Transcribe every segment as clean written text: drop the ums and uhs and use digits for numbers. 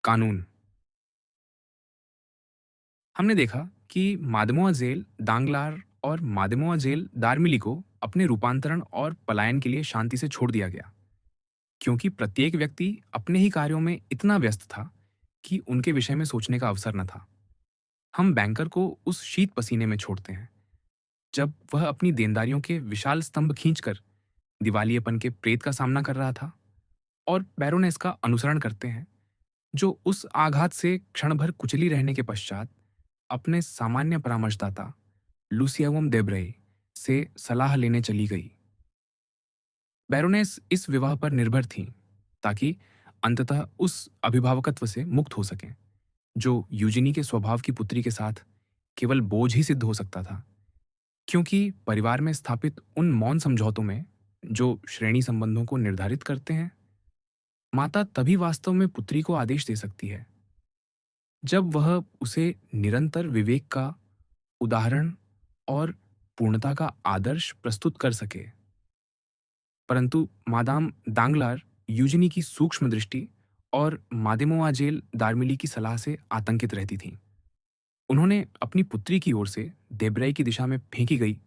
कानून। हमने देखा कि मादमोआजेल दांगलार और मादमोआजेल दारमिली को अपने रूपांतरण और पलायन के लिए शांति से छोड़ दिया गया, क्योंकि प्रत्येक व्यक्ति अपने ही कार्यों में इतना व्यस्त था कि उनके विषय में सोचने का अवसर न था। हम बैंकर को उस शीत पसीने में छोड़ते हैं जब वह अपनी देनदारियों के विशाल स्तंभ खींचकर दिवालियेपन के प्रेत का सामना कर रहा था, और बैरोनेस का अनुसरण करते हैं जो उस आघात से क्षण भर कुचली रहने के पश्चात अपने सामान्य परामर्शदाता लुसियावम देब्रे से सलाह लेने चली गई। बैरोनेस इस विवाह पर निर्भर थीं ताकि अंततः उस अभिभावकत्व से मुक्त हो सकें जो यूजिनी के स्वभाव की पुत्री के साथ केवल बोझ ही सिद्ध हो सकता था, क्योंकि परिवार में स्थापित उन मौन समझौतों में जो श्रेणी संबंधों को निर्धारित करते हैं, माता तभी वास्तव में पुत्री को आदेश दे सकती है जब वह उसे निरंतर विवेक का उदाहरण और पूर्णता का आदर्श प्रस्तुत कर सके। परंतु मादाम दांगलार यूजिनी की सूक्ष्म दृष्टि और मादेमोआजेल दारमिली की सलाह से आतंकित रहती थीं। उन्होंने अपनी पुत्री की ओर से देब्रे की दिशा में फेंकी गई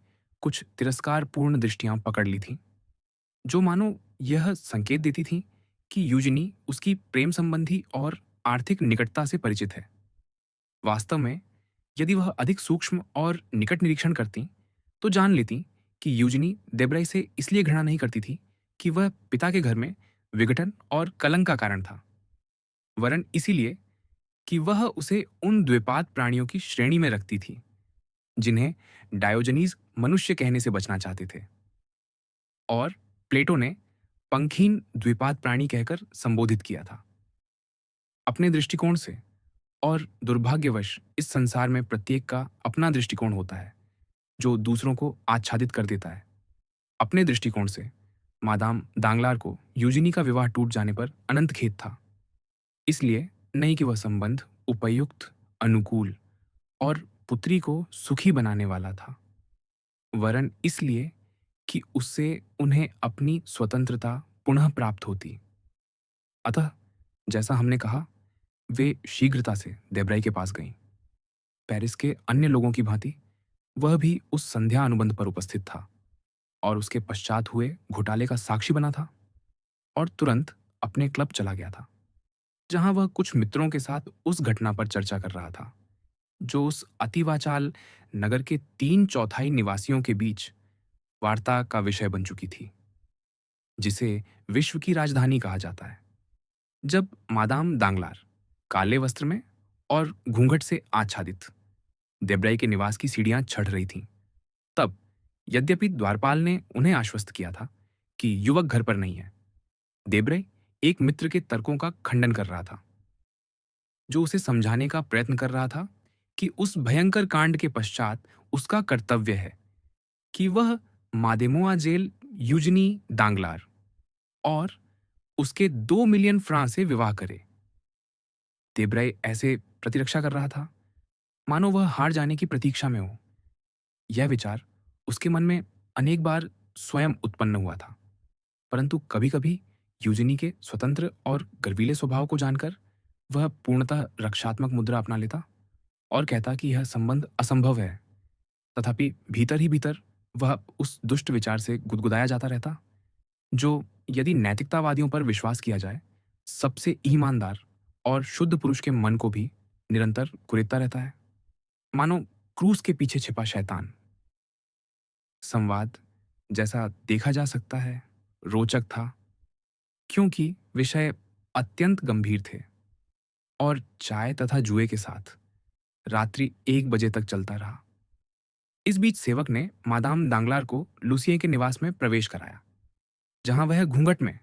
कुछ तिरस्कारपूर्ण दृष्टियां पकड़ ली थीं, जो मानो यह संकेत देती थीं कि यूजिनी उसकी प्रेम संबंधी और आर्थिक निकटता से परिचित है। वास्तव में यदि वह अधिक सूक्ष्म और निकट निरीक्षण करती तो जान लेती कि यूजिनी देब्राई से इसलिए घृणा नहीं करती थी कि वह पिता के घर में विघटन और कलंक का कारण था, वरन इसीलिए कि वह उसे उन द्विपाद प्राणियों की श्रेणी में रखती थी जिन्हें डायोजनीज मनुष्य कहने से बचना चाहते थे, और प्लेटो ने पंखीन द्विपाद प्राणी कहकर संबोधित किया था। अपने दृष्टिकोण से, और दुर्भाग्यवश इस संसार में प्रत्येक का अपना दृष्टिकोण होता है जो दूसरों को आच्छादित कर देता है। अपने दृष्टिकोण से मादाम दांगलार को यूजिनी का विवाह टूट जाने पर अनंत खेद था, इसलिए नहीं कि वह संबंध उपयुक्त, अनुकूल और पुत्री को सुखी बनाने वाला था, वरन इसलिए कि उससे उन्हें अपनी स्वतंत्रता पुनः प्राप्त होती। अतः जैसा हमने कहा, वे शीघ्रता से देब्राई के पास गईं। पेरिस के अन्य लोगों की भांति वह भी उस संध्या अनुबंध पर उपस्थित था और उसके पश्चात हुए घोटाले का साक्षी बना था, और तुरंत अपने क्लब चला गया था जहां वह कुछ मित्रों के साथ उस घटना पर चर्चा कर रहा था जो उस अतिवाचाल नगर के 3/4 निवासियों के बीच वार्ता का विषय बन चुकी थी, जिसे विश्व की राजधानी कहा जाता है। जब मादाम दांगलार काले वस्त्र में और घूंघट से आच्छादित देब्राई के निवास की सीढ़ियां चढ़ रही थीं, तब यद्यपि द्वारपाल ने उन्हें आश्वस्त किया था कि युवक घर पर नहीं है, देब्रे एक मित्र के तर्कों का खंडन कर रहा था, जो उसे समझाने का प्रयत्न कर रहा था कि उस भयंकर कांड के पश्चात उसका कर्तव्य है कि वह मादेमोआजेल यूजनी दांगलार और उसके 2 मिलियन फ्रां से विवाह करे। देब्रे ऐसे प्रतिरक्षा कर रहा था मानो वह हार जाने की प्रतीक्षा में हो। यह विचार उसके मन में अनेक बार स्वयं उत्पन्न हुआ था, परंतु कभी-कभी यूजिनी के स्वतंत्र और गर्वीले स्वभाव को जानकर वह पूर्णतः रक्षात्मक मुद्रा अपना लेता और कहता कि यह संबंध असंभव है। तथापि भीतर ही भीतर वह उस दुष्ट विचार से गुदगुदाया जाता रहता, जो यदि नैतिकतावादियों पर विश्वास किया जाए, सबसे ईमानदार और शुद्ध पुरुष के मन को भी निरंतर कुरेदता रहता है, मानो क्रूस के पीछे छिपा शैतान। संवाद, जैसा देखा जा सकता है, रोचक था, क्योंकि विषय अत्यंत गंभीर थे, और चाय तथा जुए के साथ रात्रि 1 बजे तक चलता रहा। इस बीच सेवक ने मादाम दांगलार को लुसिये के निवास में प्रवेश कराया, जहां वह घूंघट में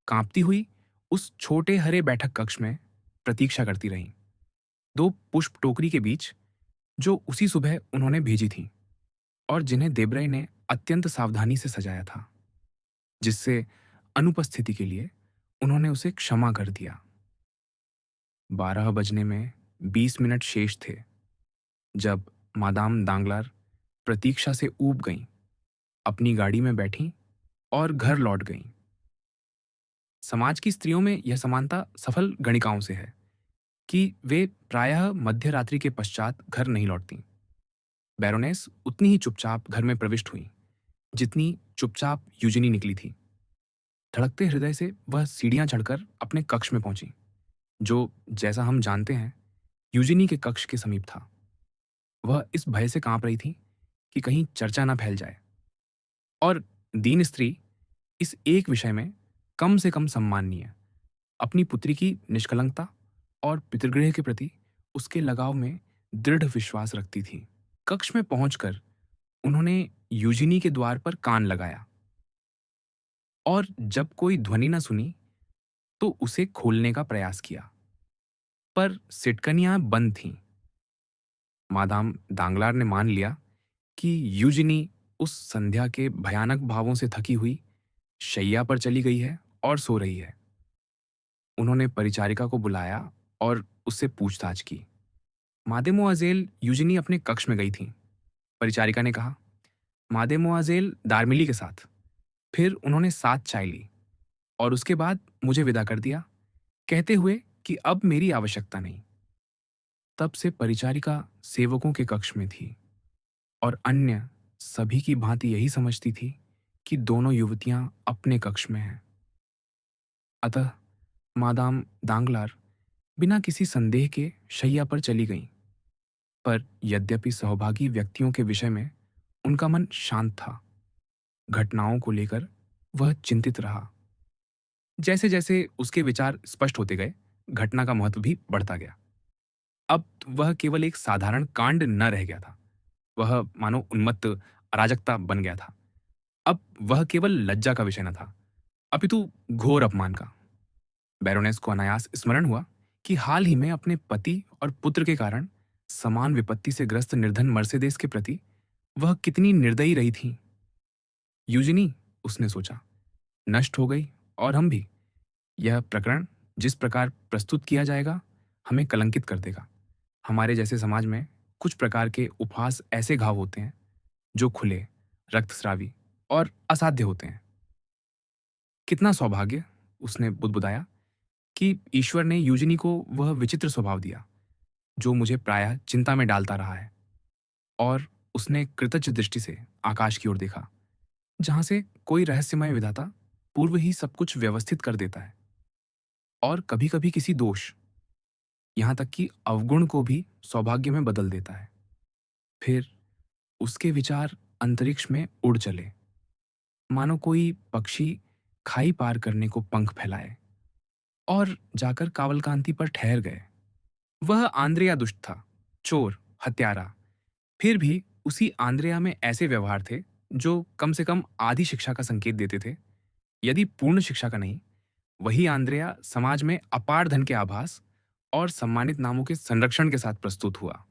कांपती हुई उस छोटे हरे बैठक कक्ष में प्रतीक्षा करती रहीं, 2 पुष्प टोकरी के बीच जो उसी सुबह उन्होंने भेजी थीं और जिन्हें देब्रे ने अत्यंत सावधानी से सजाया था, जिससे अनुपस्थिति के लिए उन्होंने उसे क्षमा कर दिया। 12 बजने में 20 मिनट शेष थे जब मादाम दांगलार प्रतीक्षा से ऊब गईं, अपनी गाड़ी में बैठीं और घर लौट गईं। समाज की स्त्रियों में यह समानता सफल गणिकाओं से है कि वे प्रायः मध्य रात्रि के पश्चात घर नहीं लौटतीं। बैरोनेस उतनी ही चुपचाप घर में प्रविष्ट हुईं, जितनी चुपचाप यूजिनी निकली थी। धड़कते हृदय से वह सीढ़ियां चढ़कर अपने कक्ष में पहुंची, जो, जैसा हम जानते हैं, यूजिनी के कक्ष के समीप था। वह इस भय से कांप रही थी कि कहीं चर्चा न फैल जाए, और दीन स्त्री इस एक विषय में कम से कम सम्माननीय, अपनी पुत्री की निष्कलंकता और पितृगृह के प्रति उसके लगाव में दृढ़ विश्वास रखती थी। कक्ष में पहुंचकर उन्होंने यूजिनी के द्वार पर कान लगाया, और जब कोई ध्वनि न सुनी तो उसे खोलने का प्रयास किया, पर सिटकनियां बंद थीं। मादाम दांगलार ने मान लिया कि यूजिनी उस संध्या के भयानक भावों से थकी हुई शैया पर चली गई है और सो रही है। उन्होंने परिचारिका को बुलाया और उससे पूछताछ की। मादेमोआजेल यूजिनी अपने कक्ष में गई थीं। परिचारिका ने कहा, मादेमोआजेल दार्मिली के साथ। फिर उन्होंने साथ चाय ली और उसके बाद मुझे विदा कर दिया, कहते हुए कि अब मेरी आवश्यकता नहीं। तब से परिचारिका सेवकों के कक्ष में थी और अन्य सभी की भांति यही समझती थी कि दोनों युवतियां अपने कक्ष में हैं। अतः मादाम दांगलार बिना किसी संदेह के शैया पर चली गईं, पर यद्यपि सौभागी व्यक्तियों के विषय में उनका मन शांत था, घटनाओं को लेकर वह चिंतित रहा। जैसे जैसे उसके विचार स्पष्ट होते गए, घटना का महत्व भी बढ़ता गया। अब वह केवल एक साधारण कांड न रह गया था, वह मानो उन्मत्त अराजकता बन गया था। अब वह केवल लज्जा का विषय न था, अपितु घोर अपमान का। बैरोनेस को अनायास स्मरण हुआ कि हाल ही में अपने पति और पुत्र के कारण समान विपत्ति से ग्रस्त निर्धन मर्सेदेस के प्रति वह कितनी निर्दयी रही थी। यूजिनी, उसने सोचा, नष्ट हो गई और हम भी। यह प्रकरण जिस प्रकार प्रस्तुत किया जाएगा हमें कलंकित कर देगा। हमारे जैसे समाज में कुछ प्रकार के उपहास ऐसे घाव होते हैं जो खुले, रक्तस्रावी और असाध्य होते हैं। कितना सौभाग्य, उसने बुदबुदाया, कि ईश्वर ने यूजिनी को वह विचित्र स्वभाव दिया जो मुझे प्रायः चिंता में डालता रहा है। और उसने कृतज्ञ दृष्टि से आकाश की ओर देखा, जहां से कोई रहस्यमय विधाता पूर्व ही सब कुछ व्यवस्थित कर देता है और कभी कभी किसी दोष, यहां तक कि अवगुण को भी सौभाग्य में बदल देता है। फिर उसके विचार अंतरिक्ष में उड़ चले, मानो कोई पक्षी खाई पार करने को पंख फैलाए, और जाकर कावलकांति पर ठहर गए। वह आंद्रेया दुष्ट था, चोर, हत्यारा। फिर भी उसी आंद्रेया में ऐसे व्यवहार थे जो कम से कम आधी शिक्षा का संकेत देते थे, यदि पूर्ण शिक्षा का नहीं। वही आंद्रेया समाज में अपार धन के आभास और सम्मानित नामों के संरक्षण के साथ प्रस्तुत हुआ।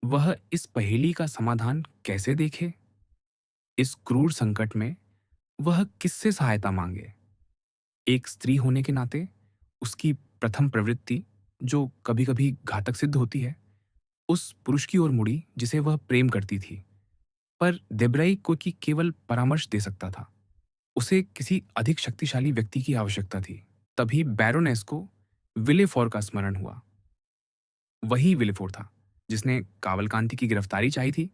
वह इस पहेली का समाधान कैसे देखे? इस क्रूर संकट में वह किससे सहायता मांगे? एक स्त्री होने के नाते उसकी प्रथम प्रवृत्ति, जो कभी कभी घातक सिद्ध होती है, उस पुरुष की ओर मुड़ी जिसे वह प्रेम करती थी। पर देब्रई को की केवल परामर्श दे सकता था, उसे किसी अधिक शक्तिशाली व्यक्ति की आवश्यकता थी। तभी बैरोनेस को विलेफोर का स्मरण हुआ। वही विलेफोर था जिसने कावलकांति की गिरफ्तारी चाही थी।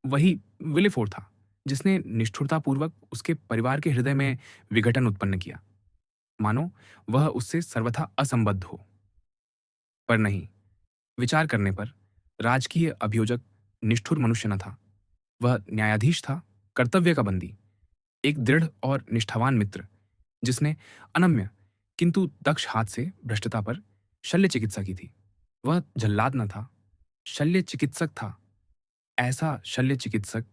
वही विलेफोर था जिसने निष्ठुरतापूर्वक उसके परिवार के हृदय में विघटन उत्पन्न किया, मानो वह उससे सर्वथा असंबद्ध हो। पर नहीं, विचार करने पर राजकीय अभियोजक निष्ठुर मनुष्य न था। वह न्यायाधीश था, कर्तव्य का बंदी, एक दृढ़ और निष्ठावान मित्र, जिसने अनम्य किंतु दक्ष हाथ से भ्रष्टता पर शल्य चिकित्सा की थी। वह जल्लाद न था, शल्य चिकित्सक था। ऐसा शल्य चिकित्सक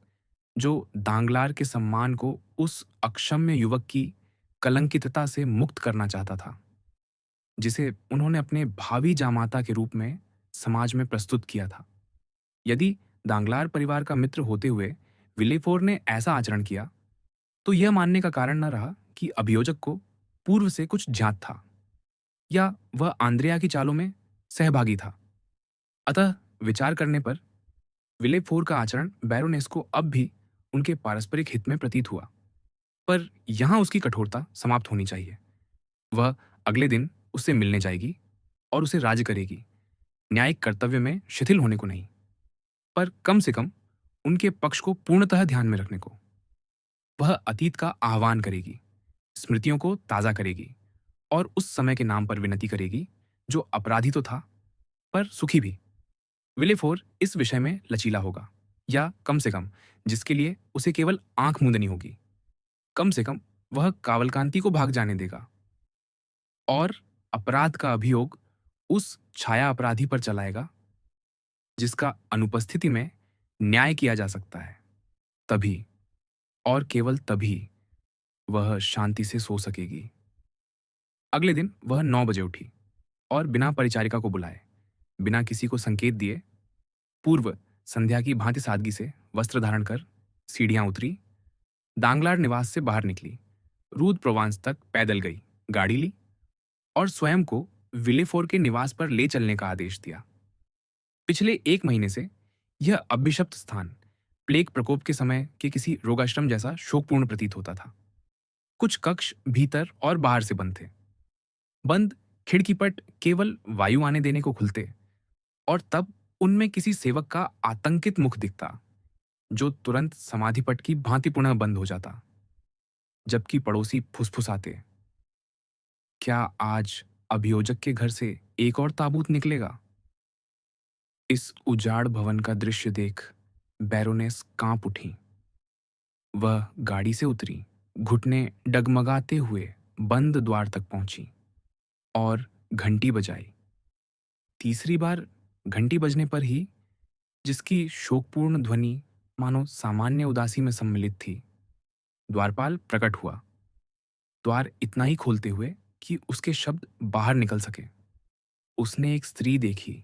जो दांगलार के सम्मान को उस अक्षम्य युवक की कलंकितता से मुक्त करना चाहता था, जिसे उन्होंने अपने भावी जामाता के रूप में समाज में प्रस्तुत किया था। यदि दांगलार परिवार का मित्र होते हुए विलेफोर ने ऐसा आचरण किया, तो यह मानने का कारण न रहा कि अभियोजक को पूर्व से कुछ ज्ञात था या वह आंद्रेया की चालों में सहभागी था। अतः विचार करने पर विलेफोर का आचरण बैरोनेस को अब भी उनके पारस्परिक हित में प्रतीत हुआ। पर यहां उसकी कठोरता समाप्त होनी चाहिए। वह अगले दिन उससे मिलने जाएगी और उसे राज्य करेगी, न्यायिक कर्तव्य में शिथिल होने को नहीं, पर कम से कम उनके पक्ष को पूर्णतः ध्यान में रखने को। वह अतीत का आह्वान करेगी, स्मृतियों को ताज़ा करेगी और उस समय के नाम पर विनती करेगी जो अपराधी तो था, पर सुखी भी। विलेफोर इस विषय में लचीला होगा, या कम से कम जिसके लिए उसे केवल आंख मूंदनी होगी। कम से कम वह कावलकांति को भाग जाने देगा और अपराध का अभियोग उस छाया अपराधी पर चलाएगा जिसका अनुपस्थिति में न्याय किया जा सकता है। तभी और केवल तभी वह शांति से सो सकेगी। अगले दिन वह 9 बजे उठी और बिना परिचारिका को बुलाए, बिना किसी को संकेत दिए, पूर्व संध्या की भांति सादगी से वस्त्र धारण कर सीढ़ियां उतरी, दांगलार निवास से बाहर निकली, रूद प्रोवांस तक पैदल गई, गाड़ी ली और स्वयं को विलेफोर के निवास पर ले चलने का आदेश दिया। पिछले 1 महीने से यह अभिशप्त स्थान प्लेग प्रकोप के समय के किसी रोगाश्रम जैसा शोकपूर्ण प्रतीत होता था। कुछ कक्ष भीतर और बाहर से बंद थे। बंद खिड़की पट केवल वायु आने देने को खुलते और तब उनमें किसी सेवक का आतंकित मुख दिखता जो तुरंत समाधि पट की भांति पुनः बंद हो जाता, जबकि पड़ोसी फुसफुसाते, क्या आज अभियोजक के घर से एक और ताबूत निकलेगा? इस उजाड़ भवन का दृश्य देख बैरोनेस कांप उठी। वह गाड़ी से उतरी, घुटने डगमगाते हुए बंद द्वार तक पहुंची और घंटी बजाई। तीसरी बार घंटी बजने पर ही, जिसकी शोकपूर्ण ध्वनि मानो सामान्य उदासी में सम्मिलित थी, द्वारपाल प्रकट हुआ, द्वार इतना ही खोलते हुए कि उसके शब्द बाहर निकल सके। उसने एक स्त्री देखी,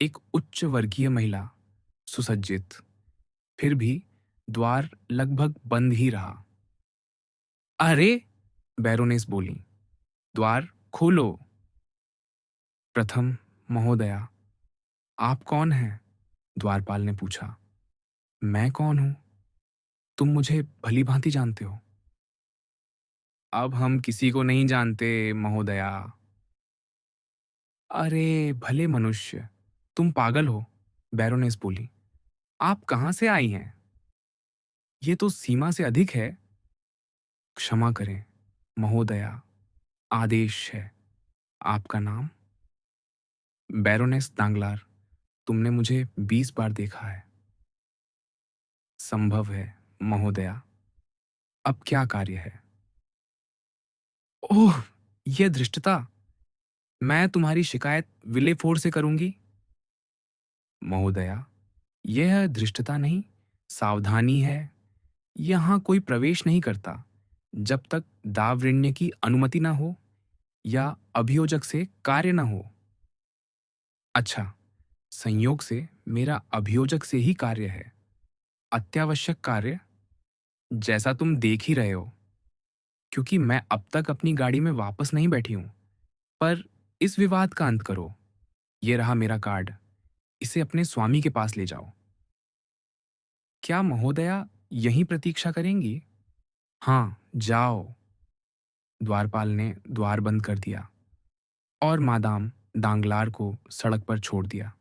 एक उच्च वर्गीय महिला, सुसज्जित। फिर भी द्वार लगभग बंद ही रहा। अरे, बैरोनेस बोली, द्वार खोलो। प्रथम महोदया, आप कौन हैं? द्वारपाल ने पूछा। मैं कौन हूं? तुम मुझे भली भांति जानते हो। अब हम किसी को नहीं जानते, महोदया। अरे भले मनुष्य, तुम पागल हो, बैरोनेस बोली। आप कहां से आई हैं? ये तो सीमा से अधिक है। क्षमा करें, महोदया, आदेश है। आपका नाम? बैरोनेस दांगलार। तुमने मुझे 20 बार देखा है। संभव है, महोदया। अब क्या कार्य है? ओह, यह धृष्टता! मैं तुम्हारी शिकायत विलेफोर से करूंगी। महोदया, यह धृष्टता नहीं, सावधानी है। यहां कोई प्रवेश नहीं करता जब तक दावृण्य की अनुमति न हो या अभियोजक से कार्य न हो। अच्छा, संयोग से मेरा अभियोजक से ही कार्य है। अत्यावश्यक कार्य, जैसा तुम देख ही रहे हो, क्योंकि मैं अब तक अपनी गाड़ी में वापस नहीं बैठी हूं। पर इस विवाद का अंत करो। ये रहा मेरा कार्ड। इसे अपने स्वामी के पास ले जाओ। क्या महोदया यहीं प्रतीक्षा करेंगी? हाँ, जाओ। द्वारपाल ने द्वार बंद कर दिया और मादाम दांगलार को सड़क पर छोड़ दिया।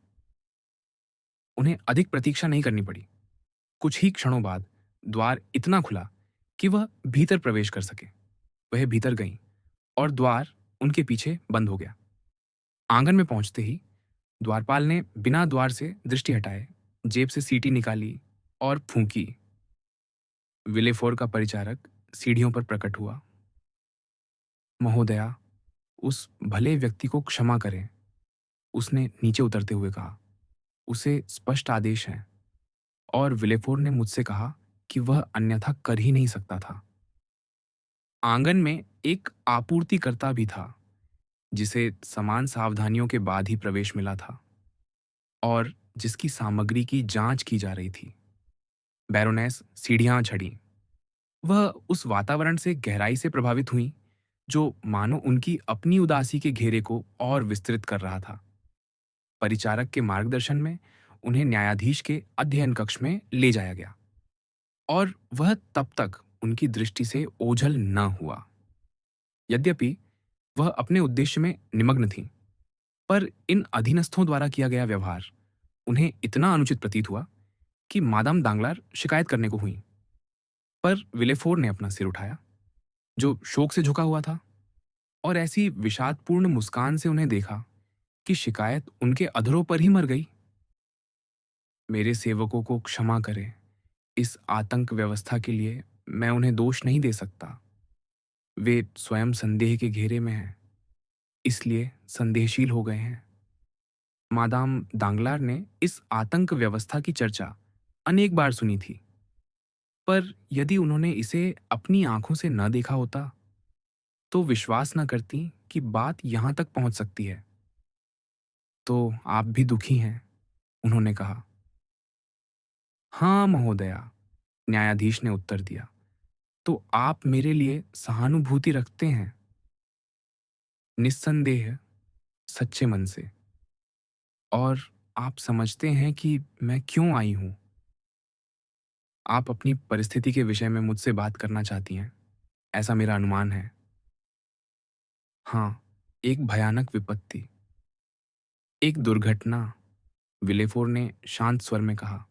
उन्हें अधिक प्रतीक्षा नहीं करनी पड़ी। कुछ ही क्षणों बाद द्वार इतना खुला कि वह भीतर प्रवेश कर सके। वह भीतर गईं और द्वार उनके पीछे बंद हो गया। आंगन में पहुंचते ही द्वारपाल ने बिना द्वार से दृष्टि हटाए जेब से सीटी निकाली और फूंकी। विलेफोर का परिचारक सीढ़ियों पर प्रकट हुआ। महोदया, उस भले व्यक्ति को क्षमा करें, उसने नीचे उतरते हुए कहा। उसे स्पष्ट आदेश है और विलेफोर ने मुझसे कहा कि वह अन्यथा कर ही नहीं सकता था। आंगन में एक आपूर्तिकर्ता भी था जिसे समान सावधानियों के बाद ही प्रवेश मिला था और जिसकी सामग्री की जांच की जा रही थी। बैरोनेस सीढ़ियां चढ़ी। वह उस वातावरण से गहराई से प्रभावित हुई जो मानो उनकी अपनी उदासी के घेरे को और विस्तृत कर रहा था। परिचारक के मार्गदर्शन में उन्हें न्यायाधीश के अध्ययन कक्ष में ले जाया गया और वह तब तक उनकी दृष्टि से ओझल न हुआ। यद्यपि वह अपने उद्देश्य में निमग्न थी, पर इन अधीनस्थों द्वारा किया गया व्यवहार उन्हें इतना अनुचित प्रतीत हुआ कि मादाम दांगलार शिकायत करने को हुई। पर विलेफोर ने अपना सिर उठाया, जो शोक से झुका हुआ था, और ऐसी विषादपूर्ण मुस्कान से उन्हें देखा कि शिकायत उनके अधरों पर ही मर गई। मेरे सेवकों को क्षमा करें, इस आतंक व्यवस्था के लिए मैं उन्हें दोष नहीं दे सकता। वे स्वयं संदेह के घेरे में हैं, इसलिए संदेहशील हो गए हैं। मादाम दांगलार ने इस आतंक व्यवस्था की चर्चा अनेक बार सुनी थी, पर यदि उन्होंने इसे अपनी आंखों से न देखा होता तो विश्वास न करती कि बात यहां तक पहुंच सकती है। तो आप भी दुखी हैं, उन्होंने कहा। हाँ महोदया, न्यायाधीश ने उत्तर दिया। तो आप मेरे लिए सहानुभूति रखते हैं? निस्संदेह, सच्चे मन से। और आप समझते हैं कि मैं क्यों आई हूं? आप अपनी परिस्थिति के विषय में मुझसे बात करना चाहती हैं, ऐसा मेरा अनुमान है। हाँ, एक भयानक विपत्ति, एक दुर्घटना, विलेफोर ने शांत स्वर में कहा।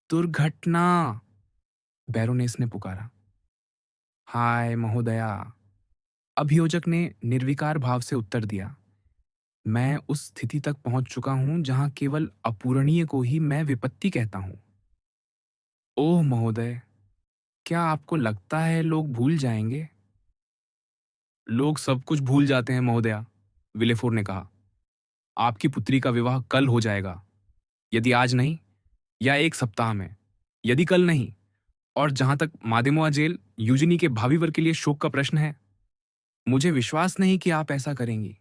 दुर्घटना, बैरोनेस ने पुकारा। हाय महोदया, अभियोजक ने निर्विकार भाव से उत्तर दिया। मैं उस स्थिति तक पहुंच चुका हूं जहां केवल अपूरणीय को ही मैं विपत्ति कहता हूं। ओह महोदय, क्या आपको लगता है लोग भूल जाएंगे? लोग सब कुछ भूल जाते हैं महोदया, विलेफोर ने कहा। आपकी पुत्री का विवाह कल हो जाएगा, यदि आज नहीं, या एक सप्ताह में, यदि कल नहीं। और जहां तक मादेमुआ जेल यूजिनी के भावी वर के लिए शोक का प्रश्न है, मुझे विश्वास नहीं कि आप ऐसा करेंगी।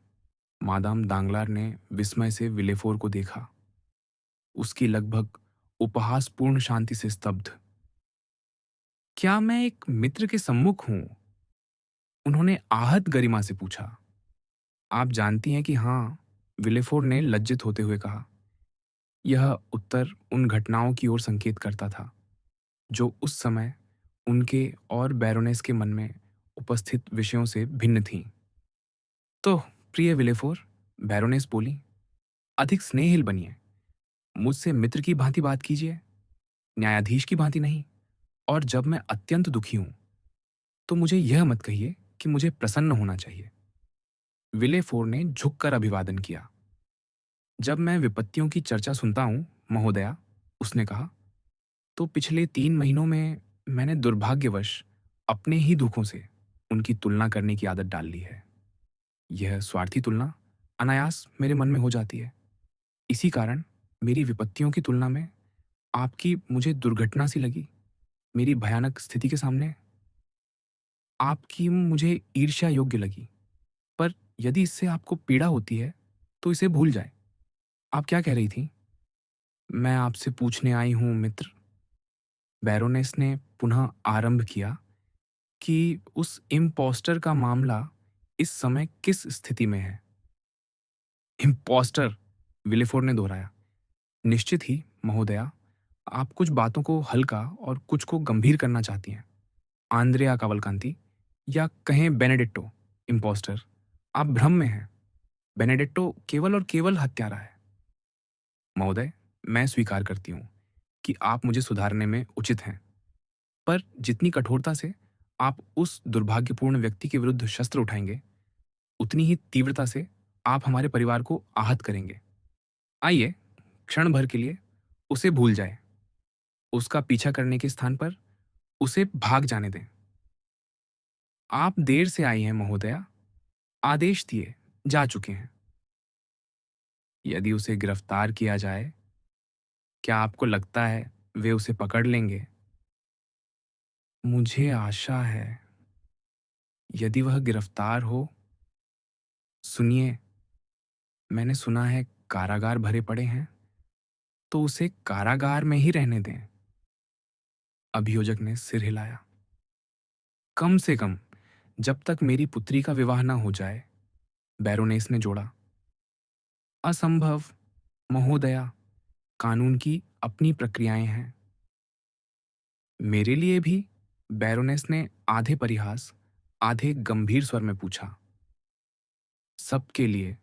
मादाम दांगलार ने विस्मय से विलेफोर को देखा, उसकी लगभग उपहासपूर्ण शांति से स्तब्ध। क्या मैं एक मित्र के सम्मुख हूं? उन्होंने आहत गरिमा से पूछा। आप जानती हैं कि हाँ, विलेफोर ने लज्जित होते हुए कहा। यह उत्तर उन घटनाओं की ओर संकेत करता था जो उस समय उनके और बैरोनेस के मन में उपस्थित विषयों से भिन्न थीं। तो प्रिय विलेफोर, बैरोनेस बोली, अधिक स्नेहिल बनिए। मुझसे मित्र की भांति बात कीजिए, न्यायाधीश की भांति नहीं। और जब मैं अत्यंत दुखी हूं तो मुझे यह मत कहिए कि मुझे प्रसन्न होना चाहिए। विलेफोर ने झुककर अभिवादन किया। जब मैं विपत्तियों की चर्चा सुनता हूं महोदया, उसने कहा, तो पिछले 3 महीनों में मैंने दुर्भाग्यवश अपने ही दुखों से उनकी तुलना करने की आदत डाल ली है। यह स्वार्थी तुलना अनायास मेरे मन में हो जाती है। इसी कारण मेरी विपत्तियों की तुलना में आपकी मुझे दुर्घटना सी लगी। मेरी भयानक स्थिति के सामने आपकी मुझे ईर्ष्या योग्य लगी। पर यदि इससे आपको पीड़ा होती है तो इसे भूल जाए। आप क्या कह रही थी? मैं आपसे पूछने आई हूं मित्र, बैरोनेस ने पुनः आरंभ किया, कि उस इम्पोस्टर का मामला इस समय किस स्थिति में है। इम्पोस्टर, विलेफोर ने दोहराया। निश्चित ही महोदया, आप कुछ बातों को हल्का और कुछ को गंभीर करना चाहती हैं। आंद्रेया कावलकांति, या कहें बेनेडिक्टो इम्पोस्टर, आप भ्रम में हैं। बेनेडिक्टो केवल और केवल हत्यारा है। महोदय, मैं स्वीकार करती हूँ कि आप मुझे सुधारने में उचित हैं, पर जितनी कठोरता से आप उस दुर्भाग्यपूर्ण व्यक्ति के विरुद्ध शस्त्र उठाएंगे, उतनी ही तीव्रता से आप हमारे परिवार को आहत करेंगे। आइए, क्षण भर के लिए उसे भूल जाए। उसका पीछा करने के स्थान पर उसे भाग जाने दें। आप देर से आई हैं महोदया, आदेश दिए जा चुके हैं। यदि उसे गिरफ्तार किया जाए, क्या आपको लगता है वे उसे पकड़ लेंगे? मुझे आशा है। यदि वह गिरफ्तार हो, सुनिए, मैंने सुना है कारागार भरे पड़े हैं, तो उसे कारागार में ही रहने दें। अभियोजक ने सिर हिलाया। कम से कम जब तक मेरी पुत्री का विवाह न हो जाए, बैरोनेस ने जोड़ा। असंभव महोदया, कानून की अपनी प्रक्रियाएं हैं। मेरे लिए भी? बैरोनेस ने आधे परिहास आधे गंभीर स्वर में पूछा। सबके लिए,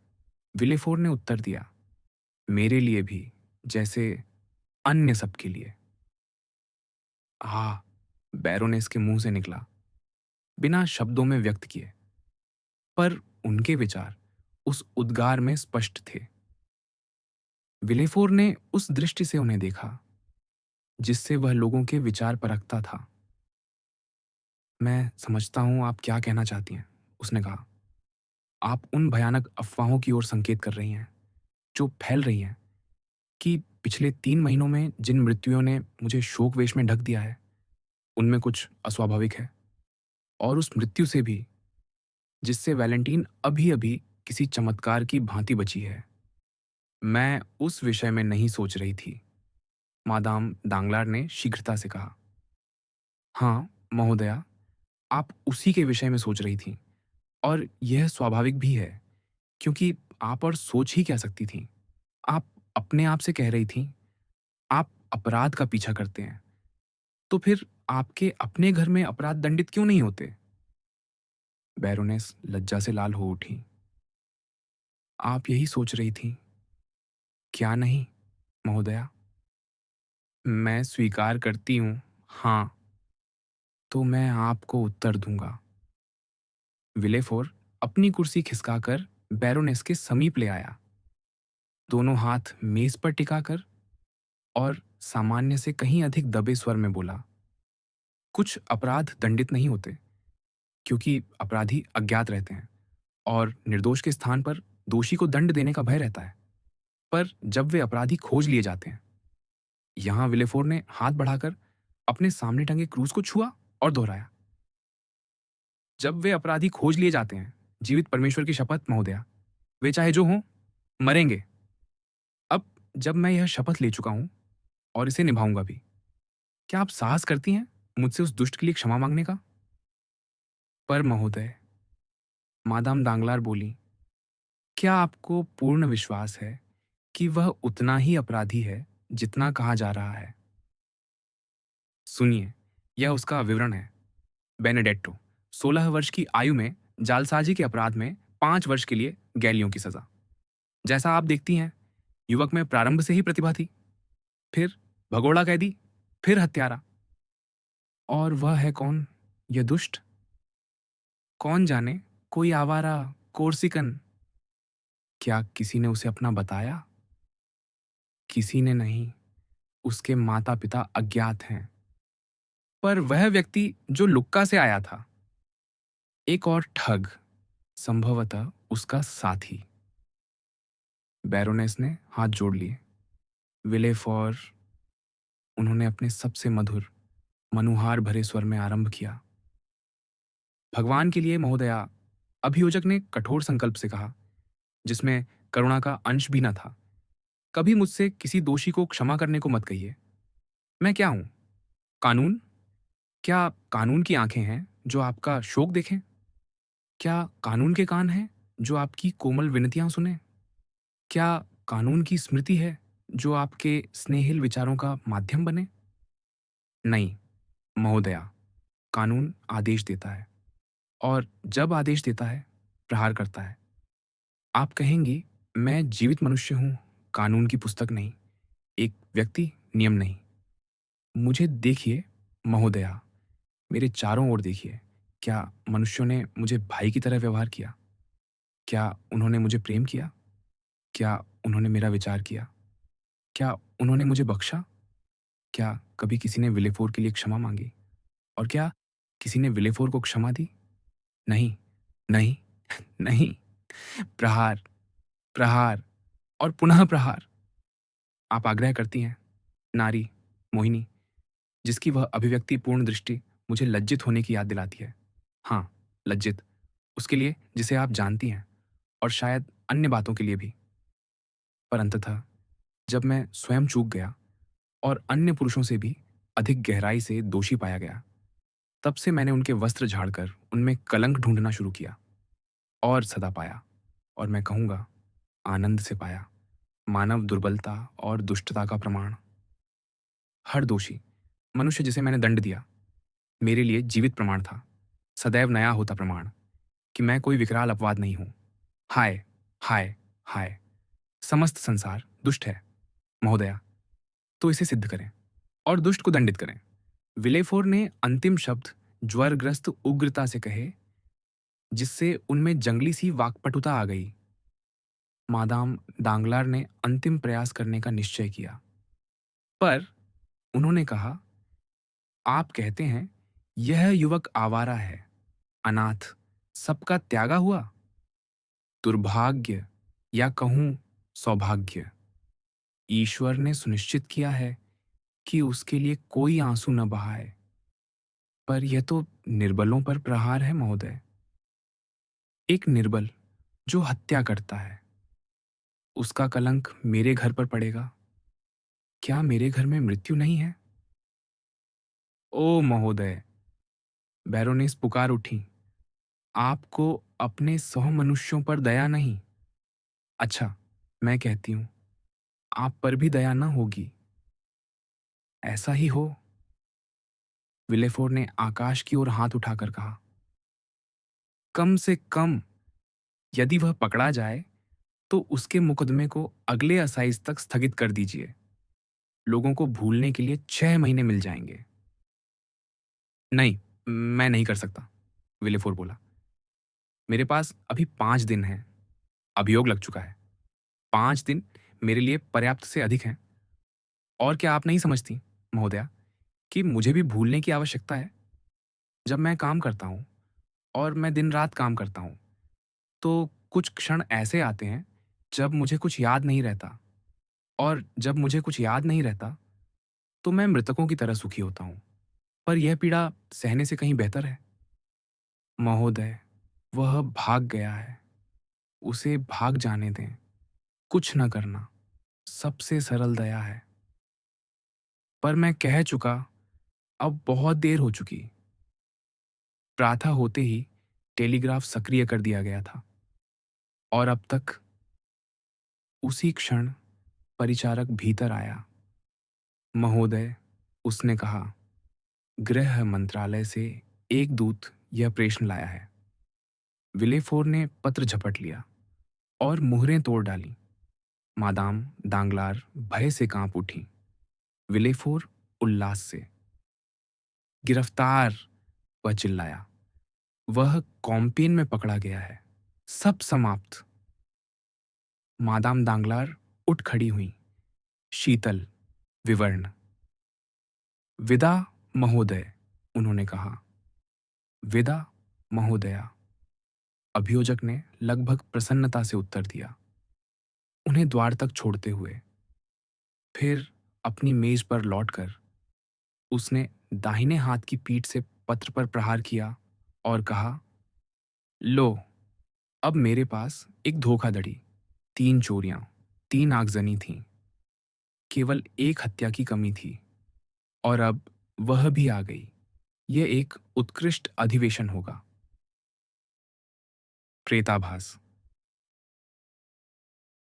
विलेफोर ने उत्तर दिया, मेरे लिए भी, जैसे अन्य सबके लिए। हाँ, बैरोनेस के मुंह से निकला, बिना शब्दों में व्यक्त किए। पर उनके विचार उस उद्गार में स्पष्ट थे। विलेफोर ने उस दृष्टि से उन्हें देखा जिससे वह लोगों के विचार परखता था। मैं समझता हूं आप क्या कहना चाहती हैं, उसने कहा। आप उन भयानक अफवाहों की ओर संकेत कर रही हैं जो फैल रही हैं कि पिछले 3 महीनों में जिन मृत्युओं ने मुझे शोक वेश में ढक दिया है उनमें कुछ अस्वाभाविक है, और उस मृत्यु से भी जिससे वैलेंटीन अभी अभी किसी चमत्कार की भांति बची है। मैं उस विषय में नहीं सोच रही थी, मादाम दांगलार ने शीघ्रता से कहा। हाँ महोदया, आप उसी के विषय में सोच रही थीं, और यह स्वाभाविक भी है, क्योंकि आप और सोच ही क्या सकती थीं। आप अपने आप से कह रही थीं, आप अपराध का पीछा करते हैं, तो फिर आपके अपने घर में अपराध दंडित क्यों नहीं होते? बैरोनेस लज्जा से लाल हो उठी। आप यही सोच रही थीं, क्या नहीं, महोदया? मैं स्वीकार करती हूँ, हाँ। तो मैं आपको उत्तर दूंगा। विलेफोर अपनी कुर्सी खिसकाकर बैरोनेस के समीप ले आया, दोनों हाथ मेज पर टिकाकर, और सामान्य से कहीं अधिक दबे स्वर में बोला, कुछ अपराध दंडित नहीं होते, क्योंकि अपराधी अज्ञात रहते हैं और निर्दोष के स्थान पर दोषी को दंड देने का भय रहता है। पर जब वे अपराधी खोज लिए जाते हैं, यहां विलेफोर ने हाथ बढ़ाकर अपने सामने टंगे क्रूस को छुआ और दोहराया, जब वे अपराधी खोज लिए जाते हैं, जीवित परमेश्वर की शपथ महोदया, वे चाहे जो हों, मरेंगे। अब जब मैं यह शपथ ले चुका हूं और इसे निभाऊंगा भी, क्या आप साहस करती हैं मुझसे उस दुष्ट के लिए क्षमा मांगने का? पर महोदय, मादाम दांगलार बोली, क्या आपको पूर्ण विश्वास है कि वह उतना ही अपराधी है जितना कहा जा रहा है? सुनिए, यह उसका विवरण है। बेनेडेट्टो, 16 वर्ष की आयु में जालसाजी के अपराध में 5 वर्ष के लिए गैलियों की सजा। जैसा आप देखती हैं, युवक में प्रारंभ से ही प्रतिभा थी, फिर भगोड़ा कैदी, फिर हत्यारा। और वह है कौन, यह दुष्ट? कौन जाने, कोई आवारा कोर्सिकन। क्या किसी ने उसे अपना बताया? किसी ने नहीं, उसके माता पिता अज्ञात हैं। पर वह व्यक्ति जो लुक्का से आया था, एक और ठग, संभवतः उसका साथी। बैरोनेस ने हाथ जोड़ लिए। विलेफॉर, उन्होंने अपने सबसे मधुर, मनुहार भरे स्वर में आरंभ किया। भगवान के लिए महोदया, अभियोजक ने कठोर संकल्प से कहा, जिसमें करुणा का अंश भी न था, कभी मुझसे किसी दोषी को क्षमा करने को मत कहिए। मैं क्या हूं, कानून? क्या कानून की आंखें हैं जो आपका शोक देखें? क्या कानून के कान हैं जो आपकी कोमल विनतियां सुने? क्या कानून की स्मृति है जो आपके स्नेहिल विचारों का माध्यम बने? नहीं महोदया, कानून आदेश देता है, और जब आदेश देता है, प्रहार करता है। आप कहेंगी, मैं जीवित मनुष्य हूं, कानून की पुस्तक नहीं, एक व्यक्ति, नियम नहीं। मुझे देखिए महोदया, मेरे चारों ओर देखिए। क्या मनुष्यों ने मुझे भाई की तरह व्यवहार किया? क्या उन्होंने मुझे प्रेम किया? क्या उन्होंने मेरा विचार किया? क्या उन्होंने मुझे बख्शा? क्या कभी किसी ने विलेफोर के लिए क्षमा मांगी? और क्या किसी ने विलेफोर को क्षमा दी? नहीं, नहीं, नहीं। प्रहार, प्रहार और पुनः प्रहार। आप आग्रह करती हैं, नारी, मोहिनी, जिसकी वह अभिव्यक्तिपूर्ण दृष्टि मुझे लज्जित होने की याद दिलाती है। हाँ, लज्जित, उसके लिए जिसे आप जानती हैं, और शायद अन्य बातों के लिए भी। पर अंततः जब मैं स्वयं चूक गया और अन्य पुरुषों से भी अधिक गहराई से दोषी पाया गया, तब से मैंने उनके वस्त्र झाड़कर उनमें कलंक ढूंढना शुरू किया, और सदा पाया, और मैं कहूंगा आनंद से पाया, मानव दुर्बलता और दुष्टता का प्रमाण। हर दोषी मनुष्य जिसे मैंने दंड दिया, मेरे लिए जीवित प्रमाण था, सदैव नया होता प्रमाण कि मैं कोई विकराल अपवाद नहीं हूं। हाय, हाय, हाय, समस्त संसार दुष्ट है महोदया, तो इसे सिद्ध करें और दुष्ट को दंडित करें। विलेफोर ने अंतिम शब्द ज्वरग्रस्त उग्रता से कहे, जिससे उनमें जंगली सी वाक्पटुता आ गई। मादाम दांगलार ने अंतिम प्रयास करने का निश्चय किया, पर उन्होंने कहा, आप कहते हैं यह युवक आवारा है, अनाथ, सबका त्यागा हुआ। दुर्भाग्य, या कहूं सौभाग्य, ईश्वर ने सुनिश्चित किया है कि उसके लिए कोई आंसू न बहाए। पर यह तो निर्बलों पर प्रहार है महोदय। एक निर्बल जो हत्या करता है, उसका कलंक मेरे घर पर पड़ेगा। क्या मेरे घर में मृत्यु नहीं है? ओ महोदय, बैरोनेस पुकार उठी, आपको अपने 100 मनुष्यों पर दया नहीं। अच्छा, मैं कहती हूं, आप पर भी दया न होगी। ऐसा ही हो। विलेफोर ने आकाश की ओर हाथ उठाकर कहा, कम से कम यदि वह पकड़ा जाए तो उसके मुकदमे को अगले असाइज तक स्थगित कर दीजिए। लोगों को भूलने के लिए 6 महीने मिल जाएंगे। नहीं, मैं नहीं कर सकता, विलेफोर बोला। मेरे पास अभी 5 दिन हैं। अभियोग लग चुका है। 5 दिन मेरे लिए पर्याप्त से अधिक हैं। और क्या आप नहीं समझती महोदया कि मुझे भी भूलने की आवश्यकता है? जब मैं काम करता हूँ, और मैं दिन रात काम करता हूँ, तो कुछ क्षण ऐसे आते हैं जब मुझे कुछ याद नहीं रहता। और जब मुझे कुछ याद नहीं रहता तो मैं मृतकों की तरह सुखी होता हूँ। पर यह पीड़ा सहने से कहीं बेहतर है। महोदय, वह भाग गया है। उसे भाग जाने दें। कुछ न करना सबसे सरल दया है। पर मैं कह चुका, अब बहुत देर हो चुकी। प्रातः होते ही टेलीग्राफ सक्रिय कर दिया गया था, और अब तक। उसी क्षण परिचारक भीतर आया। महोदय, उसने कहा, गृह मंत्रालय से एक दूत यह प्रेषण लाया है। विलेफोर ने पत्र झपट लिया और मुहरें तोड़ डाली। मादाम दांगलार भय से कांप उठी। विलेफोर उल्लास से, गिरफ्तार, वह चिल्लाया। वह कॉम्पेन में पकड़ा गया है। सब समाप्त। मादाम दांगलार उठ खड़ी हुई, शीतल, विवर्ण। विदा महोदय, उन्होंने कहा। विदा महोदया, अभियोजक ने लगभग प्रसन्नता से उत्तर दिया, उन्हें द्वार तक छोड़ते हुए। फिर अपनी मेज पर लौटकर उसने दाहिने हाथ की पीठ से पत्र पर प्रहार किया और कहा, लो, अब मेरे पास एक धोखाधड़ी, 3 चोरियां, 3 आगजनी थीं। केवल एक हत्या की कमी थी, और अब वह भी आ गई। यह एक उत्कृष्ट अधिवेशन होगा। प्रेताभास।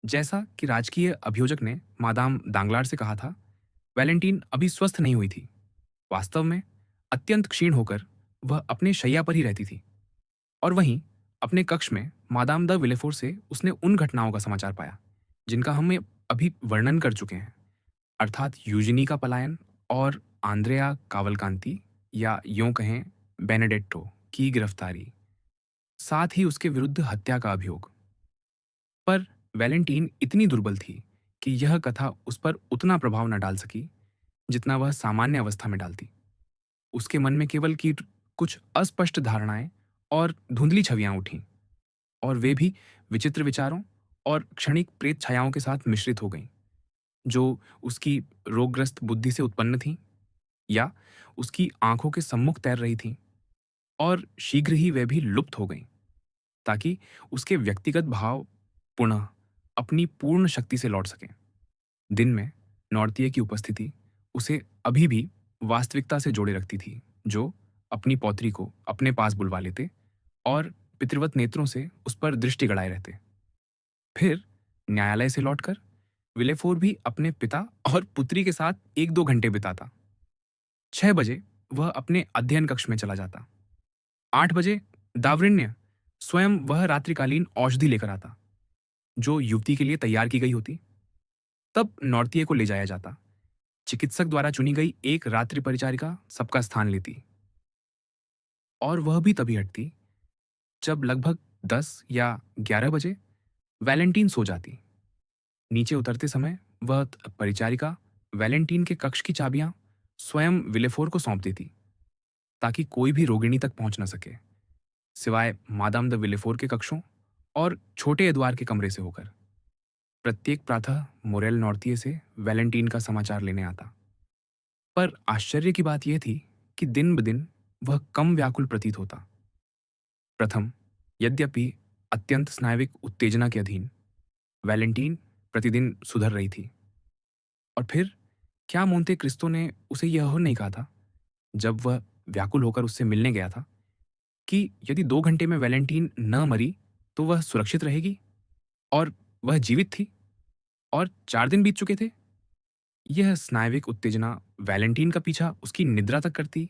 जैसा कि राजकीय अभियोजक ने मादाम दांगलार से कहा था, वैलेंटीन अभी स्वस्थ नहीं हुई थी। वास्तव में अत्यंत क्षीण होकर वह अपने शैया पर ही रहती थी। और वहीं अपने कक्ष में मादाम द विलेफोर से उसने उन घटनाओं का समाचार पाया जिनका हम अभी वर्णन कर चुके हैं, अर्थात यूजिनी का पलायन और आंद्रेया कावलकांति, या यूं कहें बेनेडेट्टो की गिरफ्तारी, साथ ही उसके विरुद्ध हत्या का अभियोग। पर वैलेंटीन इतनी दुर्बल थी कि यह कथा उस पर उतना प्रभाव न डाल सकी जितना वह सामान्य अवस्था में डालती। उसके मन में केवल की कुछ अस्पष्ट धारणाएं और धुंधली छवियां उठीं, और वे भी विचित्र विचारों और क्षणिक प्रेत छायाओं के साथ मिश्रित हो गईं, जो उसकी रोगग्रस्त बुद्धि से उत्पन्न थीं, या उसकी आंखों के सम्मुख तैर रही थीं, और शीघ्र ही वे भी लुप्त हो गईं, ताकि उसके व्यक्तिगत भाव पुनः अपनी पूर्ण शक्ति से लौट सकें। दिन में नौर्तीय की उपस्थिति उसे अभी भी वास्तविकता से जोड़े रखती थी, जो अपनी पौत्री को अपने पास बुलवा लेते और पितृवत नेत्रों से उस पर दृष्टि गड़ाए रहते। फिर न्यायालय से लौटकर विलेफोर भी अपने पिता और पुत्री के साथ 1-2 घंटे बिताता। 6 बजे वह अपने अध्ययन कक्ष में चला जाता। 8 बजे दावृण्य स्वयं वह रात्रिकालीन औषधि लेकर आता। जो युवती के लिए तैयार की गई होती। तब नौर्तिये को ले जाया जाता। चिकित्सक द्वारा चुनी गई एक रात्रि परिचारिका सबका स्थान लेती, और वह भी तभी हटती जब लगभग 10 या 11 बजे वैलेंटीन सो जाती। नीचे उतरते समय वह परिचारिका वैलेंटीन के कक्ष की चाबियां स्वयं विलेफोर को सौंप देती, ताकि कोई भी रोगिणी तक पहुंच न सके, सिवाय मादाम द विलेफोर के कक्षों और छोटे एदवार के कमरे से होकर। प्रत्येक प्रातः मोरेल नॉर्तिये से वैलेंटीन का समाचार लेने आता। पर आश्चर्य की बात यह थी कि दिन ब दिन वह कम व्याकुल प्रतीत होता। प्रथम, यद्यपि अत्यंत स्नायविक उत्तेजना के अधीन, वैलेंटीन प्रतिदिन सुधर रही थी। और फिर क्या मोंते क्रिस्तो ने उसे यह नहीं कहा था, जब वह व्याकुल होकर उससे मिलने गया था, कि यदि 2 घंटे में वैलेंटीन न मरी तो वह सुरक्षित रहेगी, और वह जीवित थी, और 4 दिन बीत चुके थे। यह स्नायविक उत्तेजना वैलेंटीन का पीछा उसकी निद्रा तक करती,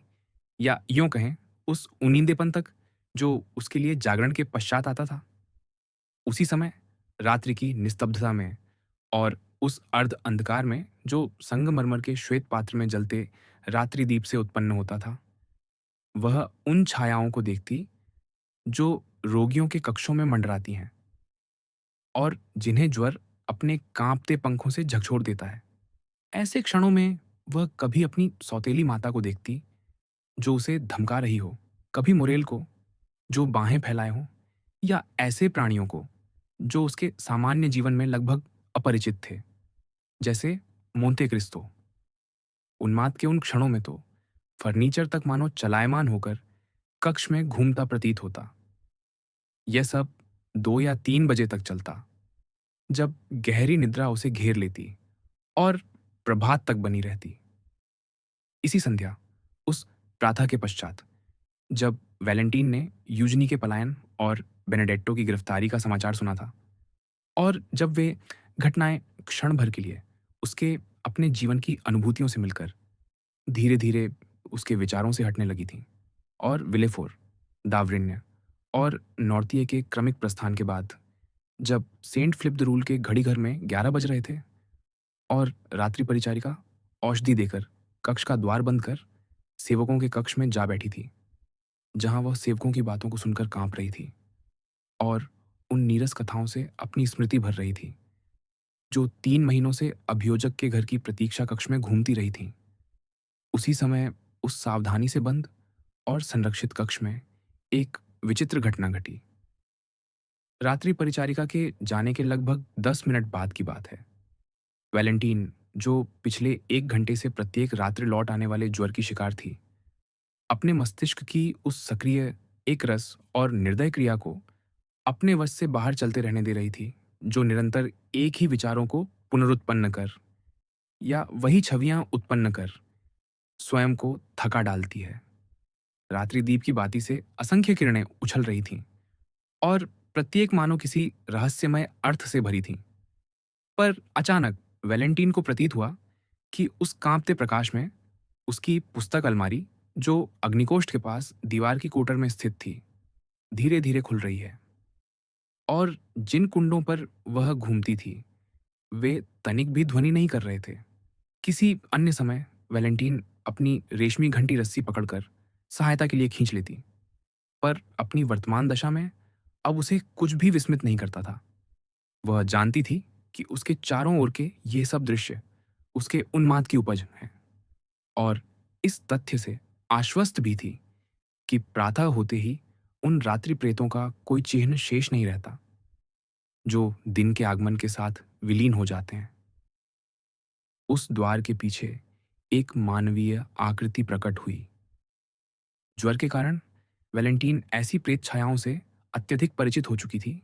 या यूं कहें उस उनींदेपन तक जो उसके लिए जागरण के पश्चात आता था। उसी समय रात्रि की निस्तब्धता में और उस अर्ध अंधकार में जो संगमरमर के श्वेत पात्र में जलते रात्रि दीप से उत्पन्न होता था, वह उन छायाओं को देखती जो रोगियों के कक्षों में मंडराती हैं और जिन्हें ज्वर अपने कांपते पंखों से झकझोर देता है। ऐसे क्षणों में वह कभी अपनी सौतेली माता को देखती जो उसे धमका रही हो, कभी मुरेल को जो बाहें फैलाए हों, या ऐसे प्राणियों को जो उसके सामान्य जीवन में लगभग अपरिचित थे, जैसे मोंते क्रिस्तो। उन्माद के उन क्षणों में तो फर्नीचर तक मानो चलायमान होकर कक्ष में घूमता प्रतीत होता। यह सब 2 या 3 बजे तक चलता, जब गहरी निद्रा उसे घेर लेती और प्रभात तक बनी रहती। इसी संध्या, उस प्रातः के पश्चात, जब वैलेंटीन ने यूजनी के पलायन और बेनेडेट्टो की गिरफ्तारी का समाचार सुना था, और जब वे घटनाएं क्षण भर के लिए उसके अपने जीवन की अनुभूतियों से मिलकर धीरे धीरे उसके विचारों से हटने लगी थीं, और विलेफोर, दावरिन्य और नॉर्तिये के क्रमिक प्रस्थान के बाद, जब सेंट फिलिप द रूल के घड़ी घर में 11 बज रहे थे और रात्रि परिचारिका औषधि देकर कक्ष का द्वार बंद कर सेवकों के कक्ष में जा बैठी थी, जहां वह सेवकों की बातों को सुनकर कांप रही थी और उन नीरस कथाओं से अपनी स्मृति भर रही थी, जो 3 महीनों से अभियोजक के घर की प्रतीक्षा कक्ष में घूमती रही थी। उसी समय उस सावधानी से बंद और संरक्षित कक्ष में एक विचित्र घटना घटी। रात्रि परिचारिका के जाने के लगभग 10 मिनट बाद की बात है। वैलेंटीन, जो पिछले 1 घंटे से प्रत्येक रात्रि लौट आने वाले ज्वर की शिकार थी, अपने मस्तिष्क की उस सक्रिय, एक रस और निर्दय क्रिया को अपने वश से बाहर चलते रहने दे रही थी, जो निरंतर एक ही विचारों को पुनरुत्पन्न कर या वही छवियां उत्पन्न कर स्वयं को थका डालती है। रात्रि दीप की बाती से असंख्य किरणें उछल रही थीं, और प्रत्येक मानो किसी रहस्यमय अर्थ से भरी थीं। पर अचानक वैलेंटीन को प्रतीत हुआ कि उस कांपते प्रकाश में उसकी पुस्तक अलमारी, जो अग्निकोष्ठ के पास दीवार की कोटर में स्थित थी, धीरे धीरे खुल रही है, और जिन कुंडों पर वह घूमती थी वे तनिक भी ध्वनि नहीं कर रहे थे। किसी अन्य समय वैलेंटीन अपनी रेशमी घंटी रस्सी पकड़कर सहायता के लिए खींच लेती, पर अपनी वर्तमान दशा में अब उसे कुछ भी विस्मित नहीं करता था। वह जानती थी कि उसके चारों ओर के ये सब दृश्य उसके उन्माद की उपज हैं, और इस तथ्य से आश्वस्त भी थी कि प्रातः होते ही उन रात्रि प्रेतों का कोई चिन्ह शेष नहीं रहता, जो दिन के आगमन के साथ विलीन हो जाते हैं। उस द्वार के पीछे एक मानवीय आकृति प्रकट हुई। ज्वर के कारण वैलेंटीन ऐसी प्रेत छायाओं से अत्यधिक परिचित हो चुकी थी,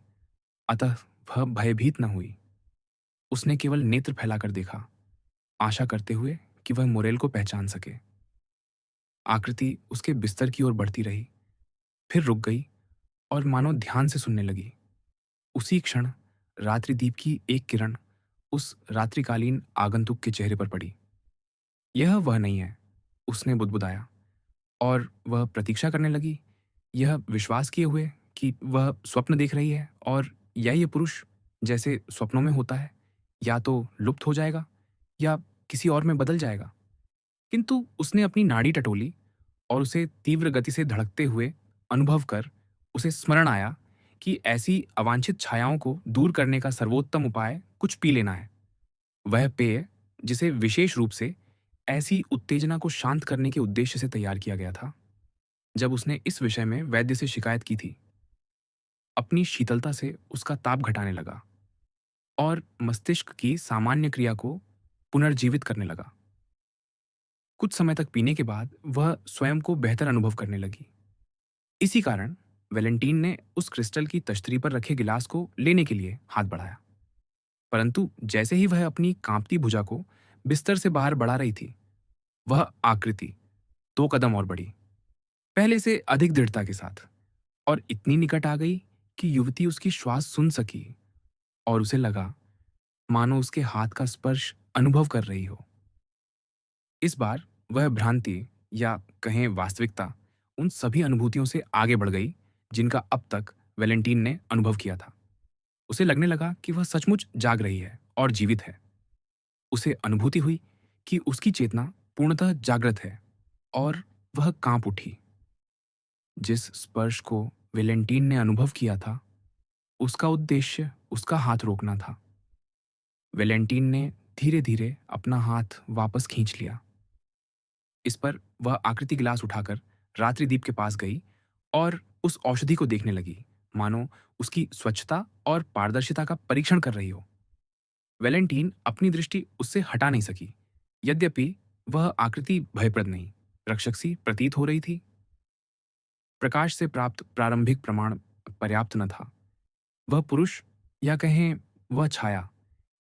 अतः वह भयभीत न हुई। उसने केवल नेत्र फैलाकर देखा, आशा करते हुए कि वह मोरेल को पहचान सके। आकृति उसके बिस्तर की ओर बढ़ती रही, फिर रुक गई और मानो ध्यान से सुनने लगी। उसी क्षण रात्रिदीप की एक किरण उस रात्रिकालीन आगंतुक के चेहरे पर पड़ी। यह वह नहीं है, उसने बुदबुदाया, और वह प्रतीक्षा करने लगी, यह विश्वास किए हुए कि वह स्वप्न देख रही है और या ये पुरुष जैसे स्वप्नों में होता है, या तो लुप्त हो जाएगा या किसी और में बदल जाएगा। किंतु उसने अपनी नाड़ी टटोली और उसे तीव्र गति से धड़कते हुए अनुभव कर उसे स्मरण आया कि ऐसी अवांछित छायाओं को दूर करने का सर्वोत्तम उपाय कुछ पी लेना है। वह पेय, जिसे विशेष रूप से ऐसी उत्तेजना को शांत करने के उद्देश्य से तैयार किया गया था। जब उसने इस विषय में वैद्य से शिकायत की थी, अपनी शीतलता से उसका ताप घटाने लगा और मस्तिष्क की सामान्य क्रिया को पुनर्जीवित करने लगा। कुछ समय तक पीने के बाद वह स्वयं को बेहतर अनुभव करने लगी। इसी कारण वैलेंटीन ने उस क्रिस्टल की तश्तरी पर रखे गिलास को लेने के लिए हाथ बढ़ाया। परंतु जैसे ही वह अपनी कांपती भुजा को बिस्तर से बाहर बढ़ा रही थी, वह आकृति 2 कदम और बढ़ी, पहले से अधिक दृढ़ता के साथ, और इतनी निकट आ गई कि युवती उसकी श्वास सुन सकी और उसे लगा मानो उसके हाथ का स्पर्श अनुभव कर रही हो। इस बार वह भ्रांति, या कहें वास्तविकता, उन सभी अनुभूतियों से आगे बढ़ गई जिनका अब तक वैलेंटीन ने अनुभव किया था। उसे लगने लगा कि वह सचमुच जाग रही है और जीवित है। उसे अनुभूति हुई कि उसकी चेतना पूर्णतः जागृत है और वह कांप उठी। जिस स्पर्श को वैलेंटीन ने अनुभव किया था, उसका उद्देश्य उसका हाथ रोकना था। वैलेंटीन ने धीरे धीरे अपना हाथ वापस खींच लिया। इस पर वह आकृति गिलास उठाकर रात्रिदीप के पास गई और उस औषधि को देखने लगी, मानो उसकी स्वच्छता और पारदर्शिता का परीक्षण कर रही हो। वैलेंटीन अपनी दृष्टि उससे हटा नहीं सकी, यद्यपि वह आकृति भयप्रद नहीं, रक्षक सी प्रतीत हो रही थी। प्रकाश से प्राप्त प्रारंभिक प्रमाण पर्याप्त न था। वह पुरुष, या कहें वह छाया,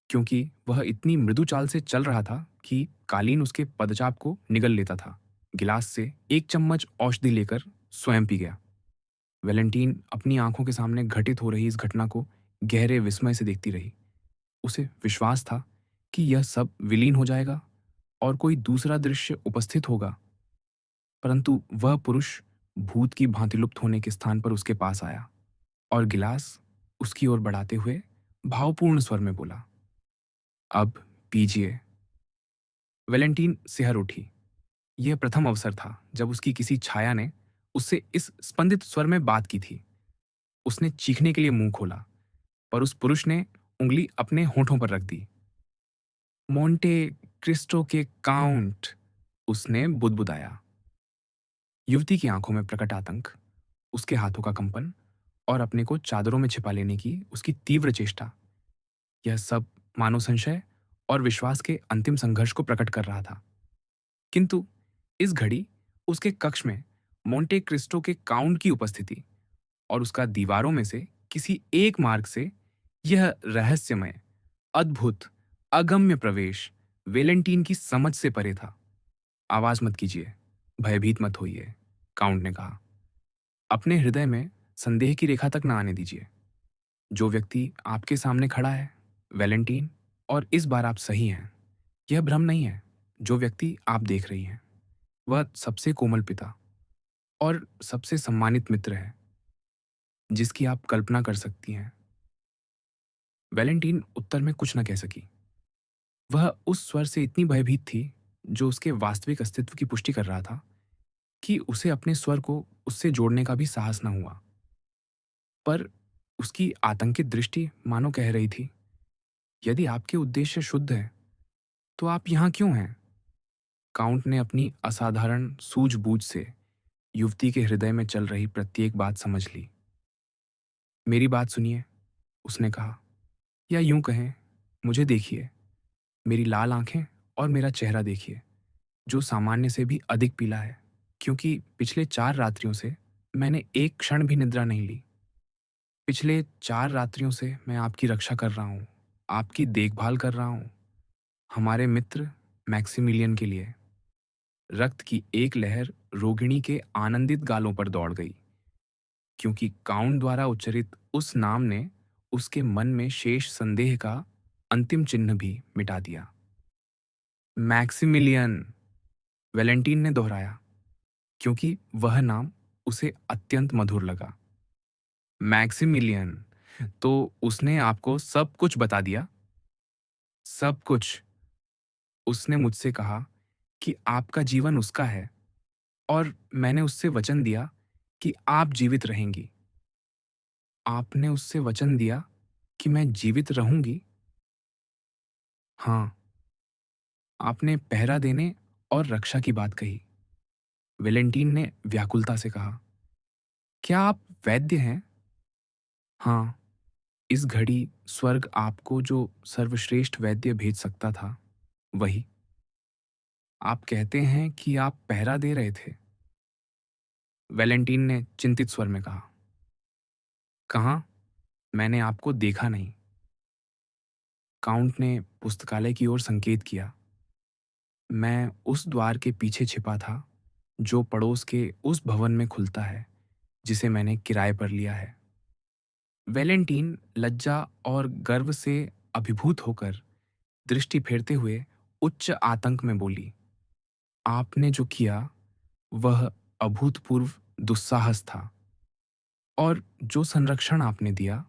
क्योंकि वह इतनी मृदु चाल से चल रहा था कि कालीन उसके पदचाप को निगल लेता था। गिलास से 1 चम्मच औषधि लेकर स्वयं पी गया। वैलेंटीन अपनी आंखों के सामने घटित हो रही इस घटना को गहरे विस्मय से देखती रही। उसे विश्वास था कि यह सब विलीन हो जाएगा और कोई दूसरा दृश्य उपस्थित होगा, परंतु वह पुरुष भूत की भांति लुप्त होने के स्थान पर उसके पास आया और गिलास उसकी ओर बढ़ाते हुए भावपूर्ण स्वर में बोला, अब पीजिए। वैलेंटीन सिहर उठी। यह प्रथम अवसर था जब उसकी किसी छाया ने उससे इस स्पंदित स्वर में बात की थी। उसने चीखने के लिए मुंह खोला, पर उस पुरुष ने उंगली अपने होठों पर रख दी। मोंटे क्रिस्टो के काउंट, उसने बुदबुदाया। युवती की आंखों में प्रकट आतंक, उसके हाथों का कंपन और अपने को चादरों में छिपा लेने की उसकी तीव्र चेष्टा, यह सब मानो संशय और विश्वास के अंतिम संघर्ष को प्रकट कर रहा था। किंतु इस घड़ी उसके कक्ष में मोंटे क्रिस्टो के काउंट की उपस्थिति और उसका दीवारों में से किसी एक मार्ग से यह रहस्यमय, अद्भुत, अगम्य प्रवेश वेलेंटीन की समझ से परे था। आवाज मत कीजिए, भयभीत मत होइए, काउंट ने कहा। अपने हृदय में संदेह की रेखा तक न आने दीजिए। जो व्यक्ति आपके सामने खड़ा है, वैलेंटीन, और इस बार आप सही हैं। यह भ्रम नहीं है। जो व्यक्ति आप देख रही हैं, वह सबसे कोमल पिता और सबसे सम्मानित मित्र है जिसकी आप कल्पना कर सकती हैं। वैलेंटीन उत्तर में कुछ न कह सकी। वह उस स्वर से इतनी भयभीत थी जो उसके वास्तविक अस्तित्व की पुष्टि कर रहा था कि उसे अपने स्वर को उससे जोड़ने का भी साहस न हुआ। पर उसकी आतंकित दृष्टि मानो कह रही थी, यदि आपके उद्देश्य शुद्ध है तो आप यहाँ क्यों हैं? काउंट ने अपनी असाधारण सूझबूझ से युवती के हृदय में चल रही प्रत्येक बात समझ ली। मेरी बात सुनिए, उसने कहा, या यूं कहें, मुझे देखिए। मेरी लाल आंखें और मेरा चेहरा देखिए, जो सामान्य से भी अधिक पीला है, क्योंकि पिछले 4 रात्रियों से मैंने एक क्षण भी निद्रा नहीं ली। पिछले 4 रात्रियों से मैं आपकी रक्षा कर रहा हूँ, आपकी देखभाल कर रहा हूँ, हमारे मित्र मैक्सिमिलियन के लिए। रक्त की एक लहर रोगिणी के आनंदित गालों पर दौड़ गई, क्योंकि काउंट द्वारा उच्चरित उस नाम ने उसके मन में शेष संदेह का अंतिम चिन्ह भी मिटा दिया। मैक्सिमिलियन, वैलेंटीन ने दोहराया, क्योंकि वह नाम उसे अत्यंत मधुर लगा। मैक्सिमिलियन, तो उसने आपको सब कुछ बता दिया? सब कुछ। उसने मुझसे कहा कि आपका जीवन उसका है और मैंने उससे वचन दिया कि आप जीवित रहेंगी। आपने उससे वचन दिया कि मैं जीवित रहूँगी? हाँ, आपने पहरा देने और रक्षा की बात कही। वेलेंटीन ने व्याकुलता से कहा, क्या आप वैद्य हैं? हाँ, इस घड़ी स्वर्ग आपको जो सर्वश्रेष्ठ वैद्य भेज सकता था, वही। आप कहते हैं कि आप पहरा दे रहे थे? वेलेंटीन ने चिंतित स्वर में कहा। कहाँ? मैंने आपको देखा नहीं। काउंट ने पुस्तकालय की ओर संकेत किया। मैं उस द्वार के पीछे छिपा था, जो पड़ोस के उस भवन में खुलता है, जिसे मैंने किराए पर लिया है। वेलेंटीन लज्जा और गर्व से अभिभूत होकर दृष्टि फेरते हुए उच्च आतंक में बोली, आपने जो किया वह अभूतपूर्व दुस्साहस था और जो संरक्षण आपने दिया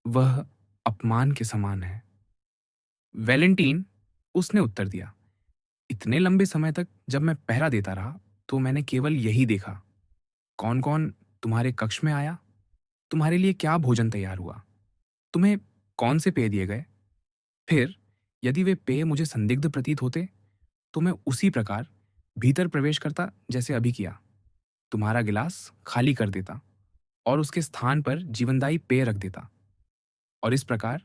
वह अपमान के समान है। वेलेंटीन, उसने उत्तर दिया, इतने लंबे समय तक जब मैं पहरा देता रहा तो मैंने केवल यही देखा। कौन कौन तुम्हारे कक्ष में आया, तुम्हारे लिए क्या भोजन तैयार हुआ, तुम्हें कौन से पेय दिए गए। फिर यदि वे पेय मुझे संदिग्ध प्रतीत होते तो मैं उसी प्रकार भीतर प्रवेश करता जैसे अभी किया, तुम्हारा गिलास खाली कर देता और उसके स्थान पर जीवनदायी पेय रख देता। और इस प्रकार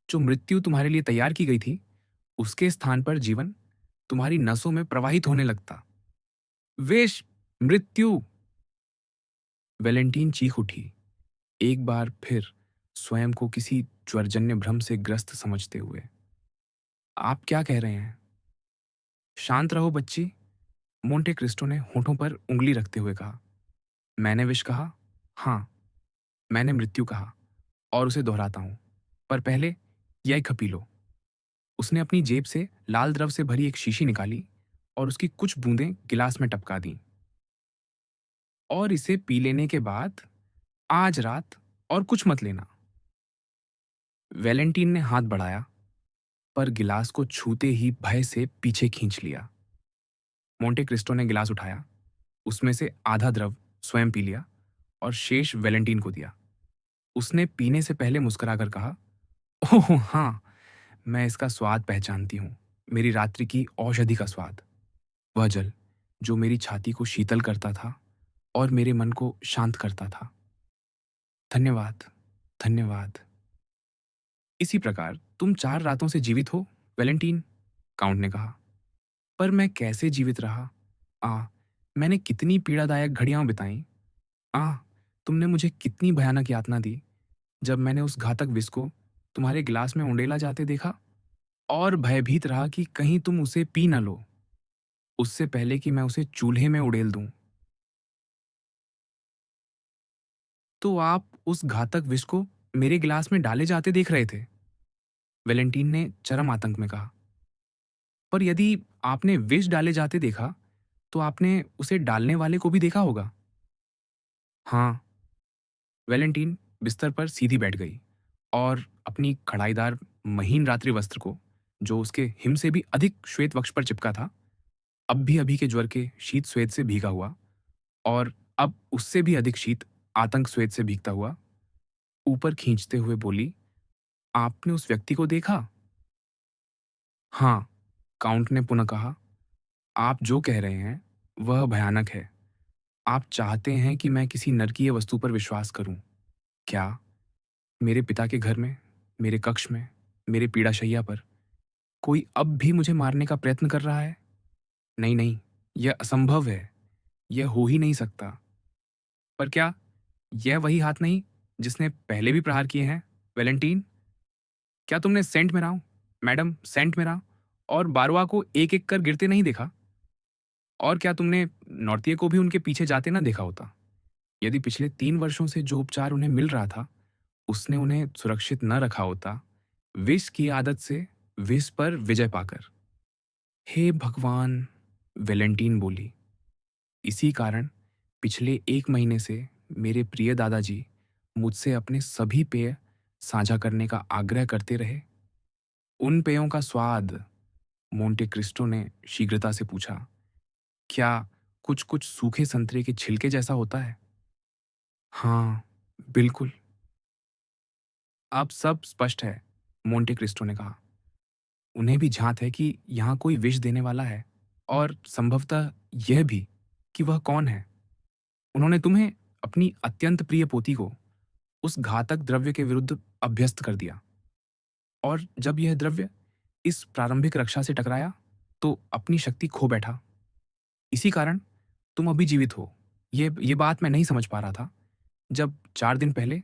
जो मृत्यु तुम्हारे लिए तैयार की गई थी, उसके स्थान पर जीवन तुम्हारी नसों में प्रवाहित होने लगता। विष, मृत्यु! वेलेंटीन चीख उठी, एक बार फिर स्वयं को किसी ज्वरजन्य भ्रम से ग्रस्त समझते हुए। आप क्या कह रहे हैं? शांत रहो बच्ची, मोंटे क्रिस्टो ने होठों पर उंगली रखते हुए कहा। मैंने विष कहा? हाँ, मैंने मृत्यु कहा और उसे दोहराता हूं। पर पहले यह खपी लो। उसने अपनी जेब से लाल द्रव से भरी एक शीशी निकाली और उसकी कुछ बूंदें गिलास में टपका दी। और इसे पी लेने के बाद आज रात और कुछ मत लेना। वेलेंटीन ने हाथ बढ़ाया, पर गिलास को छूते ही भय से पीछे खींच लिया। मोंटे क्रिस्टो ने गिलास उठाया, उसमें से आधा द्रव स्वयं पी लिया और शेष वेलेंटीन को दिया। उसने पीने से पहले मुस्कुराकर कहा, ओह हाँ, मैं इसका स्वाद पहचानती हूँ, मेरी रात्रि की औषधि का स्वाद। वह जल जो मेरी छाती को शीतल करता था और मेरे मन को शांत करता था। धन्यवाद, धन्यवाद। इसी प्रकार तुम 4 रातों से जीवित हो, वेलेंटीन, काउंट ने कहा। पर मैं कैसे जीवित रहा? मैंने कितनी पीड़ादायक घड़ियां बिताईं। आह, तुमने मुझे कितनी भयानक यातना दी जब मैंने उस घातक विष को तुम्हारे गिलास में उंडेला जाते देखा और भयभीत रहा कि कहीं तुम उसे पी न लो, उससे पहले कि मैं उसे चूल्हे में उड़ेल दूं। तो आप उस घातक विष को मेरे गिलास में डाले जाते देख रहे थे? वेलेंटीन ने चरम आतंक में कहा। पर यदि आपने विष डाले जाते देखा, तो आपने उसे डालने वाले को भी देखा होगा। हाँ, वेलेंटीन बिस्तर पर सीधी बैठ गई और अपनी कढ़ाईदार महीन रात्रि वस्त्र को, जो उसके हिम से भी अधिक श्वेत वक्ष पर चिपका था, अब भी अभी के ज्वर के शीत स्वेद से भीगा हुआ और अब उससे भी अधिक शीत आतंक स्वेद से भीगता हुआ, ऊपर खींचते हुए बोली, आपने उस व्यक्ति को देखा? हाँ, काउंट ने पुनः कहा, आप जो कह रहे हैं वह भयानक है। आप चाहते हैं कि मैं किसी नरकीय वस्तु पर विश्वास करूं। क्या मेरे पिता के घर में, मेरे कक्ष में, मेरे पीड़ाशैया पर कोई अब भी मुझे मारने का प्रयत्न कर रहा है? नहीं, नहीं, यह असंभव है। यह हो ही नहीं सकता। पर क्या यह वही हाथ नहीं जिसने पहले भी प्रहार किए हैं, वेलेंटीन? क्या तुमने सेंट मेराव, मैडम सेंट मेराव और बारवा को एक-एक कर गिरते नहीं देखा? और क्या तुमने नौर्तिये को भी उनके पीछे जाते ना देखा होता? यदि पिछले 3 वर्षों से जो उपचार उन्हें मिल रहा था, उसने उन्हें सुरक्षित न रखा होता, विष की आदत से विष पर विजय पाकर। हे भगवान! वेलेंटीन बोली, इसी कारण पिछले 1 महीने से मेरे प्रिय दादाजी मुझसे अपने सभी पेय साझा करने का आग्रह करते रहे। उन पेयों का स्वाद, मोंटे क्रिस्टो ने शीघ्रता से पूछा, क्या कुछ कुछ सूखे संतरे के छिलके जैसा होता है? हाँ, बिल्कुल। अब सब स्पष्ट है, मोंटे क्रिस्टो ने कहा। उन्हें भी झांत है कि यहाँ कोई विष देने वाला है, और संभवतः यह भी कि वह कौन है। उन्होंने तुम्हें, अपनी अत्यंत प्रिय पोती को, उस घातक द्रव्य के विरुद्ध अभ्यस्त कर दिया, और जब यह द्रव्य इस प्रारंभिक रक्षा से टकराया तो अपनी शक्ति खो बैठा। इसी कारण तुम अभी जीवित हो। ये बात मैं नहीं समझ पा रहा था जब 4 दिन पहले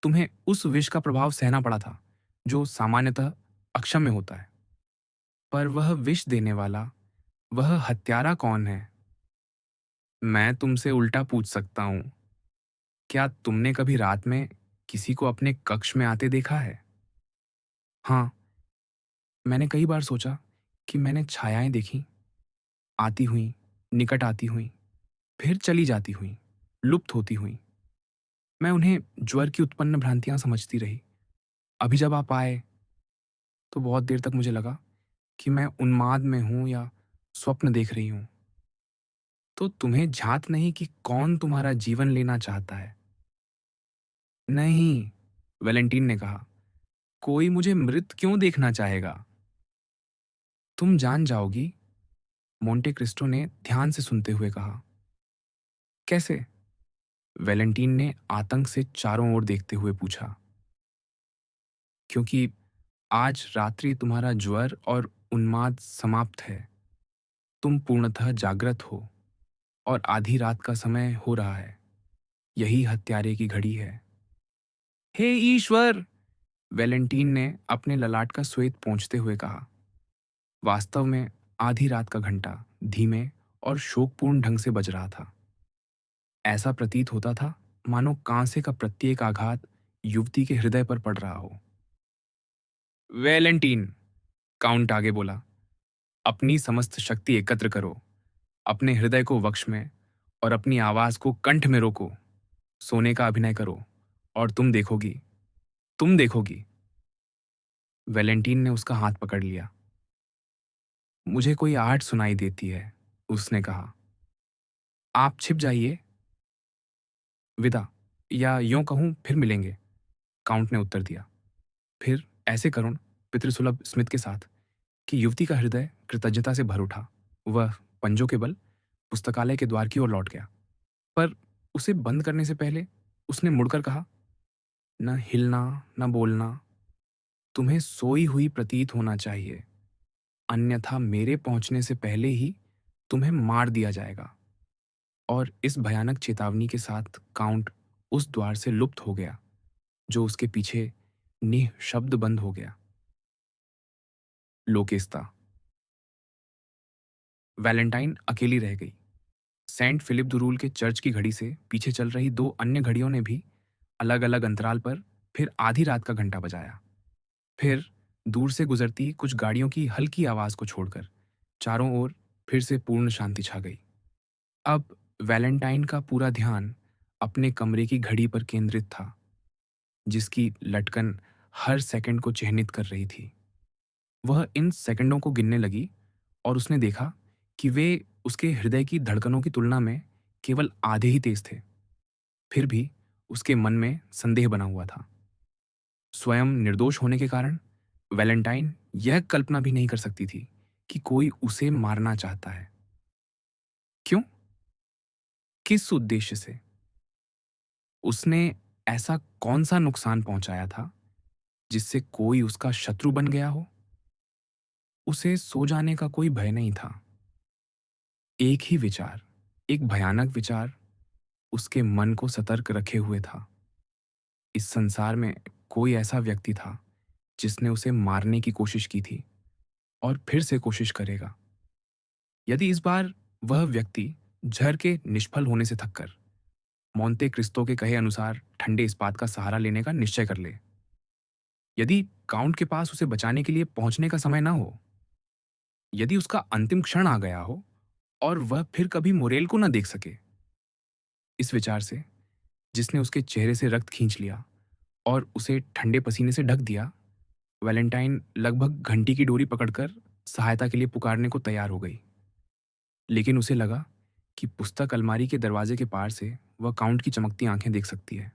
तुम्हें उस विष का प्रभाव सहना पड़ा था, जो सामान्यतः अक्षम्य होता है। पर वह विष देने वाला, वह हत्यारा कौन है? मैं तुमसे उल्टा पूछ सकता हूँ, क्या तुमने कभी रात में किसी को अपने कक्ष में आते देखा है? हाँ, मैंने कई बार सोचा कि मैंने छायाएं देखी, आती हुई, निकट आती हुई, फिर चली जाती हुई, लुप्त होती हुई। मैं उन्हें ज्वर की उत्पन्न भ्रांतियां समझती रही। अभी जब आप आए तो बहुत देर तक मुझे लगा कि मैं उन्माद में हूं या स्वप्न देख रही हूं। तो तुम्हें झात नहीं कि कौन तुम्हारा जीवन लेना चाहता है? नहीं, वैलेंटीन ने कहा, कोई मुझे मृत क्यों देखना चाहेगा? तुम जान जाओगी, मोंटे क्रिस्टो ने ध्यान से सुनते हुए कहा। कैसे? वैलेंटीन ने आतंक से चारों ओर देखते हुए पूछा। क्योंकि आज रात्रि तुम्हारा ज्वर और उन्माद समाप्त है। तुम पूर्णतः जागृत हो, और आधी रात का समय हो रहा है। यही हत्यारे की घड़ी है। हे ईश्वर! वैलेंटीन ने अपने ललाट का श्वेत पोंछते हुए कहा। वास्तव में आधी रात का घंटा धीमे और शोकपूर्ण ढंग से बज रहा था। ऐसा प्रतीत होता था मानो कांसे का प्रत्येक आघात युवती के हृदय पर पड़ रहा हो। वैलेंटीन, काउंट आगे बोला, अपनी समस्त शक्ति एकत्र करो, अपने हृदय को वक्ष में और अपनी आवाज को कंठ में रोको। सोने का अभिनय करो, और तुम देखोगी। वैलेंटीन ने उसका हाथ पकड़ लिया। मुझे कोई आहट सुनाई देती है, उसने कहा। आप छिप जाइए। विदा, या यूं कहूं फिर मिलेंगे, काउंट ने उत्तर दिया। फिर ऐसे करुण, पितृसुलभ स्मित के साथ कि युवती का हृदय कृतज्ञता से भर उठा, वह पंजों के बल पुस्तकालय के द्वार की ओर लौट गया। पर उसे बंद करने से पहले उसने मुड़कर कहा, न हिलना, न बोलना। तुम्हें सोई हुई प्रतीत होना चाहिए, अन्यथा मेरे पहुंचने से पहले ही तुम्हें मार दिया जाएगा। और इस भयानक चेतावनी के साथ काउंट उस द्वार से लुप्त हो गया, जो उसके पीछे निःशब्द बंद हो गया। लोकेस्ता। वैलेंटाइन अकेली रह गई। सेंट फिलिप दुरूल के चर्च की घड़ी से पीछे चल रही 2 अन्य घड़ियों ने भी अलग अलग अंतराल पर फिर आधी रात का घंटा बजाया। फिर दूर से गुजरती कुछ गाड़ियों की हल्की आवाज को छोड़कर चारों ओर फिर से पूर्ण शांति छा गई। अब वैलेंटाइन का पूरा ध्यान अपने कमरे की घड़ी पर केंद्रित था, जिसकी लटकन हर सेकंड को चिह्नित कर रही थी। वह इन सेकंडों को गिनने लगी, और उसने देखा कि वे उसके हृदय की धड़कनों की तुलना में केवल आधे ही तेज थे। फिर भी उसके मन में संदेह बना हुआ था। स्वयं निर्दोष होने के कारण वैलेंटाइन यह कल्पना भी नहीं कर सकती थी कि कोई उसे मारना चाहता है। क्यों? किस उद्देश्य से? उसने ऐसा कौन सा नुकसान पहुंचाया था जिससे कोई उसका शत्रु बन गया हो? उसे सो जाने का कोई भय नहीं था। एक ही विचार, एक भयानक विचार उसके मन को सतर्क रखे हुए था। इस संसार में कोई ऐसा व्यक्ति था जिसने उसे मारने की कोशिश की थी, और फिर से कोशिश करेगा। यदि इस बार वह व्यक्ति झर के निष्फल होने से थककर मोंते क्रिस्तो के कहे अनुसार ठंडे इस्पात का सहारा लेने का निश्चय कर ले, यदि काउंट के पास उसे बचाने के लिए पहुंचने का समय ना हो, यदि उसका अंतिम क्षण आ गया हो और वह फिर कभी मोरेल को न देख सके, इस विचार से, जिसने उसके चेहरे से रक्त खींच लिया और उसे ठंडे पसीने से ढक दिया, वैलेंटाइन लगभग घंटी की डोरी पकड़कर सहायता के लिए पुकारने को तैयार हो गई। लेकिन उसे लगा कि पुस्तक अलमारी के दरवाजे के पार से वह काउंट की चमकती आंखें देख सकती है,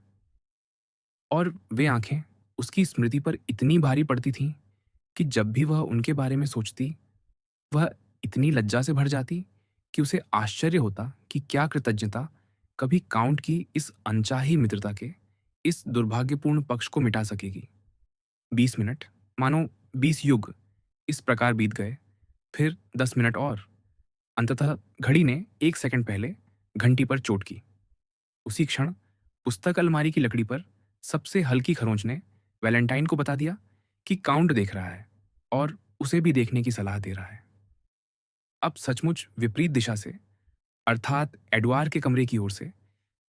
और वे आंखें उसकी स्मृति पर इतनी भारी पड़ती थीं कि जब भी वह उनके बारे में सोचती, वह इतनी लज्जा से भर जाती कि उसे आश्चर्य होता कि क्या कृतज्ञता कभी काउंट की इस अनचाही मित्रता के इस दुर्भाग्यपूर्ण पक्ष को मिटा सकेगी। 20 मिनट, मानो 20 युग, इस प्रकार बीत गए। फिर 10 मिनट और। अंततः घड़ी ने 1 सेकंड पहले घंटी पर चोट की। उसी क्षण पुस्तक अलमारी की लकड़ी पर सबसे हल्की खरोंच ने वैलेंटाइन को बता दिया कि काउंट देख रहा है और उसे भी देखने की सलाह दे रहा है। अब सचमुच विपरीत दिशा से, अर्थात एडवार के कमरे की ओर से,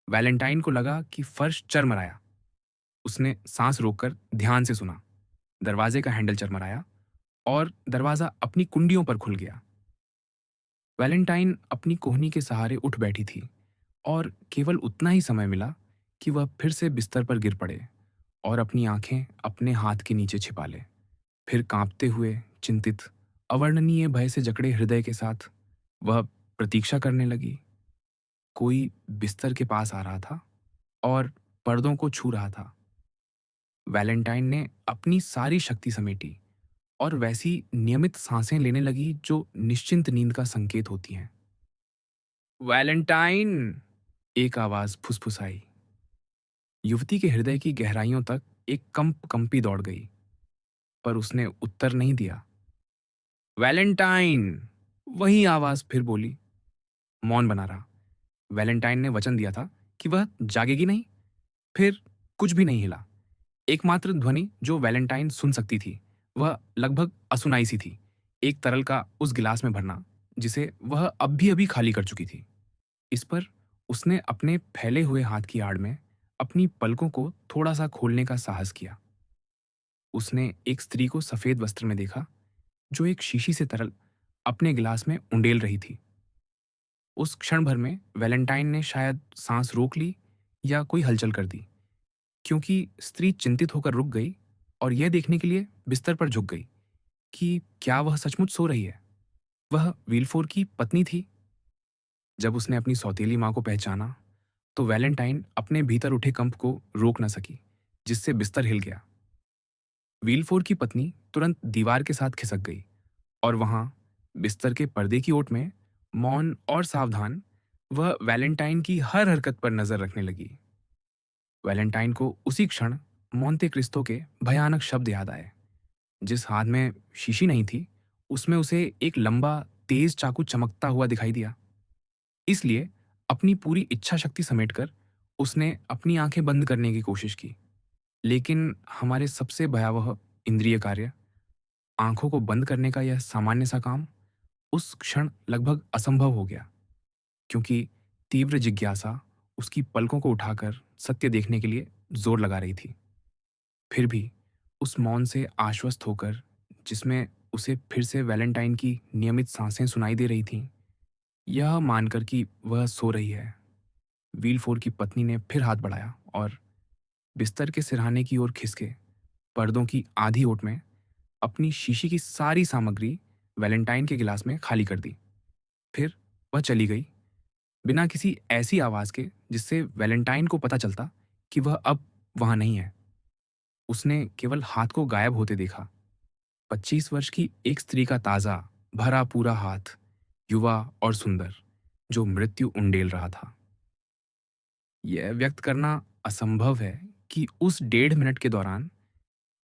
वैलेंटाइन को लगा कि फर्श चरमराया। उसने सांस रोककर ध्यान से सुना। दरवाजे का हैंडल चरमराया और दरवाजा अपनी कुंडियों पर खुल गया। वैलेंटाइन अपनी कोहनी के सहारे उठ बैठी थी और केवल उतना ही समय मिला कि वह फिर से बिस्तर पर गिर पड़े और अपनी आंखें अपने हाथ के नीचे छिपा ले। फिर कांपते हुए, चिंतित, अवर्णनीय भय से जकड़े हृदय के साथ वह प्रतीक्षा करने लगी। कोई बिस्तर के पास आ रहा था और पर्दों को छू रहा था। वैलेंटाइन ने अपनी सारी शक्ति समेटी और वैसी नियमित सांसें लेने लगी जो निश्चिंत नींद का संकेत होती हैं। वैलेंटाइन! एक आवाज फुसफुसाई। युवती के हृदय की गहराइयों तक एक कंपी दौड़ गई, पर उसने उत्तर नहीं दिया। वैलेंटाइन! वही आवाज फिर बोली। मौन बना रहा। वैलेंटाइन ने वचन दिया था कि वह जागेगी नहीं। फिर कुछ भी नहीं हिला। एकमात्र ध्वनि जो वैलेंटाइन सुन सकती थी, वह लगभग असुनाई सी थी। एक तरल का उस गिलास में भरना जिसे वह अब भी अभी खाली कर चुकी थी। इस पर उसने अपने फैले हुए हाथ की आड़ में अपनी पलकों को थोड़ा सा खोलने का साहस किया। उसने एक स्त्री को सफेद वस्त्र में देखा जो एक शीशी से तरल अपने गिलास में उंडेल रही थी। उस क्षण भर में वैलेंटाइन ने शायद सांस रोक ली या कोई हलचल कर दी, क्योंकि स्त्री चिंतित होकर रुक गई और यह देखने के लिए बिस्तर पर झुक गई कि क्या वह सचमुच सो रही है। वह विलफोर की पत्नी थी। जब उसने अपनी सौतेली मां को पहचाना, तो वैलेंटाइन अपने भीतर उठे कंप को रोक न सकी, जिससे बिस्तर हिल गया। विलफोर की पत्नी तुरंत दीवार के साथ खिसक गई और वहां बिस्तर के पर्दे की ओट में, मौन और सावधान, वह वैलेंटाइन की हर हरकत पर नजर रखने लगी। वैलेंटाइन को उसी क्षण मोंते क्रिस्तो के भयानक शब्द याद आए। जिस हाथ में शीशी नहीं थी, उसमें उसे एक लंबा, तेज चाकू चमकता हुआ दिखाई दिया। इसलिए अपनी पूरी इच्छा शक्ति समेटकर उसने अपनी आंखें बंद करने की कोशिश की। लेकिन हमारे सबसे भयावह इंद्रिय कार्य, आंखों को बंद करने का यह सामान्य सा काम, उस क्षण लगभग असंभव हो गया, क्योंकि तीव्र जिज्ञासा उसकी पलकों को उठाकर सत्य देखने के लिए जोर लगा रही थी। फिर भी उस मौन से आश्वस्त होकर, जिसमें उसे फिर से वैलेंटाइन की नियमित सांसें सुनाई दे रही थीं, यह मानकर कि वह सो रही है, विलफोर की पत्नी ने फिर हाथ बढ़ाया और बिस्तर के सिरहाने की ओर खिसके पर्दों की आधी ओट में अपनी शीशी की सारी सामग्री वैलेंटाइन के गिलास में खाली कर दी। फिर वह चली गई, बिना किसी ऐसी आवाज के जिससे वैलेंटाइन को पता चलता कि वह अब वहां नहीं है। उसने केवल हाथ को गायब होते देखा। 25 वर्ष की एक स्त्री का ताजा, भरा पूरा हाथ, युवा और सुंदर, जो मृत्यु उंडेल रहा था। यह व्यक्त करना असंभव है कि उस 1.5 मिनट के दौरान,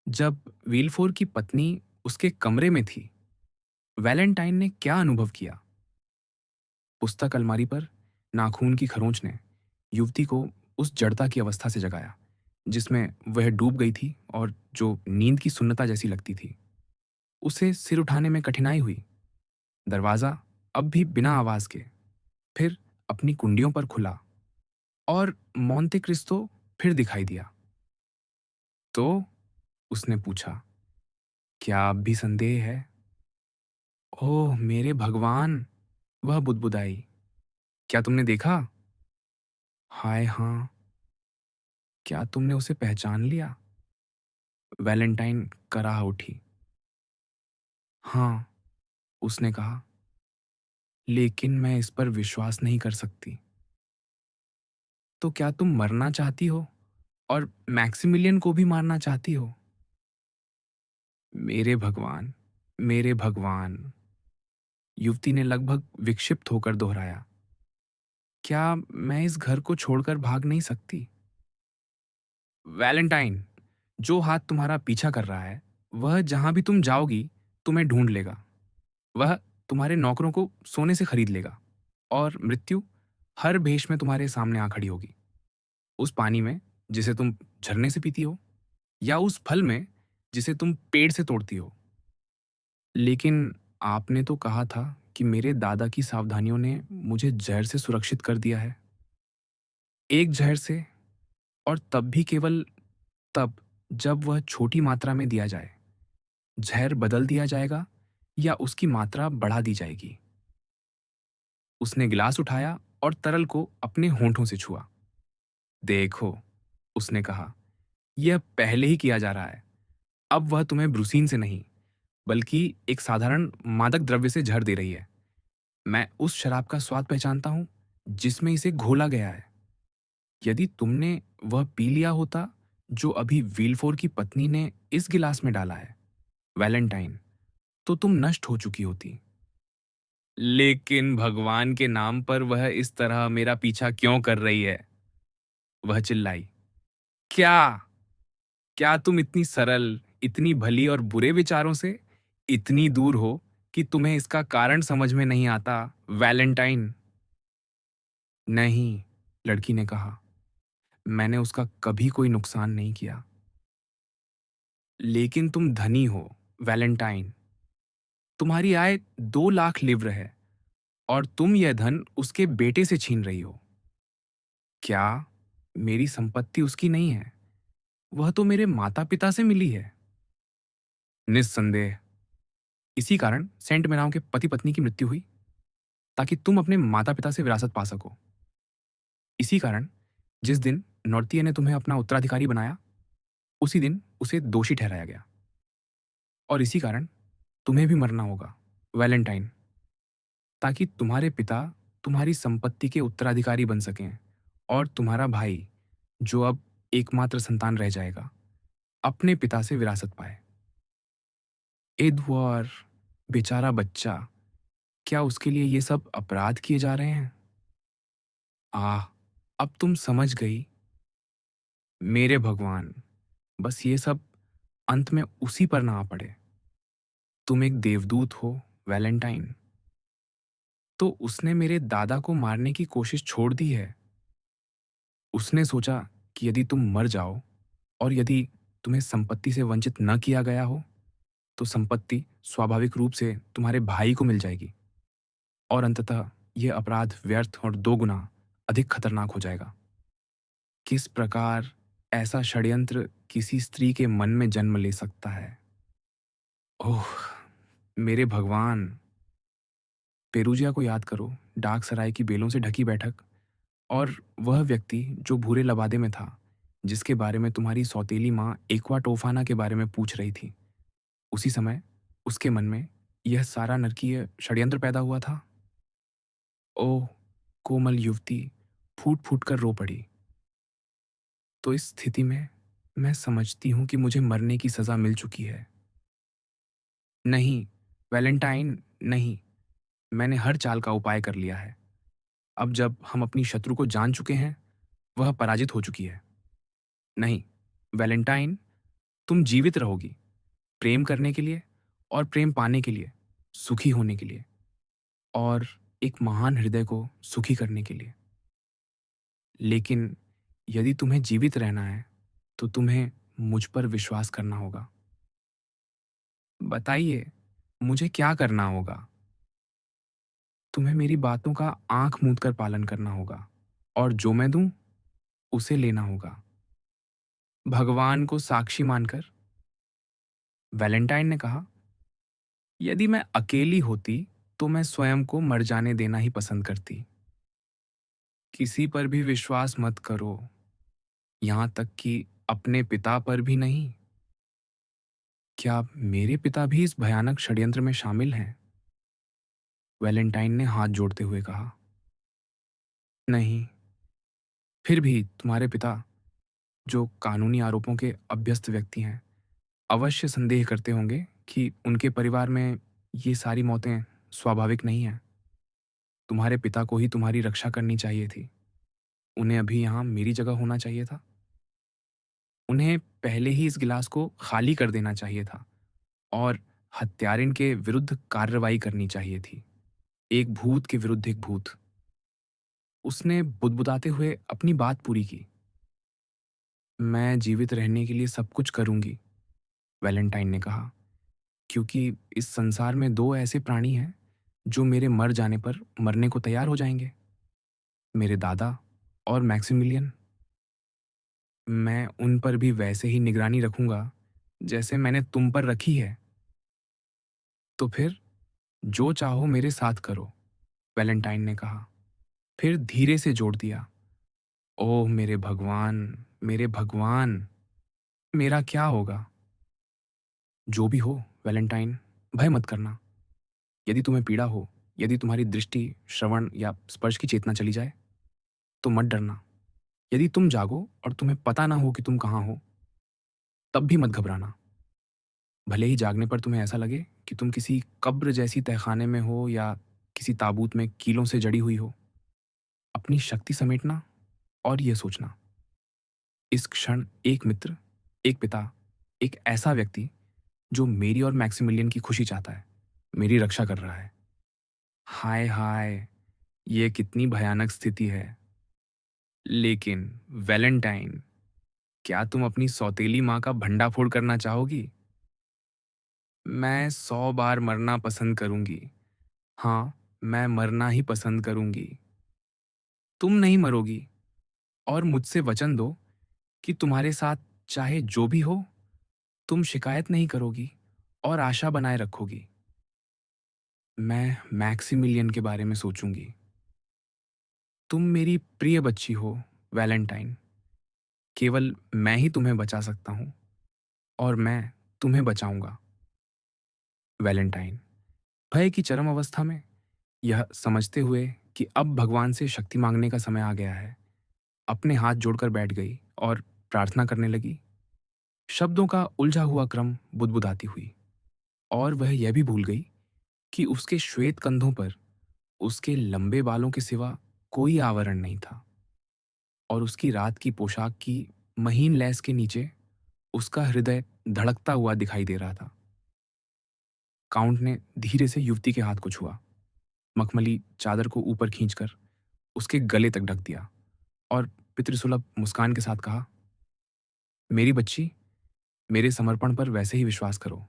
जब विलफोर की पत्नी उसके कमरे में थी, वैलेंटाइन ने क्या अनुभव किया। पुस्तक अलमारी पर नाखून की खरोंच ने युवती को उस जड़ता की अवस्था से जगाया जिसमें वह डूब गई थी और जो नींद की सुन्नता जैसी लगती थी। उसे सिर उठाने में कठिनाई हुई। दरवाजा अब भी बिना आवाज के फिर अपनी कुंडियों पर खुला और मोंते क्रिस्तो फिर दिखाई दिया। तो उसने पूछा, क्या अब भी संदेह है? ओह मेरे भगवान! वह बुदबुदाई। क्या तुमने देखा? हाय हाँ। क्या तुमने उसे पहचान लिया? वैलेंटाइन कराह उठी। हाँ, उसने कहा, लेकिन मैं इस पर विश्वास नहीं कर सकती। तो क्या तुम मरना चाहती हो और मैक्सिमिलियन को भी मारना चाहती हो? मेरे भगवान, मेरे भगवान, युवती ने लगभग विक्षिप्त होकर दोहराया। क्या मैं इस घर को छोड़कर भाग नहीं सकती? वैलेंटाइन, जो हाथ तुम्हारा पीछा कर रहा है, वह जहां भी तुम जाओगी, तुम्हें ढूंढ लेगा। वह तुम्हारे नौकरों को सोने से खरीद लेगा और मृत्यु हर भेष में तुम्हारे सामने आ खड़ी होगी। उस पानी में जिसे तुम झरने से पीती हो, या उस फल में जिसे तुम पेड़ से तोड़ती हो। लेकिन आपने तो कहा था कि मेरे दादा की सावधानियों ने मुझे जहर से सुरक्षित कर दिया है। एक जहर से, और तब भी केवल तब जब वह छोटी मात्रा में दिया जाए। जहर बदल दिया जाएगा या उसकी मात्रा बढ़ा दी जाएगी। उसने गिलास उठाया और तरल को अपने होंठों से छुआ। देखो, उसने कहा, यह पहले ही किया जा रहा है। अब वह तुम्हें ब्रूसीन से नहीं, बल्कि एक साधारण मादक द्रव्य से जहर दे रही है। मैं उस शराब का स्वाद पहचानता हूं जिसमें इसे घोला गया है। यदि तुमने वह पी लिया होता जो अभी विलफोर की पत्नी ने इस गिलास में डाला है, वैलेंटाइन, तो तुम नष्ट हो चुकी होती। लेकिन भगवान के नाम पर वह इस तरह मेरा पीछा क्यों कर रही है? वह चिल्लाई। क्या क्या तुम इतनी सरल, इतनी भली और बुरे विचारों से इतनी दूर हो कि तुम्हें इसका कारण समझ में नहीं आता, वैलेंटाइन? नहीं, लड़की ने कहा, मैंने उसका कभी कोई नुकसान नहीं किया। लेकिन तुम धनी हो, वैलेंटाइन। तुम्हारी आय 2 लाख लिव्र है और तुम यह धन उसके बेटे से छीन रही हो। क्या मेरी संपत्ति उसकी नहीं है? वह तो मेरे माता पिता से मिली है। निस्संदेह, इसी कारण सेंट मेराव के पति पत्नी की मृत्यु हुई, ताकि तुम अपने माता पिता से विरासत पा सको। इसी कारण जिस दिन नौर्तिय ने तुम्हें अपना उत्तराधिकारी बनाया, उसी दिन उसे दोषी ठहराया गया। और इसी कारण तुम्हें भी मरना होगा, वैलेंटाइन, ताकि तुम्हारे पिता तुम्हारी संपत्ति के उत्तराधिकारी बन सकें और तुम्हारा भाई, जो अब एकमात्र संतान रह जाएगा, अपने पिता से विरासत पाए। एडवर्ड, बेचारा बच्चा, क्या उसके लिए ये सब अपराध किए जा रहे हैं? आह, अब तुम समझ गई। मेरे भगवान, बस ये सब अंत में उसी पर ना आ पड़े। तुम एक देवदूत हो, वैलेंटाइन। तो उसने मेरे दादा को मारने की कोशिश छोड़ दी है। उसने सोचा कि यदि तुम मर जाओ और यदि तुम्हें संपत्ति से वंचित न किया गया हो, तो संपत्ति स्वाभाविक रूप से तुम्हारे भाई को मिल जाएगी और अंततः यह अपराध व्यर्थ और 2 गुना अधिक खतरनाक हो जाएगा। किस प्रकार ऐसा षड्यंत्र किसी स्त्री के मन में जन्म ले सकता है? ओह! मेरे भगवान! पेरूजिया को याद करो, डाक सराय की बेलों से ढकी बैठक, और वह व्यक्ति जो भूरे लबादे में था, जिसके बारे में तुम्हारी सौतेली माँ एक्वा टोफाना के बारे में पूछ रही थी। उसी समय उसके मन में यह सारा नरकीय षड्यंत्र पैदा हुआ था। ओह! कोमल युवती फूट-फूट कर रो पड़ी। तो इस स्थिति में मैं समझती हूँ कि मुझे मरने की सज़ा मिल चुकी है। नहीं, वैलेंटाइन, नहीं, मैंने हर चाल का उपाय कर लिया है। अब जब हम अपनी शत्रु को जान चुके हैं, वह पराजित हो चुकी है। नहीं, वैलेंटाइन, तुम जीवित रहोगी, प्रेम करने के लिए और प्रेम पाने के लिए, सुखी होने के लिए और एक महान हृदय को सुखी करने के लिए। लेकिन यदि तुम्हें जीवित रहना है, तो तुम्हें मुझ पर विश्वास करना होगा। बताइए, मुझे क्या करना होगा? तुम्हें मेरी बातों का आँख मूंद कर पालन करना होगा और जो मैं दूँ, उसे लेना होगा। भगवान को साक्षी मानकर, वैलेंटाइन ने कहा, यदि मैं अकेली होती, तो मैं स्वयं को मर जाने देना ही पसंद करती। किसी पर भी विश्वास मत करो, यहाँ तक कि अपने पिता पर भी नहीं। क्या मेरे पिता भी इस भयानक षड्यंत्र में शामिल हैं? वैलेंटाइन ने हाथ जोड़ते हुए कहा। नहीं, फिर भी तुम्हारे पिता, जो कानूनी आरोपों के अभ्यस्त व्यक्ति हैं, अवश्य संदेह करते होंगे कि उनके परिवार में ये सारी मौतें स्वाभाविक नहीं हैं। तुम्हारे पिता को ही तुम्हारी रक्षा करनी चाहिए थी। उन्हें अभी यहाँ मेरी जगह होना चाहिए था। उन्हें पहले ही इस गिलास को खाली कर देना चाहिए था और हत्यारिन के विरुद्ध कार्रवाई करनी चाहिए थी। एक भूत के विरुद्ध एक भूत। उसने बुदबुदाते हुए अपनी बात पूरी की। मैं जीवित रहने के लिए सब कुछ करूंगी, वैलेंटाइन ने कहा, क्योंकि इस संसार में दो ऐसे प्राणी हैं जो मेरे मर जाने पर मरने को तैयार हो जाएंगे। मेरे दादा और मैक्सिमिलियन। मैं उन पर भी वैसे ही निगरानी रखूंगा जैसे मैंने तुम पर रखी है। तो फिर जो चाहो मेरे साथ करो, वैलेंटाइन ने कहा। फिर धीरे से जोड़ दिया, ओह मेरे भगवान, मेरे भगवान, मेरा क्या होगा? जो भी हो, वैलेंटाइन, भय मत करना। यदि तुम्हें पीड़ा हो, यदि तुम्हारी दृष्टि, श्रवण या स्पर्श की चेतना चली जाए, तो मत डरना। यदि तुम जागो और तुम्हें पता ना हो कि तुम कहाँ हो, तब भी मत घबराना। भले ही जागने पर तुम्हें ऐसा लगे कि तुम किसी कब्र जैसी तहखाने में हो या किसी ताबूत में कीलों से जड़ी हुई हो। अपनी शक्ति समेटना और ये सोचना, इस क्षण एक मित्र, एक पिता, एक ऐसा व्यक्ति जो मेरी और मैक्सिमिलियन की खुशी चाहता है, मेरी रक्षा कर रहा है। हाय हाय, ये कितनी भयानक स्थिति है। लेकिन वैलेंटाइन, क्या तुम अपनी सौतेली माँ का भंडाफोड़ करना चाहोगी? मैं 100 बार मरना पसंद करूंगी। हाँ, मैं मरना ही पसंद करूंगी। तुम नहीं मरोगी, और मुझसे वचन दो कि तुम्हारे साथ चाहे जो भी हो, तुम शिकायत नहीं करोगी और आशा बनाए रखोगी। मैं मैक्सिमिलियन के बारे में सोचूंगी। तुम मेरी प्रिय बच्ची हो, वैलेंटाइन। केवल मैं ही तुम्हें बचा सकता हूँ और मैं तुम्हें बचाऊंगा। वैलेंटाइन, भय की चरम अवस्था में, यह समझते हुए कि अब भगवान से शक्ति मांगने का समय आ गया है, अपने हाथ जोड़कर बैठ गई और प्रार्थना करने लगी। शब्दों का उलझा हुआ क्रम बुदबुदाती हुई, और वह यह भी भूल गई कि उसके श्वेत कंधों पर उसके लंबे बालों के सिवा कोई आवरण नहीं था, और उसकी रात की पोशाक की महीन लैस के नीचे उसका हृदय धड़कता हुआ दिखाई दे रहा था। काउंट ने धीरे से युवती के हाथ को छुआ, मखमली चादर को ऊपर खींचकर उसके गले तक ढक दिया और पितृसुलभ मुस्कान के साथ कहा, मेरी बच्ची, मेरे समर्पण पर वैसे ही विश्वास करो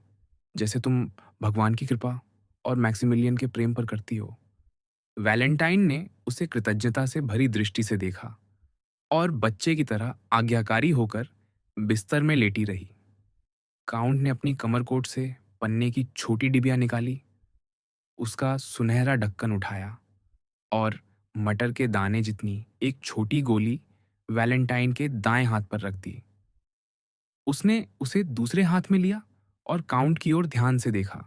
जैसे तुम भगवान की कृपा और मैक्सिमिलियन के प्रेम पर करती हो। वैलेंटाइन ने उसे कृतज्ञता से भरी दृष्टि से देखा और बच्चे की तरह आज्ञाकारी होकर बिस्तर में लेटी रही। काउंट ने अपनी कमरकोट से पन्ने की छोटी डिबिया निकाली, उसका सुनहरा ढक्कन उठाया और मटर के दाने जितनी एक छोटी गोली वैलेंटाइन के दाएं हाथ पर रख दी। उसने उसे दूसरे हाथ में लिया और काउंट की ओर ध्यान से देखा।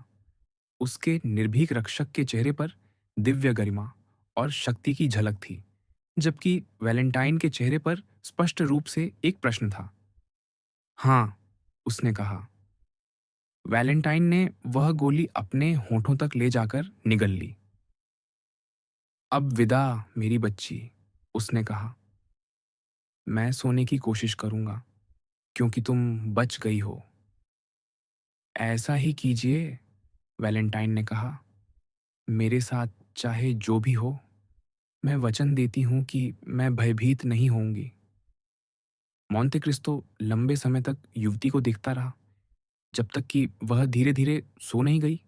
उसके निर्भीक रक्षक के चेहरे पर दिव्य गरिमा और शक्ति की झलक थी, जबकि वैलेंटाइन के चेहरे पर स्पष्ट रूप से एक प्रश्न था। हाँ, उसने कहा। वैलेंटाइन ने वह गोली अपने होठों तक ले जाकर निगल ली। अब विदा, मेरी बच्ची, उसने कहा। मैं सोने की कोशिश करूंगा क्योंकि तुम बच गई हो। ऐसा ही कीजिए, वैलेंटाइन ने कहा। मेरे साथ चाहे जो भी हो, मैं वचन देती हूं कि मैं भयभीत नहीं होऊंगी। मोंटे क्रिस्टो लंबे समय तक युवती को देखता रहा, जब तक कि वह धीरे धीरे सो नहीं गई,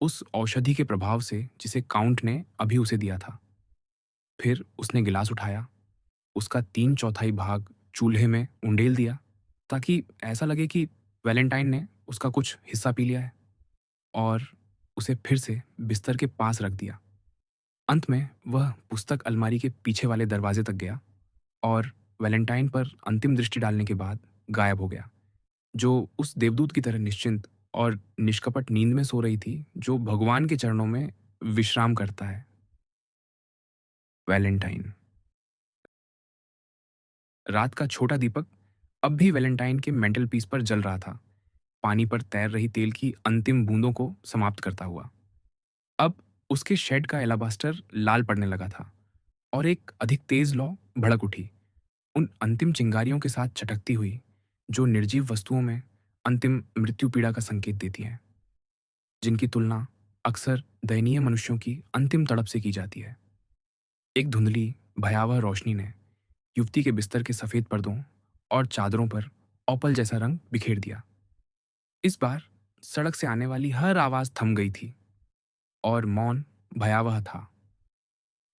उस औषधि के प्रभाव से जिसे काउंट ने अभी उसे दिया था। फिर उसने गिलास उठाया, उसका 3/4 भाग चूल्हे में उंडेल दिया, ताकि ऐसा लगे कि वैलेंटाइन ने उसका कुछ हिस्सा पी लिया है, और उसे फिर से बिस्तर के पास रख दिया। अंत में वह पुस्तक अलमारी के पीछे वाले दरवाजे तक गया और वैलेंटाइन पर अंतिम दृष्टि डालने के बाद गायब हो गया, जो उस देवदूत की तरह निश्चिंत और निष्कपट नींद में सो रही थी, जो भगवान के चरणों में विश्राम करता है। वैलेंटाइन। रात का छोटा दीपक अब भी वैलेंटाइन के मेंटल पीस पर जल रहा था, पानी पर तैर रही तेल की अंतिम बूंदों को समाप्त करता हुआ। अब उसके शेड का एलाबास्टर लाल पड़ने लगा था और एक अधिक तेज लौ भड़क उठी, उन अंतिम चिंगारियों के साथ चटकती हुई जो निर्जीव वस्तुओं में अंतिम मृत्यु पीड़ा का संकेत देती हैं, जिनकी तुलना अक्सर दयनीय मनुष्यों की अंतिम तड़प से की जाती है। एक धुंधली भयावह रोशनी ने युवती के बिस्तर के सफेद पर्दों और चादरों पर ऑपल जैसा रंग बिखेर दिया। इस बार सड़क से आने वाली हर आवाज थम गई थी और मौन भयावह था।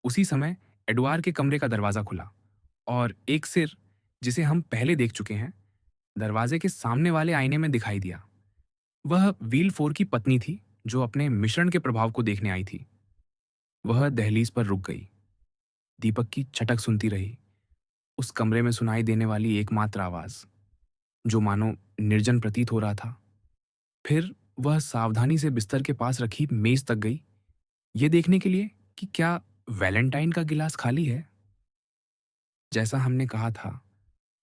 उसी समय एडुआर के कमरे का दरवाजा खुला और एक सिर, जिसे हम पहले देख चुके हैं, दरवाजे के सामने वाले आईने में दिखाई दिया। वह व्हील फोर की पत्नी थी, जो अपने मिश्रण के प्रभाव को देखने आई थी। वह दहलीज पर रुक गई, दीपक की छटक सुनती रही, उस कमरे में सुनाई देने वाली एकमात्र आवाज, जो मानो निर्जन प्रतीत हो रहा था। फिर वह सावधानी से बिस्तर के पास रखी मेज तक गई, ये देखने के लिए कि क्या वैलेंटाइन का गिलास खाली है। जैसा हमने कहा था,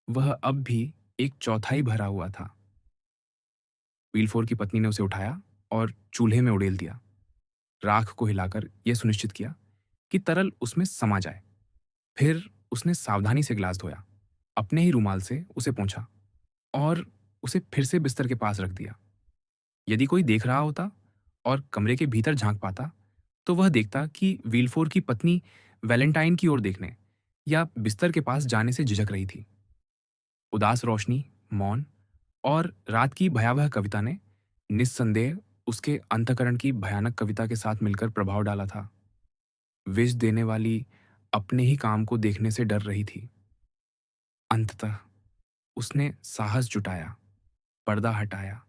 वह अब भी एक चौथाई भरा हुआ था। व्हीलफोर की पत्नी ने उसे उठाया और चूल्हे में उड़ेल दिया, राख को हिलाकर यह सुनिश्चित किया कि तरल उसमें समा जाए। फिर उसने सावधानी से गिलास धोया, अपने ही रुमाल से उसे पोंछा और उसे फिर से बिस्तर के पास रख दिया। यदि कोई देख रहा होता और कमरे के भीतर झांक पाता, तो वह देखता कि व्हीलफोर की पत्नी वैलेंटाइन की ओर देखने या बिस्तर के पास जाने से झिझक रही थी। उदास रोशनी, मौन और रात की भयावह कविता ने निस्संदेह उसके अंतःकरण की भयानक कविता के साथ मिलकर प्रभाव डाला था। विष देने वाली अपने ही काम को देखने से डर रही थी। अंततः उसने साहस जुटाया, पर्दा हटाया,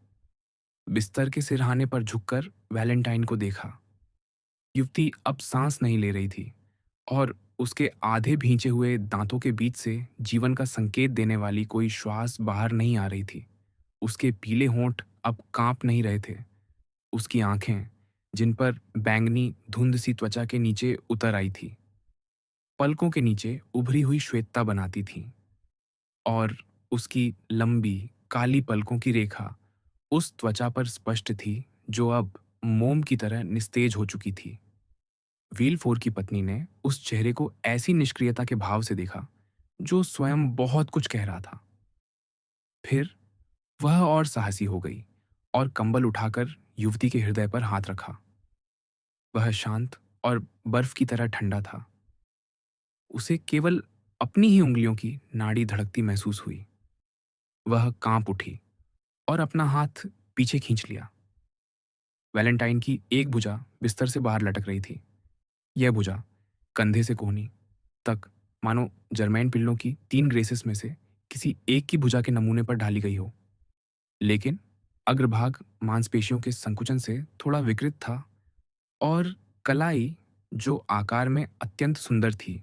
बिस्तर के सिरहाने पर झुककर वैलेंटाइन को देखा। युवती अब सांस नहीं ले रही थी और उसके आधे भींचे हुए दांतों के बीच से जीवन का संकेत देने वाली कोई श्वास बाहर नहीं आ रही थी। उसके पीले होंठ अब कांप नहीं रहे थे। उसकी आंखें, जिन पर बैंगनी धुंध सी त्वचा के नीचे उतर आई थी, पलकों के नीचे उभरी हुई श्वेतता बनाती थीं और उसकी लंबी काली पलकों की रेखा उस त्वचा पर स्पष्ट थी, जो अब मोम की तरह निस्तेज हो चुकी थी। व्हीलफोर की पत्नी ने उस चेहरे को ऐसी निष्क्रियता के भाव से देखा, जो स्वयं बहुत कुछ कह रहा था। फिर वह और साहसी हो गई और कंबल उठाकर युवती के हृदय पर हाथ रखा। वह शांत और बर्फ की तरह ठंडा था। उसे केवल अपनी ही उंगलियों की नाड़ी धड़कती महसूस हुई। वह कांप उठी और अपना हाथ पीछे खींच लिया। वैलेंटाइन की एक भुजा बिस्तर से बाहर लटक रही थी। यह भुजा कंधे से कोहनी तक, मानो जर्मैन पिल्लों की 3 ग्रेसेस में से किसी एक की भुजा के नमूने पर ढाली गई हो। लेकिन अग्रभाग मांसपेशियों के संकुचन से थोड़ा विकृत था और कलाई, जो आकार में अत्यंत सुंदर थी,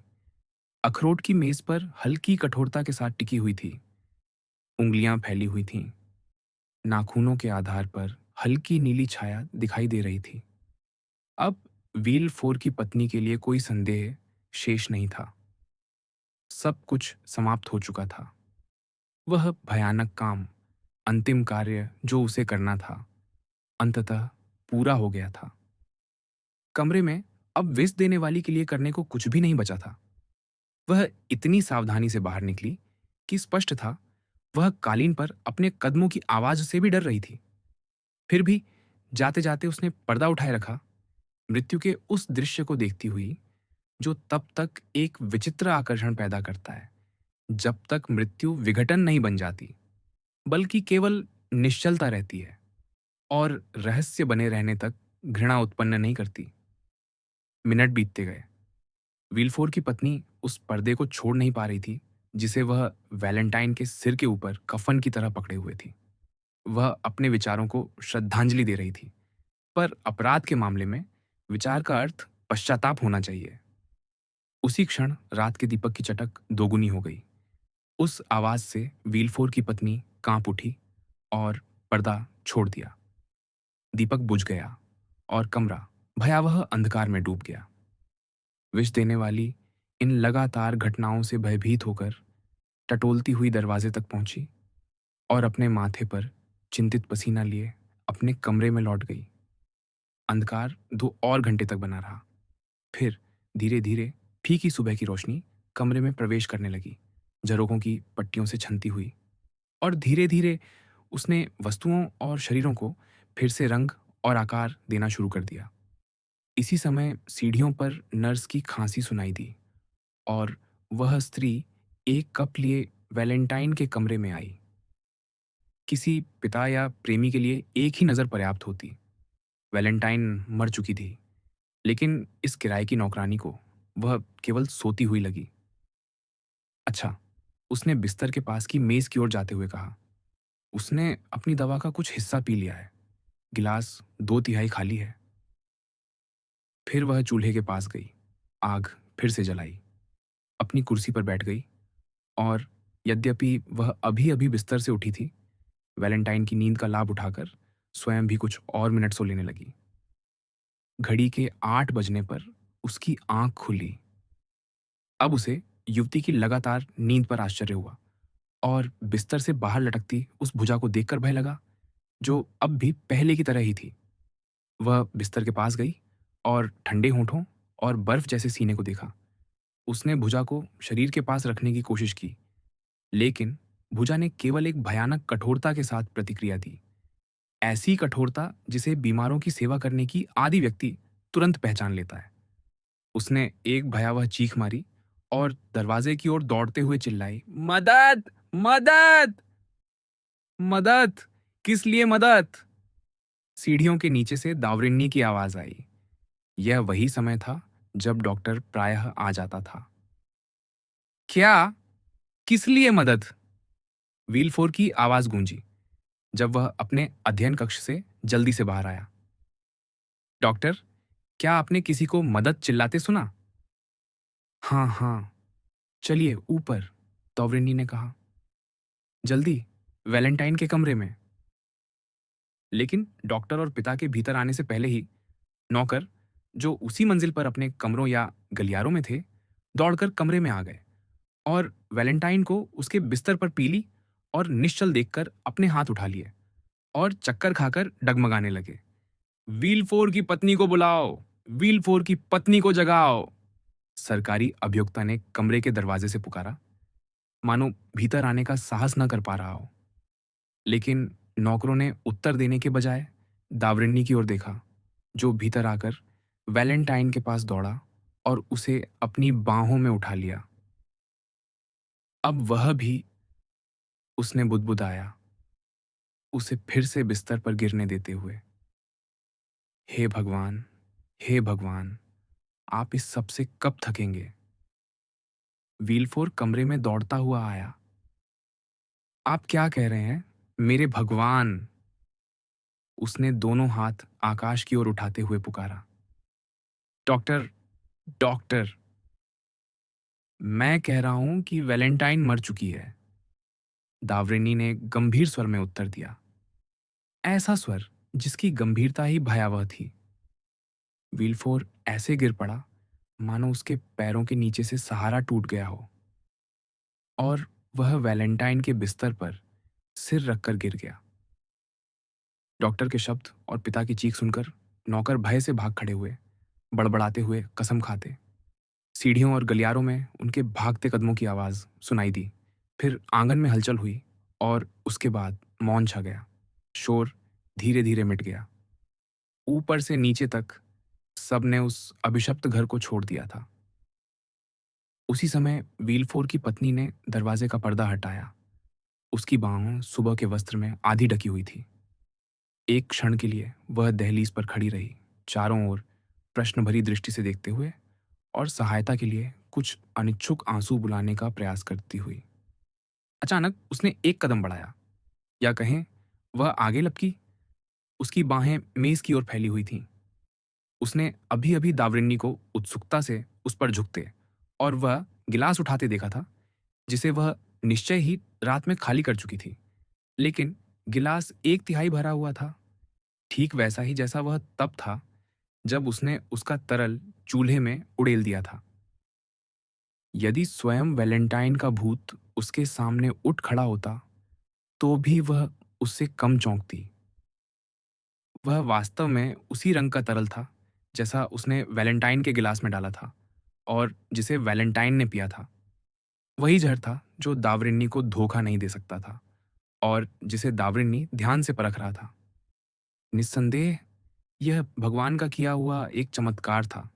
अखरोट की मेज पर हल्की कठोरता के साथ टिकी हुई थी। उंगलियां फैली हुई थीं, नाखूनों के आधार पर हल्की नीली छाया दिखाई दे रही थी। अब व्हील फोर की पत्नी के लिए कोई संदेह शेष नहीं था। सब कुछ समाप्त हो चुका था। वह भयानक काम, अंतिम कार्य जो उसे करना था, अंततः पूरा हो गया था। कमरे में अब विष देने वाली के लिए करने को कुछ भी नहीं बचा था। वह इतनी सावधानी से बाहर निकली कि स्पष्ट था वह कालीन पर अपने कदमों की आवाज से भी डर रही थी। फिर भी जाते जाते उसने पर्दा उठाए रखा, मृत्यु के उस दृश्य को देखती हुई जो तब तक एक विचित्र आकर्षण पैदा करता है, जब तक मृत्यु विघटन नहीं बन जाती, बल्कि केवल निश्चलता रहती है और रहस्य बने रहने तक घृणा उत्पन्न नहीं करती। मिनट बीतते गए। विल्फोर की पत्नी उस पर्दे को छोड़ नहीं पा रही थी, जिसे वह वैलेंटाइन के सिर के ऊपर कफन की तरह पकड़े हुए थी। वह अपने विचारों को श्रद्धांजलि दे रही थी, पर अपराध के मामले में विचार का अर्थ पश्चाताप होना चाहिए। उसी क्षण रात के दीपक की चटक दोगुनी हो गई। उस आवाज से विल्फोर की पत्नी कांप उठी और पर्दा छोड़ दिया। दीपक बुझ गया और कमरा भयावह अंधकार में डूब गया। विष देने वाली इन लगातार घटनाओं से भयभीत होकर टटोलती हुई दरवाजे तक पहुंची और अपने माथे पर चिंतित पसीना लिए अपने कमरे में लौट गई। अंधकार 2 और घंटे तक बना रहा। फिर धीरे धीरे फीकी सुबह की रोशनी कमरे में प्रवेश करने लगी, झरोखों की पट्टियों से छनती हुई, और धीरे धीरे उसने वस्तुओं और शरीरों को फिर से रंग और आकार देना शुरू कर दिया। इसी समय सीढ़ियों पर नर्स की खांसी सुनाई दी और वह स्त्री एक कप लिए वैलेंटाइन के कमरे में आई। किसी पिता या प्रेमी के लिए एक ही नज़र पर्याप्त होती। वैलेंटाइन मर चुकी थी, लेकिन इस किराए की नौकरानी को वह केवल सोती हुई लगी। अच्छा, उसने बिस्तर के पास की मेज की ओर जाते हुए कहा, उसने अपनी दवा का कुछ हिस्सा पी लिया है। गिलास 2/3 खाली है। फिर वह चूल्हे के पास गई, आग फिर से जलाई, अपनी कुर्सी पर बैठ गई और यद्यपि वह अभी-अभी बिस्तर से उठी थी, वैलेंटाइन की नींद का लाभ उठाकर स्वयं भी कुछ और मिनट सो लेने लगी। घड़ी के 8 बजने पर उसकी आंख खुली। अब उसे युवती की लगातार नींद पर आश्चर्य हुआ और बिस्तर से बाहर लटकती उस भुजा को देखकर भय लगा, जो अब भी पहले की तरह ही थी। वह बिस्तर के पास गई और ठंडे होठों और बर्फ जैसे सीने को देखा। उसने भुजा को शरीर के पास रखने की कोशिश की, लेकिन भुजा ने केवल एक भयानक कठोरता के साथ प्रतिक्रिया दी। ऐसी कठोरता जिसे बीमारों की सेवा करने की आदी व्यक्ति तुरंत पहचान लेता है। उसने एक भयावह चीख मारी और दरवाजे की ओर दौड़ते हुए चिल्लाई, मदद! मदद! मदद! किस लिए मदद? सीढ़ियों के नीचे से दावरिन्नी की आवाज आई। यह वही समय था जब डॉक्टर प्रायः आ जाता था। क्या? किस लिए मदद? विलफोर की आवाज गूंजी जब वह अपने अध्ययन कक्ष से जल्दी से बाहर आया। डॉक्टर, क्या आपने किसी को मदद चिल्लाते सुना? हाँ हाँ, चलिए ऊपर, दावरिन्नी ने कहा। जल्दी, वैलेंटाइन के कमरे में। लेकिन डॉक्टर और पिता के भीतर आने से पहले ही नौकर, जो उसी मंजिल पर अपने कमरों या गलियारों में थे, दौड़कर कमरे में आ गए और वैलेंटाइन को उसके बिस्तर पर पीली और निश्चल देखकर अपने हाथ उठा लिए और चक्कर खाकर डगमगाने लगे। विलफोर की पत्नी को बुलाओ! विलफोर की पत्नी को जगाओ! सरकारी अभियोक्ता ने कमरे के दरवाजे से पुकारा, मानो भीतर आने का साहस न कर पा रहा हो। लेकिन नौकरों ने उत्तर देने के बजाय दावरिन्नी की ओर देखा, जो भीतर आकर वैलेंटाइन के पास दौड़ा और उसे अपनी बाहों में उठा लिया। अब वह भी, उसने बुदबुदाया, उसे फिर से बिस्तर पर गिरने देते हुए। हे भगवान, हे भगवान, आप इस सब से कब थकेंगे? विलफोर कमरे में दौड़ता हुआ आया। आप क्या कह रहे हैं? मेरे भगवान! उसने दोनों हाथ आकाश की ओर उठाते हुए पुकारा। डॉक्टर, डॉक्टर, मैं कह रहा हूं कि वैलेंटाइन मर चुकी है। दावरिनी ने गंभीर स्वर में उत्तर दिया, ऐसा स्वर जिसकी गंभीरता ही भयावह थी। विलफोर ऐसे गिर पड़ा मानो उसके पैरों के नीचे से सहारा टूट गया हो, और वह वैलेंटाइन के बिस्तर पर सिर रखकर गिर गया। डॉक्टर के शब्द और पिता की चीख सुनकर नौकर भय से भाग खड़े हुए, बड़बड़ाते हुए कसम खाते। सीढ़ियों और गलियारों में उनके भागते कदमों की आवाज सुनाई दी। फिर आंगन में हलचल हुई और उसके बाद मौन छा गया। शोर धीरे धीरे मिट गया। ऊपर से नीचे तक सबने उस अभिशप्त घर को छोड़ दिया था। उसी समय विलफोर की पत्नी ने दरवाजे का पर्दा हटाया। उसकी बाहों सुबह के वस्त्र में आधी ढकी हुई थी। एक क्षण के लिए वह दहलीज पर खड़ी रही, चारों ओर प्रश्न भरी दृष्टि से देखते हुए और सहायता के लिए कुछ अनिच्छुक आंसू बुलाने का प्रयास करती हुई। अचानक उसने एक कदम बढ़ाया, या कहें वह आगे लपकी। उसकी बाहें मेज की ओर फैली हुई थीं। उसने अभी अभी दावरिन्नी को उत्सुकता से उस पर झुकते और वह गिलास उठाते देखा था, जिसे वह निश्चय ही रात में खाली कर चुकी थी। लेकिन गिलास 1/3 भरा हुआ था। ठीक वैसा ही जैसा वह तब था जब उसने उसका तरल चूल्हे में उड़ेल दिया था। यदि स्वयं वैलेंटाइन का भूत उसके सामने उठ खड़ा होता, तो भी वह उससे कम चौंकती। वह वास्तव में उसी रंग का तरल था, जैसा उसने वैलेंटाइन के गिलास में डाला था और जिसे वैलेंटाइन ने पिया था। वही ज़हर था जो दावरिन्नी को धोखा नहीं दे सकता था और जिसे दावरिन्नी ध्यान से परख रहा था। निस्संदेह यह भगवान का किया हुआ एक चमत्कार था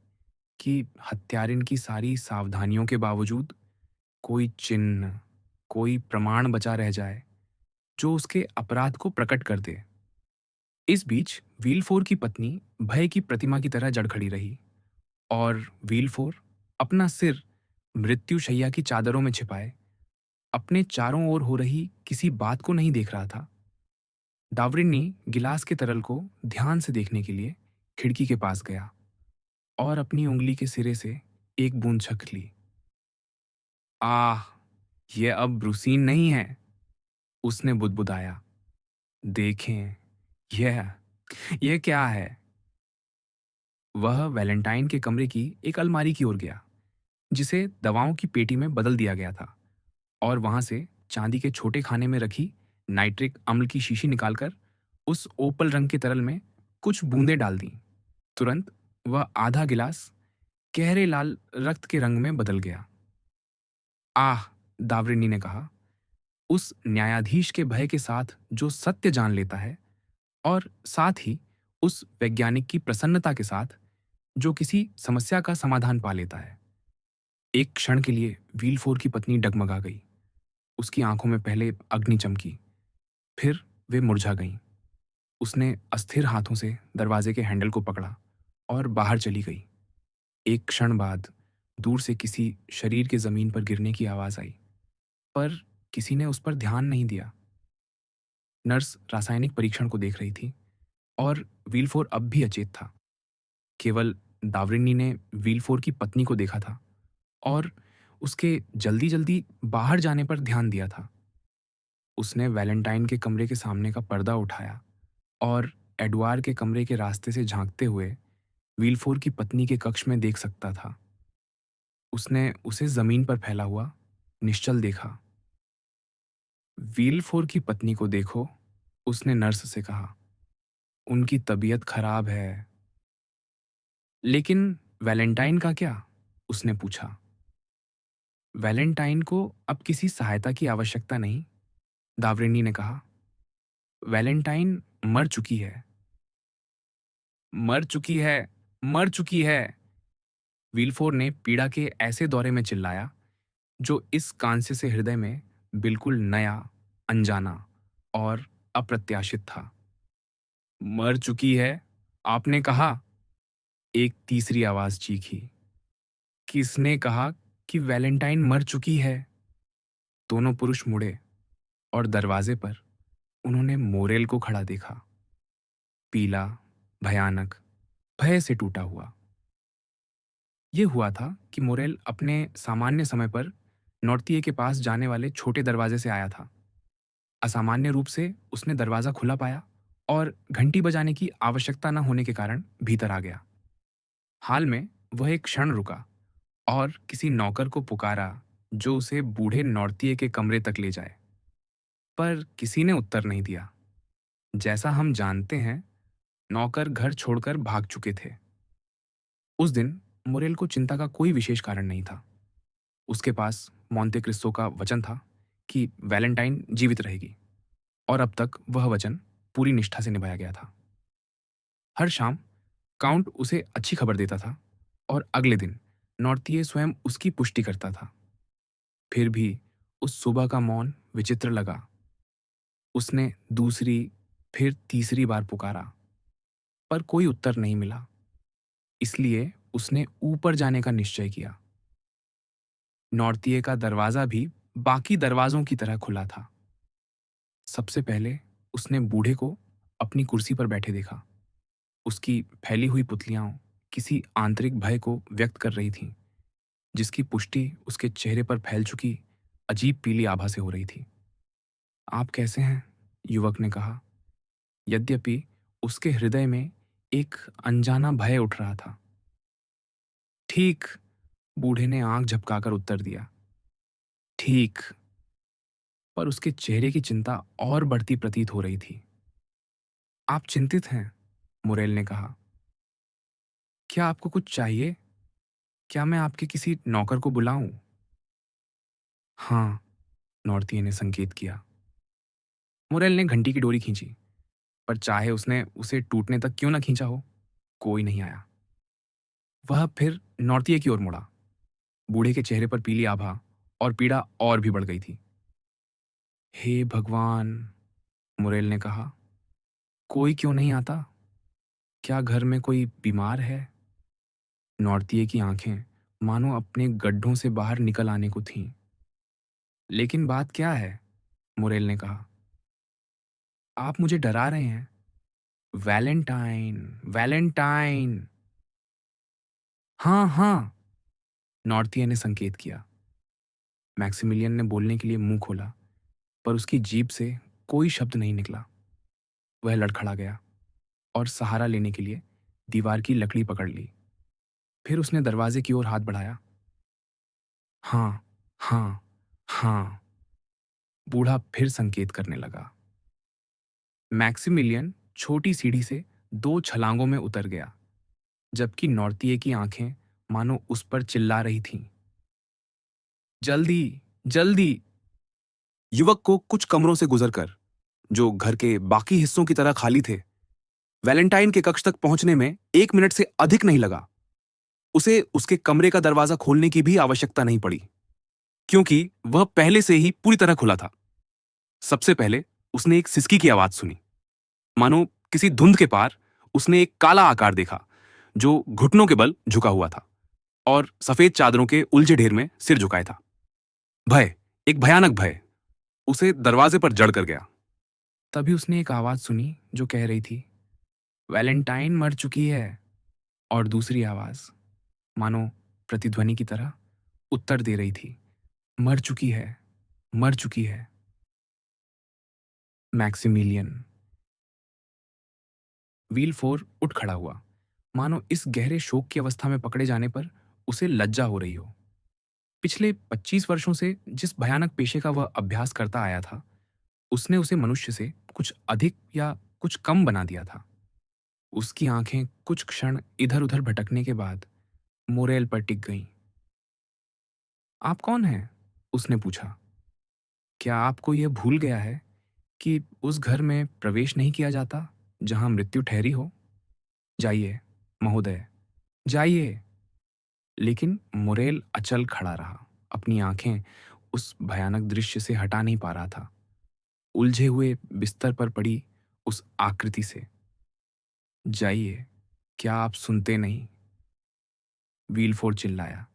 कि हत्यारिन की सारी सावधानियों के बावजूद कोई चिन्ह, कोई प्रमाण बचा रह जाए जो उसके अपराध को प्रकट कर दे। इस बीच व्हीलफोर की पत्नी भय की प्रतिमा की तरह जड़ खड़ी रही और व्हीलफोर अपना सिर मृत्युशैया की चादरों में छिपाए अपने चारों ओर हो रही किसी बात को नहीं देख रहा था। दावरिन्नी गिलास के तरल को ध्यान से देखने के लिए खिड़की के पास गया और अपनी उंगली के सिरे से एक बूंद छक ली। आह, यह अब ब्रुसीन नहीं है, उसने बुदबुदाया। देखें, यह यह क्या है? वह वैलेंटाइन के कमरे की एक अलमारी की ओर गया, जिसे दवाओं की पेटी में बदल दिया गया था, और वहां से चांदी के छोटे खाने में रखी नाइट्रिक अम्ल की शीशी निकालकर उस ओपल रंग के तरल में कुछ बूंदें डाल दी। तुरंत वह आधा गिलास गहरे लाल रक्त के रंग में बदल गया। आह, दावरिनी ने कहा, उस न्यायाधीश के भय के साथ जो सत्य जान लेता है और साथ ही उस वैज्ञानिक की प्रसन्नता के साथ जो किसी समस्या का समाधान पा लेता है। एक क्षण के लिए व्हीलफोर की पत्नी डगमगा गई। उसकी आंखों में पहले अग्नि चमकी, फिर वे मुरझा गईं। उसने अस्थिर हाथों से दरवाजे के हैंडल को पकड़ा और बाहर चली गई। एक क्षण बाद दूर से किसी शरीर के जमीन पर गिरने की आवाज आई, पर किसी ने उस पर ध्यान नहीं दिया। नर्स रासायनिक परीक्षण को देख रही थी और व्हीलफोर अब भी अचेत था। केवल दावरिनी ने व्हीलफोर की पत्नी को देखा था और उसके जल्दी-जल्दी बाहर जाने पर ध्यान दिया था। उसने वैलेंटाइन के कमरे के सामने का पर्दा उठाया और एडवार के कमरे के रास्ते से झांकते हुए व्हीलफोर की पत्नी के कक्ष में देख सकता था। उसने उसे जमीन पर फैला हुआ निश्चल देखा। व्हीलफोर की पत्नी को देखो, उसने नर्स से कहा। उनकी तबीयत खराब है। लेकिन वैलेंटाइन का क्या? उसने पूछा। वैलेंटाइन को अब किसी सहायता की आवश्यकता नहीं, दावरिनी ने कहा। वैलेंटाइन मर चुकी है। मर चुकी है, मर चुकी है। विल्फोर ने पीड़ा के ऐसे दौरे में चिल्लाया जो इस कांस्य से हृदय में बिल्कुल नया, अनजाना और अप्रत्याशित था। मर चुकी है, आपने कहा? एक तीसरी आवाज चीखी। किसने कहा कि वैलेंटाइन मर चुकी है? दोनों पुरुष मुड़े और दरवाजे पर उन्होंने मोरेल को खड़ा देखा, पीला, भयानक, भय से टूटा हुआ। ये हुआ था कि मोरेल अपने सामान्य समय पर नॉर्तिये के पास जाने वाले छोटे दरवाजे से आया था। असामान्य रूप से उसने दरवाजा खुला पाया और घंटी बजाने की आवश्यकता न होने के कारण भीतर आ गया। हाल में वह एक क्षण रुका और किसी नौकर को पुकारा जो उसे बूढ़े नॉर्तिये के कमरे तक ले जाए, पर किसी ने उत्तर नहीं दिया। जैसा हम जानते हैं, नौकर घर छोड़कर भाग चुके थे। उस दिन मुरेल को चिंता का कोई विशेष कारण नहीं था। उसके पास मोंते क्रिस्टो का वचन था कि वैलेंटाइन जीवित रहेगी, और अब तक वह वचन पूरी निष्ठा से निभाया गया था। हर शाम काउंट उसे अच्छी खबर देता था और अगले दिन नॉर्तिये स्वयं उसकी पुष्टि करता था। फिर भी उस सुबह का मौन विचित्र लगा। उसने दूसरी, फिर तीसरी बार पुकारा, पर कोई उत्तर नहीं मिला। इसलिए उसने ऊपर जाने का निश्चय किया। नॉर्तिये का दरवाजा भी बाकी दरवाजों की तरह खुला था। सबसे पहले उसने बूढ़े को अपनी कुर्सी पर बैठे देखा। उसकी फैली हुई पुतलियां किसी आंतरिक भय को व्यक्त कर रही थीं, जिसकी पुष्टि उसके चेहरे पर फैल चुकी अजीब पीली आभा से हो रही थी। आप कैसे हैं? युवक ने कहा। यद्यपि उसके हृदय में एक अनजाना भय उठ रहा था। ठीक, बूढ़े ने आंख झपकाकर उत्तर दिया। ठीक। पर उसके चेहरे की चिंता और बढ़ती प्रतीत हो रही थी। आप चिंतित हैं? मुरेल ने कहा। क्या आपको कुछ चाहिए? क्या मैं आपके किसी नौकर को बुलाऊं? हाँ, नौरतिये ने संकेत किया। मुरेल ने घंटी की डोरी खींची, पर चाहे उसने उसे टूटने तक क्यों न खींचा हो, कोई नहीं आया। वह फिर नौरतिये की ओर मुड़ा। बूढ़े के चेहरे पर पीली आभा और पीड़ा और भी बढ़ गई थी। हे भगवान, मुरेल ने कहा, कोई क्यों नहीं आता? क्या घर में कोई बीमार है? नौरतिये की आंखें मानो अपने गड्ढों से बाहर निकल आने को थीं। लेकिन बात क्या है? मुरेल ने कहा। आप मुझे डरा रहे हैं। Valentine, Valentine. हाँ, हाँ, नॉर्थिया ने संकेत किया। मैक्सिमिलियन ने बोलने के लिए मुंह खोला, पर उसकी जीभ से कोई शब्द नहीं निकला। वह लड़खड़ा गया और सहारा लेने के लिए दीवार की लकड़ी पकड़ ली। फिर उसने दरवाजे की ओर हाथ बढ़ाया। हाँ, हाँ, हाँ, बूढ़ा फिर संकेत करने लगा। मैक्सिमिलियन छोटी सीढ़ी से 2 छलांगों में उतर गया, जबकि नॉर्थिये की आंखें मानो उस पर चिल्ला रही थीं। जल्दी, जल्दी! युवक को कुछ कमरों से गुजरकर, जो घर के बाकी हिस्सों की तरह खाली थे, वैलेंटाइन के कक्ष तक पहुंचने में 1 मिनट से अधिक नहीं लगा। उसे उसके कमरे का दरवाजा खोलने की भी आवश्यकता नहीं पड़ी, क्योंकि वह पहले से ही पूरी तरह खुला था। सबसे पहले उसने एक सिसकी की आवाज सुनी, मानो किसी धुंध के पार उसने एक काला आकार देखा, जो घुटनों के बल झुका हुआ था और सफेद चादरों के उलझे ढेर में सिर झुकाए था। भय, एक भयानक भय, उसे दरवाजे पर जड़ कर गया। तभी उसने एक आवाज सुनी जो कह रही थी, वैलेंटाइन मर चुकी है। और दूसरी आवाज, मानो प्रतिध्वनि की तरह, उत्तर दे रही थी, मर चुकी है, मर चुकी है। मैक्सिमिलियन। वीलफोर उठ खड़ा हुआ, मानो इस गहरे शोक की अवस्था में पकड़े जाने पर उसे लज्जा हो रही हो। पिछले 25 वर्षों से जिस भयानक पेशे का वह अभ्यास करता आया था, उसने उसे मनुष्य से कुछ अधिक या कुछ कम बना दिया था। उसकी आंखें कुछ क्षण इधर-उधर भटकने के बाद मोरेल पर टिक गईं। आप कौन हैं? उसने पूछा। क्या आपको यह भूल गया है कि उस घर में प्रवेश नहीं किया जाता जहां मृत्यु ठहरी हो? जाइए, महोदय, जाइए। लेकिन मोरेल अचल खड़ा रहा, अपनी आंखें उस भयानक दृश्य से हटा नहीं पा रहा था, उलझे हुए बिस्तर पर पड़ी उस आकृति से। जाइए, क्या आप सुनते नहीं? वीलफोर चिल्लाया,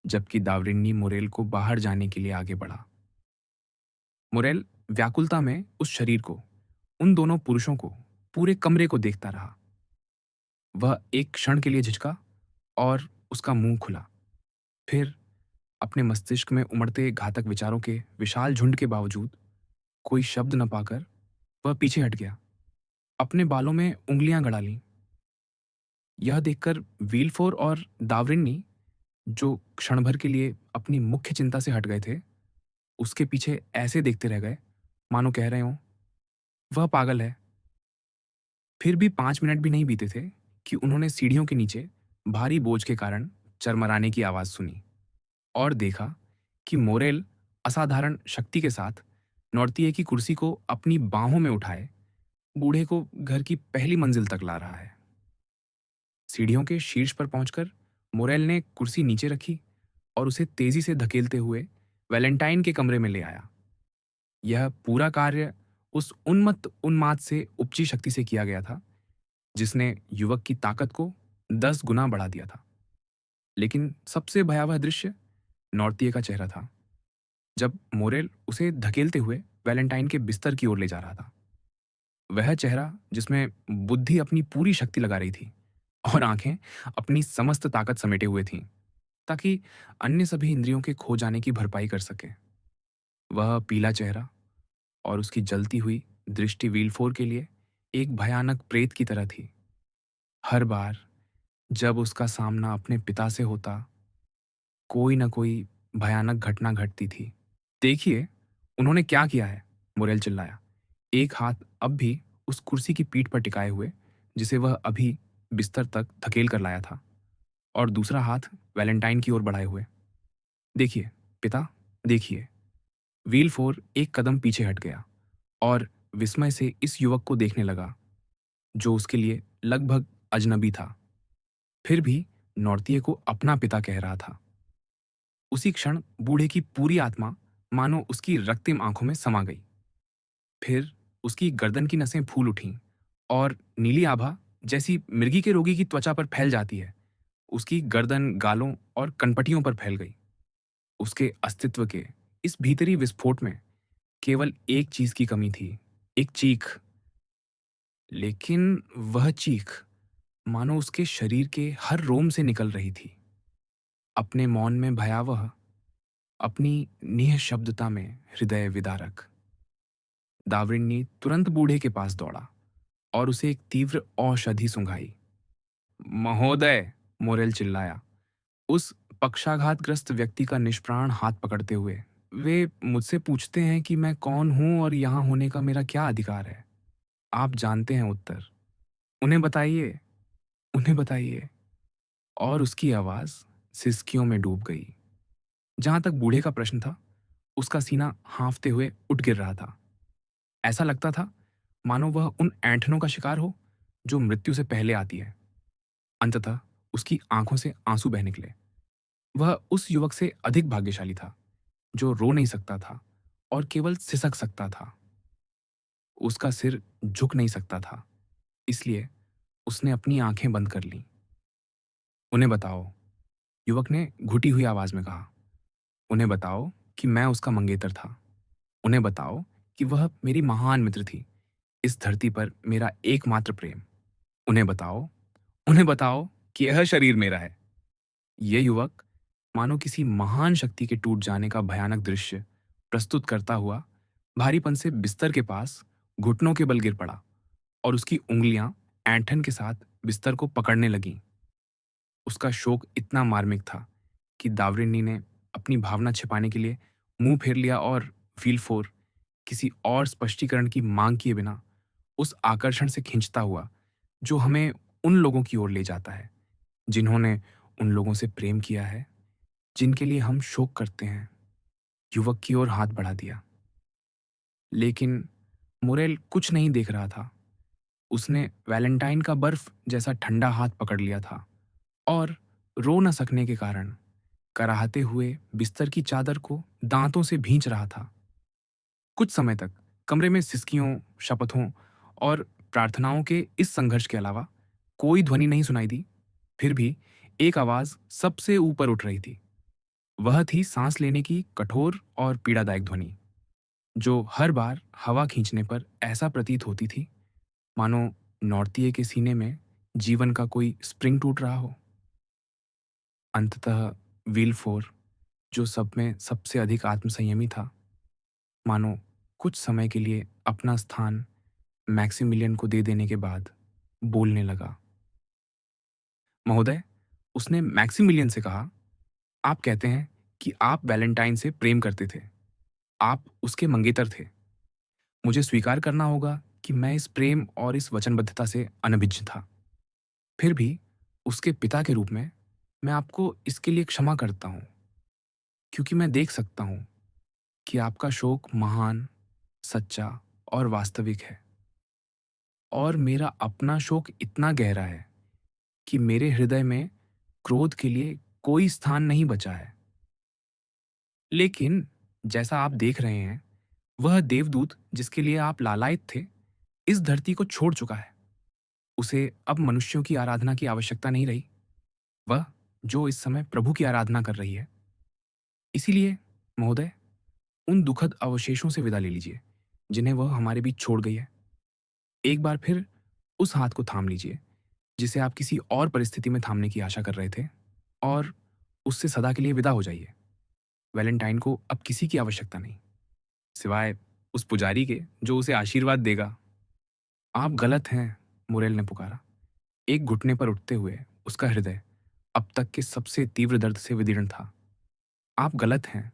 जबकि दावरिन्नी मोरेल को बाहर जाने के लिए आगे बढ़ा। मोरेल व्याकुलता में उस शरीर को, उन दोनों पुरुषों को, पूरे कमरे को देखता रहा। वह एक क्षण के लिए झिझका और उसका मुंह खुला। फिर अपने मस्तिष्क में उमड़ते घातक विचारों के विशाल झुंड के बावजूद कोई शब्द न पाकर वह पीछे हट गया, अपने बालों में उंगलियां गड़ा लीं। यह देखकर वीलफोर और दावरिन्नी, जो क्षण भर के लिए अपनी मुख्य चिंता से हट गए थे, उसके पीछे ऐसे देखते रह गए मानो कह रहे हों, वह पागल है। फिर भी 5 मिनट भी नहीं बीते थे कि उन्होंने सीढ़ियों के नीचे भारी बोझ के कारण चरमराने की आवाज सुनी और देखा कि मोरेल असाधारण शक्ति के साथ नौरतिये की कुर्सी को अपनी बाहों में उठाए बूढ़े को घर की पहली मंजिल तक ला रहा है। सीढ़ियों के शीर्ष पर पहुंचकर मोरेल ने कुर्सी नीचे रखी और उसे तेजी से धकेलते हुए वैलेंटाइन के कमरे में ले आया। यह पूरा कार्य उस उन्मत्त उन्माद से उपजी शक्ति से किया गया था, जिसने युवक की ताकत को 10 गुना बढ़ा दिया था। लेकिन सबसे भयावह दृश्य नौरतिये का चेहरा था, जब मोरेल उसे धकेलते हुए वैलेंटाइन के बिस्तर की ओर ले जा रहा था। वह चेहरा जिसमें बुद्धि अपनी पूरी शक्ति लगा रही थी और आंखें अपनी समस्त ताकत समेटे हुए थीं, ताकि अन्य सभी इंद्रियों के खो जाने की भरपाई कर सके। वह पीला चेहरा और उसकी जलती हुई दृष्टि वीलफोर के लिए एक भयानक प्रेत की तरह थी। हर बार जब उसका सामना अपने पिता से होता, कोई न कोई भयानक घटना घटती थी। देखिए, उन्होंने क्या किया है, मुरेल चिल्लाया, एक हाथ अब भी उस कुर्सी की पीठ पर टिकाए हुए, जिसे वह अभी बिस्तर तक धकेल कर लाया था, और दूसरा हाथ वैलेंटाइन की ओर बढ़ाए हुए। देखिए, पिता, देखिए। वीलफोर एक कदम पीछे हट गया और विस्मय से इस युवक को देखने लगा, जो उसके लिए लगभग अजनबी था, फिर भी नौर्तिये को अपना पिता कह रहा था। उसी क्षण बूढ़े की पूरी आत्मा मानो उसकी रक्तिम आंखों में समा गई। फिर उसकी गर्दन की नसें फूल उठीं और नीली आभा, जैसी मिर्गी के रोगी की त्वचा पर फैल जाती है, उसकी गर्दन, गालों और कनपटियों पर फैल गई। उसके अस्तित्व के इस भीतरी विस्फोट में केवल एक चीज की कमी थी, एक चीख। लेकिन वह चीख मानो उसके शरीर के हर रोम से निकल रही थी, अपने मौन में भयावह, अपनी निःशब्दता में हृदय विदारक। दावरिन्नी तुरंत बूढ़े के पास दौड़ा और उसे एक तीव्र औषधि सुंघाई। महोदय, मोरेल चिल्लाया, उस पक्षाघातग्रस्त व्यक्ति का निष्प्राण हाथ पकड़ते हुए। वे मुझसे पूछते हैं कि मैं कौन हूं और यहां होने का मेरा क्या अधिकार है। आप जानते हैं उत्तर। उन्हें बताइए, उन्हें बताइए। और उसकी आवाज सिसकियों में डूब गई। जहां तक बूढ़े का प्रश्न था, उसका सीना हाँफते हुए उठ गिर रहा था। ऐसा लगता था मानो वह उन ऐंठनों का शिकार हो जो मृत्यु से पहले आती है। अंततः उसकी आंखों से आंसू बह निकले। वह उस युवक से अधिक भाग्यशाली था, जो रो नहीं सकता था और केवल सिसक सकता था। उसका सिर झुक नहीं सकता था, इसलिए उसने अपनी आंखें बंद कर लीं। उन्हें बताओ, युवक ने घुटी हुई आवाज में कहा। उन्हें बताओ कि मैं उसका मंगेतर था। उन्हें बताओ कि वह मेरी महान मित्र थी, इस धरती पर मेरा एकमात्र प्रेम। उन्हें बताओ, उन्हें बताओ कि यह शरीर मेरा है। ये युवक मानो किसी महान शक्ति के टूट जाने का भयानक दृश्य प्रस्तुत करता हुआ भारीपन से बिस्तर के पास घुटनों के बल गिर पड़ा और उसकी उंगलियां ऐंठन के साथ बिस्तर को पकड़ने लगीं। उसका शोक इतना मार्मिक था कि दावरिनी ने अपनी भावना छिपाने के लिए मुंह फेर लिया और वीलफोर किसी और स्पष्टीकरण की मांग किए बिना उस आकर्षण से खींचता हुआ, जो हमें उन लोगों की ओर ले जाता है जिन्होंने उन लोगों से प्रेम किया है, जिनके लिए हम शोक करते हैं, युवक की ओर हाथ बढ़ा दिया। लेकिन मुरेल कुछ नहीं देख रहा था। उसने वैलेंटाइन का बर्फ जैसा ठंडा हाथ पकड़ लिया था और रो न सकने के कारण कराहते हुए बिस्तर की चादर को दांतों से भींच रहा था। कुछ समय तक कमरे में सिसकियों, शपथों और प्रार्थनाओं के इस संघर्ष के अलावा कोई ध्वनि नहीं सुनाई दी। फिर भी एक आवाज सबसे ऊपर उठ रही थी। वह थी सांस लेने की कठोर और पीड़ादायक ध्वनि, जो हर बार हवा खींचने पर ऐसा प्रतीत होती थी मानो नौर्तिये के सीने में जीवन का कोई स्प्रिंग टूट रहा हो। अंततः विलफोर, जो सब में सबसे अधिक आत्मसंयमी था, मानो कुछ समय के लिए अपना स्थान मैक्सिमिलियन को दे देने के बाद बोलने लगा। महोदय, उसने मैक्सिमिलियन से कहा, आप कहते हैं कि आप वैलेंटाइन से प्रेम करते थे। आप उसके मंगेतर थे। मुझे स्वीकार करना होगा कि मैं इस प्रेम और इस वचनबद्धता से अनभिज्ञ था। फिर भी उसके पिता के रूप में मैं आपको इसके लिए क्षमा करता हूँ, क्योंकि मैं देख सकता हूँ कि आपका शोक महान, सच्चा और वास्तविक है, और मेरा अपना शोक इतना गहरा है कि मेरे हृदय में क्रोध के लिए कोई स्थान नहीं बचा है। लेकिन जैसा आप देख रहे हैं, वह देवदूत जिसके लिए आप लालायित थे, इस धरती को छोड़ चुका है। उसे अब मनुष्यों की आराधना की आवश्यकता नहीं रही। वह जो इस समय प्रभु की आराधना कर रही है। इसीलिए महोदय, उन दुखद अवशेषों से विदा ले लीजिए जिन्हें वह हमारे बीच छोड़ गई है। एक बार फिर उस हाथ को थाम लीजिए जिसे आप किसी और परिस्थिति में थामने की आशा कर रहे थे, और उससे सदा के लिए विदा हो जाइए। वैलेंटाइन को अब किसी की आवश्यकता नहीं, सिवाय उस पुजारी के जो उसे आशीर्वाद देगा। आप गलत हैं, मुरेल ने पुकारा, एक घुटने पर उठते हुए। उसका हृदय अब तक के सबसे तीव्र दर्द से विदीर्ण था। आप गलत हैं।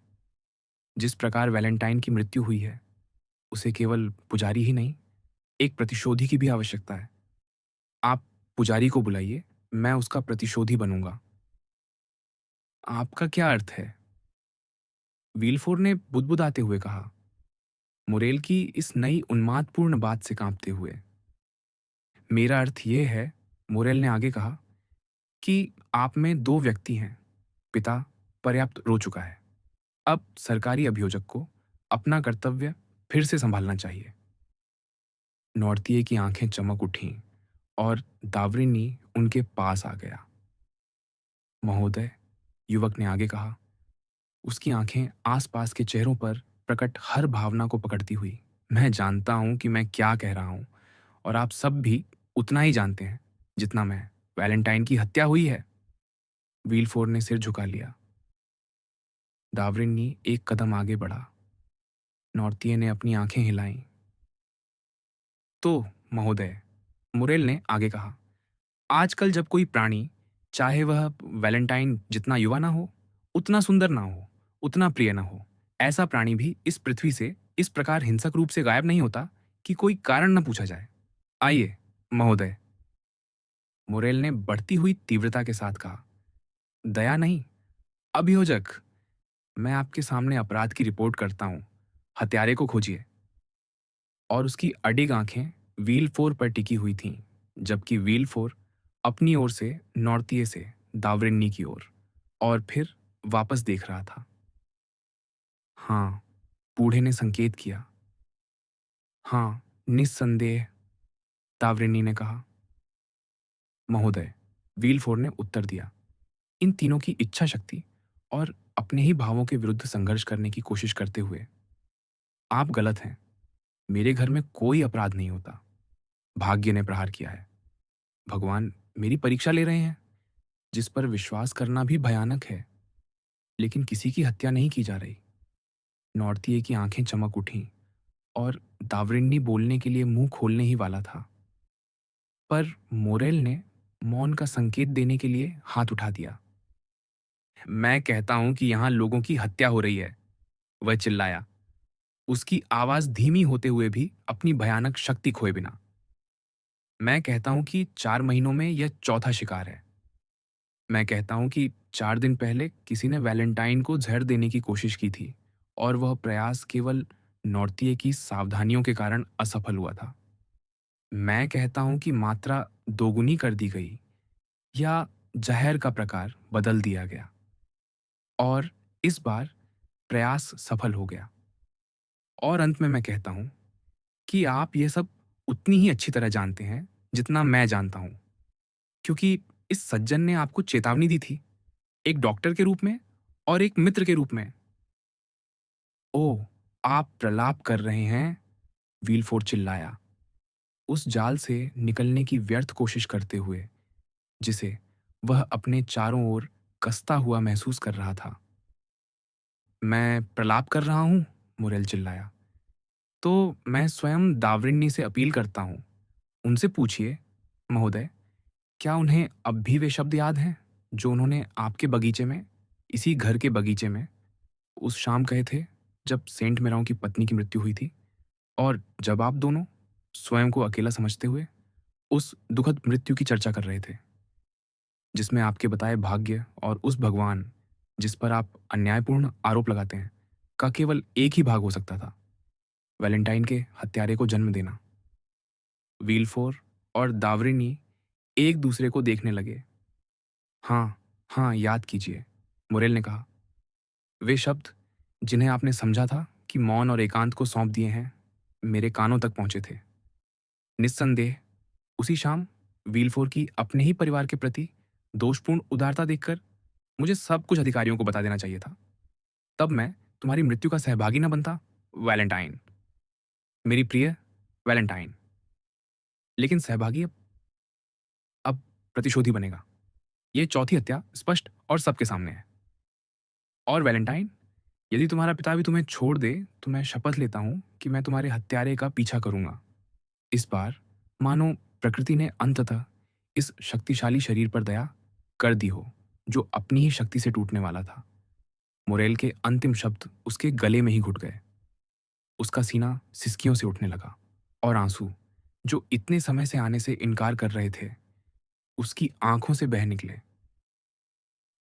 जिस प्रकार वैलेंटाइन की मृत्यु हुई है, उसे केवल पुजारी ही नहीं, एक प्रतिशोधी की भी आवश्यकता है। आप पुजारी को बुलाइए, मैं उसका प्रतिशोधी बनूंगा। आपका क्या अर्थ है? वीलफोर ने बुदबुदाते हुए कहा, मुरेल की इस नई उन्मादपूर्ण बात से कांपते हुए। मेरा अर्थ ये है, मुरेल ने आगे कहा, कि आप में दो व्यक्ति हैं। पिता पर्याप्त रो चुका है। अब सरकारी अभियोजक को अपना कर्तव्य फिर से संभालना चाहिए। नौर्तिये की आंखें चमक उठीं और दावरिनी उनके पास आ गया। महोदय, युवक ने आगे कहा, उसकी आंखें आसपास के चेहरों पर प्रकट हर भावना को पकड़ती हुई। मैं जानता हूं कि मैं क्या कह रहा हूं, और आप सब भी उतना ही जानते हैं जितना मैं। वैलेंटाइन की हत्या हुई है। वीलफोर ने सिर झुका लिया। दावरिनी एक कदम आगे बढ़ा। नौर्तिये ने अपनी आंखें हिलाईं। तो महोदय, मुरेल ने आगे कहा, आजकल जब कोई प्राणी, चाहे वह वैलेंटाइन जितना युवा ना हो, उतना सुंदर ना हो, उतना प्रिय ना हो, ऐसा प्राणी भी इस पृथ्वी से इस प्रकार हिंसक रूप से गायब नहीं होता कि कोई कारण न पूछा जाए। आइए महोदय, मुरेल ने बढ़ती हुई तीव्रता के साथ कहा, दया नहीं, अभियोजक, मैं आपके सामने अपराध की रिपोर्ट करता हूं। हत्यारे को खोजिए। और उसकी अडिग आंखें व्हीलफोर पर टिकी हुई थीं, जबकि व्हीलफोर अपनी ओर से नॉर्तिये से दावरिन्नी की ओर और फिर वापस देख रहा था। हाँ, बूढ़े ने संकेत किया। हाँ, निस्संदेह, दावरिन्नी ने कहा। महोदय, व्हीलफोर ने उत्तर दिया, इन तीनों की इच्छा शक्ति और अपने ही भावों के विरुद्ध संघर्ष करने की कोशिश करते हुए। आप गलत हैं। मेरे घर में कोई अपराध नहीं होता। भाग्य ने प्रहार किया है। भगवान मेरी परीक्षा ले रहे हैं, जिस पर विश्वास करना भी भयानक है। लेकिन किसी की हत्या नहीं की जा रही। नौर्तिये की आंखें चमक उठीं और दावरिन्नी बोलने के लिए मुंह खोलने ही वाला था, पर मोरेल ने मौन का संकेत देने के लिए हाथ उठा दिया। मैं कहता हूं कि यहां लोगों की हत्या हो रही है, वह चिल्लाया, उसकी आवाज धीमी होते हुए भी अपनी भयानक शक्ति खोए बिना। मैं कहता हूं कि 4 महीनों में यह चौथा शिकार है। मैं कहता हूं कि 4 दिन पहले किसी ने वैलेंटाइन को जहर देने की कोशिश की थी, और वह प्रयास केवल नौर्तिये की सावधानियों के कारण असफल हुआ था। मैं कहता हूं कि मात्रा दोगुनी कर दी गई, या जहर का प्रकार बदल दिया गया, और इस बार प्रयास सफल हो गया। और अंत में मैं कहता हूं कि आप ये सब उतनी ही अच्छी तरह जानते हैं जितना मैं जानता हूं, क्योंकि इस सज्जन ने आपको चेतावनी दी थी, एक डॉक्टर के रूप में और एक मित्र के रूप में। ओह! आप प्रलाप कर रहे हैं, वीलफोर्ड चिल्लाया, उस जाल से निकलने की व्यर्थ कोशिश करते हुए, जिसे वह अपने चारों ओर कसता हुआ महसूस कर रहा था। मैं प्रलाप कर रहा हूं, मुरेल चिल्लाया। तो मैं स्वयं दावरिन्नी से अपील करता हूं, उनसे पूछिए, महोदय, क्या उन्हें अब भी वे शब्द याद हैं, जो उन्होंने आपके बगीचे में, इसी घर के बगीचे में, उस शाम कहे थे, जब सेंट मेराउ की पत्नी की मृत्यु हुई थी, और जब आप दोनों, स्वयं को अकेला समझते हुए, उस दुखद मृत्यु की चर्चा कर रहे थे, जिसमें आपके बताए भाग्य और उस भगवान, जिस पर आप अन्यायपूर्ण आरोप लगाते हैं, का केवल एक ही भाग हो सकता था, वैलेंटाइन के हत्यारे को जन्म देना। वीलफोर और दावरिनी एक दूसरे को देखने लगे। हाँ, हाँ, याद कीजिए, मुरेल ने कहा। वे शब्द, जिन्हें आपने समझा था कि मौन और एकांत को सौंप दिए हैं, मेरे कानों तक पहुंचे थे। निस्संदेह, उसी शाम वीलफोर की अपने ही परिवार के प्रति दोषपूर्ण उदारता देखकर मुझे सब कुछ अधिकारियों को बता देना चाहिए था। तब मैं तुम्हारी मृत्यु का सहभागी न बनता, वैलेंटाइन, मेरी प्रिय वैलेंटाइन। लेकिन सहभागी अब प्रतिशोधी बनेगा। यह चौथी हत्या स्पष्ट और सबके सामने है। और वैलेंटाइन, यदि तुम्हारा पिता भी तुम्हें छोड़ दे, तो मैं शपथ लेता हूं कि मैं तुम्हारे हत्यारे का पीछा करूंगा। इस बार मानो प्रकृति ने अंततः इस शक्तिशाली शरीर पर दया कर दी हो, जो अपनी ही शक्ति से टूटने वाला था। मोरेल के अंतिम शब्द उसके गले में ही घुट गए। उसका सीना सिसकियों से उठने लगा और आंसू, जो इतने समय से आने से इनकार कर रहे थे, उसकी आंखों से बह निकले।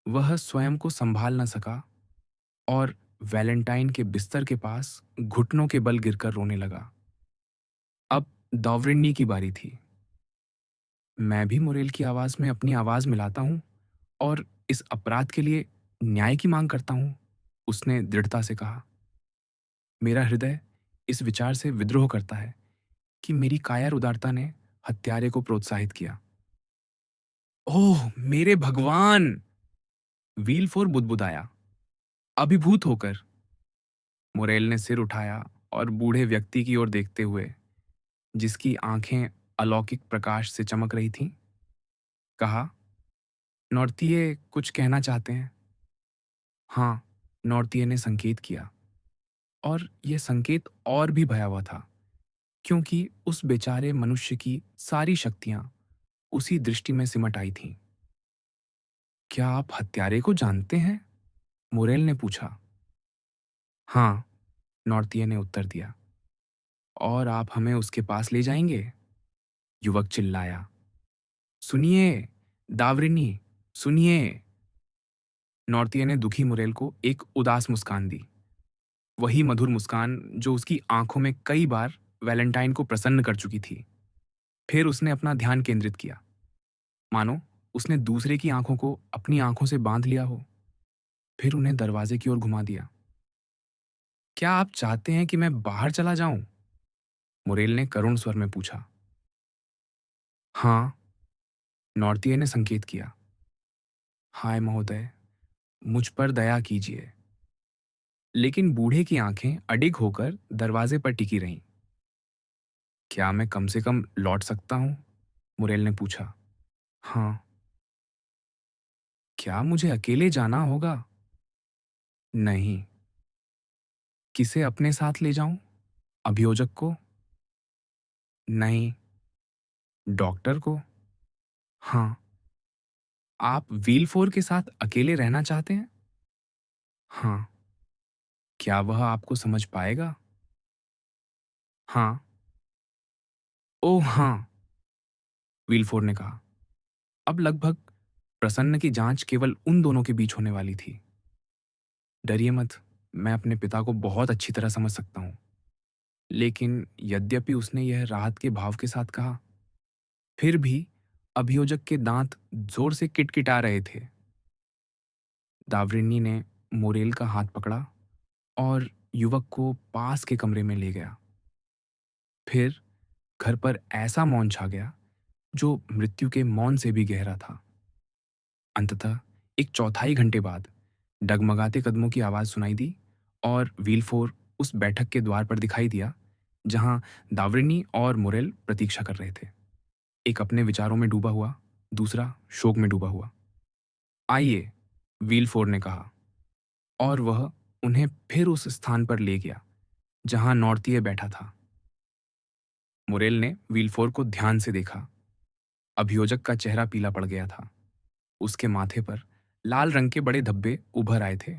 वह स्वयं को संभाल न सका और वैलेंटाइन के बिस्तर के पास घुटनों के बल गिरकर रोने लगा। अब दौवरिन्नी की बारी थी। मैं भी मुरेल की आवाज में अपनी आवाज मिलाता हूँ और इस अपराध के लिए न्याय की मांग करता हूँ, उसने दृढ़ता से कहा। मेरा हृदय इस विचार से विद्रोह करता है कि मेरी कायर उदारता ने हत्यारे को प्रोत्साहित किया। ओह मेरे भगवान! व्हीलफोर बुदबुदाया, अभिभूत होकर। मुरेल ने सिर उठाया और बूढ़े व्यक्ति की ओर देखते हुए, जिसकी आंखें अलौकिक प्रकाश से चमक रही थीं, कहा, नौर्तिये कुछ कहना चाहते हैं? हाँ, नौर्तिये ने संकेत किया, और यह संकेत और भी भयावह था, क्योंकि उस बेचारे मनुष्य की सारी शक्तियां उसी दृष्टि में सिमट आई थीं। क्या आप हत्यारे को जानते हैं? मुरेल ने पूछा। हाँ, नौर्तिये ने उत्तर दिया। और आप हमें उसके पास ले जाएंगे? युवक चिल्लाया। सुनिए, दावरिनी, सुनिए। नौर्तिये ने दुखी मुरेल को एक उदास मुस्कान दी, वही मधुर मुस्कान जो उसकी आंखों में कई बार वैलेंटाइन को प्रसन्न कर चुकी थी। फिर उसने अपना ध्यान केंद्रित किया, मानो उसने दूसरे की आंखों को अपनी आंखों से बांध लिया हो। फिर उन्हें दरवाजे की ओर घुमा दिया। क्या आप चाहते हैं कि मैं बाहर चला जाऊं? मुरेल ने करुण स्वर में पूछा। हाँ, नौर्तिये ने संकेत किया। हाय महोदय, मुझ पर दया कीजिए। लेकिन बूढ़े की आंखें अडिग होकर दरवाजे पर टिकी रहीं। क्या मैं कम से कम लौट सकता हूं? मुरेल ने पूछा। हाँ। क्या मुझे अकेले जाना होगा? नहीं। किसे अपने साथ ले जाऊं? अभियोजक को? नहीं। डॉक्टर को? हाँ। आप व्हीलफोर के साथ अकेले रहना चाहते हैं? हाँ। क्या वह आपको समझ पाएगा? हाँ। ओह हाँ, व्हीलफोर ने कहा। अब लगभग प्रसन्न की जांच केवल उन दोनों के बीच होने वाली थी। डरिए मत, मैं अपने पिता को बहुत अच्छी तरह समझ सकता हूं। लेकिन यद्यपि उसने यह राहत के भाव के साथ कहा, फिर भी अभियोजक के दांत जोर से किटकिटा रहे थे। दावरिनी ने मोरेल का हाथ पकड़ा और युवक को पास के कमरे में ले गया। फिर घर पर ऐसा मौन छा गया, जो मृत्यु के मौन से भी गहरा था। अंततः एक चौथाई घंटे बाद डगमगाते कदमों की आवाज सुनाई दी और व्हीलफोर उस बैठक के द्वार पर दिखाई दिया, जहां दावरिनी और मुरेल प्रतीक्षा कर रहे थे। एक अपने विचारों में डूबा हुआ, दूसरा शोक में डूबा हुआ। आइए, व्हीलफोर ने कहा, और वह उन्हें फिर उस स्थान पर ले गया जहां नौर्तिये बैठा था। मुरेल ने व्हीलफोर को ध्यान से देखा। अभियोजक का चेहरा पीला पड़ गया था। उसके माथे पर लाल रंग के बड़े धब्बे उभर आए थे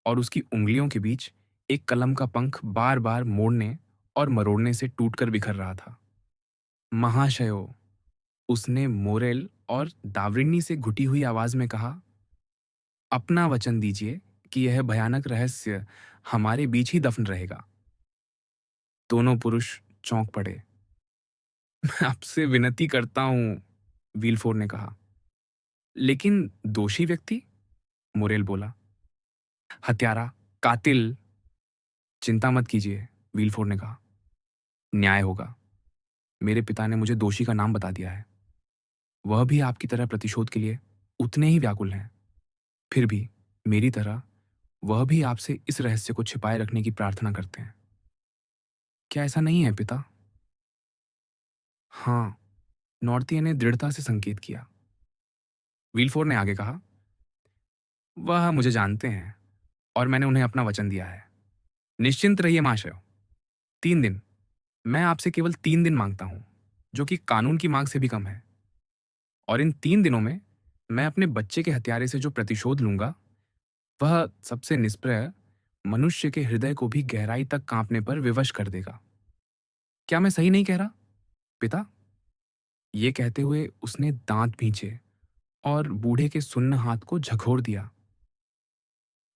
और उसकी उंगलियों के बीच एक कलम का पंख बार बार मोड़ने और मरोड़ने से टूटकर बिखर रहा था। महाशयो, उसने मोरेल और दावरिनी से घुटी हुई आवाज में कहा, अपना वचन दीजिए कि यह भयानक रहस्य हमारे बीच ही दफन रहेगा। दोनों पुरुष चौंक पड़े। मैं आपसे विनती करता हूं, व्हीलफोर ने कहा। लेकिन दोषी व्यक्ति? मुरेल बोला। हत्यारा, कातिल। चिंता मत कीजिए, व्हीलफोर ने कहा। न्याय होगा। मेरे पिता ने मुझे दोषी का नाम बता दिया है। वह भी आपकी तरह प्रतिशोध के लिए उतने ही व्याकुल हैं। फिर भी मेरी तरह वह भी आपसे इस रहस्य को छिपाए रखने की प्रार्थना करते हैं। क्या ऐसा नहीं है पिता? हाँ, नॉर्तिये ने दृढ़ता से संकेत किया। व्हीलफोर ने आगे कहा, वह मुझे जानते हैं और मैंने उन्हें अपना वचन दिया है। निश्चिंत रहिए महाशय। 3 दिन। मैं आपसे केवल 3 दिन मांगता हूं। जो कि कानून की मांग से भी कम है। और इन 3 दिनों में मैं अपने बच्चे के हत्यारे से जो प्रतिशोध लूंगा, वह सबसे निष्प्रय मनुष्य के हृदय को भी गहराई तक कांपने पर विवश कर देगा। क्या मैं सही नहीं कह रहा, पिता? ये कहते हुए उसने दांत भींचे और बूढ़े के सुन्न हाथ को झकोर दिया।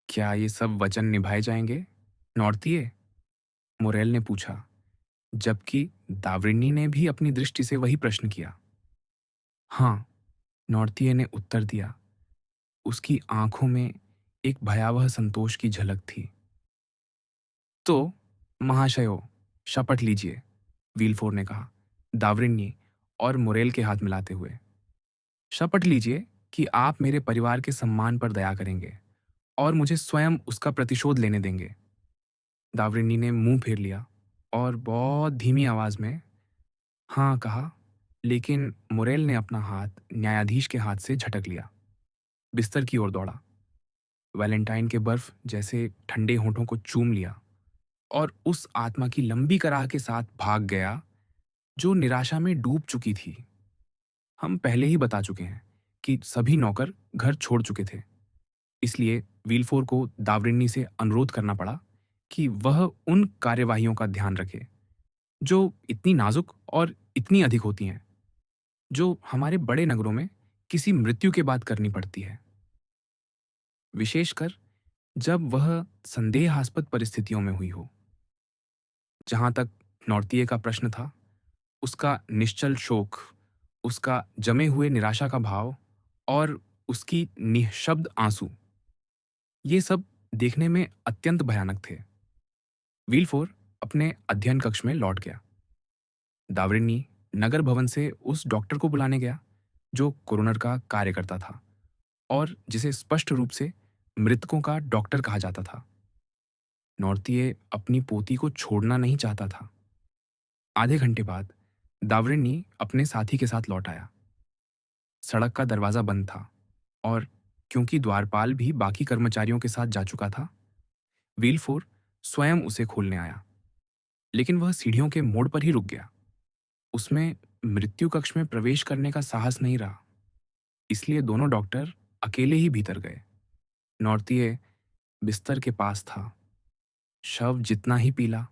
क्या ये सब वचन निभाए जाएंगे, नौरतिए? मुरेल ने पूछा, जबकि दावरिनी ने भी अपनी दृष्टि से वही प्रश्न किया। हाँ, नौरतिये ने उत्तर दिया। उसकी आंखों में एक भयावह संतोष की झलक थी। तो महाशयो, शपथ लीजिए, वीलफोर ने कहा, दावरिन्नी और मुरेल के हाथ मिलाते हुए। शपथ लीजिए कि आप मेरे परिवार के सम्मान पर दया करेंगे और मुझे स्वयं उसका प्रतिशोध लेने देंगे। दावरिन्नी ने मुंह फेर लिया और बहुत धीमी आवाज में हाँ कहा, लेकिन मुरेल ने अपना हाथ न्यायाधीश के हाथ से झटक लिया, बिस्तर की ओर दौड़ा, वैलेंटाइन के बर्फ जैसे ठंडे होठों को चूम लिया और उस आत्मा की लंबी कराह के साथ भाग गया जो निराशा में डूब चुकी थी। हम पहले ही बता चुके हैं कि सभी नौकर घर छोड़ चुके थे, इसलिए वीलफोर को दावरिन्नी से अनुरोध करना पड़ा कि वह उन कार्यवाहियों का ध्यान रखे जो इतनी नाजुक और इतनी अधिक होती हैं, जो हमारे बड़े नगरों में किसी मृत्यु के बाद करनी पड़ती है, विशेषकर जब वह संदेहास्पद परिस्थितियों में हुई हो। जहां तक नौर्तिये का प्रश्न था, उसका निश्चल शोक, उसका जमे हुए निराशा का भाव और उसकी निःशब्द आंसू, ये सब देखने में अत्यंत भयानक थे। वीलफोर अपने अध्ययन कक्ष में लौट गया। दावरिन्नी नगर भवन से उस डॉक्टर को बुलाने गया जो कोरोनर का कार्य करता था और जिसे स्पष्ट रूप से मृतकों का डॉक्टर कहा जाता था। नौर्तिये अपनी पोती को छोड़ना नहीं चाहता था। आधे घंटे बाद दावरिन्नी अपने साथी के साथ लौट आया। सड़क का दरवाजा बंद था और क्योंकि द्वारपाल भी बाकी कर्मचारियों के साथ जा चुका था, वीलफोर स्वयं उसे खोलने आया, लेकिन वह सीढ़ियों के मोड़ पर ही रुक गया। उसमें मृत्यु कक्ष में प्रवेश करने का साहस नहीं रहा, इसलिए दोनों डॉक्टर अकेले ही भीतर गए। नौर्तिये बिस्तर के पास था, शव जितना ही पीला,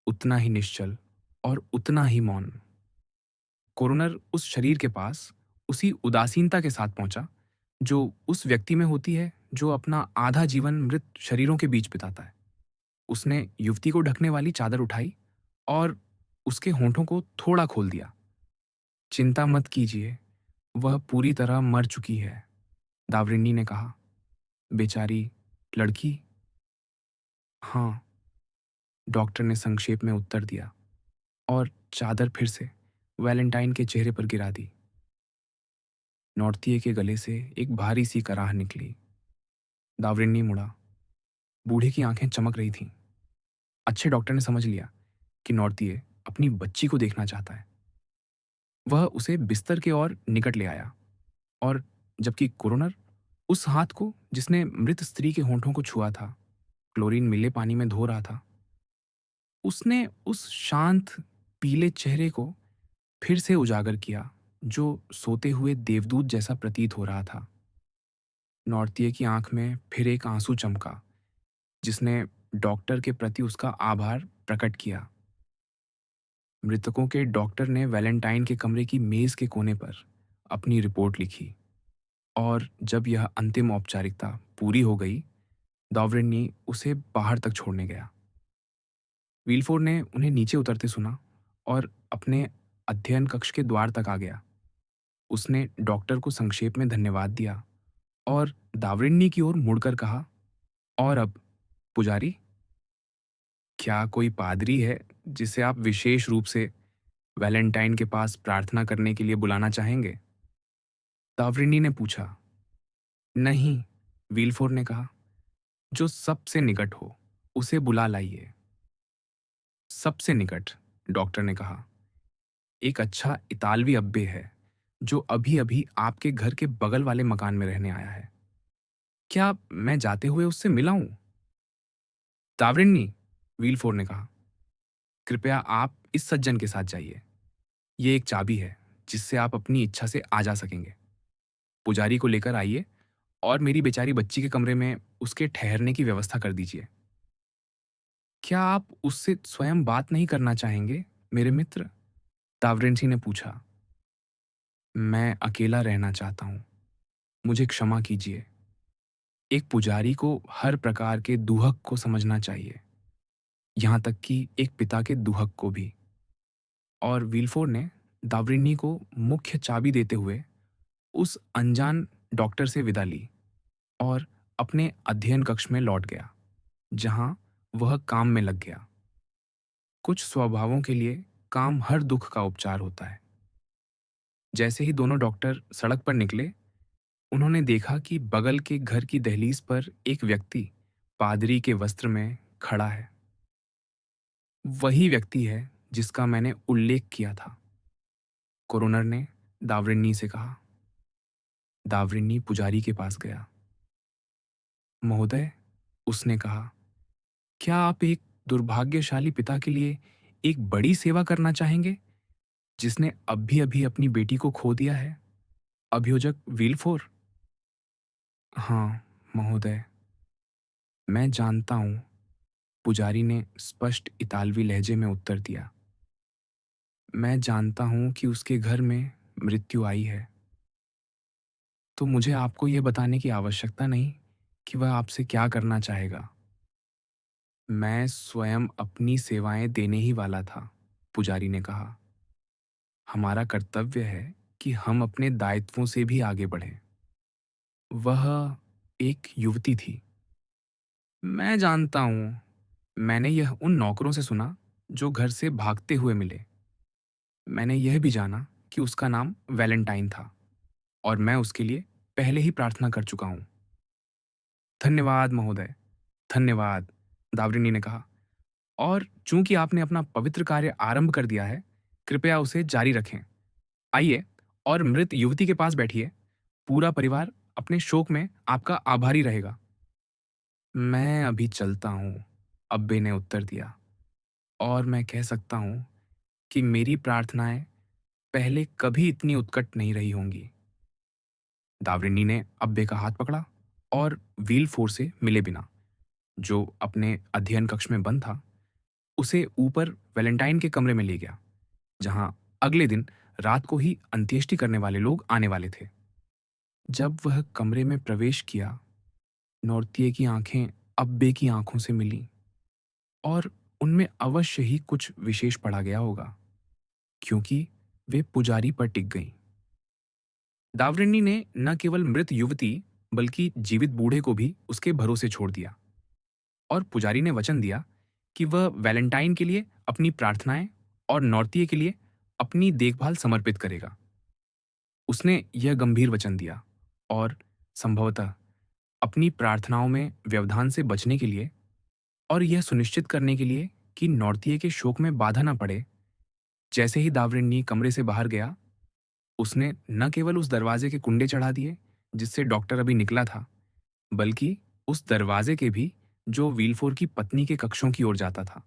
उतना ही निश्चल और उतना ही मौन। कोरोनर उस शरीर के पास उसी उदासीनता के साथ पहुंचा जो उस व्यक्ति में होती है जो अपना आधा जीवन मृत शरीरों के बीच बिताता है। उसने युवती को ढकने वाली चादर उठाई और उसके होंठों को थोड़ा खोल दिया। चिंता मत कीजिए, वह पूरी तरह मर चुकी है, दावरिन्नी ने कहा। बेचारी लड़की। हाँ, डॉक्टर ने संक्षेप में उत्तर दिया और चादर फिर से वैलेंटाइन के चेहरे पर गिरा दी। नौर्तिये के गले से एक भारी सी कराह निकली। दावरिन्नी मुड़ा। बूढ़े की आंखें चमक रही थीं। अच्छे डॉक्टर ने समझ लिया कि नौर्तिये अपनी बच्ची को देखना चाहता है। वह उसे बिस्तर के ओर निकट ले आया और जबकि कोरोनर उस हाथ को जिसने मृत स्त्री के होंठों को छुआ था, क्लोरीन मिले पानी में धो रहा था, उसने उस शांत पीले चेहरे को फिर से उजागर किया जो सोते हुए देवदूत जैसा प्रतीत हो रहा था। नौर्तिये की आंख में फिर एक आंसू चमका जिसने डॉक्टर के प्रति उसका आभार प्रकट किया। मृतकों के डॉक्टर ने वैलेंटाइन के कमरे की मेज के कोने पर अपनी रिपोर्ट लिखी और जब यह अंतिम औपचारिकता पूरी हो गई, दावरिन्नी उसे बाहर तक छोड़ने गया। वीलफोर ने उन्हें नीचे उतरते सुना और अपने अध्ययन कक्ष के द्वार तक आ गया। उसने डॉक्टर को संक्षेप में धन्यवाद दिया और दावरिन्नी की ओर मुड़कर कहा, और अब पुजारी, क्या कोई पादरी है जिसे आप विशेष रूप से वैलेंटाइन के पास प्रार्थना करने के लिए बुलाना चाहेंगे? दावरिन्नी ने पूछा। नहीं, वीलफोर ने कहा, जो सबसे निकट हो उसे बुला लाइए। सबसे निकट, डॉक्टर ने कहा, एक अच्छा इतालवी अब्बे है जो अभी अभी आपके घर के बगल वाले मकान में रहने आया है। क्या मैं जाते हुए उससे मिला हूं? दावरिन्नी, वीलफोर ने कहा, कृपया आप इस सज्जन के साथ जाइए। ये एक चाबी है जिससे आप अपनी इच्छा से आ जा सकेंगे। पुजारी को लेकर आइए और मेरी बेचारी बच्ची के कमरे में उसके ठहरने की व्यवस्था कर दीजिए। क्या आप उससे स्वयं बात नहीं करना चाहेंगे, मेरे मित्र? दावरेंसी ने पूछा। मैं अकेला रहना चाहता हूँ, मुझे क्षमा कीजिए। एक पुजारी को हर प्रकार के दुहक को समझना चाहिए, यहाँ तक कि एक पिता के दुहक को भी। और विल्फोर ने दावरिनी को मुख्य चाबी देते हुए उस अनजान डॉक्टर से विदा ली और अपने अध्ययन कक्ष में लौट गया, जहाँ वह काम में लग गया। कुछ स्वभावों के लिए काम हर दुख का उपचार होता है। जैसे ही दोनों डॉक्टर सड़क पर निकले, उन्होंने देखा कि बगल के घर की दहलीज पर एक व्यक्ति पादरी के वस्त्र में खड़ा है। वही व्यक्ति है जिसका मैंने उल्लेख किया था, कोरोनर ने दावरिन्नी से कहा। दावरिन्नी पुजारी के पास गया। महोदय, उसने कहा, क्या आप एक दुर्भाग्यशाली पिता के लिए एक बड़ी सेवा करना चाहेंगे, जिसने अभी अभी अपनी बेटी को खो दिया है? अभियोजक विल्फोर? हाँ, महोदय, मैं जानता हूँ, पुजारी ने स्पष्ट इतालवी लहजे में उत्तर दिया। मैं जानता हूँ कि उसके घर में मृत्यु आई है, तो मुझे आपको यह बताने की आवश्यकता नहीं कि वह आपसे क्या करना चाहेगा। मैं स्वयं अपनी सेवाएं देने ही वाला था, पुजारी ने कहा। हमारा कर्तव्य है कि हम अपने दायित्वों से भी आगे बढ़ें। वह एक युवती थी। मैं जानता हूँ, मैंने यह उन नौकरों से सुना जो घर से भागते हुए मिले। मैंने यह भी जाना कि उसका नाम वैलेंटाइन था और मैं उसके लिए पहले ही प्रार्थना कर चुका हूँ। धन्यवाद महोदय, धन्यवाद, दावरिनी ने कहा। और चूंकि आपने अपना पवित्र कार्य आरंभ कर दिया है, कृपया उसे जारी रखें। आइए और मृत युवती के पास बैठिए। पूरा परिवार अपने शोक में आपका आभारी रहेगा। मैं अभी चलता हूँ, अब्बे ने उत्तर दिया। और मैं कह सकता हूँ कि मेरी प्रार्थनाएं पहले कभी इतनी उत्कट नहीं रही होंगी। दावरिनी ने अब्बे का हाथ पकड़ा और व्हील फोर से मिले बिना, जो अपने अध्ययन कक्ष में बंद था, उसे ऊपर वैलेंटाइन के कमरे में ले गया, जहां अगले दिन रात को ही अंत्येष्टि करने वाले लोग आने वाले थे। जब वह कमरे में प्रवेश किया, नौरतिये की आंखें अब्बे की आंखों से मिलीं और उनमें अवश्य ही कुछ विशेष पढ़ा गया होगा, क्योंकि वे पुजारी पर टिक गईं। दावरिनी ने न केवल मृत युवती बल्कि जीवित बूढ़े को भी उसके भरोसे छोड़ दिया और पुजारी ने वचन दिया कि वह वैलेंटाइन के लिए अपनी प्रार्थनाएं और नौरतिये के लिए अपनी देखभाल समर्पित करेगा। उसने यह गंभीर वचन दिया और संभवतः अपनी प्रार्थनाओं में व्यवधान से बचने के लिए और यह सुनिश्चित करने के लिए कि नौरतिये के शोक में बाधा न पड़े, जैसे ही दावरिनी कमरे से बाहर गया, उसने न केवल उस दरवाजे के कुंडे चढ़ा दिए जिससे डॉक्टर अभी निकला था, बल्कि उस दरवाजे के भी जो विल्फोर की पत्नी के कक्षों की ओर जाता था।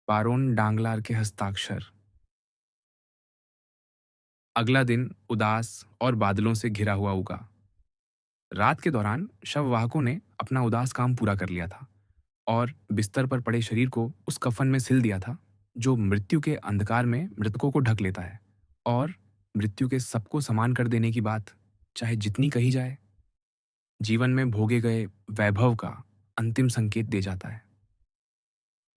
बारोन डांगलार के हस्ताक्षर। अगला दिन उदास और बादलों से घिरा हुआ उगा। रात के दौरान शववाहकों ने अपना उदास काम पूरा कर लिया था और बिस्तर पर पड़े शरीर को उस कफन में सिल दिया था जो मृत्यु के अंधकार में मृतकों को ढक लेता है और मृत्यु के सबको समान कर देने की बात चाहे जितनी कही जाए, जीवन में भोगे गए वैभव का अंतिम संकेत दे जाता है।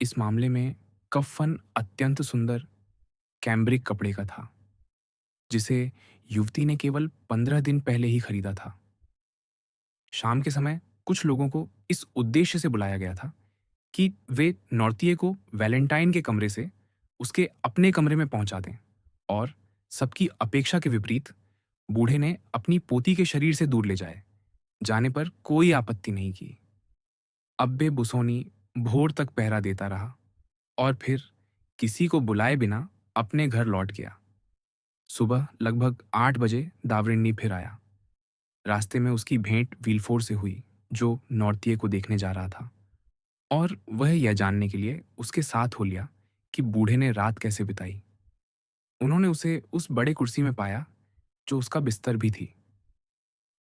इस मामले में कफन अत्यंत सुंदर कैम्ब्रिक कपड़े का था, जिसे युवती ने केवल 15 दिन पहले ही खरीदा था। शाम के समय कुछ लोगों को इस उद्देश्य से बुलाया गया था कि वे नौरतिये को वैलेंटाइन के कमरे से उसके अपने कमरे में पहुंचा दें और सबकी अपेक्षा के विपरीत बूढ़े ने अपनी पोती के शरीर से दूर ले जाने पर कोई आपत्ति नहीं की। अब्बे बुसोनी भोर तक पहरा देता रहा और फिर किसी को बुलाए बिना अपने घर लौट गया। सुबह लगभग 8 बजे दावरिन्नी फिर आया। रास्ते में उसकी भेंट विल्फोर से हुई, जो नौरतिये को देखने जा रहा था, और वह यह जानने के लिए उसके साथ हो लिया कि बूढ़े ने रात कैसे बिताई। उन्होंने उसे उस बड़े कुर्सी में पाया जो उसका बिस्तर भी थी।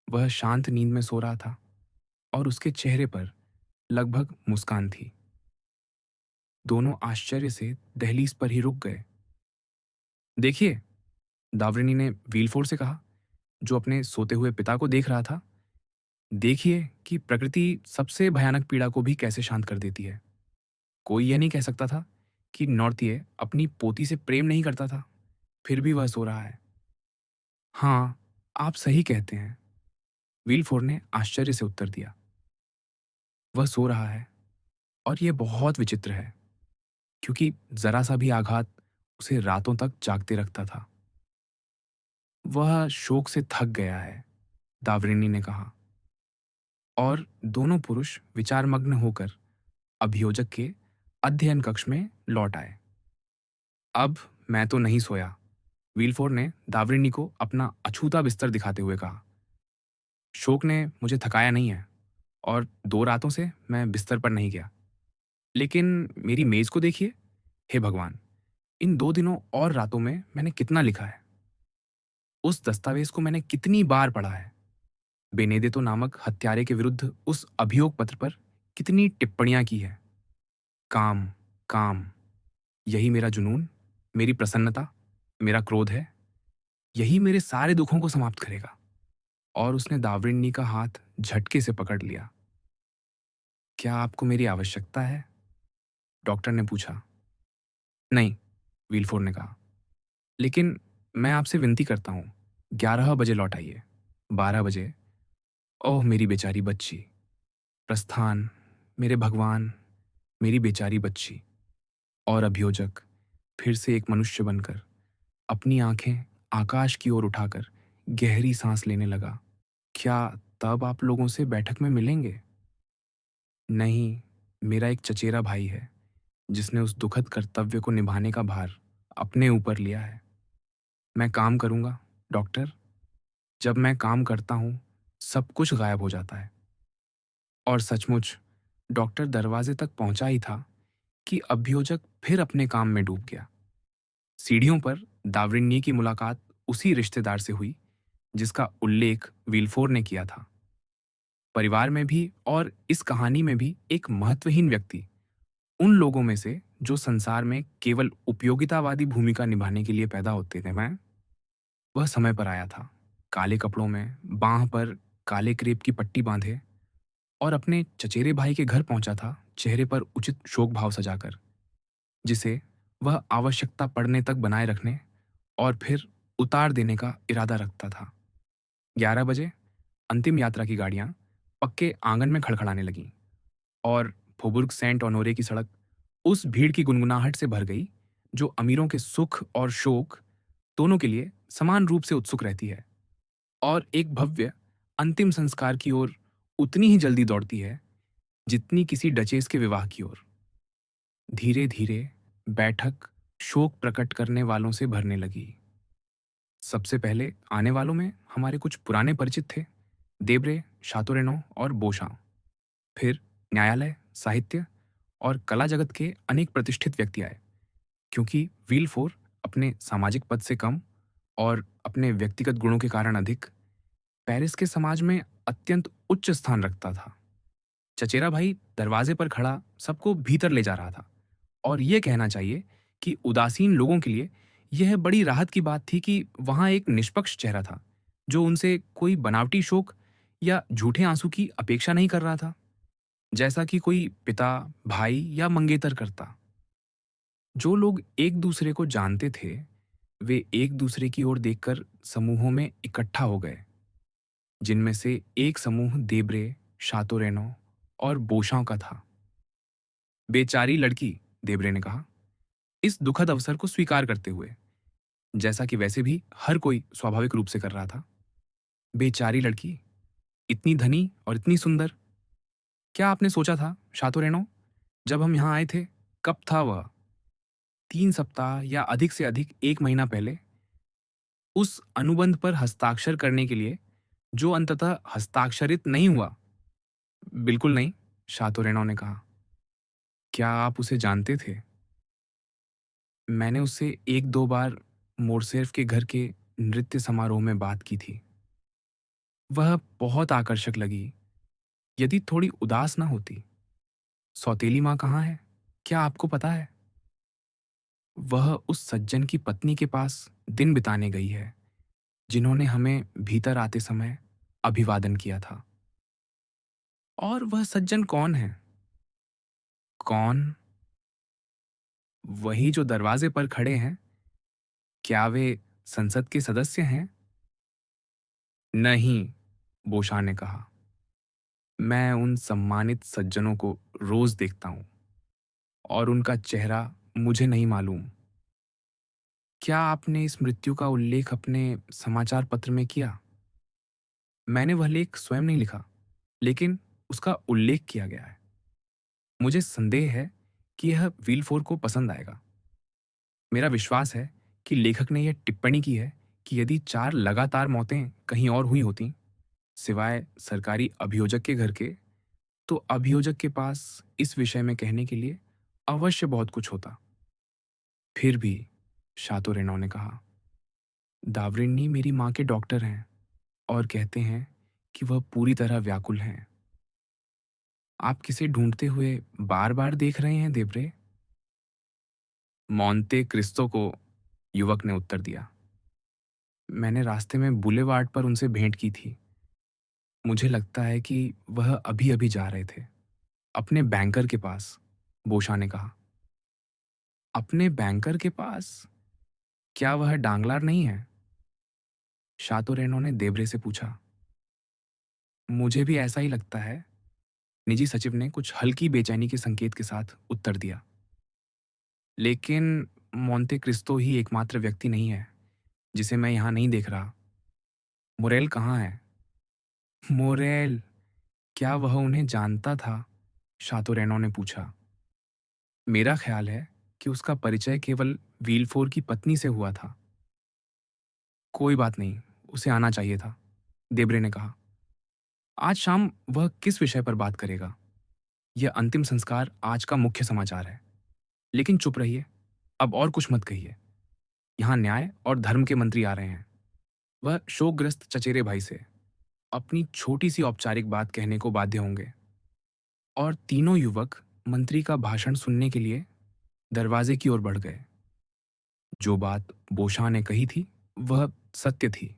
वह शांत नींद में सो रहा था और उसके चेहरे पर लगभग मुस्कान थी। दोनों आश्चर्य से दहलीज पर ही रुक गए। देखिए, दावरिनी ने व्हीलफोर से कहा, जो अपने सोते हुए पिता को देख रहा था, देखिए कि प्रकृति सबसे भयानक पीड़ा को भी कैसे शांत कर देती है। कोई यह नहीं कह सकता था कि नौर्तिय अपनी पोती से प्रेम नहीं करता था, फिर भी वह सो रहा है। हाँ, आप सही कहते हैं, व्हीलफोर ने आश्चर्य से उत्तर दिया। वह सो रहा है और यह बहुत विचित्र है, क्योंकि जरा सा भी आघात उसे रातों तक जागते रखता था। वह शोक से थक गया है, दावरिनी ने कहा, और दोनों पुरुष विचारमग्न होकर अभियोजक के अध्ययन कक्ष में लौट आए। अब मैं तो नहीं सोया, व्हीलफोर ने दावरिनी को अपना अछूता बिस्तर दिखाते हुए कहा। शोक ने मुझे थकाया नहीं है और 2 रातों से मैं बिस्तर पर नहीं गया। लेकिन मेरी मेज को देखिए, हे भगवान! इन 2 दिनों और रातों में मैंने कितना लिखा है। उस दस्तावेज को मैंने कितनी बार पढ़ा है। बेनेदेतो नामक हत्यारे के विरुद्ध उस अभियोग पत्र पर कितनी टिप्पणियां की है। काम, काम, यही मेरा जुनून, मेरी प्रसन्नता, मेरा क्रोध है। यही मेरे सारे दुखों को समाप्त करेगा। और उसने दावरिनी का हाथ झटके से पकड़ लिया। क्या आपको मेरी आवश्यकता है? डॉक्टर ने पूछा। नहीं, व्हीलफोर ने कहा। लेकिन मैं आपसे विनती करता हूँ, 11 बजे लौट आइए। 12 बजे। ओह मेरी बेचारी बच्ची! प्रस्थान, मेरे भगवान, मेरी बेचारी बच्ची। और अभियोजक फिर से एक मनुष्य बनकर अपनी आंखें आकाश की ओर उठाकर गहरी सांस लेने लगा। क्या तब आप लोगों से बैठक में मिलेंगे? नहीं, मेरा एक चचेरा भाई है जिसने उस दुखद कर्तव्य को निभाने का भार अपने ऊपर लिया है। मैं काम करूंगा, डॉक्टर। जब मैं काम करता हूं, सब कुछ गायब हो जाता है। और सचमुच डॉक्टर दरवाजे तक पहुंचा ही था कि अभियोजक फिर अपने काम में डूब गया। सीढ़ियों पर दावरिन्नी की मुलाकात उसी रिश्तेदार से हुई जिसका उल्लेख विल्फोर ने किया था। परिवार में भी और इस कहानी में भी एक महत्वहीन व्यक्ति, उन लोगों में से जो संसार में केवल उपयोगितावादी भूमिका निभाने के लिए पैदा होते थे, वह समय पर आया था, काले कपड़ों में, बांह पर काले क्रेप की पट्टी बांधे, और अपने चचेरे भाई के घर पहुंचा था, चेहरे पर उचित शोक भाव सजाकर, जिसे वह आवश्यकता पड़ने तक बनाए रखने और फिर उतार देने का इरादा रखता था। 11 बजे अंतिम यात्रा की गाड़ियां पक्के आंगन में खड़खड़ाने लगीं और फॉबुर्ग सेंट ऑनोरे की सड़क उस भीड़ की गुनगुनाहट से भर गई जो अमीरों के सुख और शोक दोनों के लिए समान रूप से उत्सुक रहती है, और एक भव्य अंतिम संस्कार की ओर उतनी ही जल्दी दौड़ती है जितनी किसी डचेस के विवाह की ओर। धीरे धीरे बैठक शोक प्रकट करने वालों से भरने लगी। सबसे पहले आने वालों में हमारे कुछ पुराने परिचित थे, देब्रे, शातोरेनो और बोशां। फिर न्यायालय, साहित्य और कला जगत के अनेक प्रतिष्ठित व्यक्ति आए, क्योंकि विल्फोर अपने सामाजिक पद से कम और अपने व्यक्तिगत गुणों के कारण अधिक पेरिस के समाज में अत्यंत उच्च स्थान रखता था। चचेरा भाई दरवाजे पर खड़ा सबको भीतर ले जा रहा था, और यह कहना चाहिए कि उदासीन लोगों के लिए यह बड़ी राहत की बात थी कि वहां एक निष्पक्ष चेहरा था जो उनसे कोई बनावटी शोक या झूठे आंसू की अपेक्षा नहीं कर रहा था, जैसा कि कोई पिता, भाई या मंगेतर करता। जो लोग एक दूसरे को जानते थे, वे एक दूसरे की ओर देखकर समूहों में इकट्ठा हो गए, जिनमें से एक समूह देब्रे, शातोरेनो और बोशां का था। बेचारी लड़की, देब्रे ने कहा, इस दुखद अवसर को स्वीकार करते हुए, जैसा कि वैसे भी हर कोई स्वाभाविक रूप से कर रहा था। बेचारी लड़की, इतनी धनी और इतनी सुंदर। क्या आपने सोचा था, शातोरेनो, जब हम यहाँ आए थे? कब था वह? 3 सप्ताह या अधिक से अधिक 1 महीना पहले, उस अनुबंध पर हस्ताक्षर करने के लिए जो अंततः हस्ताक्षरित नहीं हुआ। बिल्कुल नहीं, शातोरेनो ने कहा। क्या आप उसे जानते थे? मैंने उससे 1-2 बार मोरसेफ के घर के नृत्य समारोह में बात की थी। वह बहुत आकर्षक लगी, यदि थोड़ी उदास ना होती। सौतेली माँ कहाँ है? क्या आपको पता है? वह उस सज्जन की पत्नी के पास दिन बिताने गई है, जिन्होंने हमें भीतर आते समय अभिवादन किया था। और वह सज्जन कौन है? कौन? वही जो दरवाजे पर खड़े हैं। क्या वे संसद के सदस्य हैं? नहीं, बोशा ने कहा। मैं उन सम्मानित सज्जनों को रोज देखता हूं और उनका चेहरा मुझे नहीं मालूम। क्या आपने इस मृत्यु का उल्लेख अपने समाचार पत्र में किया? मैंने वह लेख स्वयं नहीं लिखा, लेकिन उसका उल्लेख किया गया है। मुझे संदेह है कि यह विलफोर को पसंद आएगा। मेरा विश्वास है कि लेखक ने यह टिप्पणी की है कि यदि 4 लगातार मौतें कहीं और हुई होतीं, सिवाय सरकारी अभियोजक के घर के, तो अभियोजक के पास इस विषय में कहने के लिए अवश्य बहुत कुछ होता। फिर भी, शातो रेनॉ ने कहा, दावरिन्नी मेरी माँ के डॉक्टर हैं और कहते हैं कि वह पूरी तरह व्याकुल हैं। आप किसे ढूंढते हुए बार-बार देख रहे हैं, देब्रे? मोंते क्रिस्तो को, युवक ने उत्तर दिया। मैंने रास्ते में बुलेवार्ड पर उनसे भेंट की थी। मुझे लगता है कि वह अभी-अभी जा रहे थे। अपने बैंकर के पास, बोशा ने कहा। अपने बैंकर के पास? क्या वह डांगलार नहीं है? शातो रेनो ने देब्रे से पूछा। मुझे भी ऐसा ही लगता है, निजी सचिव ने कुछ हल्की बेचैनी के संकेत के साथ उत्तर दिया। लेकिन मोंते क्रिस्तो ही एकमात्र व्यक्ति नहीं है जिसे मैं यहां नहीं देख रहा। मोरेल कहाँ है? मोरेल? क्या वह उन्हें जानता था? शातो रेनो ने पूछा। मेरा ख्याल है कि उसका परिचय केवल वीलफोर की पत्नी से हुआ था। कोई बात नहीं, उसे आना चाहिए था, देब्रे ने कहा। आज शाम वह किस विषय पर बात करेगा? यह अंतिम संस्कार आज का मुख्य समाचार है। लेकिन चुप रहिए, अब और कुछ मत कहिए। यहाँ न्याय और धर्म के मंत्री आ रहे हैं। वह शोकग्रस्त चचेरे भाई से अपनी छोटी सी औपचारिक बात कहने को बाध्य होंगे। और तीनों युवक मंत्री का भाषण सुनने के लिए दरवाजे की ओर बढ़ गए। जो बात बोशा ने कही थी, वह सत्य थी।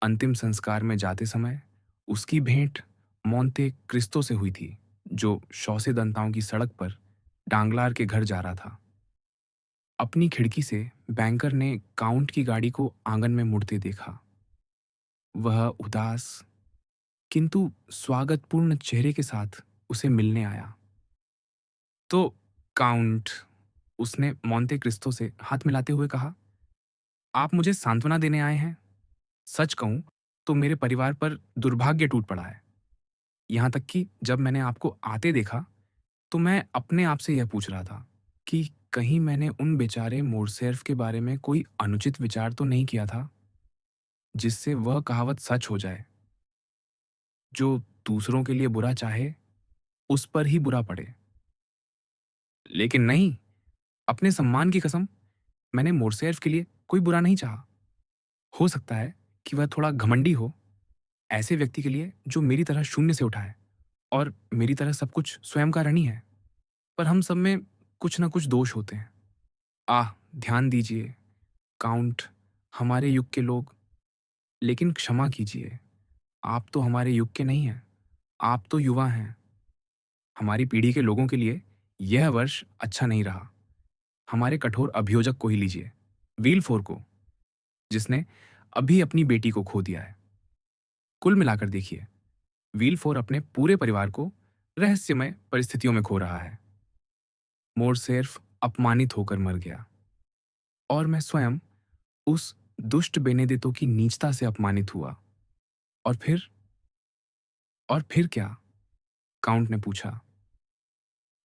अंतिम संस्कार में जाते समय उसकी भेंट मोंते क्रिस्तो से हुई थी, जो शौसे दंताओं की सड़क पर डांगलार के घर जा रहा था। अपनी खिड़की से बैंकर ने काउंट की गाड़ी को आंगन में मुड़ते देखा। वह उदास किंतु स्वागतपूर्ण चेहरे के साथ उसे मिलने आया। तो काउंट, उसने मोंते क्रिस्तो से हाथ मिलाते हुए कहा, आप मुझे सांत्वना देने आए हैं? सच कहूं तो मेरे परिवार पर दुर्भाग्य टूट पड़ा है। यहां तक कि जब मैंने आपको आते देखा, तो मैं अपने आप से यह पूछ रहा था कि कहीं मैंने उन बेचारे मोरसेर्फ के बारे में कोई अनुचित विचार तो नहीं किया था, जिससे वह कहावत सच हो जाए, जो दूसरों के लिए बुरा चाहे, उस पर ही बुरा पड़े। लेकिन नहीं, अपने सम्मान की कसम, मैंने मोरसेर्फ के लिए कोई बुरा नहीं चाहा। हो सकता है कि वह थोड़ा घमंडी हो, ऐसे व्यक्ति के लिए जो मेरी तरह शून्य से उठा है और मेरी तरह सब कुछ स्वयं का ऋणी है। पर हम सब में कुछ न कुछ दोष होते हैं। आह, ध्यान दीजिए, काउंट, हमारे युग के लोग, लेकिन क्षमा कीजिए, आप तो हमारे युग के नहीं हैं, आप तो युवा हैं। हमारी पीढ़ी के लोगों के लिए यह वर्ष अच्छा नहीं रहा। हमारे कठोर अभियोजक को ही लीजिए, वीलफोर को, जिसने अभी अपनी बेटी को खो दिया है। कुल मिलाकर देखिए, वीलफोर अपने पूरे परिवार को रहस्यमय परिस्थितियों में खो रहा है। मोरसेर्फ अपमानित होकर मर गया और मैं स्वयं उस दुष्ट बेनेडितो की नीचता से अपमानित हुआ। और फिर? और फिर क्या? काउंट ने पूछा।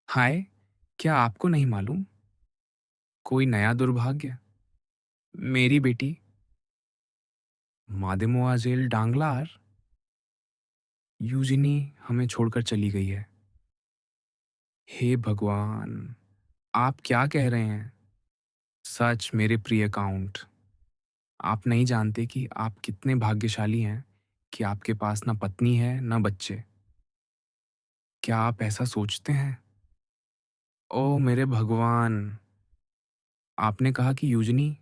हाय, क्या आपको नहीं मालूम? कोई नया दुर्भाग्य? मेरी बेटी मादेमोआजेल डांगलार यूजिनी हमें छोड़कर चली गई है। हे भगवान, आप क्या कह रहे हैं? सच मेरे प्रिय काउंट, आप नहीं जानते कि आप कितने भाग्यशाली हैं कि आपके पास ना पत्नी है, ना बच्चे। क्या आप ऐसा सोचते हैं? ओह मेरे भगवान! आपने कहा कि यूजनी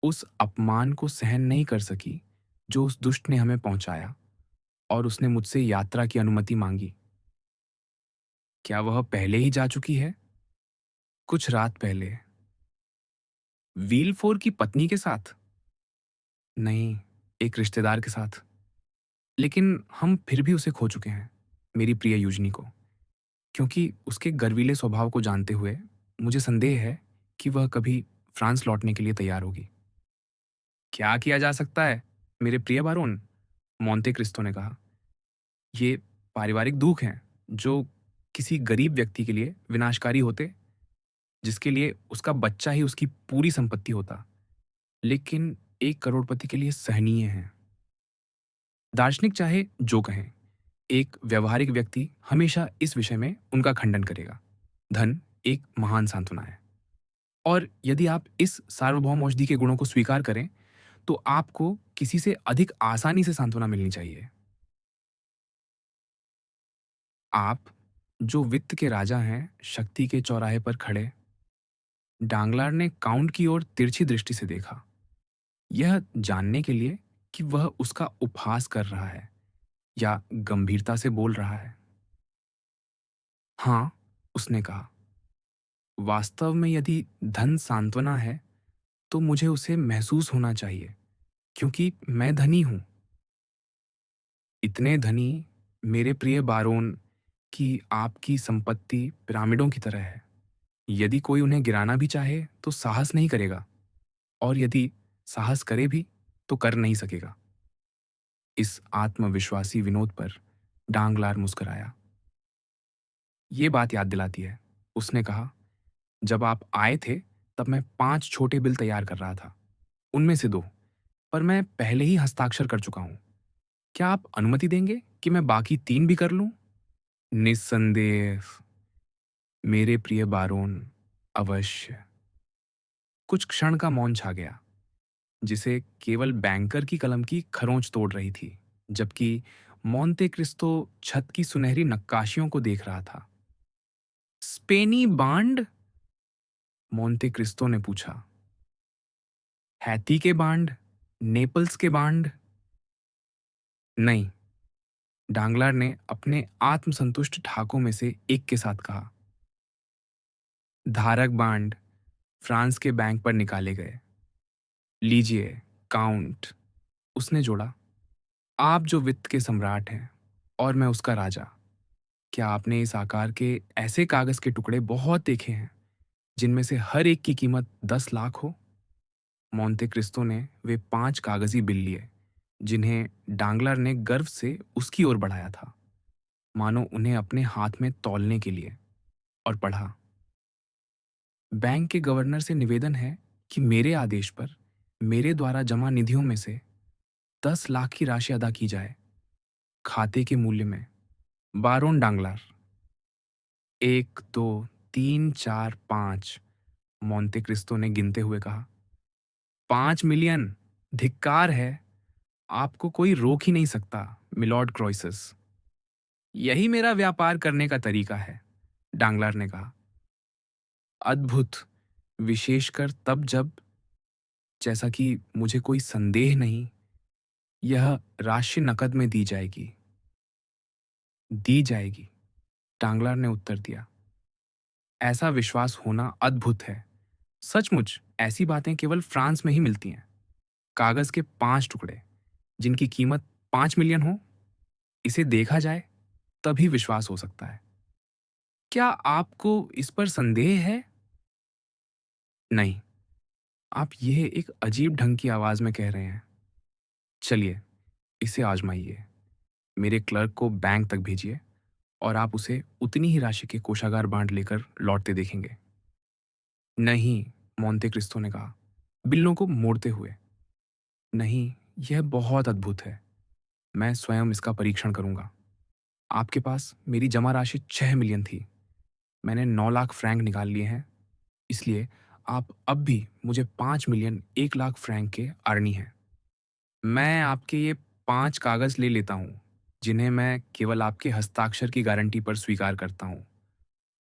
उस अपमान को सहन नहीं कर सकी, जो उस दुष्ट ने हमें पहुँचाया और उसने मुझसे यात्रा की अनुमति माँगी। क्या वह पहले ही जा चुकी है? कुछ रात पहले। विलफोर की पत्नी के साथ? नहीं, एक रिश्तेदार के साथ। लेकिन हम फिर भी उसे खो चुके हैं, मेरी प्रिय यूजनी को। क्योंकि उसके गर्वीले स्वभाव को जानते हुए मुझे संदेह है कि वह कभी फ्रांस लौटने के लिए तैयार होगी। क्या किया जा सकता है, मेरे प्रिय बारोन? मोंटे क्रिस्टो ने कहा। ये पारिवारिक दुख हैं, जो किसी गरीब व्यक्ति के लिए विनाशकारी होते, जिसके लिए उसका बच्चा ही उसकी पूरी संपत्ति होता, लेकिन एक करोड़पति के लिए सहनीय है। दार्शनिक चाहे जो कहें, एक व्यवहारिक व्यक्ति हमेशा इस विषय में उनका खंडन करेगा। धन एक महान सांत्वना है, और यदि आप इस सार्वभौम औषधि के गुणों को स्वीकार करें, तो आपको किसी से अधिक आसानी से सांत्वना मिलनी चाहिए। आप, जो वित्त के राजा हैं, शक्ति के चौराहे पर खड़े। डांगलार ने काउंट की ओर तिरछी दृष्टि से देखा, यह जानने के लिए कि वह उसका उपहास कर रहा है या गंभीरता से बोल रहा है। हाँ, उसने कहा, वास्तव में यदि धन सांत्वना है, तो मुझे उसे महसूस होना चाहिए, क्योंकि मैं धनी हूं। इतने धनी, मेरे प्रिय बारोन, कि आपकी संपत्ति पिरामिडों की तरह है। यदि कोई उन्हें गिराना भी चाहे तो साहस नहीं करेगा, और यदि साहस करे भी तो कर नहीं सकेगा। इस आत्मविश्वासी विनोद पर डांगलार मुस्कुराया। ये बात याद दिलाती है, उसने कहा, जब आप आए थे तब मैं 5 छोटे बिल तैयार कर रहा था। उनमें से 2 पर मैं पहले ही हस्ताक्षर कर चुका हूं। क्या आप अनुमति देंगे कि मैं बाकी 3 भी कर लूं? निस्संदेह, मेरे प्रिय बारोन, अवश्य। कुछ क्षण का मौन छा गया, जिसे केवल बैंकर की कलम की खरोंच तोड़ रही थी, जबकि मोंते क्रिस्टो छत की सुनहरी नक्काशियों को देख रहा था। स्पेनी बांड? मोंते क्रिस्टो ने पूछा। हैती के बांड? नेपल्स के बांड? नहीं, डांगलार ने अपने आत्मसंतुष्ट ठाकों में से एक के साथ कहा। धारक बांड फ्रांस के बैंक पर निकाले गए। लीजिए, काउंट, उसने जोड़ा, आप जो वित्त के सम्राट हैं और मैं उसका राजा, क्या आपने इस आकार के ऐसे कागज के टुकड़े बहुत देखे हैं, जिनमें से हर एक की कीमत 10 लाख हो? मोंते क्रिस्टो ने वे 5 कागजी बिल लिए, जिन्हें डांगलर ने गर्व से उसकी ओर बढ़ाया था, मानो उन्हें अपने हाथ में तौलने के लिए, और पढ़ा। बैंक के गवर्नर से निवेदन है कि मेरे आदेश पर मेरे द्वारा जमा निधियों में से 10 लाख की राशि अदा की जाए, खाते के मूल्य में। बारोन डांगलार। 1 2 3 4 5, मोंते क्रिस्टो ने गिनते हुए कहा। 5 मिलियन! धिक्कार है, आपको कोई रोक ही नहीं सकता, मिलॉर्ड क्रॉइसस। यही मेरा व्यापार करने का तरीका है, डांगलार ने कहा। अद्भुत, विशेषकर तब जब, जैसा कि मुझे कोई संदेह नहीं, यह राशि नकद में दी जाएगी। दी जाएगी, डांगलार ने उत्तर दिया। ऐसा विश्वास होना अद्भुत है। सचमुच ऐसी बातें केवल फ्रांस में ही मिलती हैं। कागज के 5 टुकड़े, जिनकी कीमत 5 मिलियन हो, इसे देखा जाए तभी विश्वास हो सकता है। क्या आपको इस पर संदेह है? नहीं, आप यह एक अजीब ढंग की आवाज में कह रहे हैं। चलिए, इसे आजमाइए। मेरे क्लर्क को बैंक तक भेजिए, और आप उसे उतनी ही राशि के कोषागार बांड लेकर लौटते देखेंगे। नहीं, मोंते क्रिस्टो ने कहा, बिल्लों को मोड़ते हुए। नहीं, यह बहुत अद्भुत है। मैं स्वयं इसका परीक्षण करूंगा। आपके पास मेरी जमा राशि 6 मिलियन थी। मैंने 9 लाख फ्रैंक निकाल लिए हैं, इसलिए आप अब भी मुझे 5 मिलियन 1 लाख फ्रैंक के आर्नी हैं। मैं आपके ये 5 कागज़ ले लेता हूँ, जिन्हें मैं केवल आपके हस्ताक्षर की गारंटी पर स्वीकार करता हूँ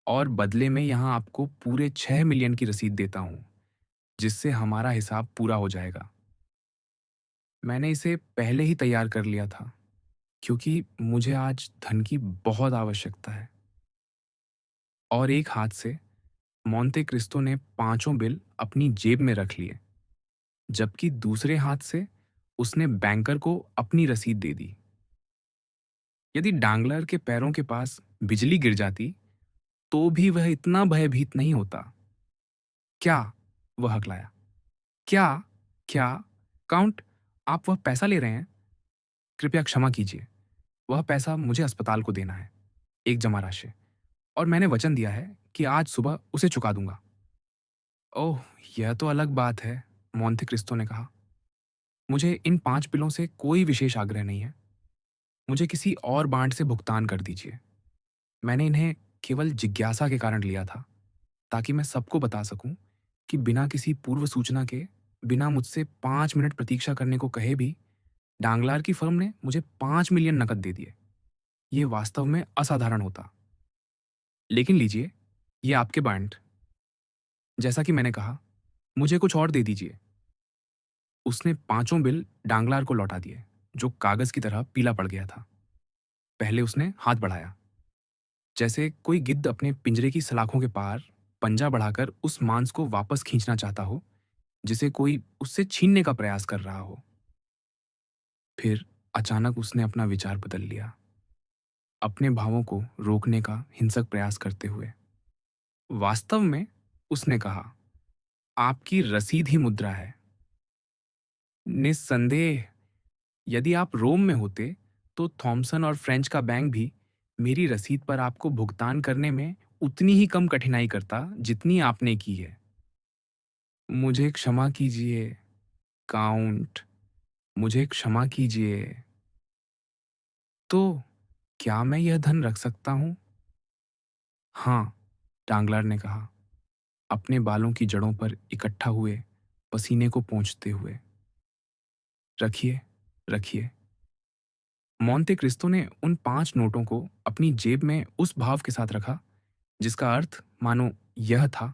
और बदले में यहाँ आपको पूरे 6 मिलियन की रसीद देता हूँ, जिससे हमारा हिसाब पूरा हो जाएगा। मैंने इसे पहले ही तैयार कर लिया था, क्योंकि मुझे आज धन की बहुत आवश्यकता है। और एक हाथ से मोंते क्रिस्टो ने पांचों बिल अपनी जेब में रख लिए, जबकि दूसरे हाथ से उसने बैंकर को अपनी रसीद दे दी। यदि डांगलर के पैरों के पास बिजली गिर जाती, तो भी वह इतना भयभीत नहीं होता। क्या? वह हकलाया। क्या? क्या? काउंट, आप वह पैसा ले रहे हैं? कृपया क्षमा कीजिए। वह पैसा मुझे अस्पताल को देना है, एक जमा राशि, और मैंने वचन दिया है कि आज सुबह उसे चुका दूंगा। ओह, यह तो अलग बात है, मोंते क्रिस्टो ने कहा। मुझे इन 5 बिलों से कोई विशेष आग्रह नहीं है। मुझे किसी और बांड से भुगतान कर दीजिए। मैंने इन्हें केवल जिज्ञासा के कारण लिया था, ताकि मैं सबको बता सकूं कि बिना किसी पूर्व सूचना के, बिना मुझसे 5 मिनट प्रतीक्षा करने को कहे भी, डांगलार की फर्म ने मुझे 5 मिलियन नकद दे दिए। ये वास्तव में असाधारण होता। लेकिन लीजिए, ये आपके बांड। जैसा कि मैंने कहा, मुझे कुछ और दे दीजिए। उसने पांचों बिल डांगलार को लौटा दिए, जो कागज की तरह पीला पड़ गया था। पहले उसने हाथ बढ़ाया, जैसे कोई गिद्ध अपने पिंजरे की सलाखों के पार पंजा बढ़ाकर उस मांस को वापस खींचना चाहता हो, जिसे कोई उससे छीनने का प्रयास कर रहा हो। फिर अचानक उसने अपना विचार बदल लिया, अपने भावों को रोकने का हिंसक प्रयास करते हुए। वास्तव में, उसने कहा, आपकी रसीद ही मुद्रा है। निस्संदेह, यदि आप रोम में होते, तो थॉमसन और फ्रेंच का बैंक भी मेरी रसीद पर आपको भुगतान करने में उतनी ही कम कठिनाई करता जितनी आपने की है। मुझे क्षमा कीजिए, काउंट, मुझे क्षमा कीजिए। तो क्या मैं यह धन रख सकता हूँ? हाँ, डांगलार ने कहा, अपने बालों की जड़ों पर इकट्ठा हुए पसीने को पोंछते हुए। रखिए, रखिए। मोंते क्रिस्टो ने उन 5 नोटों को अपनी जेब में उस भाव के साथ रखा, जिसका अर्थ मानो यह था,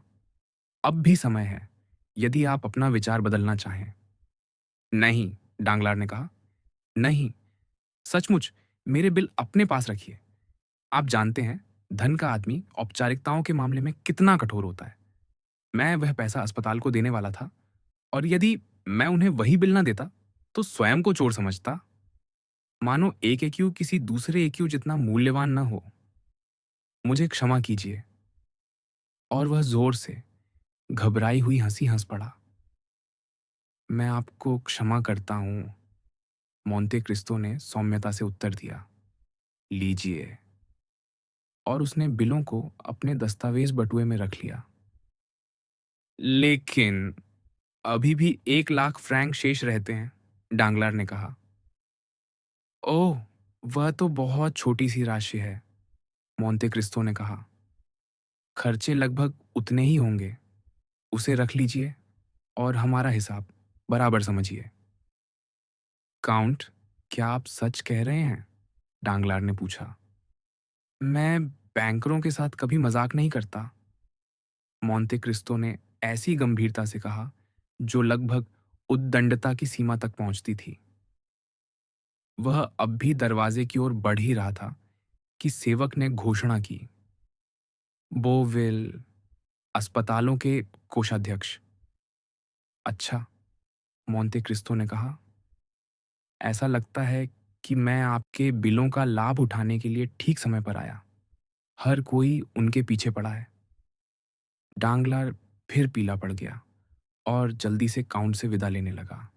अब भी समय है, यदि आप अपना विचार बदलना चाहें। नहीं, डांगलार ने कहा, नहीं, सचमुच, मेरे बिल अपने पास रखिए। आप जानते हैं, धन का आदमी औपचारिकताओं के मामले में कितना कठोर होता है। मैं वह पैसा अस्पताल को देने वाला था, और यदि मैं उन्हें वही बिल ना देता, तो स्वयं को चोर समझता, मानो एक एक्यू किसी दूसरे एक्यू जितना मूल्यवान न हो। मुझे क्षमा कीजिए। और वह जोर से घबराई हुई हंसी हंस पड़ा। मैं आपको क्षमा करता हूँ, मोंते क्रिस्टो ने सौम्यता से उत्तर दिया। लीजिए। और उसने बिलों को अपने दस्तावेज बटुए में रख लिया। लेकिन अभी भी 1 लाख फ्रैंक शेष रहते हैं, डांगलार ने कहा। ओह, वह तो बहुत छोटी सी राशि है, मोंते क्रिस्टो ने कहा। खर्चे लगभग उतने ही होंगे। उसे रख लीजिए और हमारा हिसाब बराबर समझिए। काउंट, क्या आप सच कह रहे हैं? डांगलार ने पूछा। मैं बैंकरों के साथ कभी मजाक नहीं करता, मोंते क्रिस्टो ने ऐसी गंभीरता से कहा, जो लगभग उद्दंडता की सीमा तक पहुंचती थी। वह अब भी दरवाजे की ओर बढ़ ही रहा था कि सेवक ने घोषणा की। बोविल, अस्पतालों के कोषाध्यक्ष। अच्छा, मोंते क्रिस्टो ने कहा, ऐसा लगता है कि मैं आपके बिलों का लाभ उठाने के लिए ठीक समय पर आया। हर कोई उनके पीछे पड़ा है। डांगलार फिर पीला पड़ गया और जल्दी से काउंट से विदा लेने लगा।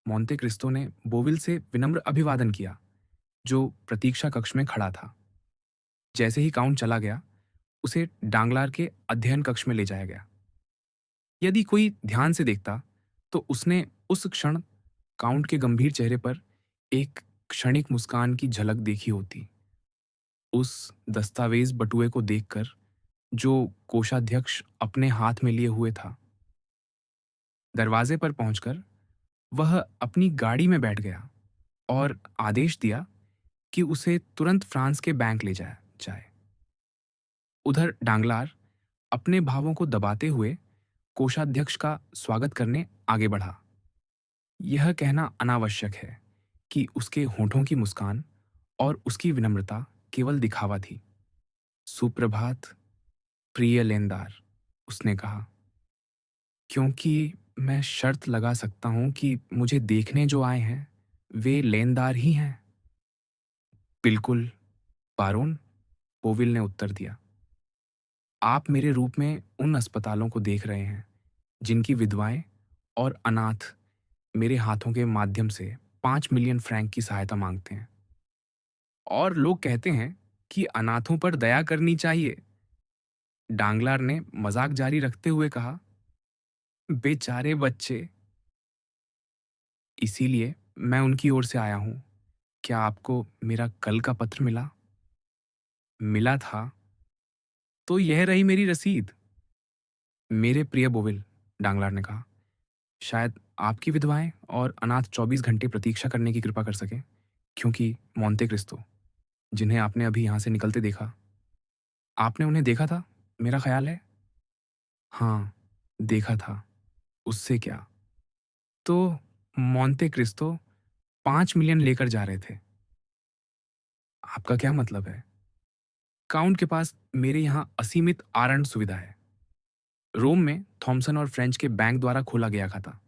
मोंते क्रिस्टो ने बोविल से विनम्र अभिवादन किया, जो प्रतीक्षा कक्ष में खड़ा था। जैसे ही काउंट चला गया, उसे डांगलार के अध्ययन कक्ष में ले जाया गया। यदि कोई ध्यान से देखता, तो उसने उस क्षण काउंट के गंभीर चेहरे पर एक क्षणिक मुस्कान की झलक देखी होती। उस दस्तावेज बटुए को देखकर जो कोषाध्यक्ष अपने हाथ में लिए हुए था। दरवाजे पर पहुंचकर वह अपनी गाड़ी में बैठ गया और आदेश दिया कि उसे तुरंत फ्रांस के बैंक ले जाया जाए। उधर डांगलार अपने भावों को दबाते हुए कोषाध्यक्ष का स्वागत करने आगे बढ़ा। यह कहना अनावश्यक है कि उसके होठों की मुस्कान और उसकी विनम्रता केवल दिखावा थी। सुप्रभात, प्रिय लेनदार, उसने कहा, क्योंकि मैं शर्त लगा सकता हूं कि मुझे देखने जो आए हैं वे लेनदार ही हैं। बिल्कुल, बारोन, पोविल ने उत्तर दिया। आप मेरे रूप में उन अस्पतालों को देख रहे हैं जिनकी विधवाएं और अनाथ मेरे हाथों के माध्यम से 5 मिलियन फ्रैंक की सहायता मांगते हैं। और लोग कहते हैं कि अनाथों पर दया करनी चाहिए। डांगलार ने मजाक जारी रखते हुए कहा, बेचारे बच्चे। इसीलिए मैं उनकी ओर से आया हूं। क्या आपको मेरा कल का पत्र मिला? मिला था। तो यह रही मेरी रसीद। मेरे प्रिय बोविल, डांगलार ने कहा, शायद आपकी विधवाएं और अनाथ 24 घंटे प्रतीक्षा करने की कृपा कर सके, क्योंकि मोंते क्रिस्तो, जिन्हें आपने अभी यहां से निकलते देखा, आपने उन्हें देखा था, मेरा ख्याल है। हाँ, देखा था। उससे क्या? तो मोंते क्रिस्तो 5 मिलियन लेकर जा रहे थे। आपका क्या मतलब है? काउंट के पास मेरे यहाँ असीमित आरंड सुविधा है। रोम में थॉमसन और फ्रेंच के बैंक द्वारा खोला गया खाता।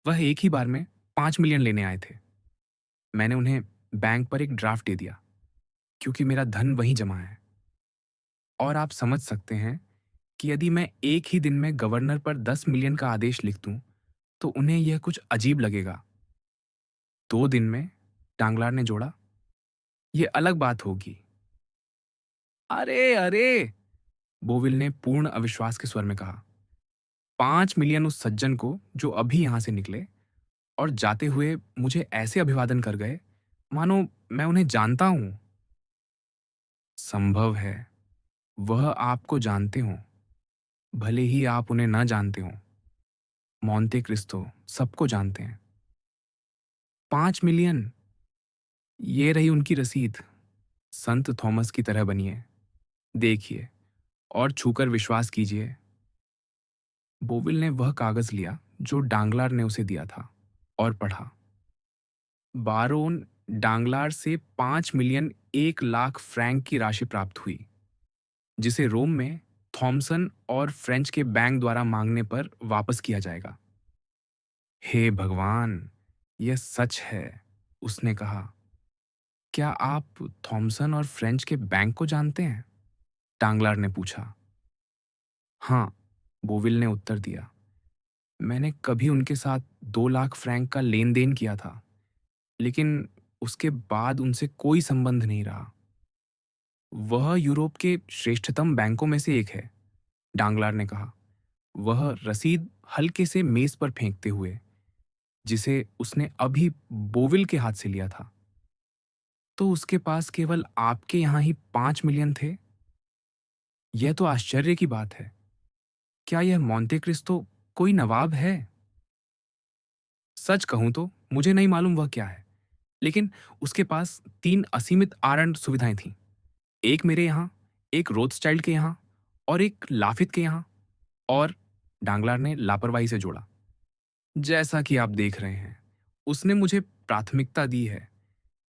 वह एक ही बार में 5 मिलियन लेने आए थे। मैंने उन्हें बैंक पर एक ड्राफ्ट दे दिया, क्योंकि मेरा धन वहीं जमा है। और आप समझ सकते हैं कि यदि मैं एक ही दिन में गवर्नर पर 10 मिलियन का आदेश लिख दूं, तो उन्हें यह कुछ अजीब लगेगा। 2 दिन में, डांगलार ने जोड़ा, ये अलग बात होगी। अरे अरे, बोविल ने पूर्ण अविश्वास के स्वर में कहा, 5 मिलियन उस सज्जन को जो अभी यहां से निकले और जाते हुए मुझे ऐसे अभिवादन कर गए मानो मैं उन्हें जानता हूं। संभव है वह आपको जानते हों, भले ही आप उन्हें न जानते हों। मोंते क्रिस्तो सबको जानते हैं। 5 मिलियन, ये रही उनकी रसीद। संत थॉमस की तरह बनिए, देखिए और छूकर विश्वास कीजिए। बोविल ने वह कागज लिया जो डांगलार ने उसे दिया था और पढ़ा। बारोन डांगलार से 5 मिलियन 1 लाख फ्रैंक की राशि प्राप्त हुई, जिसे रोम में थॉमसन और फ्रेंच के बैंक द्वारा मांगने पर वापस किया जाएगा। हे भगवान, यह सच है, उसने कहा। क्या आप थॉमसन और फ्रेंच के बैंक को जानते हैं? डांगलार ने पूछा। हाँ, बोविल ने उत्तर दिया। मैंने कभी उनके साथ 2 लाख फ्रैंक का लेन देन किया था, लेकिन उसके बाद उनसे कोई संबंध नहीं रहा। वह यूरोप के श्रेष्ठतम बैंकों में से एक है, डांगलार ने कहा, वह रसीद हल्के से मेज पर फेंकते हुए, जिसे उसने अभी बोविल के हाथ से लिया था। तो उसके पास केवल आपके यहां ही 5 मिलियन थे? यह तो आश्चर्य की बात है। क्या यह मोंटे क्रिस्तो कोई नवाब है? सच कहूं तो मुझे नहीं मालूम वह क्या है, लेकिन उसके पास 3 असीमित आरंड सुविधाएं थीं। एक मेरे यहाँ, एक रोथस्टाइल्ड के यहाँ और एक लाफित के यहाँ। और डांगलार ने लापरवाही से जोड़ा, जैसा कि आप देख रहे हैं, उसने मुझे प्राथमिकता दी है,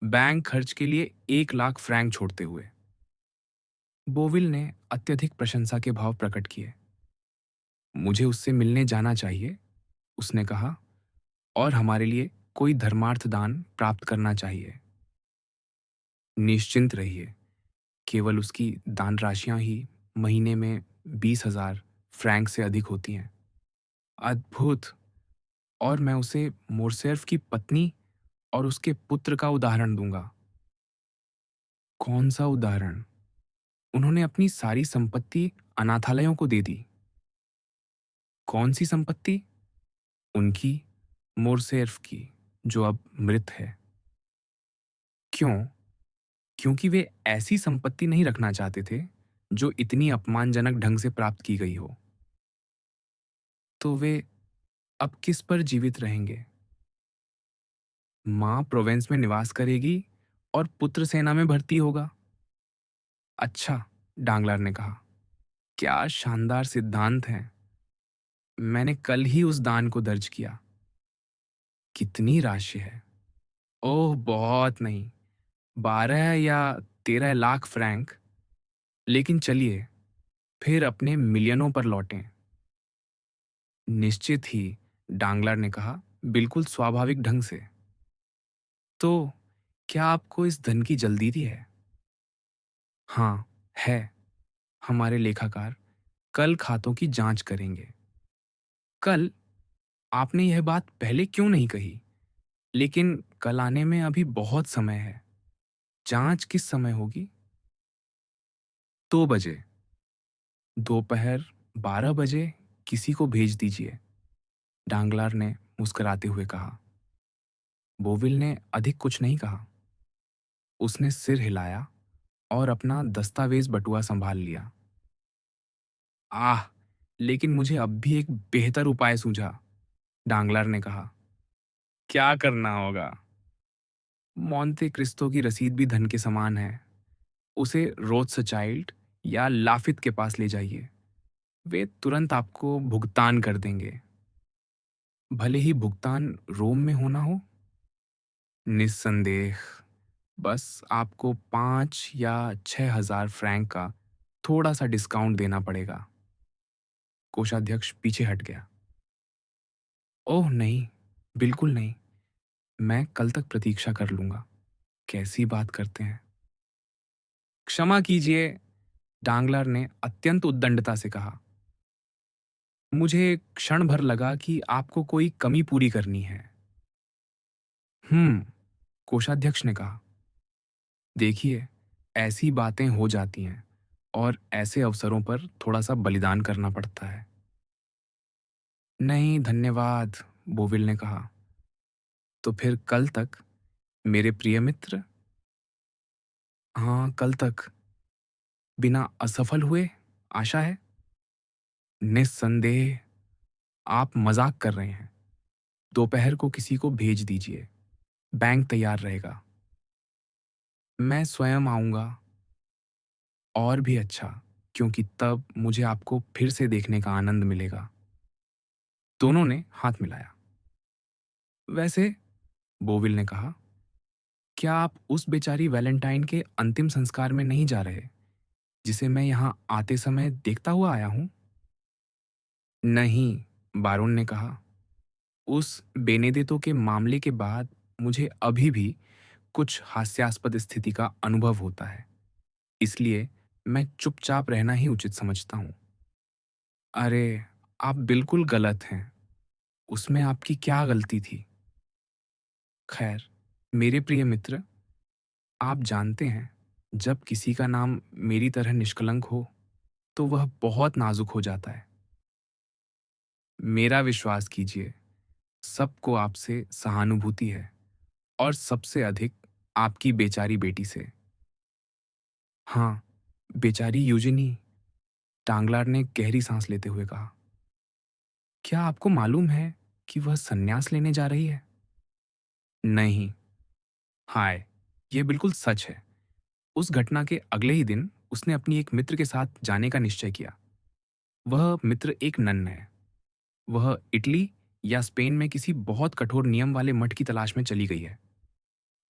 बैंक खर्च के लिए 1 लाख फ्रैंक छोड़ते हुए। बोविल ने अत्यधिक प्रशंसा के भाव प्रकट किए। मुझे उससे मिलने जाना चाहिए, उसने कहा, और हमारे लिए कोई धर्मार्थ दान प्राप्त करना चाहिए। निश्चिंत रहिए, केवल उसकी दान राशियां ही महीने में 20,000 फ्रैंक से अधिक होती हैं। अद्भुत! और मैं उसे मोरसेर्फ की पत्नी और उसके पुत्र का उदाहरण दूंगा। कौन सा उदाहरण? उन्होंने अपनी सारी संपत्ति अनाथालयों को दे दी। कौन सी संपत्ति? उनकी, मोरसेर्फ की, जो अब मृत है। क्यों? क्योंकि वे ऐसी संपत्ति नहीं रखना चाहते थे जो इतनी अपमानजनक ढंग से प्राप्त की गई हो, तो वे अब किस पर जीवित रहेंगे? माँ प्रोवेंस में निवास करेगी और पुत्र सेना में भर्ती होगा। अच्छा, डांगलार ने कहा, क्या शानदार सिद्धांत हैं। मैंने कल ही उस दान को दर्ज किया। कितनी राशि है? ओह, बहुत नहीं, 12 या 13 लाख फ्रैंक। लेकिन चलिए, फिर अपने मिलियनों पर लौटें। निश्चित ही, डांगलार ने कहा, बिल्कुल स्वाभाविक ढंग से। तो क्या आपको इस धन की जल्दी थी है? हाँ, है। हमारे लेखाकार कल खातों की जांच करेंगे। कल? आपने यह बात पहले क्यों नहीं कही? लेकिन कल आने में अभी बहुत समय है। जांच किस समय होगी? 2 बजे। दोपहर 12 बजे किसी को भेज दीजिए, डांगलार ने मुस्कुराते हुए कहा। बोविल ने अधिक कुछ नहीं कहा। उसने सिर हिलाया और अपना दस्तावेज बटुआ संभाल लिया। आह! लेकिन मुझे अब भी एक बेहतर उपाय सूझा, डांगलार ने कहा। क्या करना होगा? मोंते क्रिस्टो की रसीद भी धन के समान है। उसे रोथस्चाइल्ड या लाफित के पास ले जाइए। वे तुरंत आपको भुगतान कर देंगे। भले ही भुगतान रोम में होना हो। निस्संदेह, बस आपको 5 या 6 हजार फ्रैंक का थोड़ा सा डिस्काउंट देना पड़ेगा। कोषाध्यक्ष पीछे हट गया। ओह नहीं, बिल्कुल नहीं। मैं कल तक प्रतीक्षा कर लूंगा। कैसी बात करते हैं? क्षमा कीजिए, डांगलार ने अत्यंत उद्दंडता से कहा। मुझे क्षण भर लगा कि आपको कोई कमी पूरी करनी है। कोषाध्यक्ष ने कहा। देखिए, ऐसी बातें हो जाती हैं और ऐसे अवसरों पर थोड़ा सा बलिदान करना पड़ता है। नहीं धन्यवाद, बोविल ने कहा। तो फिर कल तक, मेरे प्रिय मित्र। हाँ, कल तक। बिना असफल हुए, आशा है? निस्संदेह। आप मजाक कर रहे हैं। दोपहर को किसी को भेज दीजिए। बैंक तैयार रहेगा। मैं स्वयं आऊंगा। और भी अच्छा, क्योंकि तब मुझे आपको फिर से देखने का आनंद मिलेगा। दोनों ने हाथ मिलाया। वैसे, बोविल ने कहा, क्या आप उस बेचारी वैलेंटाइन के अंतिम संस्कार में नहीं जा रहे, जिसे मैं यहां आते समय देखता हुआ आया हूं? नहीं, बारोन ने कहा। उस बेनेदेतो के मामले के बाद मुझे अभी भी कुछ हास्यास्पद स्थिति का अनुभव होता है। इसलिए मैं चुपचाप रहना ही उचित समझता हूं। अरे, आप बिल्कुल गलत हैं। उसमें आपकी क्या गलती थी? खैर, मेरे प्रिय मित्र, आप जानते हैं, जब किसी का नाम मेरी तरह निष्कलंक हो, तो वह बहुत नाजुक हो जाता है। मेरा विश्वास कीजिए, सबको आपसे सहानुभूति है, और सबसे अधिक आपकी बेचारी बेटी से। हाँ, बेचारी यूजिनी, टांगलार ने गहरी सांस लेते हुए कहा। क्या आपको मालूम है कि वह संन्यास लेने जा रही है? नहीं। हाय, यह बिल्कुल सच है। उस घटना के अगले ही दिन उसने अपनी एक मित्र के साथ जाने का निश्चय किया। वह मित्र एक नन है। वह इटली या स्पेन में किसी बहुत कठोर नियम वाले मठ की तलाश में चली गई है।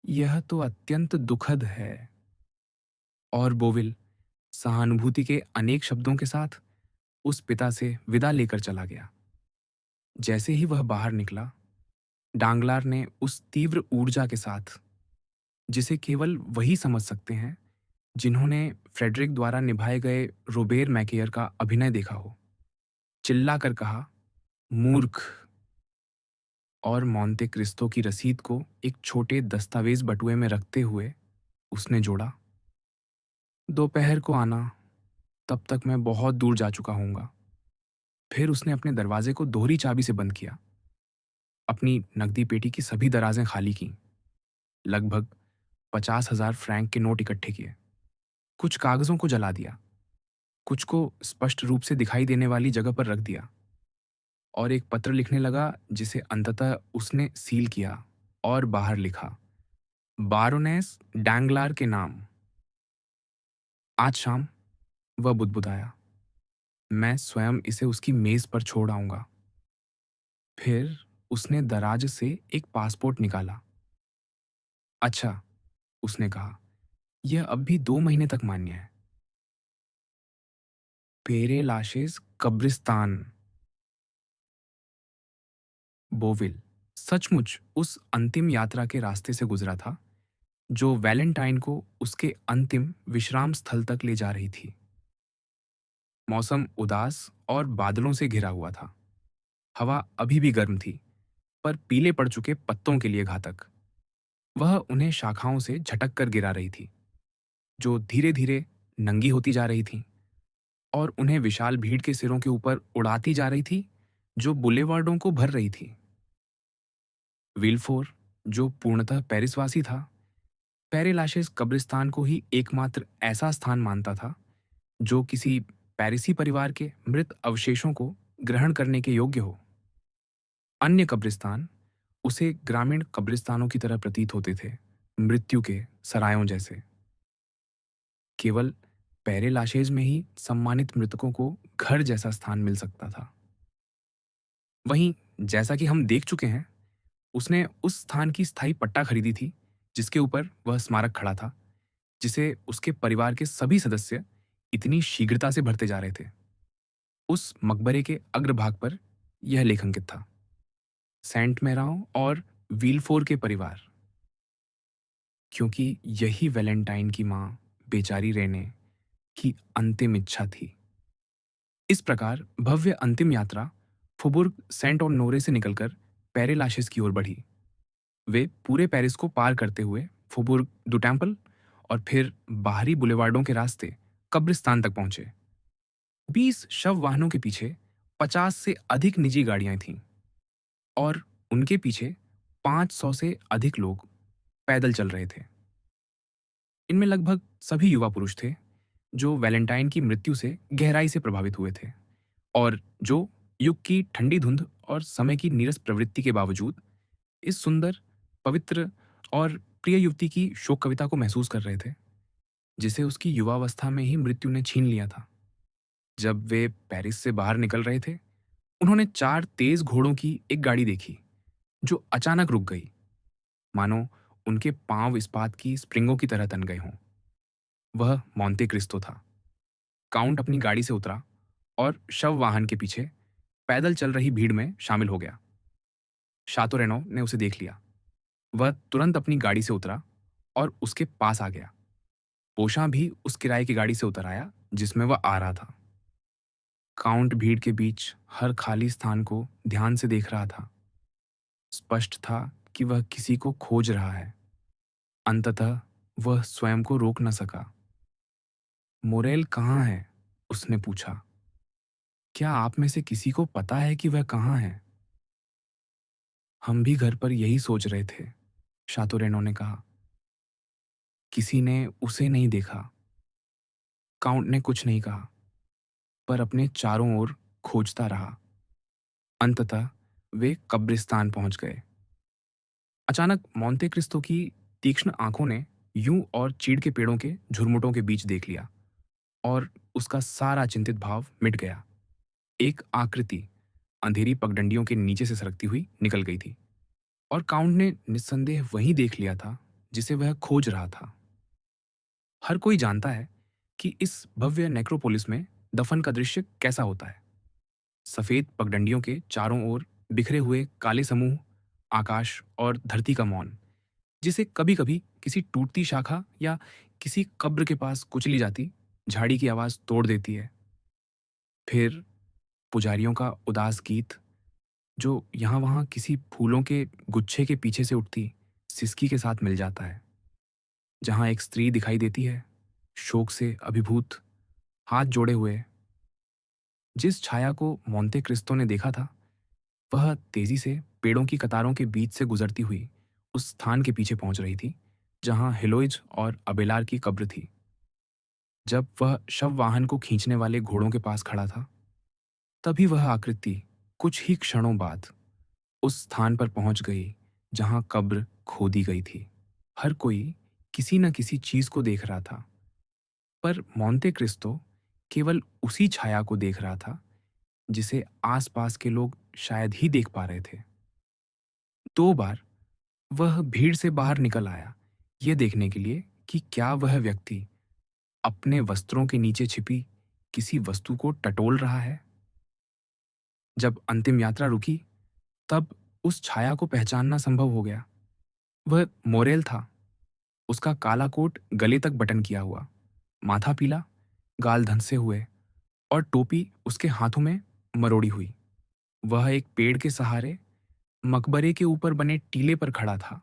यह तो अत्यंत दुखद है। और बोविल सहानुभूति के अनेक शब्दों के साथ उस पिता से विदा लेकर चला गया। जैसे ही वह बाहर निकला, डांगलार ने उस तीव्र ऊर्जा के साथ, जिसे केवल वही समझ सकते हैं जिन्होंने फ्रेडरिक द्वारा निभाए गए रोबेर मैकेयर का अभिनय देखा हो, चिल्लाकर कहा, मूर्ख। और मोंते क्रिस्टो की रसीद को एक छोटे दस्तावेज बटुए में रखते हुए उसने जोड़ा, दोपहर को आना, तब तक मैं बहुत दूर जा चुका हूंगा। फिर उसने अपने दरवाजे को दोहरी चाबी से बंद किया, अपनी नकदी पेटी की सभी दराजें खाली की, लगभग 50,000 फ्रैंक के नोट इकट्ठे किए, कुछ कागजों को जला दिया, कुछ को स्पष्ट रूप से दिखाई देने वाली जगह पर रख दिया और एक पत्र लिखने लगा जिसे अंततः उसने सील किया और बाहर लिखा, बारोनेस डैंगलार के नाम। आज शाम वह बुदबुदाया, मैं स्वयं इसे उसकी मेज पर छोड़ आऊंगा। फिर उसने दराज से एक पासपोर्ट निकाला। अच्छा, उसने कहा, यह अब भी 2 महीने तक मान्य है। पेरे लाशेज कब्रिस्तान, बोविल सचमुच उस अंतिम यात्रा के रास्ते से गुजरा था जो वैलेंटाइन को उसके अंतिम विश्राम स्थल तक ले जा रही थी। मौसम उदास और बादलों से घिरा हुआ था। हवा अभी भी गर्म थी, पर पीले पड़ चुके पत्तों के लिए घातक। वह उन्हें शाखाओं से झटक कर गिरा रही थी, जो धीरे धीरे नंगी होती जा रही थीं, और उन्हें विशाल भीड़ के सिरों के ऊपर उड़ाती जा रही थी, जो बुलेवार्डों को भर रही थी। विल्फोर, जो पूर्णतः पेरिसवासी था, पेरे लाशेज कब्रिस्तान को ही एकमात्र ऐसा स्थान मानता था जो किसी पेरिसी परिवार के मृत अवशेषों को ग्रहण करने के योग्य हो। अन्य कब्रिस्तान उसे ग्रामीण कब्रिस्तानों की तरह प्रतीत होते थे, मृत्यु के सरायों जैसे। केवल पेरे लाशेज में ही सम्मानित मृतकों को घर जैसा स्थान मिल सकता था। वहीं, जैसा कि हम देख चुके हैं, उसने उस स्थान की स्थायी पट्टा खरीदी थी जिसके ऊपर वह स्मारक खड़ा था, जिसे उसके परिवार के सभी सदस्य इतनी शीघ्रता से भरते जा रहे थे। उस मकबरे के अग्रभाग पर यह लेख अंकित था, सेंट मेराओ और वीलफोर के परिवार, क्योंकि यही वैलेंटाइन की मां बेचारी रेने की अंतिम इच्छा थी। इस प्रकार भव्य अंतिम यात्रा फुबुर्ग सेंट और नोरे से निकलकर पेरे लाशेज की ओर बढ़ी। वे पूरे पेरिस को पार करते हुए फुबुर्ग दु टेम्पल और फिर बाहरी बुलेवार्डों के रास्ते कब्रिस्तान तक पहुंचे। 20 शव वाहनों के पीछे 50 से अधिक निजी गाड़ियां थीं और उनके पीछे 500 से अधिक लोग पैदल चल रहे थे। इनमें लगभग सभी युवा पुरुष थे जो वैलेंटाइन की मृत्यु से गहराई से प्रभावित हुए थे और जो युग की ठंडी धुंध और समय की नीरस प्रवृत्ति के बावजूद इस सुंदर, पवित्र और प्रिय युवती की शोक कविता को महसूस कर रहे थे, जिसे उसकी युवावस्था में ही मृत्यु ने छीन लिया था। जब वे पेरिस से बाहर निकल रहे थे, उन्होंने 4 तेज घोड़ों की एक गाड़ी देखी जो अचानक रुक गई, मानो उनके पांव इस्पात की स्प्रिंगों की तरह तन गए हों। वह मोंते क्रिस्तो था। काउंट अपनी गाड़ी से उतरा और शव वाहन के पीछे पैदल चल रही भीड़ में शामिल हो गया। शातो रेनो ने उसे देख लिया। वह तुरंत अपनी गाड़ी से उतरा और उसके पास आ गया। पोशां भी उस किराए की गाड़ी से उतर आया जिसमें वह आ रहा था। काउंट भीड़ के बीच हर खाली स्थान को ध्यान से देख रहा था। स्पष्ट था कि वह किसी को खोज रहा है। अंततः वह स्वयं को रोक न सका। मोरेल कहाँ है? उसने पूछा। क्या आप में से किसी को पता है कि वह कहाँ है? हम भी घर पर यही सोच रहे थे, शातो रेनो ने कहा। किसी ने उसे नहीं देखा। काउंट ने कुछ नहीं कहा, पर अपने चारों ओर खोजता रहा। अंततः वे कब्रिस्तान पहुंच गए। अचानक मोंते क्रिस्तो की तीक्ष्ण आंखों ने यूं और चीड़ के पेड़ों के झुरमुटों के बीच देख लिया और उसका सारा चिंतित भाव मिट गया। एक आकृति अंधेरी पगडंडियों के नीचे से सरकती हुई निकल गई थी और काउंट ने निस्संदेह वही देख लिया था जिसे वह खोज रहा था। हर कोई जानता है कि इस भव्य नेक्रोपोलिस में दफन का दृश्य कैसा होता है। सफेद पगडंडियों के चारों ओर बिखरे हुए काले समूह, आकाश और धरती का मौन, जिसे कभी कभी किसी टूटती शाखा या किसी कब्र के पास कुचली जाती झाड़ी की आवाज तोड़ देती है। फिर पुजारियों का उदास गीत, जो यहाँ वहाँ किसी फूलों के गुच्छे के पीछे से उठती सिसकी के साथ मिल जाता है। जहाँ एक स्त्री दिखाई देती है, शोक से अभिभूत, हाथ जोड़े हुए। जिस छाया को मोंते क्रिस्तो ने देखा था, वह तेजी से पेड़ों की कतारों के बीच से गुजरती हुई उस स्थान के पीछे पहुंच रही थी जहां हेलोइज और अबेलार की कब्र थी। जब वह शव वाहन को खींचने वाले घोड़ों के पास खड़ा था, तभी वह आकृति कुछ ही क्षणों बाद उस स्थान पर पहुंच गई जहां कब्र खोदी गई थी। हर कोई किसी न किसी चीज को देख रहा था, पर मोंते क्रिस्तो केवल उसी छाया को देख रहा था जिसे आसपास के लोग शायद ही देख पा रहे थे। 2 बार वह भीड़ से बाहर निकल आया, यह देखने के लिए कि क्या वह व्यक्ति अपने वस्त्रों के नीचे छिपी किसी वस्तु को टटोल रहा है। जब अंतिम यात्रा रुकी, तब उस छाया को पहचानना संभव हो गया। वह मोरेल था। उसका काला कोट गले तक बटन किया हुआ, माथा पीला, गाल धंसे हुए और टोपी उसके हाथों में मरोड़ी हुई। वह एक पेड़ के सहारे मकबरे के ऊपर बने टीले पर खड़ा था,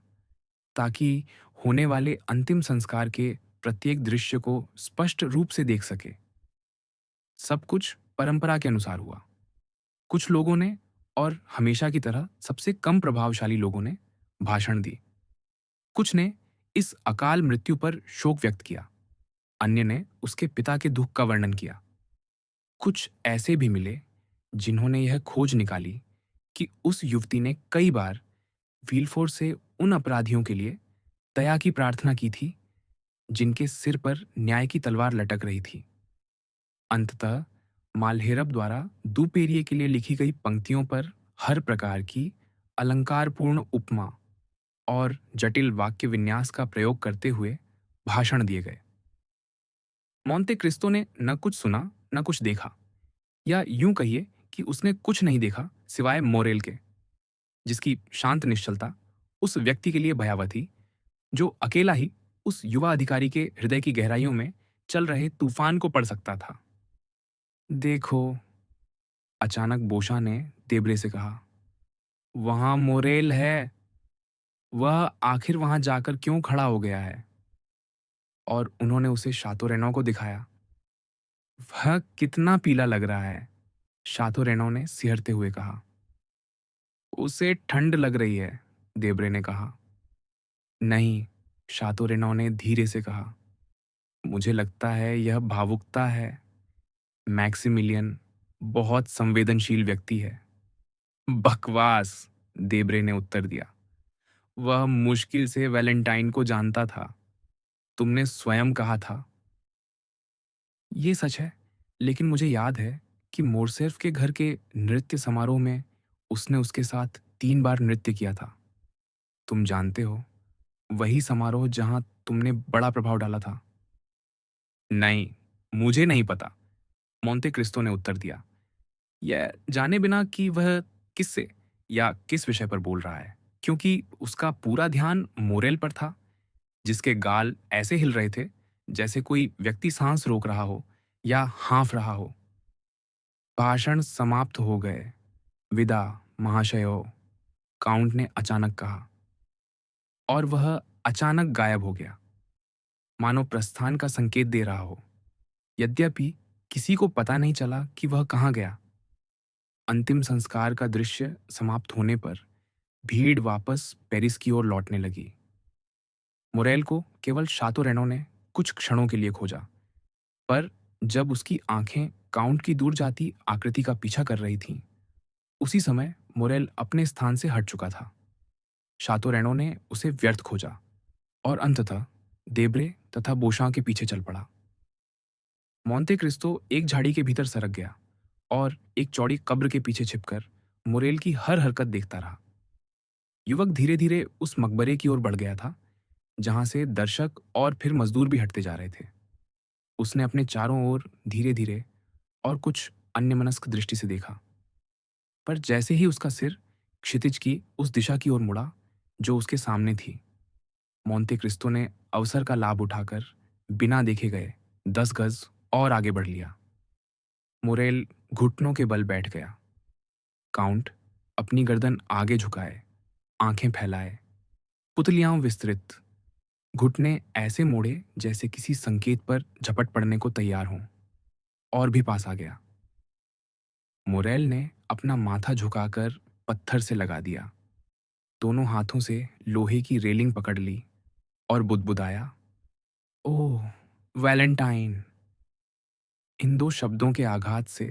ताकि होने वाले अंतिम संस्कार के प्रत्येक दृश्य को स्पष्ट रूप से देख सके। सब कुछ परंपरा के अनुसार हुआ। कुछ लोगों ने, और हमेशा की तरह सबसे कम प्रभावशाली लोगों ने, भाषण दी। कुछ ने इस अकाल मृत्यु पर शोक व्यक्त किया, अन्य ने उसके पिता के दुख का वर्णन किया। कुछ ऐसे भी मिले जिन्होंने यह खोज निकाली कि उस युवती ने कई बार व्हीलफोर से उन अपराधियों के लिए दया की प्रार्थना की थी जिनके सिर पर न्याय की तलवार लटक रही थी। अंततः मालहेरब द्वारा दुपेरिये के लिए लिखी गई पंक्तियों पर हर प्रकार की अलंकारपूर्ण उपमा और जटिल वाक्य विन्यास का प्रयोग करते हुए भाषण दिए गए। मोंते क्रिस्तो ने न कुछ सुना न कुछ देखा, या यूं कहिए कि उसने कुछ नहीं देखा सिवाय मोरेल के, जिसकी शांत निश्चलता उस व्यक्ति के लिए भयावह थी जो अकेला ही उस युवा अधिकारी के हृदय की गहराइयों में चल रहे तूफान को पढ़ सकता था। देखो, अचानक बोशा ने देब्रे से कहा, वहां मोरेल है। वह आखिर वहां जाकर क्यों खड़ा हो गया है? और उन्होंने उसे शातो रेनौ को दिखाया। वह कितना पीला लग रहा है, शातो रेनौ ने सिहरते हुए कहा। उसे ठंड लग रही है, देब्रे ने कहा। नहीं, शातो रेनौ ने धीरे से कहा। मुझे लगता है यह भावुकता है। मैक्सिमिलियन बहुत संवेदनशील व्यक्ति है। बकवास, देब्रे ने उत्तर दिया। वह मुश्किल से वैलेंटाइन को जानता था। तुमने स्वयं कहा था। ये सच है, लेकिन मुझे याद है कि मोरसेफ के घर के नृत्य समारोह में उसने उसके साथ 3 बार नृत्य किया था। तुम जानते हो, वही समारोह जहां तुमने बड़ा प्रभाव डाला था। नहीं, मुझे नहीं पता, मोंते क्रिस्तो ने उत्तर दिया, यह जाने बिना कि वह किससे या किस विषय पर बोल रहा है, क्योंकि उसका पूरा ध्यान मोरेल पर था, जिसके गाल ऐसे हिल रहे थे जैसे कोई व्यक्ति सांस रोक रहा हो या हाँफ रहा हो। भाषण समाप्त हो गए। विदा, महाशयो, काउंट ने अचानक कहा, और वह अचानक गायब हो गया, मानो प्रस्थान का संकेत दे रहा हो। यद्यपि किसी को पता नहीं चला कि वह कहाँ गया। अंतिम संस्कार का दृश्य समाप्त होने पर भीड़ वापस पेरिस की ओर लौटने लगी। मोरेल को केवल शातो रेनौ ने कुछ क्षणों के लिए खोजा, पर जब उसकी आंखें काउंट की दूर जाती आकृति का पीछा कर रही थीं, उसी समय मोरेल अपने स्थान से हट चुका था। शातो रेनौ ने उसे व्यर्थ खोजा और अंततः देब्रे तथा बोशां के पीछे चल पड़ा। मोंते क्रिस्तो एक झाड़ी के भीतर सरक गया और एक चौड़ी कब्र के पीछे छिपकर मोरेल की हर हरकत देखता रहा। युवक धीरे धीरे उस मकबरे की ओर बढ़ गया था जहां से दर्शक और फिर मजदूर भी हटते जा रहे थे। उसने अपने चारों ओर धीरे धीरे और कुछ अन्यमनस्क दृष्टि से देखा, पर जैसे ही उसका सिर क्षितिज की उस दिशा की ओर मुड़ा जो उसके सामने थी, मोंते क्रिस्तो ने अवसर का लाभ उठाकर बिना देखे गए 10 गज और आगे बढ़ लिया। मोरेल घुटनों के बल बैठ गया। काउंट अपनी गर्दन आगे झुकाए, आंखें फैलाए, पुतलियां विस्तृत, घुटने ऐसे मोड़े जैसे किसी संकेत पर झपट पड़ने को तैयार हों, और भी पास आ गया। मोरेल ने अपना माथा झुकाकर पत्थर से लगा दिया, दोनों हाथों से लोहे की रेलिंग पकड़ ली और बुदबुदाया, ओह वैलेंटाइन। इन दो शब्दों के आघात से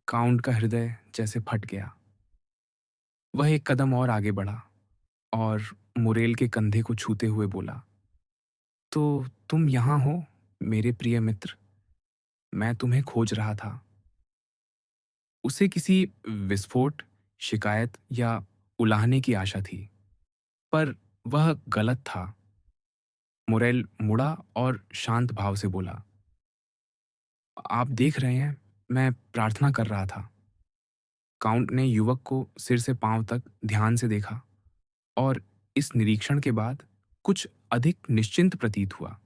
काउंट का हृदय जैसे फट गया। वह एक कदम और आगे बढ़ा और मुरेल के कंधे को छूते हुए बोला, तो तुम यहाँ हो मेरे प्रिय मित्र। मैं तुम्हें खोज रहा था। उसे किसी विस्फोट, शिकायत या उलाहने की आशा थी, पर वह गलत था। मुरेल मुड़ा और शांत भाव से बोला, आप देख रहे हैं, मैं प्रार्थना कर रहा था। काउंट ने युवक को सिर से पांव तक ध्यान से देखा और इस निरीक्षण के बाद कुछ अधिक निश्चिंत प्रतीत हुआ।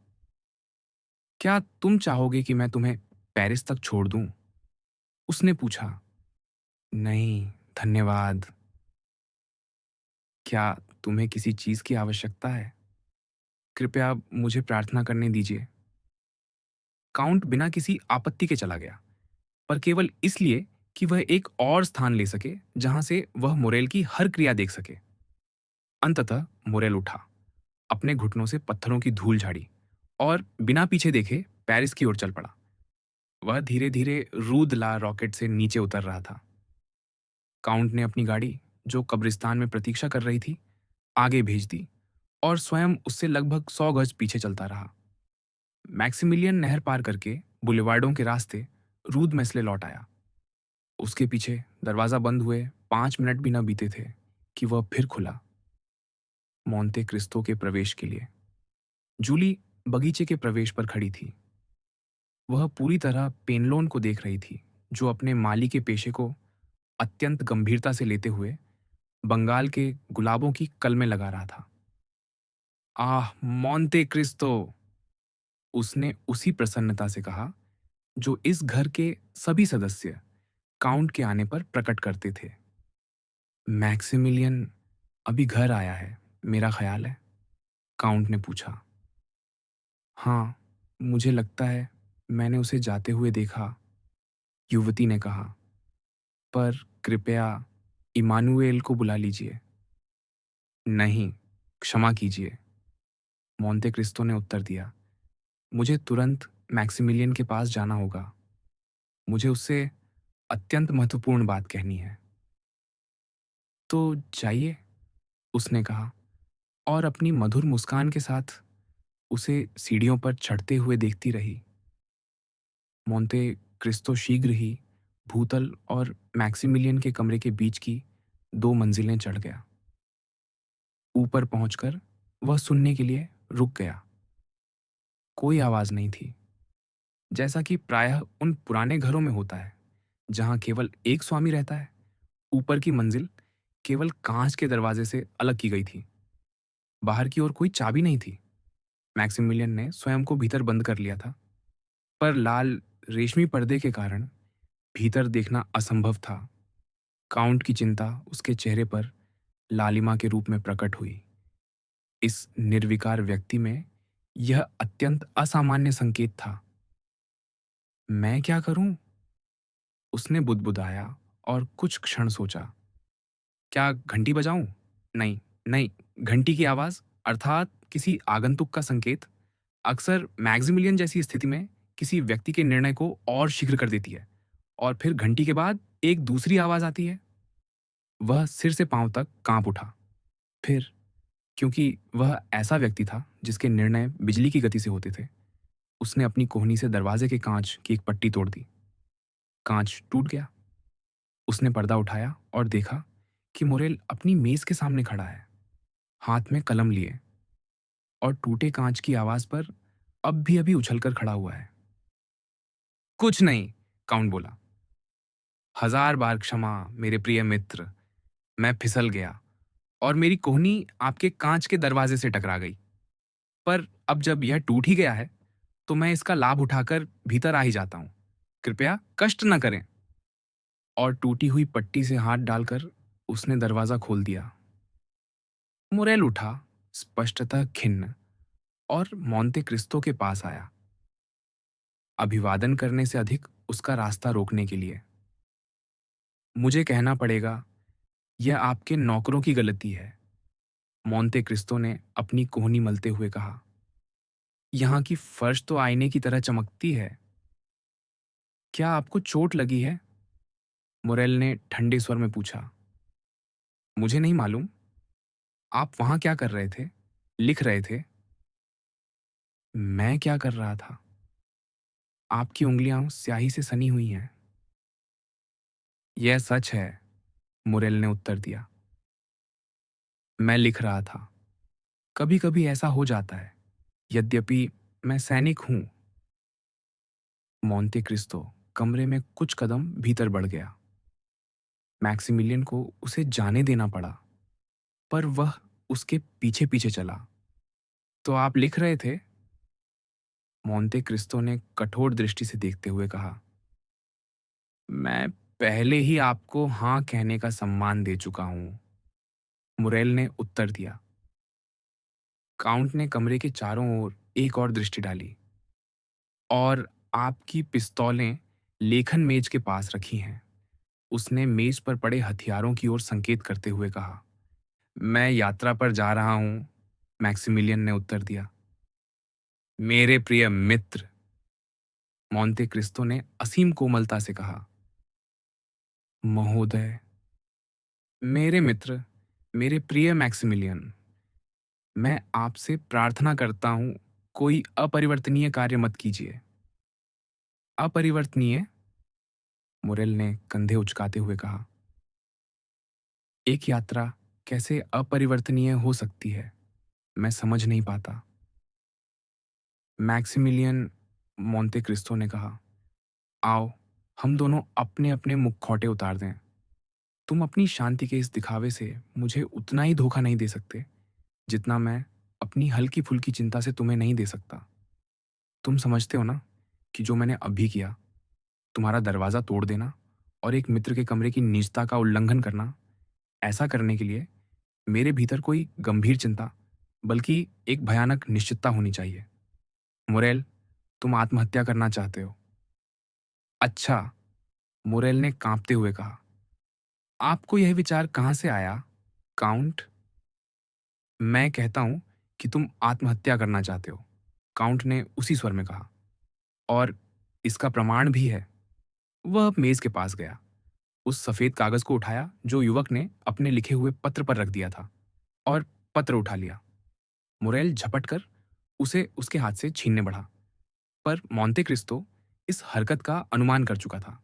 क्या तुम चाहोगे कि मैं तुम्हें पेरिस तक छोड़ दूं? उसने पूछा। नहीं, धन्यवाद। क्या तुम्हें किसी चीज की आवश्यकता है? कृपया मुझे प्रार्थना करने दीजिए। काउंट बिना किसी आपत्ति के चला गया, पर केवल इसलिए कि वह एक और स्थान ले सके जहां से वह मुरेल की हर क्रिया देख सके। अंततः मुरेल उठा, अपने घुटनों से पत्थरों की धूल झाड़ी और बिना पीछे देखे पेरिस की ओर चल पड़ा। वह धीरे धीरे रूद ला रॉकेट से नीचे उतर रहा था। काउंट ने अपनी गाड़ी, जो कब्रिस्तान में प्रतीक्षा कर रही थी, आगे भेज दी और स्वयं उससे लगभग 100 गज पीछे चलता रहा। मैक्सिमिलियन नहर पार करके बुलेवार्डों के रास्ते रूद मेस्ले लौट आया। उसके पीछे दरवाजा बंद हुए 5 मिनट भी न बीते थे कि वह फिर खुला, मोंते क्रिस्तो के प्रवेश के लिए। जूली बगीचे के प्रवेश पर खड़ी थी। वह पूरी तरह पेनलोन को देख रही थी, जो अपने माली के पेशे को अत्यंत गंभीरता से लेते हुए बंगाल के गुलाबों की कलमें लगा रहा था। आह, मोंते क्रिस्तो! उसने उसी प्रसन्नता से कहा जो इस घर के सभी सदस्य काउंट के आने पर प्रकट करते थे। मैक्सिमिलियन अभी घर आया है, मेरा ख्याल है? काउंट ने पूछा। हाँ, मुझे लगता है मैंने उसे जाते हुए देखा, युवती ने कहा। पर कृपया इमानुएल को बुला लीजिए। नहीं, क्षमा कीजिए, मोंते क्रिस्तो ने उत्तर दिया। मुझे तुरंत मैक्सिमिलियन के पास जाना होगा। मुझे उससे अत्यंत महत्वपूर्ण बात कहनी है। तो जाइए, उसने कहा और अपनी मधुर मुस्कान के साथ उसे सीढ़ियों पर चढ़ते हुए देखती रही। मोंते क्रिस्तो शीघ्र ही भूतल और मैक्सिमिलियन के कमरे के बीच की 2 मंजिलें चढ़ गया। ऊपर पहुंचकर वह सुनने के लिए रुक गया। कोई आवाज नहीं थी, जैसा कि प्रायः उन पुराने घरों में होता है जहां केवल एक स्वामी रहता है। ऊपर की मंजिल केवल कांच के दरवाजे से अलग की गई थी। बाहर की ओर कोई चाबी नहीं थी। मैक्सिमिलियन ने स्वयं को भीतर बंद कर लिया था, पर लाल रेशमी पर्दे के कारण भीतर देखना असंभव था। काउंट की चिंता उसके चेहरे पर लालिमा के रूप में प्रकट हुई। इस निर्विकार व्यक्ति में यह अत्यंत असामान्य संकेत था। मैं क्या करूं? उसने बुदबुदाया और कुछ क्षण सोचा। क्या घंटी बजाऊं? नहीं, नहीं, घंटी की आवाज, अर्थात किसी आगंतुक का संकेत, अक्सर मैक्सिमिलियन जैसी स्थिति में किसी व्यक्ति के निर्णय को और शीघ्र कर देती है, और फिर घंटी के बाद एक दूसरी आवाज आती है। वह सिर से पांव तक कांप उठा। फिर, क्योंकि वह ऐसा व्यक्ति था जिसके निर्णय बिजली की गति से होते थे, उसने अपनी कोहनी से दरवाजे के कांच की एक पट्टी तोड़ दी। कांच टूट गया। उसने पर्दा उठाया और देखा कि मुरेल अपनी मेज के सामने खड़ा है, हाथ में कलम लिए, और टूटे कांच की आवाज पर अब भी अभी उछलकर खड़ा हुआ है। कुछ नहीं, काउंट बोला। हजार बार क्षमा मेरे प्रिय मित्र। मैं फिसल गया और मेरी कोहनी आपके कांच के दरवाजे से टकरा गई। पर अब जब यह टूट ही गया है, तो मैं इसका लाभ उठाकर भीतर आ ही जाता हूं। कृपया कष्ट न करें। और टूटी हुई पट्टी से हाथ डालकर उसने दरवाजा खोल दिया। मुरेल उठा, स्पष्टतः खिन्न, और मोंते क्रिस्तो के पास आया, अभिवादन करने से अधिक उसका रास्ता रोकने के लिए। मुझे कहना पड़ेगा, यह आपके नौकरों की गलती है, मोंते क्रिस्तो ने अपनी कोहनी मलते हुए कहा। यहाँ की फर्श तो आईने की तरह चमकती है। क्या आपको चोट लगी है? मुरेल ने ठंडे स्वर में पूछा। मुझे नहीं मालूम। आप वहां क्या कर रहे थे? लिख रहे थे? मैं क्या कर रहा था? आपकी उंगलियां स्याही से सनी हुई हैं। यह सच है, मुरेल ने उत्तर दिया। मैं लिख रहा था। कभी कभी ऐसा हो जाता है। यद्यपि मैं सैनिक हूं। मोंटे क्रिस्टो कमरे में कुछ कदम भीतर बढ़ गया। मैक्सिमिलियन को उसे जाने देना पड़ा, पर वह उसके पीछे पीछे चला। तो आप लिख रहे थे? मोंटे क्रिस्टो ने कठोर दृष्टि से देखते हुए कहा। मैं पहले ही आपको हाँ कहने का सम्मान दे चुका हूं, मुरेल ने उत्तर दिया। काउंट ने कमरे के चारों ओर एक और दृष्टि डाली। और आपकी पिस्तौलें लेखन मेज के पास रखी हैं। उसने मेज पर पड़े हथियारों की ओर संकेत करते हुए कहा। मैं यात्रा पर जा रहा हूं, मैक्सिमिलियन ने उत्तर दिया। मेरे प्रिय मित्र, मोंटे क्रिस्टो ने असीम कोमलता से कहा। महोदय, मेरे मित्र, मेरे प्रिय मैक्सिमिलियन, मैं आपसे प्रार्थना करता हूं, कोई अपरिवर्तनीय कार्य मत कीजिए। अपरिवर्तनीय? मुरेल ने कंधे उचकाते हुए कहा। एक यात्रा कैसे अपरिवर्तनीय हो सकती है, मैं समझ नहीं पाता। मैक्सिमिलियन, मोंटे क्रिस्टो ने कहा। आओ, हम दोनों अपने अपने मुखौटे उतार दें। तुम अपनी शांति के इस दिखावे से मुझे उतना ही धोखा नहीं दे सकते जितना मैं अपनी हल्की फुल्की चिंता से तुम्हें नहीं दे सकता। तुम समझते हो ना कि जो मैंने अभी किया, तुम्हारा दरवाज़ा तोड़ देना और एक मित्र के कमरे की निजता का उल्लंघन करना, ऐसा करने के लिए मेरे भीतर कोई गंभीर चिंता, बल्कि एक भयानक निश्चितता होनी चाहिए। मुरेल, तुम आत्महत्या करना चाहते हो? अच्छा, मुरेल ने कांपते हुए कहा। आपको यह विचार कहाँ से आया, काउंट? मैं कहता हूं कि तुम आत्महत्या करना चाहते हो, काउंट ने उसी स्वर में कहा। और इसका प्रमाण भी है। वह मेज के पास गया, उस सफेद कागज को उठाया जो युवक ने अपने लिखे हुए पत्र पर रख दिया था, और पत्र उठा लिया। मुरेल झपट कर उसे उसके हाथ से छीनने बढ़ा, पर मोंटे क्रिस्टो इस हरकत का अनुमान कर चुका था।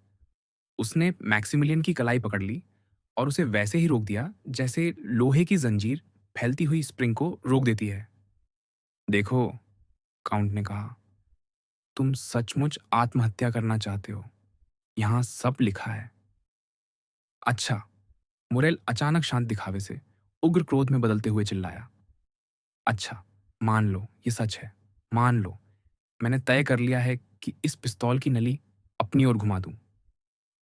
उसने मैक्सिमिलियन की कलाई पकड़ ली और उसे वैसे ही रोक दिया जैसे लोहे की जंजीर फैलती हुई स्प्रिंग को रोक देती है। देखो, काउंट ने कहा, तुम सचमुच आत्महत्या करना चाहते हो। यहां सब लिखा है। अच्छा, मुरेल अचानक शांत दिखावे से उग्र क्रोध में बदलते हुए चिल्लाया। अच्छा, मान लो ये सच है। मान लो मैंने तय कर लिया है कि इस पिस्तौल की नली अपनी ओर घुमा दूं।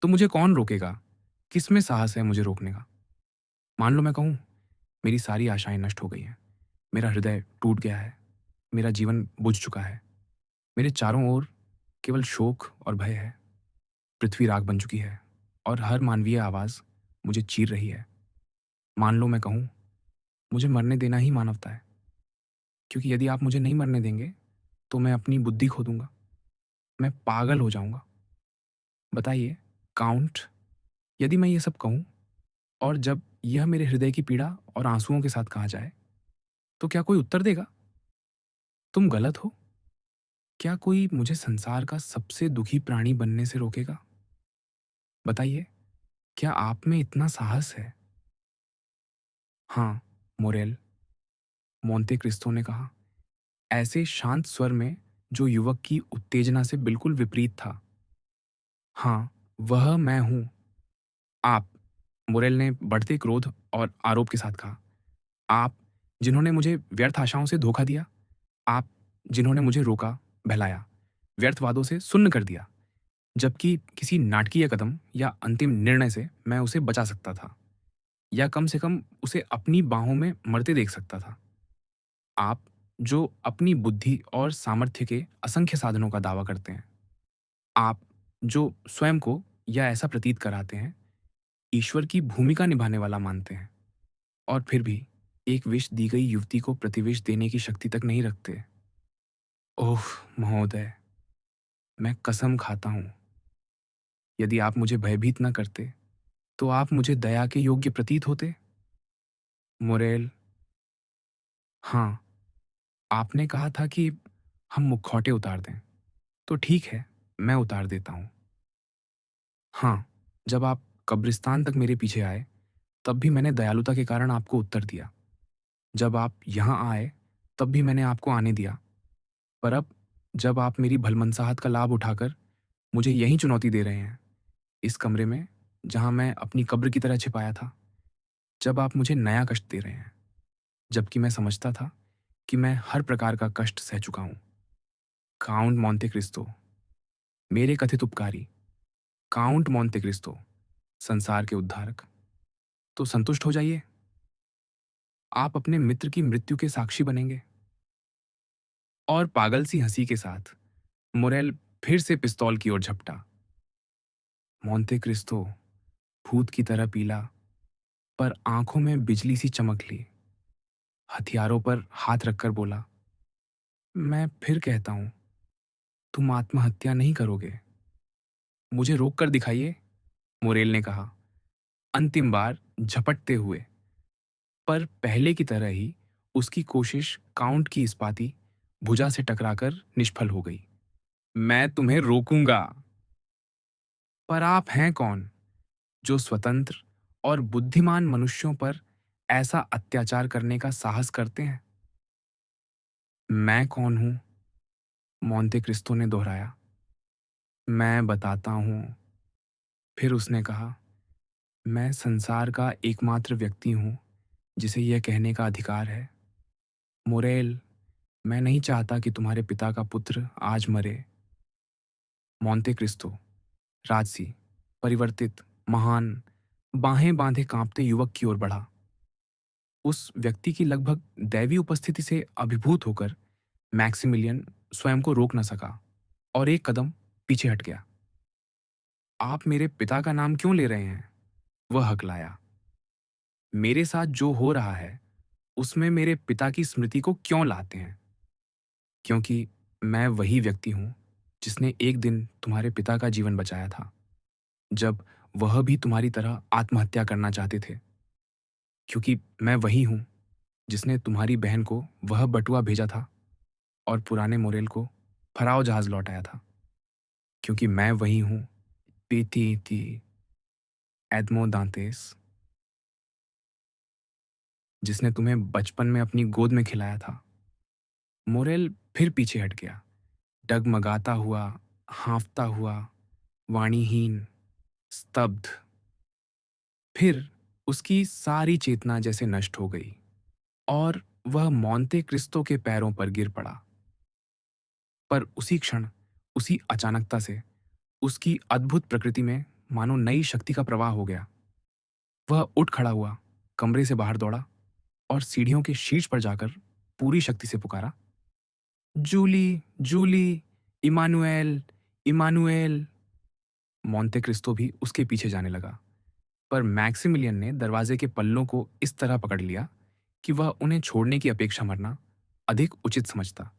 तो मुझे कौन रोकेगा? किसमें साहस है मुझे रोकने का? मान लो मैं कहूं, मेरी सारी आशाएं नष्ट हो गई हैं। मेरा हृदय टूट गया है। मेरा जीवन बुझ चुका है। मेरे चारों ओर केवल शोक और भय है। पृथ्वी राख बन चुकी है और हर मानवीय आवाज मुझे चीर रही है। मान लो मैं कहूं, मुझे मरने देना ही मानवता है, क्योंकि यदि आप मुझे नहीं मरने देंगे तो मैं अपनी बुद्धि खो दूंगा। मैं पागल हो जाऊंगा। बताइए, काउंट, यदि मैं ये सब कहूं और जब यह मेरे हृदय की पीड़ा और आंसुओं के साथ कहा जाए, तो क्या कोई उत्तर देगा? तुम गलत हो? क्या कोई मुझे संसार का सबसे दुखी प्राणी बनने से रोकेगा? बताइए, क्या आप में इतना साहस है? हाँ, मोरेल, मोंटे क्रिस्टो ने कहा, ऐसे शांत स्वर में जो युवक की उत्तेजना से बिल्कुल विपरीत था। हाँ, वह मैं हूं। आप, मुरेल ने बढ़ते क्रोध और आरोप के साथ कहा। आप, जिन्होंने मुझे व्यर्थ आशाओं से धोखा दिया। आप, जिन्होंने मुझे रोका, बहलाया, व्यर्थ वादों से सुन्न कर दिया, जबकि किसी नाटकीय कदम या अंतिम निर्णय से मैं उसे बचा सकता था, या कम से कम उसे अपनी बाहों में मरते देख सकता था। आप, जो अपनी बुद्धि और सामर्थ्य के असंख्य साधनों का दावा करते हैं। आप, जो स्वयं को या ऐसा प्रतीत कराते हैं ईश्वर की भूमिका निभाने वाला मानते हैं, और फिर भी एक विष दी गई युवती को प्रतिविष देने की शक्ति तक नहीं रखते। ओह महोदय, मैं कसम खाता हूं, यदि आप मुझे भयभीत न करते, तो आप मुझे दया के योग्य प्रतीत होते। मोरेल, हाँ, आपने कहा था कि हम मुखौटे उतार दें, तो ठीक है, मैं उतार देता हूँ। हाँ, जब आप कब्रिस्तान तक मेरे पीछे आए, तब भी मैंने दयालुता के कारण आपको उत्तर दिया। जब आप यहाँ आए, तब भी मैंने आपको आने दिया। पर अब, जब आप मेरी भलमनसाहत का लाभ उठाकर मुझे यहीं चुनौती दे रहे हैं, इस कमरे में, जहाँ मैं अपनी कब्र की तरह छिपाया था, जब आप मुझे नया कष्ट दे रहे हैं, जबकि मैं समझता था कि मैं हर प्रकार का कष्ट सह चुका हूँ। काउंट मोंटे क्रिस्टो, मेरे कथित उपकारी, काउंट मोंटे क्रिस्टो, संसार के उद्धारक, तो संतुष्ट हो जाइए। आप अपने मित्र की मृत्यु के साक्षी बनेंगे। और पागल सी हंसी के साथ मोरेल फिर से पिस्तौल की ओर झपटा। मोंटे क्रिस्टो भूत की तरह पीला, पर आंखों में बिजली सी चमक ली। हथियारों पर हाथ रखकर बोला, मैं फिर कहता हूं, तुम आत्महत्या नहीं करोगे। मुझे रोक कर दिखाइए, मोरेल ने कहा, अंतिम बार झपटते हुए। पर पहले की तरह ही उसकी कोशिश काउंट की इस्पाती भुजा से टकराकर निष्फल हो गई। मैं तुम्हें रोकूंगा। पर आप हैं कौन जो स्वतंत्र और बुद्धिमान मनुष्यों पर ऐसा अत्याचार करने का साहस करते हैं? मैं कौन हूं? मोंते क्रिस्टो ने दोहराया। मैं बताता हूं। फिर उसने कहा, मैं संसार का एकमात्र व्यक्ति हूं जिसे यह कहने का अधिकार है। मोरेल, मैं नहीं चाहता कि तुम्हारे पिता का पुत्र आज मरे। मोंते क्रिस्टो राजसी, परिवर्तित, महान, बाहें बांधे कांपते युवक की ओर बढ़ा। उस व्यक्ति की लगभग दैवीय उपस्थिति से अभिभूत होकर मैक्सिमिलियन स्वयं को रोक न सका और एक कदम पीछे हट गया। आप मेरे पिता का नाम क्यों ले रहे हैं? वह हकलाया। मेरे साथ जो हो रहा है, उसमें मेरे पिता की स्मृति को क्यों लाते हैं? क्योंकि मैं वही व्यक्ति हूं जिसने एक दिन तुम्हारे पिता का जीवन बचाया था, जब वह भी तुम्हारी तरह आत्महत्या करना चाहते थे। क्योंकि मैं वही हूं जिसने तुम्हारी बहन को वह बटुआ भेजा था और पुराने मोरेल को फराव जहाज लौटाया था। क्योंकि मैं वही हूं, पीती थी, एदमो दांतेस, जिसने तुम्हें बचपन में अपनी गोद में खिलाया था। मोरेल फिर पीछे हट गया, डगमगाता हुआ, हाँफता हुआ, वाणीहीन, स्तब्ध। फिर उसकी सारी चेतना जैसे नष्ट हो गई और वह मोंते क्रिस्टो के पैरों पर गिर पड़ा। पर उसी क्षण, उसी अचानकता से उसकी अद्भुत प्रकृति में मानो नई शक्ति का प्रवाह हो गया। वह उठ खड़ा हुआ, कमरे से बाहर दौड़ा और सीढ़ियों के शीर्ष पर जाकर पूरी शक्ति से पुकारा, Julie, Julie, Emmanuel, Emmanuel. Monte Cristo भी उसके पीछे जाने लगा, पर मैक्सिमिलियन ने दरवाजे के पल्लों को इस तरह पकड़ लिया कि वह उन्हें छोड़ने की अपेक्षा मरना अधिक उचित समझता।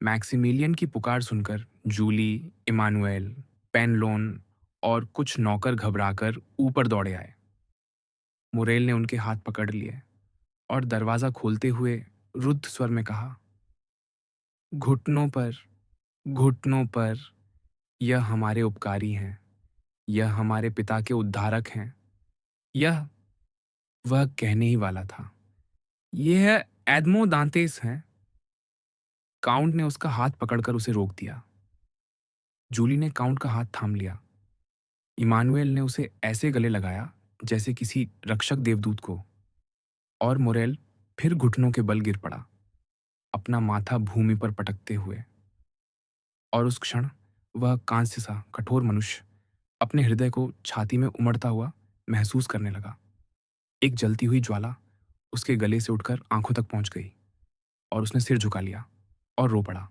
मैक्सिमिलियन की पुकार सुनकर जूली, इमानुएल, पेनलोन और कुछ नौकर घबराकर ऊपर दौड़े आए। मुरेल ने उनके हाथ पकड़ लिए और दरवाजा खोलते हुए रुद्ध स्वर में कहा, घुटनों पर, घुटनों पर, यह हमारे उपकारी हैं, यह हमारे पिता के उद्धारक हैं। यह, वह कहने ही वाला था, यह एदमो दांतेस हैं। काउंट ने उसका हाथ पकड़कर उसे रोक दिया। जूली ने काउंट का हाथ थाम लिया। इमानुएल ने उसे ऐसे गले लगाया जैसे किसी रक्षक देवदूत को, और मोरेल फिर घुटनों के बल गिर पड़ा, अपना माथा भूमि पर पटकते हुए। और उस क्षण वह कांस्य सा कठोर मनुष्य अपने हृदय को छाती में उमड़ता हुआ महसूस करने लगा। एक जलती हुई ज्वाला उसके गले से उठकर आंखों तक पहुंच गई और उसने सिर झुका लिया और रो पड़ा।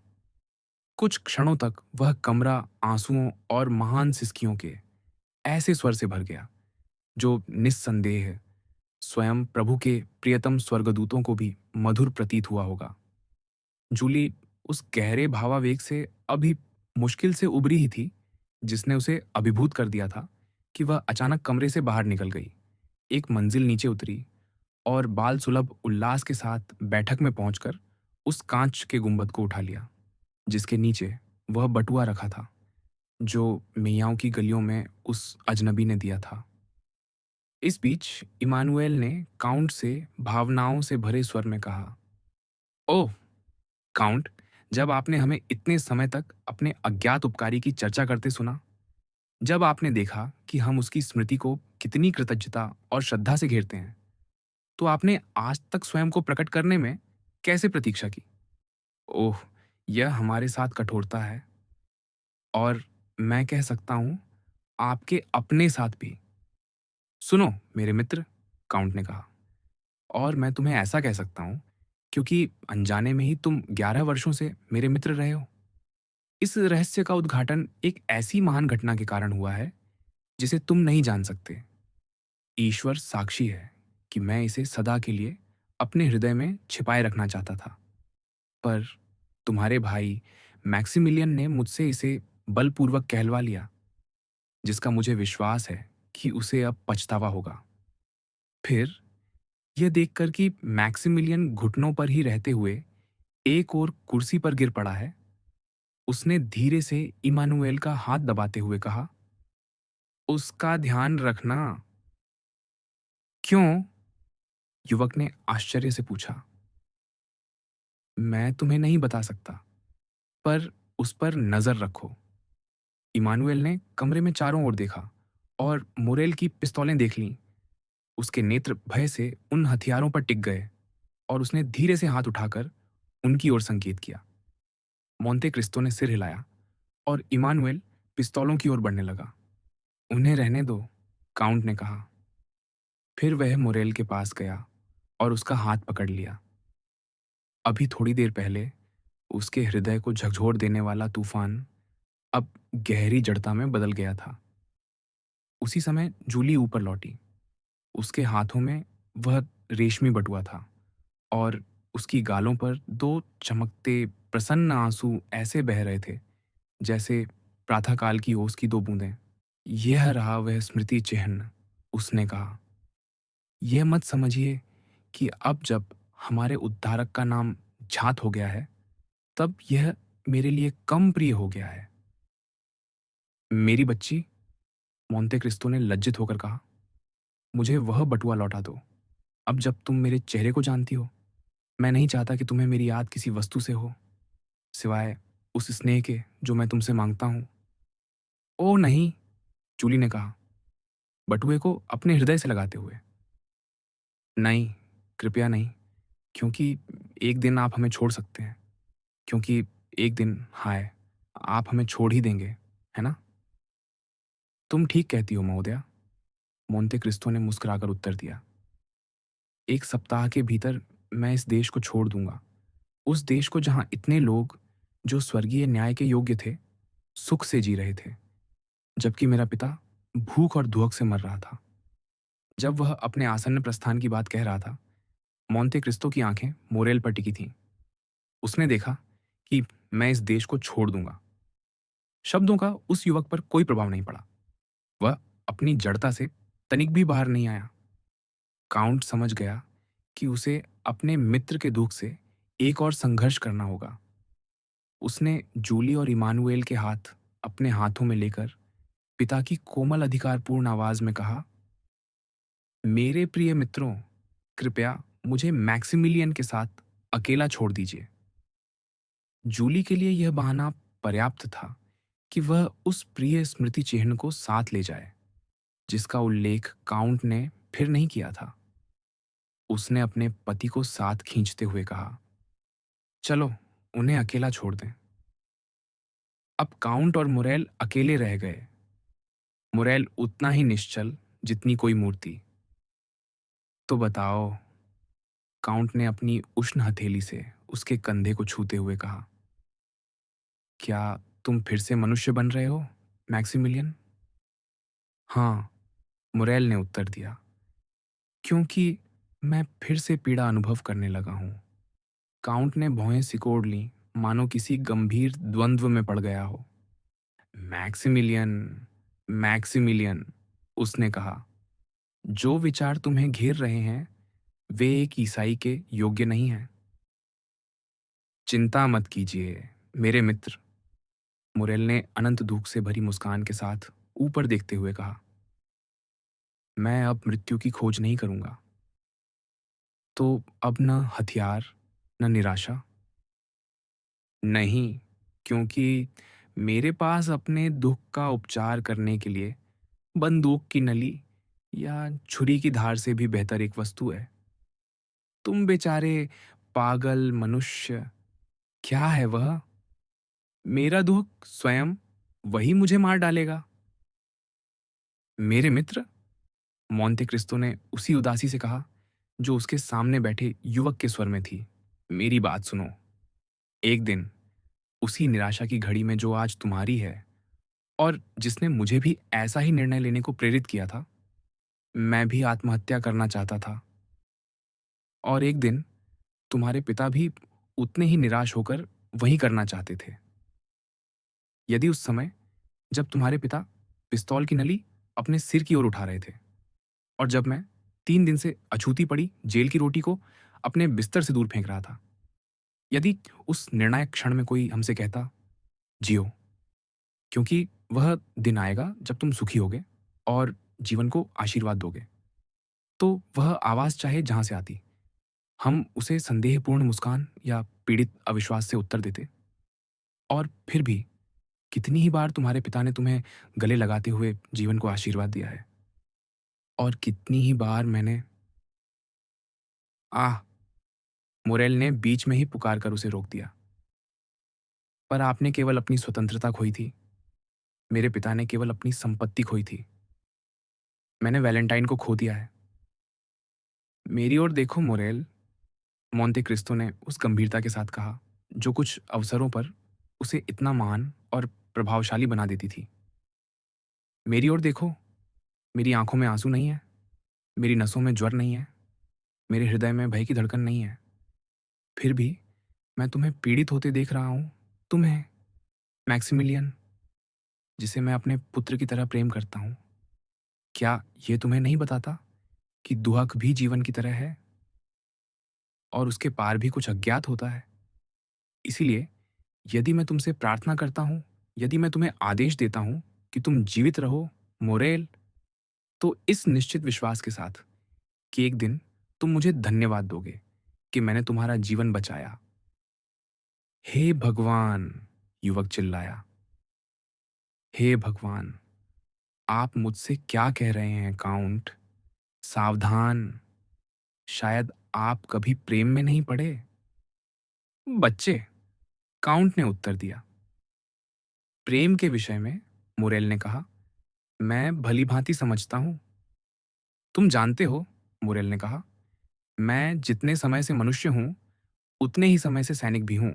कुछ क्षणों तक वह कमरा आंसुओं और महान सिसकियों के ऐसे स्वर से भर गया जो निस्संदेह स्वयं प्रभु के प्रियतम स्वर्गदूतों को भी मधुर प्रतीत हुआ होगा। जूली उस गहरे भावावेग से अभी मुश्किल से उबरी ही थी जिसने उसे अभिभूत कर दिया था कि वह अचानक कमरे से बाहर निकल गई, एक मंजिल नीचे उतरी और बाल सुलभ उल्लास के साथ बैठक में पहुंचकर उस कांच के गुंबद को उठा लिया, जिसके नीचे वह बटुआ रखा था जो मियाओं की गलियों में उस अजनबी ने दिया था। इस बीच इमानुएल ने काउंट से भावनाओं से भरे स्वर में कहा, ओह काउंट, जब आपने हमें इतने समय तक अपने अज्ञात उपकारी की चर्चा करते सुना, जब आपने देखा कि हम उसकी स्मृति को कितनी कृतज्ञता और श्रद्धा से घेरते हैं, तो आपने आज तक स्वयं को प्रकट करने में कैसे प्रतीक्षा की? ओह, यह हमारे साथ कठोरता है, और मैं कह सकता हूं आपके अपने साथ भी। सुनो मेरे मित्र, काउंट ने कहा, और मैं तुम्हें ऐसा कह सकता हूं क्योंकि अनजाने में ही तुम 11 वर्षों से मेरे मित्र रहे हो। इस रहस्य का उद्घाटन एक ऐसी महान घटना के कारण हुआ है जिसे तुम नहीं जान सकते। ईश्वर साक्षी है कि मैं इसे सदा के लिए अपने हृदय में छिपाए रखना चाहता था, पर तुम्हारे भाई मैक्सिमिलियन ने मुझसे इसे बलपूर्वक कहलवा लिया, जिसका मुझे विश्वास है कि उसे अब पछतावा होगा। फिर यह देखकर कि मैक्सिमिलियन घुटनों पर ही रहते हुए एक और कुर्सी पर गिर पड़ा है, उसने धीरे से इमानुएल का हाथ दबाते हुए कहा, उसका ध्यान रखना। क्यों? युवक ने आश्चर्य से पूछा। मैं तुम्हें नहीं बता सकता, पर उस पर नजर रखो। इमानुएल ने कमरे में चारों ओर देखा और मोरेल की पिस्तौलें देख लीं। उसके नेत्र भय से उन हथियारों पर टिक गए और उसने धीरे से हाथ उठाकर उनकी ओर संकेत किया। मोंते क्रिस्तो ने सिर हिलाया और इमानुएल पिस्तौलों की ओर बढ़ने लगा। उन्हें रहने दो, काउंट ने कहा। फिर वह मोरेल के पास गया और उसका हाथ पकड़ लिया। अभी थोड़ी देर पहले उसके हृदय को झकझोर देने वाला तूफान अब गहरी जड़ता में बदल गया था। उसी समय जूली ऊपर लौटी। उसके हाथों में वह रेशमी बटुआ था और उसकी गालों पर दो चमकते प्रसन्न आंसू ऐसे बह रहे थे जैसे प्रातःकाल की ओस की दो बूंदें। यह रहा वह स्मृति चिह्न, उसने कहा। यह मत समझिए कि अब जब हमारे उद्धारक का नाम झात हो गया है, तब यह मेरे लिए कम प्रिय हो गया है। मेरी बच्ची, मोंते क्रिस्तो ने लज्जित होकर कहा, मुझे वह बटुआ लौटा दो। अब जब तुम मेरे चेहरे को जानती हो, मैं नहीं चाहता कि तुम्हें मेरी याद किसी वस्तु से हो, सिवाय उस स्नेह के जो मैं तुमसे मांगता हूं। ओ नहीं, जूली ने कहा, बटुए को अपने हृदय से लगाते हुए। नहीं, कृपया नहीं, क्योंकि एक दिन आप हमें छोड़ सकते हैं, क्योंकि एक दिन, हाय, आप हमें छोड़ ही देंगे, है ना? तुम ठीक कहती हो महोदया, मोंते क्रिस्तो ने मुस्कुराकर उत्तर दिया। एक सप्ताह के भीतर मैं इस देश को छोड़ दूंगा, उस देश को जहां इतने लोग जो स्वर्गीय न्याय के योग्य थे सुख से जी रहे थे, जबकि मेरा पिता भूख और धुआं से मर रहा था। जब वह अपने आसन्न प्रस्थान की बात कह रहा था, मोंते क्रिस्तो की आंखें मोरेल पर टिकी थीं। उसने देखा कि मैं इस देश को छोड़ दूंगा। शब्दों का उस युवक पर कोई प्रभाव नहीं पड़ा। वह अपनी जड़ता से तनिक भी बाहर नहीं आया। काउंट समझ गया कि उसे अपने मित्र के दुख से एक और संघर्ष करना होगा। उसने जूली और इमानुएल के हाथ अपने हाथों में लेकर पिता की कोमल अधिकारपूर्ण आवाज में कहा, मेरे प्रिय मित्रों, कृपया मुझे मैक्सिमिलियन के साथ अकेला छोड़ दीजिए। जूली के लिए यह बहाना पर्याप्त था कि वह उस प्रिय स्मृति चिन्ह को साथ ले जाए, जिसका उल्लेख काउंट ने फिर नहीं किया था। उसने अपने पति को साथ खींचते हुए कहा, चलो उन्हें अकेला छोड़ दें। अब काउंट और मुरेल अकेले रह गए। मुरेल उतना ही निश्चल जितनी कोई मूर्ति। तो बताओ, काउंट ने अपनी उष्ण हथेली से उसके कंधे को छूते हुए कहा, क्या तुम फिर से मनुष्य बन रहे हो, मैक्सिमिलियन? हाँ, मुरेल ने उत्तर दिया, क्योंकि मैं फिर से पीड़ा अनुभव करने लगा हूं। काउंट ने भौहें सिकोड़ लीं, मानो किसी गंभीर द्वंद्व में पड़ गया हो। मैक्सिमिलियन, मैक्सिमिलियन, उसने कहा, जो विचार तुम्हें घेर रहे हैं, वे एक ईसाई के योग्य नहीं हैं। चिंता मत कीजिए, मेरे मित्र, मुरेल ने अनंत दुख से भरी मुस्कान के साथ ऊपर देखते हुए कहा। मैं अब मृत्यु की खोज नहीं करूंगा। तो अब न हथियार, न निराशा। नहीं, क्योंकि मेरे पास अपने दुख का उपचार करने के लिए बंदूक की नली या छुरी की धार से भी बेहतर एक वस्तु है। तुम बेचारे पागल मनुष्य, क्या है वह? मेरा दुख स्वयं, वही मुझे मार डालेगा। मेरे मित्र, मोंटे क्रिस्तो ने उसी उदासी से कहा जो उसके सामने बैठे युवक के स्वर में थी। मेरी बात सुनो। एक दिन उसी निराशा की घड़ी में जो आज तुम्हारी है और जिसने मुझे भी ऐसा ही निर्णय लेने को प्रेरित किया था, मैं भी आत्महत्या करना चाहता था। और एक दिन तुम्हारे पिता भी उतने ही निराश होकर वही करना चाहते थे। यदि उस समय जब तुम्हारे पिता पिस्तौल की नली अपने सिर की ओर उठा रहे थे और जब मैं 3 दिन से अछूती पड़ी जेल की रोटी को अपने बिस्तर से दूर फेंक रहा था, यदि उस निर्णायक क्षण में कोई हमसे कहता, जियो, क्योंकि वह दिन आएगा जब तुम सुखी होगे और जीवन को आशीर्वाद दोगे, तो वह आवाज़ चाहे जहाँ से आती, हम उसे संदेहपूर्ण मुस्कान या पीड़ित अविश्वास से उत्तर देते। और फिर भी कितनी ही बार तुम्हारे पिता ने तुम्हें गले लगाते हुए जीवन को आशीर्वाद दिया है, और कितनी ही बार मैंने। आह, मोरेल ने बीच में ही पुकार कर उसे रोक दिया। पर आपने केवल अपनी स्वतंत्रता खोई थी, मेरे पिता ने केवल अपनी संपत्ति खोई थी। मैंने वैलेंटाइन को खो दिया है। मेरी ओर देखो मोरेल, मोंटे क्रिस्तो ने उस गंभीरता के साथ कहा जो कुछ अवसरों पर उसे इतना महान और प्रभावशाली बना देती थी। मेरी ओर देखो, मेरी आंखों में आंसू नहीं है, मेरी नसों में ज्वर नहीं है, मेरे हृदय में भय की धड़कन नहीं है। फिर भी मैं तुम्हें पीड़ित होते देख रहा हूं, तुम्हें, मैक्सिमिलियन, जिसे मैं अपने पुत्र की तरह प्रेम करता हूं। क्या ये तुम्हें नहीं बताता कि दुहक भी जीवन की तरह है और उसके पार भी कुछ अज्ञात होता है? इसीलिए यदि मैं तुमसे प्रार्थना करता हूं, यदि मैं तुम्हें आदेश देता हूं कि तुम जीवित रहो, मोरेल, तो इस निश्चित विश्वास के साथ कि एक दिन तुम मुझे धन्यवाद दोगे कि मैंने तुम्हारा जीवन बचाया। हे भगवान! युवक चिल्लाया। हे भगवान! आप मुझसे क्या कह रहे हैं काउंट? सावधान, शायद आप कभी प्रेम में नहीं पड़े। बच्चे, काउंट ने उत्तर दिया। प्रेम के विषय में, मुरेल ने कहा, मैं भली भांति समझता हूं। तुम जानते हो, मुरेल ने कहा, मैं जितने समय से मनुष्य हूं, उतने ही समय से सैनिक भी हूं।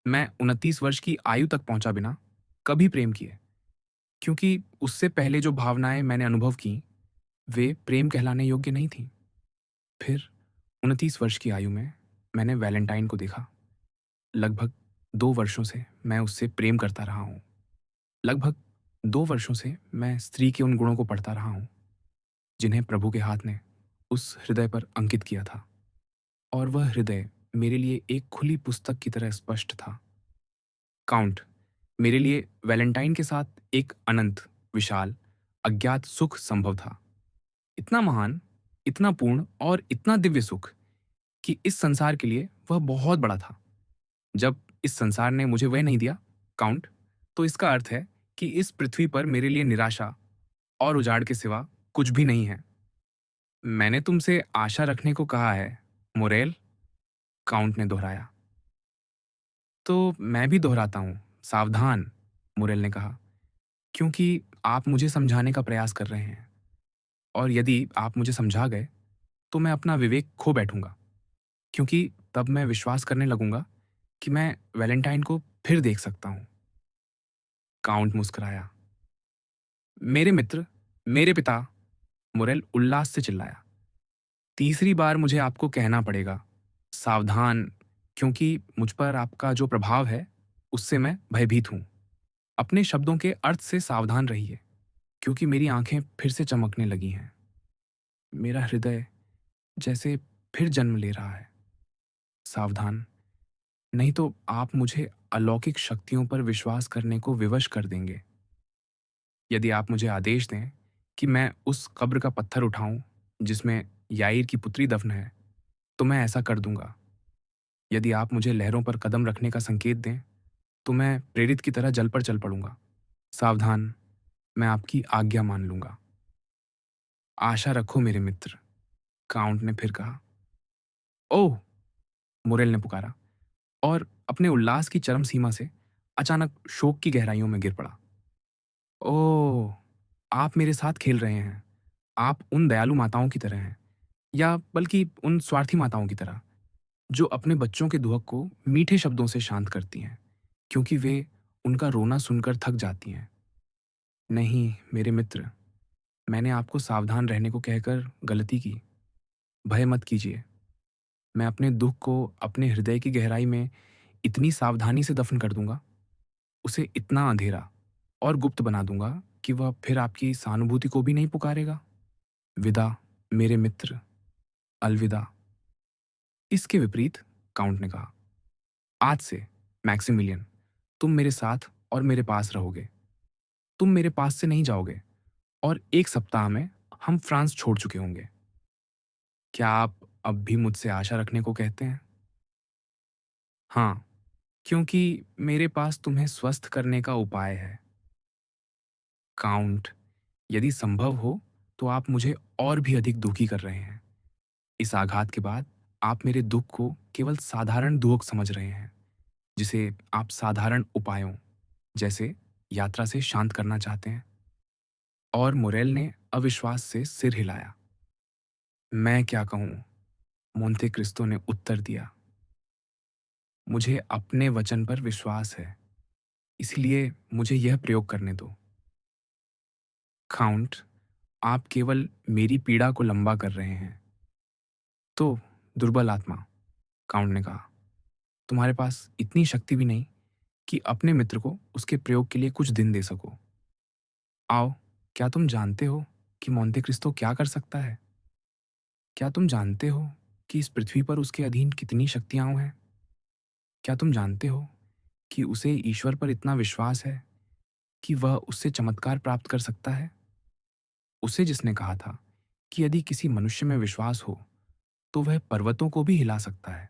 मैं 29 वर्ष की आयु तक पहुंचा बिना कभी प्रेम किए, क्योंकि उससे पहले जो भावनाएं मैंने अनुभव की, वे प्रेम कहलाने योग्य नहीं थीं। फिर 29 वर्ष की आयु में मैंने वैलेंटाइन को देखा। लगभग 2 वर्षों से मैं उससे प्रेम करता रहा हूं। लगभग 2 वर्षों से मैं स्त्री के उन गुणों को पढ़ता रहा हूं जिन्हें प्रभु के हाथ ने उस हृदय पर अंकित किया था, और वह हृदय मेरे लिए एक खुली पुस्तक की तरह स्पष्ट था। काउंट, मेरे लिए वैलेंटाइन के साथ एक अनंत, विशाल, अज्ञात सुख संभव था। इतना महान, इतना पूर्ण और इतना दिव्य सुख कि इस संसार के लिए वह बहुत बड़ा था। जब इस संसार ने मुझे वह नहीं दिया, काउंट, तो इसका अर्थ है कि इस पृथ्वी पर मेरे लिए निराशा और उजाड़ के सिवा कुछ भी नहीं है। मैंने तुमसे आशा रखने को कहा है, मोरेल, काउंट ने दोहराया। तो मैं भी दोहराता हूं, सावधान, मुरेल ने कहा, क्योंकि आप मुझे समझाने का प्रयास कर रहे हैं, और यदि आप मुझे समझा गए तो मैं अपना विवेक खो बैठूंगा, क्योंकि तब मैं विश्वास करने लगूंगा कि मैं वैलेंटाइन को फिर देख सकता हूं। काउंट मुस्कुराया। मेरे मित्र, मेरे पिता, मुरेल उल्लास से चिल्लाया। तीसरी बार मुझे आपको कहना पड़ेगा, सावधान, क्योंकि मुझ पर आपका जो प्रभाव है उससे मैं भयभीत हूं। अपने शब्दों के अर्थ से सावधान रहिए, क्योंकि मेरी आंखें फिर से चमकने लगी हैं। मेरा हृदय जैसे फिर जन्म ले रहा है। सावधान, नहीं तो आप मुझे अलौकिक शक्तियों पर विश्वास करने को विवश कर देंगे। यदि आप मुझे आदेश दें कि मैं उस कब्र का पत्थर उठाऊं जिसमें याईर की पुत्री दफन है, तो मैं ऐसा कर दूंगा। यदि आप मुझे लहरों पर कदम रखने का संकेत दें, तो मैं प्रेरित की तरह जल पर चल पड़ूंगा। सावधान, मैं आपकी आज्ञा मान लूंगा। आशा रखो मेरे मित्र, काउंट ने फिर कहा। ओह! मुरेल ने पुकारा और अपने उल्लास की चरम सीमा से अचानक शोक की गहराइयों में गिर पड़ा। ओह! आप मेरे साथ खेल रहे हैं। आप उन दयालु माताओं की तरह हैं, या बल्कि उन स्वार्थी माताओं की तरह, जो अपने बच्चों के दुहक को मीठे शब्दों से शांत करती हैं, क्योंकि वे उनका रोना सुनकर थक जाती हैं। नहीं, मेरे मित्र, मैंने आपको सावधान रहने को कहकर गलती की। भय मत कीजिए। मैं अपने दुख को अपने हृदय की गहराई में इतनी सावधानी से दफन कर दूंगा, उसे इतना अंधेरा और गुप्त बना दूंगा कि वह फिर आपकी सहानुभूति को भी नहीं पुकारेगा। विदा, मेरे मित्र, अलविदा। इसके विपरीत, काउंट ने कहा, आज से, मैक्सिमिलियन, तुम मेरे साथ और मेरे पास रहोगे। तुम मेरे पास से नहीं जाओगे और 1 सप्ताह में हम फ्रांस छोड़ चुके होंगे। क्या आप अब भी मुझसे आशा रखने को कहते हैं? हाँ, क्योंकि मेरे पास तुम्हें स्वस्थ करने का उपाय है। काउंट, यदि संभव हो तो आप मुझे और भी अधिक दुखी कर रहे हैं। इस आघात के बाद आप मेरे दुख को केवल साधारण दुख समझ रहे हैं, जिसे आप साधारण उपायों जैसे यात्रा से शांत करना चाहते हैं। और मुरेल ने अविश्वास से सिर हिलाया। मैं क्या कहूँ? मोंते क्रिस्तो ने उत्तर दिया। मुझे अपने वचन पर विश्वास है, इसलिए मुझे यह प्रयोग करने दो। काउंट, आप केवल मेरी पीड़ा को लंबा कर रहे हैं। तो, दुर्बल आत्मा, काउंट ने कहा, तुम्हारे पास इतनी शक्ति भी नहीं कि अपने मित्र को उसके प्रयोग के लिए कुछ दिन दे सको। आओ, क्या तुम जानते हो कि मोंते क्रिस्तो क्या कर सकता है? क्या तुम जानते हो कि इस पृथ्वी पर उसके अधीन कितनी शक्तियां हैं? क्या तुम जानते हो कि उसे ईश्वर पर इतना विश्वास है कि वह उससे चमत्कार प्राप्त कर सकता है? उसे जिसने कहा था कि यदि किसी मनुष्य में विश्वास हो तो वह पर्वतों को भी हिला सकता है।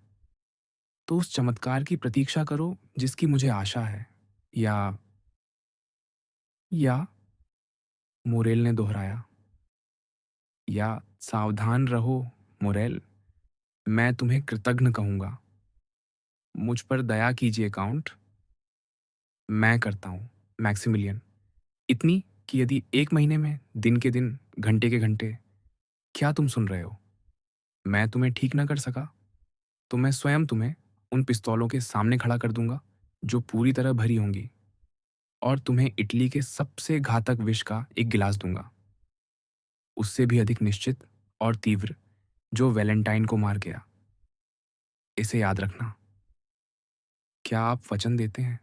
तो उस चमत्कार की प्रतीक्षा करो जिसकी मुझे आशा है। या या मोरेल ने दोहराया। या सावधान रहो, मोरेल, मैं तुम्हें कृतघ्न कहूंगा। मुझ पर दया कीजिए, काउंट। मैं करता हूं, मैक्सिमिलियन। इतनी कि यदि 1 महीने में दिन के दिन, घंटे के घंटे, क्या तुम सुन रहे हो, मैं तुम्हें ठीक न कर सका, तो मैं स्वयं तुम्हें उन पिस्तौलों के सामने खड़ा कर दूंगा जो पूरी तरह भरी होंगी, और तुम्हें इटली के सबसे घातक विष का एक गिलास दूंगा, उससे भी अधिक निश्चित और तीव्र, जो वैलेंटाइन को मार गया। इसे याद रखना। क्या आप वचन देते हैं?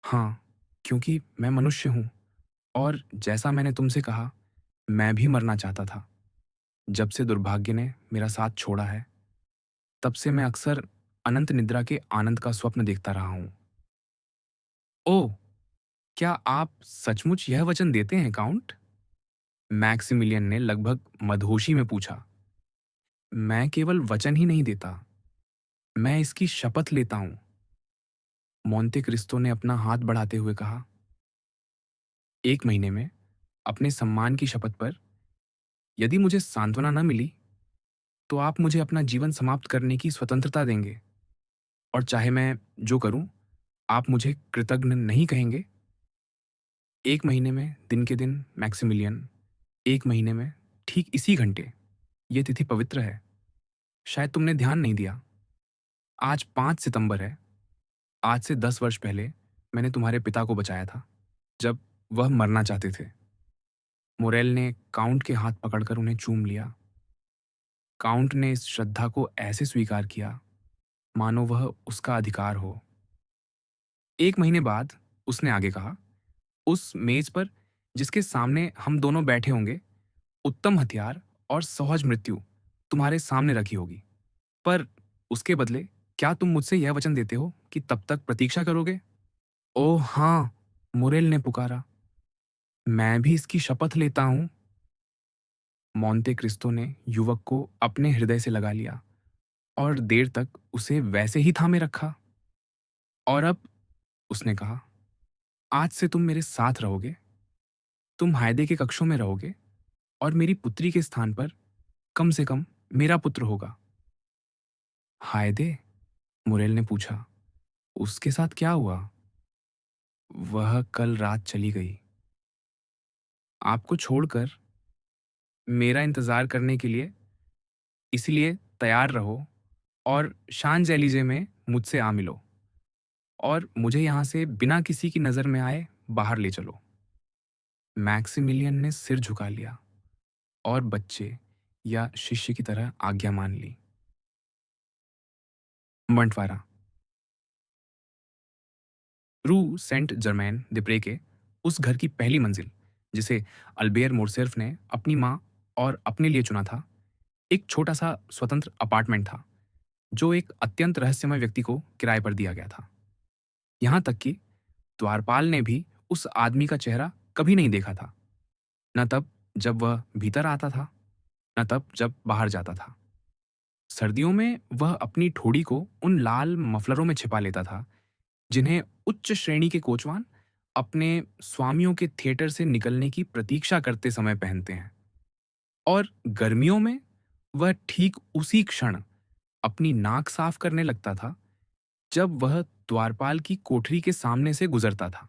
हाँ, क्योंकि मैं मनुष्य हूं, और जैसा मैंने तुमसे कहा, मैं भी मरना चाहता था। जब से दुर्भाग्य ने मेरा साथ छोड़ा है, तब से मैं अक्सर अनंत निद्रा के आनंद का स्वप्न देखता रहा हूं। ओह! क्या आप सचमुच यह वचन देते हैं, काउंट? मैक्सिमिलियन ने लगभग मदहोशी में पूछा। मैं केवल वचन ही नहीं देता, मैं इसकी शपथ लेता हूं। मोंते क्रिस्तो ने अपना हाथ बढ़ाते हुए कहा। 1 महीने में, अपने सम्मान की शपथ पर, यदि मुझे सांत्वना न मिली, तो आप मुझे अपना जीवन समाप्त करने की स्वतंत्रता देंगे, और चाहे मैं जो करूं, आप मुझे कृतघ्न नहीं कहेंगे? 1 महीने में, दिन के दिन, मैक्सिमिलियन, 1 महीने में, ठीक इसी घंटे, ये तिथि पवित्र है। शायद तुमने ध्यान नहीं दिया। आज 5 सितंबर है। आज से 10 वर्ष पहले मैंने तुम्हारे पिता को बचाया था, जब वह मरना चाहते थे। मोरेल ने काउंट के हाथ पकड़कर उन्हें चूम लिया। काउंट ने इस श्रद्धा को ऐसे स्वीकार किया मानो वह उसका अधिकार हो। 1 महीने बाद उसने आगे कहा, उस मेज पर जिसके सामने हम दोनों बैठे होंगे, उत्तम हथियार और सहज मृत्यु तुम्हारे सामने रखी होगी। पर उसके बदले क्या तुम मुझसे यह वचन देते हो कि तब तक प्रतीक्षा करोगे? ओह हाँ, मुरेल ने पुकारा। मैं भी इसकी शपथ लेता हूँ। मोंते क्रिस्तो ने युवक को अपने हृदय से लगा लिया और देर तक उसे वैसे ही थामे रखा। और अब, उसने कहा, आज से तुम मेरे साथ रहोगे। तुम हायदे के कक्षों में रहोगे और मेरी पुत्री के स्थान पर कम से कम मेरा पुत्र होगा। हायदे? मुरेल ने पूछा। उसके साथ क्या हुआ? वह कल रात चली गई। आपको छोड़कर। मेरा इंतजार करने के लिए। इसलिए तैयार रहो और शांज एलिजे में मुझसे आ मिलो और मुझे यहाँ से बिना किसी की नज़र में आए बाहर ले चलो। मैक्सिमिलियन ने सिर झुका लिया और बच्चे या शिष्य की तरह आज्ञा मान ली। बंटवारा। रू सेंट जर्मैन दिप्रे के उस घर की पहली मंजिल, जिसे अल्बेर मोरसेर्फ ने अपनी माँ और अपने लिए चुना था, एक छोटा सा स्वतंत्र अपार्टमेंट था जो एक अत्यंत रहस्यमय व्यक्ति को किराए पर दिया गया था। यहाँ तक कि द्वारपाल ने भी उस आदमी का चेहरा कभी नहीं देखा था, न तब जब वह भीतर आता था, न तब जब बाहर जाता था। सर्दियों में वह अपनी ठोड़ी को उन लाल मफलरों में छिपा लेता था जिन्हें उच्च श्रेणी के कोचवान अपने स्वामियों के थिएटर से निकलने की प्रतीक्षा करते समय पहनते हैं। और गर्मियों में वह ठीक उसी क्षण अपनी नाक साफ करने लगता था जब वह द्वारपाल की कोठरी के सामने से गुजरता था।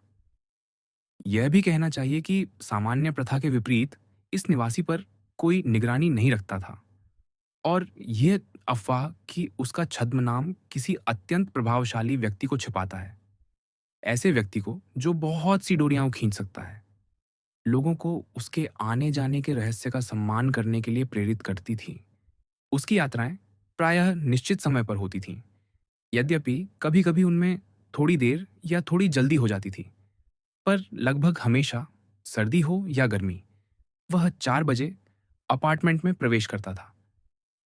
यह भी कहना चाहिए कि सामान्य प्रथा के विपरीत इस निवासी पर कोई निगरानी नहीं रखता था और यह अफवाह कि उसका छद्म नाम किसी अत्यंत प्रभावशाली व्यक्ति को छिपाता है, ऐसे व्यक्ति को जो बहुत सी डोरियां खींच सकता है, लोगों को उसके आने जाने के रहस्य का सम्मान करने के लिए प्रेरित करती थी। उसकी यात्राएं प्रायः निश्चित समय पर होती थीं, यद्यपि कभी कभी उनमें थोड़ी देर या थोड़ी जल्दी हो जाती थी, पर लगभग हमेशा, सर्दी हो या गर्मी, वह 4 बजे अपार्टमेंट में प्रवेश करता था,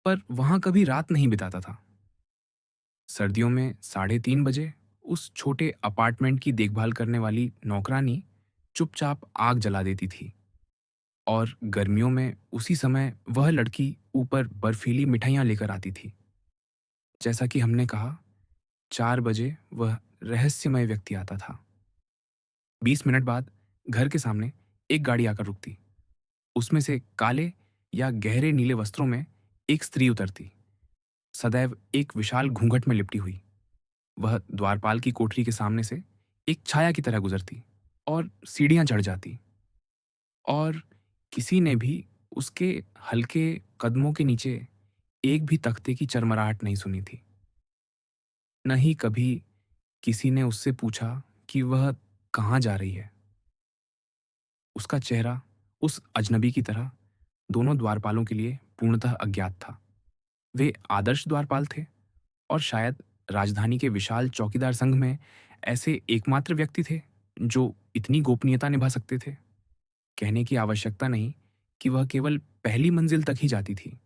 पर वहां कभी रात नहीं बिताता था। सर्दियों में 3:30 बजे उस छोटे अपार्टमेंट की देखभाल करने वाली नौकरानी चुपचाप आग जला देती थी और गर्मियों में उसी समय वह लड़की ऊपर बर्फीली मिठाइयाँ लेकर आती थी। जैसा कि हमने कहा, 4 बजे वह रहस्यमय व्यक्ति आता था। 20 मिनट बाद घर के सामने एक गाड़ी आकर रुकती। उसमें से काले या गहरे नीले वस्त्रों में एक स्त्री उतरती, सदैव एक विशाल घूंघट में लिपटी हुई। वह द्वारपाल की कोठरी के सामने से एक छाया की तरह गुजरती और सीढ़ियां चढ़ जाती, और किसी ने भी उसके हल्के कदमों के नीचे एक भी तख्ते की चरमराहट नहीं सुनी थी। न ही कभी किसी ने उससे पूछा कि वह कहाँ जा रही है। उसका चेहरा उस अजनबी की तरह दोनों द्वारपालों के लिए पूर्णतः अज्ञात था। वे आदर्श द्वारपाल थे और शायद राजधानी के विशाल चौकीदार संघ में ऐसे एकमात्र व्यक्ति थे जो इतनी गोपनीयता निभा सकते थे। कहने की आवश्यकता नहीं कि वह केवल पहली मंजिल तक ही जाती थी।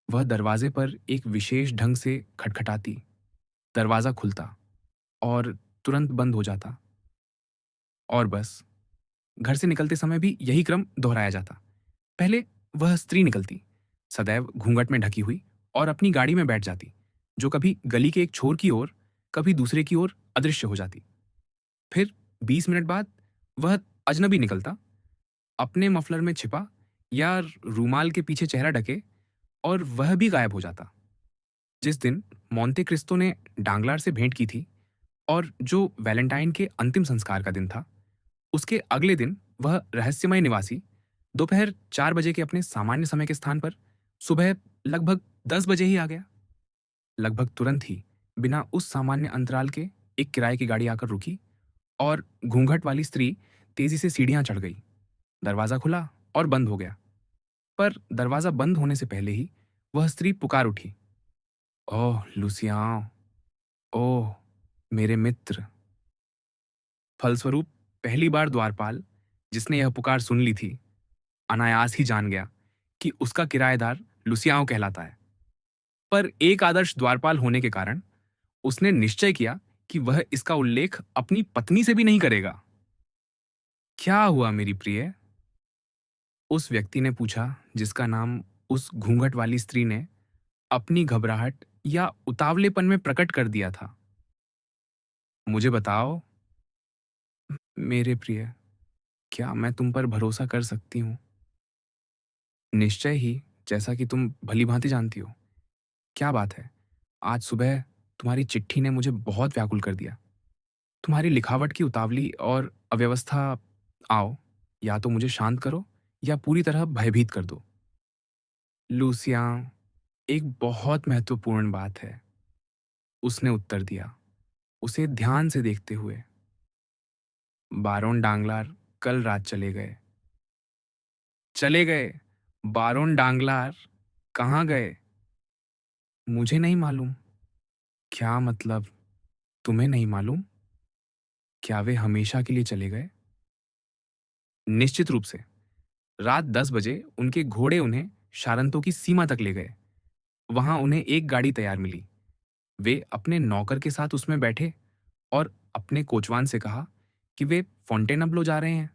वह दरवाजे पर एक विशेष ढंग से खटखटाती, दरवाज़ा खुलता और तुरंत बंद हो जाता, और बस घर से निकलते समय भी यही क्रम दोहराया जाता। पहले वह स्त्री निकलती, सदैव घूंघट में ढकी हुई, और अपनी गाड़ी में बैठ जाती, जो कभी गली के एक छोर की ओर, कभी दूसरे की ओर अदृश्य हो जाती। फिर 20 मिनट बाद वह अजनबी निकलता, अपने मफलर में छिपा या रूमाल के पीछे चेहरा ढके, और वह भी गायब हो जाता। जिस दिन मोंटे क्रिस्तो ने डांगलार से भेंट की थी और जो वैलेंटाइन के अंतिम संस्कार का दिन था, उसके अगले दिन वह रहस्यमय निवासी दोपहर 4 बजे के अपने सामान्य समय के स्थान पर सुबह लगभग 10 बजे ही आ गया। लगभग तुरंत ही, बिना उस सामान्य अंतराल के, एक किराए की गाड़ी आकर रुकी और घूंघट वाली स्त्री तेजी से सीढ़ियां चढ़ गई। दरवाजा खुला और बंद हो गया, पर दरवाजा बंद होने से पहले ही वह स्त्री पुकार उठी, ओह लुसियां, ओह मेरे मित्र। फलस्वरूप पहली बार द्वारपाल, जिसने यह पुकार सुन ली थी, अनायास ही जान गया कि उसका किराएदार लुसियाओं कहलाता है। पर एक आदर्श द्वारपाल होने के कारण उसने निश्चय किया कि वह इसका उल्लेख अपनी पत्नी से भी नहीं करेगा। क्या हुआ मेरी प्रिय? उस व्यक्ति ने पूछा, जिसका नाम उस घूंघट वाली स्त्री ने अपनी घबराहट या उतावलेपन में प्रकट कर दिया था। मुझे बताओ मेरे प्रिय, क्या मैं तुम पर भरोसा कर सकती हूँ? निश्चय ही, जैसा कि तुम भली भांति जानती हो। क्या बात है, आज सुबह तुम्हारी चिट्ठी ने मुझे बहुत व्याकुल कर दिया। तुम्हारी लिखावट की उतावली और अव्यवस्था। आओ, या तो मुझे शांत करो या पूरी तरह भयभीत कर दो। लूसिया, एक बहुत महत्वपूर्ण बात है, उसने उत्तर दिया, उसे ध्यान से देखते हुए। बारोन डांगलार कल रात चले गए। चले गए? बारोन डांगलार कहाँ गए? मुझे नहीं मालूम। क्या मतलब, तुम्हें नहीं मालूम? क्या वे हमेशा के लिए चले गए? निश्चित रूप से। रात 10 बजे उनके घोड़े उन्हें शारंतों की सीमा तक ले गए। वहां उन्हें एक गाड़ी तैयार मिली। वे अपने नौकर के साथ उसमें बैठे और अपने कोचवान से कहा कि वे फोंटेनब्लो जा रहे हैं।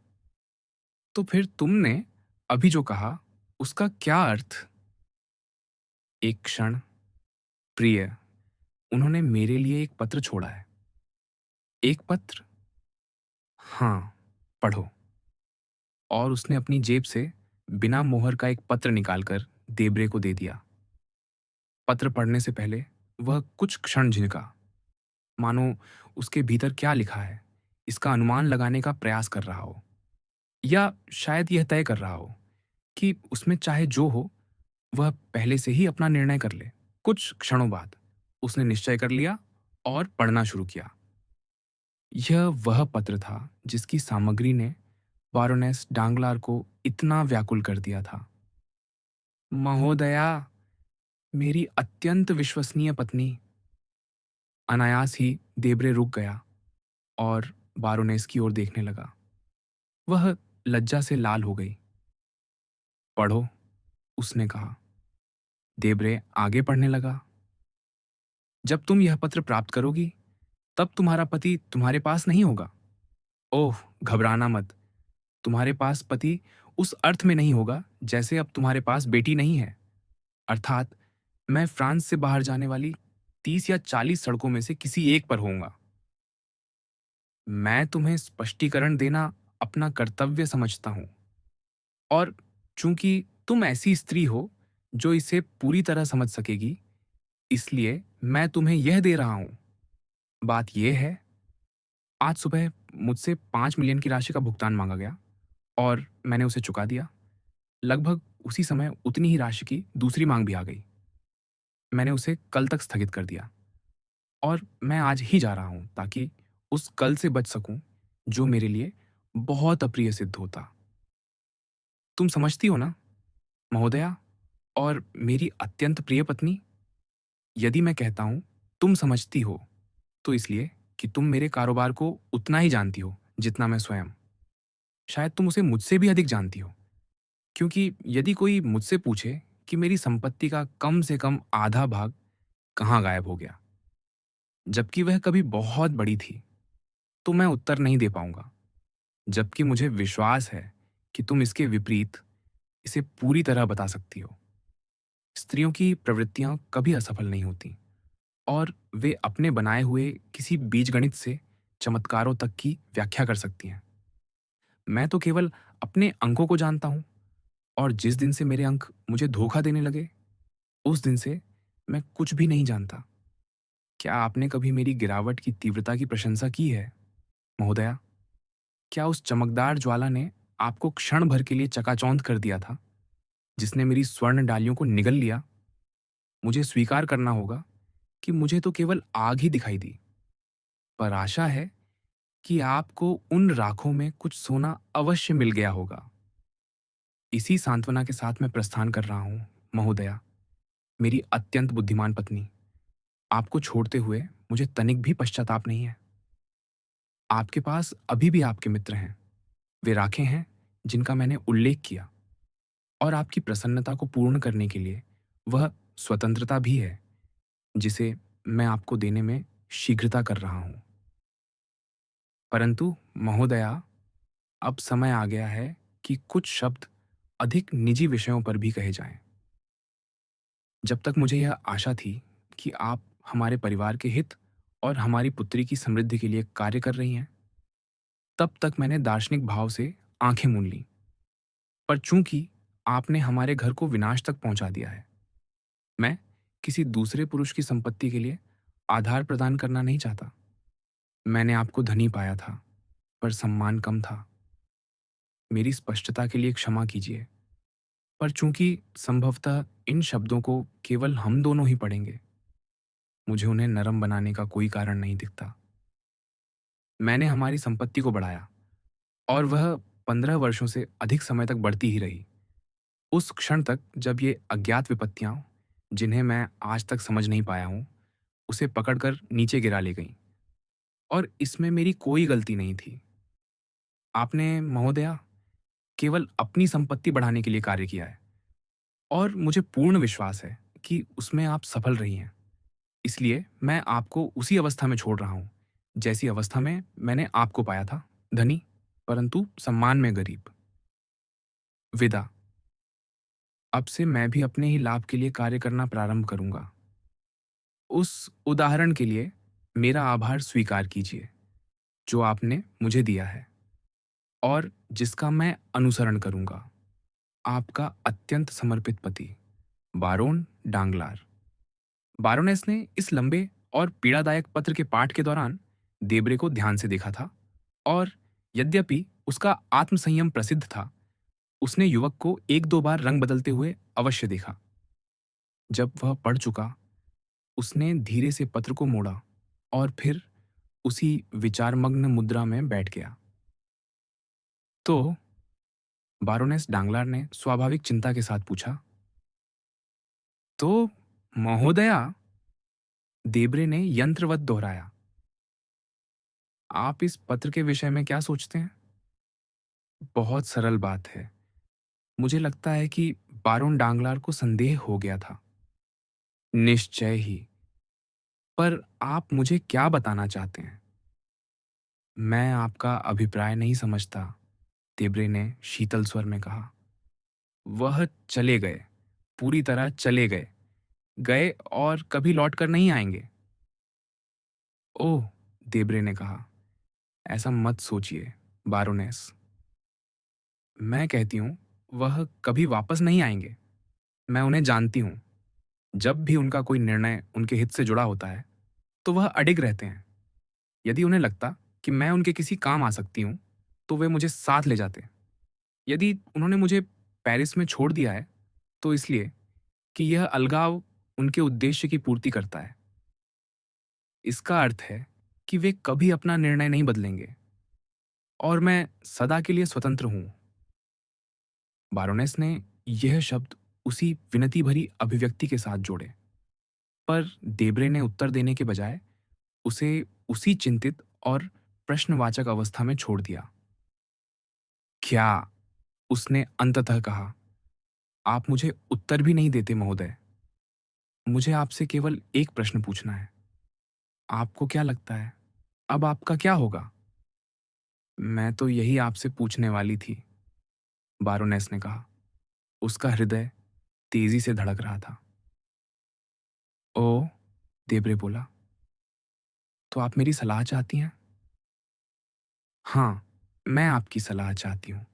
तो फिर तुमने अभी जो कहा, उसका क्या अर्थ? एक क्षण। प्रिय, उन्होंने मेरे लिए एक पत्र छोड़ा है। एक पत्र? हाँ, पढ़ो। और उसने अपनी जेब से बिना मोहर का एक पत्र निकालकर देब्रे को दे दिया। पत्र पढ़ने से पहले वह कुछ क्षण झिझका, मानो उसके भीतर क्या लिखा है इसका अनुमान लगाने का प्रयास कर रहा हो, या शायद यह तय कर रहा हो कि उसमें चाहे जो हो, वह पहले से ही अपना निर्णय कर ले। कुछ क्षणों बाद उसने निश्चय कर लिया और पढ़ना शुरू किया। यह वह पत्र था जिसकी सामग्री ने बारोनेस डांगलार को इतना व्याकुल कर दिया था। महोदया, मेरी अत्यंत विश्वसनीय पत्नी। अनायास ही देब्रे रुक गया और बारोनेस की ओर देखने लगा। वह लज्जा से लाल हो गई। पढ़ो, उसने कहा। देब्रे आगे पढ़ने लगा। जब तुम यह पत्र प्राप्त करोगी, तब तुम्हारा पति तुम्हारे पास नहीं होगा। ओह, घबराना मत। तुम्हारे पास पति उस अर्थ में नहीं होगा जैसे अब तुम्हारे पास बेटी नहीं है। अर्थात मैं फ्रांस से बाहर जाने वाली 30 या 40 सड़कों में से किसी एक पर होऊंगा। मैं तुम्हें स्पष्टीकरण देना अपना कर्तव्य समझता हूं, और चूंकि तुम ऐसी स्त्री हो जो इसे पूरी तरह समझ सकेगी, इसलिए मैं तुम्हें यह दे रहा हूं। बात यह है, आज सुबह मुझसे 5 मिलियन की राशि का भुगतान मांगा गया और मैंने उसे चुका दिया। लगभग उसी समय उतनी ही राशि की दूसरी मांग भी आ गई। मैंने उसे कल तक स्थगित कर दिया और मैं आज ही जा रहा हूं ताकि उस कल से बच सकूं जो मेरे लिए बहुत अप्रिय सिद्ध होता। तुम समझती हो ना, महोदया और मेरी अत्यंत प्रिय पत्नी? यदि मैं कहता हूं तुम समझती हो, तो इसलिए कि तुम मेरे कारोबार को उतना ही जानती हो जितना मैं स्वयं। शायद तुम उसे मुझसे भी अधिक जानती हो, क्योंकि यदि कोई मुझसे पूछे कि मेरी संपत्ति का कम से कम आधा भाग कहाँ गायब हो गया, जबकि वह कभी बहुत बड़ी थी, तो मैं उत्तर नहीं दे पाऊंगा। जबकि मुझे विश्वास है कि तुम इसके विपरीत इसे पूरी तरह बता सकती हो। स्त्रियों की प्रवृत्तियां कभी असफल नहीं होती, और वे अपने बनाए हुए किसी बीजगणित से चमत्कारों तक की व्याख्या कर सकती हैं। मैं तो केवल अपने अंकों को जानता हूं, और जिस दिन से मेरे अंक मुझे धोखा देने लगे, उस दिन से मैं कुछ भी नहीं जानता। क्या आपने कभी मेरी गिरावट की तीव्रता की प्रशंसा की है, महोदया? क्या उस चमकदार ज्वाला ने आपको क्षण भर के लिए चकाचौंध कर दिया था, जिसने मेरी स्वर्ण डालियों को निगल लिया? मुझे स्वीकार करना होगा कि मुझे तो केवल आग ही दिखाई दी, पर आशा है कि आपको उन राखों में कुछ सोना अवश्य मिल गया होगा। इसी सांत्वना के साथ मैं प्रस्थान कर रहा हूं, महोदया, मेरी अत्यंत बुद्धिमान पत्नी। आपको छोड़ते हुए मुझे तनिक भी पश्चाताप नहीं है। आपके पास अभी भी आपके मित्र हैं। वे राखें हैं जिनका मैंने उल्लेख किया, और आपकी प्रसन्नता को पूर्ण करने के लिए वह स्वतंत्रता भी है जिसे मैं आपको देने में शीघ्रता कर रहा हूँ। परंतु महोदया, अब समय आ गया है कि कुछ शब्द अधिक निजी विषयों पर भी कहे जाएं। जब तक मुझे यह आशा थी कि आप हमारे परिवार के हित और हमारी पुत्री की समृद्धि के लिए कार्य कर रही हैं, तब तक मैंने दार्शनिक भाव से आंखें मूंद लीं। पर चूंकि आपने हमारे घर को विनाश तक पहुंचा दिया है, मैं किसी दूसरे पुरुष की संपत्ति के लिए आधार प्रदान करना नहीं चाहता। मैंने आपको धनी पाया था, पर सम्मान कम था। मेरी स्पष्टता के लिए क्षमा कीजिए, पर चूंकि संभवतः इन शब्दों को केवल हम दोनों ही पढ़ेंगे, मुझे उन्हें नरम बनाने का कोई कारण नहीं दिखता। मैंने हमारी संपत्ति को बढ़ाया, और वह 15 वर्षों से अधिक समय तक बढ़ती ही रही। उस क्षण तक जब ये अज्ञात विपत्तियां, जिन्हें मैं आज तक समझ नहीं पाया हूं, उसे पकड़कर नीचे गिरा ले गईं। और इसमें मेरी कोई गलती नहीं थी। आपने महोदया केवल अपनी संपत्ति बढ़ाने के लिए कार्य किया है, और मुझे पूर्ण विश्वास है कि उसमें आप सफल रही हैं। इसलिए मैं आपको उसी अवस्था में छोड़ रहा हूं, जैसी अवस्था में मैंने आपको पाया था, धनी परंतु सम्मान में गरीब। विदा। अब से मैं भी अपने ही लाभ के लिए कार्य करना प्रारंभ करूंगा। उस उदाहरण के लिए मेरा आभार स्वीकार कीजिए जो आपने मुझे दिया है, और जिसका मैं अनुसरण करूंगा। आपका अत्यंत समर्पित पति, बारोन डांगलार। बारोनेस ने इस लंबे और पीड़ादायक पत्र के पाठ के दौरान देब्रे को ध्यान से देखा था, और यद्यपि उसका आत्मसंयम प्रसिद्ध था, उसने युवक को एक दो बार रंग बदलते हुए अवश्य देखा। जब वह पढ़ चुका, उसने धीरे से पत्र को मोड़ा और फिर उसी विचारमग्न मुद्रा में बैठ गया। तो बारोनेस डांगलार ने स्वाभाविक चिंता के साथ पूछा, तो महोदया, देब्रे ने यंत्रवत दोहराया, आप इस पत्र के विषय में क्या सोचते हैं? बहुत सरल बात है। मुझे लगता है कि बारोन डांगलार को संदेह हो गया था। निश्चय ही। पर आप मुझे क्या बताना चाहते हैं? मैं आपका अभिप्राय नहीं समझता, देब्रे ने शीतल स्वर में कहा। वह चले गए, पूरी तरह चले गए, गए और कभी लौटकर नहीं आएंगे। ओह, देब्रे ने कहा, ऐसा मत सोचिए, बारोनेस। मैं कहती हूँ, वह कभी वापस नहीं आएंगे। मैं उन्हें जानती हूँ। जब भी उनका कोई निर्णय उनके हित से जुड़ा होता है, तो वह अडिग रहते हैं। यदि उन्हें लगता कि मैं उनके किसी काम आ सकती हूँ, तो वे मुझे साथ ले जाते। यदि उन्होंने मुझे पेरिस में छोड़ दिया है, तो इसलिए कि यह अलगाव उनके उद्देश्य की पूर्ति करता है। इसका अर्थ है कि वे कभी अपना निर्णय नहीं बदलेंगे, और मैं सदा के लिए स्वतंत्र हूँ। बारोनेस ने यह शब्द उसी विनती भरी अभिव्यक्ति के साथ जोड़े, पर देब्रे ने उत्तर देने के बजाय उसे उसी चिंतित और प्रश्नवाचक अवस्था में छोड़ दिया। क्या? उसने अंततः कहा, आप मुझे उत्तर भी नहीं देते महोदय। मुझे आपसे केवल एक प्रश्न पूछना है। आपको क्या लगता है, अब आपका क्या होगा? मैं तो यही आपसे पूछने वाली थी, बारोनेस ने कहा। उसका हृदय तेजी से धड़क रहा था। ओ, देब्रे बोला, तो आप मेरी सलाह चाहती हैं? हाँ, मैं आपकी सलाह चाहती हूँ,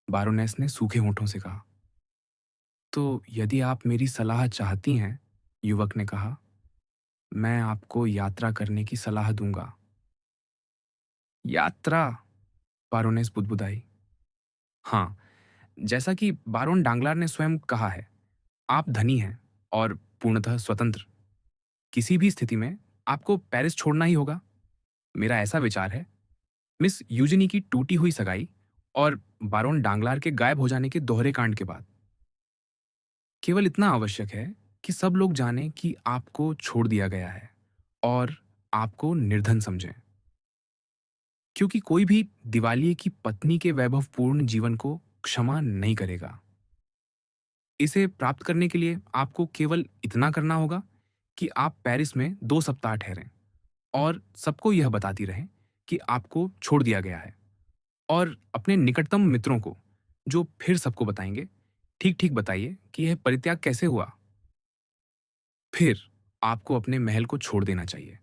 बारोनेस ने सूखे होठों से कहा। तो यदि आप मेरी सलाह चाहती हैं, युवक ने कहा, मैं आपको यात्रा करने की सलाह दूंगा। यात्रा? बारोनेस बुदबुदाई। हाँ, जैसा कि बारोन डांगलार ने स्वयं कहा है, आप धनी हैं और पूर्णतः स्वतंत्र। किसी भी स्थिति में आपको पेरिस छोड़ना ही होगा। मेरा ऐसा विचार है, मिस यूजिनी की टूटी हुई सगाई और बारोन डांगलार के गायब हो जाने के दोहरे कांड के बाद केवल इतना आवश्यक है कि सब लोग जानें कि आपको छोड़ दिया गया है और आपको निर्धन समझें। क्योंकि कोई भी दिवालिये की पत्नी के वैभवपूर्ण जीवन को क्षमा नहीं करेगा। इसे प्राप्त करने के लिए आपको केवल इतना करना होगा कि आप पेरिस में 2 सप्ताह ठहरें और सबको यह बताती रहें कि आपको छोड़ दिया गया है, और अपने निकटतम मित्रों को, जो फिर सबको बताएँगे, ठीक-ठीक बताइए कि यह परित्याग कैसे हुआ। फिर आपको अपने महल को छोड़ देना चाहिए,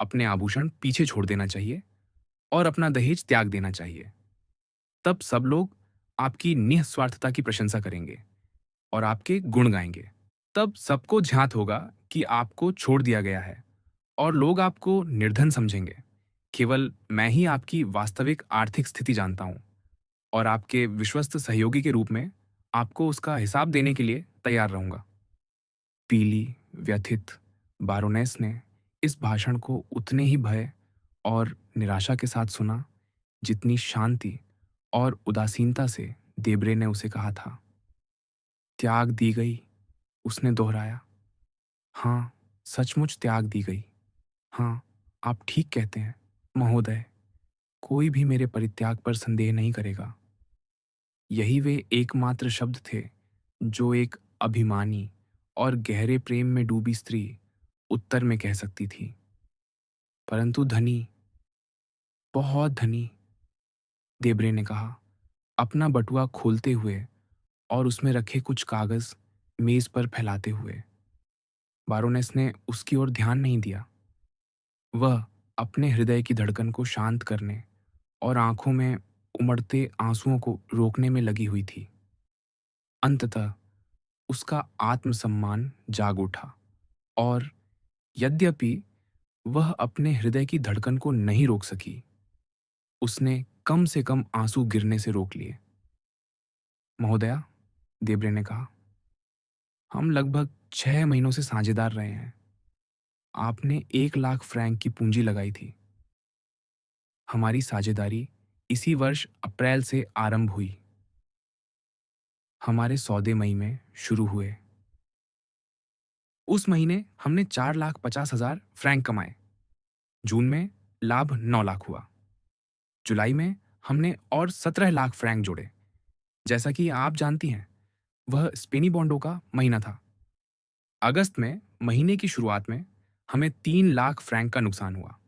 अपने आभूषण पीछे छोड़ देना चाहिए और अपना दहेज त्याग देना चाहिए। तब सब लोग आपकी निःस्वार्थता की प्रशंसा करेंगे और आपके गुण गाएँगे। तब सबको ज्ञात होगा कि आपको छोड़ दिया गया है और लोग आपको निर्धन समझेंगे। केवल मैं ही आपकी वास्तविक आर्थिक स्थिति जानता हूँ और आपके विश्वस्त सहयोगी के रूप में आपको उसका हिसाब देने के लिए तैयार रहूँगा। पीली, व्यथित बारोनेस ने इस भाषण को उतने ही भय और निराशा के साथ सुना, जितनी शांति और उदासीनता से देब्रे ने उसे कहा था। त्याग दी गई, उसने दोहराया। हाँ, सचमुच त्याग दी गई। हाँ, आप ठीक कहते हैं, महोदय। कोई भी मेरे परित्याग पर संदेह नहीं करेगा। यही वे एकमात्र शब्द थे जो एक अभिमानी और गहरे प्रेम में डूबी स्त्री उत्तर में कह सकती थी। परंतु धनी, बहुत धनी, देब्रे ने कहा, अपना बटुआ खोलते हुए और उसमें रखे कुछ कागज मेज पर फैलाते हुए। बारोनेस ने उसकी ओर ध्यान नहीं दिया। वह अपने हृदय की धड़कन को शांत करने और आंखों में उमड़ते आंसुओं को रोकने में लगी हुई थी। अंततः उसका आत्मसम्मान जाग उठा और यद्यपि वह अपने हृदय की धड़कन को नहीं रोक सकी, उसने कम से कम आंसू गिरने से रोक लिए। महोदया, देब्रे ने कहा, हम लगभग 6 महीनों से साझेदार रहे हैं। आपने 1 लाख फ्रैंक की पूंजी लगाई थी। हमारी साझेदारी इसी वर्ष अप्रैल से आरंभ हुई। हमारे सौदे मई में शुरू हुए। उस महीने हमने 4,50,000 फ्रैंक कमाए। जून में लाभ 9 लाख हुआ। जुलाई में हमने और 17 लाख फ्रैंक जोड़े। जैसा कि आप जानती हैं, वह स्पेनी बॉन्डों का महीना था। अगस्त में महीने की शुरुआत में हमें 3 लाख फ्रैंक का नुकसान हुआ,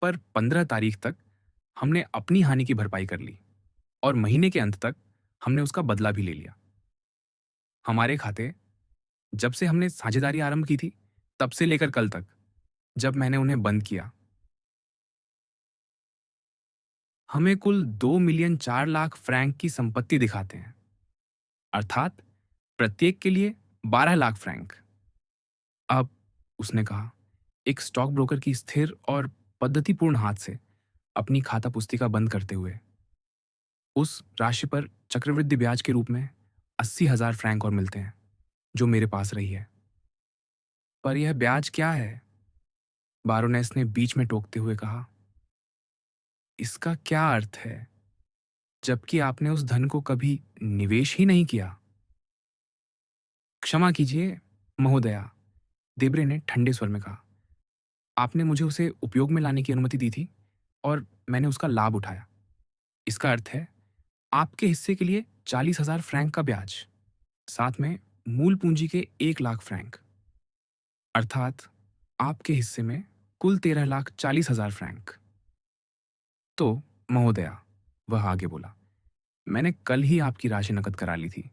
पर 15 तारीख तक हमने अपनी हानि की भरपाई कर ली और महीने के अंत तक हमने उसका बदला भी ले लिया। हमारे खाते, जब से हमने साझेदारी आरंभ की थी, तब से लेकर कल तक, जब मैंने उन्हें बंद किया, हमें कुल 2,04,00,000 फ्रैंक की संपत्ति दिखाते हैं, अर्थात प्रत्येक के लिए 12 लाख फ्रैंक। अब, उसने कहा, एक स्टॉक ब्रोकर की स्थिर और पद्धतिपूर्ण हाथ से अपनी खाता पुस्तिका बंद करते हुए, उस राशि पर चक्रवृद्धि ब्याज के रूप में 80,000 फ्रैंक और मिलते हैं, जो मेरे पास रही है। पर यह ब्याज क्या है? बारोनेस ने बीच में टोकते हुए कहा, इसका क्या अर्थ है, जबकि आपने उस धन को कभी निवेश ही नहीं किया? क्षमा कीजिए, महोदया, देब्रे ने ठंडे स्वर में कहा। आपने मुझे उसे उपयोग में लाने की अनुमति दी थी और मैंने उसका लाभ उठाया। इसका अर्थ है आपके हिस्से के लिए 40,000 फ्रैंक का ब्याज, साथ में मूल पूंजी के 1 लाख फ्रैंक, अर्थात आपके हिस्से में कुल 13,40,000 फ्रैंक। तो, महोदया, वह आगे बोला, मैंने कल ही आपकी राशि नकद करा ली थी।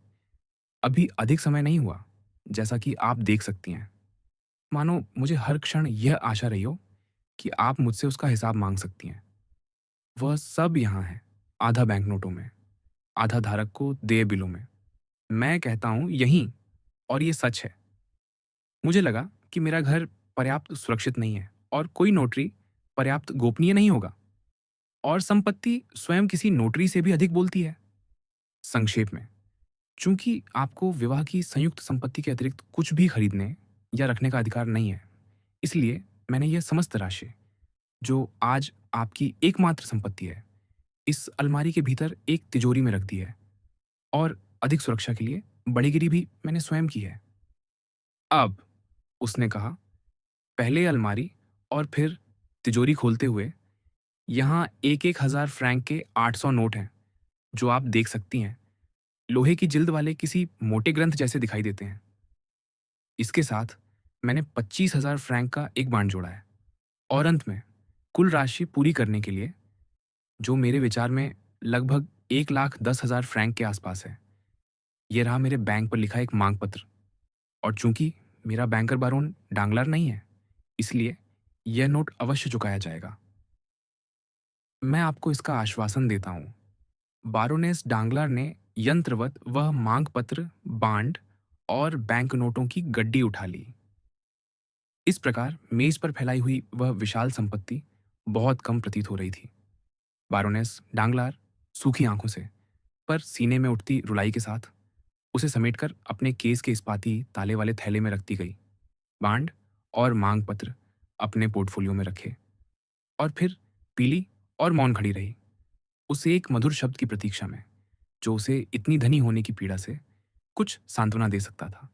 अभी अधिक समय नहीं हुआ, जैसा कि आप देख सकती हैं। मानो मुझे हर क्षण यह आशा रही हो कि आप मुझसे उसका हिसाब मांग सकती हैं। वह सब यहाँ है, आधा बैंक नोटों में, आधा धारक को देय बिलों में। मैं कहता हूँ यहीं, और ये सच है। मुझे लगा कि मेरा घर पर्याप्त सुरक्षित नहीं है और कोई नोटरी पर्याप्त गोपनीय नहीं होगा, और संपत्ति स्वयं किसी नोटरी से भी अधिक बोलती है। संक्षेप में, चूंकि आपको विवाह की संयुक्त संपत्ति के अतिरिक्त कुछ भी खरीदने या रखने का अधिकार नहीं है, इसलिए मैंने यह समस्त राशि, जो आज आपकी एकमात्र संपत्ति है, इस अलमारी के भीतर एक तिजोरी में रख दी है, और अधिक सुरक्षा के लिए बड़ीगिरी भी मैंने स्वयं की है। अब, उसने कहा, पहले अलमारी और फिर तिजोरी खोलते हुए, यहाँ एक एक हजार फ्रैंक के 800 नोट हैं, जो आप देख सकती हैं। लोहे की जिल्द वाले किसी मोटे ग्रंथ जैसे दिखाई देते हैं। इसके साथ मैंने 25,000 फ्रैंक का एक बांड जोड़ा है, और अंत में कुल राशि पूरी करने के लिए, जो मेरे विचार में लगभग 1,10,000 फ्रैंक के आसपास है, ये रहा मेरे बैंक पर लिखा एक मांग पत्र। और चूंकि मेरा बैंकर बारोन डांगलार नहीं है, इसलिए यह नोट अवश्य चुकाया जाएगा। मैं आपको इसका आश्वासन देता हूँ। बारोनेस डांगलार ने यंत्रवत वह मांग पत्र, बांड और बैंक नोटों की गड्डी उठा ली। इस प्रकार मेज पर फैलाई हुई वह विशाल संपत्ति बहुत कम प्रतीत हो रही थी। बारोनेस डांगलार सूखी आंखों से, पर सीने में उठती रुलाई के साथ, उसे समेटकर अपने केस के इस्पाती ताले वाले थैले में रखती गई। बांड और मांग पत्र अपने पोर्टफोलियो में रखे, और फिर पीली और मौन खड़ी रही, उस एक मधुर शब्द की प्रतीक्षा में, जो उसे इतनी धनी होने की पीड़ा से कुछ सांत्वना दे सकता था।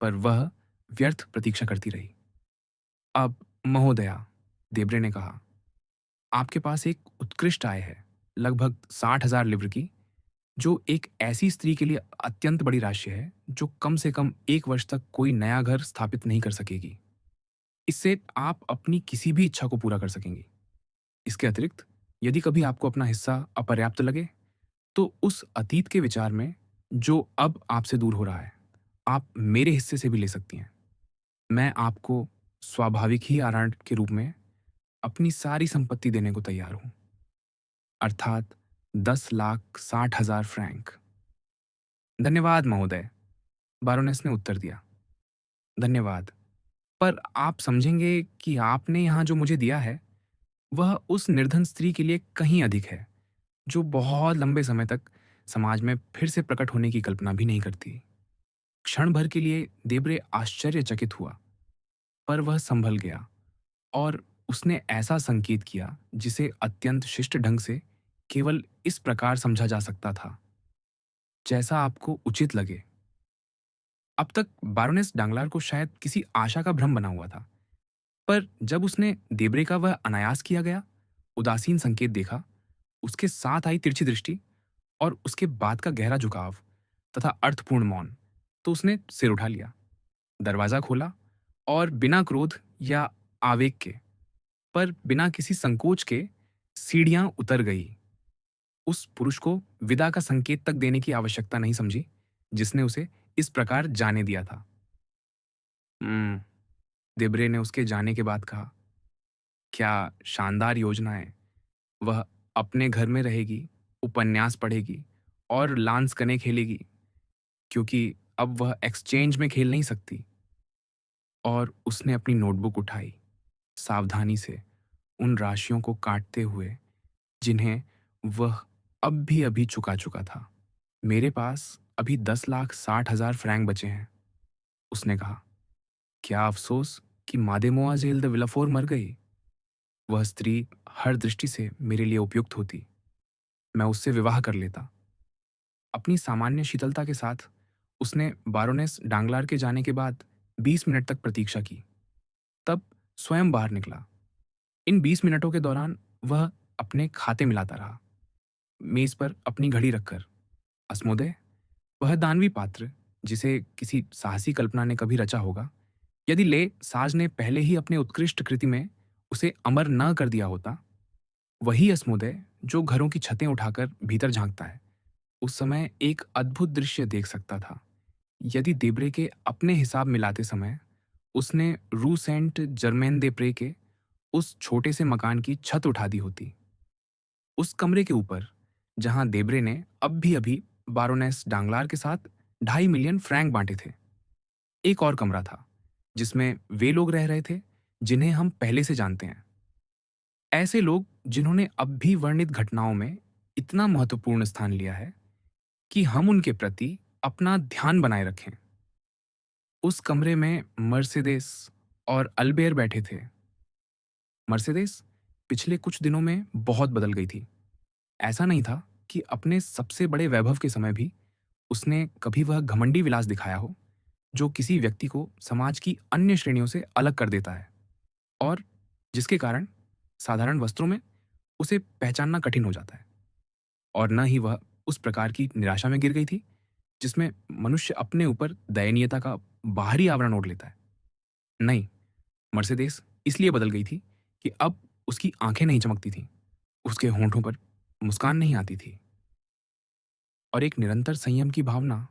पर वह व्यर्थ प्रतीक्षा करती रही। अब महोदया, देब्रे ने कहा, आपके पास एक उत्कृष्ट आय है, लगभग 60,000 लिव्र की, जो एक ऐसी स्त्री के लिए अत्यंत बड़ी राशि है, जो कम से कम 1 वर्ष तक कोई नया घर स्थापित नहीं कर सकेगी। इससे आप अपनी किसी भी इच्छा को पूरा कर सकेंगी। इसके अतिरिक्त यदि कभी आपको अपना हिस्सा अपर्याप्त लगे, तो उस अतीत के विचार में, जो अब आपसे दूर हो रहा है, आप मेरे हिस्से से भी ले सकती हैं। मैं आपको स्वाभाविक ही आरंट के रूप में अपनी सारी संपत्ति देने को तैयार हूं, अर्थात 10,60,000 फ्रैंक। धन्यवाद महोदय, बारोनेस ने उत्तर दिया। धन्यवाद, पर आप समझेंगे कि आपने यहाँ जो मुझे दिया है, वह उस निर्धन स्त्री के लिए कहीं अधिक है, जो बहुत लंबे समय तक समाज में फिर से प्रकट होने की कल्पना भी नहीं करती। क्षण भर के लिए देब्रे आश्चर्यचकित हुआ, पर वह संभल गया, और उसने ऐसा संकेत किया जिसे अत्यंत शिष्ट ढंग से केवल इस प्रकार समझा जा सकता था, जैसा आपको उचित लगे। अब तक बारोनेस डांगलार को शायद किसी आशा का भ्रम बना हुआ था, पर जब उसने देब्रे का वह अनायास किया गया उदासीन संकेत देखा, उसके साथ आई तिरछी दृष्टि और उसके बाद का गहरा झुकाव तथा अर्थपूर्ण मौन, तो उसने सिर उठा लिया, दरवाजा खोला, और बिना क्रोध या आवेग के, पर बिना किसी संकोच के, सीढ़ियां उतर गई। उस पुरुष को विदा का संकेत तक देने की आवश्यकता नहीं समझी, जिसने उसे इस प्रकार जाने दिया था। हम्म, देब्रे ने उसके जाने के बाद कहा, क्या शानदार योजना है। वह अपने घर में रहेगी, उपन्यास पढ़ेगी और लांस कने खेलेगी, क्योंकि अब वह एक्सचेंज में खेल नहीं सकती। और उसने अपनी नोटबुक उठाई, सावधानी से उन राशियों को काटते हुए जिन्हें वह अब भी अभी चुका चुका था। मेरे पास अभी 10,60,000 फ्रैंक बचे हैं, उसने कहा। क्या अफसोस कि मादेमोआजेल द विलाफोर मर गई। वह स्त्री हर दृष्टि से मेरे लिए उपयुक्त होती, मैं उससे विवाह कर लेता। अपनी सामान्य शीतलता के साथ उसने बारोनेस डांगलार के जाने के बाद 20 मिनट तक प्रतीक्षा की, तब स्वयं बाहर निकला। इन 20 मिनटों के दौरान वह अपने खाते मिलाता रहा, मेज पर अपनी घड़ी रखकर। अस्मोदय, वह दानवी पात्र, जिसे किसी साहसी कल्पना ने कभी रचा होगा, यदि ले साज ने पहले ही अपने उत्कृष्ट कृति में उसे अमर न कर दिया होता, वही अस्मोदय जो घरों की छतें उठाकर भीतर झांकता है, उस समय एक अद्भुत दृश्य देख सकता था। यदि देब्रे के अपने हिसाब मिलाते समय उसने रू सेंट जर्मेन दे प्रे के उस छोटे से मकान की छत उठा दी होती, उस कमरे के ऊपर जहां देब्रे ने अब भी अभी बारोनेस डांगलार के साथ 2.5 मिलियन फ्रैंक बांटे थे, एक और कमरा था जिसमें वे लोग रह रहे थे जिन्हें हम पहले से जानते हैं, ऐसे लोग जिन्होंने अब भी वर्णित घटनाओं में इतना महत्वपूर्ण स्थान लिया है कि हम उनके प्रति अपना ध्यान बनाए रखें। उस कमरे में मर्सिडेस और अल्बेर बैठे थे। मर्सिडेस पिछले कुछ दिनों में बहुत बदल गई थी। ऐसा नहीं था कि अपने सबसे बड़े वैभव के समय भी उसने कभी वह घमंडी विलास दिखाया हो, जो किसी व्यक्ति को समाज की अन्य श्रेणियों से अलग कर देता है, और जिसके कारण साधारण वस्त्रों में उसे पहचानना कठिन हो जाता है। और न ही वह उस प्रकार की निराशा में गिर गई थी, जिसमें मनुष्य अपने ऊपर दयनीयता का बाहरी आवरण ओढ़ लेता है। नहीं, मर्सिडीज़ इसलिए बदल गई थी कि अब उसकी आँखें नहीं चमकती थीं, उसके होंठों पर मुस्कान नहीं आती थी और एक निरंतर संयम की भावना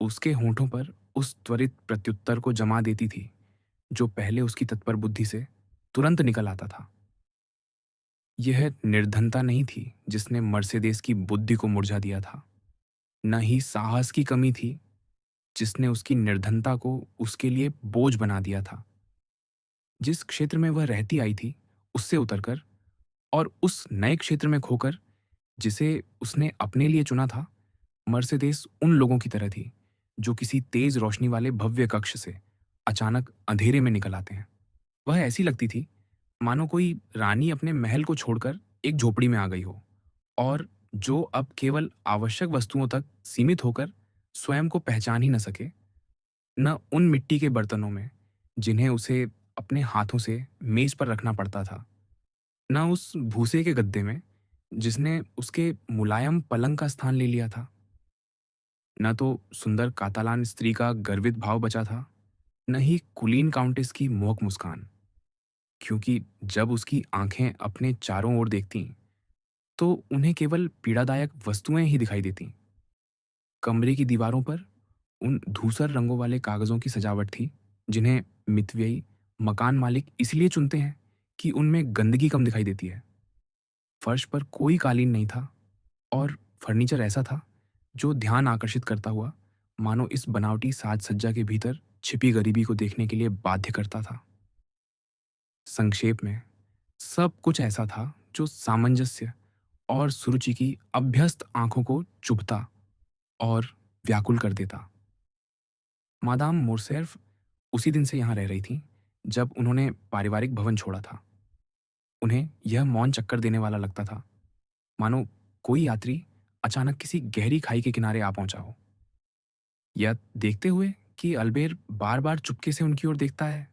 उसके होंठों पर उस त्वरित प्रत्युत्तर को जमा देती थी, जो पहले उसकी तत्पर बुद्धि से तुरंत निकल आता था। यह निर्धनता नहीं थी जिसने मर्सिडीज़ की बुद्धि को मुरझा दिया था, न ही साहस की कमी थी जिसने उसकी निर्धनता को उसके लिए बोझ बना दिया था। जिस क्षेत्र में वह रहती आई थी, उससे उतरकर और उस नए क्षेत्र में खोकर जिसे उसने अपने लिए चुना था, मर्सिडीज़ उन लोगों की तरह थी, जो किसी तेज रोशनी वाले भव्य कक्ष से अचानक अंधेरे में निकल आते हैं। वह ऐसी लगती थी मानो कोई रानी अपने महल को छोड़कर एक झोपड़ी में आ गई हो और जो अब केवल आवश्यक वस्तुओं तक सीमित होकर स्वयं को पहचान ही न सके, न उन मिट्टी के बर्तनों में जिन्हें उसे अपने हाथों से मेज पर रखना पड़ता था, न उस भूसे के गद्दे में जिसने उसके मुलायम पलंग का स्थान ले लिया था, न तो सुंदर कातालान स्त्री का गर्वित भाव बचा था, न ही कुलीन काउंटेस की मोहक मुस्कान। क्योंकि जब उसकी आंखें अपने चारों ओर देखतीं, तो उन्हें केवल पीड़ादायक वस्तुएं ही दिखाई देतीं। कमरे की दीवारों पर उन धूसर रंगों वाले कागजों की सजावट थी, जिन्हें मितव्ययी मकान मालिक इसलिए चुनते हैं कि उनमें गंदगी कम दिखाई देती है। फर्श पर कोई कालीन नहीं था और फर्नीचर ऐसा था जो ध्यान आकर्षित करता हुआ मानो इस बनावटी साज सज्जा के भीतर छिपी गरीबी को देखने के लिए बाध्य करता था। संक्षेप में, सब कुछ ऐसा था जो सामंजस्य और सुरुचि की अभ्यस्त आंखों को चुभता और व्याकुल कर देता। मादाम मोरसेल्फ उसी दिन से यहाँ रह रही थीं, जब उन्होंने पारिवारिक भवन छोड़ा था। उन्हें यह मौन चक्कर देने वाला लगता था, मानो कोई यात्री अचानक किसी गहरी खाई के किनारे आ पहुंचा हो। यह देखते हुए कि अल्बेर बार-बार चुपके से उनकी ओर देखता है,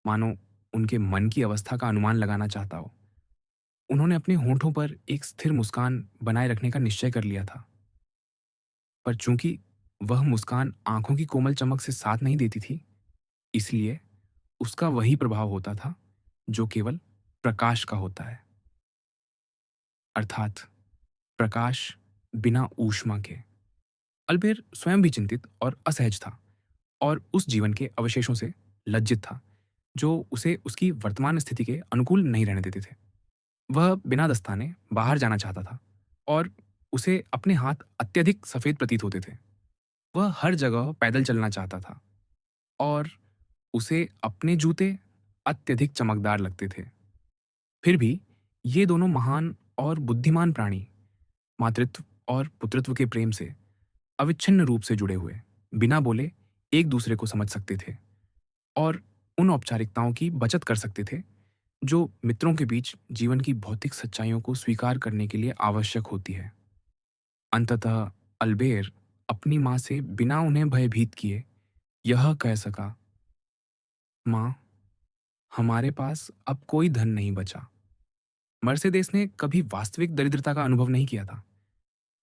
मानो उनके मन की अवस्था का अनुमान लगाना चाहता हो। उन्होंने अपने होंठों पर एक स्थिर मुस्कान बनाए रखने का निश्चय कर लिया था, पर चूंकि वह मुस्कान आंखों की कोमल चमक से साथ नहीं देती थी, इसलिए उसका वही प्रभाव होता था जो केवल प्रकाश का होता है, अर्थात प्रकाश बिना ऊष्मा के। अल्बेर स्वयं भी चिंतित और असहज था और उस जीवन के अवशेषों से लज्जित था जो उसे उसकी वर्तमान स्थिति के अनुकूल नहीं रहने देते थे। वह बिना दस्ताने बाहर जाना चाहता था और उसे अपने हाथ अत्यधिक सफेद प्रतीत होते थे। वह हर जगह पैदल चलना चाहता था और उसे अपने जूते अत्यधिक चमकदार लगते थे। फिर भी ये दोनों महान और बुद्धिमान प्राणी मातृत्व और पुत्रत्व के प्रेम से अविच्छिन्न रूप से जुड़े हुए, बिना बोले एक दूसरे को समझ सकते थे और उन औपचारिकताओं की बचत कर सकते थे जो मित्रों के बीच जीवन की भौतिक सच्चाइयों को स्वीकार करने के लिए आवश्यक होती है। अंततः अल्बेर अपनी माँ से बिना उन्हें भयभीत किए यह कह सका, माँ, हमारे पास अब कोई धन नहीं बचा। मर्सिडीज ने कभी वास्तविक दरिद्रता का अनुभव नहीं किया था।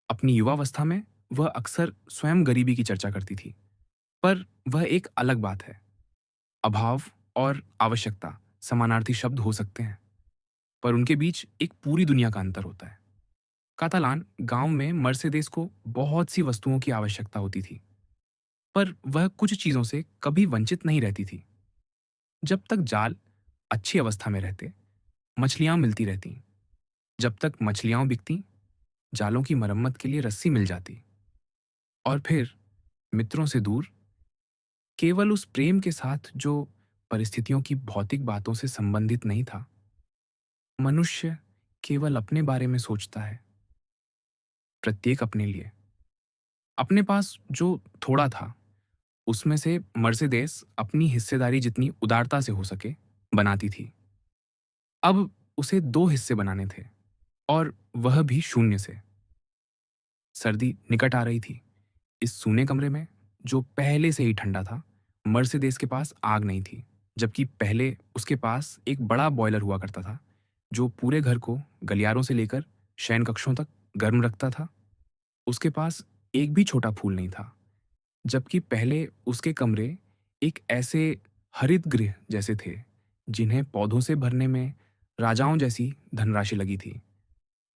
अपनी युवावस्था में वह अक्सर स्वयं गरीबी की चर्चा करती थी, पर वह एक अलग बात है। अभाव और आवश्यकता समानार्थी शब्द हो सकते हैं, पर उनके बीच एक पूरी दुनिया का अंतर होता है। कातालान गांव में मर्सिडीज को बहुत सी वस्तुओं की आवश्यकता होती थी, पर वह कुछ चीजों से कभी वंचित नहीं रहती थी। जब तक जाल अच्छी अवस्था में रहते, मछलियां मिलती रहती। जब तक मछलियां बिकती, जालों की मरम्मत के लिए रस्सी मिल जाती। और फिर मित्रों से दूर, केवल उस प्रेम के साथ जो परिस्थितियों की भौतिक बातों से संबंधित नहीं था, मनुष्य केवल अपने बारे में सोचता है, प्रत्येक अपने लिए। अपने पास जो थोड़ा था, उसमें से मर्सिडीज अपनी हिस्सेदारी जितनी उदारता से हो सके बनाती थी। अब उसे दो हिस्से बनाने थे और वह भी शून्य से। सर्दी निकट आ रही थी। इस सूने कमरे में, जो पहले से ही ठंडा था, मर्सिडीज के पास आग नहीं थी, जबकि पहले उसके पास एक बड़ा बॉयलर हुआ करता था जो पूरे घर को गलियारों से लेकर शयन कक्षों तक गर्म रखता था। उसके पास एक भी छोटा फूल नहीं था, जबकि पहले उसके कमरे एक ऐसे हरित गृह जैसे थे, जिन्हें पौधों से भरने में राजाओं जैसी धनराशि लगी थी।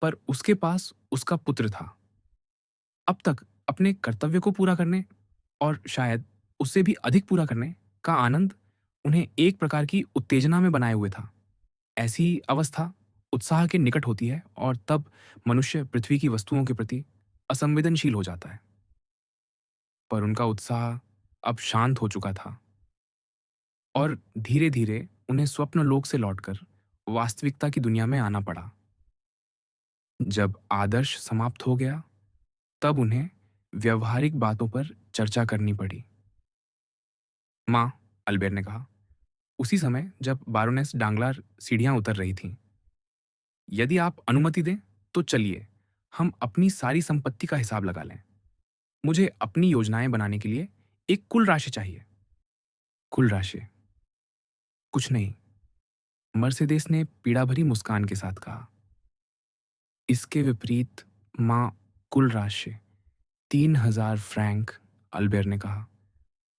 पर उसके पास उसका पुत्र था, अब तक अपने कर्तव्य को पूरा करने और शायद उससे भी अधिक पूरा करने का आनंद उन्हें एक प्रकार की उत्तेजना में बनाए हुए था। ऐसी अवस्था उत्साह के निकट होती है और तब मनुष्य पृथ्वी की वस्तुओं के प्रति असंवेदनशील हो जाता है। पर उनका उत्साह अब शांत हो चुका था और धीरे-धीरे उन्हें स्वप्न लोक से लौटकर वास्तविकता की दुनिया में आना पड़ा। जब आदर्श समाप्त हो गया, तब उन्हें व्यवहारिक बातों पर चर्चा करनी पड़ी। माँ, अल्बेर ने कहा, उसी समय जब बारोनेस डांगलार सीढ़ियां उतर रही थीं, यदि आप अनुमति दें तो चलिए हम अपनी सारी संपत्ति का हिसाब लगा लें। मुझे अपनी योजनाएं बनाने के लिए एक कुल राशि चाहिए। कुल राशि? कुछ नहीं, मर्सिडीज ने पीड़ा भरी मुस्कान के साथ कहा। इसके विपरीत माँ, कुल राशि 3,000 फ्रैंक, अल्बेर ने कहा,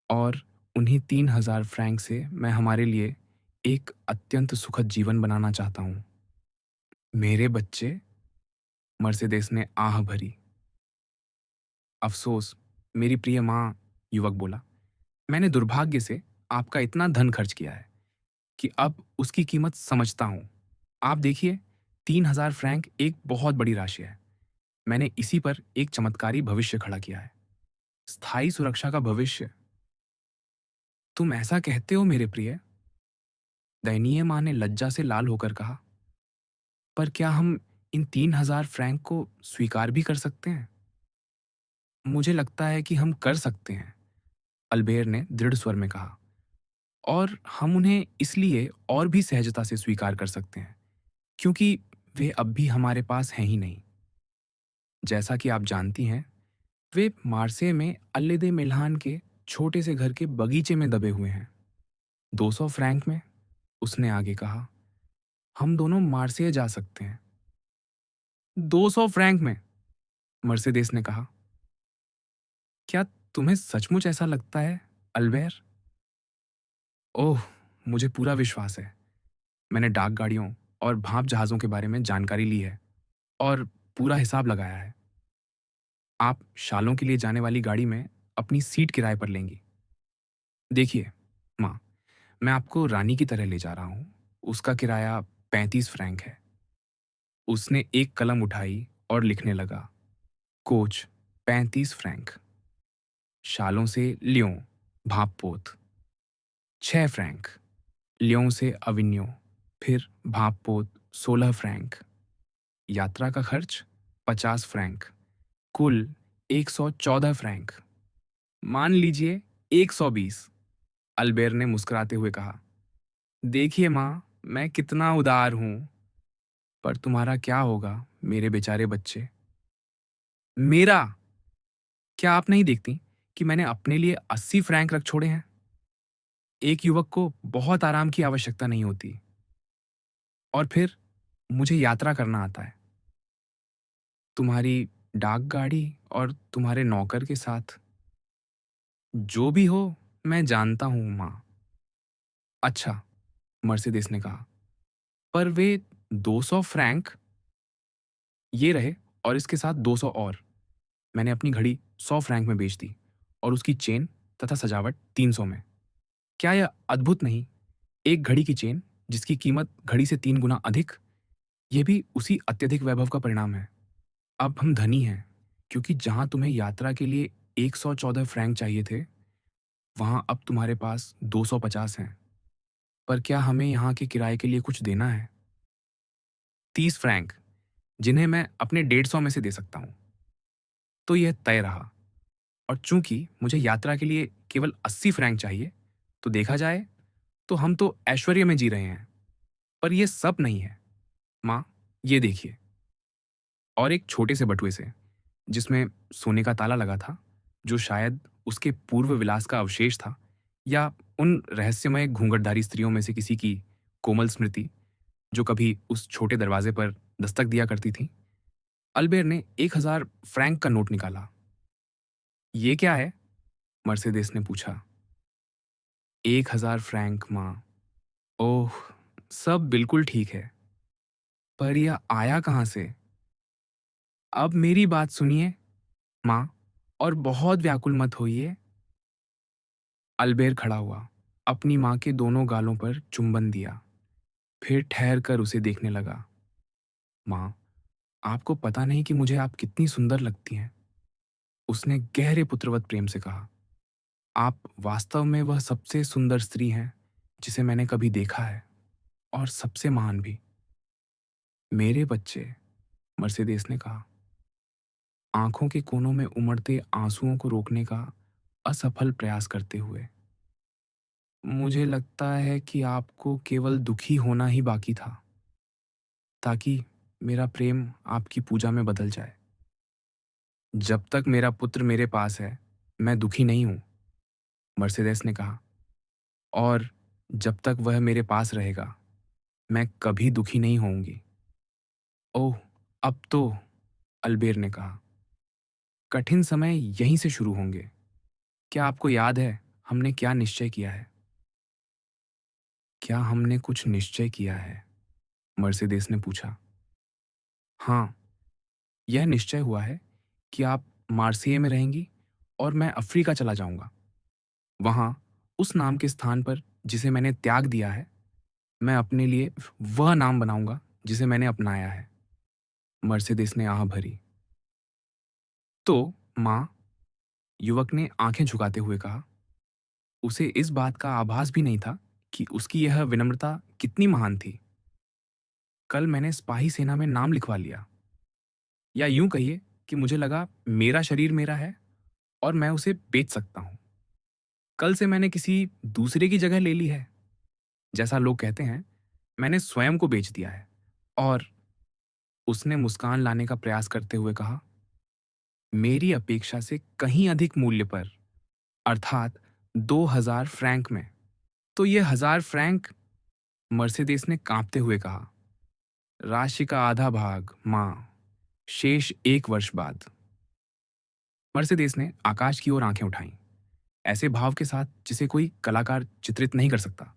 और उन्हीं 3,000 फ्रैंक से मैं हमारे लिए एक अत्यंत सुखद जीवन बनाना चाहता हूँ। मेरे बच्चे, मर्सिडीज ने आह भरी। अफसोस, मेरी प्रिय माँ, युवक बोला, मैंने दुर्भाग्य से आपका इतना धन खर्च किया है कि अब उसकी कीमत समझता हूँ। आप देखिए, 3,000 फ्रैंक एक बहुत बड़ी राशि है। मैंने इसी पर एक चमत्कारी भविष्य खड़ा किया है, स्थायी सुरक्षा का भविष्य। तुम ऐसा कहते हो मेरे प्रिय? दयनीय माँ ने लज्जा से लाल होकर कहा। पर क्या हम इन 3,000 फ्रैंक को स्वीकार भी कर सकते हैं? मुझे लगता है कि हम कर सकते हैं, अल्बेर ने दृढ़ स्वर में कहा, और हम उन्हें इसलिए और भी सहजता से स्वीकार कर सकते हैं क्योंकि वे अब भी हमारे पास हैं ही नहीं। जैसा कि आप जानती हैं, वे मार्से में अल्लेदे मिल्हान के छोटे से घर के बगीचे में दबे हुए हैं। 200 फ्रैंक में, उसने आगे कहा, हम दोनों मार्से जा सकते हैं। 200 फ्रैंक में, मर्सिडीज ने कहा। क्या तुम्हें सचमुच ऐसा लगता है, अल्बेर? ओह, मुझे पूरा विश्वास है। मैंने डाक गाड़ियों और भाप जहाज़ों के बारे में जानकारी ली है और पूरा हिसाब लगाया है। आप शालों के लिए जाने वाली गाड़ी में अपनी सीट किराए पर लेंगी। देखिए, माँ, मैं आपको रानी की तरह ले जा रहा हूँ। उसका किराया 35 फ्रैंक है। उसने एक कलम उठाई और लिखने लगा, कोच 35 फ्रैंक, शालों से लियों, भापपोत 6 फ्रैंक, लियों से अविन्यो, फिर भापपोत 16 फ्रैंक, यात्रा का खर्च 50 फ्रैंक, कुल 114 फ्रैंक। मान लीजिए 120, अल्बेर ने मुस्कुराते हुए कहा। देखिए माँ, मैं कितना उदार हूँ। पर तुम्हारा क्या होगा, मेरे बेचारे बच्चे? मेरा? क्या आप नहीं देखती कि मैंने अपने लिए 80 फ्रैंक रख छोड़े हैं? एक युवक को बहुत आराम की आवश्यकता नहीं होती, और फिर मुझे यात्रा करना आता है, तुम्हारी डाक गाड़ी और तुम्हारे नौकर के साथ। जो भी हो, मैं जानता हूँ माँ। अच्छा, मर्सिडीज ने कहा, पर वे 200 फ्रैंक ये रहे, और इसके साथ 200 और। मैंने अपनी घड़ी 100 फ्रैंक में बेच दी और उसकी चेन तथा सजावट 300 में। क्या यह अद्भुत नहीं? एक घड़ी की चेन जिसकी कीमत घड़ी से 3 गुना अधिक। यह भी उसी अत्यधिक वैभव का परिणाम है। अब हम धनी हैं, क्योंकि जहां तुम्हें यात्रा के लिए 114 फ्रैंक चाहिए थे, वहां अब तुम्हारे पास 250 हैं। पर क्या हमें यहाँ के किराए के लिए कुछ देना है? 30 फ्रैंक, जिन्हें मैं अपने 150 में से दे सकता हूँ। तो यह तय रहा। और चूंकि मुझे यात्रा के लिए केवल 80 फ्रैंक चाहिए, तो देखा जाए तो हम तो ऐश्वर्य में जी रहे हैं। पर यह सब नहीं है, माँ, ये देखिए। और एक छोटे से बटुए से, जिसमें सोने का ताला लगा था, जो शायद उसके पूर्व विलास का अवशेष था, या उन रहस्यमय घूंघटधारी स्त्रियों में से किसी की कोमल स्मृति, जो कभी उस छोटे दरवाजे पर दस्तक दिया करती थीं। अल्बेर ने 1000 फ्रैंक का नोट निकाला। "ये क्या है?" मर्सेडेस ने पूछा। "1000 फ्रैंक, माँ।" "ओह! सब बिल्कुल ठीक है, पर यह आया कहाँ से?" "अब मेरी बात सुनिए, माँ, और बहुत व्याकुल मत होइए।" अल्बेर खड़ा हुआ, अपनी माँ के दोनों गालों पर चुंबन दिया, फिर ठहर कर उसे देखने लगा। "माँ, आपको पता नहीं कि मुझे आप कितनी सुंदर लगती हैं," उसने गहरे पुत्रवत प्रेम से कहा। "आप वास्तव में वह सबसे सुंदर स्त्री हैं जिसे मैंने कभी देखा है, और सबसे महान भी।" "मेरे बच्चे," मर्सेदेस ने कहा, आंखों के कोनों में उमड़ते आंसुओं को रोकने का असफल प्रयास करते हुए, "मुझे लगता है कि आपको केवल दुखी होना ही बाकी था, ताकि मेरा प्रेम आपकी पूजा में बदल जाए। जब तक मेरा पुत्र मेरे पास है, मैं दुखी नहीं हूं," मर्सेदेस ने कहा, "और जब तक वह मेरे पास रहेगा, मैं कभी दुखी नहीं होऊंगी।" "ओह, अब तो," अल्बेर ने कहा, "कठिन समय यहीं से शुरू होंगे। क्या आपको याद है हमने क्या निश्चय किया है?" "क्या हमने कुछ निश्चय किया है?" मर्सेदेस ने पूछा। "हाँ, यह निश्चय हुआ है कि आप मार्सिये में रहेंगी और मैं अफ्रीका चला जाऊंगा। वहां उस नाम के स्थान पर जिसे मैंने त्याग दिया है, मैं अपने लिए वह नाम बनाऊंगा जिसे मैंने अपनाया है।" मर्सेदेस ने आह भरी। "तो, माँ," युवक ने आंखें झुकाते हुए कहा, उसे इस बात का आभास भी नहीं था कि उसकी यह विनम्रता कितनी महान थी। "कल मैंने सिपाही सेना में नाम लिखवा लिया, या यूं कहिए कि मुझे लगा मेरा शरीर मेरा है और मैं उसे बेच सकता हूं। कल से मैंने किसी दूसरे की जगह ले ली है। जैसा लोग कहते हैं, मैंने स्वयं को बेच दिया है। और," उसने मुस्कान लाने का प्रयास करते हुए कहा, "मेरी अपेक्षा से कहीं अधिक मूल्य पर, अर्थात 2000 फ्रैंक में।" "तो ये 1000 फ्रैंक," मर्सेदेस ने कांपते हुए कहा, "राशि का आधा भाग, माँ, शेष 1 वर्ष बाद।" मर्सेदेस ने आकाश की ओर आंखें उठाईं, ऐसे भाव के साथ जिसे कोई कलाकार चित्रित नहीं कर सकता।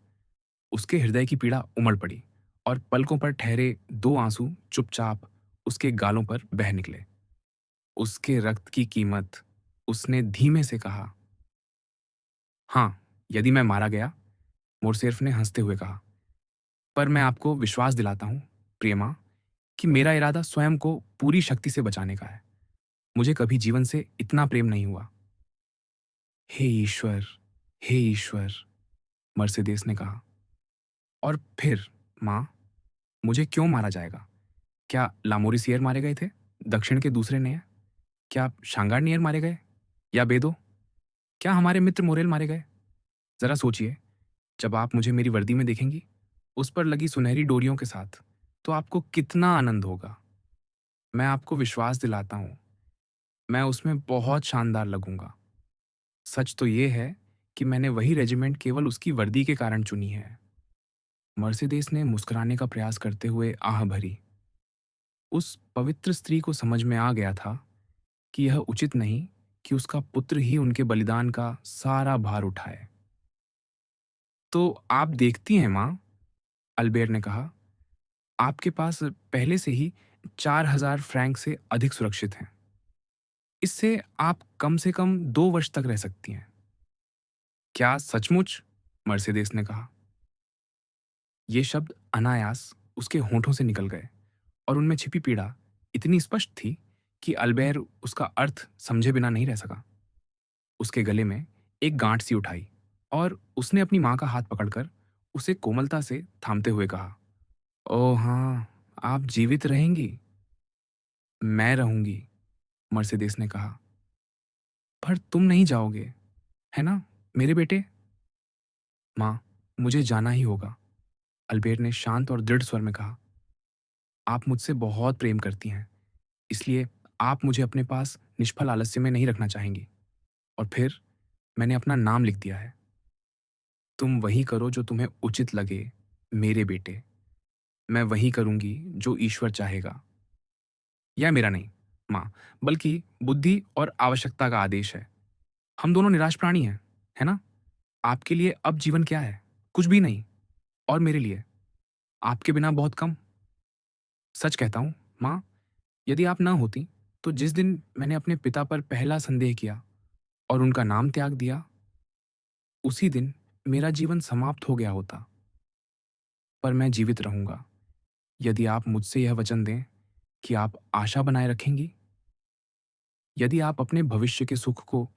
उसके हृदय की पीड़ा उमड़ पड़ी, और पलकों पर ठहरे 2 आंसू चुपचाप उसके गालों पर बह निकले। "उसके रक्त की कीमत," उसने धीमे से कहा। "हाँ, यदि मैं मारा गया," मोरसेफ ने हंसते हुए कहा, "पर मैं आपको विश्वास दिलाता हूँ, प्रिय माँ, कि मेरा इरादा स्वयं को पूरी शक्ति से बचाने का है। मुझे कभी जीवन से इतना प्रेम नहीं हुआ।" "हे ईश्वर! हे ईश्वर!" मर्सेदेस ने कहा। "और फिर, माँ, मुझे क्यों मारा जाएगा? क्या लामोरिसियर मारे गए थे? दक्षिण के दूसरे नेय? क्या शांगारनियर मारे गए? या बेदो? क्या हमारे मित्र मोरेल मारे गए? जरा सोचिए, जब आप मुझे मेरी वर्दी में देखेंगी, उस पर लगी सुनहरी डोरियों के साथ, तो आपको कितना आनंद होगा। मैं आपको विश्वास दिलाता हूँ, मैं उसमें बहुत शानदार लगूंगा। सच तो ये है कि मैंने वही रेजिमेंट केवल उसकी वर्दी के कारण चुनी है।" मर्सिडीज ने मुस्कुराने का प्रयास करते हुए आह भरी। उस पवित्र स्त्री को समझ में आ गया था कि यह उचित नहीं कि उसका पुत्र ही उनके बलिदान का सारा भार उठाए। "तो आप देखती हैं, माँ," अल्बेर ने कहा, "आपके पास पहले से ही 4000 फ्रैंक से अधिक सुरक्षित हैं। इससे आप कम से कम 2 वर्ष तक रह सकती हैं।" "क्या सचमुच?" मर्सिडीज ने कहा। ये शब्द अनायास उसके होठों से निकल गए, और उनमें छिपी पीड़ा इतनी स्पष्ट थी कि अल्बेर उसका अर्थ समझे बिना नहीं रह सका। उसके गले में एक गांठ सी उठाई, और उसने अपनी मां का हाथ पकड़कर उसे कोमलता से थामते हुए कहा, "ओह हाँ, आप जीवित रहेंगी।" "मैं रहूंगी," मर्सिडीज ने कहा, "पर तुम नहीं जाओगे, है ना, मेरे बेटे?" "माँ, मुझे जाना ही होगा," अल्बेर ने शांत और दृढ़ स्वर में कहा। "आप मुझसे बहुत प्रेम करती हैं, इसलिए आप मुझे अपने पास निष्फल आलस्य में नहीं रखना चाहेंगी। और फिर मैंने अपना नाम लिख दिया है। तुम वही करो जो तुम्हें उचित लगे, मेरे बेटे। मैं वही करूँगी जो ईश्वर चाहेगा। यह मेरा नहीं, माँ, बल्कि बुद्धि और आवश्यकता का आदेश है। हम दोनों निराश प्राणी हैं, है ना? आपके लिए अब जीवन क्या है? कुछ भी नहीं। और मेरे लिए? आपके बिना बहुत कम। सच कहता हूँ, माँ, यदि आप ना होतीं, तो जिस दिन मैंने अपने पिता पर पहला संदेह किया और उनका नाम त्याग दिया, उसी दिन मेरा जीवन समाप्त हो गया होता। पर मैं जीवित रहूँगा, यदि आप मुझसे यह वचन दें कि आप आशा बनाए रखेंगी। यदि आप अपने भविष्य के सुख को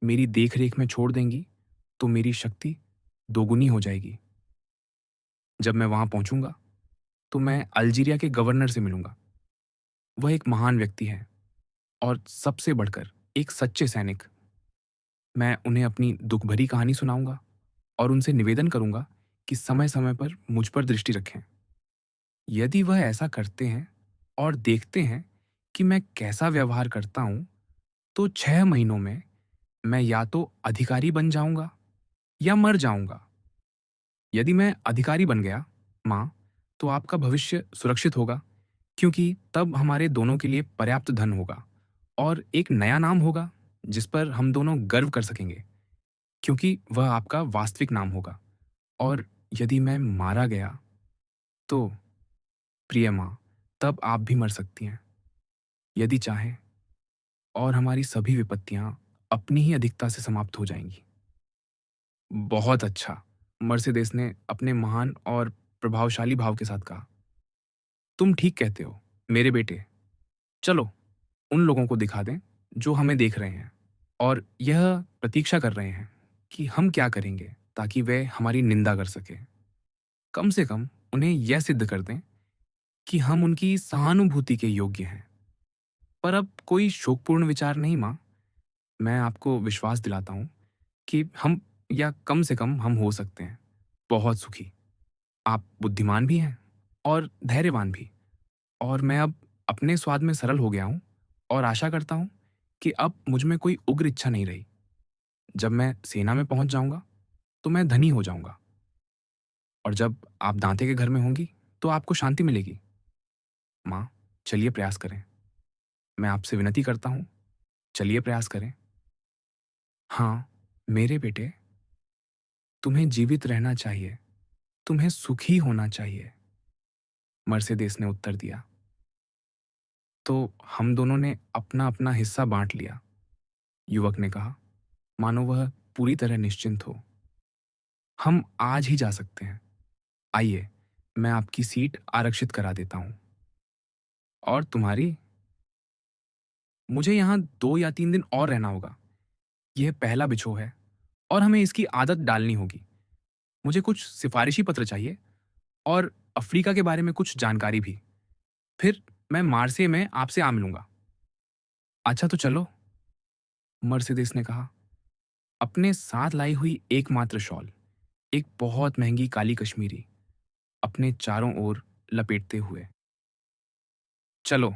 मेरी देख-रेख में छोड़ देंगी, तो मेरी शक्ति दोगुनी हो जाएगी। जब मैं वहाँ पहुँचूँगा, तो मैं अल्जीरिया के गवर्नर से मिलूँगा। वह एक महान व्यक्ति है और सबसे बढ़कर एक सच्चे सैनिक। मैं उन्हें अपनी दुःख भरी कहानी सुनाऊँगा और उनसे निवेदन करूँगा कि समय-समय पर मुझ पर दृष्टि रखें। यदि वह ऐसा करते हैं और देखते हैं कि मैं कैसा व्यवहार करता हूँ, तो 6 महीनों में मैं या तो अधिकारी बन जाऊँगा या मर जाऊँगा। यदि मैं अधिकारी बन गया, माँ, तो आपका भविष्य सुरक्षित होगा, क्योंकि तब हमारे दोनों के लिए पर्याप्त धन होगा और एक नया नाम होगा जिस पर हम दोनों गर्व कर सकेंगे, क्योंकि वह आपका वास्तविक नाम होगा। और यदि मैं मारा गया, तो प्रिय माँ, तब आप भी मर सकती हैं, यदि चाहें, और हमारी सभी विपत्तियाँ अपनी ही अधिकता से समाप्त हो जाएँगी। बहुत अच्छा, मर्सिडीज़ ने अपने महान और प्रभावशाली भाव के साथ कहा। तुम ठीक कहते हो, मेरे बेटे। चलो, उन लोगों को दिखा दें जो हमें देख रहे हैं और यह प्रतीक्षा कर रहे हैं कि हम क्या करेंगे ताकि वे हमारी निंदा कर सकें। कम से कम उन्हें यह सिद्ध कर दें कि हम उनकी सहानुभूति के योग्य हैं। पर अब कोई शोकपूर्ण विचार नहीं, माँ। मैं आपको विश्वास दिलाता हूँ कि हम, या कम से कम हम हो सकते हैं, बहुत सुखी। आप बुद्धिमान भी हैं और धैर्यवान भी। और मैं अब अपने स्वाद में सरल हो गया हूँ और आशा करता हूँ कि अब मुझ में कोई उग्र इच्छा नहीं रही। जब मैं सेना में पहुँच जाऊँगा, तो मैं धनी हो जाऊँगा, और जब आप दांते के घर में होंगी, तो आपको शांति मिलेगी। माँ, चलिए प्रयास करें। मैं आपसे विनती करता हूँ, चलिए प्रयास करें। हाँ, मेरे बेटे, तुम्हें जीवित रहना चाहिए, तुम्हें सुखी होना चाहिए, मर्सिडीज़ ने उत्तर दिया। तो हम दोनों ने अपना-अपना हिस्सा बाँट लिया, युवक ने कहा, मानो वह पूरी तरह निश्चिंत हो। हम आज ही जा सकते हैं। आइए, मैं आपकी सीट आरक्षित करा देता हूँ। और तुम्हारी? मुझे यहाँ 2 या 3 दिन और रहना होगा। यह पहला बिछोह है और हमें इसकी आदत डालनी होगी। मुझे कुछ सिफारिशी पत्र चाहिए और अफ्रीका के बारे में कुछ जानकारी भी। फिर मैं मार्से में आपसे आ मिलूँगा। अच्छा तो चलो, मर्सिडीज़ ने कहा, अपने साथ लाई हुई एकमात्र शॉल, एक बहुत महंगी काली कश्मीरी, अपने चारों ओर लपेटते हुए। चलो,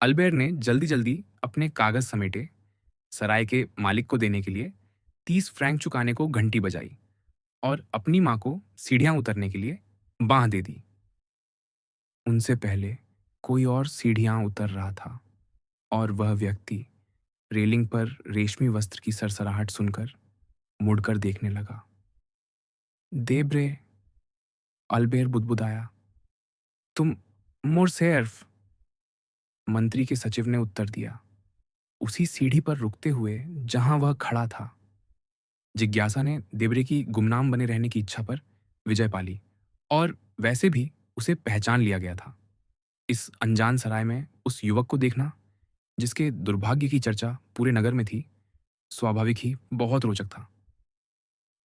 अल्बेर ने जल्दी-जल्दी अपने कागज़ समेटे, सराय के मालिक को देने के लिए 30 फ्रैंक चुकाने को घंटी बजाई और अपनी माँ को सीढ़ियाँ उतरने के लिए बाँह दे दी। उनसे पहले कोई और सीढ़ियाँ उतर रहा था और वह व्यक्ति रेलिंग पर रेशमी वस्त्र की सरसराहट सुनकर मुड़कर देखने लगा। देब्रे, अल्बेर बुदबुदाया, तुम मोरसेर्फ, मंत्री के सचिव ने उत्तर दिया, उसी सीढ़ी पर रुकते हुए जहां वह खड़ा था। जिज्ञासा ने देब्रे की गुमनाम बने रहने की इच्छा पर विजय पा ली, और वैसे भी उसे पहचान लिया गया था। इस अनजान सराय में उस युवक को देखना, जिसके दुर्भाग्य की चर्चा पूरे नगर में थी, स्वाभाविक ही बहुत रोचक था।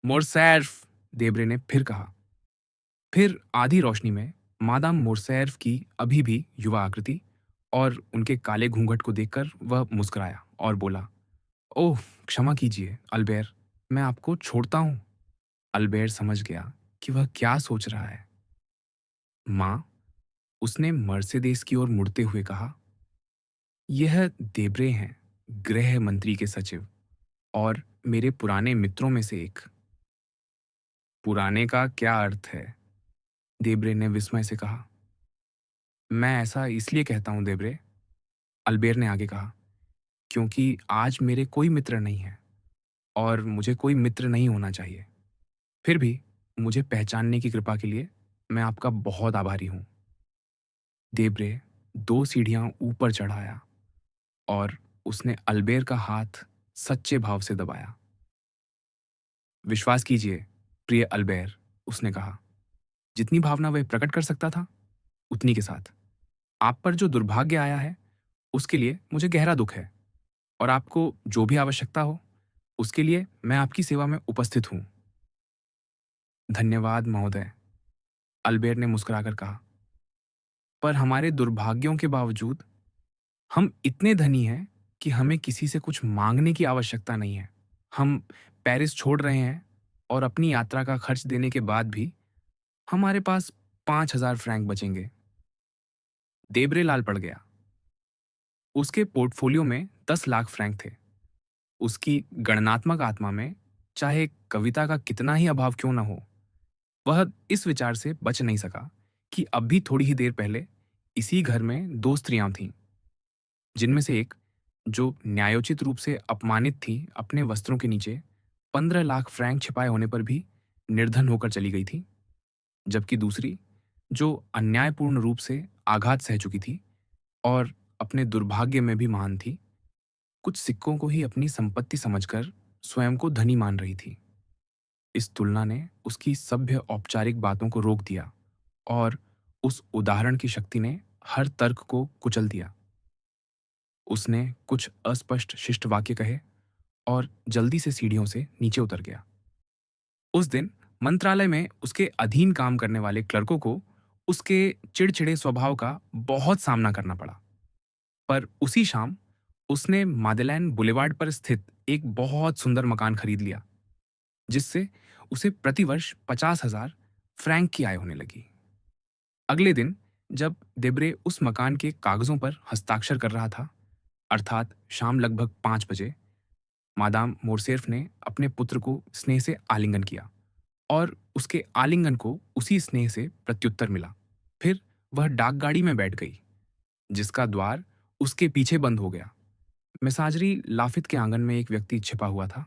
मोरसैर्फ, देब्रे ने फिर कहा। फिर आधी रोशनी में मादाम मोरसैर्फ की अभी भी युवा आकृति और उनके काले घूंघट को देखकर वह मुस्कुराया और बोला, ओह, क्षमा कीजिए अल्बेर, मैं आपको छोड़ता हूँ। अल्बेर समझ गया कि वह क्या सोच रहा है। माँ, उसने मर्सिडीज की ओर मुड़ते हुए कहा, यह देब्रे हैं, गृह मंत्री के सचिव और मेरे पुराने मित्रों में से एक। पुराने का क्या अर्थ है? देब्रे ने विस्मय से कहा। मैं ऐसा इसलिए कहता हूँ देब्रे, अल्बेर ने आगे कहा, क्योंकि आज मेरे कोई मित्र नहीं है और मुझे कोई मित्र नहीं होना चाहिए। फिर भी मुझे पहचानने की कृपा के लिए मैं आपका बहुत आभारी हूँ। देब्रे 2 सीढ़ियाँ ऊपर चढ़ आया और उसने अल्बेर का हाथ सच्चे भाव से दबाया। विश्वास कीजिए, प्रिय अल्बेर, उसने कहा, जितनी भावना वह प्रकट कर सकता था, उतनी के साथ। आप पर जो दुर्भाग्य आया है, उसके लिए मुझे गहरा दुःख है और आपको जो भी आवश्यकता हो, उसके लिए मैं आपकी सेवा में उपस्थित हूँ। धन्यवाद महोदय, अल्बेर ने मुस्कुराकर कहा। पर हमारे दुर्भाग्यों के बावजूद हम इतने धनी हैं कि हमें किसी से कुछ मांगने की आवश्यकता नहीं है। हम पेरिस छोड़ रहे हैं और अपनी यात्रा का खर्च देने के बाद भी हमारे पास 5,000 फ्रैंक बचेंगे। देब्रे लाल पड़ गया। उसके पोर्टफोलियो में 10 लाख फ्रैंक थे। उसकी गणनात्मक आत्मा में चाहे कविता का कितना ही अभाव क्यों न हो, वह इस विचार से बच नहीं सका कि अभी थोड़ी ही देर पहले इसी घर में 2 स्त्रियां थीं, जिनमें से एक, जो न्यायोचित रूप से अपमानित थी, अपने वस्त्रों के नीचे 15 लाख फ्रैंक छिपाए होने पर भी निर्धन होकर चली गई थी, जबकि दूसरी, जो अन्यायपूर्ण रूप से आघात सह चुकी थी और अपने दुर्भाग्य में भी महान थी, कुछ सिक्कों को ही अपनी संपत्ति समझकर स्वयं को धनी मान रही थी। इस तुलना ने उसकी सभ्य औपचारिक बातों को रोक दिया और उस उदाहरण की शक्ति ने हर तर्क को कुचल दिया। उसने कुछ अस्पष्ट शिष्ट वाक्य कहे और जल्दी से सीढ़ियों से नीचे उतर गया। उस दिन मंत्रालय में उसके अधीन काम करने वाले क्लर्कों को उसके चिड़चिड़े स्वभाव का बहुत सामना करना पड़ा। पर उसी शाम उसने मादेलैन बुलेवार्ड पर स्थित एक बहुत सुंदर मकान खरीद लिया, जिससे उसे प्रतिवर्ष 50,000 फ्रैंक की आय होने लगी। अगले दिन जब देब्रे उस मकान के कागजों पर हस्ताक्षर कर रहा था, अर्थात शाम लगभग 5 बजे, मादाम मोरसेर्फ ने अपने पुत्र को स्नेह से आलिंगन किया और उसके आलिंगन को उसी स्नेह से प्रत्युत्तर मिला। फिर वह डाकगाड़ी में बैठ गई, जिसका द्वार उसके पीछे बंद हो गया। मिसाजरी लाफित के आंगन में एक व्यक्ति छिपा हुआ था,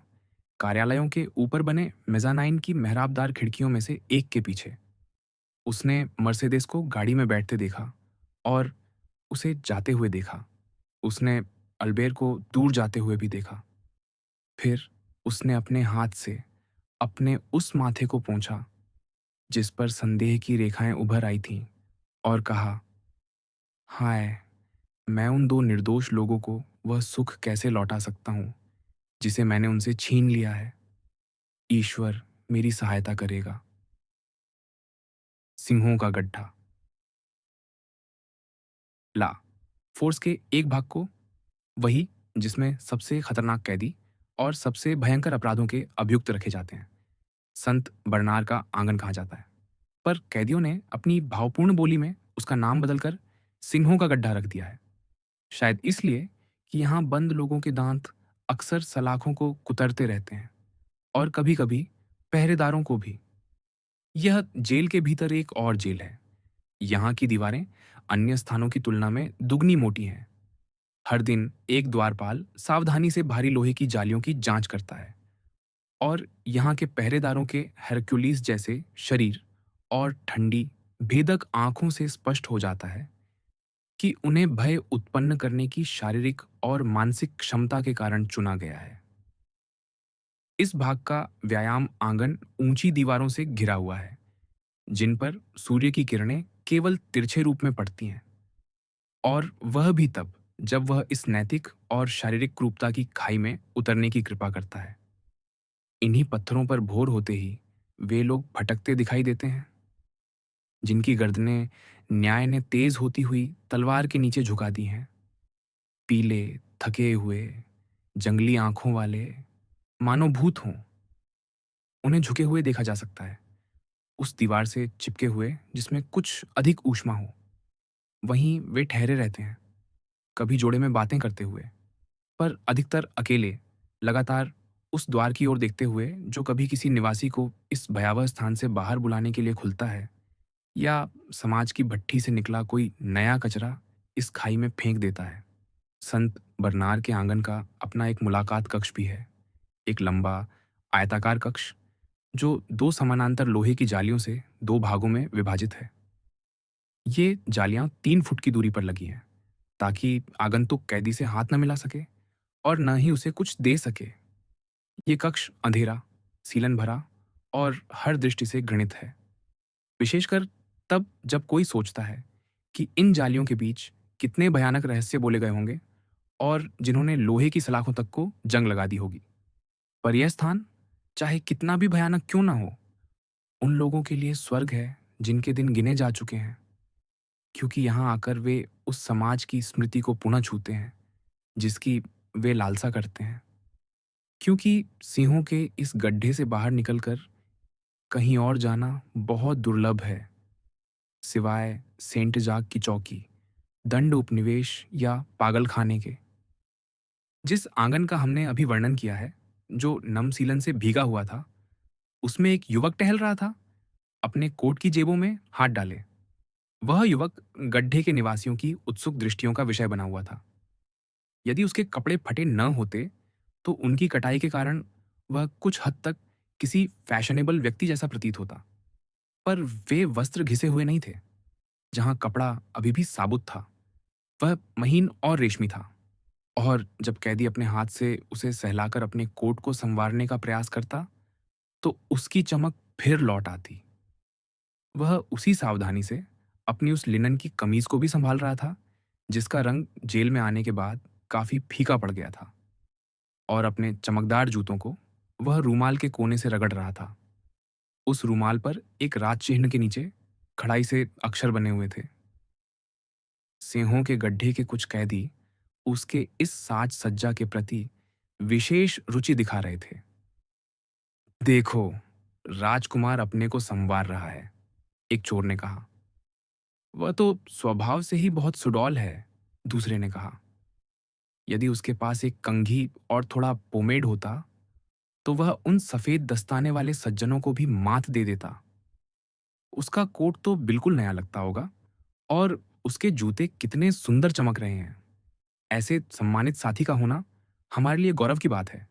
कार्यालयों के ऊपर बने मेजानाइन की मेहराबदार खिड़कियों में से एक के पीछे। उसने मर्सेडेस को गाड़ी में बैठते देखा और उसे जाते हुए देखा। उसने अल्बेर को दूर जाते हुए भी देखा। फिर उसने अपने हाथ से अपने उस माथे को पोंछा जिस पर संदेह की रेखाएं उभर आई थीं और कहा, हाय, मैं उन 2 निर्दोष लोगों को वह सुख कैसे लौटा सकता हूँ जिसे मैंने उनसे छीन लिया है। ईश्वर मेरी सहायता करेगा। सिंहों का गड्ढा। ला फोर्स के एक भाग को, वही जिसमें सबसे खतरनाक कैदी और सबसे भयंकर अपराधों के अभियुक्त रखे जाते हैं, संत बरनार का आंगन कहा जाता है। पर कैदियों ने अपनी भावपूर्ण बोली में उसका नाम बदलकर सिंहों का गड्ढा रख दिया है, शायद इसलिए कि यहाँ बंद लोगों के दांत अक्सर सलाखों को कुतरते रहते हैं और कभी-कभी पहरेदारों को भी। यह जेल के भीतर एक और जेल है। यहाँ की दीवारें अन्य स्थानों की तुलना में दुगनी मोटी हैं। हर दिन एक द्वारपाल सावधानी से भारी लोहे की जालियों की जांच करता है और यहाँ के पहरेदारों के हेरक्युलिस जैसे शरीर और ठंडी, भेदक आंखों से स्पष्ट हो जाता है कि उन्हें भय उत्पन्न करने की शारीरिक और मानसिक क्षमता के कारण चुना गया है। इस भाग का व्यायाम आंगन ऊंची दीवारों से घिरा हुआ है, जिन पर सूर्य की किरणें केवल तिरछे रूप में पड़ती हैं, और वह भी तब जब वह इस नैतिक और शारीरिक क्रूरता की खाई में उतरने की कृपा करता है। इन्हीं पत्थरों पर भोर होते ही वे लोग भटकते दिखाई देते हैं, जिनकी गर्दनें न्याय ने तेज होती हुई तलवार के नीचे झुका दी हैं। पीले, थके हुए, जंगली आंखों वाले, मानो भूत हों, उन्हें झुके हुए देखा जा सकता है, उस दीवार से चिपके हुए जिसमें कुछ अधिक ऊष्मा हो। वहीं वे ठहरे रहते हैं, कभी जोड़े में बातें करते हुए, पर अधिकतर अकेले, लगातार उस द्वार की ओर देखते हुए जो कभी किसी निवासी को इस भयावह स्थान से बाहर बुलाने के लिए खुलता है या समाज की भट्ठी से निकला कोई नया कचरा इस खाई में फेंक देता है। संत बरनार के आंगन का अपना एक मुलाकात कक्ष भी है। एक लंबा आयताकार कक्ष जो दो समानांतर लोहे की जालियों से दो भागों में विभाजित है। ये जालियां 3 फुट की दूरी पर लगी हैं ताकि आगंतुक कैदी से हाथ न मिला सके और न ही उसे कुछ दे सके। ये कक्ष अंधेरा, सीलन भरा और हर दृष्टि से घृणित है, विशेषकर तब जब कोई सोचता है कि इन जालियों के बीच कितने भयानक रहस्य बोले गए होंगे और जिन्होंने लोहे की सलाखों तक को जंग लगा दी होगी। पर यह स्थान चाहे कितना भी भयानक क्यों ना हो, उन लोगों के लिए स्वर्ग है जिनके दिन गिने जा चुके हैं, क्योंकि यहाँ आकर वे उस समाज की स्मृति को पुनः छूते हैं जिसकी वे लालसा करते हैं। क्योंकि सिंहों के इस गड्ढे से बाहर निकलकर कहीं और जाना बहुत दुर्लभ है, सिवाय सेंट जाग की चौकी, दंड उपनिवेश या पागल खाने के। जिस आंगन का हमने अभी वर्णन किया है, जो नमसीलन से भीगा हुआ था, उसमें एक युवक टहल रहा था, अपने कोट की जेबों में हाथ डाले। वह युवक गड्ढे के निवासियों की उत्सुक दृष्टियों का विषय बना हुआ था। यदि उसके कपड़े फटे न होते, तो उनकी कटाई के कारण वह कुछ हद तक किसी फैशनेबल व्यक्ति जैसा प्रतीत होता। पर वे वस्त्र घिसे हुए नहीं थे। जहां कपड़ा अभी भी साबुत था, वह महीन और रेशमी था। और जब कैदी अपने हाथ से उसे सहलाकर अपने कोट को संवारने का प्रयास करता, तो उसकी चमक फिर लौट आती। वह उसी सावधानी से अपनी उस लिनन की कमीज को भी संभाल रहा था, जिसका रंग जेल में आने के बाद काफी फीका पड़ गया था। और अपने चमकदार जूतों को वह रूमाल के कोने से रगड़ रहा था। उस रूमाल पर एक राज चिन्ह के नीचे खड़ाई से अक्षर बने हुए थे। सिंहों के गड्ढे के कुछ कैदी उसके इस साज सज्जा के प्रति विशेष रुचि दिखा रहे थे। देखो, राजकुमार अपने को संवार रहा है, एक चोर ने कहा। वह तो स्वभाव से ही बहुत सुडौल है, दूसरे ने कहा। यदि उसके पास एक कंघी और थोड़ा पोमेड होता, तो वह उन सफेद दस्ताने वाले सज्जनों को भी मात दे देता। उसका कोट तो बिल्कुल नया लगता होगा और उसके जूते कितने सुंदर चमक रहे हैं। ऐसे सम्मानित साथी का होना हमारे लिए गौरव की बात है।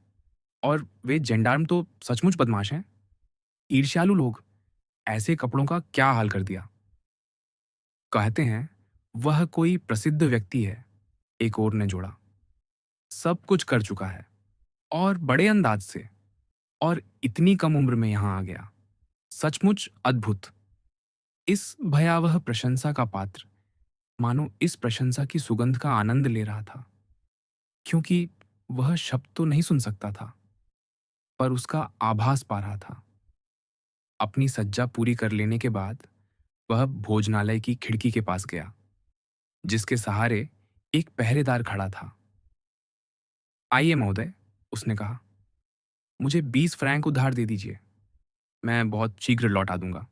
और वे जेंडार्म तो सचमुच बदमाश हैं, ईर्ष्यालु लोग। ऐसे कपड़ों का क्या हाल कर दिया। कहते हैं वह कोई प्रसिद्ध व्यक्ति है, एक और ने जोड़ा। सब कुछ कर चुका है और बड़े अंदाज से, और इतनी कम उम्र में यहां आ गया। सचमुच अद्भुत। इस भयावह प्रशंसा का पात्र मानो इस प्रशंसा की सुगंध का आनंद ले रहा था, क्योंकि वह शब्द तो नहीं सुन सकता था, पर उसका आभास पा रहा था। अपनी सज्जा पूरी कर लेने के बाद वह भोजनालय की खिड़की के पास गया, जिसके सहारे एक पहरेदार खड़ा था। आइए महोदय, उसने कहा, मुझे 20 फ्रैंक उधार दे दीजिए। मैं बहुत शीघ्र लौटा दूंगा।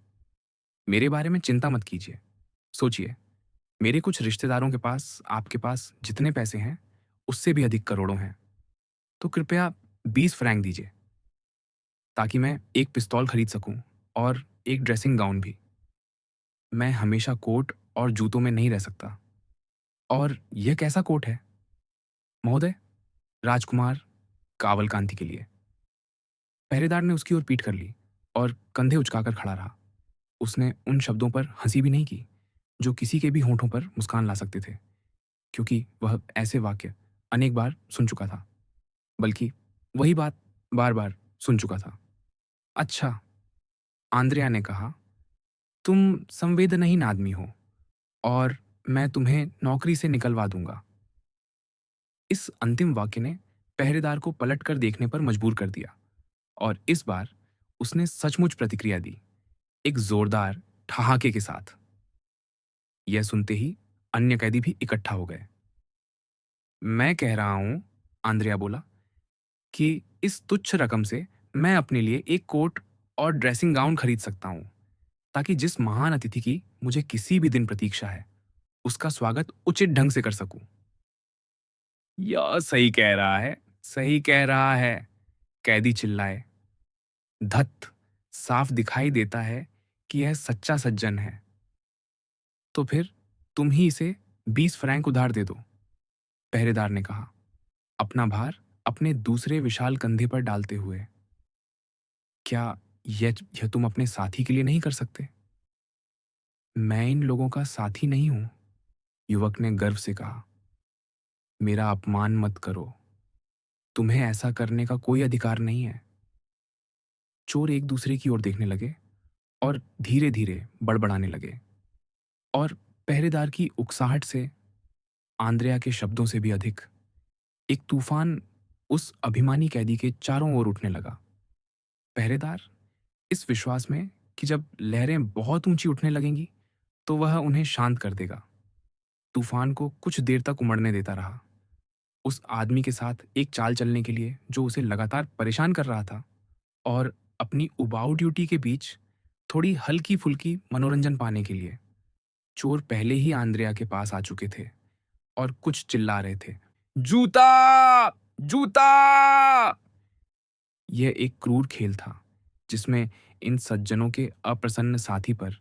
मेरे बारे में चिंता मत कीजिए। सोचिए, मेरे कुछ रिश्तेदारों के पास आपके पास जितने पैसे हैं, उससे भी अधिक करोड़ों हैं। तो कृपया 20 फ्रैंक दीजिए, ताकि मैं एक पिस्तौल खरीद सकूं और एक ड्रेसिंग गाउन भी। मैं हमेशा कोट और जूतों में नहीं रह सकता। और यह कैसा कोट है महोदय? राजकुमार कावलकांति के लिए। पहरेदार ने उसकी ओर पीठ कर ली और कंधे उचकाकर खड़ा रहा। उसने उन शब्दों पर हंसी भी नहीं की जो किसी के भी होठों पर मुस्कान ला सकते थे, क्योंकि वह ऐसे वाक्य अनेक बार सुन चुका था, बल्कि वही बात बार बार सुन चुका था। अच्छा, आंद्रिया ने कहा, तुम संवेदनहीन आदमी हो और मैं तुम्हें नौकरी से निकलवा दूंगा। इस अंतिम वाक्य ने पहरेदार को पलटकर देखने पर मजबूर कर दिया, और इस बार उसने सचमुच प्रतिक्रिया दी, एक जोरदार ठहाके के साथ। यह सुनते ही अन्य कैदी भी इकट्ठा हो गए। मैं कह रहा हूं, आंद्रिया बोला, कि इस तुच्छ रकम से मैं अपने लिए एक कोट और ड्रेसिंग गाउन खरीद सकता हूं, ताकि जिस महान अतिथि की मुझे किसी भी दिन प्रतीक्षा है, उसका स्वागत उचित ढंग से कर सकूं। यह सही कह रहा है, सही कह रहा है, कैदी चिल्लाए। धत, साफ दिखाई देता है कि यह सच्चा सज्जन है। तो फिर तुम ही इसे 20 फ्रैंक उधार दे दो, पहरेदार ने कहा, अपना भार अपने दूसरे विशाल कंधे पर डालते हुए। क्या यह तुम अपने साथी के लिए नहीं कर सकते? मैं इन लोगों का साथी नहीं हूं, युवक ने गर्व से कहा। मेरा अपमान मत करो, तुम्हें ऐसा करने का कोई अधिकार नहीं है। चोर एक दूसरे की ओर देखने लगे और धीरे धीरे बड़बड़ाने लगे, और पहरेदार की उकसाहट से, आंद्रेया के शब्दों से भी अधिक, एक तूफान उस अभिमानी कैदी के चारों ओर उठने लगा। पहरेदार, इस विश्वास में कि जब लहरें बहुत ऊंची उठने लगेंगी तो वह उन्हें शांत कर देगा, तूफान को कुछ देर तक उमड़ने देता रहा, उस आदमी के साथ एक चाल चलने के लिए जो उसे लगातार परेशान कर रहा था, और अपनी उबाऊ ड्यूटी के बीच थोड़ी हल्की फुल्की मनोरंजन पाने के लिए। चोर पहले ही आंद्रेया के पास आ चुके थे और कुछ चिल्ला रहे थे, जूता, जूता। यह एक क्रूर खेल था जिसमें इन सज्जनों के अप्रसन्न साथी पर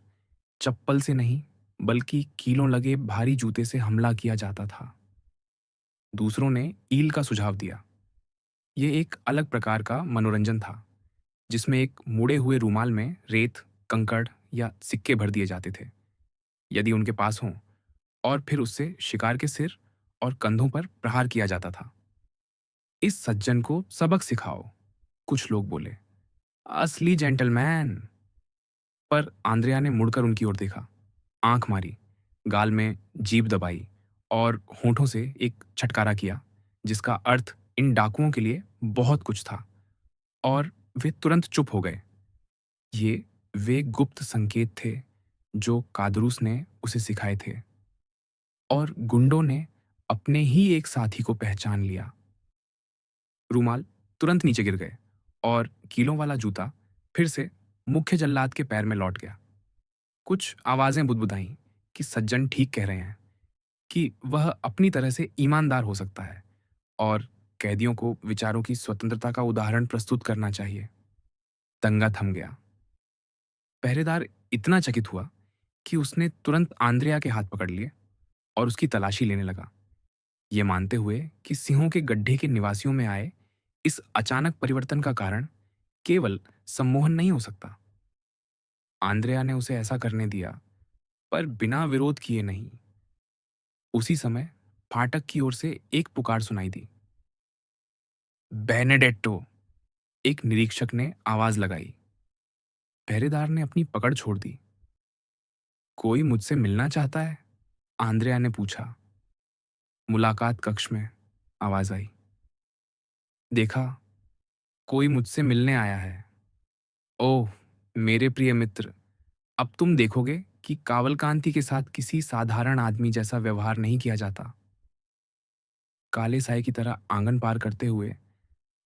चप्पल से नहीं बल्कि कीलों लगे भारी जूते से हमला किया जाता था। दूसरों ने ईल का सुझाव दिया। यह एक अलग प्रकार का मनोरंजन था जिसमें एक मुड़े हुए रूमाल में रेत, कंकड़ या सिक्के भर दिए जाते थे, यदि उनके पास हों, और फिर उससे शिकार के सिर और कंधों पर प्रहार किया जाता था। इस सज्जन को सबक सिखाओ, कुछ लोग बोले। असली जेंटलमैन। पर आंद्रेया ने मुड़कर उनकी ओर देखा, आंख मारी, गाल में जीभ दबाई और होठों से एक छटकारा किया जिसका अर्थ इन डाकुओं के लिए बहुत कुछ था, और वे तुरंत चुप हो गए। ये वे गुप्त संकेत थे जो कादरूस ने उसे सिखाए थे, और गुंडों ने अपने ही एक साथी को पहचान लिया। रूमाल तुरंत नीचे गिर गए और कीलों वाला जूता फिर से मुख्य जल्लाद के पैर में लौट गया। कुछ आवाजें बुदबुदाईं कि सज्जन ठीक कह रहे हैं, कि वह अपनी तरह से ईमानदार हो सकता है और कैदियों को विचारों की स्वतंत्रता का उदाहरण प्रस्तुत करना चाहिए। दंगा थम गया। पहरेदार इतना चकित हुआ कि उसने तुरंत आंद्रेया के हाथ पकड़ लिए और उसकी तलाशी लेने लगा, ये मानते हुए कि सिंहों के गड्ढे के निवासियों में आए इस अचानक परिवर्तन का कारण केवल सम्मोहन नहीं हो सकता। आंद्रेया ने उसे ऐसा करने दिया, पर बिना विरोध किए नहीं। उसी समय फाटक की ओर से एक पुकार सुनाई दी। बेनेडेट्टो, एक निरीक्षक ने आवाज लगाई। पहरेदार ने अपनी पकड़ छोड़ दी। कोई मुझसे मिलना चाहता है? आंद्रेया ने पूछा। मुलाकात कक्ष में, आवाज आई। देखा, कोई मुझसे मिलने आया है। ओह, मेरे प्रिय मित्र, अब तुम देखोगे कि कावलकांति के साथ किसी साधारण आदमी जैसा व्यवहार नहीं किया जाता। काले साए की तरह आंगन पार करते हुए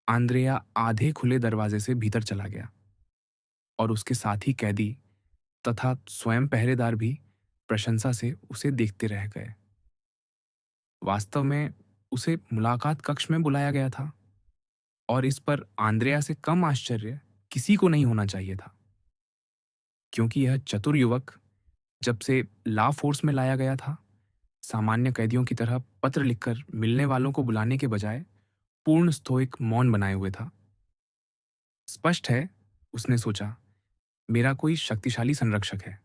आंद्रेया आधे खुले दरवाजे से भीतर चला गया, और उसके साथी कैदी तथा स्वयं पहरेदार भी प्रशंसा से उसे देखते रह गए। वास्तव में उसे मुलाकात कक्ष में बुलाया गया था, और इस पर आंद्रेया से कम आश्चर्य किसी को नहीं होना चाहिए था, क्योंकि यह चतुर युवक जब से ला फोर्स में लाया गया था, सामान्य कैदियों की तरह पत्र लिखकर मिलने वालों को बुलाने के बजाय पूर्ण स्तोइक मौन बनाए हुए था। स्पष्ट है, उसने सोचा, मेरा कोई शक्तिशाली संरक्षक है,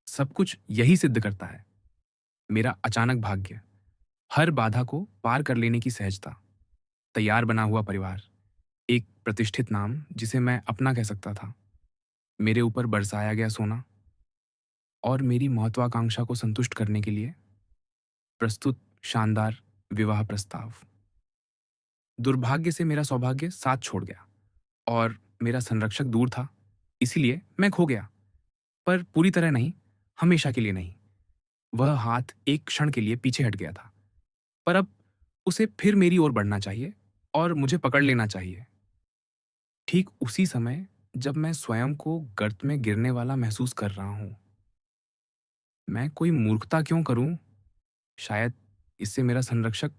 सब कुछ यही सिद्ध करता है। मेरा अचानक भाग्य, हर बाधा को पार कर लेने की सहजता, तैयार बना हुआ परिवार, एक प्रतिष्ठित नाम जिसे मैं अपना कह सकता था, मेरे ऊपर बरसाया गया सोना, और मेरी महत्वाकांक्षा को संतुष्ट करने के लिए प्रस्तुत शानदार विवाह प्रस्ताव। दुर्भाग्य से मेरा सौभाग्य साथ छोड़ गया, और मेरा संरक्षक दूर था, इसीलिए मैं खो गया, पर पूरी तरह नहीं, हमेशा के लिए नहीं। वह हाथ एक क्षण के लिए पीछे हट गया था, पर अब उसे फिर मेरी ओर बढ़ना चाहिए और मुझे पकड़ लेना चाहिए। ठीक उसी समय जब मैं स्वयं को गर्त में गिरने वाला महसूस कर रहा हूं। मैं कोई मूर्खता क्यों करूं? शायद इससे मेरा संरक्षक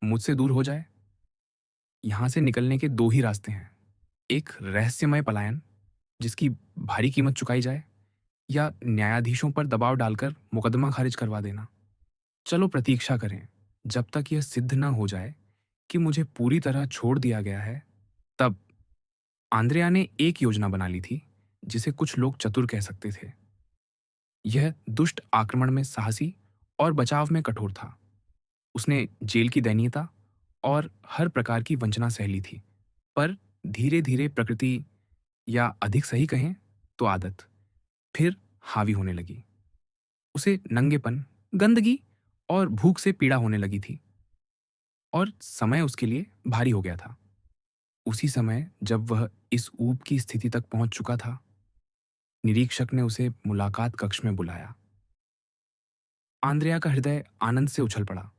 मुझसे दूर हो जाए। यहां से निकलने के दो ही रास्ते हैं, एक रहस्यमय पलायन जिसकी भारी कीमत चुकाई जाए, या न्यायाधीशों पर दबाव डालकर मुकदमा खारिज करवा देना। चलो प्रतीक्षा करें जब तक यह सिद्ध न हो जाए कि मुझे पूरी तरह छोड़ दिया गया है। तब आंद्रेया ने एक योजना बना ली थी जिसे कुछ लोग चतुर कह सकते थे। यह दुष्ट आक्रमण में साहसी और बचाव में कठोर था। उसने जेल की दयनीयता और हर प्रकार की वंचना सह ली थी, पर धीरे धीरे प्रकृति, या अधिक सही कहें तो आदत, फिर हावी होने लगी। उसे नंगेपन, गंदगी और भूख से पीड़ा होने लगी थी, और समय उसके लिए भारी हो गया था। उसी समय जब वह इस ऊब की स्थिति तक पहुंच चुका था, निरीक्षक ने उसे मुलाकात कक्ष में बुलाया। आंद्रेया का हृदय आनंद से उछल पड़ा।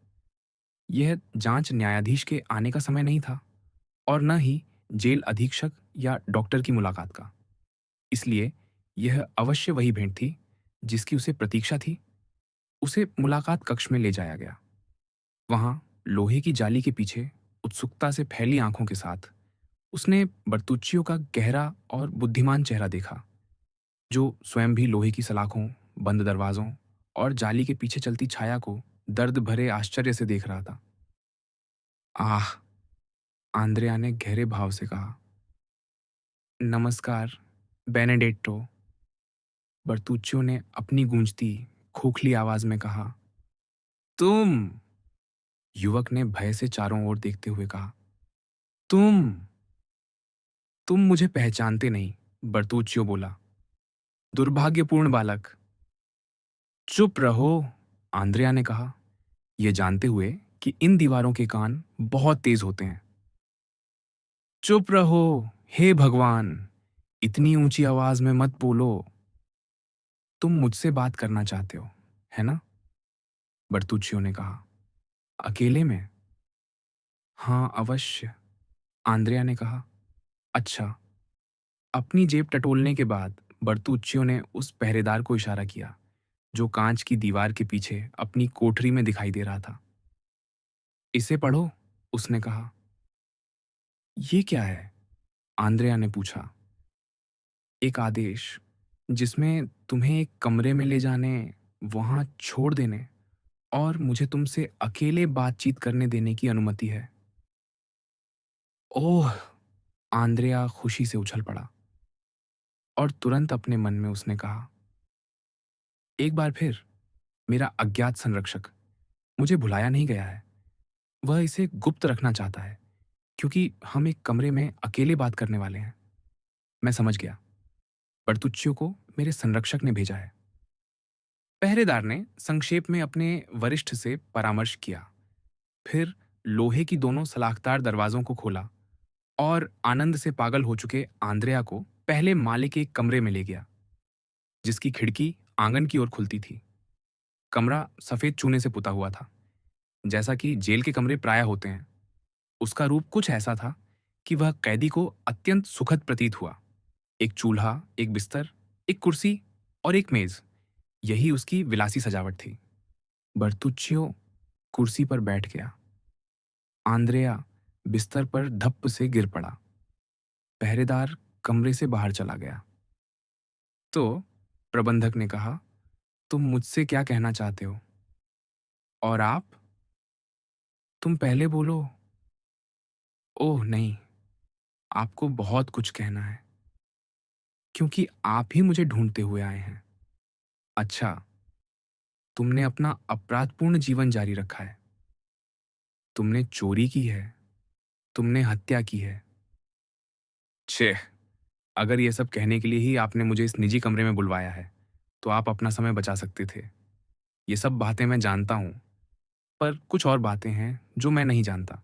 यह जांच न्यायाधीश के आने का समय नहीं था, और न ही जेल अधीक्षक या डॉक्टर की मुलाकात का। इसलिए यह अवश्य वही भेंट थी जिसकी उसे प्रतीक्षा थी। उसे मुलाकात कक्ष में ले जाया गया। वहां लोहे की जाली के पीछे उत्सुकता से फैली आंखों के साथ उसने बर्तुच्चियो का गहरा और बुद्धिमान चेहरा देखा, जो स्वयं भी लोहे की सलाखों, बंद दरवाजों और जाली के पीछे चलती छाया को दर्द भरे आश्चर्य से देख रहा था। आह! आंद्रेया ने गहरे भाव से कहा। नमस्कार, बेनेडेट्टो। बर्तुच्चियो ने अपनी गूंजती, खोखली आवाज में कहा। तुम! युवक ने भय से चारों ओर देखते हुए कहा। तुम! तुम मुझे पहचानते नहीं, बर्तुच्चियो बोला। दुर्भाग्यपूर्ण बालक। चुप रहो, आंद्रेया ने कहा, यह जानते हुए कि इन दीवारों के कान बहुत तेज होते हैं। चुप रहो, हे भगवान! इतनी ऊंची आवाज में मत बोलो। तुम मुझसे बात करना चाहते हो, है ना? बर्तुच्चियो ने कहा। अकेले में? हाँ, अवश्य, आंद्रेया ने कहा। अच्छा। अपनी जेब टटोलने के बाद बर्तुच्चियो ने उस पहरेदार को इशारा किया, जो कांच की दीवार के पीछे अपनी कोठरी में दिखाई दे रहा था। इसे पढ़ो, उसने कहा। ये क्या है? आंद्रेया ने पूछा। एक आदेश, जिसमें तुम्हें एक कमरे में ले जाने, वहां छोड़ देने और मुझे तुमसे अकेले बातचीत करने देने की अनुमति है। ओह! आंद्रेया खुशी से उछल पड़ा, और तुरंत अपने मन में उसने कहा, एक बार फिर मेरा अज्ञात संरक्षक मुझे भुलाया नहीं गया है। वह इसे गुप्त रखना चाहता है, क्योंकि हम एक कमरे में अकेले बात करने वाले हैं। मैं समझ गया। बर्तुच्चियो को मेरे संरक्षक ने भेजा है। पहरेदार ने संक्षेप में अपने वरिष्ठ से परामर्श किया, फिर लोहे की दोनों सलाखदार दरवाजों को खोला और आनंद से पागल हो चुके आंद्रेया को पहले माले के एक कमरे में ले गया, जिसकी खिड़की आंगन की ओर खुलती थी। कमरा सफेद चूने से पुता हुआ था, जैसा कि जेल के कमरे प्राय होते हैं। उसका रूप कुछ ऐसा था कि वह कैदी को अत्यंत सुखद प्रतीत हुआ। एक चूल्हा, एक बिस्तर, एक कुर्सी और एक मेज, यही उसकी विलासी सजावट थी। बर्तुच्चियो कुर्सी पर बैठ गया। आंद्रेया बिस्तर पर धप्प से गिर पड़ा। पहरेदार कमरे से बाहर चला गया। तो प्रबंधक ने कहा, तुम मुझसे क्या कहना चाहते हो? और आप? तुम पहले बोलो। ओह नहीं, आपको बहुत कुछ कहना है, क्योंकि आप ही मुझे ढूंढते हुए आए हैं। अच्छा, तुमने अपना अपराधपूर्ण जीवन जारी रखा है। तुमने चोरी की है, तुमने हत्या की है। छे! अगर ये सब कहने के लिए ही आपने मुझे इस निजी कमरे में बुलवाया है, तो आप अपना समय बचा सकते थे। ये सब बातें मैं जानता हूँ, पर कुछ और बातें हैं जो मैं नहीं जानता।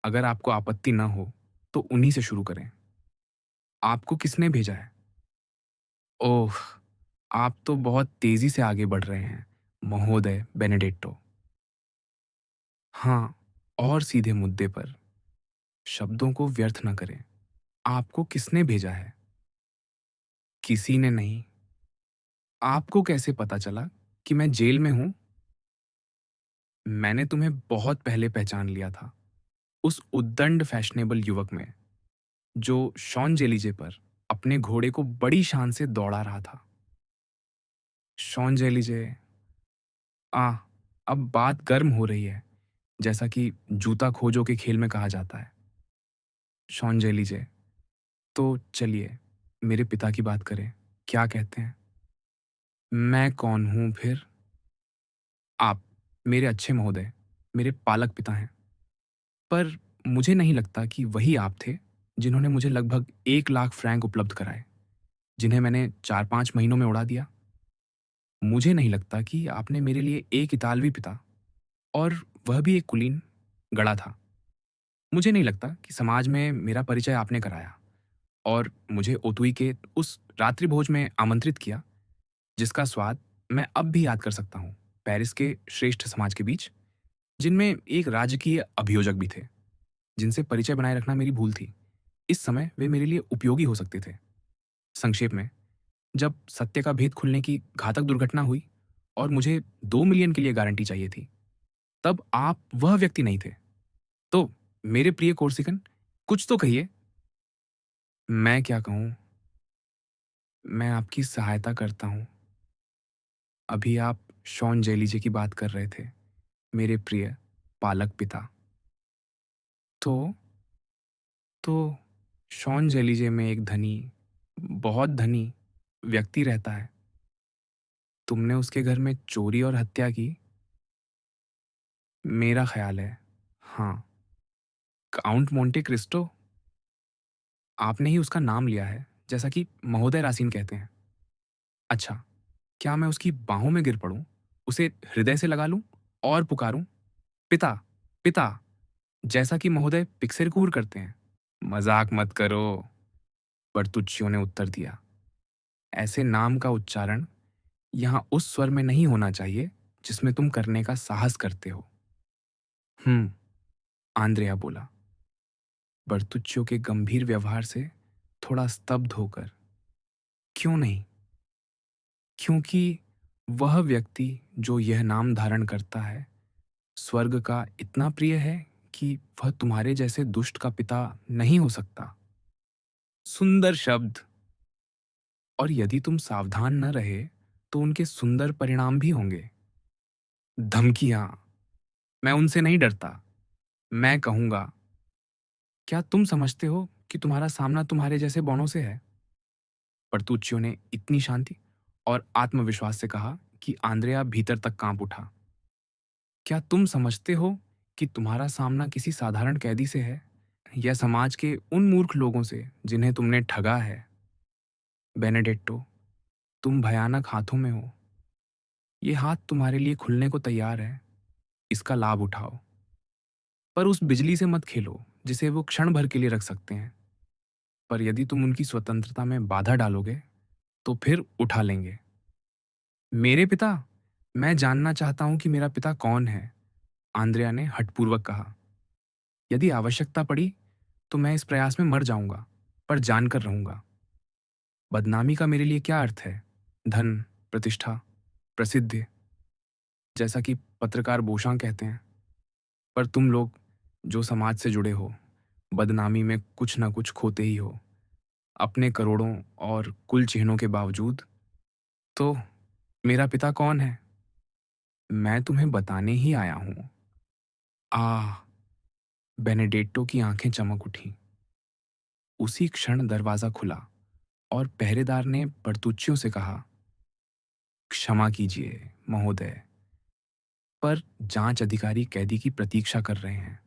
अगर आपको आपत्ति न हो, तो उन्हीं से शुरू करें। आपको किसने भेजा है? ओह! आप तो बहुत तेज़ी से आगे बढ़ रहे हैं, महोदय बेनेडिक्टो। हाँ, और सीधे मुद्दे पर। शब्दों को व्यर्थ न करें। आपको किसने भेजा है? किसी ने नहीं। आपको कैसे पता चला कि मैं जेल में हूँ? मैंने तुम्हें बहुत पहले पहचान लिया था, उस उद्दंड फैशनेबल युवक में, जो शॉन जेलीजे पर अपने घोड़े को बड़ी शान से दौड़ा रहा था। शॉन जेलीजे, आ, अब बात गर्म हो रही है, जैसा कि जूता खोजो के खेल में कहा जाता है। शॉन जेलीजे, तो चलिए मेरे पिता की बात करें। क्या कहते हैं? मैं कौन हूं फिर? आप, मेरे अच्छे महोदय, मेरे पालक पिता हैं। पर मुझे नहीं लगता कि वही आप थे जिन्होंने मुझे लगभग 1 लाख फ्रैंक उपलब्ध कराए, जिन्हें मैंने 4-5 महीनों में उड़ा दिया। मुझे नहीं लगता कि आपने मेरे लिए एक इतालवी पिता, और वह भी एक कुलीन, गढ़ा था। मुझे नहीं लगता कि समाज में मेरा परिचय आपने कराया और मुझे ओतुई के उस रात्रि भोज में आमंत्रित किया, जिसका स्वाद मैं अब भी याद कर सकता हूँ। पेरिस के श्रेष्ठ समाज के बीच, जिनमें एक राजकीय अभियोजक भी थे, जिनसे परिचय बनाए रखना मेरी भूल थी। इस समय वे मेरे लिए उपयोगी हो सकते थे। संक्षेप में, जब सत्य का भेद खुलने की घातक दुर्घटना हुई और मुझे 2 मिलियन के लिए गारंटी चाहिए थी, तब आप वह व्यक्ति नहीं थे। तो मेरे प्रिय कोर्सिकन, कुछ तो कहिए। मैं क्या कहूँ? मैं आपकी सहायता करता हूँ। अभी आप शॉन जेलीजे की बात कर रहे थे, मेरे प्रिय पालक पिता। तो तो शॉन जेलीजे में एक धनी, बहुत धनी व्यक्ति रहता है। तुमने उसके घर में चोरी और हत्या की? मेरा ख्याल है, हाँ। Count Monte Cristo? आपने ही उसका नाम लिया है, जैसा कि महोदय रासीन कहते हैं। अच्छा, क्या मैं उसकी बाहों में गिर पड़ूं, उसे हृदय से लगा लूं और पुकारूं, पिता, पिता, जैसा कि महोदय पिक्सेरकूर करते हैं? मजाक मत करो, बर्तुच्चियो ने उत्तर दिया। ऐसे नाम का उच्चारण यहाँ उस स्वर में नहीं होना चाहिए जिसमें तुम करने का साहस करते हो। हम्म, आंद्रेया बोला, बर्तुच्चियो के गंभीर व्यवहार से थोड़ा स्तब्ध होकर। क्यों नहीं? क्योंकि वह व्यक्ति जो यह नाम धारण करता है, स्वर्ग का इतना प्रिय है कि वह तुम्हारे जैसे दुष्ट का पिता नहीं हो सकता। सुंदर शब्द। और यदि तुम सावधान न रहे तो उनके सुंदर परिणाम भी होंगे। धमकियां, मैं उनसे नहीं डरता। मैं कहूंगा, क्या तुम समझते हो कि तुम्हारा सामना तुम्हारे जैसे बौनों से है? पर्तुच्चियो ने इतनी शांति और आत्मविश्वास से कहा कि आंद्रेया भीतर तक कांप उठा। क्या तुम समझते हो कि तुम्हारा सामना किसी साधारण कैदी से है, या समाज के उन मूर्ख लोगों से जिन्हें तुमने ठगा है? बेनेडिक्टो, तुम भयानक हाथों में हो। ये हाथ तुम्हारे लिए खुलने को तैयार है। इसका लाभ उठाओ। पर उस बिजली से मत खेलो जिसे वो क्षण भर के लिए रख सकते हैं। पर यदि तुम उनकी स्वतंत्रता में बाधा डालोगे तो फिर उठा लेंगे। मेरे पिता? मैं जानना चाहता हूं कि मेरा पिता कौन है, आंद्रेया ने हठपूर्वक कहा। यदि आवश्यकता पड़ी तो मैं इस प्रयास में मर जाऊंगा, पर जानकर रहूंगा। बदनामी का मेरे लिए क्या अर्थ है? धन, प्रतिष्ठा, प्रसिद्धि, जैसा कि पत्रकार बोशां कहते हैं। पर तुम लोग जो समाज से जुड़े हो, बदनामी में कुछ ना कुछ खोते ही हो, अपने करोड़ों और कुल चिन्हों के बावजूद। तो मेरा पिता कौन है? मैं तुम्हें बताने ही आया हूं। आह, बेनेडेट्टो की आंखें चमक उठी। उसी क्षण दरवाजा खुला और पहरेदार ने बर्तुच्चियों से कहा, क्षमा कीजिए महोदय, पर जांच अधिकारी कैदी की प्रतीक्षा कर रहे हैं।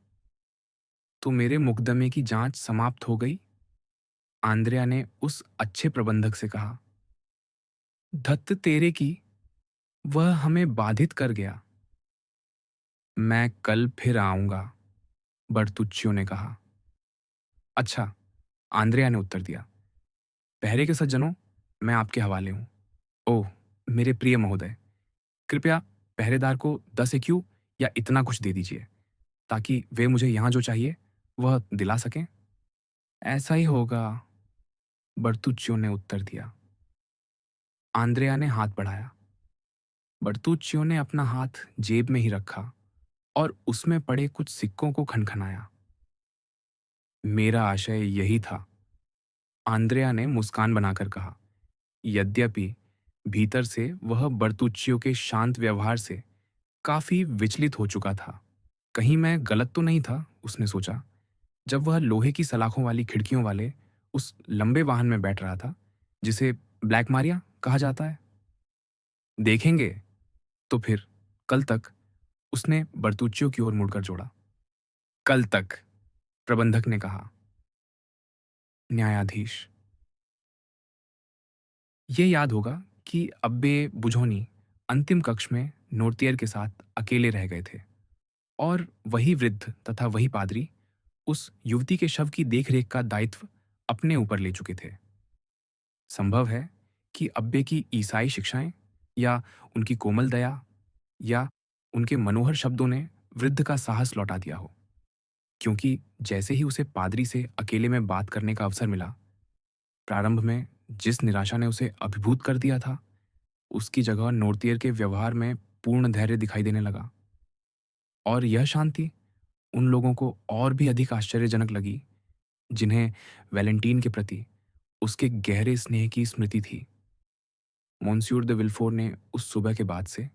तो मेरे मुकदमे की जांच समाप्त हो गई? आंद्रेया ने उस अच्छे प्रबंधक से कहा। धत्त तेरे की, वह हमें बाधित कर गया। मैं कल फिर आऊंगा, बर्तुच्चियो ने कहा। अच्छा, आंद्रेया ने उत्तर दिया। पहरे के सज्जनों, मैं आपके हवाले हूं। ओह, मेरे प्रिय महोदय, कृपया पहरेदार को 10 एक्यू या इतना कुछ दे दीजिए, ताकि वे मुझे यहाँ जो चाहिए वह दिला सकें। ऐसा ही होगा, बर्तुच्चियो ने उत्तर दिया। आंद्रेया ने हाथ बढ़ाया। बर्तुच्चियो ने अपना हाथ जेब में ही रखा और उसमें पड़े कुछ सिक्कों को खनखनाया। मेरा आशय यही था, आंद्रेया ने मुस्कान बनाकर कहा। यद्यपि भीतर से वह बर्तुच्चियों के शांत व्यवहार से काफी विचलित हो चुका था। कहीं मैं गलत तो नहीं था, उसने सोचा, जब वह लोहे की सलाखों वाली खिड़कियों वाले उस लंबे वाहन में बैठ रहा था, जिसे ब्लैक मारिया कहा जाता है। देखेंगे तो फिर कल तक, उसने बर्तुच्चियों की ओर मुड़कर जोड़ा। कल तक, प्रबंधक ने कहा। न्यायाधीश। ये याद होगा कि अब्बे बुझोनी अंतिम कक्ष में नोर्तियर के साथ अकेले रह गए थे, और वही वृद्ध तथा वही पादरी उस युवती के शव की देखरेख का दायित्व अपने ऊपर ले चुके थे। संभव है कि अब्बे की ईसाई शिक्षाएं, या उनकी कोमल दया, या उनके मनोहर शब्दों ने वृद्ध का साहस लौटा दिया हो, क्योंकि जैसे ही उसे पादरी से अकेले में बात करने का अवसर मिला, प्रारंभ में जिस निराशा ने उसे अभिभूत कर दिया था, उसकी जगह नोर्तियर के व्यवहार में पूर्ण धैर्य दिखाई देने लगा। और यह शांति उन लोगों को और भी अधिक आश्चर्यजनक लगी जिन्हें वैलेंटीन के प्रति उसके गहरे स्नेह की स्मृति थी। मोंस्यूर de विल्फोर ने उस सुबह के बाद से,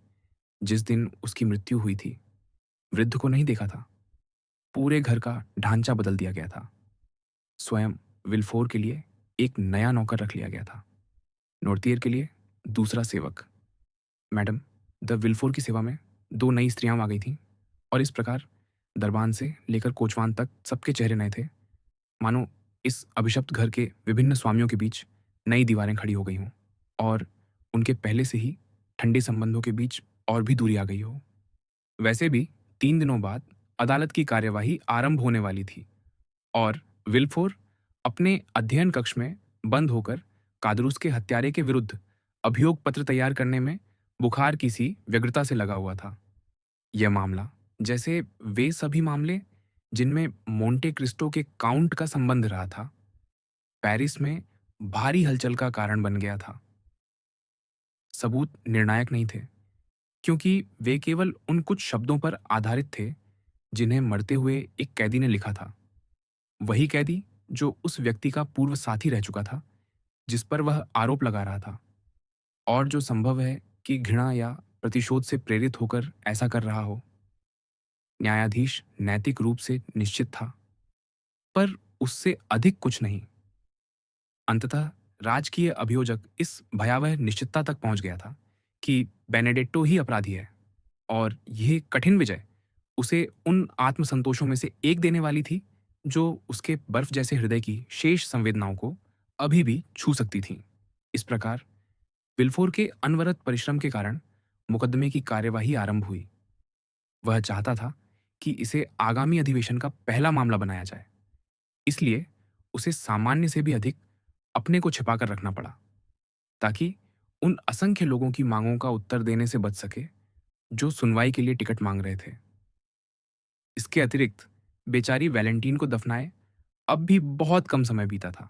जिस दिन उसकी मृत्यु हुई थी, वृद्ध को नहीं देखा था। पूरे घर का ढांचा बदल दिया गया था। स्वयं विल्फोर के लिए एक नया नौकर रख लिया गया था, नोर्तियर के लिए दूसरा सेवक। मैडम द विल्फोर की सेवा में दो नई स्त्रियां आ गई थीं, और इस प्रकार दरबान से लेकर कोचवान तक सबके चेहरे नए थे, मानो इस अभिशप्त घर के विभिन्न स्वामियों के बीच नई दीवारें खड़ी हो गई हों, और उनके पहले से ही ठंडे संबंधों के बीच और भी दूरी आ गई हो। वैसे भी 3 दिनों बाद अदालत की कार्यवाही आरंभ होने वाली थी, और विल्फोर अपने अध्ययन कक्ष में बंद होकर कादरूस के हत्यारे के विरुद्ध अभियोग पत्र तैयार करने में बुखार की सी व्यग्रता से लगा हुआ था। यह मामला, जैसे वे सभी मामले जिनमें मोंटे क्रिस्टो के काउंट का संबंध रहा था, पेरिस में भारी हलचल का कारण बन गया था। सबूत निर्णायक नहीं थे, क्योंकि वे केवल उन कुछ शब्दों पर आधारित थे जिन्हें मरते हुए एक कैदी ने लिखा था। वही कैदी जो उस व्यक्ति का पूर्व साथी रह चुका था, जिस पर वह आरोप लगा रहा था, और जो संभव है कि घृणा या प्रतिशोध से प्रेरित होकर ऐसा कर रहा हो। न्यायाधीश नैतिक रूप से निश्चित था, पर उससे अधिक कुछ नहीं। अंततः राजकीय अभियोजक इस भयावह निश्चितता तक पहुंच गया था कि बेनेडिक्टो ही अपराधी है, और यह कठिन विजय उसे उन आत्मसंतोषों में से एक देने वाली थी जो उसके बर्फ जैसे हृदय की शेष संवेदनाओं को अभी भी छू सकती थीं। इस प्रकार विल्फोर के अनवरत परिश्रम के कारण मुकदमे की कार्यवाही आरंभ हुई। वह चाहता था कि इसे आगामी अधिवेशन का पहला मामला बनाया जाए, इसलिए उसे सामान्य से भी अधिक अपने को छिपाकर रखना पड़ा, ताकि उन असंख्य लोगों की मांगों का उत्तर देने से बच सके जो सुनवाई के लिए टिकट मांग रहे थे। इसके अतिरिक्त बेचारी वैलेंटीन को दफनाए अब भी बहुत कम समय बीता था।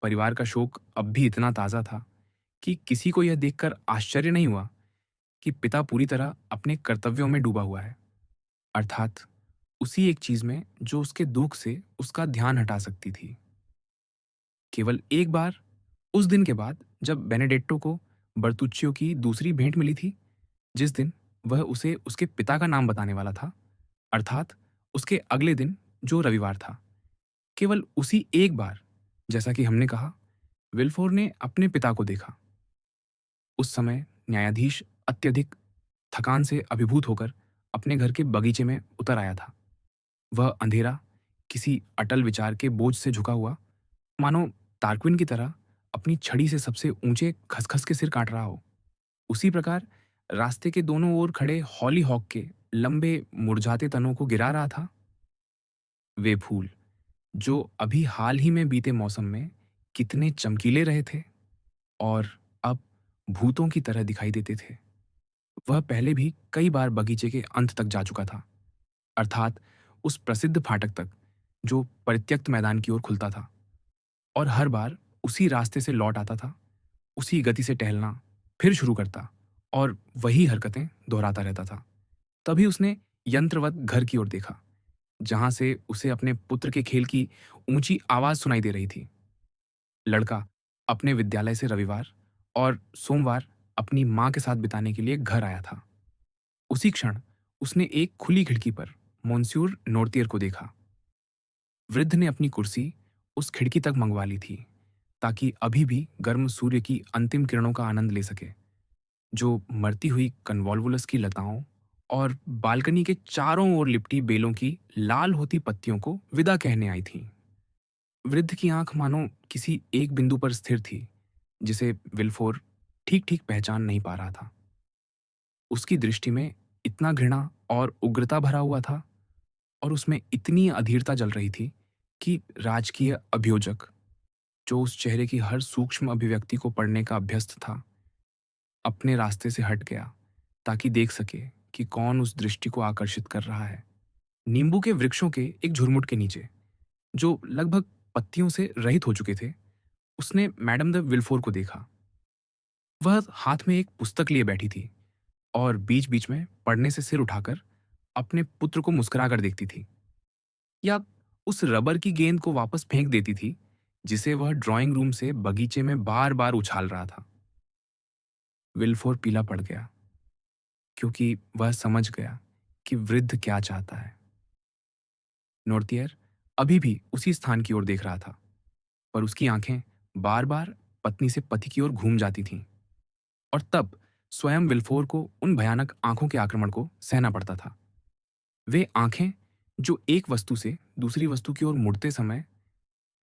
परिवार का शोक अब भी इतना ताज़ा था कि किसी को यह देखकर आश्चर्य नहीं हुआ कि पिता पूरी तरह अपने कर्तव्यों में डूबा हुआ है, अर्थात उसी एक चीज में जो उसके दुख से उसका ध्यान हटा सकती थी। केवल एक बार, उस दिन के बाद जब बेनेडेट्टो को बर्तुच्चियो की दूसरी भेंट मिली थी, जिस दिन वह उसे उसके पिता का नाम बताने वाला था, अर्थात उसके अगले दिन जो रविवार था, केवल उसी एक बार, जैसा कि हमने कहा, विल्फोर ने अपने पिता को देखा। उस समय न्यायाधीश अत्यधिक थकान से अभिभूत होकर अपने घर के बगीचे में उतर आया था। वह अंधेरा किसी अटल विचार के बोझ से झुका हुआ, मानो तारक्विन की तरह अपनी छड़ी से सबसे ऊंचे खसखस के सिर काट रहा हो। उसी प्रकार रास्ते के दोनों ओर खड़े हॉली हॉक के लंबे मुरझाते तनों को गिरा रहा था। वे फूल जो अभी हाल ही में बीते मौसम में कितने चमकीले रहे थे, और अब भूतों की तरह दिखाई देते थे। वह पहले भी कई बार बगीचे के अंत तक जा चुका था, अर्थात उस प्रसिद्ध फाटक तक जो परित्यक्त मैदान की ओर खुलता था, और हर बार उसी रास्ते से लौट आता था, उसी गति से टहलना फिर शुरू करता, और वही हरकतें दोहराता रहता था। तभी उसने यंत्रवत घर की ओर देखा, जहां से उसे अपने पुत्र के खेल की ऊंची आवाज सुनाई दे रही थी। लड़का अपने विद्यालय से रविवार और सोमवार अपनी माँ के साथ बिताने के लिए घर आया था। उसी क्षण उसने एक खुली खिड़की पर मोंस्यूर नोर्तियर को देखा। वृद्ध ने अपनी कुर्सी उस खिड़की तक मंगवा ली थी ताकि अभी भी गर्म सूर्य की अंतिम किरणों का आनंद ले सके, जो मरती हुई कन्वॉल्वुलस की लताओं और बालकनी के चारों ओर लिपटी बेलों की लाल होती पत्तियों को विदा कहने आई थीं। वृद्ध की आंख मानो किसी एक बिंदु पर स्थिर थी, जिसे विल्फोर ठीक ठीक पहचान नहीं पा रहा था। उसकी दृष्टि में इतना घृणा और उग्रता भरा हुआ था, और उसमें इतनी अधीरता जल रही थी कि राजकीय अभियोजक, जो उस चेहरे की हर सूक्ष्म अभिव्यक्ति को पढ़ने का अभ्यस्त था, अपने रास्ते से हट गया ताकि देख सके कि कौन उस दृष्टि को आकर्षित कर रहा है। नींबू के वृक्षों के एक झुरमुट के नीचे, जो लगभग पत्तियों से रहित हो चुके थे, उसने मैडम द विल्फोर को देखा। वह हाथ में एक पुस्तक लिए बैठी थी और बीच बीच में पढ़ने से सिर उठाकर अपने पुत्र को मुस्कुराकर देखती थी, या उस रबर की गेंद को वापस फेंक देती थी जिसे वह ड्राइंग रूम से बगीचे में बार बार उछाल रहा था। विल्फोर पीला पड़ गया, क्योंकि वह समझ गया कि वृद्ध क्या चाहता है। नोर्तियर अभी भी उसी स्थान की ओर देख रहा था, पर उसकी आंखें बार बार पत्नी से पति की ओर घूम जाती थीं, और तब स्वयं विल्फोर को उन भयानक आंखों के आक्रमण को सहना पड़ता था। वे आंखें जो एक वस्तु से दूसरी वस्तु की ओर मुड़ते समय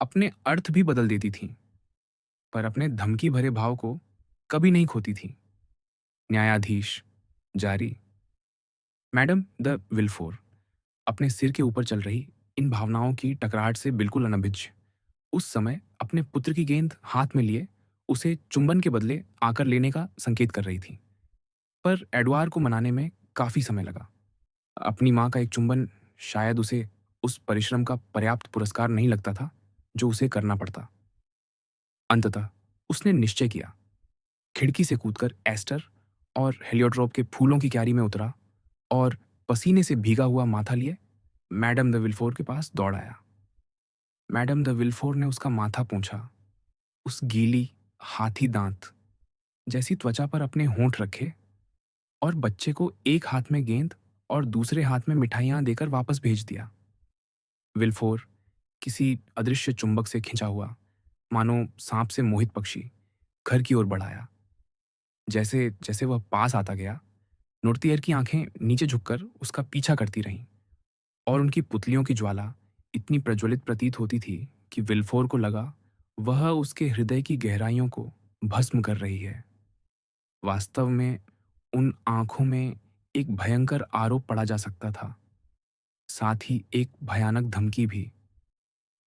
अपने अर्थ भी बदल देती थीं, पर अपने धमकी भरे भाव को कभी नहीं खोती थीं। न्यायाधीश जारी। मैडम द विल्फोर अपने सिर के ऊपर चल रही इन भावनाओं की टकराहट से बिल्कुल अनभिज्ञ उस समय अपने पुत्र की गेंद हाथ में लिए उसे चुंबन के बदले आकर लेने का संकेत कर रही थी। पर एडवार को मनाने में काफी समय लगा। अपनी माँ का एक चुंबन शायद उसे उस परिश्रम का पर्याप्त पुरस्कार नहीं लगता था जो उसे करना पड़ता। अंततः उसने निश्चय किया। खिड़की से कूदकर एस्टर और हेलियोट्रोप के फूलों की क्यारी में उतरा और पसीने से भीगा हुआ माथा लिए मैडम द विल्फोर के पास दौड़ आया। मैडम द विल्फोर ने उसका माथा पोंछा, उस गीली हाथी दांत जैसी त्वचा पर अपने होंठ रखे, और बच्चे को एक हाथ में गेंद और दूसरे हाथ में मिठाइयां देकर वापस भेज दिया। विल्फोर किसी अदृश्य चुंबक से खिंचा हुआ, मानो सांप से मोहित पक्षी, घर की ओर बढ़ाया। जैसे जैसे वह पास आता गया, नोर्तियर की आंखें नीचे झुककर उसका पीछा करती रहीं, और उनकी पुतलियों की ज्वाला इतनी प्रज्वलित प्रतीत होती थी कि विल्फोर को लगा वह उसके हृदय की गहराइयों को भस्म कर रही है। वास्तव में उन आंखों में एक भयंकर आरोप पढ़ा जा सकता था, साथ ही एक भयानक धमकी भी।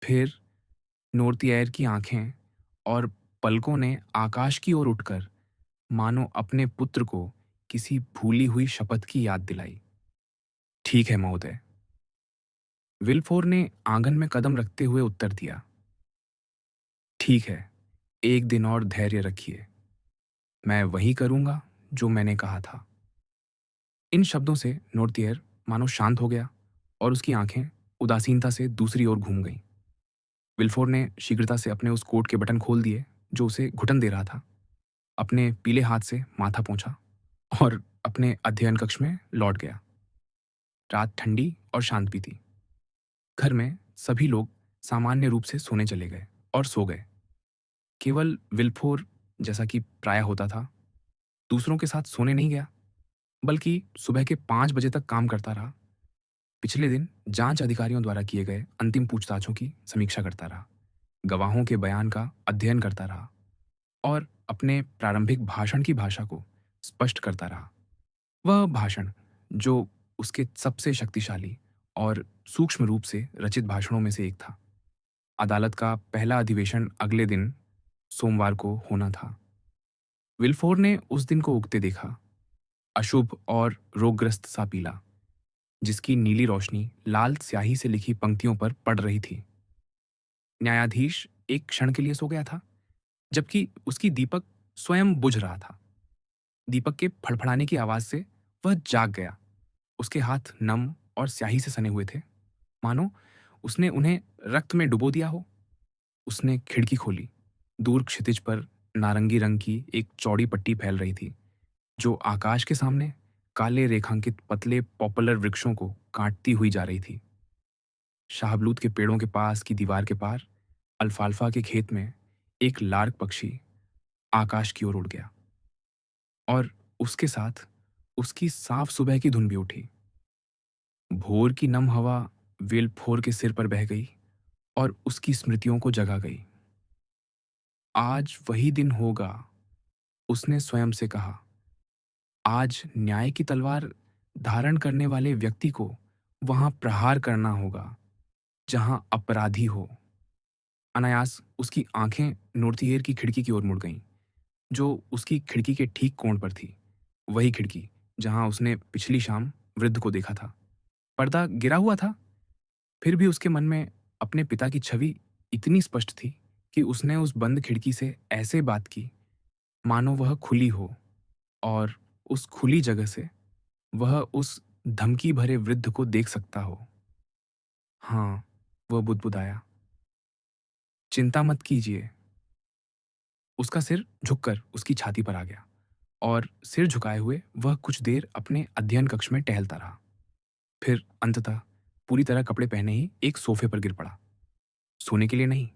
फिर नोर्तिएर की आंखें और पलकों ने आकाश की ओर उठकर मानो अपने पुत्र को किसी भूली हुई शपथ की याद दिलाई। ठीक है महोदय, विल्फोर ने आंगन में कदम रखते हुए उत्तर दिया। ठीक है, एक दिन और धैर्य रखिए। मैं वही करूंगा जो मैंने कहा था। इन शब्दों से नोर्तियर मानो शांत हो गया, और उसकी आंखें उदासीनता से दूसरी ओर घूम गईं। विल्फोर ने शीघ्रता से अपने उस कोट के बटन खोल दिए जो उसे घुटन दे रहा था, अपने पीले हाथ से माथा पोंछा और अपने अध्ययन कक्ष में लौट गया। रात ठंडी और शांत भी थी। घर में सभी लोग सामान्य रूप से सोने चले गए और सो गए। केवल विल्फोर, जैसा कि प्रायः होता था, दूसरों के साथ सोने नहीं गया, बल्कि सुबह के 5 बजे तक काम करता रहा। पिछले दिन जांच अधिकारियों द्वारा किए गए अंतिम पूछताछों की समीक्षा करता रहा, गवाहों के बयान का अध्ययन करता रहा, और अपने प्रारंभिक भाषण की भाषा को स्पष्ट करता रहा। वह भाषण, जो उसके सबसे शक्तिशाली और सूक्ष्म रूप से रचित भाषणों में से एक था। अदालत का पहला अधिवेशन अगले दिन सोमवार को होना था। विल्फोर ने उस दिन को उगते देखा, अशुभ और रोगग्रस्त सा पीला, जिसकी नीली रोशनी लाल स्याही से लिखी पंक्तियों पर पड़ रही थी। न्यायाधीश एक क्षण के लिए सो गया था, जबकि उसकी दीपक स्वयं बुझ रहा था। दीपक के फड़फड़ाने की आवाज से वह जाग गया। उसके हाथ नम और स्याही से सने हुए थे, मानो उसने उन्हें रक्त में डुबो दिया हो। उसने खिड़की खोली। दूर क्षितिज पर नारंगी रंग की एक चौड़ी पट्टी फैल रही थी, जो आकाश के सामने काले रेखांकित पतले पॉपुलर वृक्षों को काटती हुई जा रही थी। शाहबलूत के पेड़ों के पास की दीवार के पार अल्फाल्फा के खेत में एक लार्क पक्षी आकाश की ओर उड़ गया और उसके साथ उसकी साफ सुबह की धुन भी उठी। भोर की नम हवा विल्फोर के सिर पर बह गई और उसकी स्मृतियों को जगा गई। आज वही दिन होगा, उसने स्वयं से कहा। आज न्याय की तलवार धारण करने वाले व्यक्ति को वहां प्रहार करना होगा जहां अपराधी हो। अनायास उसकी आंखें नोर्थिएर की खिड़की की ओर मुड़ गईं, जो उसकी खिड़की के ठीक कोण पर थी। वही खिड़की जहां उसने पिछली शाम वृद्ध को देखा था। पर्दा गिरा हुआ था, फिर भी उसके मन में अपने पिता की छवि इतनी स्पष्ट थी कि उसने उस बंद खिड़की से ऐसे बात की मानो वह खुली हो, और उस खुली जगह से वह उस धमकी भरे वृद्ध को देख सकता हो। हाँ, वह बुदबुदाया, चिंता मत कीजिए। उसका सिर झुककर उसकी छाती पर आ गया और सिर झुकाए हुए वह कुछ देर अपने अध्ययन कक्ष में टहलता रहा। फिर अंततः पूरी तरह कपड़े पहने ही एक सोफे पर गिर पड़ा। सोने के लिए नहीं,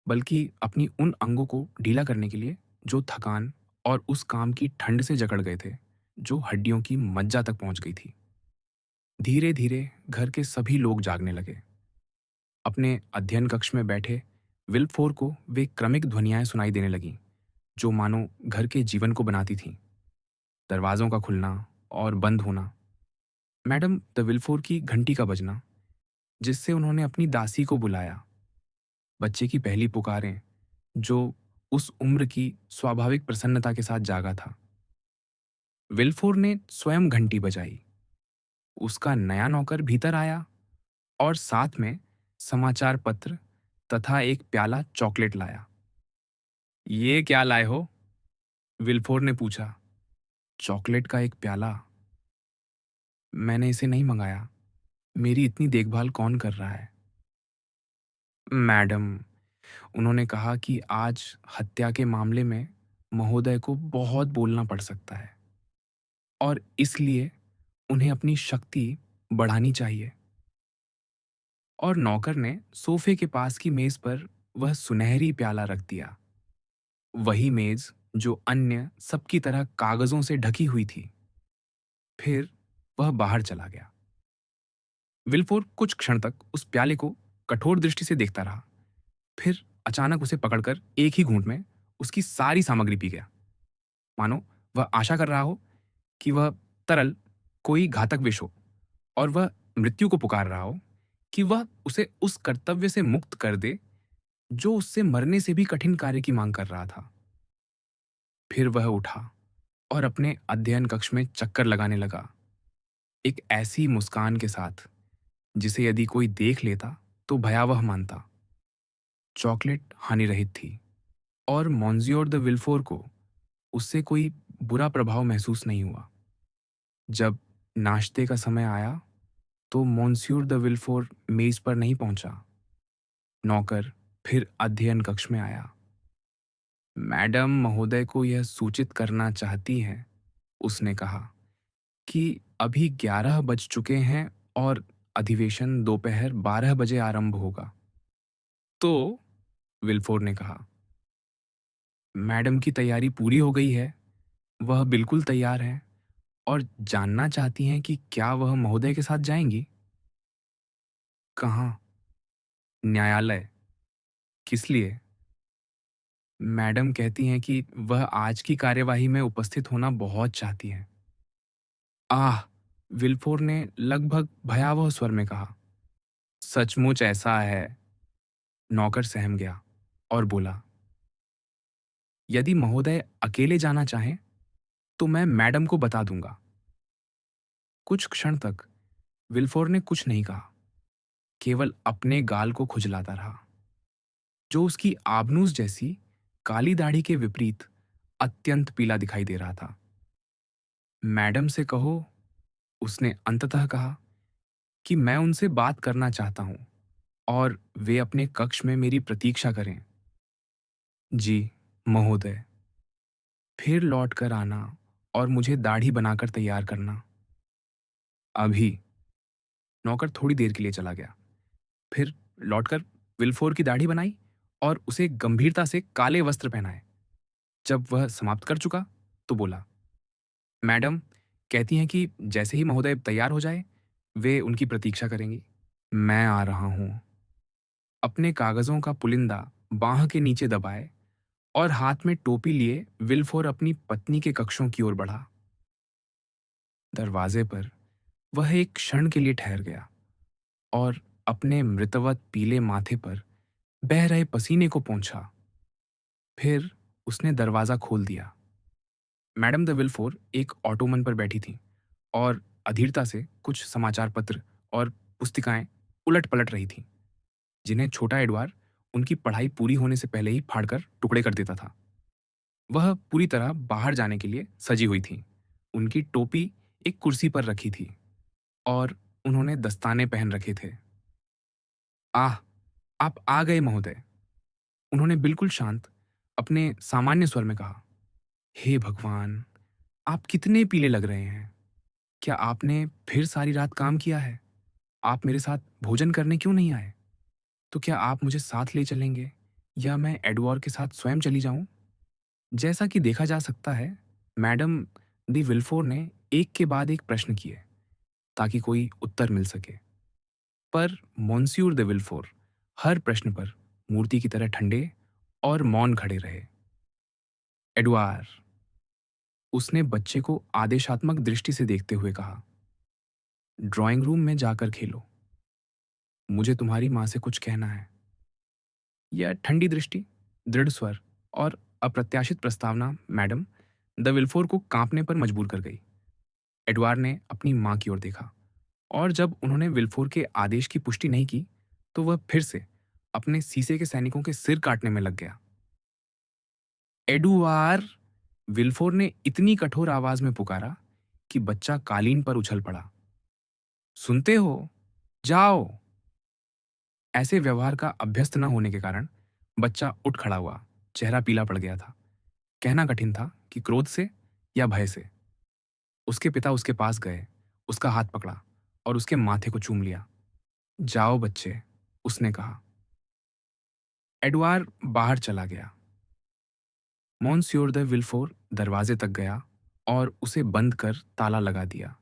बल्कि अपनी उन अंगों को ढीला करने के लिए जो थकान और उस काम की ठंड से जकड़ गए थे, जो हड्डियों की मज्जा तक पहुंच गई थी। धीरे धीरे घर के सभी लोग जागने लगे। अपने अध्ययन कक्ष में बैठे विल्फोर को वे क्रमिक ध्वनियाएं सुनाई देने लगीं, जो मानो घर के जीवन को बनाती थीं। दरवाजों का खुलना और बंद होना, मैडम द विल्फोर की घंटी का बजना, जिससे उन्होंने अपनी दासी को बुलाया, बच्चे की पहली पुकारें, जो उस उम्र की स्वाभाविक प्रसन्नता के साथ जागा था। विल्फोर ने स्वयं घंटी बजाई। उसका नया नौकर भीतर आया और साथ में समाचार पत्र तथा एक प्याला चॉकलेट लाया। ये क्या लाए हो? विल्फोर ने पूछा। चॉकलेट का एक प्याला। मैंने इसे नहीं मंगाया। मेरी इतनी देखभाल कौन कर रहा है? मैडम, उन्होंने कहा कि आज हत्या के मामले में महोदय को बहुत बोलना पड़ सकता है और इसलिए उन्हें अपनी शक्ति बढ़ानी चाहिए। और नौकर ने सोफे के पास की मेज पर वह सुनहरी प्याला रख दिया, वही मेज जो अन्य सबकी तरह कागजों से ढकी हुई थी। फिर वह बाहर चला गया। विल्फोर कुछ क्षण तक उस प्याले को कठोर दृष्टि से देखता रहा, फिर अचानक उसे पकड़कर एक ही घूंट में उसकी सारी सामग्री पी गया, मानो वह आशा कर रहा हो कि वह तरल कोई घातक विष हो और वह मृत्यु को पुकार रहा हो कि वह उसे उस कर्तव्य से मुक्त कर दे जो उससे मरने से भी कठिन कार्य की मांग कर रहा था। फिर वह उठा और अपने अध्ययन कक्ष में चक्कर लगाने लगा, एक ऐसी मुस्कान के साथ जिसे यदि कोई देख लेता तो भयावह मानता। चॉकलेट हानि रहित थी और मॉन्सियोर द विल्फोर को उससे कोई बुरा प्रभाव महसूस नहीं हुआ। जब नाश्ते का समय आया तो मॉन्सियोर द विल्फोर मेज पर नहीं पहुंचा। नौकर फिर अध्ययन कक्ष में आया। मैडम महोदय को यह सूचित करना चाहती हैं, उसने कहा, कि अभी 11 बज चुके हैं और अधिवेशन दोपहर 12 बजे आरंभ होगा। तो विल्फोर ने कहा, मैडम की तैयारी पूरी हो गई है। वह बिल्कुल तैयार हैं और जानना चाहती हैं कि क्या वह महोदय के साथ जाएंगी। कहाँ? न्यायालय। किस लिए? मैडम कहती हैं कि वह आज की कार्यवाही में उपस्थित होना बहुत चाहती हैं। आह! विल्फोर ने लगभग भयावह स्वर में कहा। सचमुच ऐसा है। नौकर सहम गया और बोला, यदि महोदय अकेले जाना चाहें तो मैं मैडम को बता दूंगा। कुछ क्षण तक विल्फोर ने कुछ नहीं कहा, केवल अपने गाल को खुजलाता रहा, जो उसकी आबनूस जैसी काली दाढ़ी के विपरीत अत्यंत पीला दिखाई दे रहा था। मैडम से कहो, उसने अंततः कहा, कि मैं उनसे बात करना चाहता हूं और वे अपने कक्ष में मेरी प्रतीक्षा करें। जी, महोदय। फिर लौट कर आना और मुझे दाढ़ी बनाकर तैयार करना। अभी। नौकर थोड़ी देर के लिए चला गया। फिर लौटकर विल्फोर की दाढ़ी बनाई और उसे गंभीरता से काले वस्त्र पहनाए। जब वह समाप्त कर चुका तो बोला, मैडम कहती हैं कि जैसे ही महोदय तैयार हो जाए वे उनकी प्रतीक्षा करेंगी। मैं आ रहा हूं। अपने कागजों का पुलिंदा बांह के नीचे दबाए और हाथ में टोपी लिए विल्फोर अपनी पत्नी के कक्षों की ओर बढ़ा। दरवाजे पर वह एक क्षण के लिए ठहर गया और अपने मृतवत पीले माथे पर बह रहे पसीने को पोंछा। फिर उसने दरवाजा खोल दिया। मैडम द विल्फोर एक ऑटोमन पर बैठी थीं और अधीरता से कुछ समाचार पत्र और पुस्तिकाएं उलट पलट रही थीं, जिन्हें छोटा एडवार उनकी पढ़ाई पूरी होने से पहले ही फाड़कर टुकड़े कर देता था। वह पूरी तरह बाहर जाने के लिए सजी हुई थीं। उनकी टोपी एक कुर्सी पर रखी थी और उन्होंने दस्ताने पहन रखे थे। आह, आप आ गए महोदय। उन्होंने बिल्कुल शांत, अपने सामान्य स्वर में कहा। हे भगवान, आप कितने पीले लग रहे हैं। क्या आपने फिर सारी रात काम किया है? आप मेरे साथ भोजन करने क्यों नहीं आए? तो क्या आप मुझे साथ ले चलेंगे या मैं एडवर्ड के साथ स्वयं चली जाऊं? जैसा कि देखा जा सकता है, मैडम दी विल्फोर ने एक के बाद एक प्रश्न किए ताकि कोई उत्तर मिल सके। पर मॉन्स्यूर दे विल्फोर हर प्रश्न पर मूर्ति की तरह ठंडे और मौन खड़े रहे। एडवार, उसने बच्चे को आदेशात्मक दृष्टि से देखते हुए कहा, ड्राइंग रूम में जाकर खेलो। मुझे तुम्हारी माँ से कुछ कहना है। यह ठंडी दृष्टि, दृढ़ स्वर और अप्रत्याशित प्रस्तावना मैडम द विल्फोर को कांपने पर मजबूर कर गई। एडवार ने अपनी माँ की ओर देखा और जब उन्होंने विल्फोर के आदेश की पुष्टि नहीं की तो वह फिर से अपने सीसे के सैनिकों के सिर काटने में लग गया। एडुआर, विल्फोर ने इतनी कठोर आवाज में पुकारा कि बच्चा कालीन पर उछल पड़ा। सुनते हो? जाओ। ऐसे व्यवहार का अभ्यस्त न होने के कारण बच्चा उठ खड़ा हुआ, चेहरा पीला पड़ गया था। कहना कठिन था कि क्रोध से या भय से। उसके पिता उसके पास गए, उसका हाथ पकड़ा और उसके माथे को चूम लिया। जाओ बच्चे, उसने कहा। एडवार बाहर चला गया। मॉन्सियोर द विल्फोर दरवाजे तक गया और उसे बंद कर ताला लगा दिया।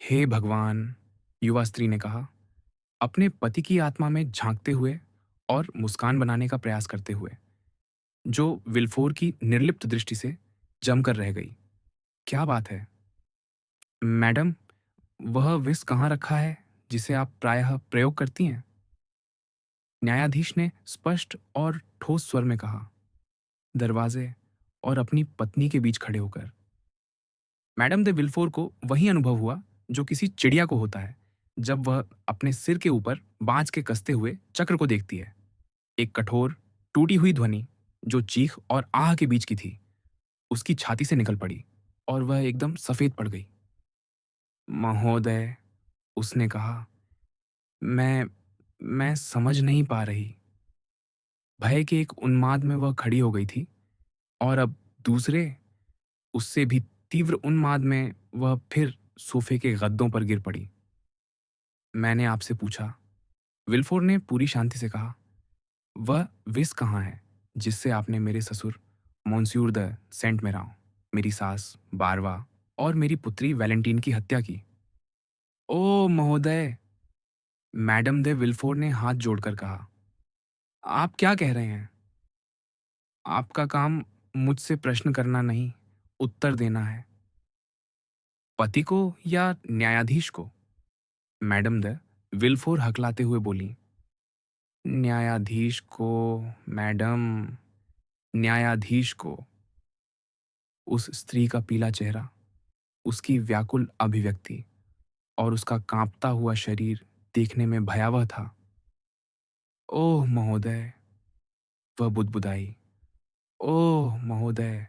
हे भगवान, युवा स्त्री ने कहा, अपने पति की आत्मा में झांकते हुए और मुस्कान बनाने का प्रयास करते हुए, जो विल्फोर की निर्लिप्त दृष्टि से जमकर रह गई। क्या बात है? मैडम, वह विष कहाँ रखा है जिसे आप प्रायः प्रयोग करती हैं? न्यायाधीश ने स्पष्ट और ठोस स्वर में कहा, दरवाजे और अपनी पत्नी के बीच खड़े होकर। मैडम दे विल्फोर को वही अनुभव हुआ जो किसी चिड़िया को होता है जब वह अपने सिर के ऊपर बाज के कसते हुए चक्र को देखती है। एक कठोर, टूटी हुई ध्वनि जो चीख और आह के बीच की थी, उसकी छाती से निकल पड़ी और वह एकदम सफेद पड़ गई। महोदय, उसने कहा, मैं मैं समझ नहीं पा रही। भय के एक उन्माद में वह खड़ी हो गई थी और अब दूसरे, उससे भी तीव्र उन्माद में वह फिर सोफे के गद्दों पर गिर पड़ी। मैंने आपसे पूछा, विल्फोर ने पूरी शांति से कहा, वह विष कहाँ है जिससे आपने मेरे ससुर मोन्स्यूर द सेंट मेरां, मेरी सास बारवा और मेरी पुत्री वैलेंटीन की हत्या की? ओ महोदय, मैडम दे विल्फोर ने हाथ जोड़कर कहा, आप क्या कह रहे हैं? आपका काम मुझसे प्रश्न करना नहीं, उत्तर देना है। पति को या न्यायाधीश को? मैडम द विल्फोर हकलाते हुए बोली, न्यायाधीश को, मैडम, न्यायाधीश को। उस स्त्री का पीला चेहरा, उसकी व्याकुल अभिव्यक्ति और उसका कांपता हुआ शरीर देखने में भयावह था। ओह महोदय, वह बुदबुदाई, ओह महोदय,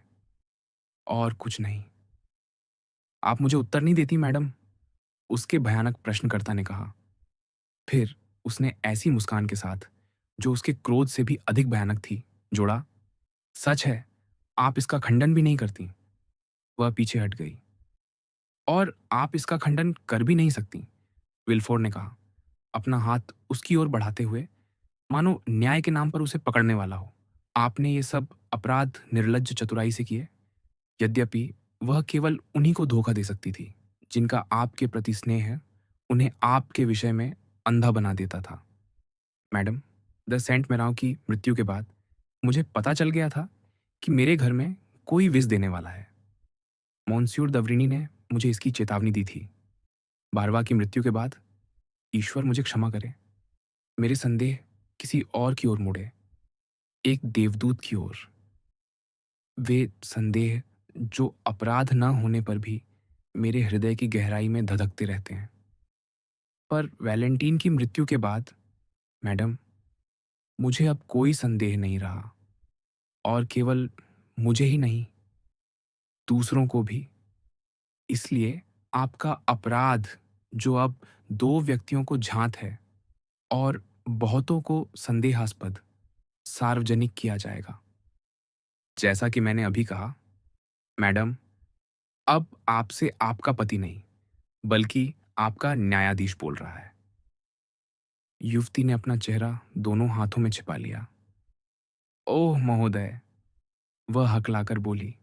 और कुछ नहीं। आप मुझे उत्तर नहीं देती मैडम, उसके भयानक प्रश्नकर्ता ने कहा। फिर उसने ऐसी मुस्कान के साथ, जो उसके क्रोध से भी अधिक भयानक थी, जोड़ा, सच है, आप इसका खंडन भी नहीं करती। वह पीछे हट गई। और आप इसका खंडन कर भी नहीं सकती, विल्फोर ने कहा, अपना हाथ उसकी ओर बढ़ाते हुए, मानो न्याय के नाम पर उसे पकड़ने वाला हो। आपने ये सब अपराध निर्लज्ज चतुराई से किए, यद्यपि वह केवल उन्हीं को धोखा दे सकती थी जिनका आपके प्रति स्नेह है, उन्हें आपके विषय में अंधा बना देता था। मैडम, द सेंट मेराव की मृत्यु के बाद मुझे पता चल गया था कि मेरे घर में कोई विष देने वाला है। मोन्स्योर दवरिनी ने मुझे इसकी चेतावनी दी थी। बारवा की मृत्यु के बाद ईश्वर मुझे क्षमा करे, मेरे संदेह किसी और की ओर मुड़े, एक देवदूत की ओर। वे संदेह जो अपराध न होने पर भी मेरे हृदय की गहराई में धधकते रहते हैं। पर वैलेंटीन की मृत्यु के बाद, मैडम, मुझे अब कोई संदेह नहीं रहा, और केवल मुझे ही नहीं, दूसरों को भी। इसलिए आपका अपराध, जो अब दो व्यक्तियों को झांत है और बहुतों को संदेहास्पद, सार्वजनिक किया जाएगा। जैसा कि मैंने अभी कहा, मैडम, अब आपसे आपका पति नहीं, बल्कि आपका न्यायाधीश बोल रहा है। युवती ने अपना चेहरा दोनों हाथों में छिपा लिया। ओह महोदय, वह हकलाकर बोली,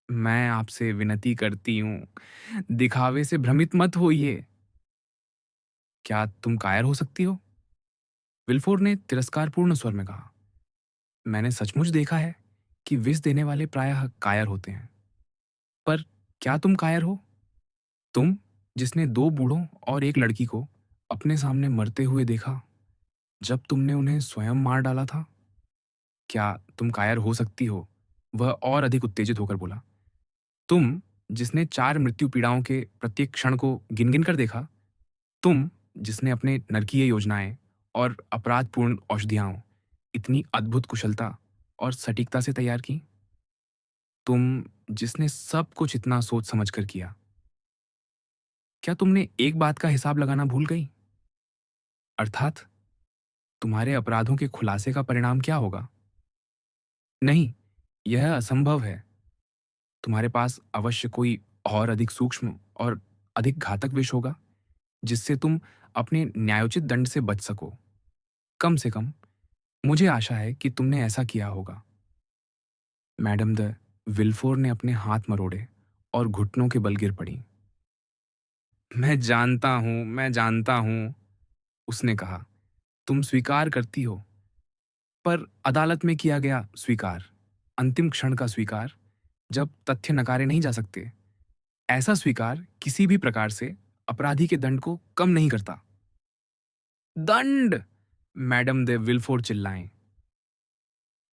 मैं आपसे विनती करती हूँ, दिखावे से भ्रमित मत होइए। क्या तुम कायर हो सकती हो? विल्फोर ने तिरस्कारपूर्ण स्वर में कहा, मैंने सचमुच देखा है कि विष देने वाले प्रायः कायर होते हैं। पर क्या तुम कायर हो? तुम, जिसने दो बूढ़ों और एक लड़की को अपने सामने मरते हुए देखा जब तुमने उन्हें स्वयं मार डाला था? क्या तुम कायर हो सकती हो? वह और अधिक उत्तेजित होकर बोला। तुम, जिसने चार मृत्यु पीड़ाओं के प्रत्येक क्षण को गिन गिन कर देखा? तुम, जिसने अपने नरकीय योजनाएं और अपराधपूर्ण औषधियां इतनी अद्भुत कुशलता और सटीकता से तैयार की? तुम, जिसने सब कुछ इतना सोच समझ कर किया? क्या तुमने एक बात का हिसाब लगाना भूल गई? अर्थात तुम्हारे अपराधों के खुलासे का परिणाम क्या होगा? नहीं, यह असंभव है। तुम्हारे पास अवश्य कोई और अधिक सूक्ष्म और अधिक घातक विष होगा, जिससे तुम अपने न्यायोचित दंड से बच सको। कम से कम मुझे आशा है कि तुमने ऐसा किया होगा। मैडम द विल्फोर ने अपने हाथ मरोड़े और घुटनों के बल गिर पड़ी। मैं जानता हूं, उसने कहा, तुम स्वीकार करती हो। पर अदालत में किया गया स्वीकार, अंतिम क्षण का स्वीकार, जब तथ्य नकारे नहीं जा सकते, ऐसा स्वीकार किसी भी प्रकार से अपराधी के दंड को कम नहीं करता। दंड! मैडम दे विल्फोर चिल्लाएं।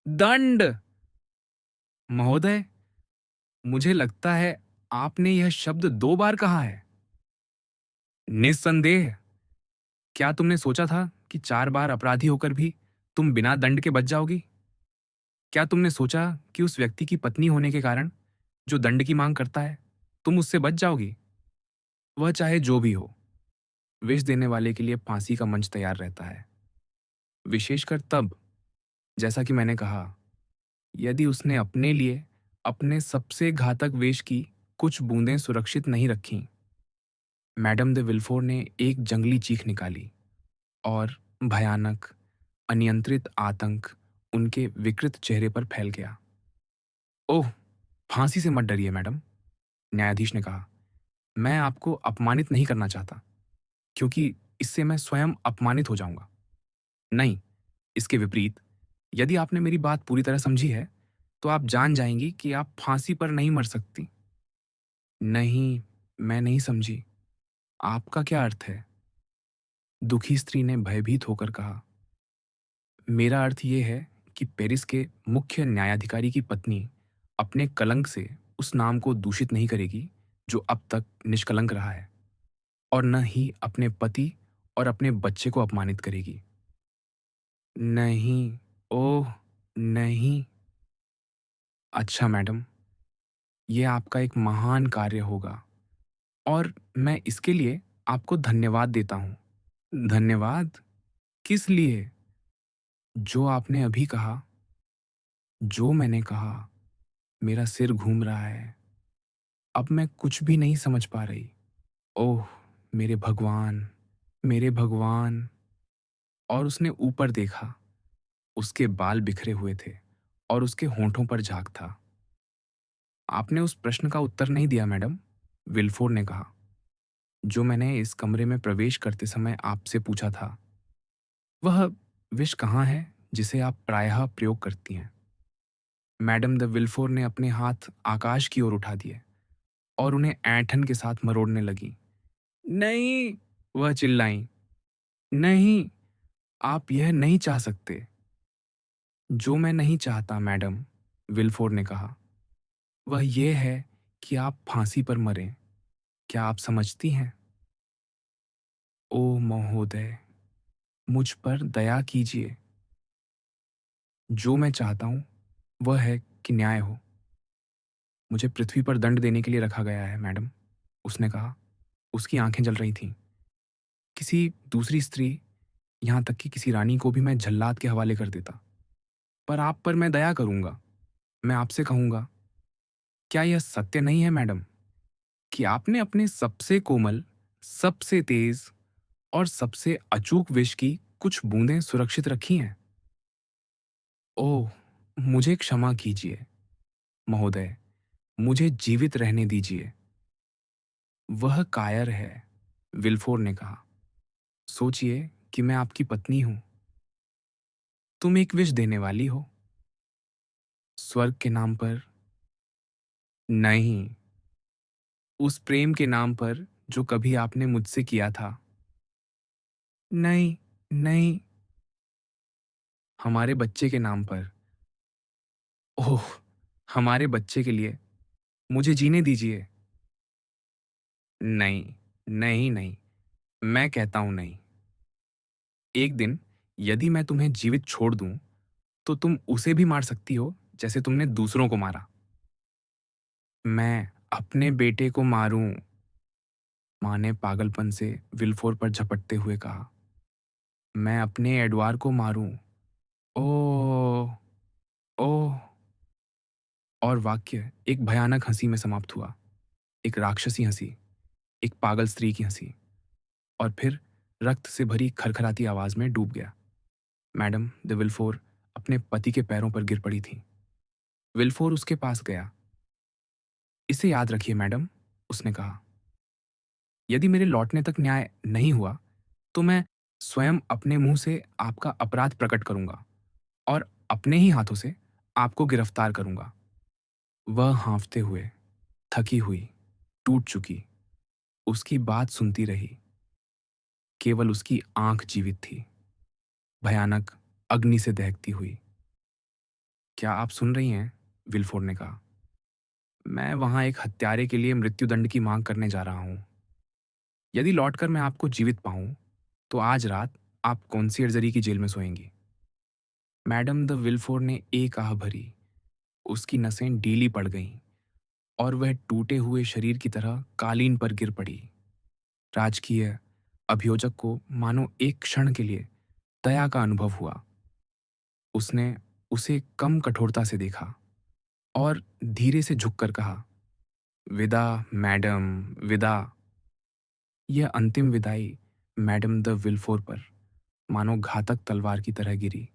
दंड! महोदय, मुझे लगता है आपने यह शब्द दो बार कहा है। निस्संदेह। क्या तुमने सोचा था कि चार बार अपराधी होकर भी तुम बिना दंड के बच जाओगी? क्या तुमने सोचा कि उस व्यक्ति की पत्नी होने के कारण, जो दंड की मांग करता है, तुम उससे बच जाओगी? वह चाहे जो भी हो, विष देने वाले के लिए फांसी का मंच तैयार रहता है, विशेषकर तब, जैसा कि मैंने कहा, यदि उसने अपने लिए अपने सबसे घातक विष की कुछ बूंदें सुरक्षित नहीं रखीं। मैडम दे विल्फोर ने एक जंगली चीख निकाली, और भयानक, अनियंत्रित आतंक उनके विकृत चेहरे पर फैल गया। ओह, फांसी से मत डरिए मैडम, न्यायाधीश ने कहा। मैं आपको अपमानित नहीं करना चाहता, क्योंकि इससे मैं स्वयं अपमानित हो जाऊंगा। नहीं, इसके विपरीत, यदि आपने मेरी बात पूरी तरह समझी है, तो आप जान जाएंगी कि आप फांसी पर नहीं मर सकती। नहीं, मैं नहीं समझी। आपका क्या अर्थ है? दुखी स्त्री ने भयभीत होकर कहा। मेरा अर्थ यह है कि पेरिस के मुख्य न्यायाधिकारी की पत्नी अपने कलंक से उस नाम को दूषित नहीं करेगी जो अब तक निष्कलंक रहा है, और न ही अपने पति और अपने बच्चे को अपमानित करेगी। नहीं, ओह नहीं। अच्छा मैडम, यह आपका एक महान कार्य होगा, और मैं इसके लिए आपको धन्यवाद देता हूँ। धन्यवाद? किस लिए? जो आपने अभी कहा, जो मैंने कहा। मेरा सिर घूम रहा है। अब मैं कुछ भी नहीं समझ पा रही। ओह! मेरे भगवान! मेरे भगवान! और उसने ऊपर देखा। उसके बाल बिखरे हुए थे और उसके होंठों पर झाग था। आपने उस प्रश्न का उत्तर नहीं दिया मैडम, विल्फोर ने कहा, जो मैंने इस कमरे में प्रवेश करते समय आपसे पूछा था। वह विष कहाँ है जिसे आप प्रायः प्रयोग करती हैं? मैडम द विल्फोर ने अपने हाथ आकाश की ओर उठा दिए और उन्हें ऐंठन के साथ मरोड़ने लगी। नहीं! वह चिल्लाईं। नहीं! आप यह नहीं चाह सकते। जो मैं नहीं चाहता मैडम, विल्फोर ने कहा, वह यह है कि आप फांसी पर मरें। क्या आप समझती हैं? ओह महोदय, मुझ पर दया कीजिए। जो मैं चाहता हूँ, वह है कि न्याय हो। मुझे पृथ्वी पर दंड देने के लिए रखा गया है मैडम, उसने कहा। उसकी आंखें जल रही थीं। किसी दूसरी स्त्री, यहाँ तक कि किसी रानी को भी मैं जल्लाद के हवाले कर देता। पर आप पर मैं दया करूँगा। मैं आपसे कहूँगा, क्या यह सत्य नहीं है मैडम, कि आपने अपने सबसे कोमल, सबसे तेज और सबसे अचूक विष की कुछ बूंदें सुरक्षित रखी हैं? ओह! मुझे क्षमा कीजिए, महोदय। मुझे जीवित रहने दीजिए। वह कायर है, विल्फोर ने कहा। सोचिए कि मैं आपकी पत्नी हूँ। तुम एक विष देने वाली हो। स्वर्ग के नाम पर? नहीं, उस प्रेम के नाम पर जो कभी आपने मुझसे किया था। नहीं, नहीं, हमारे बच्चे के नाम पर। ओह! हमारे बच्चे के लिए। मुझे जीने दीजिए। नहीं, नहीं, नहीं, मैं कहता हूँ नहीं। एक दिन यदि मैं तुम्हें जीवित छोड़ दूँ, तो तुम उसे भी मार सकती हो, जैसे तुमने दूसरों को मारा। मैं अपने बेटे को मारूँ, माँ ने पागलपन से विल्फोर पर झपटते हुए कहा। मैं अपने एडवार को मारूँ। ओह! ओह! और वाक्य एक भयानक हँसी में समाप्त हुआ। एक राक्षसी हँसी, एक पागल स्त्री की हँसी, और फिर रक्त से भरी खरखराती आवाज़ में डूब गया। मैडम द विल्फोर अपने पति के पैरों पर गिर पड़ी थीं। विल्फोर उसके पास गया। इसे याद रखिए मैडम, उसने कहा। यदि मेरे लौटने तक न्याय नहीं हुआ, तो मैं स्वयं अपने मुंह से आपका अपराध प्रकट करूंगा और अपने ही हाथों से आपको गिरफ्तार करूंगा। वह हाँफते हुए, थकी हुई, टूट चुकी, उसकी बात सुनती रही। केवल उसकी आंख जीवित थी, भयानक अग्नि से दहकती हुई। क्या आप सुन रही हैं? विल्फोर ने कहा। मैं वहां एक हत्यारे के लिए मृत्युदंड की मांग करने जा रहा हूं। यदि लौटकर मैं आपको जीवित पाऊं, तो आज रात आप कॉन्सियरजरी की जेल में सोएंगी। मैडम द विल्फोर ने एक आह भरी। उसकी नसें ढीली पड़ गईं और वह टूटे हुए शरीर की तरह कालीन पर गिर पड़ी। राजकीय अभियोजक को मानो एक क्षण के लिए दया का अनुभव हुआ। उसने उसे कम कठोरता से देखा और धीरे से झुककर कहा, विदा मैडम, विदा। यह अंतिम विदाई मैडम द विल्फोर पर मानो घातक तलवार की तरह गिरी।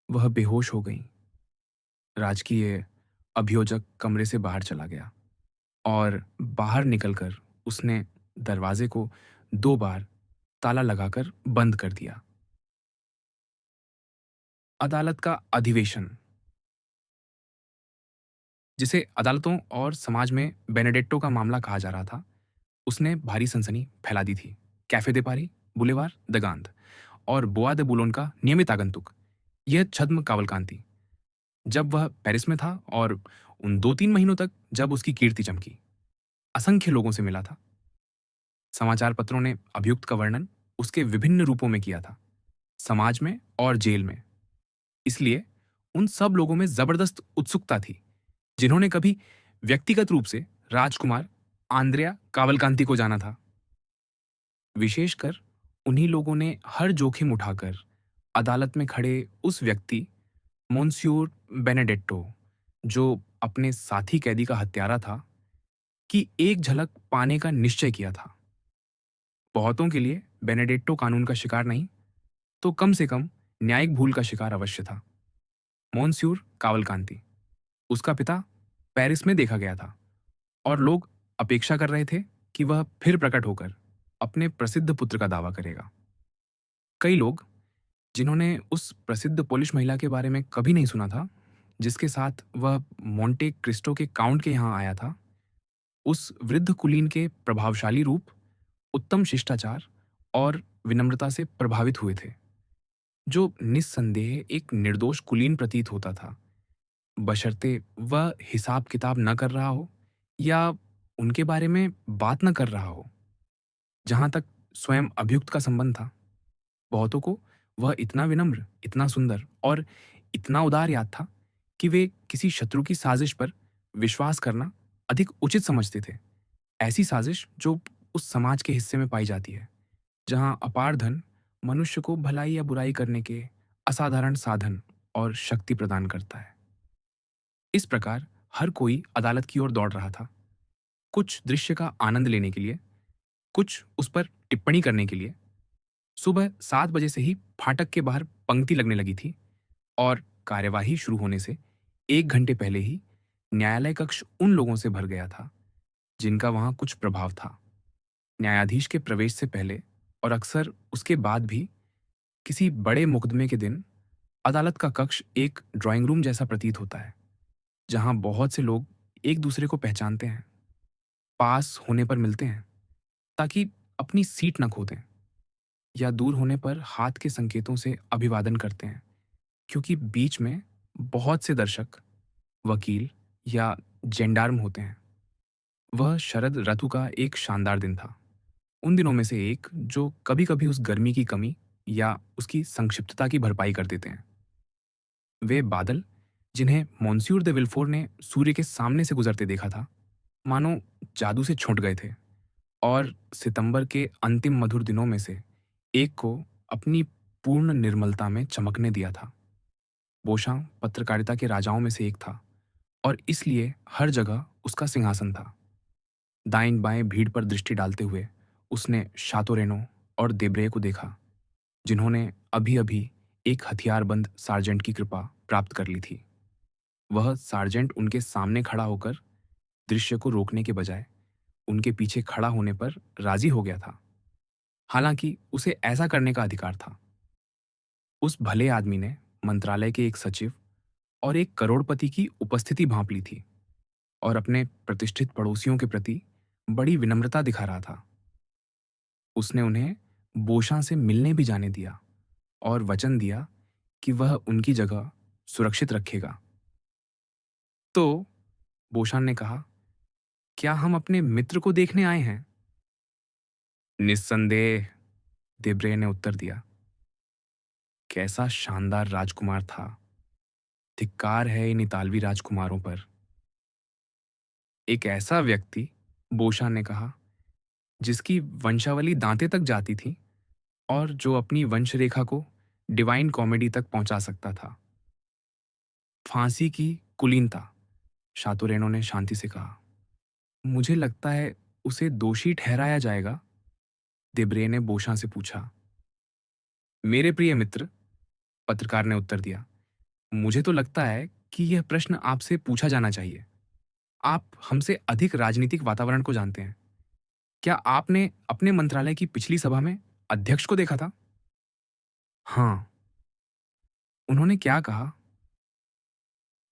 वह बेहोश हो गई। राजकीय अभियोजक कमरे से बाहर चला गया और बाहर निकलकर उसने दरवाजे को 2 बार ताला लगाकर बंद कर दिया। अदालत का अधिवेशन, जिसे अदालतों और समाज में बेनेडिक्टो का मामला कहा जा रहा था, उसने भारी सनसनी फैला दी थी। कैफे दे पारी, बुलेवार द गांध और बोआ दे बुलोन का नियमित आगंतुक, यह छद्म कावलकांति, जब वह पेरिस में था और उन 2-3 महीनों तक जब उसकी कीर्ति चमकी, असंख्य लोगों से मिला था। समाचार पत्रों ने अभियुक्त का वर्णन उसके विभिन्न रूपों में किया था, समाज में और जेल में। इसलिए उन सब लोगों में जबरदस्त उत्सुकता थी जिन्होंने कभी व्यक्तिगत रूप से राजकुमार आंद्रेया कावलकांति को जाना था। विशेषकर उन्हीं लोगों ने हर जोखिम उठाकर अदालत में खड़े उस व्यक्ति मोन्स्योर बेनेडिक्टो, जो अपने साथी कैदी का हत्यारा था कि एक झलक पाने का निश्चय किया था। बहुतों के लिए बेनेडिक्टो कानून का शिकार नहीं, तो कम से कम न्यायिक भूल का शिकार अवश्य था। मोंस्यूर कावलकांति, उसका पिता, पेरिस में देखा गया था और लोग अपेक्षा कर रहे थे कि वह फिर प्रकट होकर अपने प्रसिद्ध पुत्र का दावा करेगा। कई लोग, जिन्होंने उस प्रसिद्ध पोलिश महिला के बारे में कभी नहीं सुना था, जिसके साथ वह मोंटे क्रिस्टो के काउंट के यहाँ आया था, उस वृद्ध कुलीन के प्रभावशाली रूप, उत्तम शिष्टाचार और विनम्रता से प्रभावित हुए थे, जो निस्संदेह एक निर्दोष कुलीन प्रतीत होता था, बशर्ते वह हिसाब किताब न कर रहा हो या उनके बारे में बात न कर रहा हो। जहां तक स्वयं अभियुक्त का संबंध था, बहुतों को वह इतना विनम्र, इतना सुंदर और इतना उदार याद था कि वे किसी शत्रु की साजिश पर विश्वास करना अधिक उचित समझते थे। ऐसी साजिश जो उस समाज के हिस्से में पाई जाती है, जहां अपार धन मनुष्य को भलाई या बुराई करने के असाधारण साधन और शक्ति प्रदान करता है। इस प्रकार हर कोई अदालत की ओर दौड़ रहा था, कुछ दृश्य का आनंद लेने के लिए, कुछ उस पर टिप्पणी करने के लिए। सुबह 7 बजे से ही फाटक के बाहर पंक्ति लगने लगी थी और कार्यवाही शुरू होने से 1 घंटे पहले ही न्यायालय कक्ष उन लोगों से भर गया था जिनका वहां कुछ प्रभाव था। न्यायाधीश के प्रवेश से पहले और अक्सर उसके बाद भी किसी बड़े मुकदमे के दिन अदालत का कक्ष एक ड्राइंग रूम जैसा प्रतीत होता है, जहां बहुत से लोग एक दूसरे को पहचानते हैं, पास होने पर मिलते हैं ताकि अपनी सीट न खो दें, या दूर होने पर हाथ के संकेतों से अभिवादन करते हैं, क्योंकि बीच में बहुत से दर्शक, वकील या जेंडार्म होते हैं। वह शरद ऋतु का एक शानदार दिन था, उन दिनों में से एक जो कभी-कभी उस गर्मी की कमी या उसकी संक्षिप्तता की भरपाई कर देते हैं। वे बादल, जिन्हें मोंस्यूर दे विल्फोर ने सूर्य के सामने से गुजरते देखा था, मानो जादू से छूट गए थे और सितंबर के अंतिम मधुर दिनों में से एक को अपनी पूर्ण निर्मलता में चमकने दिया था। बोशां पत्रकारिता के राजाओं में से एक था और इसलिए हर जगह उसका सिंहासन था। दाईं बाएं भीड़ पर दृष्टि डालते हुए उसने शातोरेनो और देब्रे को देखा, जिन्होंने अभी अभी एक हथियारबंद सार्जेंट की कृपा प्राप्त कर ली थी। वह सार्जेंट उनके सामने खड़ा होकर दृश्य को रोकने के बजाय उनके पीछे खड़ा होने पर राजी हो गया था। हालांकि उसे ऐसा करने का अधिकार था। उस भले आदमी ने मंत्रालय के एक सचिव और एक करोड़पति की उपस्थिति भांप ली थी और अपने प्रतिष्ठित पड़ोसियों के प्रति बड़ी विनम्रता दिखा रहा था। उसने उन्हें बोशां से मिलने भी जाने दिया और वचन दिया कि वह उनकी जगह सुरक्षित रखेगा। तो बोशान ने कहा, क्या हम अपने मित्र को देखने आए हैं? निस्संदेह, देब्रे ने उत्तर दिया। कैसा शानदार राजकुमार था! धिक्कार है इन इतालवी राजकुमारों पर। एक ऐसा व्यक्ति, बोशान ने कहा, जिसकी वंशावली दांते तक जाती थी और जो अपनी वंशरेखा को डिवाइन कॉमेडी तक पहुंचा सकता था। फांसी की कुलीनता, शातोरेनो ने शांति से कहा। मुझे लगता है उसे दोषी ठहराया जाएगा, देब्रे ने बोशां से पूछा। मेरे प्रिय मित्र, पत्रकार ने उत्तर दिया, मुझे तो लगता है कि यह प्रश्न आपसे पूछा जाना चाहिए। आप हमसे अधिक राजनीतिक वातावरण को जानते हैं। क्या आपने अपने मंत्रालय की पिछली सभा में अध्यक्ष को देखा था? हाँ। उन्होंने क्या कहा?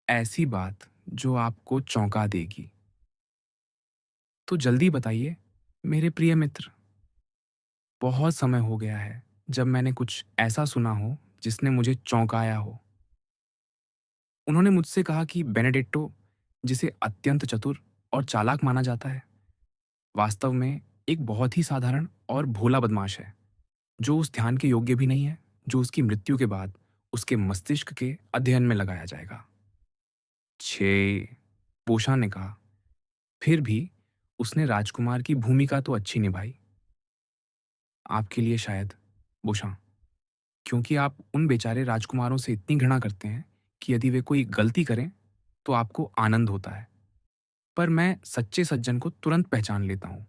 ऐसी बात जो आपको चौंका देगी। तो जल्दी बताइए, मेरे प्रिय मित्र। बहुत समय हो गया है जब मैंने कुछ ऐसा सुना हो जिसने मुझे चौंकाया हो। उन्होंने मुझसे कहा कि बेनेडिक्टो, जिसे अत्यंत चतुर और चालाक माना जाता है, वास्तव में एक बहुत ही साधारण और भोला बदमाश है, जो उस ध्यान के योग्य भी नहीं है जो उसकी मृत्यु के बाद उसके मस्तिष्क के अध्ययन में लगाया जाएगा। छे, बोशान ने कहा। फिर भी उसने राजकुमार की भूमिका तो अच्छी निभाई। आपके लिए शायद, बोशां, क्योंकि आप उन बेचारे राजकुमारों से इतनी घृणा करते हैं कि यदि वे कोई गलती करें तो आपको आनंद होता है, पर मैं सच्चे सज्जन को तुरंत पहचान लेता हूँ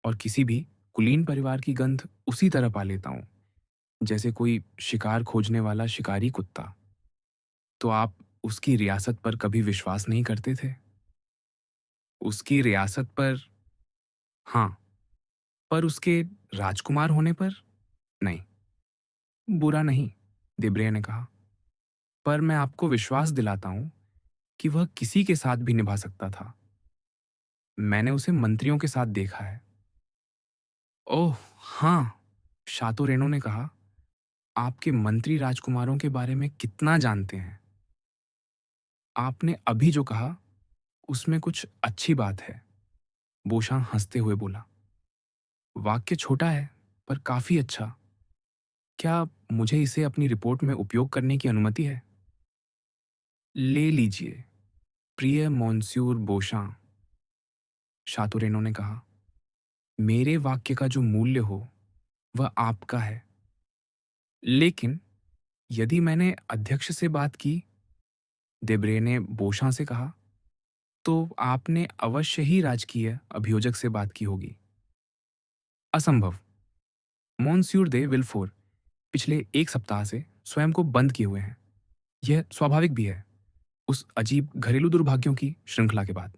और किसी भी कुलीन परिवार की गंध उसी तरह पा लेता हूँ, जैसे कोई शिकार खोजने वाला शिकारी कुत्ता। तो आप उसकी रियासत पर कभी विश्वास नहीं करते थे? उसकी रियासत पर, हाँ, पर उसके राजकुमार होने पर नहीं। बुरा नहीं, देब्रे ने कहा, पर मैं आपको विश्वास दिलाता हूं कि वह किसी के साथ भी निभा सकता था। मैंने उसे मंत्रियों के साथ देखा है। ओह, हाँ, शातो रेनो ने कहा, आपके मंत्री राजकुमारों के बारे में कितना जानते हैं? आपने अभी जो कहा उसमें कुछ अच्छी बात है, बोशां हंसते हुए बोला। वाक्य छोटा है पर काफी अच्छा। क्या मुझे इसे अपनी रिपोर्ट में उपयोग करने की अनुमति है? ले लीजिए, प्रिय मॉन्स्यूर बोशां, शातुरेनो ने कहा। मेरे वाक्य का जो मूल्य हो वह आपका है, लेकिन यदि मैंने अध्यक्ष से बात की, देब्रे ने बोशां से कहा, तो आपने अवश्य ही राजकीय अभियोजक से बात की होगी। असंभव। मॉन्स्यूर दे विल्फोर पिछले एक सप्ताह से स्वयं को बंद किए हुए हैं। यह स्वाभाविक भी है, उस अजीब घरेलू दुर्भाग्यों की श्रृंखला के बाद,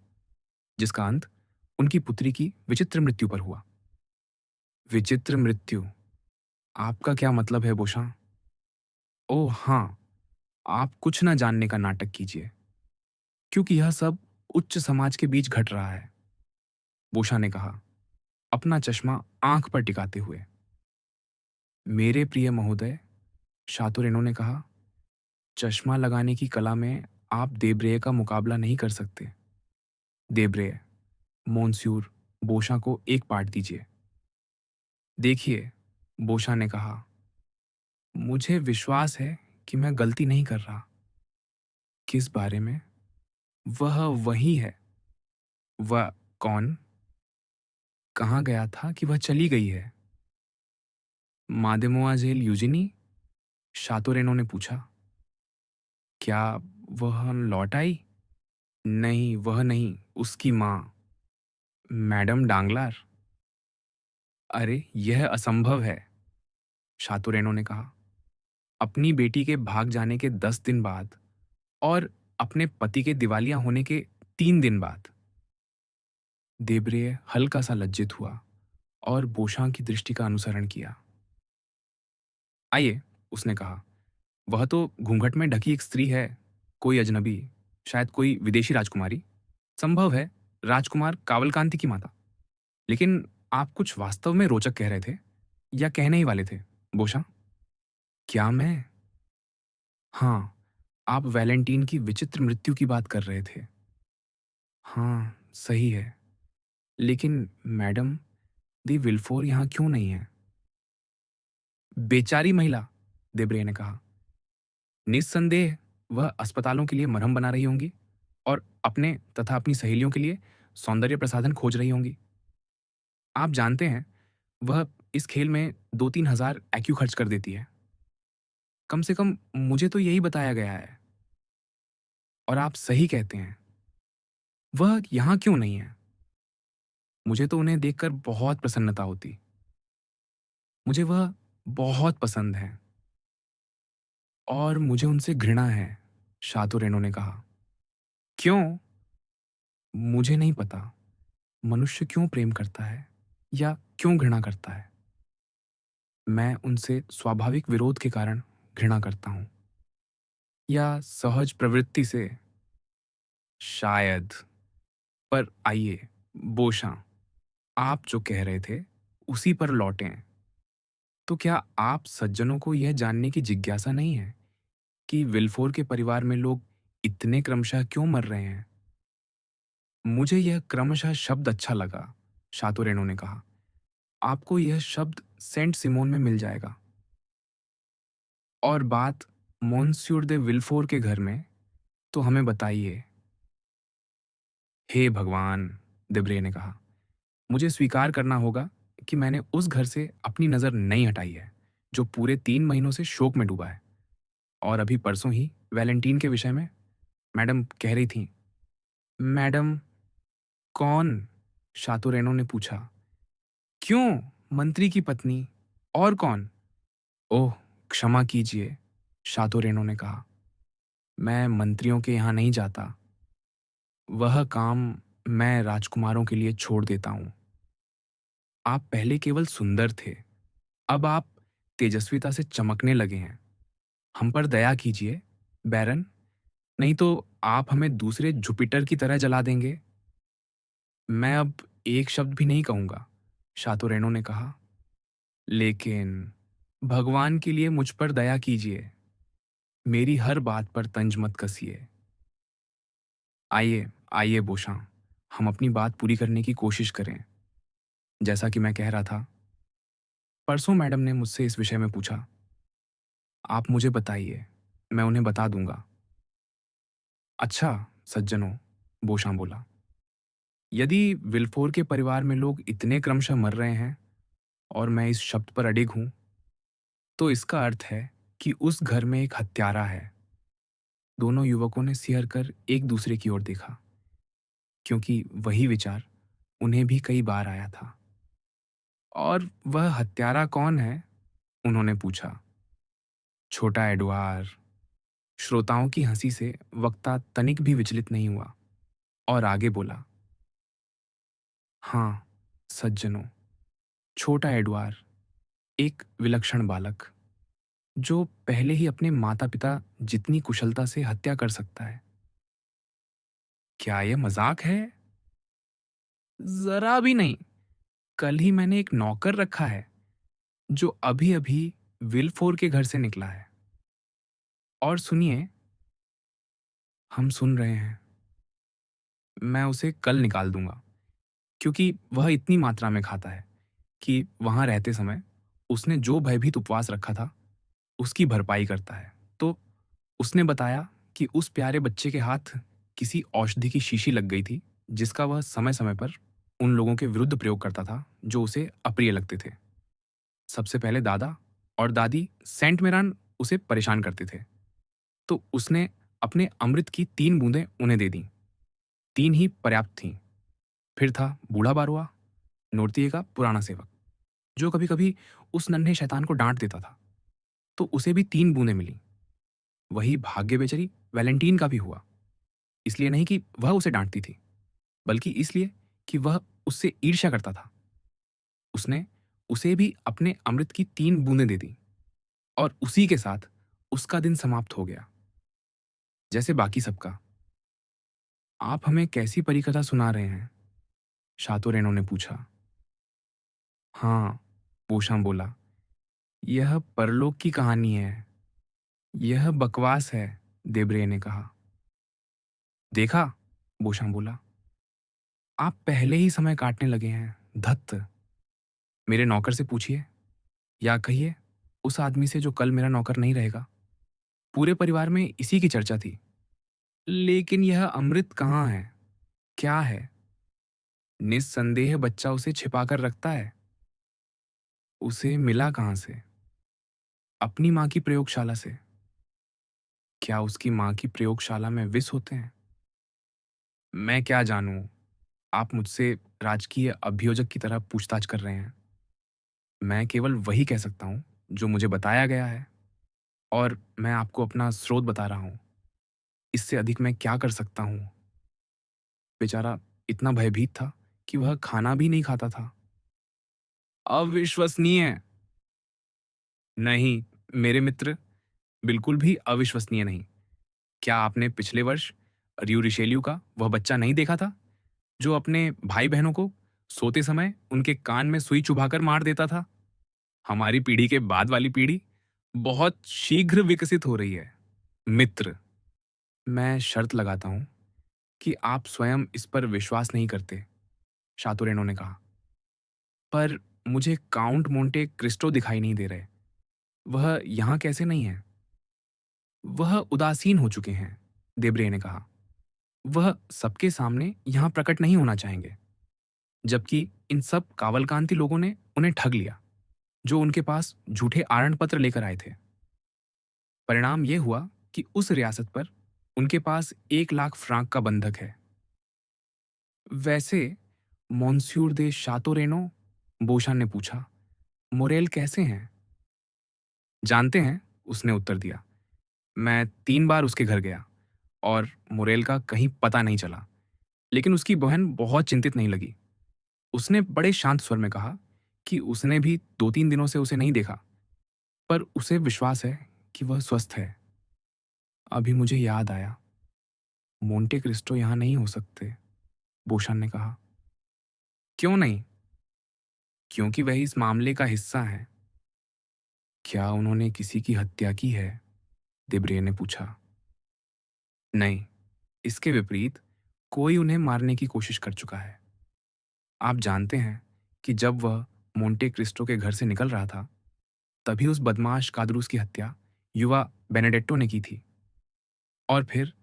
जिसका अंत उनकी पुत्री की विचित्र मृत्यु पर हुआ। विचित्र मृत्यु? आपका क्या मतलब है, बोशां? ओह हाँ, आप कुछ न जानने का नाटक कीजिए, क्योंकि यह सब उच्च समाज के बीच घट रहा है, बोशां ने कहा, अपना चश्मा आंख पर टिकाते हुए। मेरे प्रिय महोदय, शातुरेनो ने कहा, चश्मा लगाने की कला में आप देब्रेय का मुकाबला नहीं कर सकते। देब्रेय, मोन्स्यूर बोशां को एक पाठ दीजिए। देखिए, बोशां ने कहा, मुझे विश्वास है कि मैं गलती नहीं कर रहा। किस बारे में? वह वही है। वह कौन? कहाँ गया था कि वह चली गई है? मादेमोआजेल यूजिनी? शातोरेनो ने पूछा। क्या वह लौट आई? नहीं, वह नहीं, उसकी माँ, मैडम डांगलार। अरे, यह असंभव है, शातोरेनो ने कहा। अपनी बेटी के भाग जाने के 10 दिन बाद और अपने पति के दिवालिया होने के 3 दिन बाद। देब्रे हल्का सा लज्जित हुआ और बोशां की दृष्टि का अनुसरण किया। आइए, उसने कहा, वह तो घूंघट में ढकी एक स्त्री है, कोई अजनबी, शायद कोई विदेशी राजकुमारी, संभव है राजकुमार कावलकांति की माता। लेकिन आप कुछ वास्तव में रोचक कह रहे थे, या कहने ही वाले थे, बोशां? क्या मैं? हाँ, आप वैलेंटीन की विचित्र मृत्यु की बात कर रहे थे। हाँ, सही है, लेकिन मैडम दी विल्फोर यहाँ क्यों नहीं है? बेचारी महिला, देब्रे ने कहा। निस्संदेह वह अस्पतालों के लिए मरहम बना रही होंगी और अपने तथा अपनी सहेलियों के लिए सौंदर्य प्रसाधन खोज रही होंगी। आप जानते हैं, वह इस खेल में 2-3 हजार IQ खर्च कर देती है। कम से कम मुझे तो यही बताया गया है। और आप सही कहते हैं, वह यहाँ क्यों नहीं है? मुझे तो उन्हें देखकर बहुत प्रसन्नता होती। मुझे वह बहुत पसंद है और मुझे उनसे घृणा है, शातो रेनो ने कहा। क्यों? मुझे नहीं पता। मनुष्य क्यों प्रेम करता है या क्यों घृणा करता है? मैं उनसे स्वाभाविक विरोध के कारण घृणा करता हूं, या सहज प्रवृत्ति से, शायद। पर आइए, बोशां, आप जो कह रहे थे उसी पर लौटें। तो क्या आप सज्जनों को यह जानने की जिज्ञासा नहीं है कि विल्फोर के परिवार में लोग इतने क्रमशः क्यों मर रहे हैं? मुझे यह क्रमशः शब्द अच्छा लगा, शातो रेनो ने कहा। आपको यह शब्द सेंट सिमोन में मिल जाएगा। और बात मोन्स्यूर दे विल्फोर के घर में, तो हमें बताइए। हे भगवान, देब्रे ने कहा, मुझे स्वीकार करना होगा कि मैंने उस घर से अपनी नजर नहीं हटाई है जो पूरे 3 महीनों से शोक में डूबा है। और अभी परसों ही वैलेंटीन के विषय में मैडम कह रही थी, मैडम, कौन? शातोरेनो ने पूछा। क्यों? मंत्री की पत्नी। और कौन? ओह, क्षमा कीजिए, शातोरेनो ने कहा। मैं मंत्रियों के यहाँ नहीं जाता। वह काम मैं राजकुमारों के लिए छोड़ देता हूँ। आप पहले केवल सुंदर थे, अब आप तेजस्विता से चमकने लगे हैं। हम पर दया कीजिए, बैरन, नहीं तो आप हमें दूसरे जुपिटर की तरह जला देंगे। मैं अब एक शब्द भी नहीं कहूँगा, शातोरेनो ने कहा। लेकिन भगवान के लिए मुझ पर दया कीजिए। मेरी हर बात पर तंज मत कसिए। आइए, आइए बोशां, हम अपनी बात पूरी करने की कोशिश करें। जैसा कि मैं कह रहा था, परसों मैडम ने मुझसे इस विषय में पूछा। आप मुझे बताइए, मैं उन्हें बता दूंगा। अच्छा, सज्जनों, बोशां बोला। यदि विल्फोर के परिवार में लोग इतने क्रमशः मर रहे हैं और मैं इस शब्द पर अडिग हूं, तो इसका अर्थ है कि उस घर में एक हत्यारा है। दोनों युवकों ने सिहर कर एक दूसरे की ओर देखा, क्योंकि वही विचार उन्हें भी कई बार आया था। और वह हत्यारा कौन है? उन्होंने पूछा। छोटा एडवार। श्रोताओं की हंसी से वक्ता तनिक भी विचलित नहीं हुआ और आगे बोला। हाँ, सज्जनों, छोटा एडवार, एक विलक्षण बालक, जो पहले ही अपने माता पिता जितनी कुशलता से हत्या कर सकता है। क्या यह मजाक है? जरा भी नहीं। कल ही मैंने एक नौकर रखा है, जो अभी अभी विलफोर के घर से निकला है। और सुनिए, हम सुन रहे हैं। मैं उसे कल निकाल दूंगा, क्योंकि वह इतनी मात्रा में खाता है कि वहां रहते समय उसने जो भयभीत उपवास रखा था, उसकी भरपाई करता है। तो उसने बताया कि उस प्यारे बच्चे के हाथ किसी औषधि की शीशी लग गई थी, जिसका वह समय समय पर उन लोगों के विरुद्ध प्रयोग करता था जो उसे अप्रिय लगते थे। सबसे पहले दादा और दादी सेंट मेरान उसे परेशान करते थे, तो उसने अपने अमृत की 3 बूंदें उन्हें दे दी। 3 ही पर्याप्त थीं। फिर था बूढ़ा बारुआ, नोर्तिये का पुराना सेवक, जो कभी कभी उस नन्हे शैतान को डांट देता था, तो उसे भी 3 बूंदें मिली। वही भाग्य बेचरी वैलेंटीन का भी हुआ, इसलिए नहीं कि वह उसे डांटती थी, बल्कि इसलिए कि वह उससे ईर्ष्या करता था। उसने उसे भी अपने अमृत की 3 बूंदें दे दी, और उसी के साथ उसका दिन समाप्त हो गया, जैसे बाकी सबका। आप हमें कैसी परिकथा सुना रहे हैं? शातोरेनो ने पूछा। हाँ, बोशां बोला, यह परलोक की कहानी है। यह बकवास है, देब्रे ने कहा। देखा, बोशां बोला, आप पहले ही समय काटने लगे हैं, धत्त। मेरे नौकर से पूछिए, या कहिए उस आदमी से जो कल मेरा नौकर नहीं रहेगा। पूरे परिवार में इसी की चर्चा थी। लेकिन यह अमृत कहाँ है? क्या है? निस्संदेह बच्चा उसे छिपाकर रखता है। उसे मिला कहाँ से? अपनी माँ की प्रयोगशाला से। क्या उसकी माँ की प्रयोगशाला में विष होते हैं? मैं क्या जानूं? आप मुझसे राजकीय अभियोजक की तरह पूछताछ कर रहे हैं। मैं केवल वही कह सकता हूँ जो मुझे बताया गया है, और मैं आपको अपना स्रोत बता रहा हूँ। इससे अधिक मैं क्या कर सकता हूँ? बेचारा इतना भयभीत था कि वह खाना भी नहीं खाता था। अविश्वसनीय! नहीं, मेरे मित्र, बिल्कुल भी अविश्वसनीय नहीं। क्या आपने पिछले वर्ष रियू रिशेल्यू का वह बच्चा नहीं देखा था, जो अपने भाई-बहनों को सोते समय उनके कान में सुई चुभाकर मार देता था? हमारी पीढ़ी के बाद वाली पीढ़ी बहुत शीघ्र विकसित हो रही है। मित्र, मैं शर्त लगाता हूँ कि आप स्वयं इस पर विश्वास नहीं करते, शातोरेनो ने कहा। पर मुझे काउंट मोंटे क्रिस्टो दिखाई नहीं दे रहे। वह यहाँ कैसे नहीं है? वह उदासीन हो चुके हैं, देब्रे ने कहा। वह सबके सामने यहाँ प्रकट नहीं होना चाहेंगे, जबकि इन सब कावलकांती लोगों ने उन्हें ठग लिया, जो उनके पास झूठे आरण पत्र लेकर आए थे। परिणाम यह हुआ कि उस रियासत पर उनके पास 1 लाख फ्रांक का बंधक है। वैसे मोंस्यूर दे शातोरेनो, बोशान ने पूछा, मोरेल कैसे हैं? जानते हैं, उसने उत्तर दिया। मैं 3 बार उसके घर गया और मोरेल का कहीं पता नहीं चला। लेकिन उसकी बहन बहुत चिंतित नहीं लगी। उसने बड़े शांत स्वर में कहा कि उसने भी 2-3 दिनों से उसे नहीं देखा, पर उसे विश्वास है कि वह स्वस्थ है। अभी मुझे याद आया, मोंटे क्रिस्टो यहाँ नहीं हो सकते, बोशान ने कहा। क्यों नहीं? क्योंकि वह इस मामले का हिस्सा हैं। क्या उन्होंने किसी की हत्या की है? देब्रे ने पूछा। नहीं, इसके विपरीत कोई उन्हें मारने की कोशिश कर चुका है। आप जानते हैं कि जब वह मोंटे क्रिस्टो के घर से निकल रहा था, तभी उस बदमाश कादरूस की हत्या युवा बेनेडेट्टो ने की थी। और फिर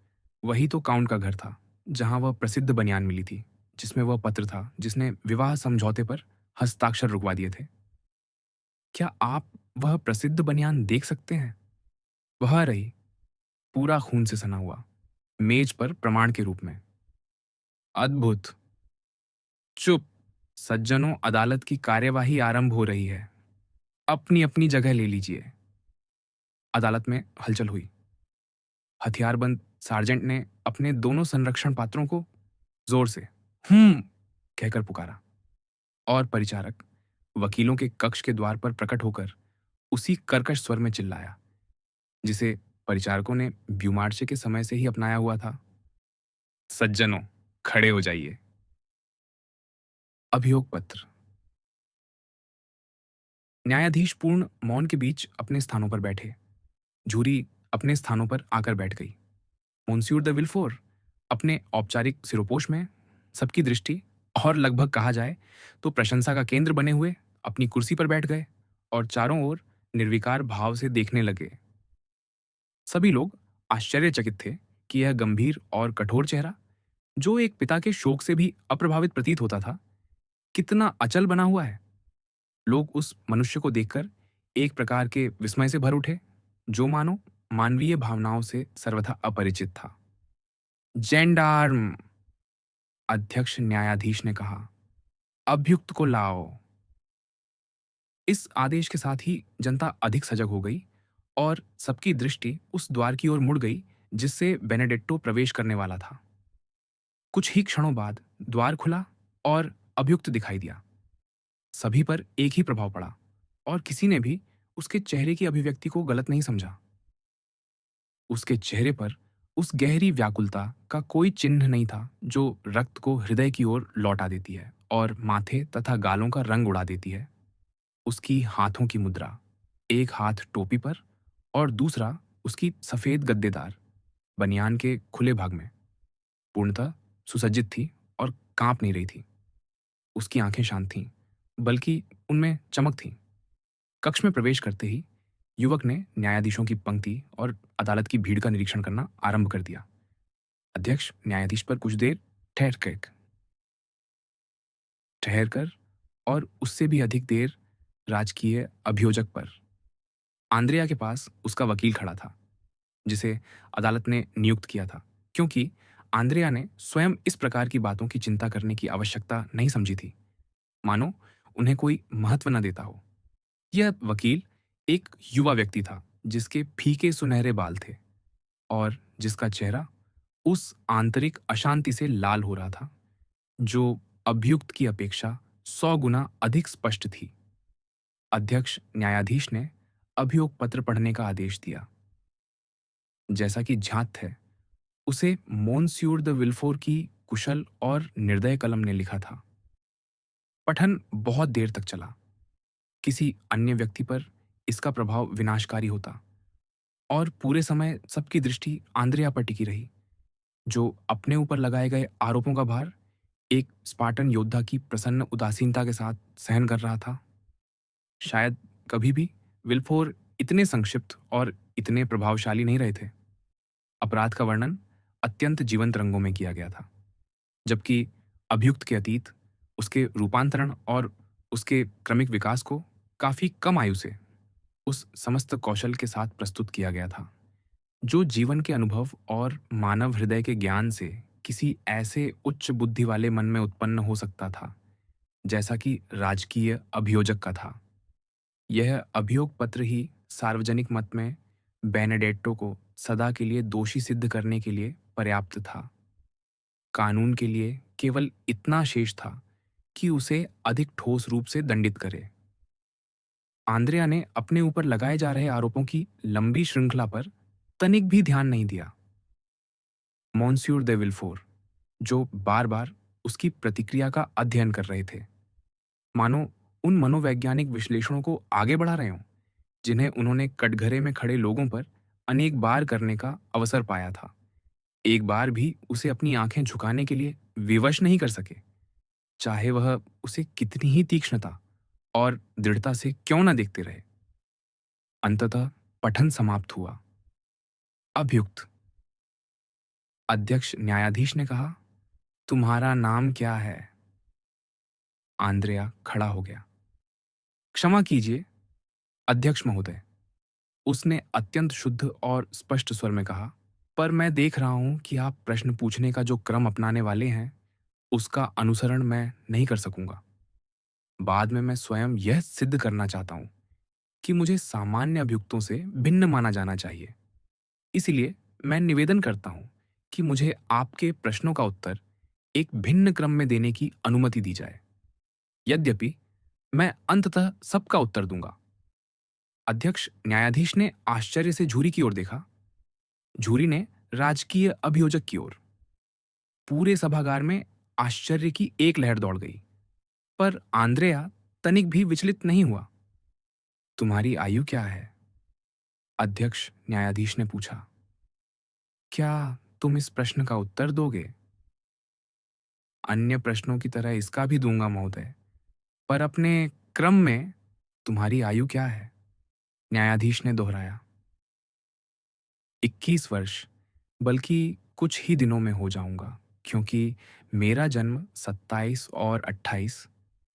वही तो काउंट का घर था, जहां वह प्रसिद्ध बनियान मिली थी, जिसमें वह पत्र था जिसने विवाह समझौते पर हस्ताक्षर रुकवा दिए थे। क्या आप वह प्रसिद्ध बनियान देख सकते हैं? वह रही, पूरा खून से सना हुआ, मेज पर प्रमाण के रूप में। अद्भुत। चुप। सज्जनों, अदालत की कार्यवाही आरंभ हो रही है। अपनी अपनी जगह ले लीजिए। अदालत में हलचल हुई। हथियारबंद सार्जेंट ने अपने दोनों संरक्षण पात्रों को जोर से हम्म कहकर पुकारा, और परिचारक वकीलों के कक्ष के द्वार पर प्रकट होकर उसी कर्कश स्वर में चिल्लाया जिसे परिचारकों ने ब्यूमार्चे के समय से ही अपनाया हुआ था। सज्जनों, खड़े हो जाइए। अभियोग पत्र। न्यायाधीश पूर्ण मौन के बीच अपने स्थानों पर बैठे। जूरी अपने स्थानों पर आकर बैठ गई। मोंस्यूर द विल्फोर अपने औपचारिक सिरोपोश में सबकी दृष्टि और लगभग कहा जाए तो प्रशंसा का केंद्र बने हुए अपनी कुर्सी पर बैठ गए और चारों ओर निर्विकार भाव से देखने लगे। सभी लोग आश्चर्यचकित थे कि यह गंभीर और कठोर चेहरा, जो एक पिता के शोक से भी अप्रभावित प्रतीत होता था, कितना अचल बना हुआ है। लोग उस मनुष्य को देखकर एक प्रकार के विस्मय से भर उठे, जो मानो मानवीय भावनाओं से सर्वथा अपरिचित था। जेंडार्म, अध्यक्ष न्यायाधीश ने कहा, अभियुक्त को लाओ। इस आदेश के साथ ही जनता अधिक सजग हो गई और सबकी दृष्टि उस द्वार की ओर मुड़ गई जिससे बेनेडिक्टो प्रवेश करने वाला था। कुछ ही क्षणों बाद द्वार खुला और अभियुक्त दिखाई दिया। सभी पर एक ही प्रभाव पड़ा और किसी ने भी उसके चेहरे की अभिव्यक्ति को गलत नहीं समझा। उसके चेहरे पर उस गहरी व्याकुलता का कोई चिन्ह नहीं था जो रक्त को हृदय की ओर लौटा देती है और माथे तथा गालों का रंग उड़ा देती है। उसकी हाथों की मुद्रा, एक हाथ टोपी पर और दूसरा उसकी सफेद गद्देदार बनियान के खुले भाग में, पूर्णतः सुसज्जित थी और कांप नहीं रही थी। उसकी आंखें शांत थीं, बल्कि उनमें चमक थी। कक्ष में प्रवेश करते ही युवक ने न्यायाधीशों की पंक्ति और अदालत की भीड़ का निरीक्षण करना आरंभ कर दिया। अध्यक्ष न्यायाधीश पर कुछ देर ठहर कर और उससे भी अधिक देर राजकीय अभियोजक पर, आंद्रिया के पास उसका वकील खड़ा था, जिसे अदालत ने नियुक्त किया था, क्योंकि आंद्रिया ने स्वयं इस प्रकार की बातों की चिंता करने की आवश्यकता नहीं समझी थी, मानो उन्हें कोई महत्व न देता हो। यह वकील एक युवा व्यक्ति था जिसके फीके सुनहरे बाल थे और जिसका चेहरा उस आंतरिक अशांति से लाल हो रहा था जो अभियुक्त की अपेक्षा 100 गुना अधिक स्पष्ट थी। अध्यक्ष न्यायाधीश ने अभियोग पत्र पढ़ने का आदेश दिया। जैसा कि ज्ञात है, उसे मोनस्यूर द विल्फोर की कुशल और निर्दय कलम ने लिखा था। पठन बहुत देर तक चला। किसी अन्य व्यक्ति पर इसका प्रभाव विनाशकारी होता और पूरे समय सबकी दृष्टि आंद्रिया पर टिकी रही, जो अपने ऊपर लगाए गए आरोपों का भार एक स्पार्टन योद्धा की प्रसन्न उदासीनता के साथ सहन कर रहा था। शायद कभी भी विल्फोर इतने संक्षिप्त और इतने प्रभावशाली नहीं रहे थे। अपराध का वर्णन अत्यंत जीवंत रंगों में किया गया था, जबकि अभियुक्त के अतीत, उसके रूपांतरण और उसके क्रमिक विकास को काफी कम आयु से उस समस्त कौशल के साथ प्रस्तुत किया गया था जो जीवन के अनुभव और मानव हृदय के ज्ञान से किसी ऐसे उच्च बुद्धि वाले मन में उत्पन्न हो सकता था, जैसा कि राजकीय अभियोजक का था। यह अभियोग पत्र ही सार्वजनिक मत में बेनेडेट्टो को सदा के लिए दोषी सिद्ध करने के लिए पर्याप्त था। कानून के लिए केवल इतना शेष था कि उसे अधिक ठोस रूप से दंडित करे। आंद्रेया ने अपने ऊपर लगाए जा रहे आरोपों की लंबी श्रृंखला पर तनिक भी ध्यान नहीं दिया। मॉन्स्यूर दे विल्फोर, जो बार-बार उसकी प्रतिक्रिया का अध्ययन कर रहे थे, मानो उन मनोवैज्ञानिक विश्लेषणों को आगे बढ़ा रहे हों, जिन्हें उन्होंने कटघरे में खड़े लोगों पर अनेक बार करने का अवसर पाया था। एक बार भी उसे अपनी आंखें झुकाने के लिए विवश नहीं कर सके, चाहे वह उसे कितनी ही तीक्ष्णता और दृढ़ता से क्यों न देखते रहे। अंततः पठन समाप्त हुआ। अभियुक्त, अध्यक्ष न्यायाधीश ने कहा, तुम्हारा नाम क्या है? आंद्रेया खड़ा हो गया। क्षमा कीजिए, अध्यक्ष महोदय, उसने अत्यंत शुद्ध और स्पष्ट स्वर में कहा, पर मैं देख रहा हूं कि आप प्रश्न पूछने का जो क्रम अपनाने वाले हैं, उसका अनुसरण मैं नहीं कर सकूंगा। बाद में मैं स्वयं यह सिद्ध करना चाहता हूं कि मुझे सामान्य अभियुक्तों से भिन्न माना जाना चाहिए। इसलिए मैं निवेदन करता हूं कि मुझे आपके प्रश्नों का उत्तर एक भिन्न क्रम में देने की अनुमति दी जाए। यद्यपि मैं अंततः सबका उत्तर दूंगा। अध्यक्ष न्यायाधीश ने आश्चर्य से झूरी की ओर देखा, झूरी ने राजकीय अभियोजक की ओर। पूरे सभागार में आश्चर्य की एक लहर दौड़ गई, पर आंद्रेया तनिक भी विचलित नहीं हुआ। तुम्हारी आयु क्या है? अध्यक्ष न्यायाधीश ने पूछा। क्या तुम इस प्रश्न का उत्तर दोगे? अन्य प्रश्नों की तरह इसका भी दूंगा महोदय, पर अपने क्रम में। तुम्हारी आयु क्या है? न्यायाधीश ने दोहराया। 21 वर्ष, बल्कि कुछ ही दिनों में हो जाऊंगा, क्योंकि मेरा जन्म 27 और 28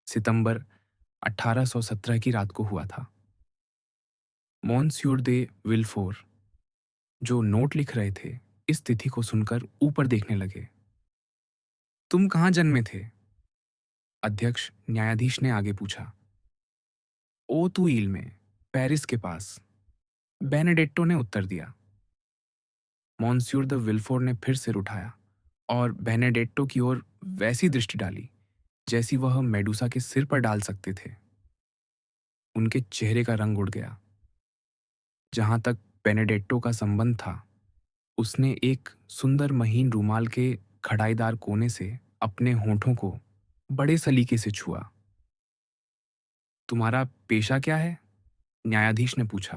सितंबर 1817 की रात को हुआ था। मॉन्स्यूर दे विल्फोर, जो नोट लिख रहे थे, इस तिथि को सुनकर ऊपर देखने लगे। तुम कहाँ जन्मे थे? अध्यक्ष न्यायाधीश ने आगे पूछा। ओतुईल में, पेरिस के पास, बेनेडेट्टो ने उत्तर दिया। मॉन्स्यूर द विल्फोर ने फिर सिर उठाया और बेनेडेट्टो की ओर वैसी दृष्टि डाली जैसी वह मेडुसा के सिर पर डाल सकते थे। उनके चेहरे का रंग उड़ गया। जहां तक बेनेडेट्टो का संबंध था, उसने एक सुंदर महीन रूमाल के खड़ाईदार कोने से अपने होठों को बड़े सलीके से छुआ। तुम्हारा पेशा क्या है? न्यायाधीश ने पूछा।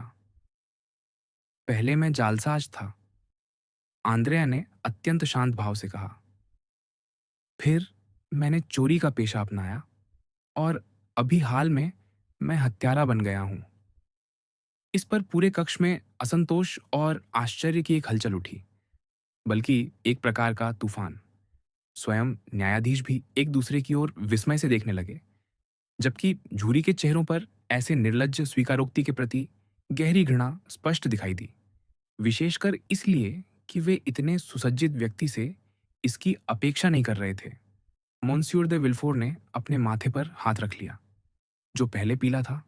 पहले मैं जालसाज था, आंद्रेया ने अत्यंत शांत भाव से कहा। फिर मैंने चोरी का पेशा अपनाया और अभी हाल में मैं हत्यारा बन गया हूं। इस पर पूरे कक्ष में असंतोष और आश्चर्य की एक हलचल उठी, बल्कि एक प्रकार का तूफान। स्वयं न्यायाधीश भी एक दूसरे की ओर विस्मय से देखने लगे, जबकि झूरी के चेहरों पर ऐसे निर्लज्ज स्वीकारोक्ति के प्रति गहरी घृणा स्पष्ट दिखाई दी, विशेषकर इसलिए कि वे इतने सुसज्जित व्यक्ति से इसकी अपेक्षा नहीं कर रहे थे। मोन्स्योर दे विल्फोर ने अपने माथे पर हाथ रख लिया, जो पहले पीला था,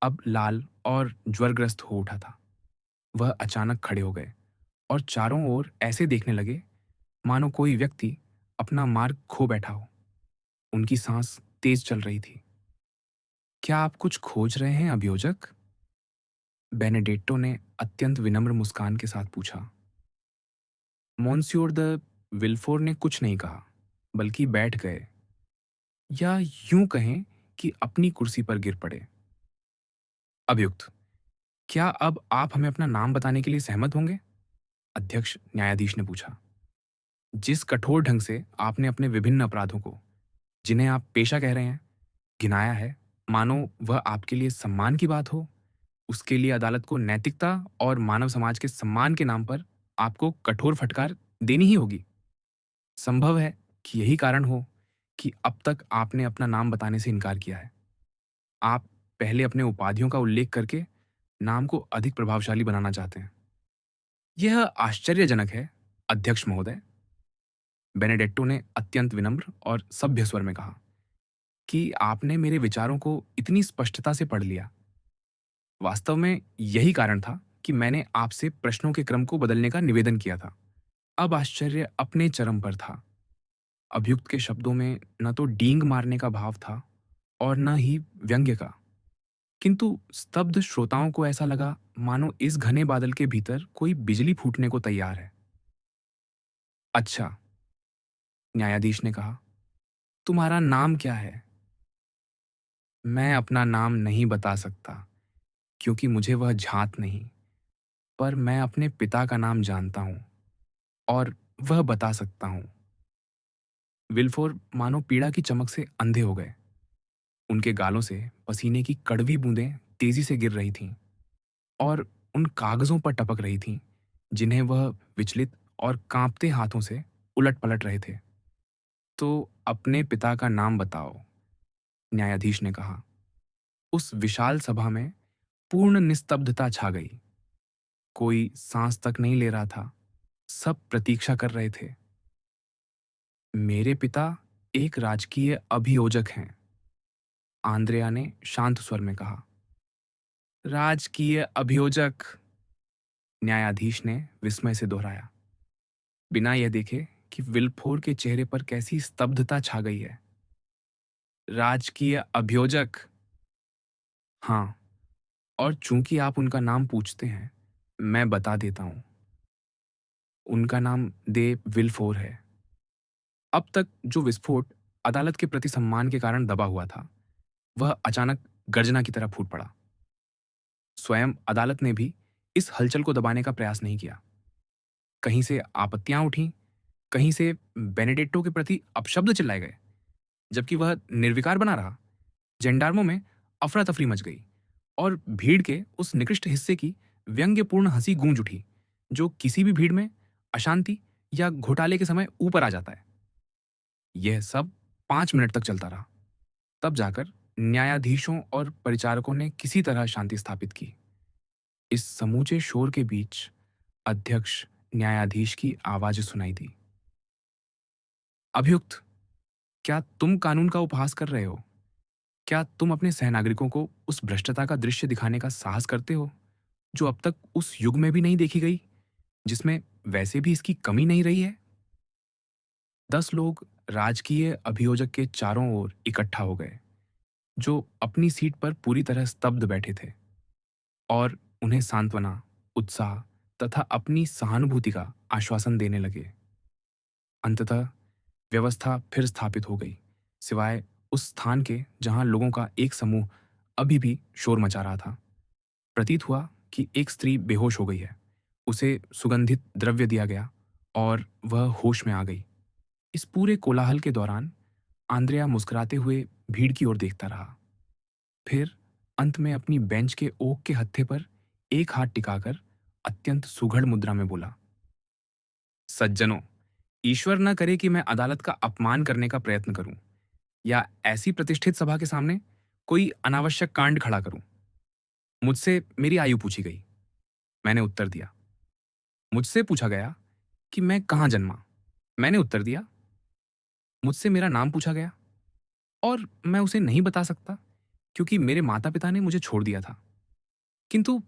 अब लाल और ज्वरग्रस्त हो उठा था। वह अचानक खड़े हो गए और चारों ओर ऐसे देखने लगे मानो कोई व्यक्ति अपना मार्ग खो बैठा हो। उनकी सांस तेज चल रही थी। क्या आप कुछ खोज रहे हैं, अभियोजक? बेनेडेट्टो ने अत्यंत विनम्र मुस्कान के साथ पूछा। मोन्स्योर द विल्फोर ने कुछ नहीं कहा, बल्कि बैठ गए, या यूं कहें कि अपनी कुर्सी पर गिर पड़े। अभियुक्त, क्या अब आप हमें अपना नाम बताने के लिए सहमत होंगे? अध्यक्ष न्यायाधीश ने पूछा। जिस कठोर ढंग से आपने अपने विभिन्न अपराधों को, जिन्हें आप पेशा कह रहे हैं, गिनाया है, मानो वह आपके लिए सम्मान की बात हो, उसके लिए अदालत को नैतिकता और मानव समाज के सम्मान के नाम पर आपको कठोर फटकार देनी ही होगी। संभव है कि यही कारण हो कि अब तक आपने अपना नाम बताने से इनकार किया है। आप पहले अपने उपाधियों का उल्लेख करके नाम को अधिक प्रभावशाली बनाना चाहते हैं। यह आश्चर्यजनक है, अध्यक्ष महोदय। बेनेडिक्टो ने अत्यंत विनम्र और सभ्य स्वर में कहा कि आपने मेरे विचारों को इतनी स्पष्टता से पढ़ लिया। वास्तव में यही कारण था कि मैंने आपसे प्रश्नों के क्रम को बदलने का निवेदन किया था। अब आश्चर्य अपने चरम पर था। अभियुक्त के शब्दों में न तो डींग मारने का भाव था और न ही व्यंग्य का, किंतु स्तब्ध श्रोताओं को ऐसा लगा मानो इस घने बादल के भीतर कोई बिजली फूटने को तैयार है। अच्छा, न्यायाधीश ने कहा, तुम्हारा नाम क्या है? मैं अपना नाम नहीं बता सकता क्योंकि मुझे वह झांत नहीं, पर मैं अपने पिता का नाम जानता हूं और वह बता सकता हूं। विल्फोर मानो पीड़ा की चमक से अंधे हो गए। उनके गालों से पसीने की कड़वी बूंदें तेजी से गिर रही थीं और उन कागजों पर टपक रही थीं जिन्हें वह विचलित और कांपते हाथों से उलट पलट रहे थे। तो अपने पिता का नाम बताओ, न्यायाधीश ने कहा। उस विशाल सभा में पूर्ण निस्तब्धता छा गई। कोई सांस तक नहीं ले रहा था। सब प्रतीक्षा कर रहे थे। मेरे पिता एक राजकीय अभियोजक हैं, आंद्रेया ने शांत स्वर में कहा। राजकीय अभियोजक, न्यायाधीश ने विस्मय से दोहराया, बिना यह देखे कि विल्फोर के चेहरे पर कैसी स्तब्धता छा गई है। राजकीय अभियोजक, हाँ, और चूंकि आप उनका नाम पूछते हैं, मैं बता देता हूं। उनका नाम दे विल्फोर है। अब तक जो विस्फोट अदालत के प्रति सम्मान के कारण दबा हुआ था, वह अचानक गर्जना की तरह फूट पड़ा। स्वयं अदालत ने भी इस हलचल को दबाने का प्रयास नहीं किया। कहीं से आपत्तियां उठीं, कहीं से बेनेडिक्टो के प्रति अपशब्द चिल्लाए गए, जबकि वह निर्विकार बना रहा। जेंडार्मों में अफरा तफरी मच गई और भीड़ के उस निकृष्ट हिस्से की व्यंग्यपूर्ण हंसी गूंज उठी जो किसी भी भीड़ में अशांति या घोटाले के समय ऊपर आ जाता है। यह सब 5 मिनट तक चलता रहा। तब जाकर न्यायाधीशों और परिचारकों ने किसी तरह शांति स्थापित की। इस समूचे शोर के बीच अध्यक्ष न्यायाधीश की आवाज सुनाई दी। अभियुक्त, क्या तुम कानून का उपहास कर रहे हो? क्या तुम अपने सहनागरिकों को उस भ्रष्टता का दृश्य दिखाने का साहस करते हो जो अब तक उस युग में भी नहीं देखी गई, जिसमें वैसे भी इसकी कमी नहीं रही है? 10 लोग राजकीय अभियोजक के चारों ओर इकट्ठा हो गए, जो अपनी सीट पर पूरी तरह स्तब्ध बैठे थे और उन्हें सांत्वना, उत्साह तथा अपनी सहानुभूति का आश्वासन देने लगे। अंततः व्यवस्था फिर स्थापित हो गई, सिवाय उस स्थान के जहां लोगों का एक समूह अभी भी शोर मचा रहा था। प्रतीत हुआ कि एक स्त्री बेहोश हो गई है। उसे सुगंधित द्रव्य दिया गया और वह होश में आ गई। इस पूरे कोलाहल के दौरान आंद्रेया मुस्कुराते हुए भीड़ की ओर देखता रहा। फिर अंत में अपनी बेंच के ओक के हत्थे पर एक हाथ टिकाकर अत्यंत सुघड़ मुद्रा में बोला, सज्जनों, ईश्वर न करे कि मैं अदालत का अपमान करने का प्रयत्न करूं या ऐसी प्रतिष्ठित सभा के सामने कोई अनावश्यक कांड खड़ा करूं। मुझसे मेरी आयु पूछी गई। मैंने उत्तर दिया। मुझसे पूछा गया कि मैं कहाँ जन्मा। मैंने उत्तर दिया। मुझसे मेरा नाम पूछा गया और मैं उसे नहीं बता सकता क्योंकि मेरे माता पिता ने मुझे छोड़ दिया था। किंतु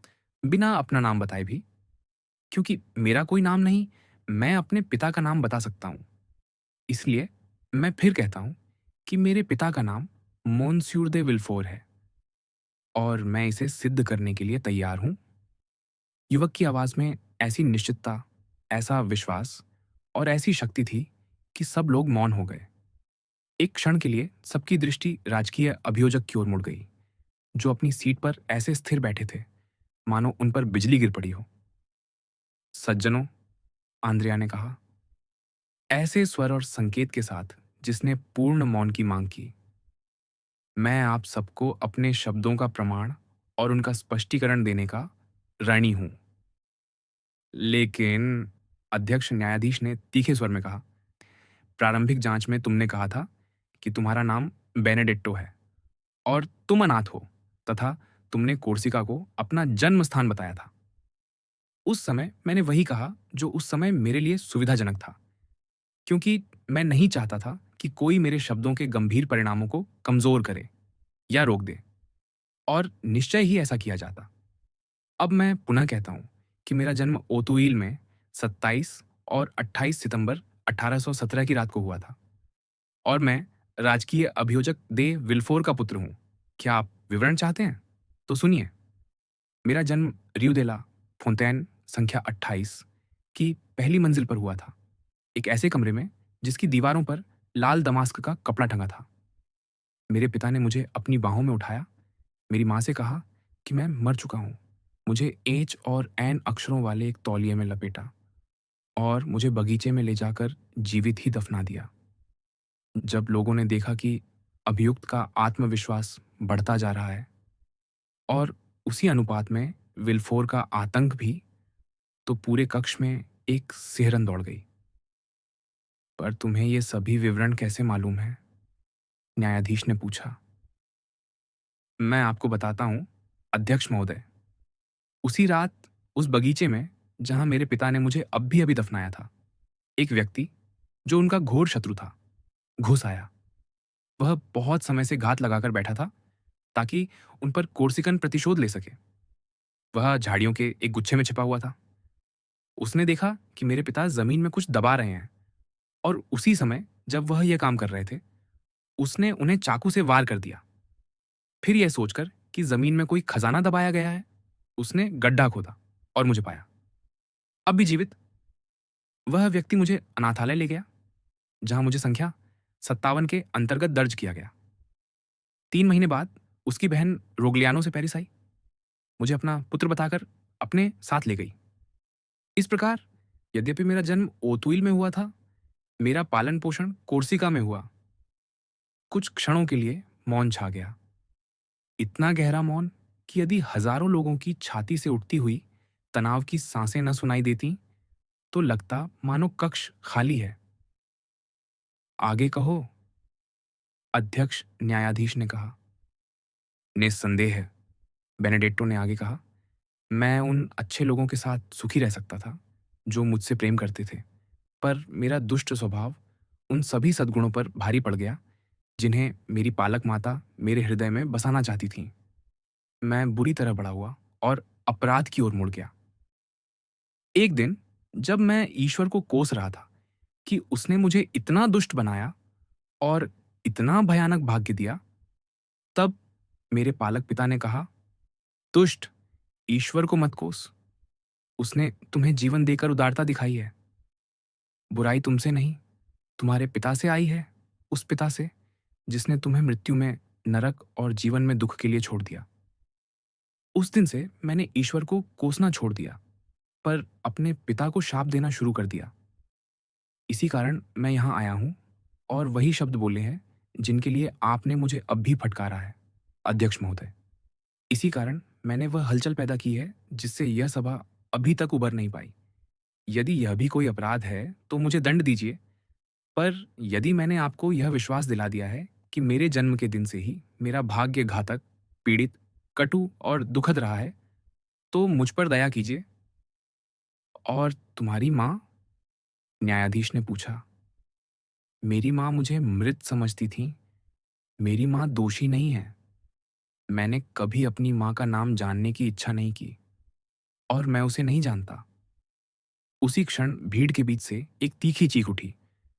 बिना अपना नाम बताए भी, क्योंकि मेरा कोई नाम नहीं, मैं अपने पिता का नाम बता सकता हूं। इसलिए मैं फिर कहता हूं कि मेरे पिता का नाम मोनस्यूर दे विल्फोर है और मैं इसे सिद्ध करने के लिए तैयार हूं। युवक की आवाज में ऐसी निश्चितता, ऐसा विश्वास और ऐसी शक्ति थी कि सब लोग मौन हो गए। एक क्षण के लिए सबकी दृष्टि राजकीय अभियोजक की ओर मुड़ गई, जो अपनी सीट पर ऐसे स्थिर बैठे थे मानो उन पर बिजली गिर पड़ी हो। सज्जनों, आंद्रिया ने कहा, ऐसे स्वर और संकेत के साथ जिसने पूर्ण मौन की मांग की, मैं आप सबको अपने शब्दों का प्रमाण और उनका स्पष्टीकरण देने का ऋणी हूं। लेकिन, अध्यक्ष न्यायाधीश ने तीखे स्वर में कहा, प्रारंभिक जांच में तुमने कहा था कि तुम्हारा नाम बेनेडिक्टो है और तुम अनाथ हो तथा तुमने कोर्सिका को अपना जन्म स्थान बताया था। उस समय मैंने वही कहा जो उस समय मेरे लिए सुविधाजनक था। क्योंकि मैं नहीं चाहता था कि कोई मेरे शब्दों के गंभीर परिणामों को कमज़ोर करे या रोक दे, और निश्चय ही ऐसा किया जाता। अब मैं पुनः कहता हूँ कि मेरा जन्म ओतुइल में 27 और 28 सितंबर 1817 की रात को हुआ था, और मैं राजकीय अभियोजक दे विल्फोर का पुत्र हूँ। क्या आप विवरण चाहते हैं? तो सुनिए। मेरा जन्म रियो दे ला फोंतैन संख्या 28 की पहली मंजिल पर हुआ था, एक ऐसे कमरे में जिसकी दीवारों पर लाल दमास्क का कपड़ा टंगा था। मेरे पिता ने मुझे अपनी बाहों में उठाया, मेरी माँ से कहा कि मैं मर चुका हूँ, मुझे एच और एन अक्षरों वाले एक तौलिए में लपेटा और मुझे बगीचे में ले जाकर जीवित ही दफना दिया। जब लोगों ने देखा कि अभियुक्त का आत्मविश्वास बढ़ता जा रहा है और उसी अनुपात में विल्फोर का आतंक भी, तो पूरे कक्ष में एक सिहरन दौड़ गई। पर तुम्हें ये सभी विवरण कैसे मालूम है? न्यायाधीश ने पूछा। मैं आपको बताता हूँ, अध्यक्ष महोदय। उसी रात उस बगीचे में जहाँ मेरे पिता ने मुझे अभी-अभी दफनाया था, एक व्यक्ति, जो उनका घोर शत्रु था, घुस आया। वह बहुत समय से घात लगाकर बैठा था ताकि उन पर कोर्सिकन प्रतिशोध ले सके। वह झाड़ियों के एक गुच्छे में छिपा हुआ था। उसने देखा कि मेरे पिता जमीन में कुछ दबा रहे हैं, और उसी समय जब वह यह काम कर रहे थे, उसने उन्हें चाकू से वार कर दिया। फिर यह सोचकर कि जमीन में कोई खजाना दबाया गया है, उसने गड्ढा खोदा और मुझे पाया, अब भी जीवित। वह व्यक्ति मुझे अनाथालय ले गया, जहां मुझे संख्या 57 के अंतर्गत दर्ज किया गया। 3 महीने बाद उसकी बहन रोग्लियानो से पेरिस आई, मुझे अपना पुत्र बताकर अपने साथ ले गई। इस प्रकार, यद्यपि मेरा जन्म ओतुइल में हुआ था, मेरा पालन पोषण कोर्सिका में हुआ। कुछ क्षणों के लिए मौन छा गया, इतना गहरा मौन कि यदि हजारों लोगों की छाती से उठती हुई तनाव की सांसें न सुनाई देती, तो लगता मानो कक्ष खाली है। आगे कहो, अध्यक्ष न्यायाधीश ने कहा। निस्संदेह है, बेनेडिक्टो ने आगे कहा, मैं उन अच्छे लोगों के साथ सुखी रह सकता था जो मुझसे प्रेम करते थे, पर मेरा दुष्ट स्वभाव उन सभी सद्गुणों पर भारी पड़ गया जिन्हें मेरी पालक माता मेरे हृदय में बसाना चाहती थी। मैं बुरी तरह बड़ा हुआ और अपराध की ओर मुड़ गया। एक दिन जब मैं ईश्वर को कोस रहा था कि उसने मुझे इतना दुष्ट बनाया और इतना भयानक भाग्य दिया, तब मेरे पालक पिता ने कहा, दुष्ट, ईश्वर को मत कोस। उसने तुम्हें जीवन देकर उदारता दिखाई है। बुराई तुमसे नहीं, तुम्हारे पिता से आई है, उस पिता से जिसने तुम्हें मृत्यु में, नरक और जीवन में दुख के लिए छोड़ दिया। उस दिन से मैंने ईश्वर को कोसना छोड़ दिया, पर अपने पिता को शाप देना शुरू कर दिया। इसी कारण मैं यहाँ आया हूँ और वही शब्द बोले हैं जिनके लिए आपने मुझे अब भी फटकारा है, अध्यक्ष महोदय। इसी कारण मैंने वह हलचल पैदा की है जिससे यह सभा अभी तक उबर नहीं पाई। यदि यह भी कोई अपराध है तो मुझे दंड दीजिए, पर यदि मैंने आपको यह विश्वास दिला दिया है कि मेरे जन्म के दिन से ही मेरा भाग्य घातक, पीड़ित, कटु और दुखद रहा है, तो मुझ पर दया कीजिए। और तुम्हारी माँ? न्यायाधीश ने पूछा। मेरी माँ मुझे मृत समझती थी। मेरी माँ दोषी नहीं है। मैंने कभी अपनी माँ का नाम जानने की इच्छा नहीं की, और मैं उसे नहीं जानता। उसी क्षण भीड़ के बीच से एक तीखी चीख उठी,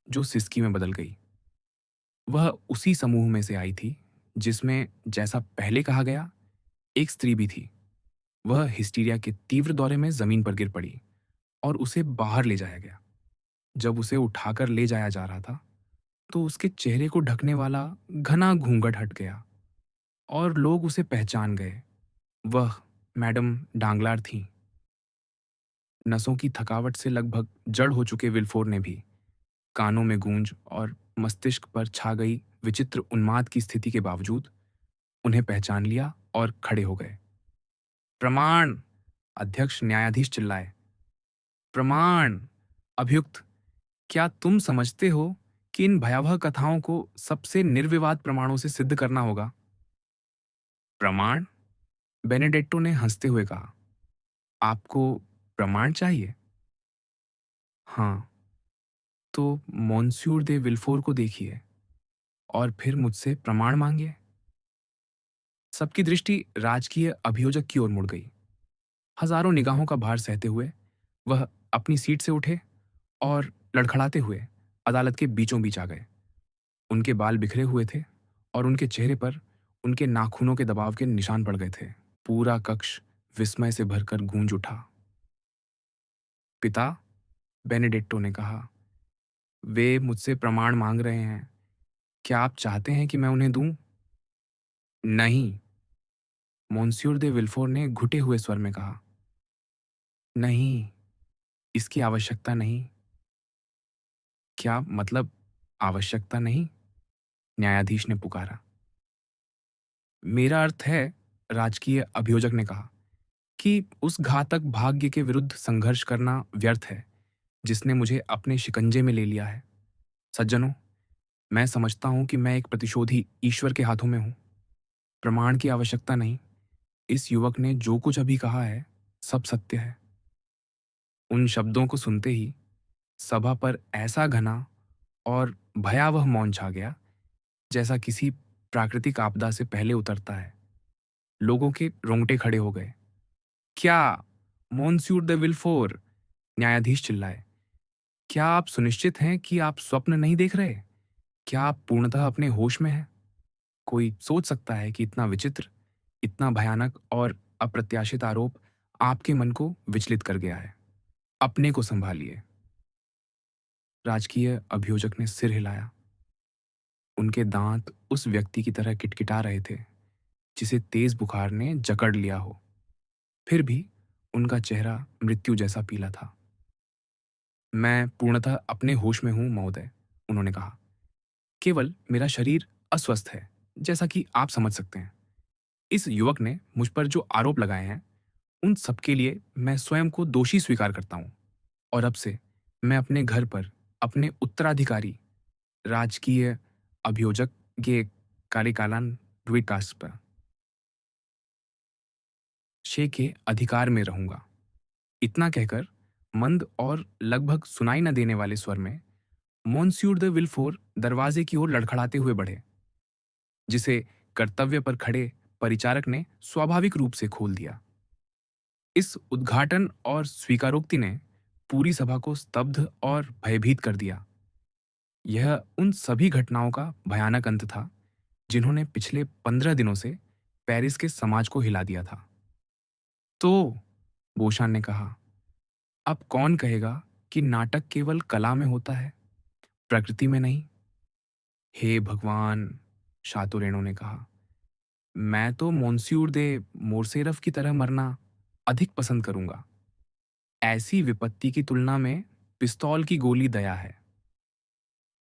जो सिसकी में बदल गई। वह उसी समूह में से आई थी जिसमें, जैसा पहले कहा गया, एक स्त्री भी थी। वह हिस्टीरिया के तीव्र दौरे में जमीन पर गिर पड़ी और उसे बाहर ले जाया गया। जब उसे उठाकर ले जाया जा रहा था, तो उसके चेहरे को ढकने वाला घना घूंघट हट गया और लोग उसे पहचान गए। वह मैडम डांगलार थीं। नसों की थकावट से लगभग जड़ हो चुके विल्फोर ने भी कानों में गूंज और मस्तिष्क पर छा गई विचित्र उन्माद की स्थिति के बावजूद उन्हें पहचान लिया और खड़े हो गए। प्रमाण! अध्यक्ष न्यायाधीश चिल्लाए। प्रमाण! अभियुक्त, क्या तुम समझते हो कि इन भयावह कथाओं को सबसे निर्विवाद प्रमाणों से सिद्ध करना होगा? प्रमाण? बेनेडेट्टो ने हंसते हुए कहा। आपको प्रमाण चाहिए? हाँ, तो मॉन्स्यूर दे विल्फोर को देखिए और फिर मुझसे प्रमाण मांगिए। सबकी दृष्टि राजकीय अभियोजक की ओर मुड़ गई। हजारों निगाहों का भार सहते हुए वह अपनी सीट से उठे और लड़खड़ाते हुए अदालत के बीचों बीच आ गए। उनके बाल बिखरे हुए थे और उनके चेहरे पर उनके नाखूनों के दबाव के निशान पड़ गए थे। पूरा कक्ष विस्मय से भरकर गूंज उठा। पिता, बेनेडिक्टो ने कहा, वे मुझसे प्रमाण मांग रहे हैं। क्या आप चाहते हैं कि मैं उन्हें दूं? नहीं, मोन्सियोर दे विल्फोर ने घुटे हुए स्वर में कहा। नहीं, इसकी आवश्यकता नहीं। क्या मतलब आवश्यकता नहीं? न्यायाधीश ने पुकारा। मेरा अर्थ है, राजकीय अभियोजक ने कहा, कि उस घातक भाग्य के विरुद्ध संघर्ष करना व्यर्थ है जिसने मुझे अपने शिकंजे में ले लिया है। सज्जनों, मैं समझता हूं कि मैं एक प्रतिशोधी ईश्वर के हाथों में हूं। प्रमाण की आवश्यकता नहीं। इस युवक ने जो कुछ अभी कहा है सब सत्य है। उन शब्दों को सुनते ही सभा पर ऐसा घना और भयावह मौन छा गया जैसा किसी प्राकृतिक आपदा से पहले उतरता है। लोगों के रोंगटे खड़े हो गए। क्या? मोन्स्यूर de विल्फोर, न्यायाधीश चिल्लाए। क्या आप सुनिश्चित हैं कि आप स्वप्न नहीं देख रहे? क्या आप पूर्णतः अपने होश में हैं? कोई सोच सकता है कि इतना विचित्र, इतना भयानक और अप्रत्याशित आरोप आपके मन को विचलित कर गया है? अपने को संभालिए। राजकीय अभियोजक ने सिर हिलाया। उनके दांत उस व्यक्ति की तरह किटकिटा रहे थे जिसे तेज बुखार ने जकड़ लिया हो। फिर भी उनका चेहरा मृत्यु जैसा पीला था। मैं पूर्णतः अपने होश में हूं महोदय, उन्होंने कहा। केवल मेरा शरीर अस्वस्थ है, जैसा कि आप समझ सकते हैं। इस युवक ने मुझ पर जो आरोप लगाए हैं उन सबके लिए मैं स्वयं को दोषी स्वीकार करता हूं और अब से मैं अपने घर पर अपने उत्तराधिकारी राजकीय अभियोजक के कार्यकालन द्विकास पर शे के अधिकार में रहूंगा। इतना कहकर मंद और लगभग सुनाई न देने वाले स्वर में मोन्स्यूर de विल्फोर दरवाजे की ओर लड़खड़ाते हुए बढ़े, जिसे कर्तव्य पर खड़े परिचारक ने स्वाभाविक रूप से खोल दिया। इस उद्घाटन और स्वीकारोक्ति ने पूरी सभा को स्तब्ध और भयभीत कर दिया। यह उन सभी घटनाओं का भयानक अंत था जिन्होंने पिछले 15 दिनों से पेरिस के समाज को हिला दिया था। तो बोशान ने कहा, अब कौन कहेगा कि नाटक केवल कला में होता है, प्रकृति में नहीं? हे भगवान, शातुरेनो ने कहा, मैं तो मोन्स्यूर दे मोरसेरफ की तरह मरना अधिक पसंद करूंगा। ऐसी विपत्ति की तुलना में पिस्तौल की गोली दया है।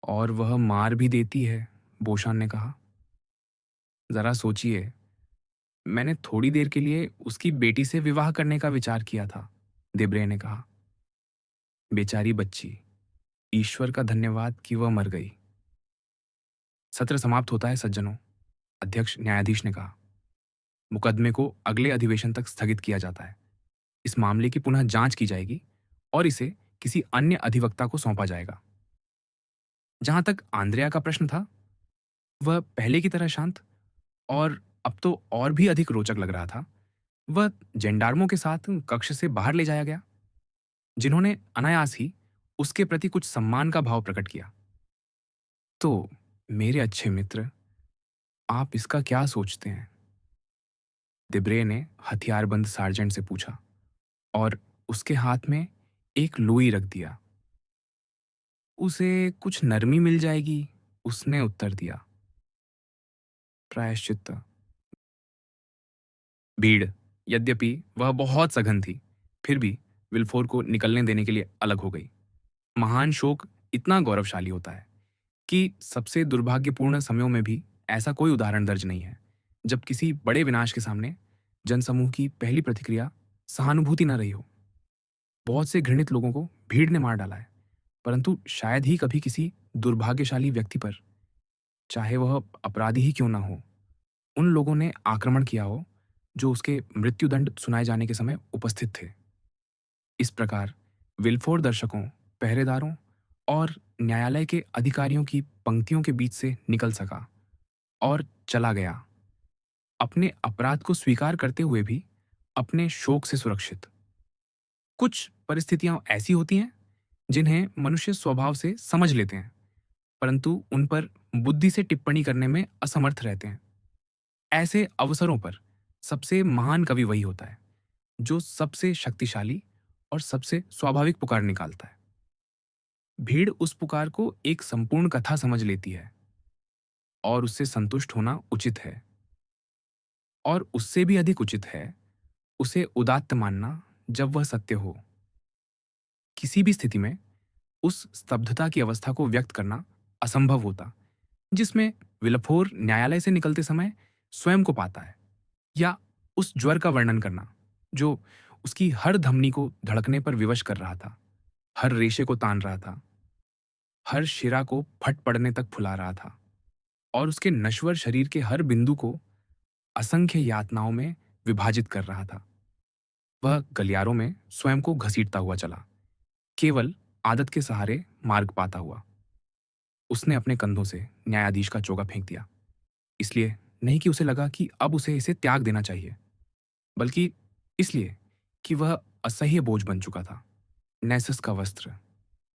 और वह मार भी देती है, बोशान ने कहा। जरा सोचिए, मैंने थोड़ी देर के लिए उसकी बेटी से विवाह करने का विचार किया था, देब्रे ने कहा। बेचारी बच्ची, ईश्वर का धन्यवाद कि वह मर गई। सत्र समाप्त होता है सज्जनों, अध्यक्ष न्यायाधीश ने कहा। मुकदमे को अगले अधिवेशन तक स्थगित किया जाता है। इस मामले की पुनः जांच की जाएगी और इसे किसी अन्य अधिवक्ता को सौंपा जाएगा। जहां तक आंद्रिया का प्रश्न था, वह पहले की तरह शांत और अब तो और भी अधिक रोचक लग रहा था। वह जेंडार्मों के साथ कक्ष से बाहर ले जाया गया, जिन्होंने अनायास ही उसके प्रति कुछ सम्मान का भाव प्रकट किया। तो मेरे अच्छे मित्र, आप इसका क्या सोचते हैं? दिब्रे ने हथियारबंद सार्जेंट से पूछा और उसके हाथ में एक लुई रख दिया। उसे कुछ नरमी मिल जाएगी, उसने उत्तर दिया। प्रायश्चित। भीड़, यद्यपि वह बहुत सघन थी, फिर भी विल्फोर को निकलने देने के लिए अलग हो गई। महान शोक इतना गौरवशाली होता है कि सबसे दुर्भाग्यपूर्ण समयों में भी ऐसा कोई उदाहरण दर्ज नहीं है जब किसी बड़े विनाश के सामने जनसमूह की पहली प्रतिक्रिया सहानुभूति न रही हो। बहुत से घृणित लोगों को भीड़ ने मार डाला है, परंतु शायद ही कभी किसी दुर्भाग्यशाली व्यक्ति पर, चाहे वह अपराधी ही क्यों ना हो, उन लोगों ने आक्रमण किया हो जो उसके मृत्युदंड सुनाए जाने के समय उपस्थित थे। इस प्रकार विल्फोर दर्शकों, पहरेदारों और न्यायालय के अधिकारियों की पंक्तियों के बीच से निकल सका और चला गया, अपने अपराध को स्वीकार करते हुए भी अपने शोक से सुरक्षित। कुछ परिस्थितियां ऐसी होती हैं जिन्हें मनुष्य स्वभाव से समझ लेते हैं, परंतु उन पर बुद्धि से टिप्पणी करने में असमर्थ रहते हैं। ऐसे अवसरों पर सबसे महान कवि वही होता है जो सबसे शक्तिशाली और सबसे स्वाभाविक पुकार निकालता है। भीड़ उस पुकार को एक संपूर्ण कथा समझ लेती है और उससे संतुष्ट होना उचित है, और उससे भी अधिक उचित है उसे उदात्त मानना जब वह सत्य हो। किसी भी स्थिति में उस स्तब्धता की अवस्था को व्यक्त करना असंभव होता जिसमें विलफोर न्यायालय से निकलते समय स्वयं को पाता है, या उस ज्वर का वर्णन करना जो उसकी हर धमनी को धड़कने पर विवश कर रहा था, हर रेशे को तान रहा था, हर शिरा को फट पड़ने तक फुला रहा था, और उसके नश्वर शरीर के हर बिंदु को असंख्य यातनाओं में विभाजित कर रहा था। वह गलियारों में स्वयं को घसीटता हुआ चला, केवल आदत के सहारे मार्ग पाता हुआ। उसने अपने कंधों से न्यायाधीश का चोगा फेंक दिया, इसलिए नहीं कि उसे लगा कि अब उसे इसे त्याग देना चाहिए, बल्कि इसलिए कि वह असह्य बोझ बन चुका था। नेसस का वस्त्र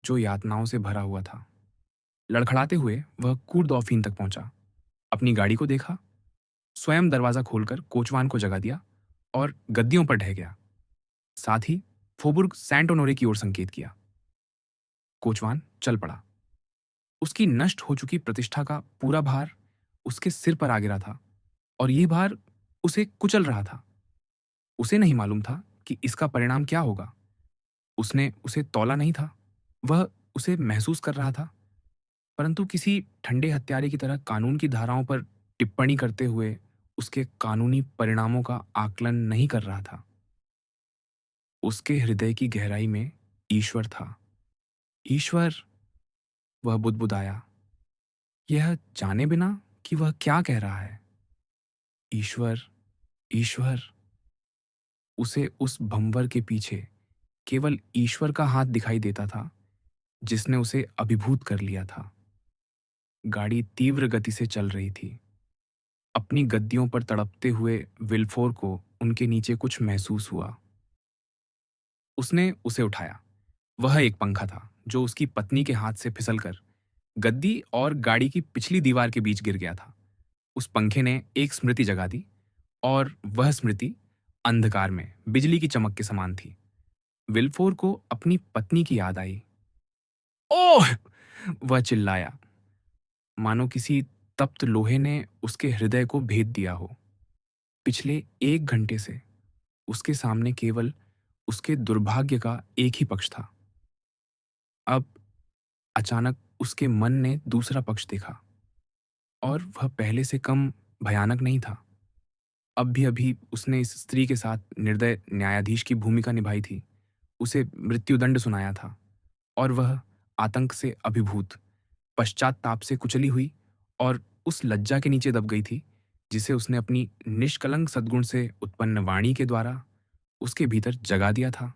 जो यातनाओं से भरा हुआ था। लड़खड़ाते हुए वह कूर्दॉफिन तक पहुंचा, अपनी गाड़ी को देखा, स्वयं दरवाजा खोलकर कोचवान को जगा दिया और गद्दियों पर ढह गया। साथ ही फोबुर्ग सैंट ओनोरे की ओर संकेत किया। कोचवान चल पड़ा। उसकी नष्ट हो चुकी प्रतिष्ठा का पूरा भार उसके सिर पर आ गिरा था, और यह भार उसे कुचल रहा था। उसे नहीं मालूम था कि इसका परिणाम क्या होगा। उसने उसे तौला नहीं था, वह उसे महसूस कर रहा था, परंतु किसी ठंडे हत्यारे की तरह कानून की धाराओं पर टिप्पणी करते हुए उसके कानूनी परिणामों का आकलन नहीं कर रहा था। उसके हृदय की गहराई में ईश्वर था। ईश्वर, वह बुदबुदाया, यह जाने बिना कि वह क्या कह रहा है। ईश्वर, ईश्वर। उसे उस भंवर के पीछे केवल ईश्वर का हाथ दिखाई देता था जिसने उसे अभिभूत कर लिया था। गाड़ी तीव्र गति से चल रही थी। अपनी गद्दियों पर तड़पते हुए विल्फोर को उनके नीचे कुछ महसूस हुआ। उसने उसे उठाया। वह एक पंखा था जो उसकी पत्नी के हाथ से फिसलकर गद्दी और गाड़ी की पिछली दीवार के बीच गिर गया था। उस पंखे ने एक स्मृति जगा दी, और वह स्मृति अंधकार में बिजली की चमक के समान थी। विल्फोर को अपनी पत्नी की याद आई। ओह! वह चिल्लाया, मानो किसी तप्त लोहे ने उसके हृदय को भेद दिया हो। पिछले 1 घंटे से उसके सामने केवल उसके दुर्भाग्य का एक ही पक्ष था। अब अचानक उसके मन ने दूसरा पक्ष देखा, और वह पहले से कम भयानक नहीं था। अब भी अभी उसने इस स्त्री के साथ निर्दय न्यायाधीश की भूमिका निभाई थी, उसे मृत्युदंड सुनाया था, और वह आतंक से अभिभूत, पश्चाताप से कुचली हुई और उस लज्जा के नीचे दब गई थी जिसे उसने अपनी निष्कलंक सद्गुण से उत्पन्न वाणी के द्वारा उसके भीतर जगा दिया था।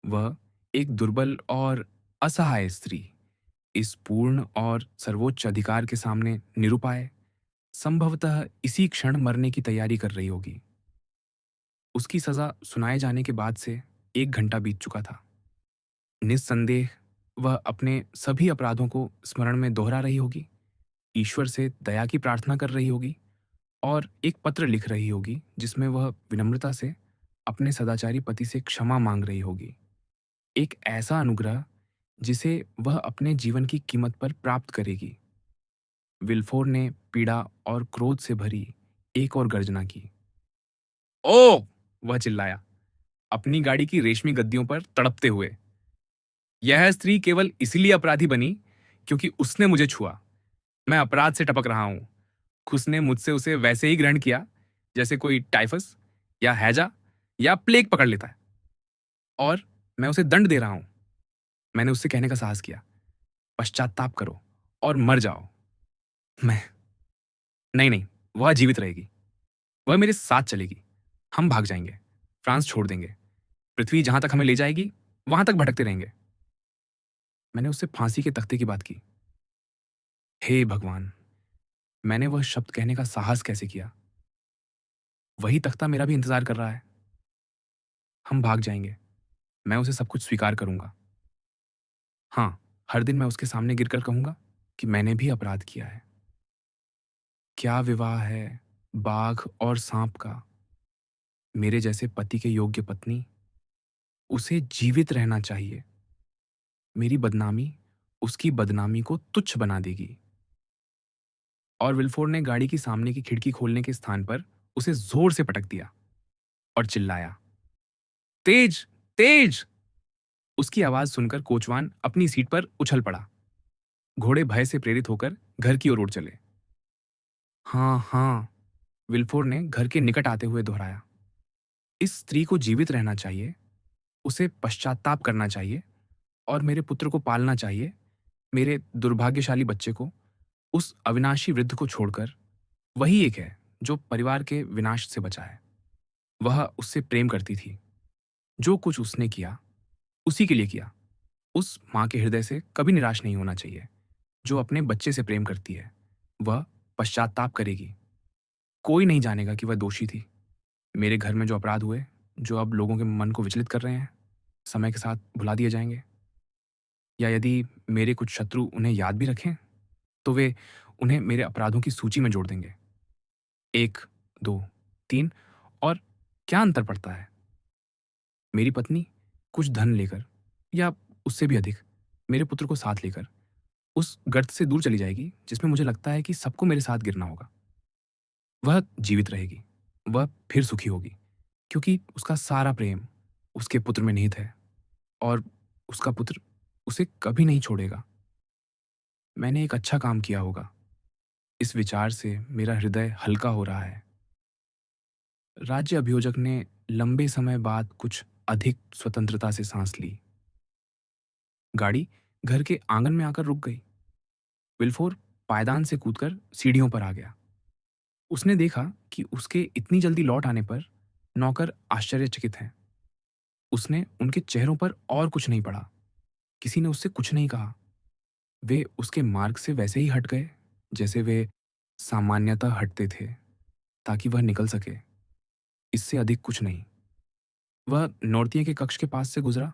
वह एक दुर्बल और असहाय स्त्री इस पूर्ण और सर्वोच्च अधिकार के सामने निरुपाय, संभवतः इसी क्षण मरने की तैयारी कर रही होगी। उसकी सजा सुनाए जाने के बाद से 1 घंटा बीत चुका था। निस्संदेह वह अपने सभी अपराधों को स्मरण में दोहरा रही होगी, ईश्वर से दया की प्रार्थना कर रही होगी, और एक पत्र लिख रही होगी जिसमें वह विनम्रता से अपने सदाचारी पति से क्षमा मांग रही होगी। एक ऐसा अनुग्रह जिसे वह अपने जीवन की कीमत पर प्राप्त करेगी। विल्फोर ने पीड़ा और क्रोध से भरी एक और गर्जना की। ओ! वह चिल्लाया, अपनी गाड़ी की रेशमी गद्दियों पर तड़पते हुए। यह स्त्री केवल इसीलिए अपराधी बनी क्योंकि उसने मुझे छुआ। मैं अपराध से टपक रहा हूं। उसने मुझसे उसे वैसे ही ग्रहण किया जैसे कोई टाइफस या हैजा या प्लेग पकड़ लेता है, और मैं उसे दंड दे रहा हूं। मैंने उससे कहने का साहस किया, पश्चाताप करो और मर जाओ। मैं नहीं, नहीं, वह जीवित रहेगी। वह मेरे साथ चलेगी। हम भाग जाएंगे, फ्रांस छोड़ देंगे। पृथ्वी जहां तक हमें ले जाएगी वहां तक भटकते रहेंगे। मैंने उससे फांसी के तख्ते की बात की। हे भगवान! मैंने वह शब्द कहने का साहस कैसे किया? वही तख्ता मेरा भी इंतज़ार कर रहा है। हम भाग जाएँगे। मैं उसे सब कुछ स्वीकार करूँगा। हाँ, हर दिन मैं उसके सामने गिरकर कहूँगा कि मैंने भी अपराध किया है। क्या विवाह है बाघ और साँप का, मेरे जैसे पति के योग्य पत्नी, उसे जीवित रहना चाहिए। मेरी बदनामी उसकी बदनामी को तुच्छ बना देगी। और विल्फोर ने गाड़ी की सामने की खिड़की खोलने के स्थान पर उसे ज़ोर से पटक दिया और चिल्लाया, "तेज! तेज!" उसकी आवाज़ सुनकर कोचवान अपनी सीट पर उछल पड़ा। घोड़े भय से प्रेरित होकर घर की ओर उड़ चले। "हाँ, हाँ," विल्फोर ने घर के निकट आते हुए दोहराया। "इस स्त्री को जीवित रहना चाहिए, उसे पश्चात्ताप करना चाहिए और मेरे पुत्र को पालना चाहिए, मेरे दुर्भाग्यशाली बच्चे को, उस अविनाशी वृद्ध को छोड़कर। वही एक है जो परिवार के विनाश से बचा है। वह उससे प्रेम करती थी। जो कुछ उसने किया, उसी के लिए किया। उस माँ के हृदय से कभी निराश नहीं होना चाहिए, जो अपने बच्चे से प्रेम करती है। वह पश्चात्ताप करेगी। कोई नहीं जानेगा कि वह दोषी थी। मेरे घर में जो अपराध हुए, जो अब लोगों के मन को विचलित कर रहे हैं, समय के साथ भुला दिए जाएँगे। या यदि मेरे कुछ शत्रु उन्हें याद भी रखें, तो वे उन्हें मेरे अपराधों की सूची में जोड़ देंगे। 1, 2, 3 और क्या अंतर पड़ता है? मेरी पत्नी कुछ धन लेकर या उससे भी अधिक मेरे पुत्र को साथ लेकर उस गर्त से दूर चली जाएगी जिसमें मुझे लगता है कि सबको मेरे साथ गिरना होगा। वह जीवित रहेगी। वह फिर सुखी होगी क्योंकि उसका सारा प्रेम उसके पुत्र में निहित है और उसका पुत्र उसे कभी नहीं छोड़ेगा। मैंने एक अच्छा काम किया होगा। इस विचार से मेरा हृदय हल्का हो रहा है। राज्य अभियोजक ने लंबे समय बाद कुछ अधिक स्वतंत्रता से सांस ली। गाड़ी घर के आंगन में आकर रुक गई। विल्फोर पायदान से कूदकर सीढ़ियों पर आ गया। उसने देखा कि उसके इतनी जल्दी लौट आने पर नौकर आश्चर्यचकित हैं। उसने उनके चेहरों पर और कुछ नहीं पढ़ा। किसी ने उससे कुछ नहीं कहा। वे उसके मार्ग से वैसे ही हट गए जैसे वे सामान्यतः हटते थे, ताकि वह निकल सके। इससे अधिक कुछ नहीं। वह नौरतिये के कक्ष के पास से गुजरा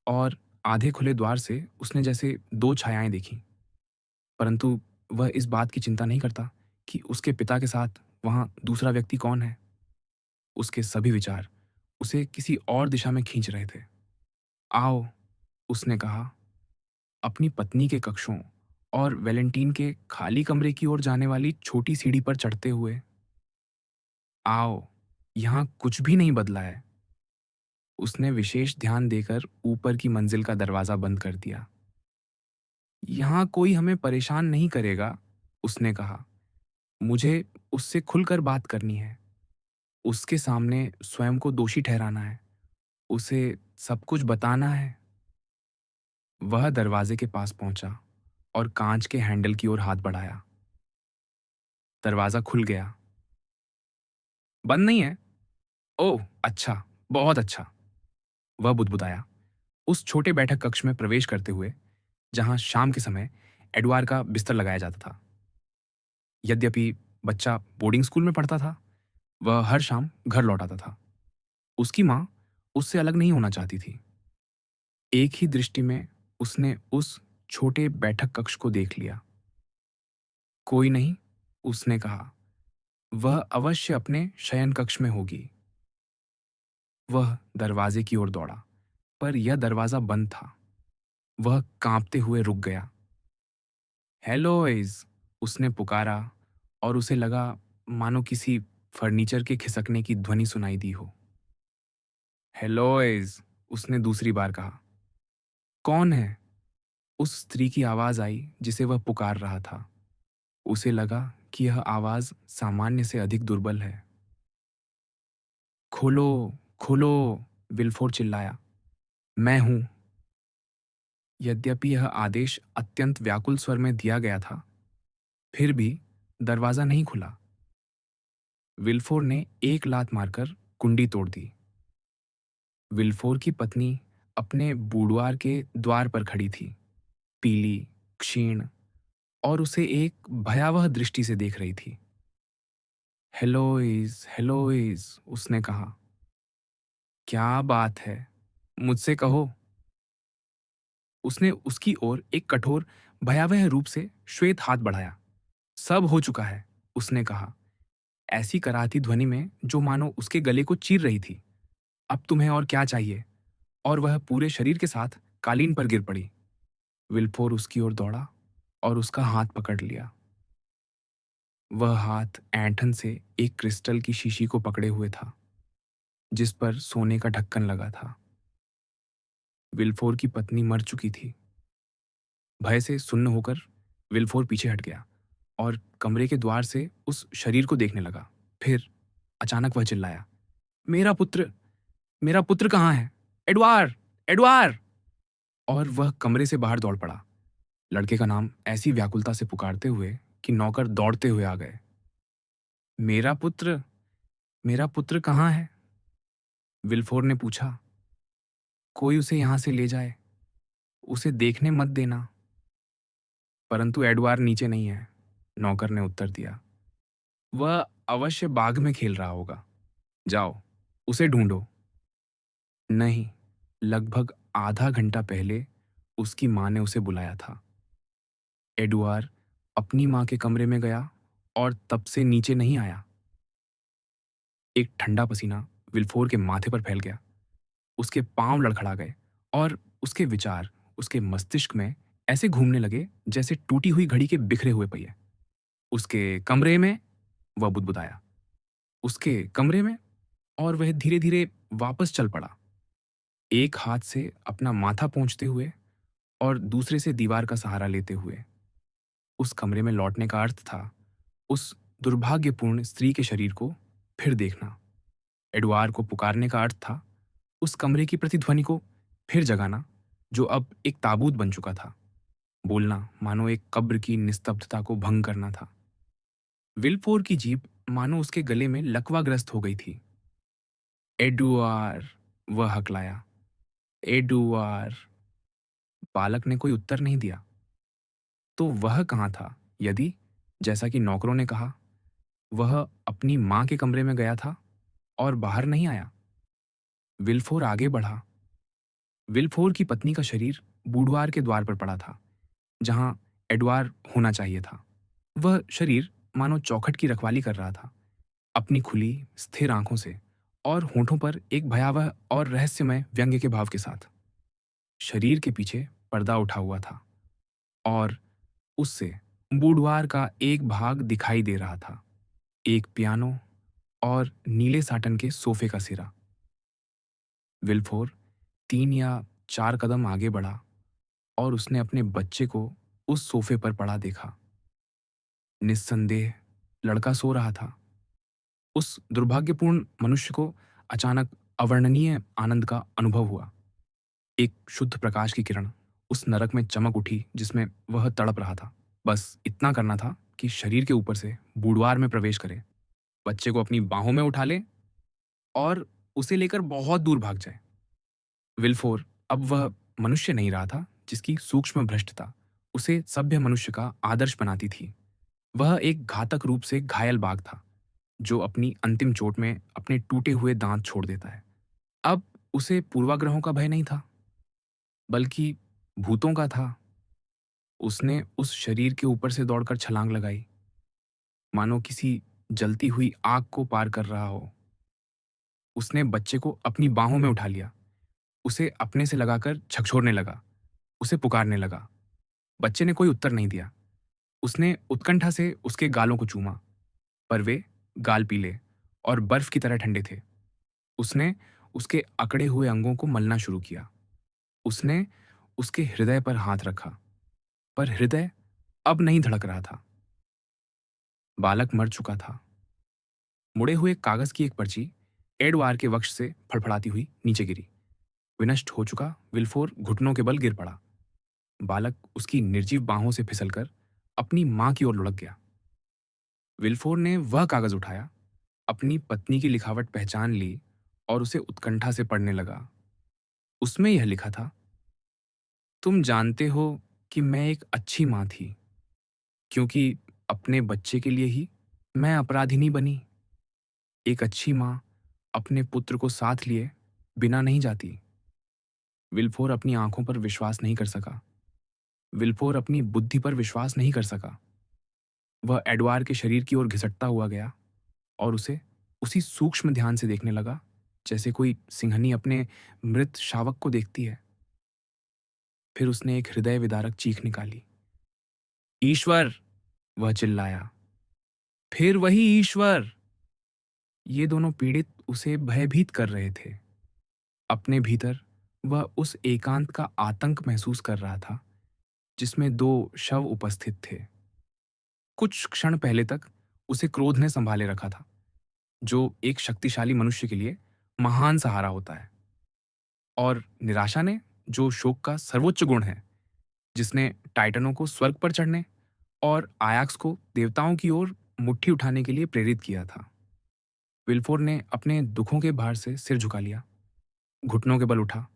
और आधे खुले द्वार से उसने जैसे दो छायाएं देखीं। परंतु वह इस बात की चिंता नहीं करता कि उसके पिता के साथ वहां दूसरा व्यक्ति कौन है। उसके सभी विचार उसे किसी और दिशा में खींच रहे थे। आओ, उसने कहा, अपनी पत्नी के कक्षों और वैलेंटीन के खाली कमरे की ओर जाने वाली छोटी सीढ़ी पर चढ़ते हुए। आओ, यहाँ कुछ भी नहीं बदला है। उसने विशेष ध्यान देकर ऊपर की मंजिल का दरवाजा बंद कर दिया। यहाँ कोई हमें परेशान नहीं करेगा, उसने कहा। मुझे उससे खुलकर बात करनी है। उसके सामने स्वयं को दोषी ठहराना है। उसे सब कुछ बताना है। वह दरवाजे के पास पहुंचा और कांच के हैंडल की ओर हाथ बढ़ाया। दरवाजा खुल गया। बंद नहीं है? ओह, अच्छा, बहुत अच्छा, वह बुदबुदाया, उस छोटे बैठक कक्ष में प्रवेश करते हुए जहां शाम के समय एडवार का बिस्तर लगाया जाता था। यद्यपि बच्चा बोर्डिंग स्कूल में पढ़ता था, वह हर शाम घर लौट आता था। उसकी माँ उससे अलग नहीं होना चाहती थी। एक ही दृष्टि में उसने उस छोटे बैठक कक्ष को देख लिया। कोई नहीं, उसने कहा, वह अवश्य अपने शयन कक्ष में होगी। वह दरवाजे की ओर दौड़ा, पर यह दरवाजा बंद था। वह कांपते हुए रुक गया। हेलोइज, उसने पुकारा और उसे लगा मानो किसी फर्नीचर के खिसकने की ध्वनि सुनाई दी हो। हेलोइज, उसने दूसरी बार कहा। कौन है? उस स्त्री की आवाज आई जिसे वह पुकार रहा था। उसे लगा कि यह आवाज सामान्य से अधिक दुर्बल है। खोलो, खोलो, विल्फोर चिल्लाया। मैं हूं। यद्यपि यह आदेश अत्यंत व्याकुल स्वर में दिया गया था, फिर भी दरवाजा नहीं खुला। विल्फोर ने एक लात मारकर कुंडी तोड़ दी। विल्फोर की पत्नी अपने बूडवार के द्वार पर खड़ी थी। पीली, क्षीण और उसे एक भयावह दृष्टि से देख रही थी। हेलोइस, हेलोइस, उसने कहा। क्या बात है? मुझसे कहो। उसने उसकी ओर एक कठोर, भयावह रूप से श्वेत हाथ बढ़ाया। सब हो चुका है, उसने कहा, ऐसी कराहती ध्वनि में जो मानो उसके गले को चीर रही थी। अब तुम्हें और क्या चाहिए? और वह पूरे शरीर के साथ कालीन पर गिर पड़ी। विल्फोर उसकी ओर दौड़ा और उसका हाथ पकड़ लिया। वह हाथ ऐंठन से एक क्रिस्टल की शीशी को पकड़े हुए था, जिस पर सोने का ढक्कन लगा था। विल्फोर की पत्नी मर चुकी थी। भय से सुन्न होकर विल्फोर पीछे हट गया और कमरे के द्वार से उस शरीर को देखने लगा। फिर अचानक वह चिल्लाया, मेरा पुत्र! मेरा पुत्र कहाँ है? एडवार! एडवार! और वह कमरे से बाहर दौड़ पड़ा, लड़के का नाम ऐसी व्याकुलता से पुकारते हुए कि नौकर दौड़ते हुए आ गए। मेरा पुत्र! मेरा पुत्र कहाँ है? विल्फोर ने पूछा। कोई उसे यहां से ले जाए, उसे देखने मत देना। परंतु एडवार नीचे नहीं है, नौकर ने उत्तर दिया। वह अवश्य बाग में खेल रहा होगा। जाओ, उसे ढूंढो। नहीं, लगभग आधा घंटा पहले उसकी मां ने उसे बुलाया था। एडुआर अपनी मां के कमरे में गया और तब से नीचे नहीं आया। एक ठंडा पसीना विल्फोर के माथे पर फैल गया। उसके पांव लड़खड़ा गए और उसके विचार उसके मस्तिष्क में ऐसे घूमने लगे जैसे टूटी हुई घड़ी के बिखरे हुए पहिए। उसके कमरे में, वह बुदबुदाया। उसके कमरे में, और वह धीरे धीरे वापस चल पड़ा, एक हाथ से अपना माथा पोंछते हुए और दूसरे से दीवार का सहारा लेते हुए। उस कमरे में लौटने का अर्थ था उस दुर्भाग्यपूर्ण स्त्री के शरीर को फिर देखना। एडवार को पुकारने का अर्थ था उस कमरे की प्रतिध्वनि को फिर जगाना, जो अब एक ताबूत बन चुका था। बोलना मानो एक कब्र की निस्तब्धता को भंग करना था। विल्फोर की जीभ मानो उसके गले में लकवाग्रस्त हो गई थी। एडुआर, वह हकलाया। एडुआर। बालक ने कोई उत्तर नहीं दिया। तो वह कहाँ था यदि, जैसा कि नौकरों ने कहा, वह अपनी मां के कमरे में गया था और बाहर नहीं आया? विल्फोर आगे बढ़ा। विल्फोर की पत्नी का शरीर बूढ़वार के द्वार पर पड़ा था, जहां एडवार होना चाहिए था। वह शरीर मानो चौखट की रखवाली कर रहा था, अपनी खुली, स्थिर आंखों से और होठों पर एक भयावह और रहस्यमय व्यंग्य के भाव के साथ। शरीर के पीछे पर्दा उठा हुआ था और उससे बूढ़वार का एक भाग दिखाई दे रहा था, एक पियानो और नीले साटन के सोफे का सिरा। विल्फोर 3 या 4 कदम आगे बढ़ा और उसने अपने बच्चे को उस सोफे पर पड़ा देखा। निस्संदेह लड़का सो रहा था। उस दुर्भाग्यपूर्ण मनुष्य को अचानक अवर्णनीय आनंद का अनुभव हुआ। एक शुद्ध प्रकाश की किरण उस नरक में चमक उठी जिसमें वह तड़प रहा था। बस इतना करना था कि शरीर के ऊपर से बूढ़वार में प्रवेश करे, बच्चे को अपनी बाहों में उठा ले और उसे लेकर बहुत दूर भाग जाए। विल्फोर अब वह मनुष्य नहीं रहा था जिसकी सूक्ष्म भ्रष्टता उसे सभ्य मनुष्य का आदर्श बनाती थी। वह एक घातक रूप से घायल बाघ था, जो अपनी अंतिम चोट में अपने टूटे हुए दांत छोड़ देता है। अब उसे पूर्वाग्रहों का भय नहीं था, बल्कि भूतों का था। उसने उस शरीर के ऊपर से दौड़कर छलांग लगाई, मानो किसी जलती हुई आग को पार कर रहा हो। उसने बच्चे को अपनी बाहों में उठा लिया, उसे अपने से लगाकर झकझोरने लगा, उसे पुकारने लगा। बच्चे ने कोई उत्तर नहीं दिया। उसने उत्कंठा से उसके गालों को चूमा, पर वे गाल पीले और बर्फ की तरह ठंडे थे। उसने उसके अकड़े हुए अंगों को मलना शुरू किया। उसने उसके हृदय पर हाथ रखा, पर हृदय अब नहीं धड़क रहा था। बालक मर चुका था। मुड़े हुए कागज की एक पर्ची एडवार के वक्ष से फड़फड़ाती हुई नीचे गिरी। विनष्ट हो चुका विल्फोर घुटनों के बल गिर पड़ा। बालक उसकी निर्जीव बाहों से फिसलकर अपनी मां की ओर लुढ़क गया। विल्फोर ने वह कागज उठाया, अपनी पत्नी की लिखावट पहचान ली और उसे उत्कंठा से पढ़ने लगा। उसमें यह लिखा था, तुम जानते हो कि मैं एक अच्छी माँ थी, क्योंकि अपने बच्चे के लिए ही मैं अपराधिनी बनी। एक अच्छी माँ अपने पुत्र को साथ लिए बिना नहीं जाती। विल्फोर अपनी आंखों पर विश्वास नहीं कर सका। विल्फोर अपनी बुद्धि पर विश्वास नहीं कर सका। वह एडवार के शरीर की ओर घिसटता हुआ गया और उसे उसी सूक्ष्म ध्यान से देखने लगा, जैसे कोई सिंहनी अपने मृत शावक को देखती है। फिर उसने एक हृदय विदारक चीख निकाली। ईश्वर! वह चिल्लाया। फिर वही ईश्वर! ये दोनों पीड़ित उसे भयभीत कर रहे थे। अपने भीतर वह उस एकांत का आतंक महसूस कर रहा था, जिसमें दो शव उपस्थित थे। कुछ क्षण पहले तक उसे क्रोध ने संभाले रखा था, जो एक शक्तिशाली मनुष्य के लिए महान सहारा होता है, और निराशा ने, जो शोक का सर्वोच्च गुण है, जिसने टाइटनों को स्वर्ग पर चढ़ने और आयाक्स को देवताओं की ओर मुट्ठी उठाने के लिए प्रेरित किया था। विल्फोर ने अपने दुखों के भार से सिर झुका लिया, घुटनों के बल उठा,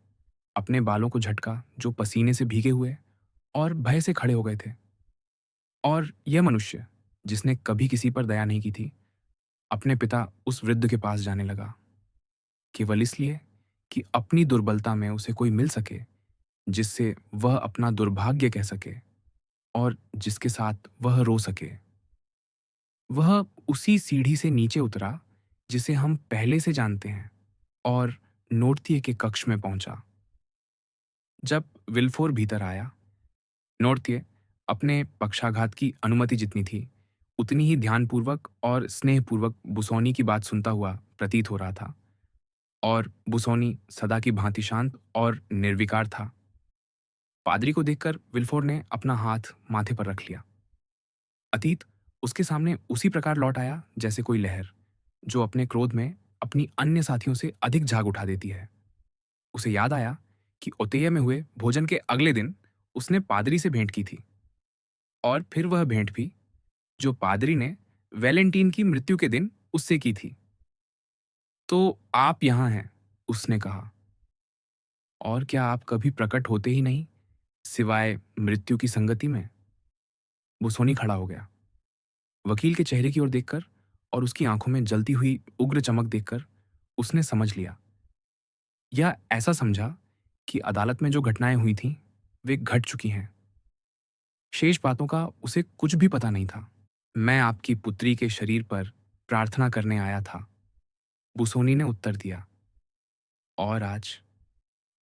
अपने बालों को झटका जो पसीने से भीगे हुए और भय से खड़े हो गए थे। और यह मनुष्य, जिसने कभी किसी पर दया नहीं की थी, अपने पिता उस वृद्ध के पास जाने लगा, केवल इसलिए कि अपनी दुर्बलता में उसे कोई मिल सके जिससे वह अपना दुर्भाग्य कह सके और जिसके साथ वह रो सके। वह उसी सीढ़ी से नीचे उतरा जिसे हम पहले से जानते हैं, और नोर्तिये के कक्ष में पहुंचा। जब विल्फोर भीतर आया, नोर्तिये अपने पक्षाघात की अनुमति जितनी थी, उतनी ही ध्यानपूर्वक और स्नेहपूर्वक बुसौनी की बात सुनता हुआ प्रतीत हो रहा था, और बुसौनी सदा की भांति शांत और निर्विकार था। पादरी को देखकर विल्फोर ने अपना हाथ माथे पर रख लिया। अतीत उसके सामने उसी प्रकार लौट आया जैसे कोई लहर, जो अपने क्रोध में अपनी अन्य साथियों से अधिक झाग उठा देती है। उसे याद आया कि ओतेय में हुए भोजन के अगले दिन उसने पादरी से भेंट की थी, और फिर वह भेंट भी जो पादरी ने वैलेंटीन की मृत्यु के दिन उससे की थी। तो आप यहाँ हैं, उसने कहा, और क्या आप कभी प्रकट होते ही नहीं, सिवाय मृत्यु की संगति में? बुसोनी खड़ा हो गया। वकील के चेहरे की ओर देखकर और उसकी आंखों में जलती हुई उग्र चमक देखकर उसने समझ लिया, या ऐसा समझा कि अदालत में जो घटनाएं हुई थीं, वे घट चुकी हैं। शेष बातों का उसे कुछ भी पता नहीं था। मैं आपकी पुत्री के शरीर पर प्रार्थना करने आया था, बुसोनी ने उत्तर दिया। और आज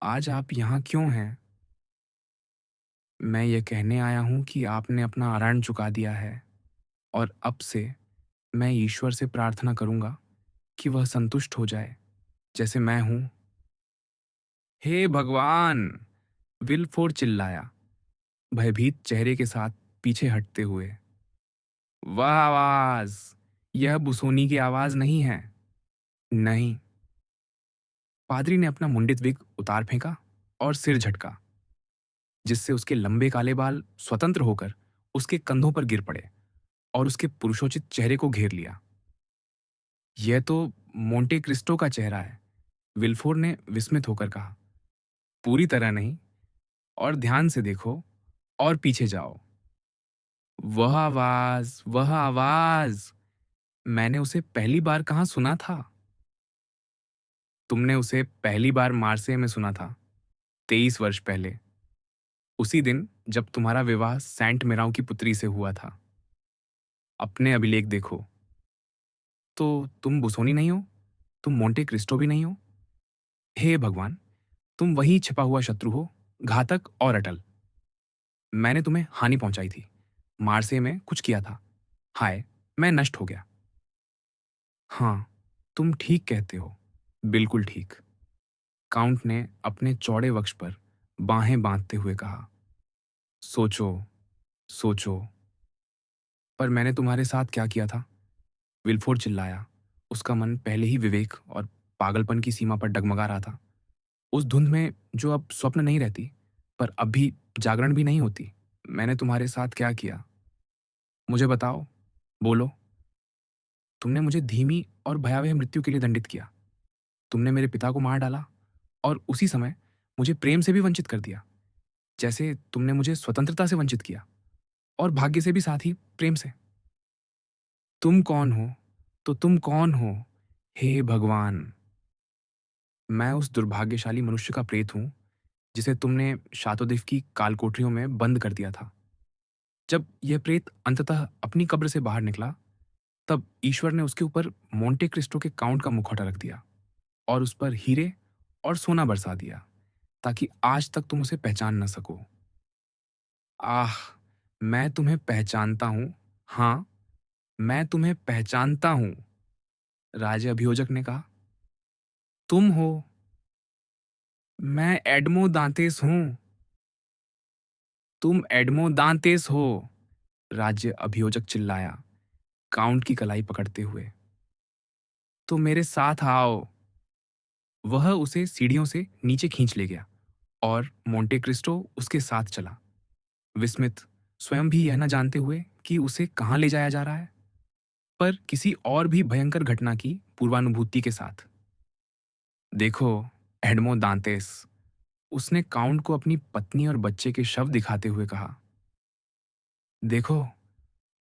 आज आप यहाँ क्यों हैं? मैं ये कहने आया हूँ कि आपने अपना आरण चुका दिया है, और अब से मैं ईश्वर से प्रार्थना करूंगा कि वह संतुष्ट हो जाए, जैसे मैं हूं। हे भगवान! विल्फोर चिल्लाया, भयभीत चेहरे के साथ पीछे हटते हुए। वह आवाज, यह बुसोनी की आवाज नहीं है। नहीं। पादरी ने अपना मुंडित विग उतार फेंका और सिर झटका, जिससे उसके लंबे काले बाल स्वतंत्र होकर उसके कंधों पर गिर पड़े और उसके पुरुषोचित चेहरे को घेर लिया। यह तो मोंटे क्रिस्टो का चेहरा है, विल्फोर ने विस्मित होकर कहा। पूरी तरह नहीं, और ध्यान से देखो और पीछे जाओ। वह आवाज, वह आवाज! मैंने उसे पहली बार कहाँ सुना था? तुमने उसे पहली बार मार्से में सुना था, 23 वर्ष पहले, उसी दिन जब तुम्हारा विवाह सेंट मेराउ की पुत्री से हुआ था। अपने अभिलेख देखो। तो तुम बुसोनी नहीं हो, तुम मोंटे क्रिस्टो भी नहीं हो। हे भगवान, तुम वही छिपा हुआ शत्रु हो, घातक और अटल। मैंने तुम्हें हानि पहुंचाई थी, मार्से में कुछ किया था। हाय, मैं नष्ट हो गया। हाँ, तुम ठीक कहते हो, बिल्कुल ठीक। काउंट ने अपने चौड़े वक्ष पर बाहें बांधते हुए कहा। सोचो, सोचो। पर मैंने तुम्हारे साथ क्या किया था? विल्फोर्ड चिल्लाया। उसका मन पहले ही विवेक और पागलपन की सीमा पर डगमगा रहा था। उस धुंध में जो अब स्वप्न नहीं रहती, पर अब भी जागरण भी नहीं होती। मैंने तुम्हारे साथ क्या किया? मुझे बताओ, बोलो। तुमने मुझे धीमी और भयावह मृत्यु के लिए दंडित किया। तुमने मेरे पिता को मार डाला और उसी समय मुझे प्रेम से भी वंचित कर दिया। जैसे तुमने मुझे स्वतंत्रता से वंचित किया और भाग्य से भी, साथ ही प्रेम से। तुम कौन हो? तो तुम कौन हो? हे भगवान! मैं उस दुर्भाग्यशाली मनुष्य का प्रेत हूँ, जिसे तुमने शातोदिफ की काल-कोठरियों में बंद कर दिया था। जब यह प्रेत अंततः अपनी कब्र से बाहर निकला, तब ईश्वर ने उसके ऊपर मोंटे क्रिस्टो के काउंट का मुखौटा रख दिया और उस पर हीरे और सोना बरसा दिया, ताकि आज तक तुम उसे पहचान न सको। आह! मैं तुम्हें पहचानता हूँ। हाँ, मैं तुम्हें पहचानता हूँ, राज अभियोजक ने कहा। तुम हो। मैं एडमो दांतेस हूँ। तुम एडमो दांतेस हो, राज्य अभियोजक चिल्लाया, काउंट की कलाई पकड़ते हुए। तो मेरे साथ आओ। वह उसे सीढ़ियों से नीचे खींच ले गया और मोंटे क्रिस्टो उसके साथ चला, विस्मित, स्वयं भी यह न जानते हुए कि उसे कहाँ ले जाया जा रहा है, पर किसी और भी भयंकर घटना की पूर्वानुभूति के साथ। देखो, एडमो दांतेस, उसने काउंट को अपनी पत्नी और बच्चे के शव दिखाते हुए कहा। देखो,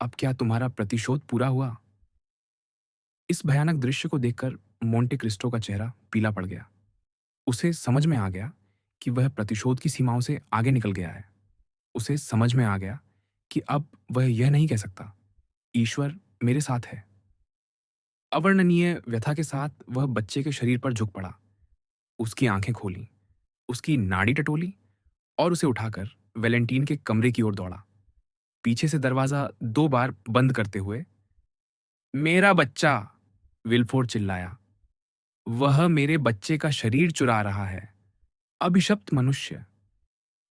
अब क्या तुम्हारा प्रतिशोध पूरा हुआ? इस भयानक दृश्य को देखकर मोंटे क्रिस्टो का चेहरा पीला पड़ गया। उसे समझ में आ गया कि वह प्रतिशोध की सीमाओं से आगे निकल गया है। उसे समझ में आ गया कि अब वह यह नहीं कह सकता, ईश्वर मेरे साथ है। अवर्णनीय व्यथा के साथ वह बच्चे के शरीर पर झुक पड़ा, उसकी आंखें खोलीं, उसकी नाड़ी टटोली और उसे उठाकर वैलेंटीन के कमरे की ओर दौड़ा, पीछे से दरवाजा 2 बार बंद करते हुए। मेरा बच्चा! विल्फोर्ड चिल्लाया। वह मेरे बच्चे का शरीर चुरा रहा है। अभिशप्त मनुष्य!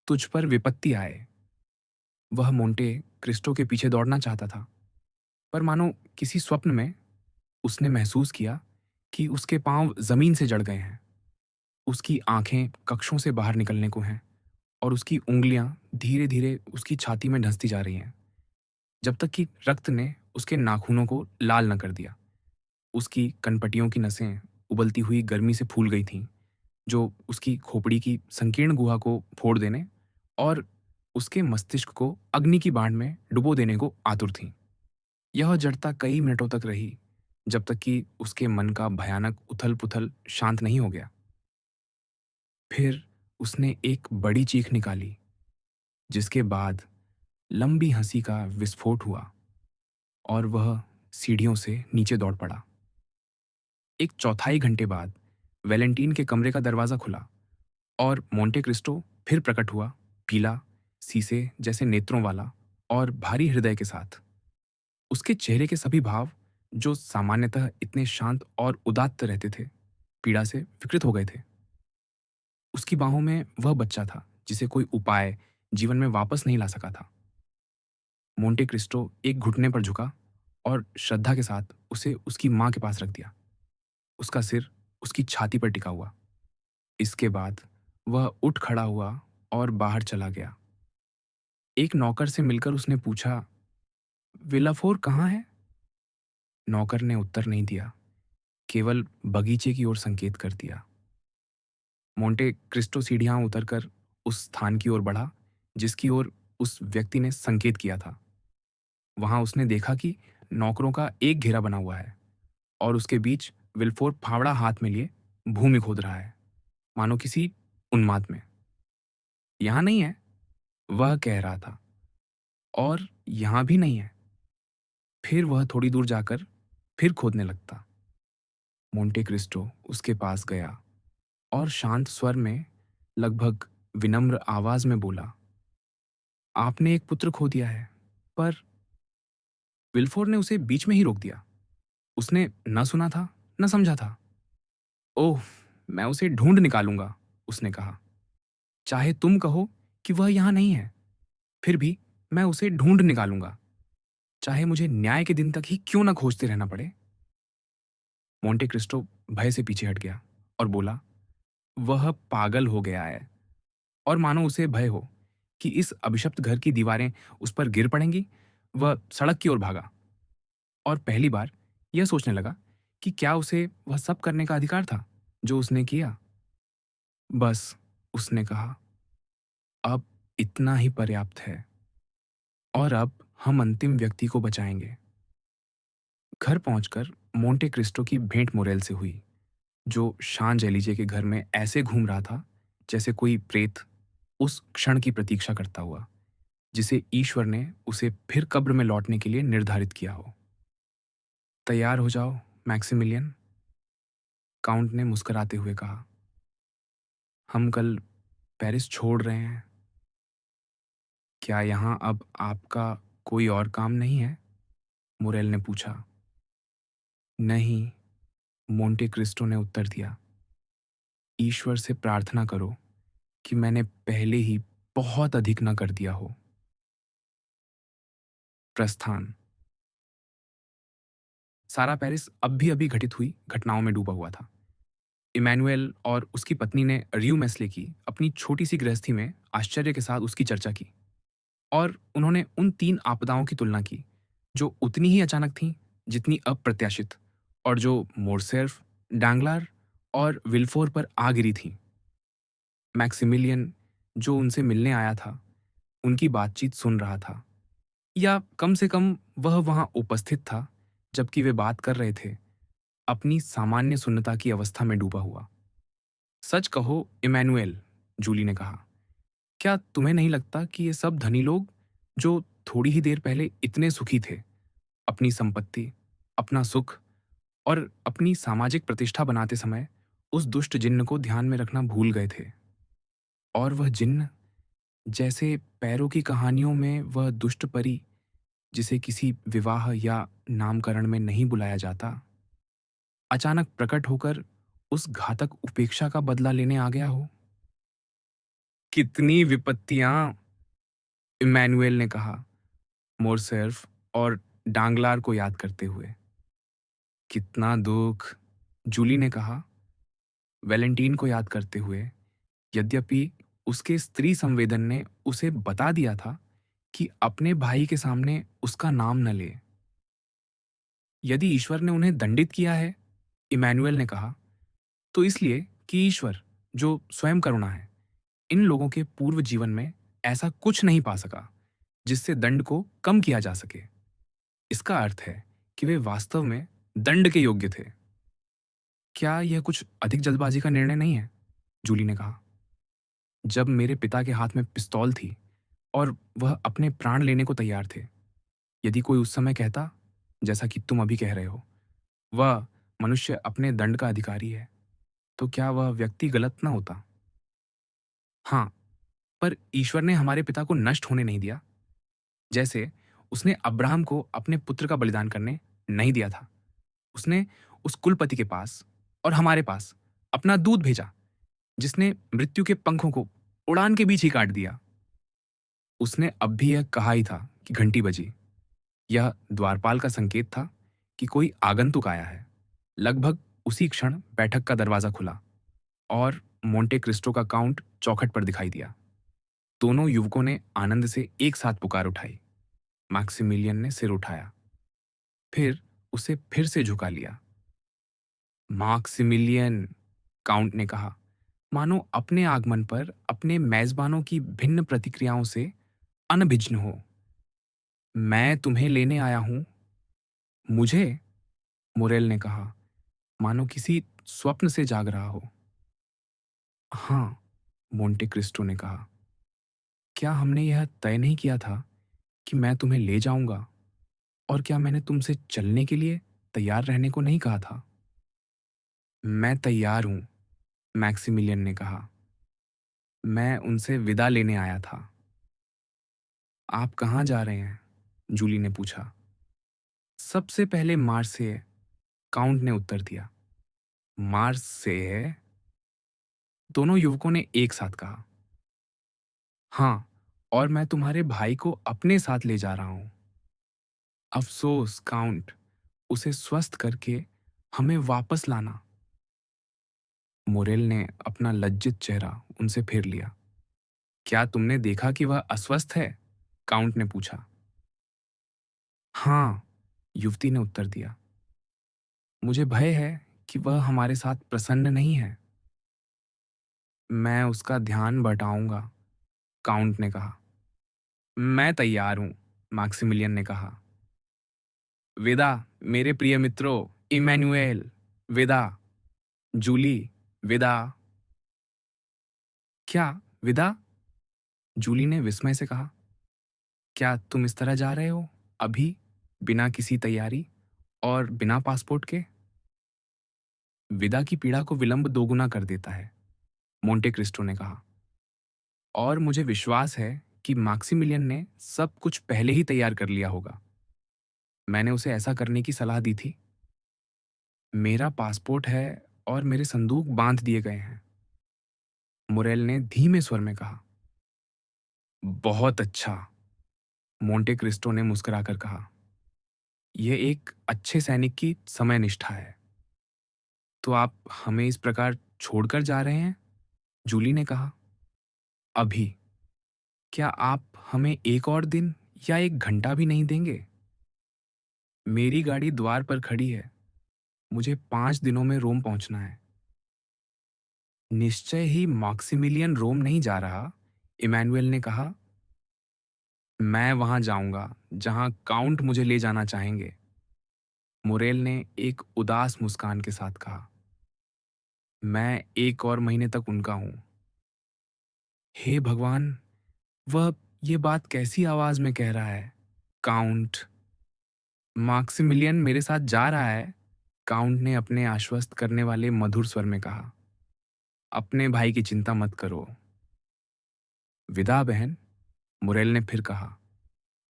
तुझ पर विपत्ति आए। वह मोंटे क्रिस्टो के पीछे दौड़ना चाहता था, पर मानो किसी स्वप्न में उसने महसूस किया कि उसके पांव जमीन से जड़ गए हैं। उसकी आंखें कक्षों से बाहर निकलने को हैं और उसकी उंगलियां धीरे धीरे उसकी छाती में धंसती जा रही हैं, जब तक कि रक्त ने उसके नाखूनों को लाल न कर दिया। उसकी कनपटियों की नसें उबलती हुई गर्मी से फूल गई थीं, जो उसकी खोपड़ी की संकीर्ण गुहा को फोड़ देने और उसके मस्तिष्क को अग्नि की बाढ़ में डुबो देने को आतुर थीं। यह जड़ता कई मिनटों तक रही, जब तक कि उसके मन का भयानक उथल-पुथल शांत नहीं हो गया। फिर उसने एक बड़ी चीख निकाली, जिसके बाद लंबी हंसी का विस्फोट हुआ और वह सीढ़ियों से नीचे दौड़ पड़ा। एक चौथाई घंटे बाद वैलेंटीन के कमरे का दरवाजा खुला और मोंटे क्रिस्टो फिर प्रकट हुआ, पीला, शीशे जैसे नेत्रों वाला और भारी हृदय के साथ। उसके चेहरे के सभी भाव, जो सामान्यतः इतने शांत और उदात्त रहते थे, पीड़ा से विकृत हो गए थे। उसकी बाहों में वह बच्चा था जिसे कोई उपाय जीवन में वापस नहीं ला सका था। मोंटे क्रिस्टो एक घुटने पर झुका और श्रद्धा के साथ उसे उसकी मां के पास रख दिया, उसका सिर उसकी छाती पर टिका हुआ। इसके बाद वह उठ खड़ा हुआ और बाहर चला गया। एक नौकर से मिलकर उसने पूछा, विलाफोर कहाँ है? नौकर ने उत्तर नहीं दिया, केवल बगीचे की ओर संकेत कर दिया। मोंटे क्रिस्टो सीढ़ियां उतरकर उस स्थान की ओर बढ़ा जिसकी ओर उस व्यक्ति ने संकेत किया था। वहां उसने देखा कि नौकरों का एक घेरा बना हुआ है और उसके बीच विल्फोर फावड़ा हाथ में लिए भूमि खोद रहा है, मानो किसी उन्माद में। यहां नहीं है, वह कह रहा था, और यहां भी नहीं है। फिर वह थोड़ी दूर जाकर फिर खोदने लगता। मोंटे क्रिस्टो उसके पास गया और शांत स्वर में, लगभग विनम्र आवाज में बोला, आपने एक पुत्र खो दिया है। पर विल्फोर ने उसे बीच में ही रोक दिया। उसने न सुना था, न समझा था। ओह, मैं उसे ढूंढ निकालूंगा, उसने कहा। चाहे तुम कहो कि वह यहां नहीं है, फिर भी मैं उसे ढूंढ निकालूंगा, चाहे मुझे न्याय के दिन तक ही क्यों न खोजते रहना पड़े। मोंटे क्रिस्टो भय से पीछे हट गया और बोला, वह पागल हो गया है, और मानो उसे भय हो कि इस अभिशप्त घर की दीवारें उस पर गिर पड़ेंगी। वह सड़क की ओर भागा और पहली बार यह सोचने लगा कि क्या उसे वह सब करने का अधिकार था जो उसने किया। बस, उसने कहा, अब इतना ही पर्याप्त है। और अब हम अंतिम व्यक्ति को बचाएंगे। घर पहुंचकर मोंटे क्रिस्टो की भेंट मोरेल से हुई, जो शान जेलीजे के घर में ऐसे घूम रहा था जैसे कोई प्रेत उस क्षण की प्रतीक्षा करता हुआ जिसे ईश्वर ने उसे फिर कब्र में लौटने के लिए निर्धारित किया हो। तैयार हो जाओ, मैक्सिमिलियन, काउंट ने मुस्कुराते हुए कहा। हम कल पेरिस छोड़ रहे हैं। क्या यहाँ अब आपका कोई और काम नहीं है? मोरेल ने पूछा। नहीं, मोंटे क्रिस्टो ने उत्तर दिया। ईश्वर से प्रार्थना करो कि मैंने पहले ही बहुत अधिक न कर दिया हो। प्रस्थान। सारा पेरिस अब भी अभी घटित हुई घटनाओं में डूबा हुआ था। इमैनुएल और उसकी पत्नी ने रियू मेस्ले की अपनी छोटी सी गृहस्थी में आश्चर्य के साथ उसकी चर्चा की, और उन्होंने उन 3 आपदाओं की तुलना की जो उतनी ही अचानक थीं जितनी अप्रत्याशित, और जो मोरसेर्फ, डांगलार और विल्फोर पर आ गिरी थीं। मैक्सिमिलियन, जो उनसे मिलने आया था, उनकी बातचीत सुन रहा था, या कम से कम वह वहां उपस्थित था जबकि वे बात कर रहे थे, अपनी सामान्य सुन्नता की अवस्था में डूबा हुआ। सच कहो इमैनुएल, जूली ने कहा, क्या तुम्हें नहीं लगता कि ये सब धनी लोग, जो थोड़ी ही देर पहले इतने सुखी थे, अपनी संपत्ति, अपना सुख और अपनी सामाजिक प्रतिष्ठा बनाते समय उस दुष्ट जिन्न को ध्यान में रखना भूल गए थे? और वह जिन्न, जैसे पैरों की कहानियों में वह दुष्ट परी जिसे किसी विवाह या नामकरण में नहीं बुलाया जाता, अचानक प्रकट होकर उस घातक उपेक्षा का बदला लेने आ गया हो। कितनी विपत्तियां! इमैनुएल ने कहा, मोरसेर्फ और डांगलार को याद करते हुए। कितना दुख! जूली ने कहा, वैलेंटीन को याद करते हुए, यद्यपि उसके स्त्री संवेदन ने उसे बता दिया था कि अपने भाई के सामने उसका नाम न ले। यदि ईश्वर ने उन्हें दंडित किया है, इमैनुएल ने कहा, तो इसलिए कि ईश्वर, जो स्वयं करुणा है, इन लोगों के पूर्व जीवन में ऐसा कुछ नहीं पा सका जिससे दंड को कम किया जा सके। इसका अर्थ है कि वे वास्तव में दंड के योग्य थे। क्या यह कुछ अधिक जल्दबाजी का निर्णय नहीं है? जूली ने कहा। जब मेरे पिता के हाथ में पिस्तौल थी और वह अपने प्राण लेने को तैयार थे, यदि कोई उस समय कहता, जैसा कि तुम अभी कह रहे हो, वह मनुष्य अपने दंड का अधिकारी है, तो क्या वह व्यक्ति गलत ना होता? हाँ, पर ईश्वर ने हमारे पिता को नष्ट होने नहीं दिया, जैसे उसने अब्राहम को अपने पुत्र का बलिदान करने नहीं दिया था। उसने उस कुलपति के पास और हमारे पास अपना दूत भेजा, जिसने मृत्यु के पंखों को उड़ान के बीच ही काट दिया। उसने अब भी यह कहा ही था कि घंटी बजी। यह द्वारपाल का संकेत था कि कोई आगंतुक आया है। लगभग उसी क्षण बैठक का दरवाजा खुला और मोंटे क्रिस्टो का काउंट चौखट पर दिखाई दिया। दोनों युवकों ने आनंद से एक साथ पुकार उठाई। मैक्सिमिलियन ने सिर उठाया, फिर उसे फिर से झुका लिया। मैक्सिमिलियन, काउंट ने कहा, मानो अपने आगमन पर अपने मेजबानों की भिन्न प्रतिक्रियाओं से अनभिज्ञ हो। मैं तुम्हें लेने आया हूं। मुझे? मुरेल ने कहा, मानो किसी स्वप्न से जाग रहा हो। हाँ, मोंटे क्रिस्टो ने कहा, क्या हमने यह तय नहीं किया था कि मैं तुम्हें ले जाऊंगा? और क्या मैंने तुमसे चलने के लिए तैयार रहने को नहीं कहा था? मैं तैयार हूं, मैक्सिमिलियन ने कहा। मैं उनसे विदा लेने आया था। आप कहाँ जा रहे हैं? जूली ने पूछा। सबसे पहले मार्सेय, काउंट ने उत्तर दिया। मार्सेय? दोनों युवकों ने एक साथ कहा। हाँ, और मैं तुम्हारे भाई को अपने साथ ले जा रहा हूं। अफसोस, काउंट, उसे स्वस्थ करके हमें वापस लाना। मोरेल ने अपना लज्जित चेहरा उनसे फेर लिया। क्या तुमने देखा कि वह अस्वस्थ है? काउंट ने पूछा। हाँ, युवती ने उत्तर दिया। मुझे भय है कि वह हमारे साथ प्रसन्न नहीं है। मैं उसका ध्यान बटाऊंगा। काउंट ने कहा। मैं तैयार हूं, मैक्सिमिलियन ने कहा। विदा, मेरे प्रिय मित्रों, इमैनुएल, विदा, जूली, विदा। क्या, विदा? जूली ने विस्मय से कहा। क्या तुम इस तरह जा रहे हो, अभी, बिना किसी तैयारी और बिना पासपोर्ट के? विदा की पीड़ा को विलंब दोगुना कर देता है, मोंटे क्रिस्टो ने कहा। और मुझे विश्वास है कि मैक्सिमिलियन ने सब कुछ पहले ही तैयार कर लिया होगा। मैंने उसे ऐसा करने की सलाह दी थी। मेरा पासपोर्ट है और मेरे संदूक बांध दिए गए हैं, मुरेल ने धीमे स्वर में कहा। बहुत अच्छा, मोंटे क्रिस्टो ने मुस्कुराकर कहा। यह एक अच्छे सैनिक की समय निष्ठा है। तो आप हमें इस प्रकार छोड़कर जा रहे हैं? जूली ने कहा। अभी। क्या आप हमें एक और दिन या एक घंटा भी नहीं देंगे? मेरी गाड़ी द्वार पर खड़ी है। मुझे 5 दिनों में रोम पहुंचना है। निश्चय ही मैक्सिमिलियन रोम नहीं जा रहा, इमैनुएल ने कहा। मैं वहां जाऊंगा जहां काउंट मुझे ले जाना चाहेंगे, मुरेल ने एक उदास मुस्कान के साथ कहा। मैं 1 और महीने तक उनका हूं। हे भगवान, वह ये बात कैसी आवाज में कह रहा है? काउंट, मैक्सिमिलियन मेरे साथ जा रहा है, काउंट ने अपने आश्वस्त करने वाले मधुर स्वर में कहा। अपने भाई की चिंता मत करो। विदा बहन, मुरेल ने फिर कहा।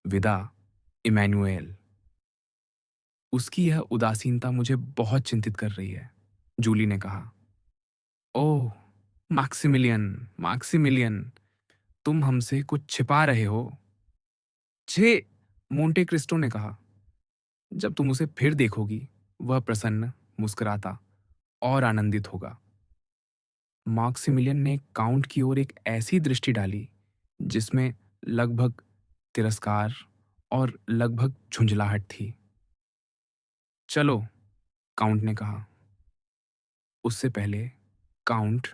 विदा, इमैनुएल। उसकी यह उदासीनता मुझे बहुत चिंतित कर रही है, जूली ने कहा। ओह, मैक्सिमिलियन, मैक्सिमिलियन, तुम हमसे कुछ छिपा रहे हो। छे, मोंटे क्रिस्टो ने कहा। जब तुम उसे फिर देखोगी, वह प्रसन्न, मुस्कुराता और आनंदित होगा। मैक्सिमिलियन ने काउंट की ओर एक ऐसी दृष्टि डाली जिसमें लगभग तिरस्कार और लगभग झुंझलाहट थी। चलो, काउंट ने कहा। उससे पहले, काउंट,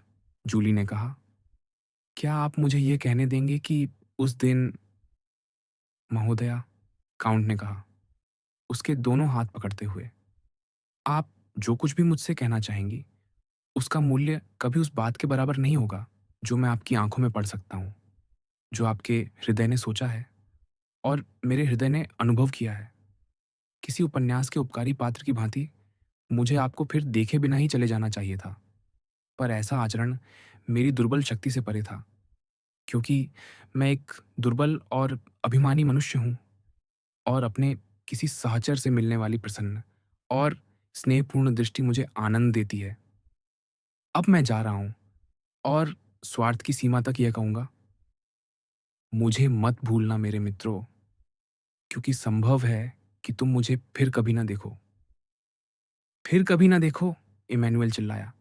जूली ने कहा, क्या आप मुझे यह कहने देंगे कि उस दिन? महोदया, काउंट ने कहा, उसके दोनों हाथ पकड़ते हुए, आप जो कुछ भी मुझसे कहना चाहेंगी, उसका मूल्य कभी उस बात के बराबर नहीं होगा जो मैं आपकी आंखों में पढ़ सकता हूं, जो आपके हृदय ने सोचा है और मेरे हृदय ने अनुभव किया है। किसी उपन्यास के उपकारी पात्र की भांति मुझे आपको फिर देखे बिना ही चले जाना चाहिए था, पर ऐसा आचरण मेरी दुर्बल शक्ति से परे था, क्योंकि मैं एक दुर्बल और अभिमानी मनुष्य हूं और अपने किसी सहचर से मिलने वाली प्रसन्न और स्नेहपूर्ण दृष्टि मुझे आनंद देती है। अब मैं जा रहा हूं और स्वार्थ की सीमा तक यह कहूंगा, मुझे मत भूलना मेरे मित्रों, क्योंकि संभव है कि तुम मुझे फिर कभी ना देखो। फिर कभी ना देखो, इमैनुएल चिल्लाया,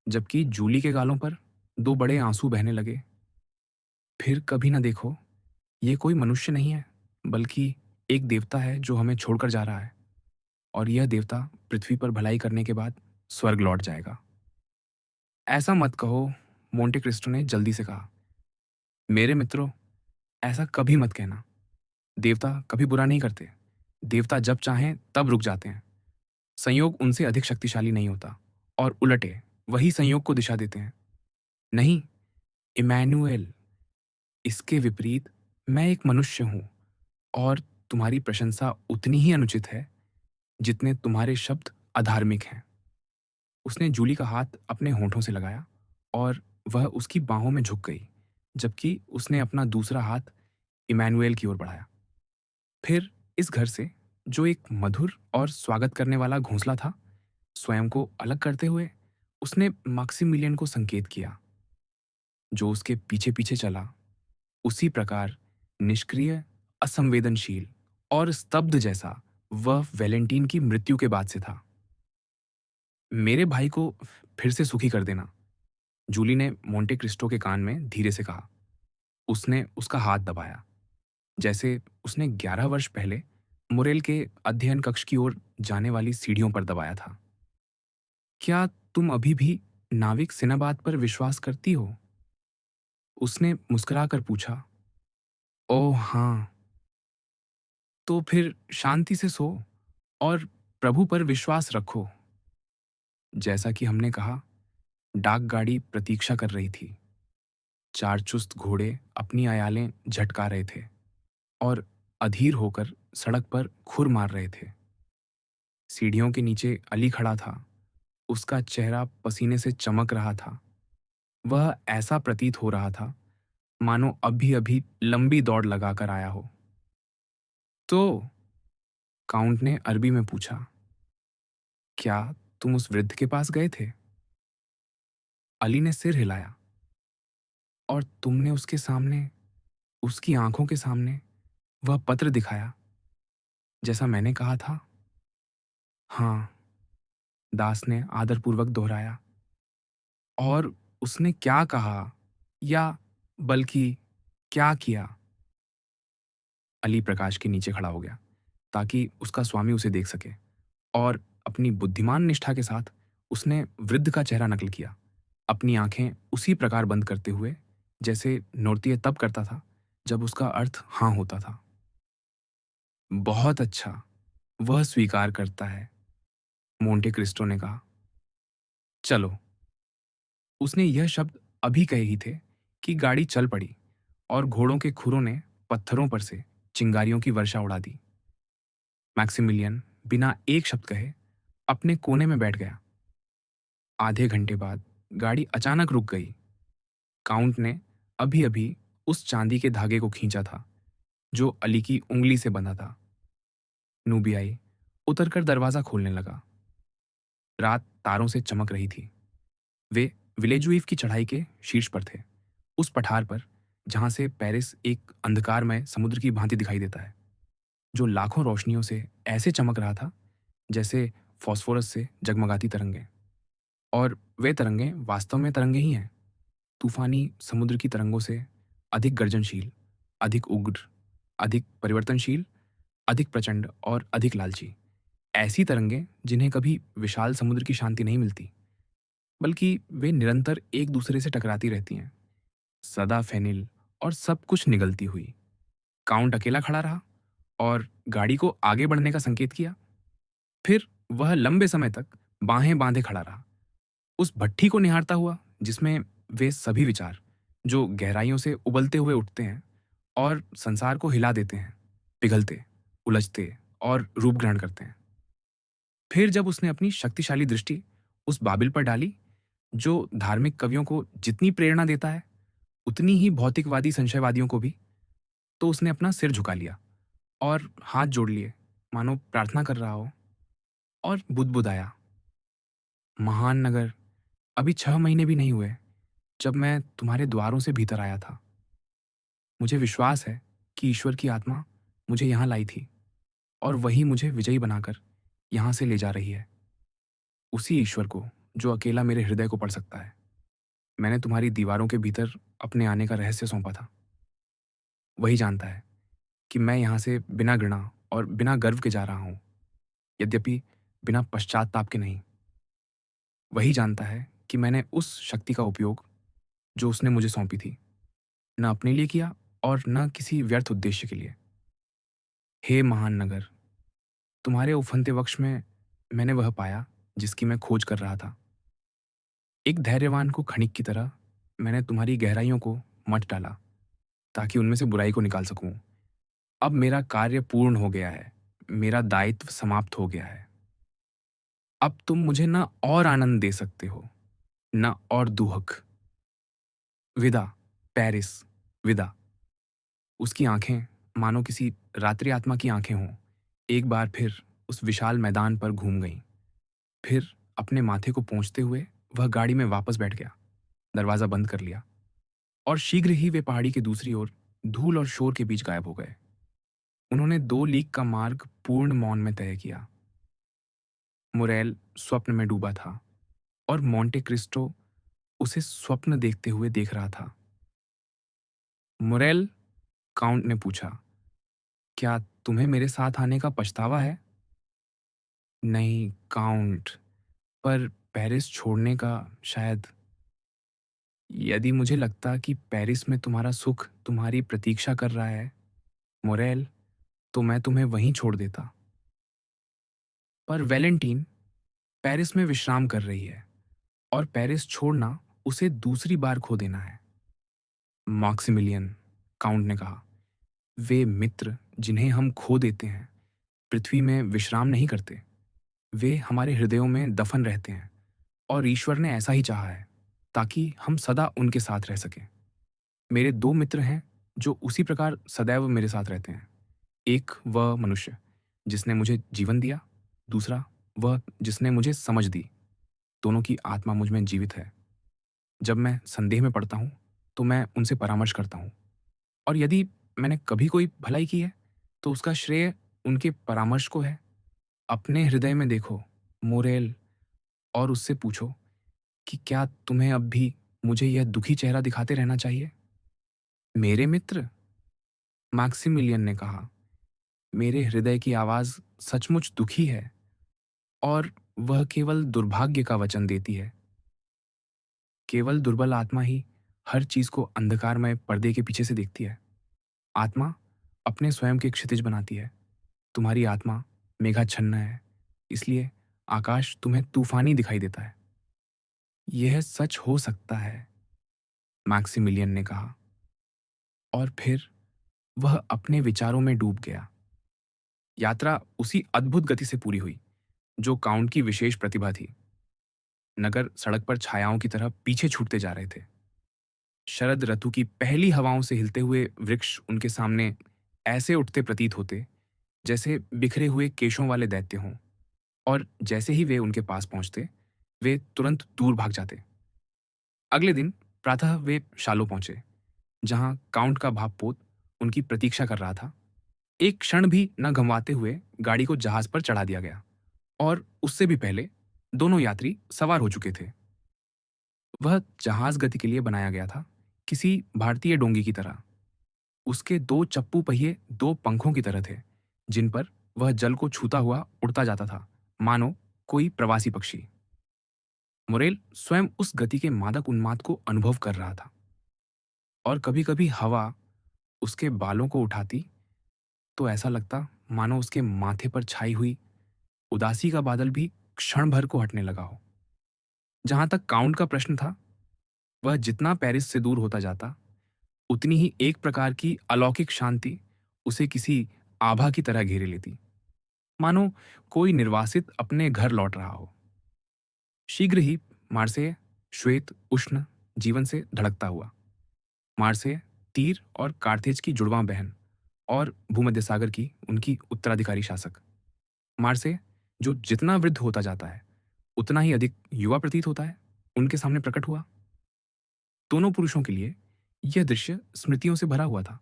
जबकि जूली के गालों पर 2 बड़े आंसू बहने लगे। फिर कभी ना देखो, ये कोई मनुष्य नहीं है, बल्कि एक देवता है जो हमें छोड़कर जा रहा है, और यह देवता पृथ्वी पर भलाई करने के बाद स्वर्ग लौट जाएगा। ऐसा मत कहो, मोंटे क्रिस्टो ने जल्दी से कहा। मेरे मित्रों, ऐसा कभी मत कहना। देवता कभी बुरा नहीं करते। देवता जब चाहें तब रुक जाते हैं। संयोग उनसे अधिक शक्तिशाली नहीं होता, और उलटे वही संयोग को दिशा देते हैं। नहीं, इमैनुएल, इसके विपरीत मैं एक मनुष्य हूं, और तुम्हारी प्रशंसा उतनी ही अनुचित है जितने तुम्हारे शब्द अधार्मिक हैं। उसने जूली का हाथ अपने होठों से लगाया और वह उसकी बाहों में झुक गई, जबकि उसने अपना दूसरा हाथ इमैनुएल की ओर बढ़ाया। फिर इस घर से, जो एक मधुर और स्वागत करने वाला घोंसला था, स्वयं को अलग करते हुए उसने मैक्सिमिलियन को संकेत किया, जो उसके पीछे पीछे चला, उसी प्रकार निष्क्रिय, असंवेदनशील और स्तब्ध जैसा वह वैलेंटीन की मृत्यु के बाद से था। मेरे भाई को फिर से सुखी कर देना, जूली ने मोंटे क्रिस्टो के कान में धीरे से कहा। उसने उसका हाथ दबाया, जैसे उसने 11 वर्ष पहले मुरेल के अध्ययन कक्ष की ओर जाने वाली सीढ़ियों पर दबाया था। क्या तुम अभी भी नाविक सिनाबाद पर विश्वास करती हो? उसने मुस्कुराकर पूछा, ओह हाँ, तो फिर शांति से सो और प्रभु पर विश्वास रखो। जैसा कि हमने कहा, डाक गाड़ी प्रतीक्षा कर रही थी। चार चुस्त घोड़े अपनी आयालें झटका रहे थे और अधीर होकर सड़क पर खुर मार रहे थे। सीढ़ियों के नीचे अली खड़ा था। उसका चेहरा पसीने से चमक रहा था। वह ऐसा प्रतीत हो रहा था मानो अभी-अभी लंबी दौड़ लगाकर आया हो। तो काउंट ने अरबी में पूछा, क्या तुम उस वृद्ध के पास गए थे? अली ने सिर हिलाया। और तुमने उसके सामने, उसकी आंखों के सामने वह पत्र दिखाया जैसा मैंने कहा था? हाँ, दास ने आदरपूर्वक दोहराया। और उसने क्या कहा, या बल्कि क्या किया? अली प्रकाश के नीचे खड़ा हो गया ताकि उसका स्वामी उसे देख सके, और अपनी बुद्धिमान निष्ठा के साथ उसने वृद्ध का चेहरा नकल किया, अपनी आंखें उसी प्रकार बंद करते हुए जैसे नौर्तीय तब करता था जब उसका अर्थ हाँ होता था। बहुत अच्छा, वह स्वीकार करता है, मोंटे क्रिस्टो ने कहा। चलो। उसने यह शब्द अभी कहे ही थे कि गाड़ी चल पड़ी और घोड़ों के खुरों ने पत्थरों पर से चिंगारियों की वर्षा उड़ा दी। मैक्सिमिलियन बिना एक शब्द कहे अपने कोने में बैठ गया। आधे घंटे बाद गाड़ी अचानक रुक गई। काउंट ने अभी अभी उस चांदी के धागे को खींचा था जो अली की उंगली से बंधा था। नूबियाई उतरकर दरवाजा खोलने लगा। रात तारों से चमक रही थी। वे विलेजुईफ की चढ़ाई के शीर्ष पर थे, उस पठार पर जहां से पेरिस एक अंधकारमय समुद्र की भांति दिखाई देता है, जो लाखों रोशनियों से ऐसे चमक रहा था जैसे फास्फोरस से जगमगाती तरंगें। और वे तरंगें वास्तव में तरंगें ही हैं, तूफानी समुद्र की तरंगों से अधिक गर्जनशील, अधिक उग्र, अधिक परिवर्तनशील, अधिक प्रचंड और अधिक लालची। ऐसी तरंगें जिन्हें कभी विशाल समुद्र की शांति नहीं मिलती, बल्कि वे निरंतर एक दूसरे से टकराती रहती हैं, सदा फेनिल और सब कुछ निगलती हुई। काउंट अकेला खड़ा रहा और गाड़ी को आगे बढ़ने का संकेत किया। फिर वह लंबे समय तक बाहें बांधे खड़ा रहा, उस भट्ठी को निहारता हुआ जिसमें वे सभी विचार जो गहराइयों से उबलते हुए उठते हैं और संसार को हिला देते हैं, पिघलते, उलझते और रूप ग्रहण करते हैं। फिर जब उसने अपनी शक्तिशाली दृष्टि उस बाबिल पर डाली जो धार्मिक कवियों को जितनी प्रेरणा देता है, उतनी ही भौतिकवादी संशयवादियों को भी, तो उसने अपना सिर झुका लिया और हाथ जोड़ लिए मानो प्रार्थना कर रहा हो, और बुदबुदाया, महान नगर, अभी 6 महीने भी नहीं हुए जब मैं तुम्हारे द्वारों से भीतर आया था। मुझे विश्वास है कि ईश्वर की आत्मा मुझे यहाँ लाई थी और वही मुझे विजयी बनाकर यहाँ से ले जा रही है। उसी ईश्वर को जो अकेला मेरे हृदय को पढ़ सकता है, मैंने तुम्हारी दीवारों के भीतर अपने आने का रहस्य सौंपा था। वही जानता है कि मैं यहाँ से बिना घृणा और बिना गर्व के जा रहा हूँ, यद्यपि बिना पश्चाताप के नहीं। वही जानता है कि मैंने उस शक्ति का उपयोग जो उसने मुझे सौंपी थी, न अपने लिए किया और न किसी व्यर्थ उद्देश्य के लिए। हे महान नगर, तुम्हारे उफनते वक्ष में मैंने वह पाया जिसकी मैं खोज कर रहा था। एक धैर्यवान को खनिक की तरह मैंने तुम्हारी गहराइयों को मट डाला ताकि उनमें से बुराई को निकाल सकूं। अब मेरा कार्य पूर्ण हो गया है, मेरा दायित्व समाप्त हो गया है। अब तुम मुझे न और आनंद दे सकते हो, न और दुहक। विदा, पेरिस, विदा। उसकी आंखें मानो किसी रात्रि आत्मा की आंखें हों, एक बार फिर उस विशाल मैदान पर घूम गईं। फिर अपने माथे को पोंछते हुए वह गाड़ी में वापस बैठ गया, दरवाजा बंद कर लिया, और शीघ्र ही वे पहाड़ी की दूसरी ओर धूल और शोर के बीच गायब हो गए। उन्होंने 2 लीग का मार्ग पूर्ण मौन में तय किया। मुरेल स्वप्न में डूबा था और मोंटे क्रिस्टो उसे स्वप्न देखते हुए देख रहा था। मुरेल, काउंट ने पूछा, क्या तुम्हें मेरे साथ आने का पछतावा है? नहीं काउंट, पर पेरिस छोड़ने का शायद। यदि मुझे लगता कि पेरिस में तुम्हारा सुख तुम्हारी प्रतीक्षा कर रहा है, मोरेल, तो मैं तुम्हें वहीं छोड़ देता। पर वैलेंटीन पेरिस में विश्राम कर रही है और पेरिस छोड़ना उसे दूसरी बार खो देना है। मैक्सिमिलियन, काउंट ने कहा, वे मित्र जिन्हें हम खो देते हैं पृथ्वी में विश्राम नहीं करते। वे हमारे हृदयों में दफन रहते हैं और ईश्वर ने ऐसा ही चाहा है ताकि हम सदा उनके साथ रह सकें। मेरे दो मित्र हैं जो उसी प्रकार सदैव मेरे साथ रहते हैं। एक वह मनुष्य जिसने मुझे जीवन दिया, दूसरा वह जिसने मुझे समझ दी। दोनों की आत्मा मुझ में जीवित है। जब मैं संदेह में पड़ता हूँ तो मैं उनसे परामर्श करता हूँ, और यदि मैंने कभी कोई भलाई की है तो उसका श्रेय उनके परामर्श को है। अपने हृदय में देखो, मोरेल, और उससे पूछो कि क्या तुम्हें अब भी मुझे यह दुखी चेहरा दिखाते रहना चाहिए? मेरे मित्र, मैक्सिमिलियन ने कहा, मेरे हृदय की आवाज सचमुच दुखी है और वह केवल दुर्भाग्य का वचन देती है। केवल दुर्बल आत्मा ही हर चीज को अंधकारमय पर्दे के पीछे से देखती है। आत्मा अपने स्वयं के क्षितिज बनाती है। तुम्हारी आत्मा मेघाच्छन्न है, इसलिए आकाश तुम्हें तूफानी दिखाई देता है। यह सच हो सकता है, मैक्सिमिलियन ने कहा, और फिर वह अपने विचारों में डूब गया। यात्रा उसी अद्भुत गति से पूरी हुई जो काउंट की विशेष प्रतिभा थी। नगर सड़क पर छायाओं की तरह पीछे छूटते जा रहे थे। शरद ऋतु की पहली हवाओं से हिलते हुए वृक्ष उनके सामने ऐसे उठते प्रतीत होते जैसे बिखरे हुए केशों वाले दैत्य हों, और जैसे ही वे उनके पास पहुंचते वे तुरंत दूर भाग जाते। अगले दिन प्रातः वे शालो पहुंचे, जहां काउंट का भावपोत उनकी प्रतीक्षा कर रहा था। एक क्षण भी न गंवाते हुए गाड़ी को जहाज पर चढ़ा दिया गया, और उससे भी पहले दोनों यात्री सवार हो चुके थे। वह जहाज गति के लिए बनाया गया था, किसी भारतीय डोंगी की तरह। उसके दो चप्पू पहिए दो पंखों की तरह थे, जिन पर वह जल को छूता हुआ उड़ता जाता था, मानो कोई प्रवासी पक्षी। मुरेल स्वयं उस गति के मादक उन्माद को अनुभव कर रहा था, और कभी कभी हवा उसके बालों को उठाती तो ऐसा लगता मानो उसके माथे पर छाई हुई उदासी का बादल भी क्षण भर को हटने लगा हो। जहां तक काउंट का प्रश्न था, वह जितना पेरिस से दूर होता जाता उतनी ही एक प्रकार की अलौकिक शांति उसे किसी आभा की तरह घेरे लेती, मानो कोई निर्वासित अपने घर लौट रहा हो। शीघ्र ही मार्सेय श्वेत उष्ण जीवन से धड़कता हुआ। मार्सेय तीर और कार्थेज की जुड़वां बहन और भूमध्य सागर की उनकी उत्तराधिकारी शासक। मार्सेय जो जितना वृद्ध होता जाता है उतना ही अधिक युवा प्रतीत होता है, उनके सामने प्रकट हुआ। दोनों पुरुषों के लिए यह दृश्य स्मृतियों से भरा हुआ था।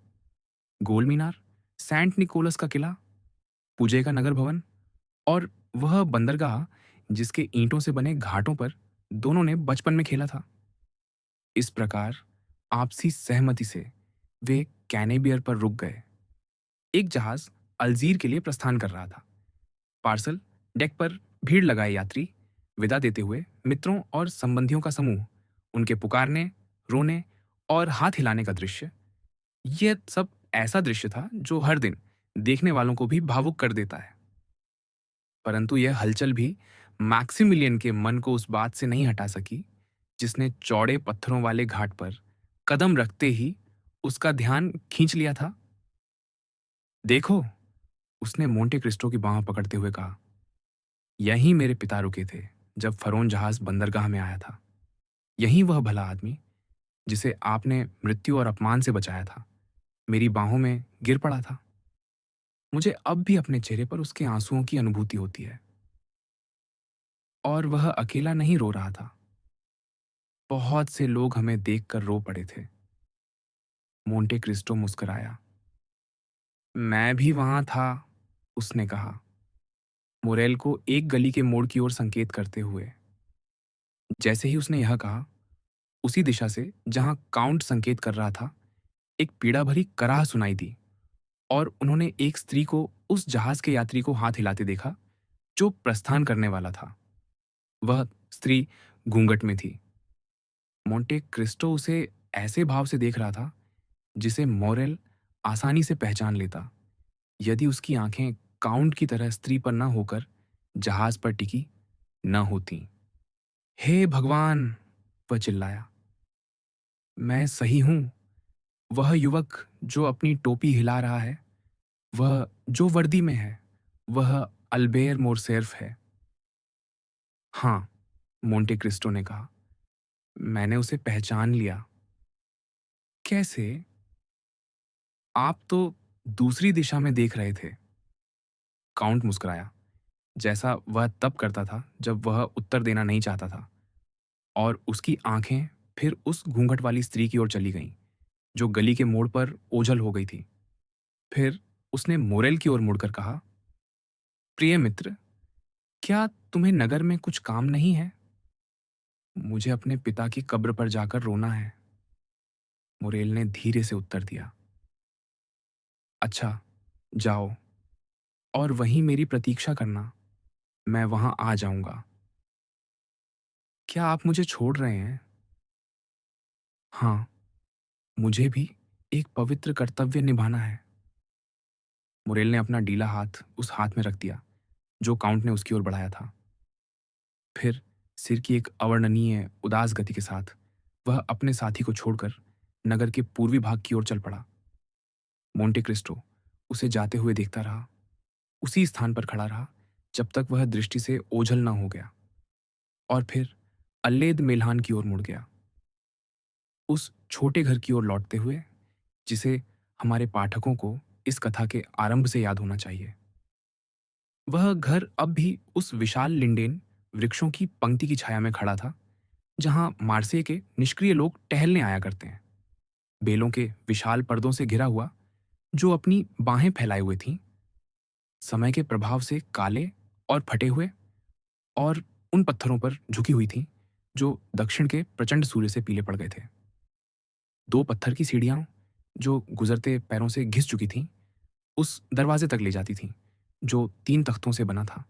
गोल मीनार, सेंट निकोलस का किला, पूजे का नगर भवन, और वह बंदरगाह जिसके ईंटों से बने घाटों पर दोनों ने बचपन में खेला था। इस प्रकार आपसी सहमति से वे कैनेबियर पर रुक गए। एक जहाज अल्जीर के लिए प्रस्थान कर रहा था। पार्सल डेक पर भीड़ लगाए यात्री विदा देते हुए मित्रों और संबंधियों का समूह, उनके पुकारने, रोने और हाथ हिलाने का दृश्य, यह सब ऐसा दृश्य था जो हर दिन देखने वालों को भी भावुक कर देता है। परंतु यह हलचल भी मैक्सिमिलियन के मन को उस बात से नहीं हटा सकी जिसने चौड़े पत्थरों वाले घाट पर कदम रखते ही उसका ध्यान खींच लिया था। देखो, उसने मोंटे क्रिस्टो की बांह पकड़ते हुए कहा, यहीं मेरे पिता रुके थे जब फरोन जहाज बंदरगाह में आया था। यहीं वह भला आदमी जिसे आपने मृत्यु और अपमान से बचाया था मेरी बाहों में गिर पड़ा था। मुझे अब भी अपने चेहरे पर उसके आंसुओं की अनुभूति होती है। और वह अकेला नहीं रो रहा था, बहुत से लोग हमें देखकर रो पड़े थे। मोंटे क्रिस्टो मुस्कुराया। मैं भी वहां था, उसने कहा, मोरेल को एक गली के मोड़ की ओर संकेत करते हुए। जैसे ही उसने यह कहा, उसी दिशा से जहां काउंट संकेत कर रहा था एक पीड़ा भरी कराह सुनाई दी, और उन्होंने एक स्त्री को उस जहाज के यात्री को हाथ हिलाते देखा जो प्रस्थान करने वाला था। वह स्त्री घूंघट में थी। मोंटे क्रिस्टो उसे ऐसे भाव से देख रहा था जिसे मॉरेल आसानी से पहचान लेता यदि उसकी आंखें काउंट की तरह स्त्री पर न होकर जहाज पर टिकी न होती। हे भगवान! वह चिल्लाया। मैं सही हूं। वह युवक जो अपनी टोपी हिला रहा है, वह जो वर्दी में है, वह अल्बेर मोरसेर्फ है। हाँ, मोंटे क्रिस्टो ने कहा। मैंने उसे पहचान लिया। कैसे? आप तो दूसरी दिशा में देख रहे थे। काउंट मुस्कुराया, जैसा वह तब करता था जब वह उत्तर देना नहीं चाहता था, और उसकी आंखें फिर उस घूंघट वाली स्त्री की ओर चली गईं, जो गली के मोड़ पर ओझल हो गई थी। फिर उसने मोरेल की ओर मुड़कर कहा, प्रिय मित्र, क्या तुम्हें नगर में कुछ काम नहीं है? मुझे अपने पिता की कब्र पर जाकर रोना है। मोरेल ने धीरे से उत्तर दिया। अच्छा, जाओ, और वहीं मेरी प्रतीक्षा करना। मैं वहां आ जाऊंगा। क्या आप मुझे छोड़ रहे हैं? हाँ, मुझे भी एक पवित्र कर्तव्य निभाना है। मुरेल ने अपना ढीला हाथ उस हाथ में रख दिया जो काउंट ने उसकी ओर बढ़ाया था। फिर सिर की एक अवर्णनीय उदास गति के साथ वह अपने साथी को छोड़कर नगर के पूर्वी भाग की ओर चल पड़ा। मोंटे क्रिस्टो उसे जाते हुए देखता रहा, उसी स्थान पर खड़ा रहा जब तक वह दृष्टि से ओझल न हो गया, और फिर अल्लेद मेल्हान की ओर मुड़ गया, उस छोटे घर की ओर लौटते हुए जिसे हमारे पाठकों को इस कथा के आरंभ से याद होना चाहिए। वह घर अब भी उस विशाल लिंडेन वृक्षों की पंक्ति की छाया में खड़ा था जहां मार्से के निष्क्रिय लोग टहलने आया करते हैं, बेलों के विशाल पर्दों से घिरा हुआ, जो अपनी बाहें फैलाए हुए थीं, समय के प्रभाव से काले और फटे हुए, और उन पत्थरों पर झुकी हुई थीं जो दक्षिण के प्रचंड सूर्य से पीले पड़ गए थे। दो पत्थर की सीढ़ियां जो गुजरते पैरों से घिस चुकी थीं उस दरवाजे तक ले जाती थीं जो तीन तख्तों से बना था।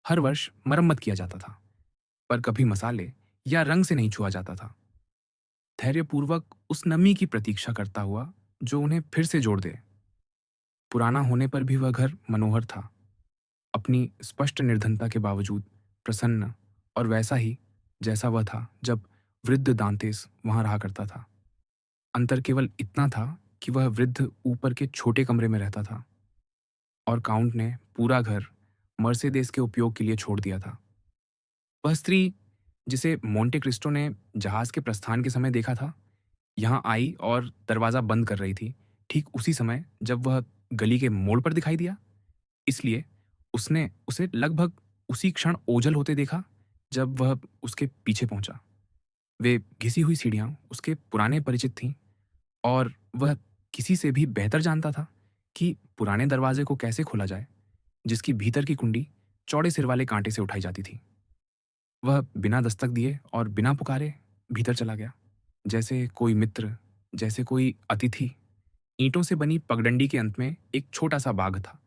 हर वर्ष मरम्मत किया जाता था, पर कभी मसाले या रंग से नहीं छुआ जाता था। धैर्यपूर्वक उस नमी की प्रतीक्षा करता हुआ जो उन्हें फिर से जोड़ दे। पुराना होने पर भी वह घर मनोहर था, अपनी स्पष्ट निर्धनता के बावजूद प्रसन्न, और वैसा ही जैसा वह था जब वृद्ध दांतेस वहां रहा करता था। अंतर केवल इतना था कि वह वृद्ध ऊपर के छोटे कमरे में रहता था, और काउंट ने पूरा घर मर्सेदेस के उपयोग के लिए छोड़ दिया था। वह स्त्री जिसे मोंटे क्रिस्टो ने जहाज के प्रस्थान के समय देखा था, यहाँ आई और दरवाज़ा बंद कर रही थी, ठीक उसी समय जब वह गली के मोड़ पर दिखाई दिया। इसलिए उसने उसे लगभग उसी क्षण ओझल होते देखा जब वह उसके पीछे पहुंचा। वे घिसी हुई सीढ़ियां उसके पुराने परिचित थीं, और वह किसी से भी बेहतर जानता था कि पुराने दरवाजे को कैसे खोला जाए, जिसकी भीतर की कुंडी चौड़े सिर वाले कांटे से उठाई जाती थी। वह बिना दस्तक दिए और बिना पुकारे भीतर चला गया, जैसे कोई मित्र, जैसे कोई अतिथि। ईंटों से बनी पगडंडी के अंत में एक छोटा सा बाग था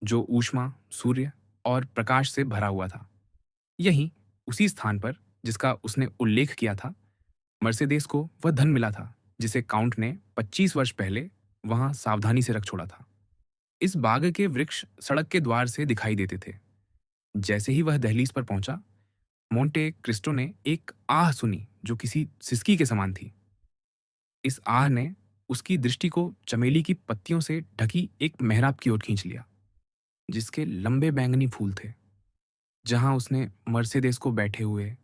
जो ऊष्मा, सूर्य और प्रकाश से भरा हुआ था। यहीं, उसी स्थान पर जिसका उसने उल्लेख किया था, मर्सेदेस को वह धन मिला था जिसे काउंट ने 25 वर्ष पहले वहां सावधानी से रख छोड़ा था। इस बाग के वृक्ष सड़क के द्वार से दिखाई देते थे। जैसे ही वह दहलीज पर पहुंचा, मोंटे क्रिस्टो ने एक आह सुनी जो किसी सिसकी के समान थी। इस आह ने उसकी दृष्टि को चमेली की पत्तियों से ढकी एक मेहराब की ओर खींच लिया, जिसके लंबे बैंगनी फूल थे। जहां उसने मर्सेदेस को बैठे हुए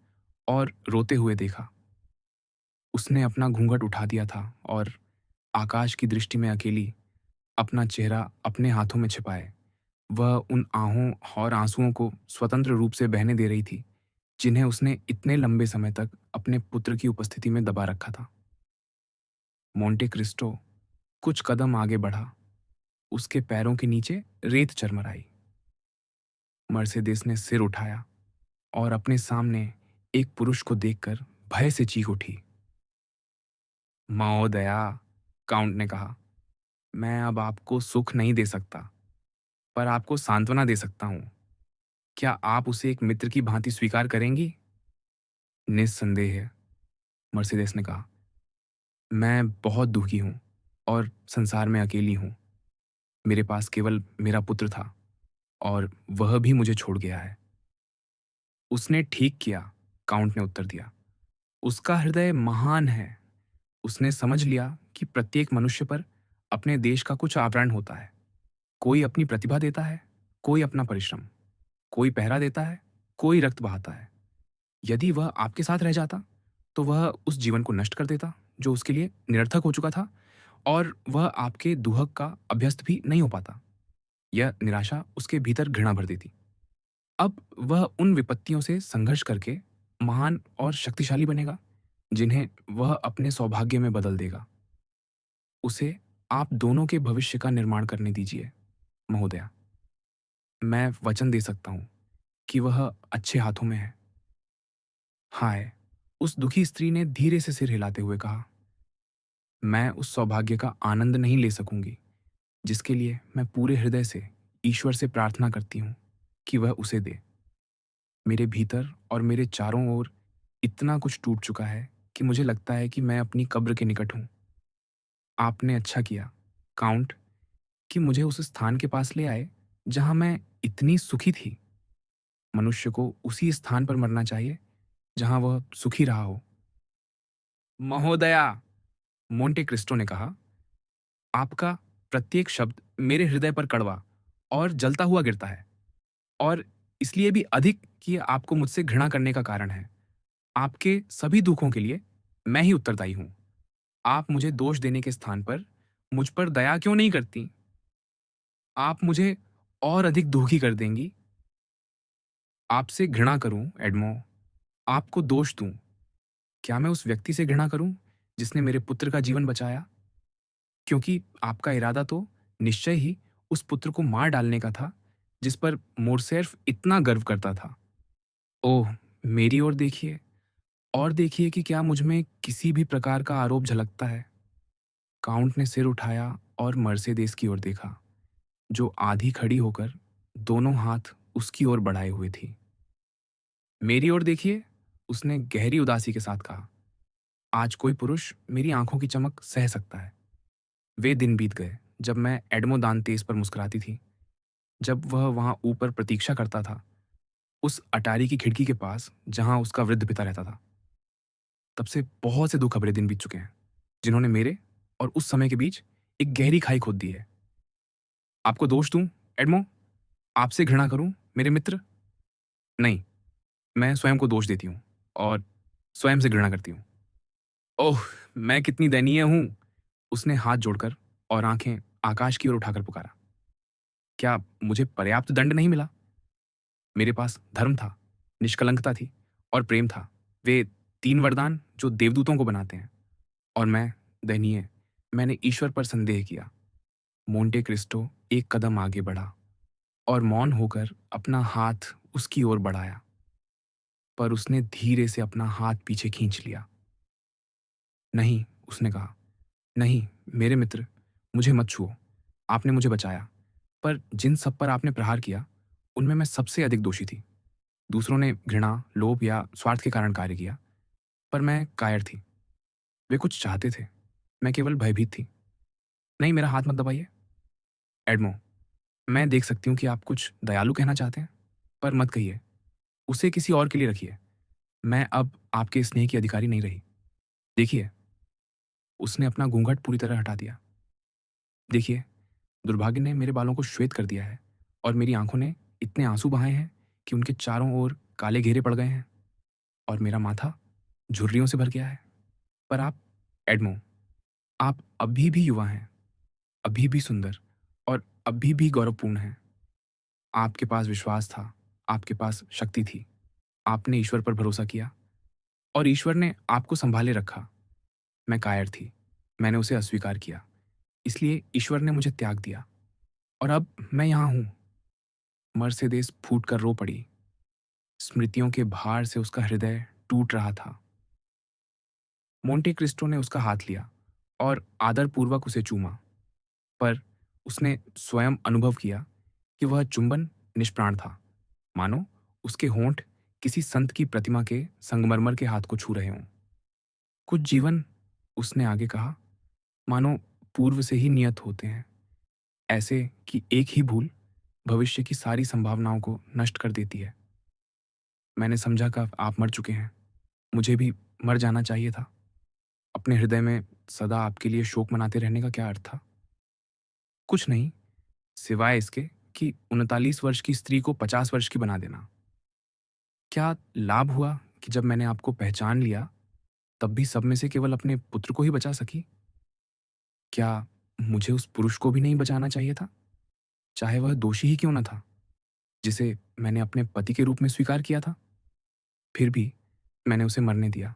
और रोते हुए देखा, उसने अपना घूंघट उठा दिया था और आकाश की दृष्टि में अकेली अपना चेहरा अपने हाथों में छिपाए वह उन आहों और आंसुओं को स्वतंत्र रूप से बहने दे रही थी जिन्हें उसने इतने लंबे समय तक अपने पुत्र की उपस्थिति में दबा रखा था। मोंटे क्रिस्टो कुछ कदम आगे बढ़ा। उसके पैरों के नीचे रेत चरमराई। मर्सेदेस ने सिर उठाया और अपने सामने एक पुरुष को देखकर भय से चीख उठी। महोदया, काउंट ने कहा, मैं अब आपको सुख नहीं दे सकता, पर आपको सांत्वना दे सकता हूं। क्या आप उसे एक मित्र की भांति स्वीकार करेंगी? निस्संदेह। मर्सिडीज ने कहा, मैं बहुत दुखी हूँ और संसार में अकेली हूँ। मेरे पास केवल मेरा पुत्र था और वह भी मुझे छोड़ गया है। उसने ठीक किया, काउंट ने उत्तर दिया। उसका हृदय महान है। उसने समझ लिया कि प्रत्येक मनुष्य पर अपने देश का कुछ आवरण होता है। कोई अपनी प्रतिभा देता है, कोई अपना परिश्रम, कोई पहरा देता है, कोई रक्त बहाता है। यदि वह आपके साथ रह जाता, तो वह उस जीवन को नष्ट कर देता जो उसके लिए निरर्थक हो चुका था, और वह आपके दुहक का अभ्यस्त भी नहीं हो पाता। यह निराशा उसके भीतर घृणा भर देती। अब वह उन विपत्तियों से संघर्ष करके महान और शक्तिशाली बनेगा, जिन्हें वह अपने सौभाग्य में बदल देगा। उसे आप दोनों के भविष्य का निर्माण करने दीजिए, महोदया। मैं वचन दे सकता हूँ कि वह अच्छे हाथों में है। हाय! उस दुखी स्त्री ने धीरे से सिर हिलाते हुए कहा, मैं उस सौभाग्य का आनंद नहीं ले सकूंगी, जिसके लिए मैं पूरे हृदय से ईश्वर से प्रार्थना करती हूँ कि वह उसे दे। मेरे भीतर और मेरे चारों ओर इतना कुछ टूट चुका है कि मुझे लगता है कि मैं अपनी कब्र के निकट हूँ। आपने अच्छा किया, काउंट, कि मुझे उस स्थान के पास ले आए जहाँ मैं इतनी सुखी थी। मनुष्य को उसी स्थान पर मरना चाहिए जहाँ वह सुखी रहा हो। महोदया, मोंटे क्रिस्टो ने कहा, आपका प्रत्येक शब्द मेरे हृदय पर कड़वा और जलता हुआ गिरता है, और इसलिए भी अधिक कि आपको मुझसे घृणा करने का कारण है। आपके सभी दुखों के लिए मैं ही उत्तरदायी हूँ। आप मुझे दोष देने के स्थान पर मुझ पर दया क्यों नहीं करती? आप मुझे और अधिक दुखी कर देंगी। आपसे घृणा करूं, एडमो, आपको दोष दूं? क्या मैं उस व्यक्ति से घृणा करूं जिसने मेरे पुत्र का जीवन बचाया? क्योंकि आपका इरादा तो निश्चय ही उस पुत्र को मार डालने का था जिस पर मोरसेर्फ इतना गर्व करता था। ओह, मेरी ओर देखिए, और देखिए कि क्या मुझ में किसी भी प्रकार का आरोप झलकता है। काउंट ने सिर उठाया और मर्सेदेस की ओर देखा, जो आधी खड़ी होकर दोनों हाथ उसकी ओर बढ़ाए हुए थी। मेरी ओर देखिए, उसने गहरी उदासी के साथ कहा। आज कोई पुरुष मेरी आंखों की चमक सह सकता है। वे दिन बीत गए जब मैं एडमो दांतेस पर मुस्कुराती थी, जब वह वहां ऊपर प्रतीक्षा करता था, उस अटारी की खिड़की के पास जहां उसका वृद्ध पिता रहता था। तब से बहुत से दुखभरे दिन बीत चुके हैं, जिन्होंने मेरे और उस समय के बीच एक गहरी खाई खोद दी है। आपको दोष दूं, एडमो? आपसे घृणा करूं, मेरे मित्र? नहीं, मैं स्वयं को दोष देती हूँ और स्वयं से घृणा करती हूँ। ओह! मैं कितनी दयनीय हूँ! उसने हाथ जोड़कर और आंखें आकाश की ओर उठाकर पुकारा। क्या मुझे पर्याप्त दंड नहीं मिला? मेरे पास धर्म था, निष्कलंकता थी और प्रेम था। वे 3 वरदान जो देवदूतों को बनाते हैं। और मैं, दयनीय, मैंने ईश्वर पर संदेह किया। मोंटे क्रिस्टो एक कदम आगे बढ़ा और मौन होकर अपना हाथ उसकी ओर बढ़ाया, पर उसने धीरे से अपना हाथ पीछे खींच लिया। नहीं, उसने कहा, नहीं, मेरे मित्र, मुझे मत छुओ। आपने मुझे बचाया, पर जिन सब पर आपने प्रहार किया, उनमें मैं सबसे अधिक दोषी थी। दूसरों ने घृणा, लोभ या स्वार्थ के कारण कार्य किया, पर मैं कायर थी। वे कुछ चाहते थे, मैं केवल भयभीत थी। नहीं, मेरा हाथ मत दबाइए। एडमो, मैं देख सकती हूँ कि आप कुछ दयालु कहना चाहते हैं, पर मत कहिए। उसे किसी और के लिए रखिए। मैं अब आपके स्नेह की अधिकारी नहीं रही। देखिए, उसने अपना घूंघट पूरी तरह हटा दिया। देखिए, दुर्भाग्य ने मेरे बालों को श्वेत कर दिया है और मेरी आंखों ने इतने आंसू बहाए हैं कि उनके चारों ओर काले घेरे पड़ गए हैं, और मेरा माथा झुर्रियों से भर गया है। पर आप, एडमो, आप अभी भी युवा हैं, अभी भी सुंदर और अभी भी गौरवपूर्ण हैं। आपके पास विश्वास था, आपके पास शक्ति थी। आपने ईश्वर पर भरोसा किया और ईश्वर ने आपको संभाले रखा। मैं कायर थी, मैंने उसे अस्वीकार किया, इसलिए ईश्वर ने मुझे त्याग दिया, और अब मैं यहाँ हूँ। मर्सेदेस फूट कर रो पड़ी। स्मृतियों के भार से उसका हृदय टूट रहा था। मोंटे क्रिस्टो ने उसका हाथ लिया और आदरपूर्वक उसे चूमा, पर उसने स्वयं अनुभव किया कि वह चुंबन निष्प्राण था, मानो उसके होंठ किसी संत की प्रतिमा के संगमरमर के हाथ को छू रहे हों। कुछ जीवन, उसने आगे कहा, मानो पूर्व से ही नियत होते हैं, ऐसे कि एक ही भूल भविष्य की सारी संभावनाओं को नष्ट कर देती है। मैंने समझा कि आप मर चुके हैं। मुझे भी मर जाना चाहिए था। अपने हृदय में सदा आपके लिए शोक मनाते रहने का क्या अर्थ था? कुछ नहीं, सिवाय इसके कि 39 वर्ष की स्त्री को 50 वर्ष की बना देना। क्या लाभ हुआ कि जब मैंने आपको पहचान लिया, तब भी सब में से केवल अपने पुत्र को ही बचा सकी? क्या मुझे उस पुरुष को भी नहीं बचाना चाहिए था, चाहे वह दोषी ही क्यों न था, जिसे मैंने अपने पति के रूप में स्वीकार किया था? फिर भी मैंने उसे मरने दिया।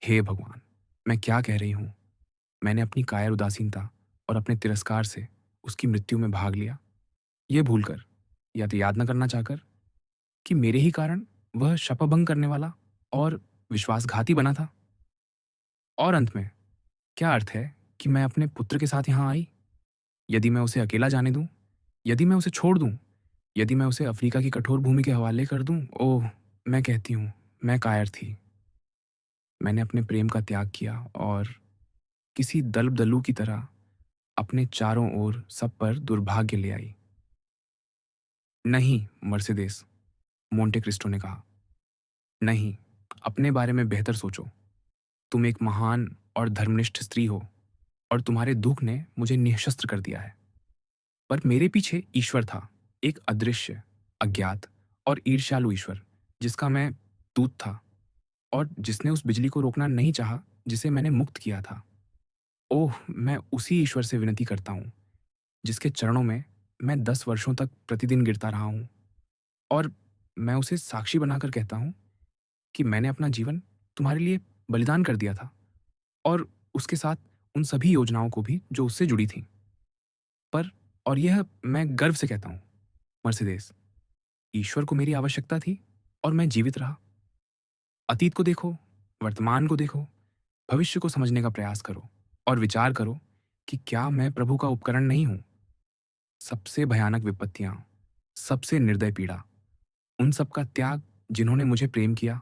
हे भगवान! मैं क्या कह रही हूँ? मैंने अपनी कायर उदासीनता और अपने तिरस्कार से उसकी मृत्यु में भाग लिया, ये भूलकर या तो याद न करना चाहकर कि मेरे ही कारण वह शपभंग करने वाला और विश्वासघाती बना था। और अंत में क्या अर्थ है कि मैं अपने पुत्र के साथ यहाँ आई? यदि मैं उसे अकेला जाने दूँ, यदि मैं उसे छोड़ दूँ, यदि मैं उसे अफ्रीका की कठोर भूमि के हवाले कर दूँ, ओह! मैं कहती हूँ, मैं कायर थी। मैंने अपने प्रेम का त्याग किया और किसी दलदलू की तरह अपने चारों ओर सब पर दुर्भाग्य ले आई। नहीं, मर्सिडीज, मोंटे क्रिस्टो ने कहा। नहीं, अपने बारे में बेहतर सोचो। तुम एक महान और धर्मनिष्ठ स्त्री हो और तुम्हारे दुख ने मुझे निःशस्त्र कर दिया है। पर मेरे पीछे ईश्वर था, एक अदृश्य, अज्ञात और ईर्ष्यालु ईश्वर, जिसका मैं दूत था और जिसने उस बिजली को रोकना नहीं चाहा जिसे मैंने मुक्त किया था। ओह! मैं उसी ईश्वर से विनती करता हूँ, जिसके चरणों में मैं 10 वर्षों तक प्रतिदिन गिरता रहा हूँ, और मैं उसे साक्षी बनाकर कहता हूँ कि मैंने अपना जीवन तुम्हारे लिए बलिदान कर दिया था, और उसके साथ उन सभी योजनाओं को भी जो उससे जुड़ी थीं। पर और यह मैं गर्व से कहता हूँ, मर्सिडीज, ईश्वर को मेरी आवश्यकता थी और मैं जीवित रहा। अतीत को देखो, वर्तमान को देखो, भविष्य को समझने का प्रयास करो और विचार करो कि क्या मैं प्रभु का उपकरण नहीं हूँ? सबसे भयानक विपत्तियाँ, सबसे निर्दय पीड़ा, उन सब का त्याग जिन्होंने मुझे प्रेम किया,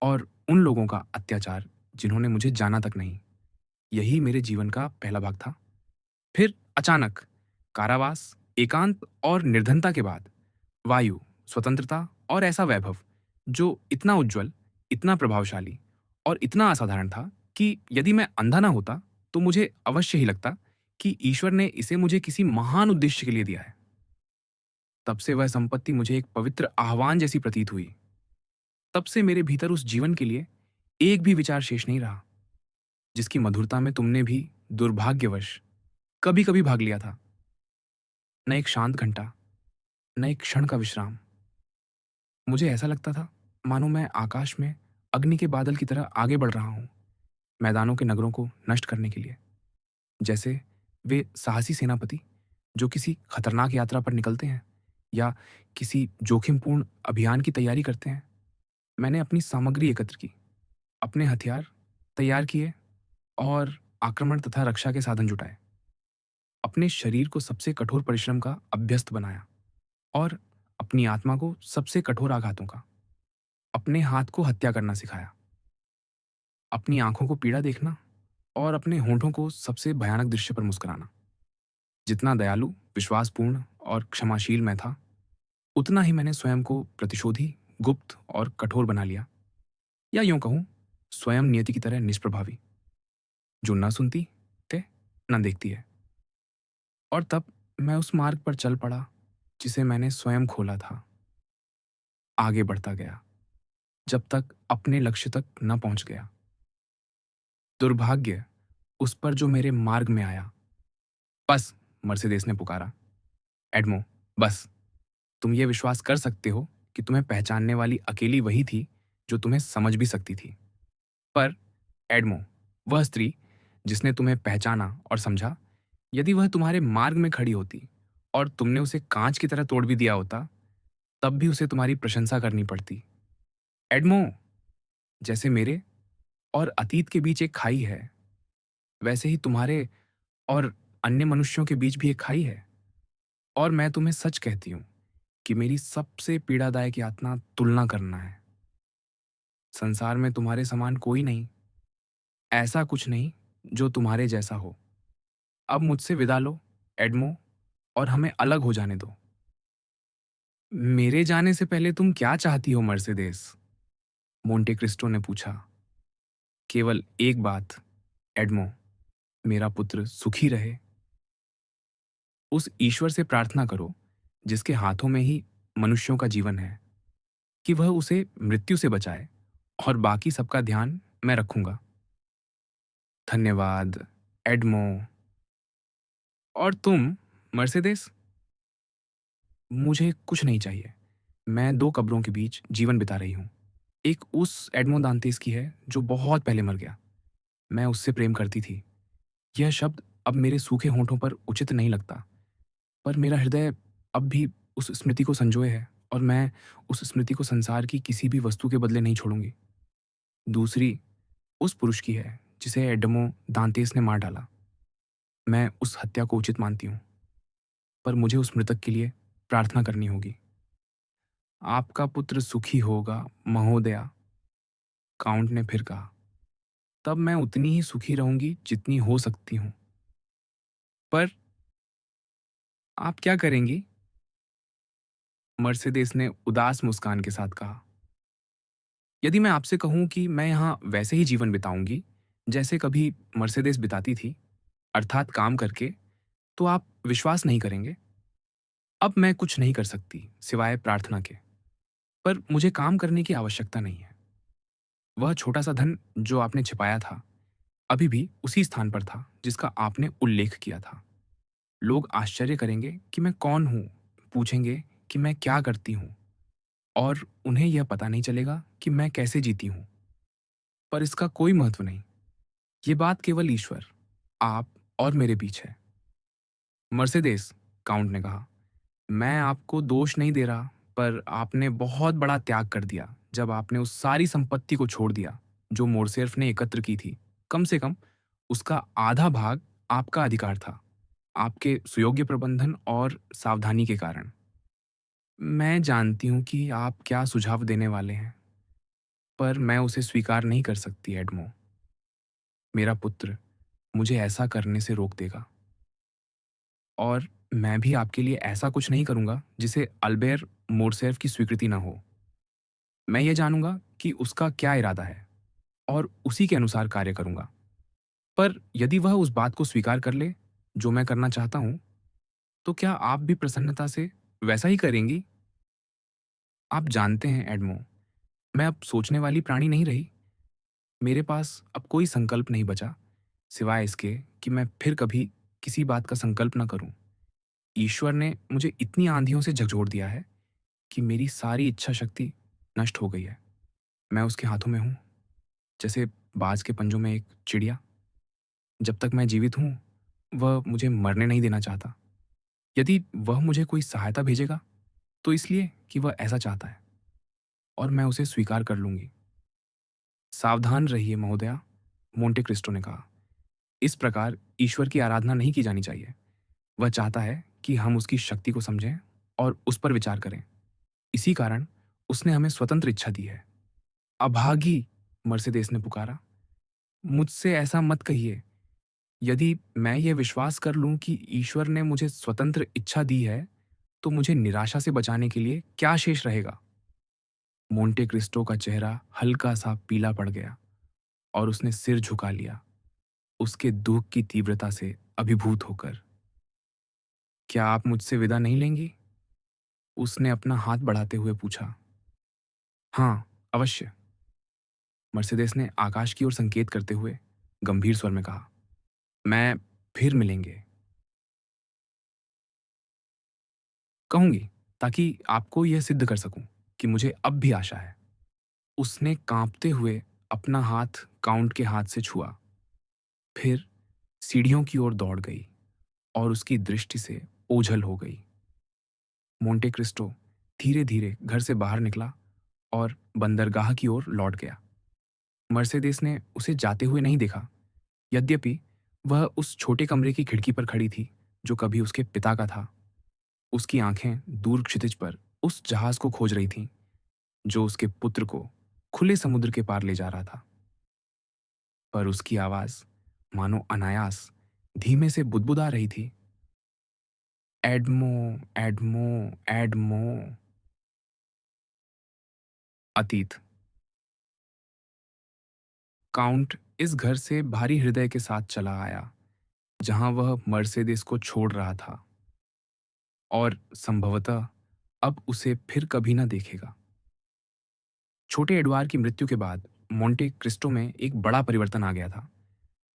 और उन लोगों का अत्याचार जिन्होंने मुझे जाना तक नहीं, यही मेरे जीवन का पहला भाग था। फिर अचानक कारावास, एकांत और निर्धनता के बाद वायु, स्वतंत्रता और ऐसा वैभव जो इतना उज्जवल, इतना प्रभावशाली और इतना असाधारण था कि यदि मैं अंधा ना होता तो मुझे अवश्य ही लगता कि ईश्वर ने इसे मुझे किसी महान उद्देश्य के लिए दिया है। तब से वह संपत्ति मुझे एक पवित्र आह्वान जैसी प्रतीत हुई। तब से मेरे भीतर उस जीवन के लिए एक भी विचार शेष नहीं रहा, जिसकी मधुरता में तुमने भी दुर्भाग्यवश कभी कभी भाग लिया था। न एक शांत घंटा, न एक क्षण का विश्राम। मुझे ऐसा लगता था मानो मैं आकाश में अग्नि के बादल की तरह आगे बढ़ रहा हूँ, मैदानों के नगरों को नष्ट करने के लिए, जैसे वे साहसी सेनापति जो किसी खतरनाक यात्रा पर निकलते हैं या किसी जोखिमपूर्ण अभियान की तैयारी करते हैं। मैंने अपनी सामग्री एकत्र की, अपने हथियार तैयार किए और आक्रमण तथा रक्षा के साधन जुटाए। अपने शरीर को सबसे कठोर परिश्रम का अभ्यस्त बनाया और अपनी आत्मा को सबसे कठोर आघातों का, अपने हाथ को हत्या करना सिखाया, अपनी आंखों को पीड़ा देखना और अपने होंठों को सबसे भयानक दृश्य पर मुस्कुराना। जितना दयालु, विश्वासपूर्ण और क्षमाशील मैं था, उतना ही मैंने स्वयं को प्रतिशोधी, गुप्त और कठोर बना लिया, या यूं कहूं, स्वयं नियति की तरह निष्प्रभावी, जो न सुनती थे न देखती है। और तब मैं उस मार्ग पर चल पड़ा जिसे मैंने स्वयं खोला था। आगे बढ़ता गया जब तक अपने लक्ष्य तक न पहुंच गया। दुर्भाग्य उस पर जो मेरे मार्ग में आया। बस, मर्सिडीज ने पुकारा। एडमो, बस। तुम ये विश्वास कर सकते हो कि तुम्हें पहचानने वाली अकेली वही थी जो तुम्हें समझ भी सकती थी। पर एडमो, वह स्त्री जिसने तुम्हें पहचाना और समझा, यदि वह तुम्हारे मार्ग में खड़ी होती और तुमने उसे कांच की तरह तोड़ भी दिया होता, तब भी उसे तुम्हारी प्रशंसा करनी पड़ती। एडमो, जैसे मेरे और अतीत के बीच एक खाई है, वैसे ही तुम्हारे और अन्य मनुष्यों के बीच भी एक खाई है। और मैं तुम्हें सच कहती हूँ कि मेरी सबसे पीड़ादायक यातना तुलना करना है। संसार में तुम्हारे समान कोई नहीं, ऐसा कुछ नहीं जो तुम्हारे जैसा हो। अब मुझसे विदा लो, एडमो, और हमें अलग हो जाने दो। मेरे जाने से पहले तुम क्या चाहती हो, मर्सिडीज? मोंटे क्रिस्टो ने पूछा। केवल एक बात, एडमो, मेरा पुत्र सुखी रहे। उस ईश्वर से प्रार्थना करो जिसके हाथों में ही मनुष्यों का जीवन है, कि वह उसे मृत्यु से बचाए, और बाकी सबका ध्यान मैं रखूंगा। धन्यवाद, एडमो। और तुम, मर्सिडीज? मुझे कुछ नहीं चाहिए। मैं दो कब्रों के बीच जीवन बिता रही हूँ। एक उस एडमो दांतेस की है जो बहुत पहले मर गया। मैं उससे प्रेम करती थी। यह शब्द अब मेरे सूखे होंठों पर उचित नहीं लगता, पर मेरा हृदय अब भी उस स्मृति को संजोए है, और मैं उस स्मृति को संसार की किसी भी वस्तु के बदले नहीं छोड़ूंगी। दूसरी उस पुरुष की है जिसे एडमो दांतेस ने मार डाला। मैं उस हत्या को उचित मानती हूँ, पर मुझे उस मृतक के लिए प्रार्थना करनी होगी। आपका पुत्र सुखी होगा, महोदया, काउंट ने फिर कहा। तब मैं उतनी ही सुखी रहूंगी जितनी हो सकती हूँ। पर आप क्या करेंगी? मर्सिडीज ने उदास मुस्कान के साथ कहा। यदि मैं आपसे कहूं कि मैं यहाँ वैसे ही जीवन बिताऊंगी जैसे कभी मर्सिडीज बिताती थी, अर्थात काम करके, तो आप विश्वास नहीं करेंगे। अब मैं कुछ नहीं कर सकती सिवाय प्रार्थना के, पर मुझे काम करने की आवश्यकता नहीं है। वह छोटा सा धन जो आपने छिपाया था अभी भी उसी स्थान पर था जिसका आपने उल्लेख किया था। लोग आश्चर्य करेंगे कि मैं कौन हूँ, पूछेंगे कि मैं क्या करती हूँ, और उन्हें यह पता नहीं चलेगा कि मैं कैसे जीती हूँ। पर इसका कोई महत्व नहीं। ये बात केवल ईश्वर, आप और मेरे बीच है। मर्सिडीज, काउंट ने कहा, मैं आपको दोष नहीं दे रहा, पर आपने बहुत बड़ा त्याग कर दिया जब आपने उस सारी संपत्ति को छोड़ दिया जो मोरसेर्फ ने एकत्र की थी। कम से कम उसका आधा भाग आपका अधिकार था, आपके सुयोग्य प्रबंधन और सावधानी के कारण। मैं जानती हूँ कि आप क्या सुझाव देने वाले हैं, पर मैं उसे स्वीकार नहीं कर सकती, एडमो। मेरा पुत्र मुझे ऐसा करने से रोक देगा, और मैं भी आपके लिए ऐसा कुछ नहीं करूंगा जिसे अल्बेर मोरसेर्फ की स्वीकृति ना हो। मैं ये जानूंगा कि उसका क्या इरादा है, और उसी के अनुसार कार्य करूंगा। पर यदि वह उस बात को स्वीकार कर ले जो मैं करना चाहता हूं, तो क्या आप भी प्रसन्नता से वैसा ही करेंगी? आप जानते हैं, एडमो, मैं अब सोचने वाली प्राणी नहीं रही। मेरे पास अब कोई संकल्प नहीं बचा सिवाय इसके कि मैं फिर कभी किसी बात का संकल्प न करूं। ईश्वर ने मुझे इतनी आंधियों से झकझोर दिया है कि मेरी सारी इच्छा शक्ति नष्ट हो गई है। मैं उसके हाथों में हूं, जैसे बाज के पंजों में एक चिड़िया। जब तक मैं जीवित हूं, वह मुझे मरने नहीं देना चाहता। यदि वह मुझे कोई सहायता भेजेगा, तो इसलिए कि वह ऐसा चाहता है, और मैं उसे स्वीकार कर लूंगी। सावधान रहिए, महोदया, मोंटे क्रिस्टो ने कहा। इस प्रकार ईश्वर की आराधना नहीं की जानी चाहिए। वह चाहता है कि हम उसकी शक्ति को समझें और उस पर विचार करें। इसी कारण उसने हमें स्वतंत्र इच्छा दी है। अभागी, मर्सिडीज ने पुकारा, मुझसे ऐसा मत कहिए। यदि मैं यह विश्वास कर लूं कि ईश्वर ने मुझे स्वतंत्र इच्छा दी है, तो मुझे निराशा से बचाने के लिए क्या शेष रहेगा? मोंटे क्रिस्टो का चेहरा हल्का सा पीला पड़ गया, और उसने सिर झुका लिया, उसके दुख की तीव्रता से अभिभूत होकर। क्या आप मुझसे विदा नहीं लेंगी? उसने अपना हाथ बढ़ाते हुए पूछा। हाँ, अवश्य, मर्सिडीज ने आकाश की ओर संकेत करते हुए गंभीर स्वर में कहा। मैं फिर मिलेंगे, कहूंगी, ताकि आपको यह सिद्ध कर सकूं कि मुझे अब भी आशा है। उसने कांपते हुए अपना हाथ काउंट के हाथ से छुआ, फिर सीढ़ियों की ओर दौड़ गई और उसकी दृष्टि से ओझल हो गई। मोंटे क्रिस्टो धीरे धीरे घर से बाहर निकला और बंदरगाह की ओर लौट गया। मर्सिडीज ने उसे जाते हुए नहीं देखा, यद्यपि वह उस छोटे कमरे की खिड़की पर खड़ी थी जो कभी उसके पिता का था। उसकी आंखें दूर क्षितिज पर उस जहाज को खोज रही थीं जो उसके पुत्र को खुले समुद्र के पार ले जा रहा था। पर उसकी आवाज मानो अनायास धीमे से बुदबुदा रही थी। एडमो, एडमो, एडमो। अतीत। काउंट इस घर से भारी हृदय के साथ चला आया, जहां वह मर्सिडीज को छोड़ रहा था और संभवतः अब उसे फिर कभी न देखेगा। छोटे एडवार की मृत्यु के बाद मोंटे क्रिस्टो में एक बड़ा परिवर्तन आ गया था।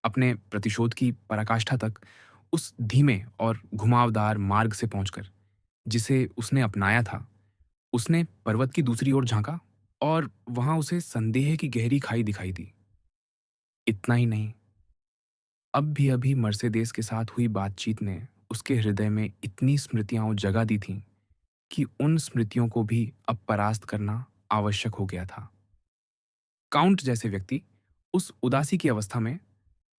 अपने प्रतिशोध की पराकाष्ठा तक उस धीमे और घुमावदार मार्ग से पहुंचकर, जिसे उसने अपनाया था, उसने पर्वत की दूसरी ओर झांका और वहां उसे संदेह की गहरी खाई दिखाई दी। इतना ही नहीं, अब भी अभी मर्सेदेस के साथ हुई बातचीत ने उसके हृदय में इतनी स्मृतियां जगा दी थीं कि उन स्मृतियों को भी अब परास्त करना आवश्यक हो गया था। काउंट जैसे व्यक्ति उस उदासी की अवस्था में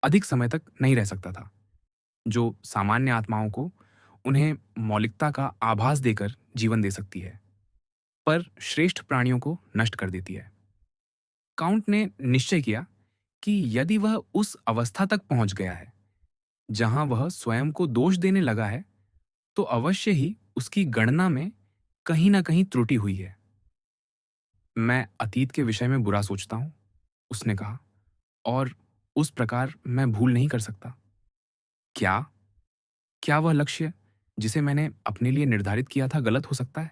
अधिक समय तक नहीं रह सकता था, जो सामान्य आत्माओं को उन्हें मौलिकता का आभास देकर जीवन दे सकती है, पर श्रेष्ठ प्राणियों को नष्ट कर देती है। काउंट ने निश्चय किया कि यदि वह उस अवस्था तक पहुंच गया है जहां वह स्वयं को दोष देने लगा है, तो अवश्य ही उसकी गणना में कहीं ना कहीं त्रुटि हुई है। मैं अतीत के विषय में बुरा सोचता हूं, उसने कहा, और उस प्रकार मैं भूल नहीं कर सकता। क्या क्या वह लक्ष्य जिसे मैंने अपने लिए निर्धारित किया था गलत हो सकता है?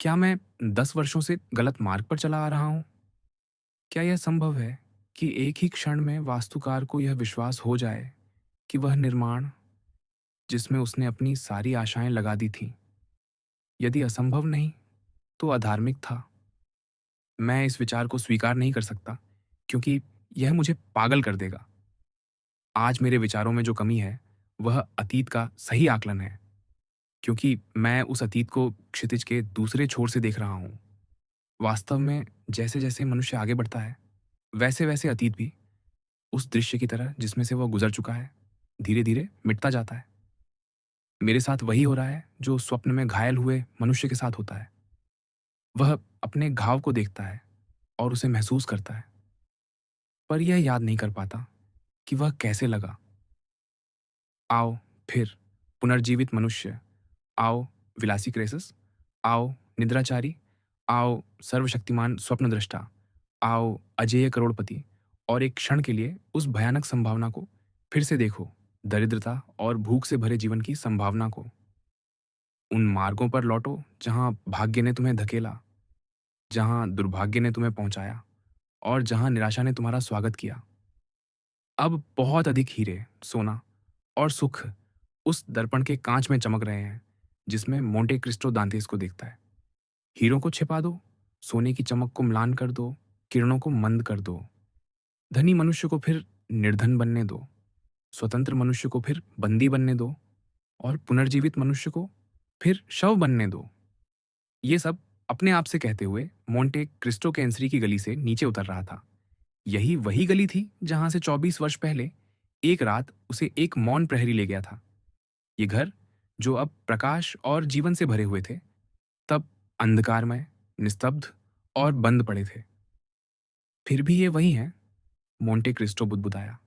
क्या मैं 10 वर्षों से गलत मार्ग पर चला आ रहा हूं? क्या यह संभव है कि एक ही क्षण में वास्तुकार को यह विश्वास हो जाए कि वह निर्माण, जिसमें उसने अपनी सारी आशाएं लगा दी थीं, यदि असंभव नहीं तो अधार्मिक था? मैं इस विचार को स्वीकार नहीं कर सकता, क्योंकि यह मुझे पागल कर देगा। आज मेरे विचारों में जो कमी है, वह अतीत का सही आकलन है, क्योंकि मैं उस अतीत को क्षितिज के दूसरे छोर से देख रहा हूँ। वास्तव में जैसे जैसे मनुष्य आगे बढ़ता है, वैसे वैसे अतीत भी उस दृश्य की तरह जिसमें से वह गुजर चुका है, धीरे धीरे मिटता जाता है। मेरे साथ वही हो रहा है जो स्वप्न में घायल हुए मनुष्य के साथ होता है। वह अपने घाव को देखता है और उसे महसूस करता है, पर यह याद नहीं कर पाता कि वह कैसे लगा। आओ फिर, पुनर्जीवित मनुष्य, आओ विलासी क्रेसस, आओ निद्राचारी, आओ सर्वशक्तिमान स्वप्नदृष्टा, आओ अजेय करोड़पति, और एक क्षण के लिए उस भयानक संभावना को फिर से देखो, दरिद्रता और भूख से भरे जीवन की संभावना को। उन मार्गों पर लौटो जहां भाग्य ने तुम्हें धकेला, जहां दुर्भाग्य ने तुम्हें पहुंचाया और जहां निराशा ने तुम्हारा स्वागत किया। अब बहुत अधिक हीरे, सोना और सुख उस दर्पण के कांच में चमक रहे हैं जिसमें मोंटे क्रिस्टो दांतेस को देखता है। हीरों को छिपा दो, सोने की चमक को म्लान कर दो, किरणों को मंद कर दो। धनी मनुष्य को फिर निर्धन बनने दो, स्वतंत्र मनुष्य को फिर बंदी बनने दो, और पुनर्जीवित मनुष्य को फिर शव बनने दो। ये सब अपने आप से कहते हुए मोंटे क्रिस्टो कैंसरी की गली से नीचे उतर रहा था। यही वही गली थी जहां से 24 वर्ष पहले एक रात उसे एक मौन प्रहरी ले गया था। ये घर, जो अब प्रकाश और जीवन से भरे हुए थे, तब अंधकारमय, निस्तब्ध और बंद पड़े थे। फिर भी ये वही हैं, मोंटे क्रिस्टो बुदबुदाया।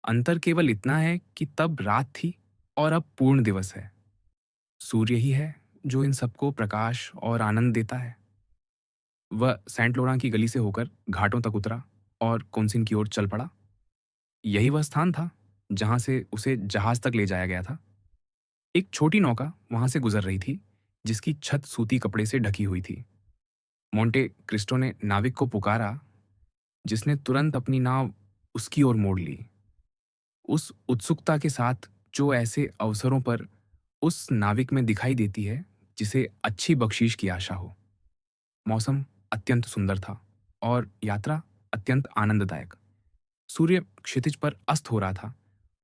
अंतर केवल इतना है कि तब रात थी और अब पूर्ण दिवस है। सूर्य ही है जो इन सबको प्रकाश और आनंद देता है। वह सेंट लोरां की गली से होकर घाटों तक उतरा और कोन्सिन की ओर चल पड़ा। यही वह स्थान था जहां से उसे जहाज तक ले जाया गया था। एक छोटी नौका वहां से गुजर रही थी, जिसकी छत सूती कपड़े से ढकी हुई थी। मोंटे क्रिस्टो ने नाविक को पुकारा, जिसने तुरंत अपनी नाव उसकी ओर मोड़ ली, उस उत्सुकता के साथ जो ऐसे अवसरों पर उस नाविक में दिखाई देती है जिसे अच्छी बख्शीश की आशा हो। मौसम अत्यंत सुंदर था और यात्रा अत्यंत आनंददायक। सूर्य क्षितिज पर अस्त हो रहा था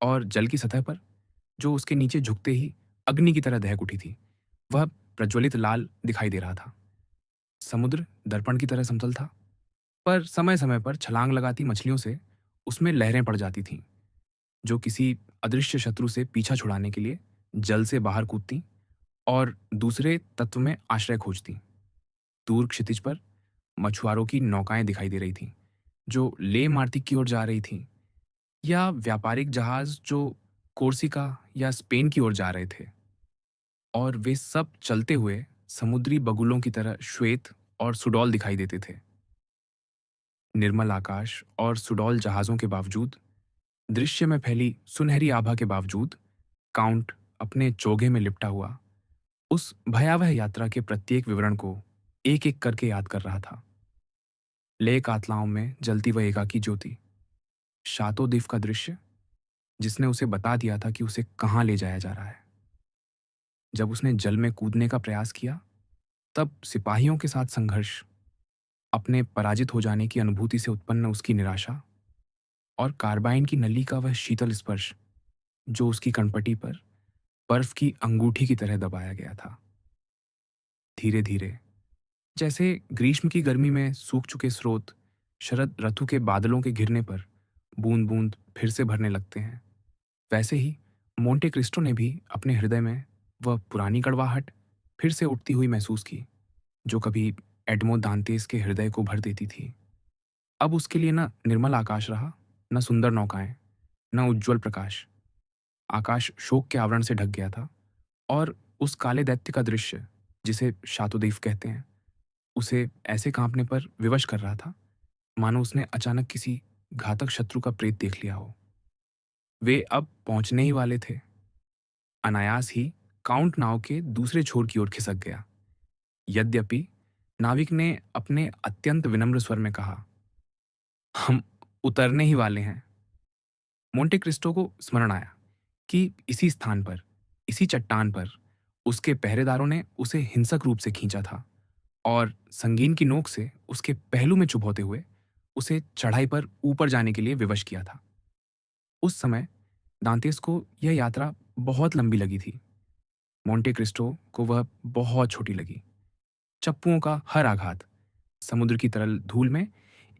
और जल की सतह पर, जो उसके नीचे झुकते ही अग्नि की तरह दहक उठी थी, वह प्रज्वलित लाल दिखाई दे रहा था। समुद्र दर्पण की तरह समतल था, पर समय समय पर छलांग लगाती मछलियों से उसमें लहरें पड़ जाती थीं, जो किसी अदृश्य शत्रु से पीछा छुड़ाने के लिए जल से बाहर कूदती और दूसरे तत्व में आश्रय खोजती। दूर क्षितिज पर मछुआरों की नौकाएं दिखाई दे रही थीं, जो ले मार्तिक की ओर जा रही थीं, या व्यापारिक जहाज जो कोर्सिका या स्पेन की ओर जा रहे थे। और वे सब चलते हुए समुद्री बगुलों की तरह श्वेत और सुडौल दिखाई देते थे। निर्मल आकाश और सुडौल जहाज़ों के बावजूद, दृश्य में फैली सुनहरी आभा के बावजूद, काउंट अपने चोगे में लिपटा हुआ उस भयावह यात्रा के प्रत्येक विवरण को एक-एक करके याद कर रहा था। लेक आतलाओं में जलती वह एकाकी ज्योति, शातो द्वीप का दृश्य जिसने उसे बता दिया था कि उसे कहाँ ले जाया जा रहा है। जब उसने जल में कूदने का प्रयास किया, तब सिपाहियों के साथ संघर्ष, अपने पराजित हो जाने की अनुभूति से उत्पन्न उसकी निराशा और कार्बाइन की नली का वह शीतल स्पर्श जो उसकी कनपटी पर बर्फ की अंगूठी की तरह दबाया गया था। धीरे धीरे, जैसे ग्रीष्म की गर्मी में सूख चुके स्रोत शरद ऋतु के बादलों के घिरने पर बूंद बूंद फिर से भरने लगते हैं, वैसे ही मोंटे क्रिस्टो ने भी अपने हृदय में वह पुरानी कड़वाहट फिर से उठती हुई महसूस की, जो कभी एडमो दांतेस के हृदय को भर देती थी। अब उसके लिए न निर्मल आकाश रहा, न सुंदर नौकाएं, न उज्ज्वल प्रकाश। आकाश शोक के आवरण से ढक गया था, और उस काले दैत्य का दृश्य, जिसे शातुद्वीप कहते हैं, उसे ऐसे कांपने पर विवश कर रहा था मानो उसने अचानक किसी घातक शत्रु का प्रेत देख लिया हो। वे अब पहुंचने ही वाले थे। अनायास ही काउंट नाव के दूसरे छोर की ओर खिसक गया। यद्यपि नाविक ने अपने अत्यंत विनम्र स्वर में कहा, हम उतरने ही वाले हैं। मोंटे क्रिस्टो को स्मरण आया कि इसी स्थान पर, इसी चट्टान पर उसके पहरेदारों ने उसे हिंसक रूप से खींचा था और संगीन की नोक से उसके पहलू में चुभोते हुए उसे चढ़ाई पर ऊपर जाने के लिए विवश किया था। उस समय दांतेस को यह यात्रा बहुत लंबी लगी थी। मोंटे क्रिस्टो को वह बहुत छोटी लगी। चप्पुओं का हर आघात समुद्र की तरल धूल में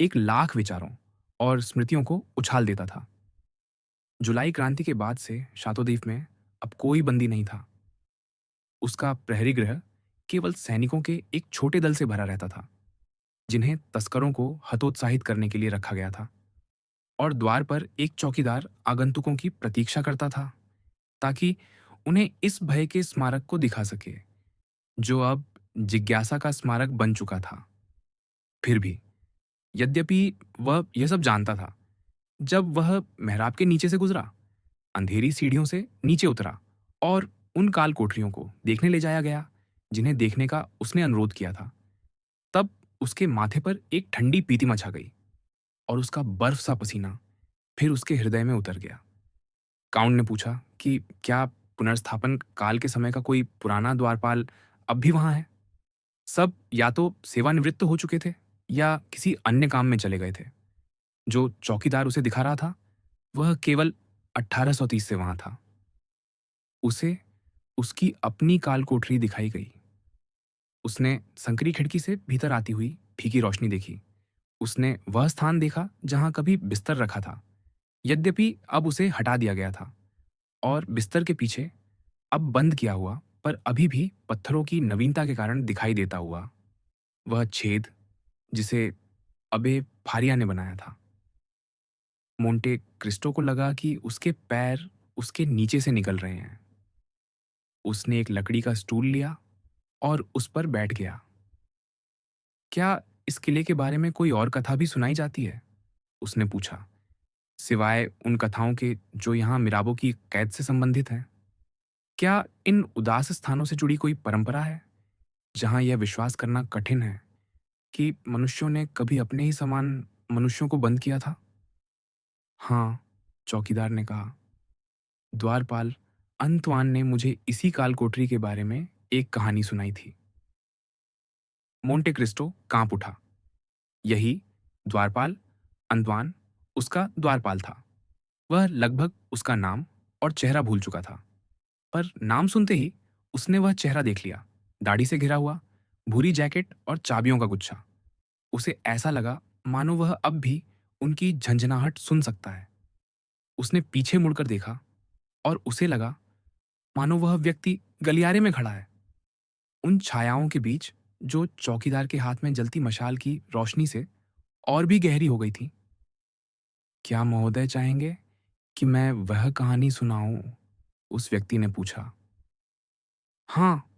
एक लाख विचारों और स्मृतियों को उछाल देता था। जुलाई क्रांति के बाद से शातोद्वीप में अब कोई बंदी नहीं था। उसका प्रहरी गृह केवल सैनिकों के एक छोटे दल से भरा रहता था, जिन्हें तस्करों को हतोत्साहित करने के लिए रखा गया था। और द्वार पर एक चौकीदार आगंतुकों की प्रतीक्षा करता था, ताकि उन्हें इस भय के स्मारक को दिखा सके, जो अब जिज्ञासा का स्मारक बन चुका था। फिर भी, यद्यपि वह यह सब जानता था, जब वह मेहराब के नीचे से गुजरा, अंधेरी सीढ़ियों से नीचे उतरा और उन काल कोठरियों को देखने ले जाया गया जिन्हें देखने का उसने अनुरोध किया था, तब उसके माथे पर एक ठंडी पीतिमा छा गई और उसका बर्फ सा पसीना फिर उसके हृदय में उतर गया। काउंट ने पूछा कि क्या पुनर्स्थापन काल के समय का कोई पुराना द्वारपाल अब भी वहां है। सब या तो सेवानिवृत्त हो चुके थे या किसी अन्य काम में चले गए थे। जो चौकीदार उसे दिखा रहा था, वह केवल 1830 से वहां था। उसे उसकी अपनी काल कोठरी दिखाई गई। उसने संकरी खिड़की से भीतर आती हुई फीकी रोशनी देखी। उसने वह स्थान देखा जहां कभी बिस्तर रखा था, यद्यपि अब उसे हटा दिया गया था, और बिस्तर के पीछे अब बंद किया हुआ पर अभी भी पत्थरों की नवीनता के कारण दिखाई देता हुआ वह छेद, जिसे अबे फारिया ने बनाया था। मोंटे क्रिस्टो को लगा कि उसके पैर उसके नीचे से निकल रहे हैं। उसने एक लकड़ी का स्टूल लिया और उस पर बैठ गया। क्या इस किले के बारे में कोई और कथा भी सुनाई जाती है? उसने पूछा, सिवाय उन कथाओं के जो यहाँ मिराबो की कैद से संबंधित हैं। क्या इन उदास स्थानों से जुड़ी कोई परंपरा है, जहाँ यह विश्वास करना कठिन है कि मनुष्यों ने कभी अपने ही समान मनुष्यों को बंद किया था? हाँ, चौकीदार ने कहा। द्वारपाल अंतवान ने मुझे इसी काल कोठरी के बारे में एक कहानी सुनाई थी। मोंटे क्रिस्टो कांप उठा। यही द्वारपाल अंतवान उसका द्वारपाल था। वह लगभग उसका नाम और चेहरा भूल चुका था, पर नाम सुनते ही उसने वह चेहरा देख लिया। दाढ़ी से घिरा हुआ, भूरी जैकेट और चाबियों का गुच्छा। उसे ऐसा लगा मानो वह अब भी उनकी झंझनाहट सुन सकता है। उसने पीछे मुड़कर देखा और उसे लगा मानो वह व्यक्ति गलियारे में खड़ा है। उन छायाओं के बीच जो चौकीदार के हाथ में जलती मशाल की रोशनी से और भी गहरी हो गई थी। क्या महोदय चाहेंगे कि मैं वह कहानी सुनाऊं? उस व्यक्ति ने पूछा। हाँ,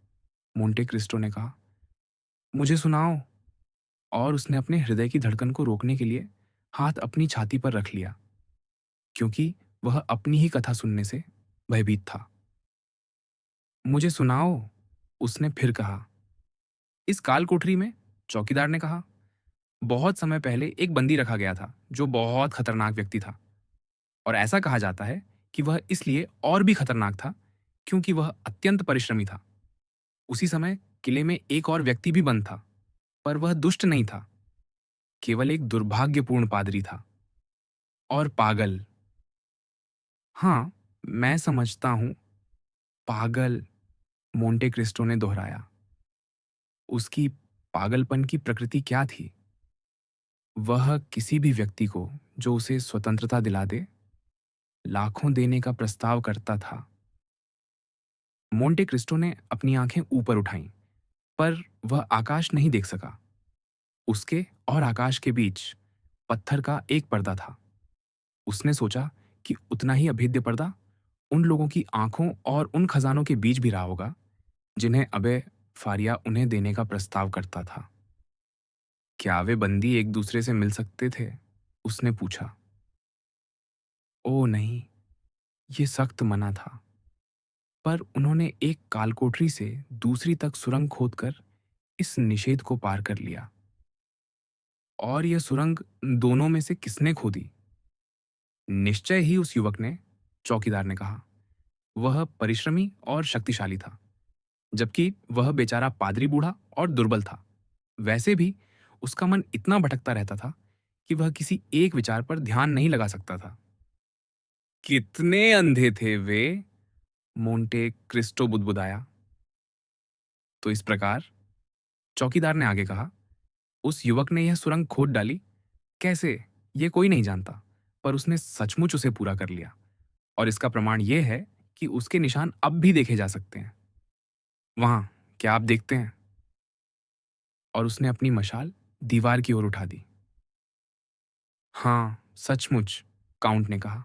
मोंटे क्रिस्टो ने कहा, मुझे सुनाओ। और उसने अपने हृदय की धड़कन को रोकने के लिए हाथ अपनी छाती पर रख लिया, क्योंकि वह अपनी ही कथा सुनने से भयभीत था। मुझे सुनाओ, उसने फिर कहा। इस काल कोठरी में, चौकीदार ने कहा, बहुत समय पहले एक बंदी रखा गया था जो बहुत खतरनाक व्यक्ति था। और ऐसा कहा जाता है कि वह इसलिए और भी खतरनाक था क्योंकि वह अत्यंत परिश्रमी था। उसी समय किले में एक और व्यक्ति भी बंद था, पर वह दुष्ट नहीं था, केवल एक दुर्भाग्यपूर्ण पादरी था। और पागल। हाँ, मैं समझता हूँ, पागल, मोंटे क्रिस्टो ने दोहराया। उसकी पागलपन की प्रकृति क्या थी? वह किसी भी व्यक्ति को जो उसे स्वतंत्रता दिला दे, लाखों देने का प्रस्ताव करता था। मोंटे क्रिस्टो ने अपनी आंखें ऊपर उठाईं, पर वह आकाश नहीं देख सका। उसके और आकाश के बीच पत्थर का एक पर्दा था। उसने सोचा कि उतना ही अभेद्य पर्दा उन लोगों की आंखों और उन खजानों के बीच भी रहा होगा जिन्हें अबे फारिया उन्हें देने का प्रस्ताव करता था। क्या वे बंदी एक दूसरे से मिल सकते थे? उसने पूछा। ओ नहीं, ये सख्त मना था। पर उन्होंने एक कालकोठरी से दूसरी तक सुरंग खोदकर इस निषेध को पार कर लिया। और यह सुरंग दोनों में से किसने खोदी? निश्चय ही उस युवक ने, चौकीदार ने कहा। वह परिश्रमी और शक्तिशाली था, जबकि वह बेचारा पादरी बूढ़ा और दुर्बल था। वैसे भी उसका मन इतना भटकता रहता था कि वह किसी एक विचार पर ध्यान नहीं लगा सकता था। कितने अंधे थे वे? मोंटे क्रिस्टो बुदबुदाया। तो इस प्रकार, चौकीदार ने आगे कहा, उस युवक ने यह सुरंग खोद डाली। कैसे, ये कोई नहीं जानता, पर उसने सचमुच उसे पूरा कर लिया। और इसका प्रमाण यह है कि उसके निशान अब भी देखे जा सकते हैं। वहां, क्या आप देखते हैं? और उसने अपनी मशाल दीवार की ओर उठा दी। हाँ, सचमुच, काउंट ने कहा।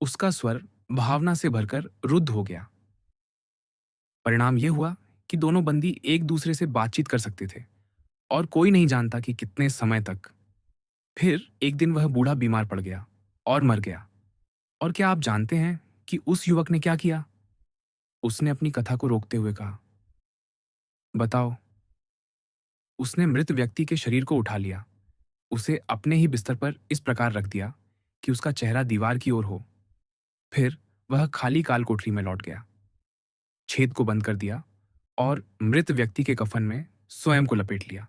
उसका स्वर भावना से भरकर रुद्ध हो गया। परिणाम यह हुआ कि दोनों बंदी एक दूसरे से बातचीत कर सकते थे, और कोई नहीं जानता कि कितने समय तक। फिर एक दिन वह बूढ़ा बीमार पड़ गया और मर गया। और क्या आप जानते हैं कि उस युवक ने क्या किया? उसने अपनी कथा को रोकते हुए कहा। बताओ। उसने मृत व्यक्ति के शरीर को उठा लिया, उसे अपने ही बिस्तर पर इस प्रकार रख दिया कि उसका चेहरा दीवार की ओर हो। फिर वह खाली काल कोठरी में लौट गया, छेद को बंद कर दिया और मृत व्यक्ति के कफन में स्वयं को लपेट लिया।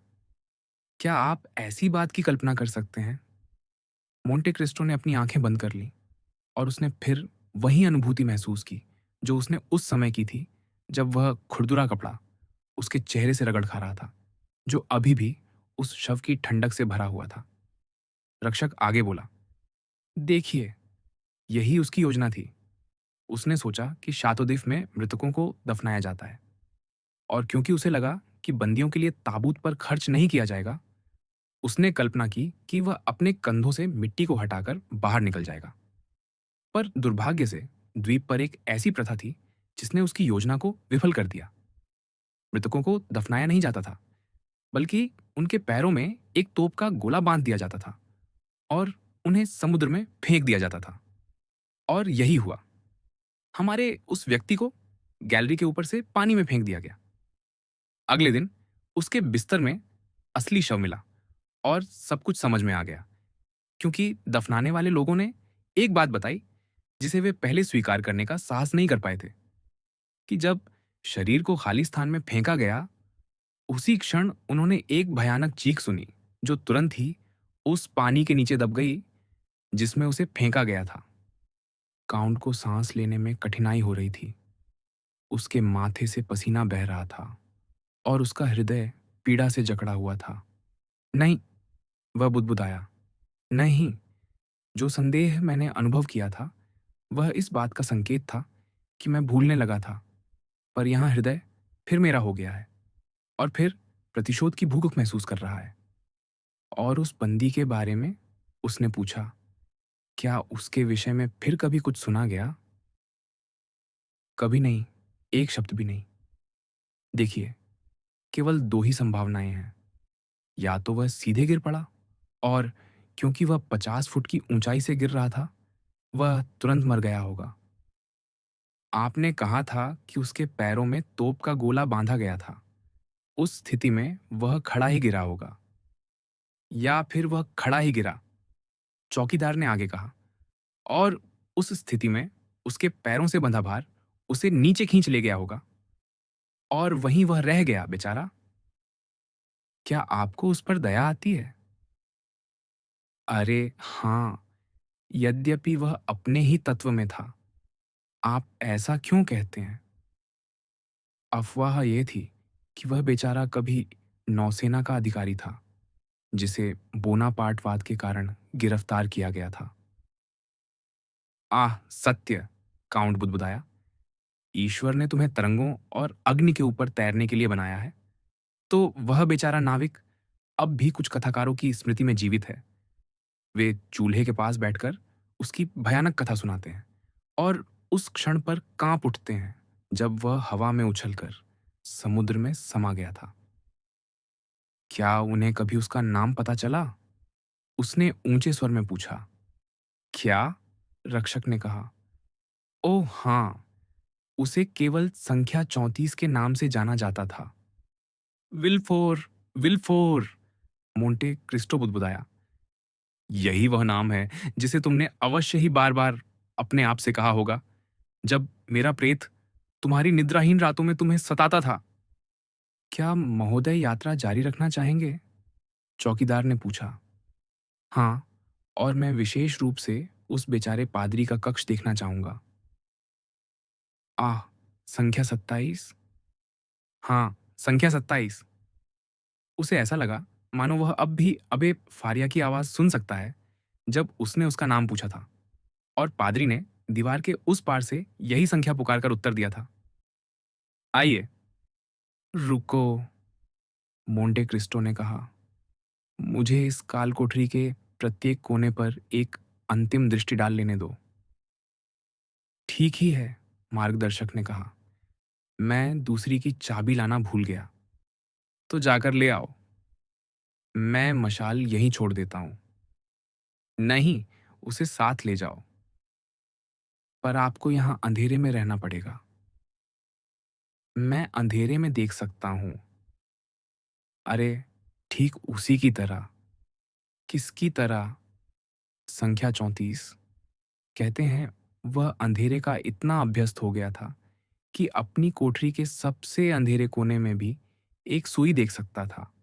क्या आप ऐसी बात की कल्पना कर सकते हैं? मोंटे क्रिस्टो ने अपनी आंखें बंद कर ली, और उसने फिर वही अनुभूति महसूस की जो उसने उस समय की थी जब वह खुरदुरा कपड़ा उसके चेहरे से रगड़ खा रहा था, जो अभी भी उस शव की ठंडक से भरा हुआ था। रक्षक आगे बोला। देखिए, यही उसकी योजना थी। उसने सोचा कि शातोदिफ में मृतकों को दफनाया जाता है, और क्योंकि उसे लगा कि बंदियों के लिए ताबूत पर खर्च नहीं किया जाएगा, उसने कल्पना की कि वह अपने कंधों से मिट्टी को हटाकर बाहर निकल जाएगा। पर दुर्भाग्य से द्वीप पर एक ऐसी प्रथा थी जिसने उसकी योजना को विफल कर दिया। मृतकों को दफनाया नहीं जाता था, बल्कि उनके पैरों में एक तोप का गोला बांध दिया जाता था और उन्हें समुद्र में फेंक दिया जाता था। और यही हुआ। हमारे उस व्यक्ति को गैलरी के ऊपर से पानी में फेंक दिया गया। अगले दिन उसके बिस्तर में असली शव मिला, और सब कुछ समझ में आ गया, क्योंकि दफनाने वाले लोगों ने एक बात बताई जिसे वे पहले स्वीकार करने का साहस नहीं कर पाए थे, कि जब शरीर को खाली स्थान में फेंका गया, उसी क्षण उन्होंने एक भयानक चीख सुनी जो तुरंत ही उस पानी के नीचे दब गई जिसमें उसे फेंका गया था। काउंट को सांस लेने में कठिनाई हो रही थी। उसके माथे से पसीना बह रहा था और उसका हृदय पीड़ा से जकड़ा हुआ था। नहीं, वह बुदबुदाया। नहीं, जो संदेह मैंने अनुभव किया था वह इस बात का संकेत था कि मैं भूलने लगा था, पर यहाँ हृदय फिर मेरा हो गया है और फिर प्रतिशोध की भूख महसूस कर रहा है। और उस बंदी के बारे में उसने पूछा, क्या उसके विषय में फिर कभी कुछ सुना गया? कभी नहीं, एक शब्द भी नहीं। देखिए, केवल 2 ही संभावनाएँ हैं। या तो वह सीधे गिर पड़ा और क्योंकि वह 50 फुट की ऊंचाई से गिर रहा था, वह तुरंत मर गया होगा। आपने कहा था कि उसके पैरों में तोप का गोला बांधा गया था। उस स्थिति में वह खड़ा ही गिरा होगा। या फिर वह खड़ा ही गिरा, चौकीदार ने आगे कहा। और उस स्थिति में उसके पैरों से बंधा भार उसे नीचे खींच ले गया होगा और वहीं वह रह गया बेचारा। क्या आपको उस पर दया आती है? अरे हाँ, यद्यपि वह अपने ही तत्व में था। आप ऐसा क्यों कहते हैं? अफवाह ये थी कि वह बेचारा कभी नौसेना का अधिकारी था, जिसे बोनापार्टवाद के कारण गिरफ्तार किया गया था। आह सत्य! काउंट बुदबुदाया। ईश्वर ने तुम्हें तरंगों और अग्नि के ऊपर तैरने के लिए बनाया है, तो वह बेचारा नाविक अब भी कुछ कथाकारों की स्मृति में जीवित है। वे चूल्हे के पास बैठकर उसकी भयानक कथा सुनाते हैं और उस क्षण पर कांप उठते हैं जब वह हवा में उछलकर समुद्र में समा गया था। क्या उन्हें कभी उसका नाम पता चला? उसने ऊंचे स्वर में पूछा। क्या? रक्षक ने कहा। ओह हाँ, उसे केवल संख्या 34 के नाम से जाना जाता था। विल्फोर, विल्फोर! मोंटे क्रिस्टो बुदबुदाया। यही वह नाम है जिसे तुमने अवश्य ही बार-बार अपने आप से कहा होगा, जब मेरा प्रेत तुम्हारी निद्राहीन रातों में तुम्हें सताता था। क्या महोदय यात्रा जारी रखना चाहेंगे? चौकीदार ने पूछा। हाँ, और मैं विशेष रूप से उस बेचारे पादरी का कक्ष देखना चाहूंगा। आह, संख्या 27? हाँ, संख्या 27। उसे ऐसा लगा मानो वह अब भी अबे फारिया की आवाज सुन सकता है जब उसने उसका नाम पूछा था और पादरी ने दीवार के उस पार से यही संख्या पुकारकर उत्तर दिया था। आइए। रुको, मोंटे क्रिस्टो ने कहा। मुझे इस काल कोठरी के प्रत्येक कोने पर एक अंतिम दृष्टि डाल लेने दो। ठीक ही है, मार्गदर्शक ने कहा। मैं दूसरी की चाबी लाना भूल गया, तो जाकर ले आओ। मैं मशाल यहीं छोड़ देता हूं। नहीं, उसे साथ ले जाओ। पर आपको यहां अंधेरे में रहना पड़ेगा। मैं अंधेरे में देख सकता हूं। अरे, ठीक उसी की तरह। किसकी तरह? संख्या 34। कहते हैं वह अंधेरे का इतना अभ्यस्त हो गया था कि अपनी कोठरी के सबसे अंधेरे कोने में भी एक सुई देख सकता था।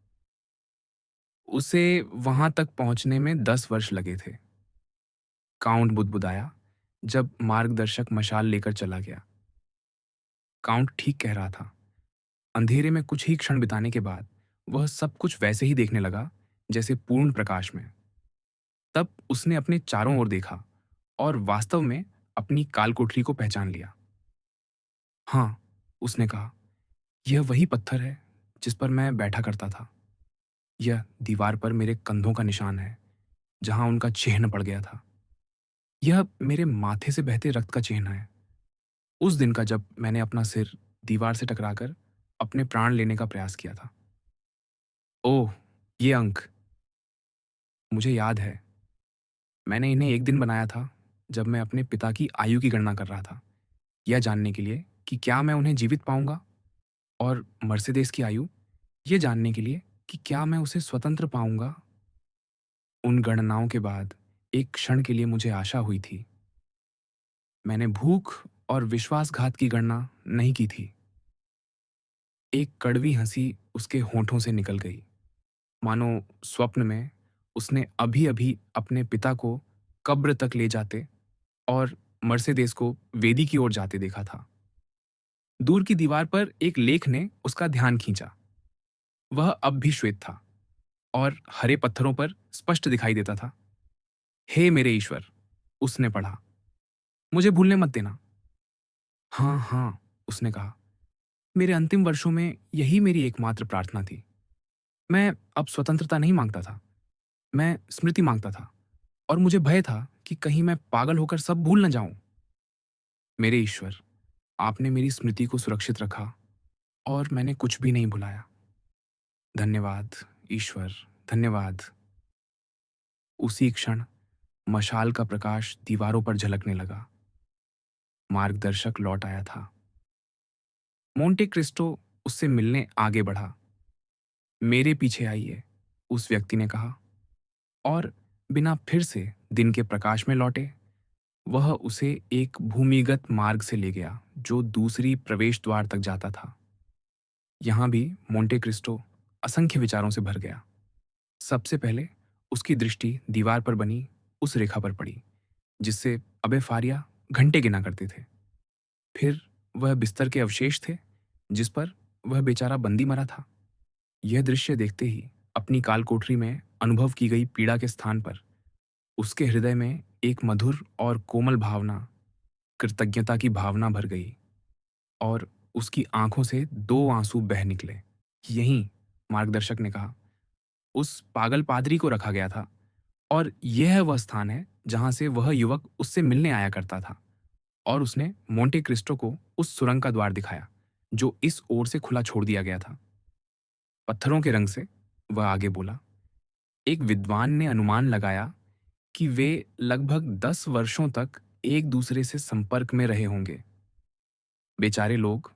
उसे वहां तक पहुंचने में 10 वर्ष लगे थे। काउंट बुदबुदाया जब मार्गदर्शक मशाल लेकर चला गया। काउंट ठीक कह रहा था। अंधेरे में कुछ ही क्षण बिताने के बाद वह सब कुछ वैसे ही देखने लगा जैसे पूर्ण प्रकाश में। तब उसने अपने चारों ओर देखा और वास्तव में अपनी कालकोठरी को पहचान लिया। हाँ, उसने कहा, यह वही पत्थर है जिस पर मैं बैठा करता था। यह दीवार पर मेरे कंधों का निशान है, जहां उनका चिन्ह पड़ गया था। यह मेरे माथे से बहते रक्त का चिन्ह है, उस दिन का जब मैंने अपना सिर दीवार से टकराकर अपने प्राण लेने का प्रयास किया था। ओह, ये अंक! मुझे याद है। मैंने इन्हें एक दिन बनाया था जब मैं अपने पिता की आयु की गणना कर रहा था, यह जानने के लिए कि क्या मैं उन्हें जीवित पाऊंगा, और मर्सिडीज की आयु, ये जानने के लिए कि क्या मैं उसे स्वतंत्र पाऊंगा। उन गणनाओं के बाद एक क्षण के लिए मुझे आशा हुई थी। मैंने भूख और विश्वासघात की गणना नहीं की थी। एक कड़वी हंसी उसके होठों से निकल गई, मानो स्वप्न में उसने अभी-अभी अपने पिता को कब्र तक ले जाते और मर्सिडीज को वेदी की ओर जाते देखा था। दूर की दीवार पर एक लेख ने उसका ध्यान खींचा। वह अब भी श्वेत था और हरे पत्थरों पर स्पष्ट दिखाई देता था। हे मेरे ईश्वर! उसने पढ़ा। मुझे भूलने मत देना। हाँ, हाँ, उसने कहा। मेरे अंतिम वर्षों में यही मेरी एकमात्र प्रार्थना थी। मैं अब स्वतंत्रता नहीं मांगता था। मैं स्मृति मांगता था और मुझे भय था कि कहीं मैं पागल होकर सब भूल न जाऊं। मेरे ईश्वर, आपने मेरी स्मृति को सुरक्षित रखा और मैंने कुछ भी नहीं भुलाया। धन्यवाद, ईश्वर, धन्यवाद। उसी क्षण मशाल का प्रकाश दीवारों पर झलकने लगा। मार्गदर्शक लौट आया था। मोंटे क्रिस्टो उससे मिलने आगे बढ़ा। मेरे पीछे आइए, उस व्यक्ति ने कहा, और बिना फिर से दिन के प्रकाश में लौटे वह उसे एक भूमिगत मार्ग से ले गया जो दूसरी प्रवेश द्वार तक जाता था। यहां भी मोंटे क्रिस्टो असंख्य विचारों से भर गया। सबसे पहले उसकी दृष्टि दीवार पर बनी उस रेखा पर पड़ी जिससे अबे फारिया घंटे गिना करते थे। फिर वह बिस्तर के अवशेष थे जिस पर वह बेचारा बंदी मरा था। यह दृश्य देखते ही अपनी काल कोठरी में अनुभव की गई पीड़ा के स्थान पर उसके हृदय में एक मधुर और कोमल भावना, कृतज्ञता की भावना भर गई और उसकी आंखों से दो आंसू बह निकले। यहीं, मार्गदर्शक ने कहा, उस पागल पादरी को रखा गया था और यह वह स्थान है जहां से वह युवक उससे मिलने आया करता था। और उसने मोंटे क्रिस्टो को उस सुरंग का द्वार दिखाया जो इस ओर से खुला छोड़ दिया गया था। पत्थरों के रंग से, वह आगे बोला, एक विद्वान ने अनुमान लगाया कि वे लगभग 10 वर्षों तक एक दूसरे से संपर्क में रहे होंगे। बेचारे लोग,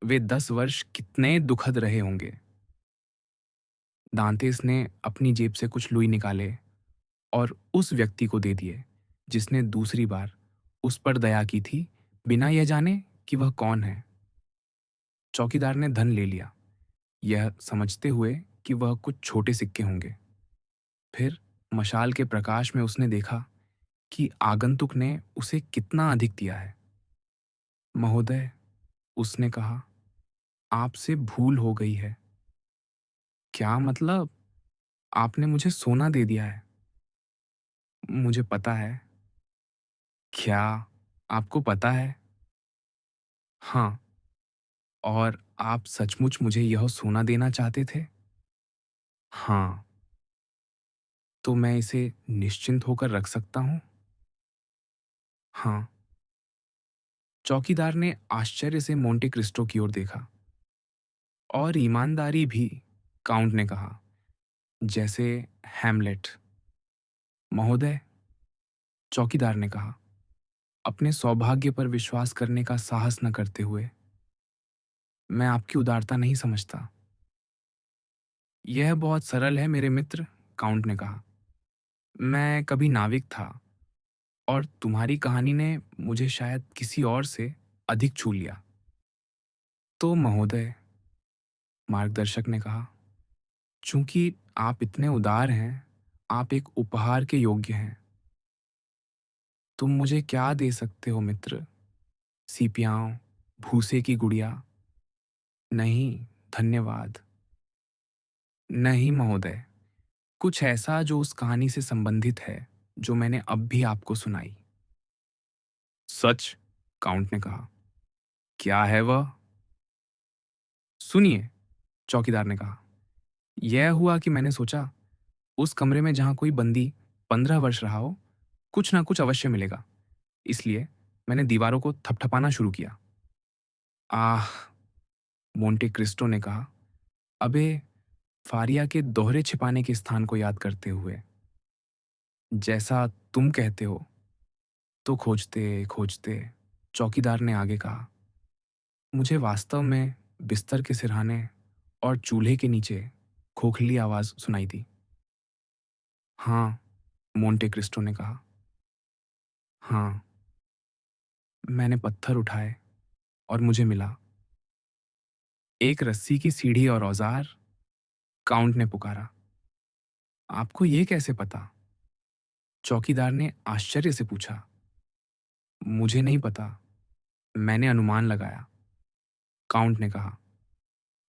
वे 10 वर्ष कितने दुखद रहे होंगे। दांतेस ने अपनी जेब से कुछ लुई निकाले और उस व्यक्ति को दे दिए जिसने दूसरी बार उस पर दया की थी, बिना यह जाने कि वह कौन है। चौकीदार ने धन ले लिया, यह समझते हुए कि वह कुछ छोटे सिक्के होंगे। फिर मशाल के प्रकाश में उसने देखा कि आगंतुक ने उसे कितना अधिक दिया है। महोदय, उसने कहा, आपसे भूल हो गई है। क्या मतलब? आपने मुझे सोना दे दिया है। मुझे पता है। क्या आपको पता है? हाँ। और आप सचमुच मुझे यह सोना देना चाहते थे? हाँ। तो मैं इसे निश्चिंत होकर रख सकता हूँ? हाँ। चौकीदार ने आश्चर्य से मोंटे क्रिस्टो की ओर देखा। और ईमानदारी भी, काउंट ने कहा, जैसे हैमलेट। महोदय, चौकीदार ने कहा, अपने सौभाग्य पर विश्वास करने का साहस न करते हुए, मैं आपकी उदारता नहीं समझता। यह बहुत सरल है मेरे मित्र, काउंट ने कहा। मैं कभी नाविक था और तुम्हारी कहानी ने मुझे शायद किसी और से अधिक छू लिया। तो महोदय, मार्गदर्शक ने कहा, चूंकि आप इतने उदार हैं, आप एक उपहार के योग्य हैं। तुम मुझे क्या दे सकते हो मित्र? सीपियाओं, भूसे की गुड़िया? नहीं, धन्यवाद। नहीं महोदय, कुछ ऐसा जो उस कहानी से संबंधित है जो मैंने अब भी आपको सुनाई। सच, काउंट ने कहा। क्या है वह? सुनिए, चौकीदार ने कहा। यह हुआ कि मैंने सोचा, उस कमरे में जहां कोई बंदी 15 वर्ष रहा हो, कुछ ना कुछ अवश्य मिलेगा। इसलिए मैंने दीवारों को थपथपाना शुरू किया। आह, मोंटे क्रिस्टो ने कहा, अबे फारिया के दोहरे छिपाने के स्थान को याद करते हुए। जैसा तुम कहते हो। तो खोजते खोजते चौकीदार ने आगे कहा, मुझे वास्तव में बिस्तर के सिरहाने और चूल्हे के नीचे खोखली आवाज सुनाई दी। हाँ, मोंटे क्रिस्टो ने कहा। हाँ। मैंने पत्थर उठाए और मुझे मिला एक रस्सी की सीढ़ी और औजार। काउंट ने पुकारा, आपको ये कैसे पता? चौकीदार ने आश्चर्य से पूछा। मुझे नहीं पता, मैंने अनुमान लगाया, काउंट ने कहा।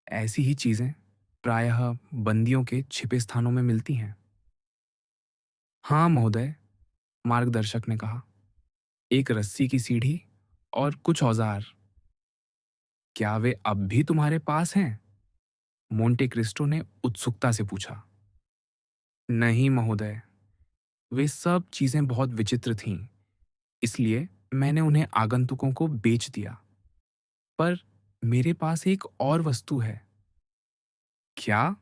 ऐसी ही चीजें प्रायः बंदियों के छिपे स्थानों में मिलती हैं। हाँ महोदय, मार्गदर्शक ने कहा, एक रस्सी की सीढ़ी और कुछ औजार। क्या वे अब भी तुम्हारे पास हैं? मोंटे क्रिस्टो ने उत्सुकता से पूछा। नहीं महोदय, वे सब चीजें बहुत विचित्र थीं, इसलिए मैंने उन्हें आगंतुकों को बेच दिया। पर मेरे पास एक और वस्तु है। क्या?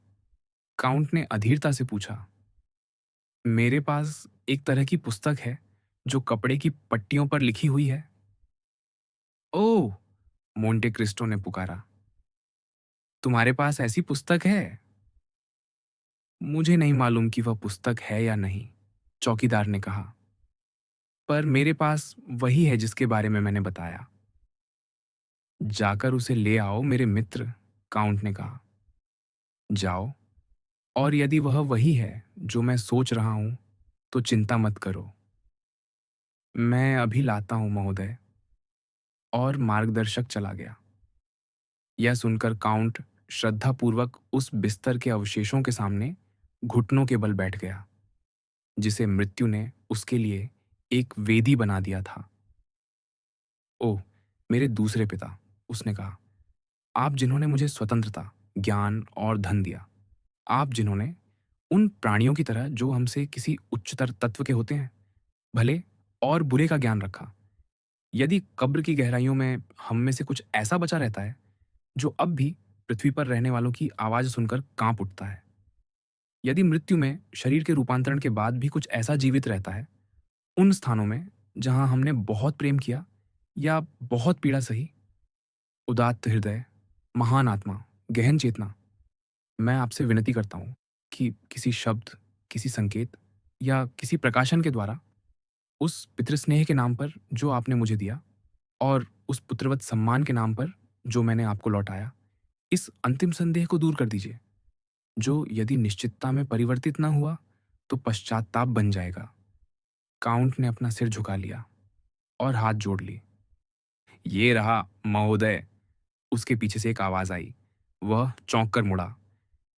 काउंट ने अधीरता से पूछा। मेरे पास एक तरह की पुस्तक है जो कपड़े की पट्टियों पर लिखी हुई है। ओह! मोंटे क्रिस्टो ने पुकारा। तुम्हारे पास ऐसी पुस्तक है? मुझे नहीं मालूम कि वह पुस्तक है या नहीं, चौकीदार ने कहा। पर मेरे पास वही है जिसके बारे में मैंने बताया। जाकर उसे ले आओ मेरे मित्र, काउंट ने कहा। जाओ, और यदि वह वही है जो मैं सोच रहा हूं, तो चिंता मत करो। मैं अभी लाता हूं महोदय। और मार्गदर्शक चला गया। यह सुनकर काउंट श्रद्धापूर्वक उस बिस्तर के अवशेषों के सामने घुटनों के बल बैठ गया, जिसे मृत्यु ने उसके लिए एक वेदी बना दिया था। ओह! मेरे दूसरे पिता, उसने कहा, आप जिन्होंने मुझे स्वतंत्रता, ज्ञान और धन दिया, आप जिन्होंने उन प्राणियों की तरह जो हमसे किसी उच्चतर तत्व के होते हैं, भले और बुरे का ज्ञान रखा। यदि कब्र की गहराइयों में हम में से कुछ ऐसा बचा रहता है जो अब भी पृथ्वी पर रहने वालों की आवाज सुनकर कांप उठता है, यदि मृत्यु में शरीर के रूपांतरण के बाद भी कुछ ऐसा जीवित रहता है उन स्थानों में जहां हमने बहुत प्रेम किया या बहुत पीड़ा सही, उदात्त हृदय, महान आत्मा, गहन चेतना, मैं आपसे विनती करता हूं कि किसी शब्द, किसी संकेत या किसी प्रकाशन के द्वारा उस पितृस्नेह के नाम पर जो आपने मुझे दिया और उस पुत्रवत सम्मान के नाम पर जो मैंने आपको लौटाया, इस अंतिम संदेह को दूर कर दीजिए, जो यदि निश्चितता में परिवर्तित न हुआ तो पश्चाताप बन जाएगा। काउंट ने अपना सिर झुका लिया और हाथ जोड़ ली। ये रहा महोदय, उसके पीछे से एक आवाज आई। वह चौंक कर मुड़ा।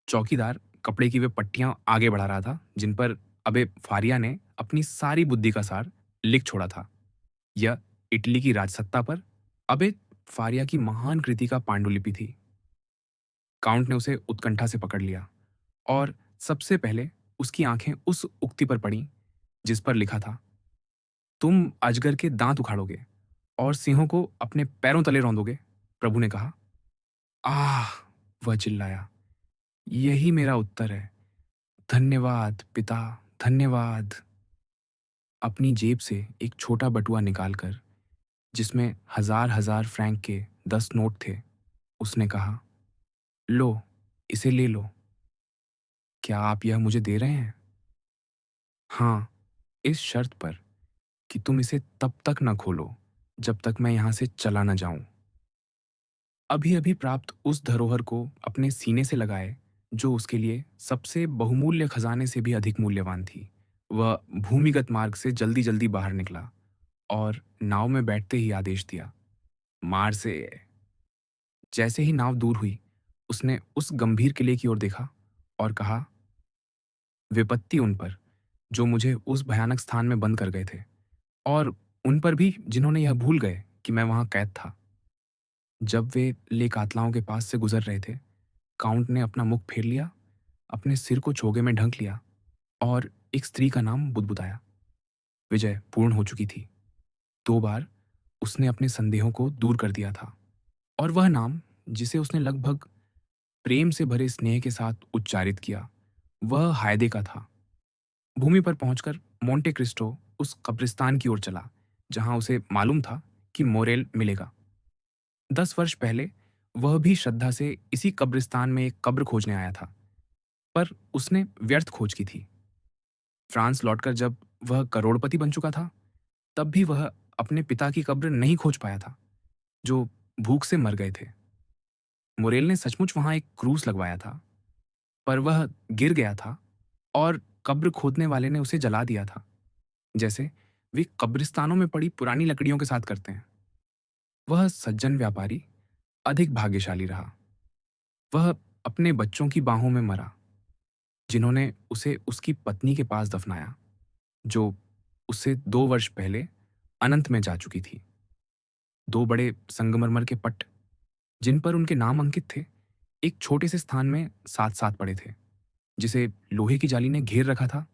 चौकीदार कपड़े की वे पट्टियां आगे बढ़ा रहा था जिन पर अबे फारिया ने अपनी सारी बुद्धि का सार लिख छोड़ा था। यह इटली की राजसत्ता पर अबे फारिया की महान कृति का पांडुलिपि थी। काउंट ने उसे उत्कंठा से पकड़ लिया और सबसे पहले उसकी आंखें उस उक्ति पर पड़ीं जिस पर लिखा था, तुम अजगर के दांत उखाड़ोगे और सिंहों को अपने पैरों तले रौंदोगे। प्रभु ने कहा। आह! वह चिल्लाया। यही मेरा उत्तर है। धन्यवाद पिता, धन्यवाद। अपनी जेब से एक छोटा बटुआ निकालकर, जिसमें हजार हजार फ्रैंक के 10 नोट थे, उसने कहा, लो, इसे ले लो। क्या आप यह मुझे दे रहे हैं? हाँ, इस शर्त पर कि तुम इसे तब तक न खोलो जब तक मैं यहां से चला न जाऊं। अभी अभी प्राप्त उस धरोहर को अपने सीने से लगाए जो उसके लिए सबसे बहुमूल्य खजाने से भी अधिक मूल्यवान थी। वह भूमिगत मार्ग से जल्दी जल्दी बाहर निकला और नाव में बैठते ही आदेश दिया, मार से। जैसे ही नाव दूर हुई उसने उस गंभीर किले की ओर देखा और कहा, विपत्ति उन पर जो मुझे उस भयानक स्थान में बंद कर गए थे, और उन पर भी जिन्होंने यह भूल गए कि मैं वहां कैद था। जब वे ले कातलाओं के पास से गुजर रहे थे, काउंट ने अपना मुख फेर लिया, अपने सिर को चोगे में ढंक लिया और एक स्त्री का नाम बुदबुदाया। विजय पूर्ण हो चुकी थी। 2 बार उसने अपने संदेहों को दूर कर दिया था, और वह नाम जिसे उसने लगभग प्रेम से भरे स्नेह के साथ उच्चारित किया, वह हायदे का था। भूमि पर पहुंचकर मोंटे क्रिस्टो उस कब्रिस्तान की ओर चला जहां उसे मालूम था कि मोरेल मिलेगा। 10 वर्ष पहले वह भी श्रद्धा से इसी कब्रिस्तान में एक कब्र खोजने आया था, पर उसने व्यर्थ खोज की थी। फ्रांस लौटकर जब वह करोड़पति बन चुका था, तब भी वह अपने पिता की कब्र नहीं खोज पाया था, जो भूख से मर गए थे। मोरेल ने सचमुच वहां एक क्रूस लगवाया था, पर वह गिर गया था और कब्र खोदने वाले ने उसे जला दिया था, जैसे वे कब्रिस्तानों में पड़ी पुरानी लकड़ियों के साथ करते हैं। वह सज्जन व्यापारी अधिक भाग्यशाली रहा। वह अपने बच्चों की बाहों में मरा, जिन्होंने उसे उसकी पत्नी के पास दफनाया, जो उससे 2 वर्ष पहले अनंत में जा चुकी थी। 2 बड़े संगमरमर के पट, जिन पर उनके नाम अंकित थे, एक छोटे से स्थान में साथ साथ पड़े थे। जिसे लोहे की जाली ने घेर रखा था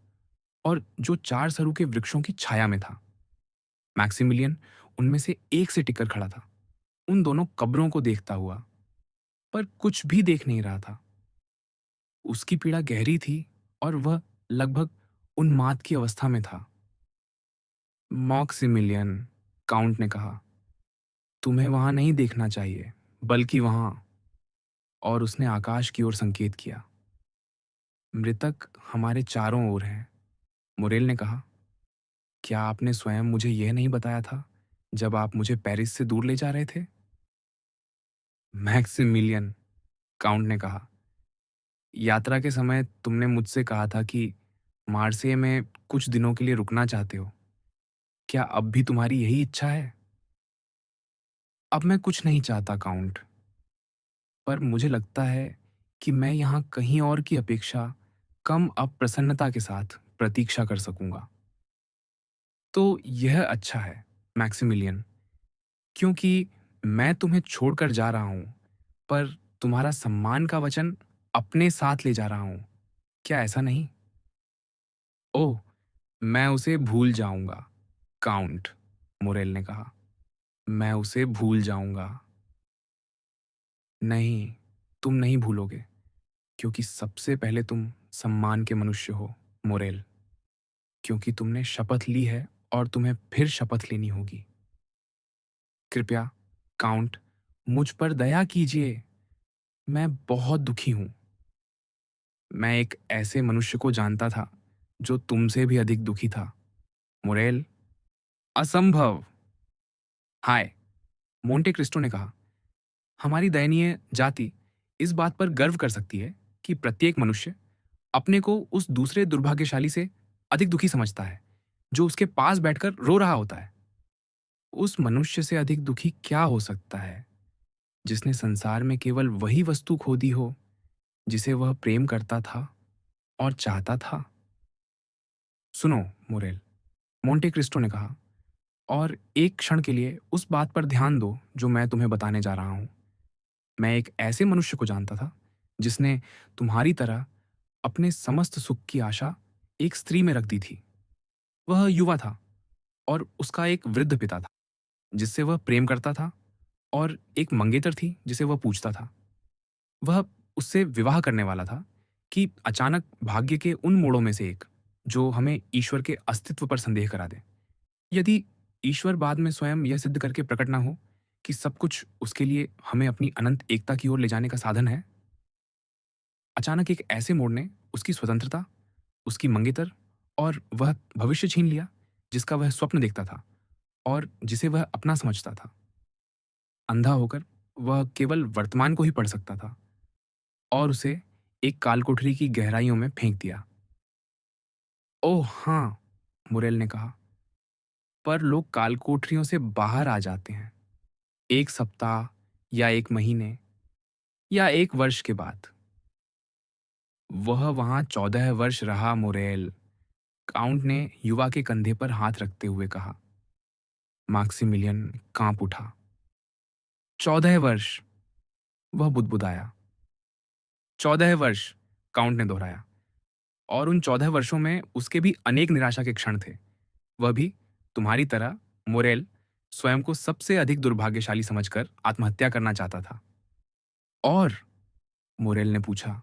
और जो 4 सरू के वृक्षों की छाया में था। मैक्सिमिलियन उनमें से एक से टिककर खड़ा था, उन दोनों कब्रों को देखता हुआ, पर कुछ भी देख नहीं रहा था। उसकी पीड़ा गहरी थी और वह लगभग उन्माद की अवस्था में था। मॉक्सिमिलियन, काउंट ने कहा, तुम्हें वहां नहीं देखना चाहिए, बल्कि वहां। और उसने आकाश की ओर संकेत किया। मृतक हमारे चारों ओर हैं, मुरेल ने कहा। क्या आपने स्वयं मुझे यह नहीं बताया था जब आप मुझे पेरिस से दूर ले जा रहे थे? मैक्सिमिलियन, काउंट ने कहा, यात्रा के समय तुमने मुझसे कहा था कि मार्सेय में कुछ दिनों के लिए रुकना चाहते हो। क्या अब भी तुम्हारी यही इच्छा है? अब मैं कुछ नहीं चाहता, काउंट, पर मुझे लगता है कि मैं यहाँ कहीं और की अपेक्षा कम अप्रसन्नता के साथ प्रतीक्षा कर सकूंगा। तो यह अच्छा है, मैक्सिमिलियन, क्योंकि मैं तुम्हें छोड़कर जा रहा हूं, पर तुम्हारा सम्मान का वचन अपने साथ ले जा रहा हूं। क्या ऐसा नहीं? ओह, मैं उसे भूल जाऊंगा, काउंट, मोरेल ने कहा। मैं उसे भूल जाऊंगा। नहीं, तुम नहीं भूलोगे, क्योंकि सबसे पहले तुम सम्मान के मनुष्य हो, मोरेल, क्योंकि तुमने शपथ ली है और तुम्हें फिर शपथ लेनी होगी। कृपया, काउंट, मुझ पर दया कीजिए। मैं बहुत दुखी हूं। मैं एक ऐसे मनुष्य को जानता था जो तुमसे भी अधिक दुखी था, मोरेल। असंभव। हाय, मोंटे क्रिस्टो ने कहा, हमारी दयनीय जाति इस बात पर गर्व कर सकती है कि प्रत्येक मनुष्य अपने को उस दूसरे दुर्भाग्यशाली से अधिक दुखी समझता है जो उसके पास बैठकर रो रहा होता है। उस मनुष्य से अधिक दुखी क्या हो सकता है जिसने संसार में केवल वही वस्तु खो दी हो जिसे वह प्रेम करता था और चाहता था? सुनो, मोरेल, मोंटे क्रिस्टो ने कहा, और एक क्षण के लिए उस बात पर ध्यान दो जो मैं तुम्हें बताने जा रहा हूं। मैं एक ऐसे मनुष्य को जानता था जिसने तुम्हारी तरह अपने समस्त सुख की आशा एक स्त्री में रख दी थी। वह युवा था और उसका एक वृद्ध पिता था जिससे वह प्रेम करता था, और एक मंगेतर थी जिसे वह पूछता था। वह उससे विवाह करने वाला था कि अचानक भाग्य के उन मोड़ों में से एक जो हमें ईश्वर के अस्तित्व पर संदेह करा दे। यदि ईश्वर बाद में स्वयं यह सिद्ध करके प्रकट ना हो कि सब कुछ उसके लिए हमें अपनी अनंत एकता की ओर ले जाने का साधन है। अचानक एक ऐसे मोड़ ने उसकी स्वतंत्रता, उसकी मंगेतर और वह भविष्य छीन लिया जिसका वह स्वप्न देखता था और जिसे वह अपना समझता था। अंधा होकर वह केवल वर्तमान को ही पढ़ सकता था और उसे एक कालकोठरी की गहराइयों में फेंक दिया। ओह हाँ, मुरेल ने कहा, पर लोग कालकोठरियों से बाहर आ जाते हैं, एक सप्ताह या एक महीने या एक वर्ष के बाद। वह वहां 14 वर्ष रहा, मुरेल, काउंट ने युवा के कंधे पर हाथ रखते हुए कहा। मैक्सिमिलियन कांप उठा। 14 वर्ष, वह बुदबुदाया। 14 वर्ष, काउंट ने दोहराया। और उन 14 वर्षों में उसके भी अनेक निराशा के क्षण थे। वह भी तुम्हारी तरह, मोरेल, स्वयं को सबसे अधिक दुर्भाग्यशाली समझकर आत्महत्या करना चाहता था। और, मोरेल ने पूछा,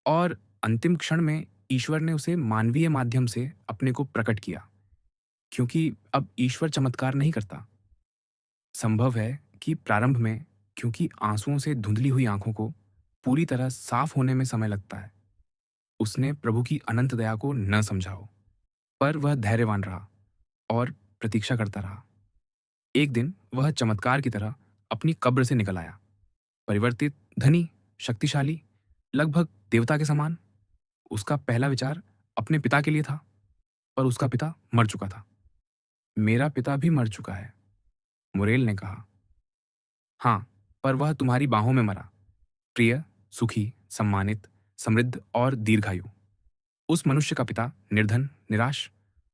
और अंतिम क्षण में ईश्वर ने उसे मानवीय माध्यम से अपने को प्रकट किया, क्योंकि अब ईश्वर चमत्कार नहीं करता। संभव है कि प्रारंभ में, क्योंकि आंसुओं से धुंधली हुई आंखों को पूरी तरह साफ होने में समय लगता है, उसने प्रभु की अनंत दया को न समझा हो, पर वह धैर्यवान रहा और प्रतीक्षा करता रहा। एक दिन वह चमत्कार की तरह अपनी कब्र से निकल आया, परिवर्तित, धनी, शक्तिशाली, लगभग देवता के समान। उसका पहला विचार अपने पिता के लिए था, पर उसका पिता मर चुका था। मेरा पिता भी मर चुका है, मुरेल ने कहा। हाँ, पर वह तुम्हारी बाहों में मरा, प्रिय, सुखी, सम्मानित, समृद्ध और दीर्घायु। उस मनुष्य का पिता निर्धन, निराश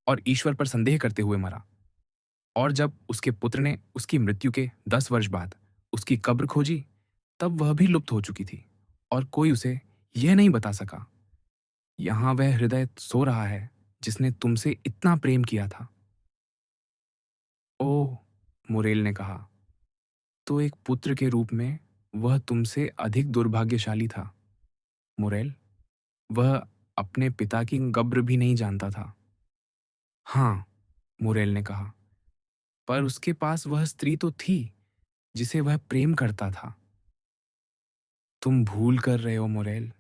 और ईश्वर पर संदेह करते हुए मरा। और जब उसके पुत्र ने उसकी मृत्यु के 10 वर्ष बाद उसकी कब्र खोजी, तब वह भी लुप्त हो चुकी थी और कोई उसे यह नहीं बता सका यहाँ वह हृदय सो रहा है जिसने तुमसे इतना प्रेम किया था। ओह, मुरेल ने कहा, तो एक पुत्र के रूप में वह तुमसे अधिक दुर्भाग्यशाली था। मुरेल, वह अपने पिता की कब्र भी नहीं जानता था। हाँ, मुरेल ने कहा, पर उसके पास वह स्त्री तो थी जिसे वह प्रेम करता था। तुम भूल कर रहे हो मुरेल,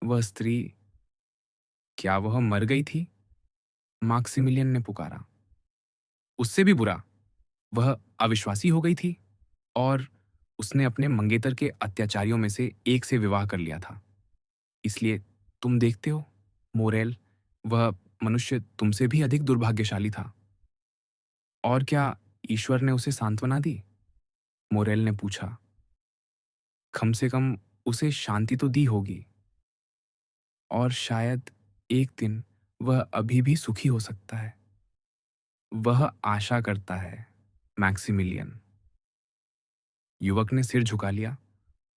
वह स्त्री, क्या वह मर गई थी? माक्सिमिलियन ने पुकारा। उससे भी बुरा, वह अविश्वासी हो गई थी और उसने अपने मंगेतर के अत्याचारियों में से एक से विवाह कर लिया था। इसलिए तुम देखते हो, मोरेल, वह मनुष्य तुमसे भी अधिक दुर्भाग्यशाली था। और क्या ईश्वर ने उसे सांत्वना दी? मोरेल ने पूछा। कम से कम उसे शांति तो दी होगी, और शायद एक दिन वह अभी भी सुखी हो सकता है। वह आशा करता है, मैक्सिमिलियन। युवक ने सिर झुका लिया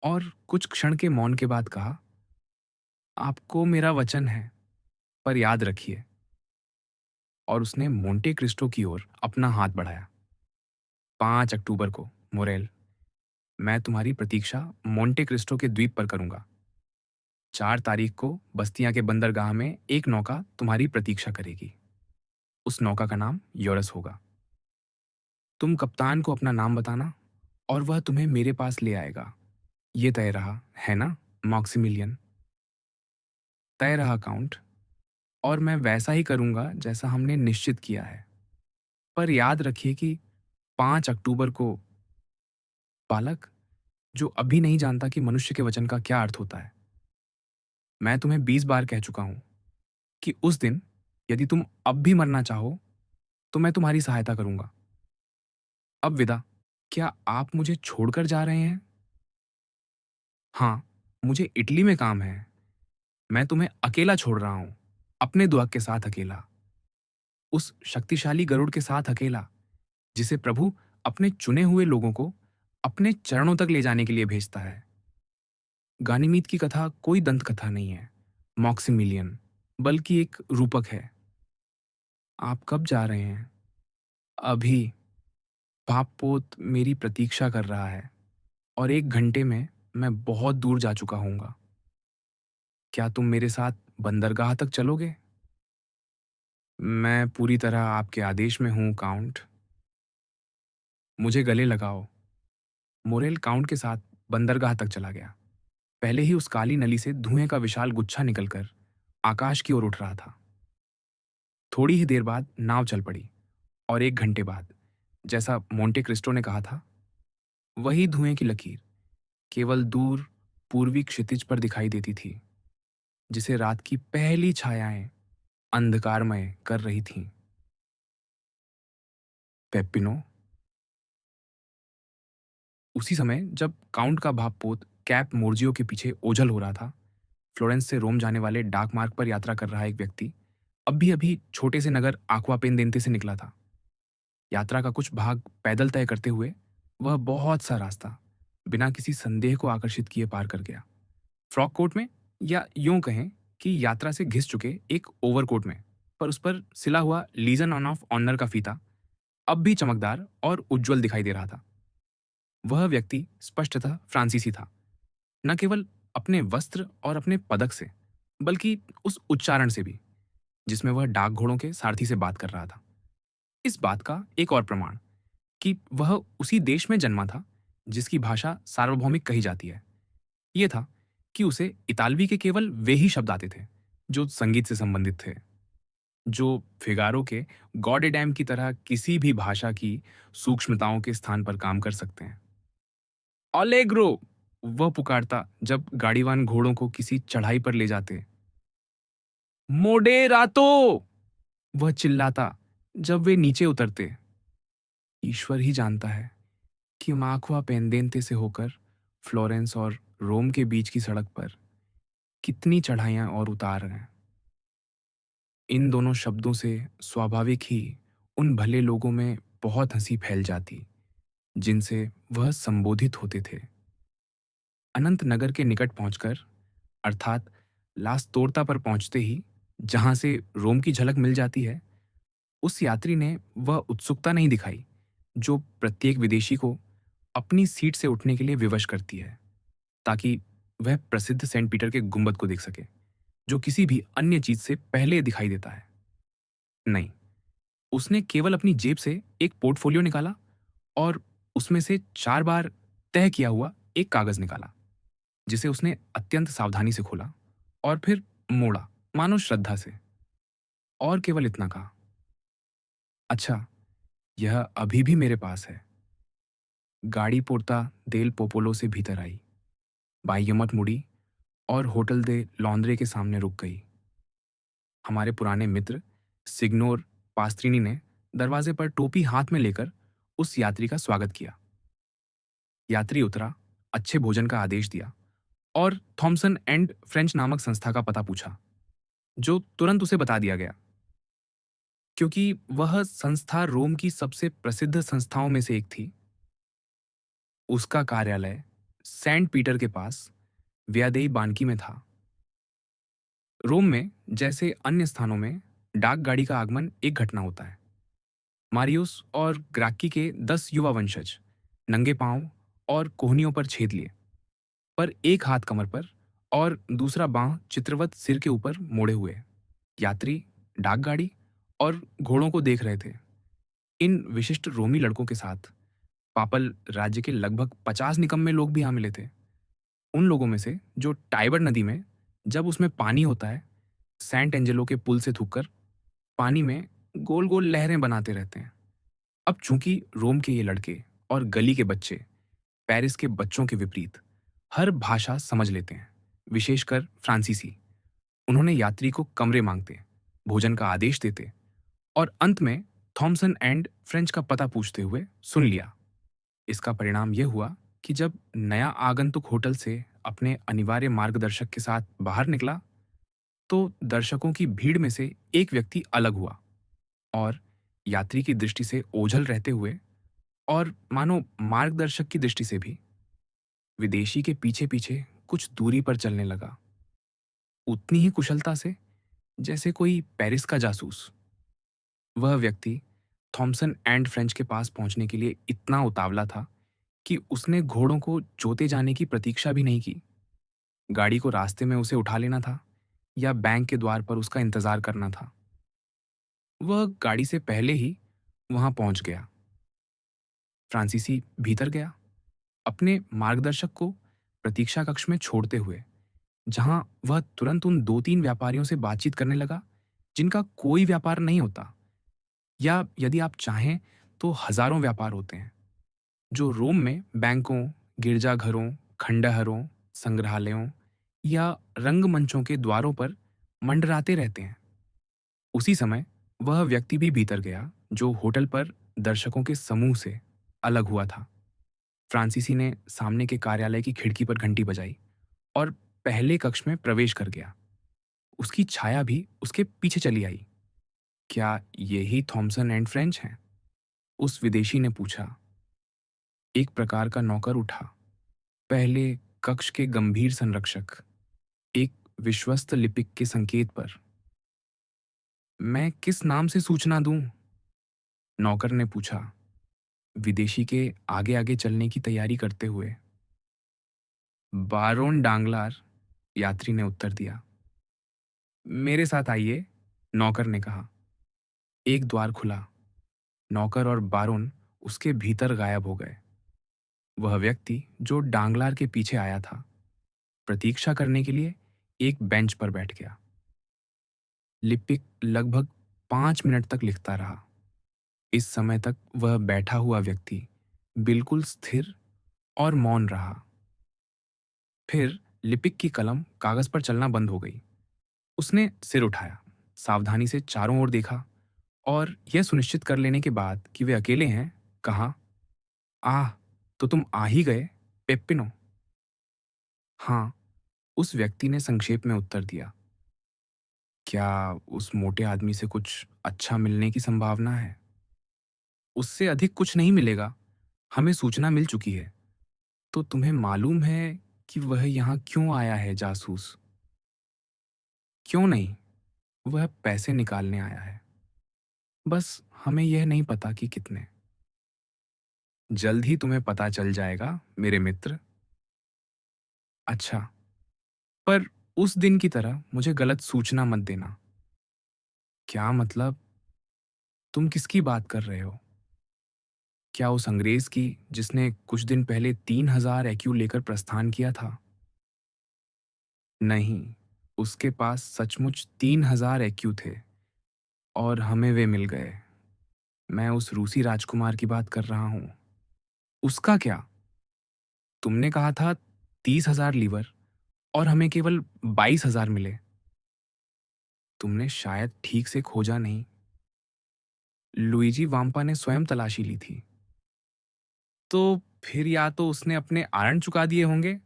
और कुछ क्षण के मौन के बाद कहा, आपको मेरा वचन है, पर याद रखिए। और उसने मोंटे क्रिस्टो की ओर अपना हाथ बढ़ाया। 5 अक्टूबर को, मोरेल, मैं तुम्हारी प्रतीक्षा मोंटे क्रिस्टो के द्वीप पर करूंगा। 4 तारीख को बस्तियां के बंदरगाह में एक नौका तुम्हारी प्रतीक्षा करेगी। उस नौका का नाम यूरस होगा। तुम कप्तान को अपना नाम बताना और वह तुम्हें मेरे पास ले आएगा। ये तय रहा, है ना, मॉक्सिमिलियन? तय रहा, काउंट। और मैं वैसा ही करूंगा जैसा हमने निश्चित किया है। पर याद रखिए कि 5 अक्टूबर को, बालक, जो अभी नहीं जानता कि मनुष्य के वचन का क्या अर्थ होता है, मैं तुम्हें 20 बार कह चुका हूं कि उस दिन यदि तुम अब भी मरना चाहो तो मैं तुम्हारी सहायता करूंगा। अब विदा। क्या आप मुझे छोड़कर जा रहे हैं? हाँ, मुझे इटली में काम है। मैं तुम्हें अकेला छोड़ रहा हूं, अपने दुआ के साथ अकेला, उस शक्तिशाली गरुड़ के साथ अकेला, जिसे प्रभु अपने चुने हुए लोगों को अपने चरणों तक ले जाने के लिए भेजता है। गानीमीत की कथा कोई दंत कथा नहीं है, मॉक्सिमिलियन, बल्कि एक रूपक है। आप कब जा रहे हैं? अभी। बाप पोत मेरी प्रतीक्षा कर रहा है और 1 घंटे में मैं बहुत दूर जा चुका हूँगा। क्या तुम मेरे साथ बंदरगाह तक चलोगे? मैं पूरी तरह आपके आदेश में हूँ, काउंट। मुझे गले लगाओ। मोरेल काउंट के साथ बंदरगाह तक चला गया। पहले ही उस काली नली से धुएं का विशाल गुच्छा निकलकर आकाश की ओर उठ रहा था। थोड़ी ही देर बाद नाव चल पड़ी और 1 घंटे बाद, जैसा मोंटे क्रिस्टो ने कहा था, वही धुएं की लकीर केवल दूर पूर्वी क्षितिज पर दिखाई देती थी, जिसे रात की पहली छायाएं अंधकारमय कर रही थीं। पेप्पिनो। उसी समय जब काउंट का भावपोत कैप मोर्जियो के पीछे ओझल हो रहा था, फ्लोरेंस से रोम जाने वाले डाक मार्ग पर यात्रा कर रहा एक व्यक्ति अभी अभी छोटे से नगर आक्वापेंदेंते से निकला था। यात्रा का कुछ भाग पैदल तय करते हुए वह बहुत सा रास्ता बिना किसी संदेह को आकर्षित किए पार कर गया। फ्रॉक कोट में, या यूं कहें कि यात्रा से घिस चुके एक ओवरकोट में, पर उस पर सिला हुआ लीजन ऑन ऑफ ऑनर का फीता अब भी चमकदार और उज्जवल दिखाई दे रहा था। वह व्यक्ति स्पष्टतः फ्रांसीसी था, न केवल अपने वस्त्र और अपने पदक से, बल्कि उस उच्चारण से भी जिसमें वह डाक घोड़ों के सारथी से बात कर रहा था। इस बात का एक और प्रमाण कि वह उसी देश में जन्मा था जिसकी भाषा सार्वभौमिक कही जाती है, यह था कि उसे इतालवी के केवल वे ही शब्द आते थे जो संगीत से संबंधित थे, जो फिगारो के गॉडेडैम की तरह किसी भी भाषा की सूक्ष्मताओं के स्थान पर काम कर सकते हैं। ऑलेग्रो, वह पुकारता जब गाड़ीवान घोड़ों को किसी चढ़ाई पर ले जाते। मोडेरातो, वह चिल्लाता जब वे नीचे उतरते। ईश्वर ही जानता है कि माखवा पेंदेंते से होकर फ्लोरेंस और रोम के बीच की सड़क पर कितनी चढ़ाइयां और उतार हैं। इन दोनों शब्दों से स्वाभाविक ही उन भले लोगों में बहुत हंसी फैल जाती जिनसे वह संबोधित होते थे। अनंत नगर के निकट पहुंचकर, अर्थात लास्तोर्ता पर पहुंचते ही, जहां से रोम की झलक मिल जाती है, उस यात्री ने वह उत्सुकता नहीं दिखाई जो प्रत्येक विदेशी को अपनी सीट से उठने के लिए विवश करती है, ताकि वह प्रसिद्ध सेंट पीटर के गुंबद को देख सके, जो किसी भी अन्य चीज से पहले दिखाई देता है। नहीं, उसने केवल अपनी जेब से एक पोर्टफोलियो निकाला और उसमें से 4 बार तय किया हुआ एक कागज निकाला, जिसे उसने अत्यंत सावधानी से खोला और फिर मोड़ा, मानो श्रद्धा से, और केवल इतना कहा, अच्छा, यह अभी भी मेरे पास है। गाड़ी पोर्ता देल पोपोलो से भीतर आई, बाई यमत मुड़ी और होटल दे लॉन्ड्रे के सामने रुक गई। हमारे पुराने मित्र सिग्नोर पास्त्रिनी ने दरवाजे पर टोपी हाथ में लेकर उस यात्री का स्वागत किया। यात्री उतरा, अच्छे भोजन का आदेश दिया और थॉमसन एंड फ्रेंच नामक संस्था का पता पूछा, जो तुरंत उसे बता दिया गया, क्योंकि वह संस्था रोम की सबसे प्रसिद्ध संस्थाओं में से एक थी। उसका कार्यालय सेंट पीटर के पास विया देई बानकी में था। रोम में जैसे अन्य स्थानों में डाक गाड़ी का आगमन एक घटना होता है। मारियुस और ग्राक्की के 10 युवा वंशज नंगे पांव और कोहनियों पर छेद लिए, पर एक हाथ कमर पर और दूसरा बांह चित्रवत सिर के ऊपर मोड़े हुए। यात्री डाकगाड़ी और घोड़ों को देख रहे थे। इन विशिष्ट रोमी लड़कों के साथ पापल राज्य के लगभग 50 निकम्मे लोग भी आ मिले थे। उन लोगों में से जो टाइबर नदी में, जब उसमें पानी होता है, सैंट एंजेलो के पुल से थूककर पानी में गोल गोल लहरें बनाते रहते हैं। अब चूंकि रोम के ये लड़के और गली के बच्चे पेरिस के बच्चों के विपरीत हर भाषा समझ लेते हैं, विशेषकर फ्रांसीसी, उन्होंने यात्री को कमरे मांगते, भोजन का आदेश देते और अंत में थॉमसन एंड फ्रेंच का पता पूछते हुए सुन लिया। इसका परिणाम यह हुआ कि जब नया आगंतुक होटल से अपने अनिवार्य मार्गदर्शक के साथ बाहर निकला, तो दर्शकों की भीड़ में से एक व्यक्ति अलग हुआ और यात्री की दृष्टि से ओझल रहते हुए और मानो मार्गदर्शक की दृष्टि से भी विदेशी के पीछे पीछे कुछ दूरी पर चलने लगा, उतनी ही कुशलता से जैसे कोई पेरिस का जासूस। वह व्यक्ति थॉमसन एंड फ्रेंच के पास पहुंचने के लिए इतना उतावला था कि उसने घोड़ों को जोते जाने की प्रतीक्षा भी नहीं की। गाड़ी को रास्ते में उसे उठा लेना था या बैंक के द्वार पर उसका इंतजार करना था। वह गाड़ी से पहले ही वहां पहुंच गया। फ्रांसीसी भीतर गया, अपने मार्गदर्शक को प्रतीक्षा कक्ष में छोड़ते हुए, जहां वह तुरंत उन 2-3 व्यापारियों से बातचीत करने लगा जिनका कोई व्यापार नहीं होता, या यदि आप चाहें तो हजारों व्यापार होते हैं, जो रोम में बैंकों, गिरजाघरों, खंडहरों, संग्रहालयों या रंगमंचों के द्वारों पर मंडराते रहते हैं। उसी समय वह व्यक्ति भी भीतर गया जो होटल पर दर्शकों के समूह से अलग हुआ था। फ्रांसीसी ने सामने के कार्यालय की खिड़की पर घंटी बजाई और पहले कक्ष में प्रवेश कर गया। उसकी छाया भी उसके पीछे चली आई। क्या यही थॉमसन एंड फ्रेंच हैं? उस विदेशी ने पूछा। एक प्रकार का नौकर उठा, पहले कक्ष के गंभीर संरक्षक, एक विश्वस्त लिपिक के संकेत पर। मैं किस नाम से सूचना दूं? नौकर ने पूछा, विदेशी के आगे आगे चलने की तैयारी करते हुए। बारोन डांगलार, यात्री ने उत्तर दिया। मेरे साथ आइए, नौकर ने कहा। एक द्वार खुला, नौकर और बारोन उसके भीतर गायब हो गए। वह व्यक्ति जो डांगलार के पीछे आया था, प्रतीक्षा करने के लिए एक बेंच पर बैठ गया। लिपिक लगभग 5 मिनट तक लिखता रहा। इस समय तक वह बैठा हुआ व्यक्ति बिल्कुल स्थिर और मौन रहा। फिर लिपिक की कलम कागज पर चलना बंद हो गई। उसने सिर उठाया, सावधानी से चारों ओर देखा और यह सुनिश्चित कर लेने के बाद कि वे अकेले हैं, कहा, आह, तो तुम आ ही गए, पेप्पिनो। हाँ, उस व्यक्ति ने संक्षेप में उत्तर दिया। क्या उस मोटे आदमी से कुछ अच्छा मिलने की संभावना है? उससे अधिक कुछ नहीं मिलेगा। हमें सूचना मिल चुकी है। तो तुम्हें मालूम है कि वह यहाँ क्यों आया है, जासूस? क्यों नहीं, वह पैसे निकालने आया है। बस हमें यह नहीं पता कि कितने। जल्द ही तुम्हें पता चल जाएगा मेरे मित्र। अच्छा, पर उस दिन की तरह मुझे गलत सूचना मत देना। क्या मतलब? तुम किसकी बात कर रहे हो? क्या उस अंग्रेज की जिसने कुछ दिन पहले 3000 IQ लेकर प्रस्थान किया था? नहीं, उसके पास सचमुच 3000 IQ थे और हमें वे मिल गए। मैं उस रूसी राजकुमार की बात कर रहा हूं। उसका क्या? तुमने कहा था 30,000 लीवर और हमें केवल 22,000 मिले। तुमने शायद ठीक से खोजा नहीं। लुइजी वाम्पा ने स्वयं तलाशी ली थी। तो फिर या तो उसने अपने आरण चुका दिए होंगे,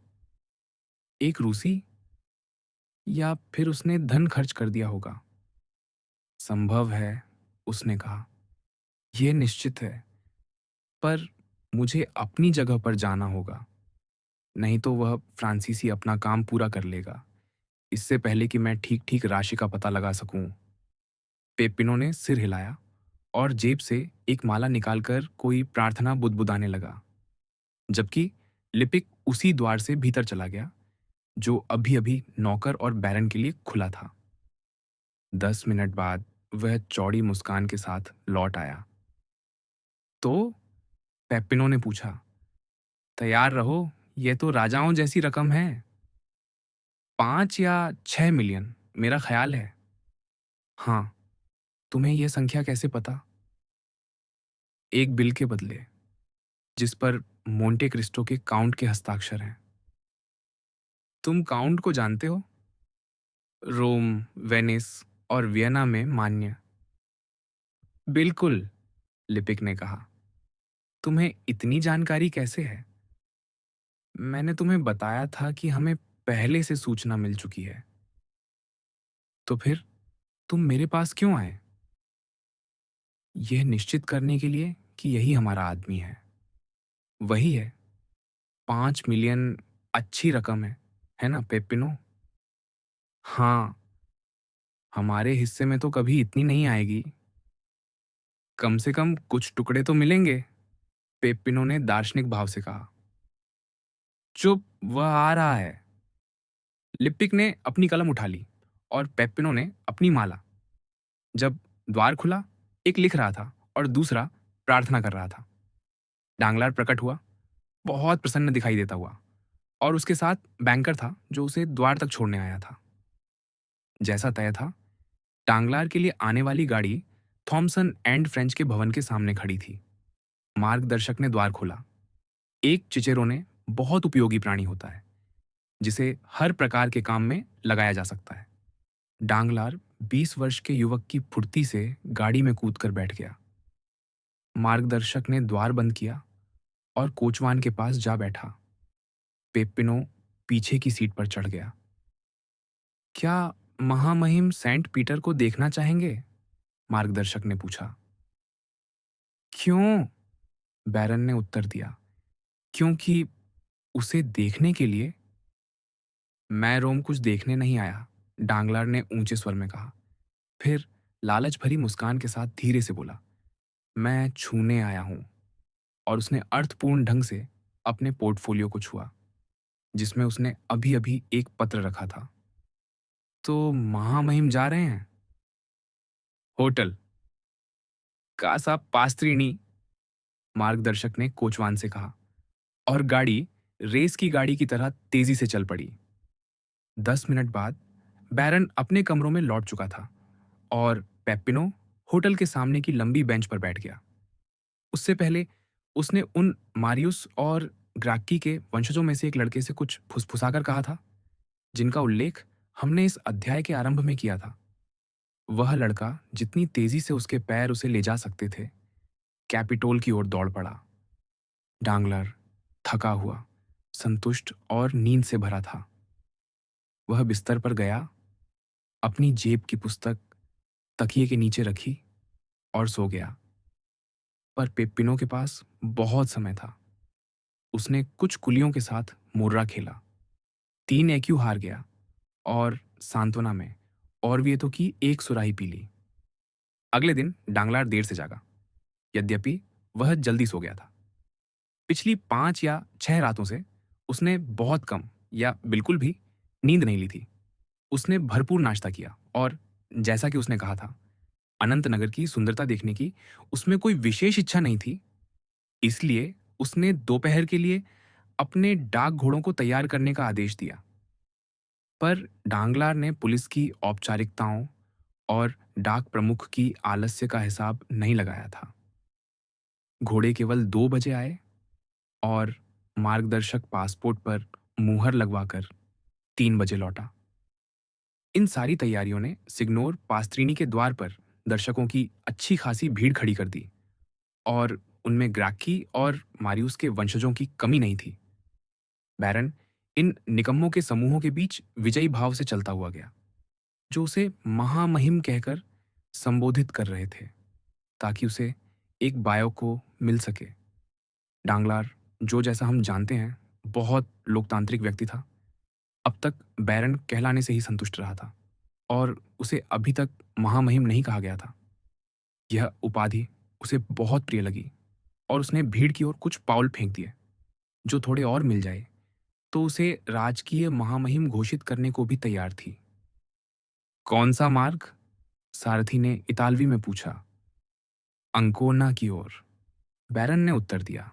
एक रूसी, या फिर उसने धन खर्च कर दिया होगा। संभव है, उसने कहा। यह निश्चित है, पर मुझे अपनी जगह पर जाना होगा। नहीं तो वह फ्रांसीसी अपना काम पूरा कर लेगा, इससे पहले कि मैं ठीक-ठीक राशि का पता लगा सकूं। पेपिनो ने सिर हिलाया और जेब से एक माला निकालकर कोई प्रार्थना बुदबुदाने लगा, जबकि लिपिक उसी द्वार से भीतर चला गया जो अभी-अभी नौकर और बैरन के लिए खुला था। 10 मिनट बाद वह चौड़ी मुस्कान के साथ लौट आया। तो? पेपिनो ने पूछा। तैयार रहो, यह तो राजाओं जैसी रकम है। 5 या 6 मिलियन, मेरा ख्याल है। हाँ, तुम्हें यह संख्या कैसे पता? एक बिल के बदले, जिस पर मोंटे क्रिस्टो के काउंट के हस्ताक्षर हैं। तुम काउंट को जानते हो? रोम, वेनिस और वियना में मान्य। बिल्कुल, लिपिक ने कहा। तुम्हें इतनी जानकारी कैसे है? मैंने तुम्हें बताया था कि हमें पहले से सूचना मिल चुकी है। तो फिर तुम मेरे पास क्यों आए? यह निश्चित करने के लिए कि यही हमारा आदमी है। वही है। 5 मिलियन अच्छी रकम है ना पेपिनो? हाँ, हमारे हिस्से में तो कभी इतनी नहीं आएगी। कम से कम कुछ टुकड़े तो मिलेंगे, पेपिनो ने दार्शनिक भाव से कहा। चुप, वह आ रहा है। लिपिक ने अपनी कलम उठा ली और पेपिनो ने अपनी माला। जब द्वार खुला, एक लिख रहा था और दूसरा प्रार्थना कर रहा था। डांगलार प्रकट हुआ, बहुत प्रसन्न दिखाई देता हुआ, और उसके साथ बैंकर था जो उसे द्वार तक छोड़ने आया था। जैसा तय था, डांगलार के लिए आने वाली गाड़ी थॉमसन एंड फ्रेंच के भवन के सामने खड़ी थी। मार्गदर्शक ने द्वार खोला। एक चिचेरोने बहुत उपयोगी प्राणी होता है, जिसे हर प्रकार के काम में लगाया जा सकता है। डांगलार 20 वर्ष के युवक की फुर्ती से गाड़ी में कूदकर बैठ गया। मार्गदर्शक ने द्वार बंद किया और कोचवान के पास जा बैठा। पेपिनो पीछे की सीट पर चढ़ गया। क्या महामहिम सेंट पीटर को देखना चाहेंगे? मार्गदर्शक ने पूछा। क्यों? बैरन ने उत्तर दिया। क्योंकि उसे देखने के लिए। मैं रोम कुछ देखने नहीं आया, डांगलार ने ऊंचे स्वर में कहा। फिर लालच भरी मुस्कान के साथ धीरे से बोला, मैं छूने आया हूं। और उसने अर्थपूर्ण ढंग से अपने पोर्टफोलियो को छुआ, जिसमें उसने अभी अभी एक पत्र रखा था। तो महामहिम जा रहे हैं? होटल कासा पास्त्रीनी, मार्गदर्शक ने कोचवान से कहा, और गाड़ी रेस की गाड़ी की तरह तेजी से चल पड़ी। 10 मिनट बाद बैरन अपने कमरों में लौट चुका था और पेपिनो होटल के सामने की लंबी बेंच पर बैठ गया। उससे पहले उसने उन मारियुस और ग्राक्की के वंशजों में से एक लड़के से कुछ फुसफुसाकर कहा था, जिनका उल्लेख हमने इस अध्याय के आरंभ में किया था। वह लड़का जितनी तेजी से उसके पैर उसे ले जा सकते थे, कैपिटोल की ओर दौड़ पड़ा। डांगलर थका हुआ, संतुष्ट और नींद से भरा था। वह बिस्तर पर गया, अपनी जेब की पुस्तक तकिए के नीचे रखी और सो गया। पर पेपिनो के पास बहुत समय था। उसने कुछ कुलियों के साथ मुर्रा खेला, 3 AQ हार गया और सांत्वना में और भी ये तो कि एक सुराही पी ली। अगले दिन डांगलार देर से जागा, यद्यपि वह जल्दी सो गया था। पिछली 5 या 6 रातों से उसने बहुत कम या बिल्कुल भी नींद नहीं ली थी। उसने भरपूर नाश्ता किया और जैसा कि उसने कहा था, अनंतनगर की सुंदरता देखने की उसमें कोई विशेष इच्छा नहीं थी, इसलिए उसने दोपहर के लिए अपने डाक घोड़ों को तैयार करने का आदेश दिया। पर डांगलार ने पुलिस की औपचारिकताओं और डाक प्रमुख की आलस्य का हिसाब नहीं लगाया था। घोड़े केवल 2 बजे आए और मार्गदर्शक पासपोर्ट पर मुहर लगवाकर 3 बजे लौटा। इन सारी तैयारियों ने सिग्नोर पास्त्रीनी के द्वार पर दर्शकों की अच्छी खासी भीड़ खड़ी कर दी और उनमें ग्राक्की और मारियुस के वंशजों की कमी नहीं थी। बैरन इन निकम्मों के समूहों के बीच विजयी भाव से चलता हुआ गया, जो उसे महामहिम कहकर संबोधित कर रहे थे, ताकि उसे एक बायो को मिल सके। डांगलार, जो जैसा हम जानते हैं, बहुत लोकतांत्रिक व्यक्ति था, अब तक बैरन कहलाने से ही संतुष्ट रहा था और उसे अभी तक महामहिम नहीं कहा गया था। यह उपाधि उसे बहुत प्रिय लगी और उसने भीड़ की ओर कुछ पाउल फेंक दिए। जो थोड़े और मिल जाए तो उसे राजकीय महामहिम घोषित करने को भी तैयार थी। कौन सा मार्ग? सारथी ने इतालवी में पूछा। अंकोना की ओर, बैरन ने उत्तर दिया।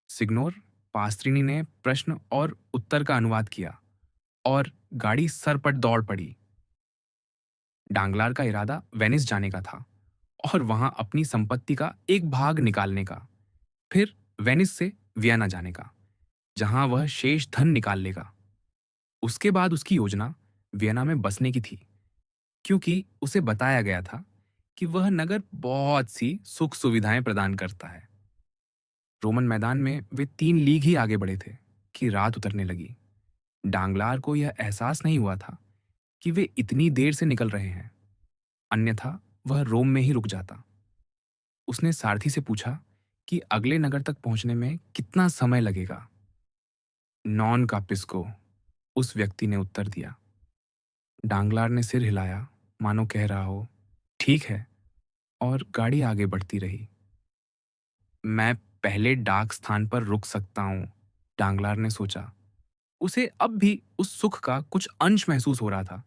सिग्नोर पास्त्रीनी ने प्रश्न और उत्तर का अनुवाद किया और गाड़ी सरपट दौड़ पड़ी। डांगलार का इरादा वेनिस जाने का था और वहां अपनी संपत्ति का एक भाग निकालने का, फिर वेनिस से वियना जाने का, जहां वह शेष धन निकाल लेगा। उसके बाद उसकी योजना वियना में बसने की थी, क्योंकि उसे बताया गया था कि वह नगर बहुत सी सुख सुविधाएं प्रदान करता है। रोमन मैदान में वे 3 लीग ही आगे बढ़े थे कि रात उतरने लगी। डांगलार को यह एहसास नहीं हुआ था कि वे इतनी देर से निकल रहे हैं, अन्यथा वह रोम में ही रुक जाता। उसने सारथी से पूछा कि अगले नगर तक पहुंचने में कितना समय लगेगा। नॉन कापिस्को, उस व्यक्ति ने उत्तर दिया। डांगलार ने सिर हिलाया, मानो कह रहा हो, ठीक है, और गाड़ी आगे बढ़ती रही। मैं पहले डाक स्थान पर रुक सकता हूं, डांगलार ने सोचा। उसे अब भी उस सुख का कुछ अंश महसूस हो रहा था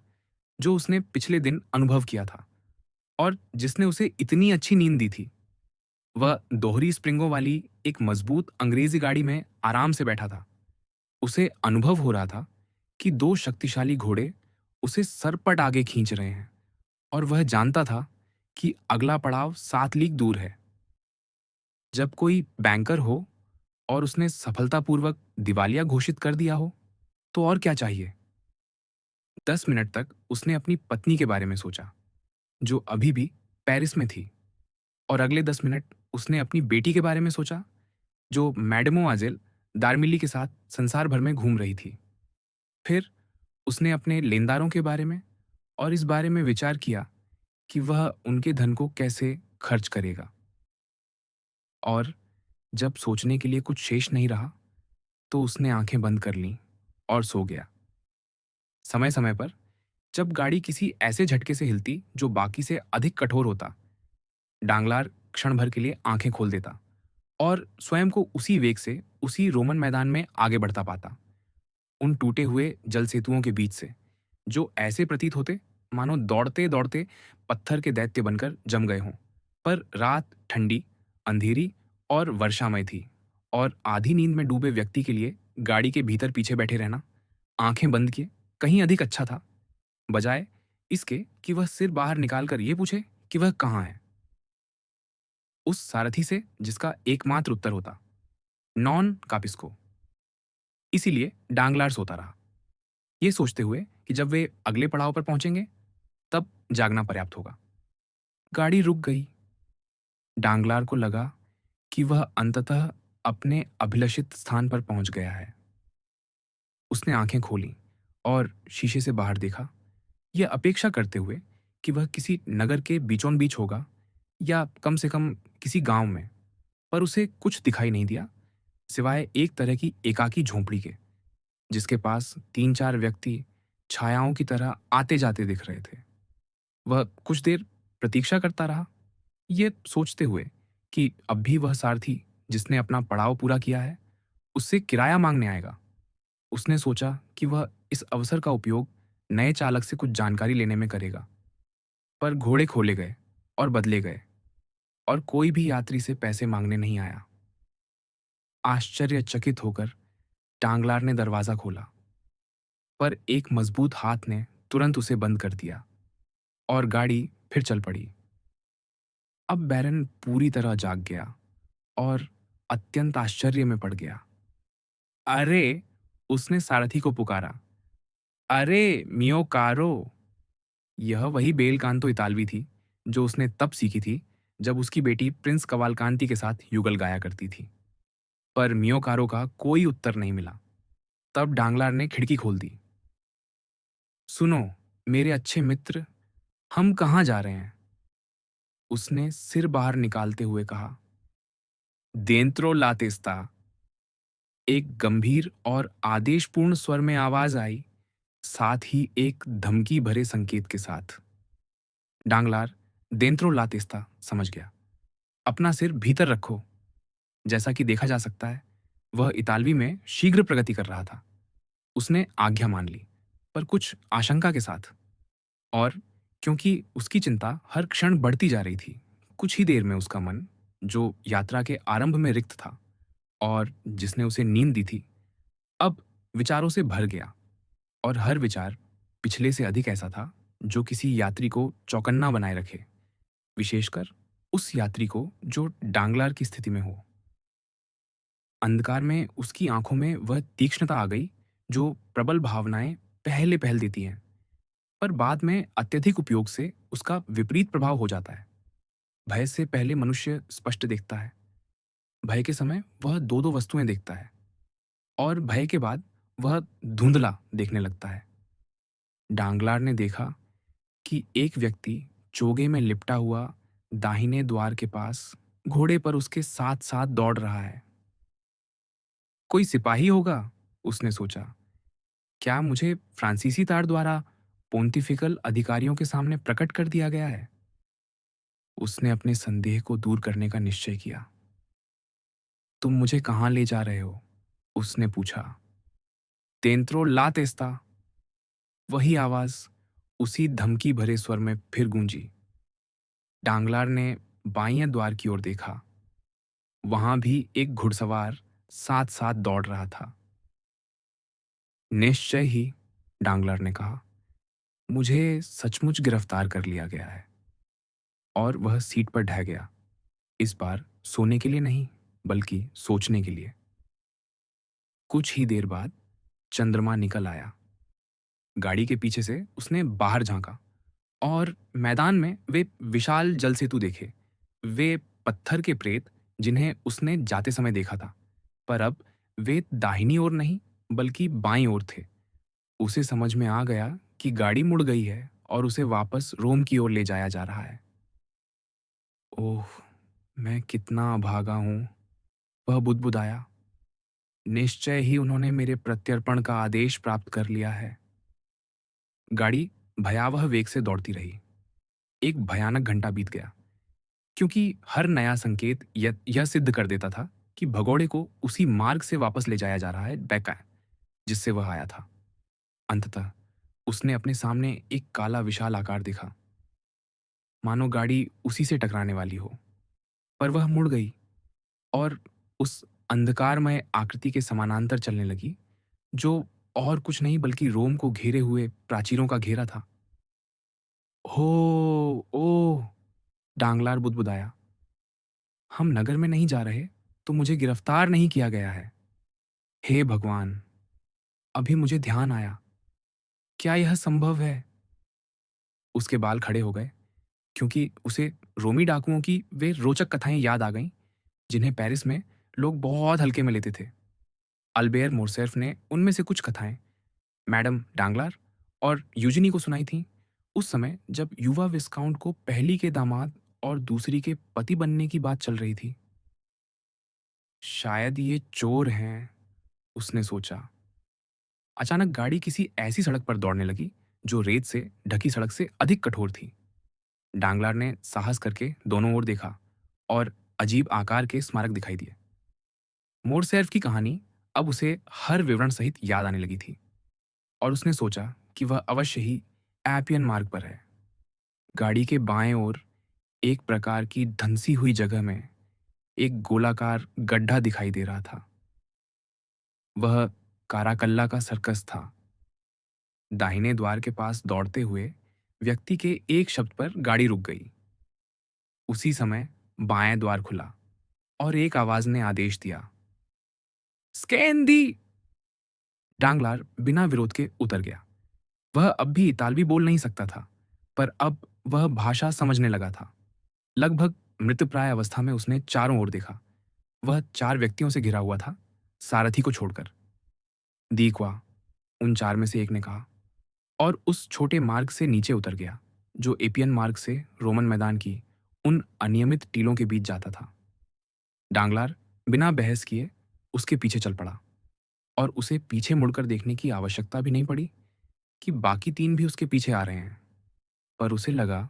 जो उसने पिछले दिन अनुभव किया था और जिसने उसे इतनी अच्छी नींद दी थी। वह दोहरी स्प्रिंगों वाली एक मजबूत अंग्रेजी गाड़ी में आराम से बैठा था। उसे अनुभव हो रहा था कि 2 शक्तिशाली घोड़े उसे सरपट आगे खींच रहे हैं और वह जानता था कि अगला पड़ाव 7 लीग दूर है। जब कोई बैंकर हो और उसने सफलतापूर्वक दिवालिया घोषित कर दिया हो, तो और क्या चाहिए? 10 मिनट तक उसने अपनी पत्नी के बारे में सोचा, जो अभी भी पेरिस में थी, और अगले 10 मिनट उसने अपनी बेटी के बारे में सोचा, जो मैडमोआजेल दारमिली के साथ संसार भर में घूम रही थी। फिर उसने अपने लेनदारों के बारे में और इस बारे में विचार किया कि वह उनके धन को कैसे खर्च करेगा। और जब सोचने के लिए कुछ शेष नहीं रहा, तो उसने आंखें बंद कर लीं और सो गया। समय समय पर जब गाड़ी किसी ऐसे झटके से हिलती जो बाकी से अधिक कठोर होता, डांगलार क्षण भर के लिए आंखें खोल देता और स्वयं को उसी वेग से उसी रोमन मैदान में आगे बढ़ता पाता, उन टूटे हुए जल सेतुओं के बीच से, जो ऐसे प्रतीत होते मानो दौड़ते दौड़ते पत्थर के दैत्य बनकर जम गए हों। पर रात ठंडी, अंधेरी और वर्षामय थी और आधी नींद में डूबे व्यक्ति के लिए गाड़ी के भीतर पीछे बैठे रहना, आंखें बंद किए, कहीं अधिक अच्छा था, बजाय इसके कि वह सिर बाहर निकालकर ये पूछे कि वह कहाँ है। उस सारथी से जिसका एकमात्र उत्तर होता, नॉन कापिस्को। इसीलिए डांगलार सोता रहा, ये सोचते हुए कि जब वे अगले पड़ाव पर पहुंचेंगे, तब जागना पर्याप्त होगा। गाड़ी रुक गई। डांगलार को लगा कि वह अंततः अपने अभिलषित स्थान पर पहुंच गया है। उसने आंखें खोलीं और शीशे से बाहर देखा, यह अपेक्षा करते हुए कि वह किसी नगर के बीचों बीच होगा या कम से कम किसी गांव में। पर उसे कुछ दिखाई नहीं दिया, सिवाय एक तरह की एकाकी झोंपड़ी के, जिसके पास 3-4 व्यक्ति छायाओं की तरह आते-जाते दिख रहे थे। वह कुछ देर प्रतीक्षा करता रहा, ये सोचते हुए कि अब भी वह सारथी जिसने अपना पड़ाव पूरा किया है, उससे किराया माँगने आएगा। उसने सोचा कि वह इस अवसर का उपयोग नए चालक से कुछ जानकारी लेने में करेगा। पर घोड़े खोले गए और बदले गए और कोई भी यात्री से पैसे माँगने नहीं आया। आश्चर्यचकित होकर टांगलार ने दरवाज़ा खोला, पर एक मजबूत हाथ ने तुरंत उसे बंद कर दिया और गाड़ी फिर चल पड़ी। अब बैरन पूरी तरह जाग गया और अत्यंत आश्चर्य में पड़ गया। अरे! उसने सारथी को पुकारा। अरे! मियो कारो! यह वही बेलकांतो इतालवी थी, जो उसने तब सीखी थी, जब उसकी बेटी प्रिंस कवालकांति के साथ युगल गाया करती थी। पर मियो कारो का कोई उत्तर नहीं मिला। तब डांगलार ने खिड़की खोल दी। सुनो, मेरे अच्छे मित्र, हम कहाँ जा रहे हैं? उसने सिर बाहर निकालते हुए कहा। देंत्रो लातेस्ता। एक गंभीर और आदेशपूर्ण स्वर में आवाज आई, साथ ही एक धमकी भरे संकेत के साथ। डांगलार देंत्रो लातेस्ता समझ गया। अपना सिर भीतर रखो। जैसा कि देखा जा सकता है, वह इतालवी में शीघ्र प्रगति कर रहा था। उसने आज्ञा मान ली, पर कुछ आशंका के साथ। और क्योंकि उसकी चिंता हर क्षण बढ़ती जा रही थी, कुछ ही देर में उसका मन, जो यात्रा के आरंभ में रिक्त था और जिसने उसे नींद दी थी, अब विचारों से भर गया। और हर विचार पिछले से अधिक ऐसा था, जो किसी यात्री को चौकन्ना बनाए रखे, विशेषकर उस यात्री को जो डांगलार की स्थिति में हो। अंधकार में उसकी आंखों में वह तीक्ष्णता आ गई, जो प्रबल भावनाएं पहले पहल देती हैं, पर बाद में अत्यधिक उपयोग से उसका विपरीत प्रभाव हो जाता है। भय से पहले मनुष्य स्पष्ट देखता है। भय के समय वह दो दो वस्तुएं देखता है और भय के बाद वह धुंधला देखने लगता है। डांगलार ने देखा कि एक व्यक्ति चोगे में लिपटा हुआ दाहिने द्वार के पास घोड़े पर उसके साथ साथ दौड़ रहा है। कोई सिपाही होगा, उसने सोचा। क्या मुझे फ्रांसीसी तार द्वारा पोंतिफिकल अधिकारियों के सामने प्रकट कर दिया गया है? उसने अपने संदेह को दूर करने का निश्चय किया। तुम मुझे कहाँ ले जा रहे हो? उसने पूछा। तेंत्रो ला तेस्ता। वही आवाज उसी धमकी भरे स्वर में फिर गूंजी। डांगलार ने बाइएं द्वार की ओर देखा। वहां भी एक घुड़सवार साथ साथ दौड़ रहा था। निश्चय ही, डांगलार ने कहा, मुझे सचमुच गिरफ्तार कर लिया गया है। और वह सीट पर ढह गया, इस बार सोने के लिए नहीं, बल्कि सोचने के लिए। कुछ ही देर बाद चंद्रमा निकल आया। गाड़ी के पीछे से उसने बाहर झांका और मैदान में वे विशाल जल सेतु देखे। वे पत्थर के प्रेत जिन्हें उसने जाते समय देखा था, पर अब वे दाहिनी ओर नहीं, बल्कि बाईं ओर थे। उसे समझ में आ गया कि गाड़ी मुड़ गई है और उसे वापस रोम की ओर ले जाया जा रहा है। ओह! मैं कितना अभागा हूँ, वह बुदबुदाया। निश्चय ही उन्होंने मेरे प्रत्यर्पण का आदेश प्राप्त कर लिया है। गाड़ी भयावह वेग से दौड़ती रही। एक भयानक घंटा बीत गया, क्योंकि हर नया संकेत यह सिद्ध कर देता था कि भगोड़े को उसी मार्ग से वापस ले जाया जा रहा है बैका, जिससे वह आया था। अंततः उसने अपने सामने एक काला विशाल आकार देखा, मानो गाड़ी उसी से टकराने वाली हो। पर वह मुड़ गई और उस अंधकारमय आकृति के समानांतर चलने लगी, जो और कुछ नहीं बल्कि रोम को घेरे हुए प्राचीरों का घेरा था। हो! ओह! डांगलार बुदबुदाया। हम नगर में नहीं जा रहे, तो मुझे गिरफ्तार नहीं किया गया है। हे भगवान! अभी मुझे ध्यान आया। क्या यह संभव है? उसके बाल खड़े हो गए, क्योंकि उसे रोमी डाकुओं की वे रोचक कथाएं याद आ गईं, जिन्हें पेरिस में लोग बहुत हल्के में लेते थे। अल्बेर मोर्सेफ ने उनमें से कुछ कथाएं मैडम डांगलार और यूजिनी को सुनाई थीं, उस समय जब युवा विस्काउंट को पहली के दामाद और दूसरी के पति बनने की बात चल रही थी। शायद ये चोर हैं, उसने सोचा। अचानक गाड़ी किसी ऐसी सड़क पर दौड़ने लगी जो रेत से ढकी सड़क से अधिक कठोर थी। डांगलार ने साहस करके दोनों ओर देखा और अजीब आकार के स्मारक दिखाई दिए। मोरसेर्फ की कहानी अब उसे हर विवरण सहित याद आने लगी थी और उसने सोचा कि वह अवश्य ही एपियन मार्ग पर है। गाड़ी के बाएं ओर एक प्रकार की धंसी हुई जगह में एक गोलाकार गड्ढा दिखाई दे रहा था। वह काराकल्ला का सर्कस था। दाहिने द्वार के पास दौड़ते हुए व्यक्ति के एक शब्द पर गाड़ी रुक गई। उसी समय बाएं द्वार खुला और एक आवाज ने आदेश दिया, स्कैन दी। डांगलार बिना विरोध के उतर गया। वह अब भी इतालवी बोल नहीं सकता था, पर अब वह भाषा समझने लगा था। लगभग मृतप्राय अवस्था में उसने चारों ओर देखा। वह 4 व्यक्तियों से घिरा हुआ था, सारथी को छोड़कर। दीक्वा, उन 4 में से एक ने कहा, और उस छोटे मार्ग से नीचे उतर गया जो एपियन मार्ग से रोमन मैदान की उन अनियमित टीलों के बीच जाता था। डांगलार बिना बहस किए उसके पीछे चल पड़ा और उसे पीछे मुड़कर देखने की आवश्यकता भी नहीं पड़ी कि बाकी 3 भी उसके पीछे आ रहे हैं। पर उसे लगा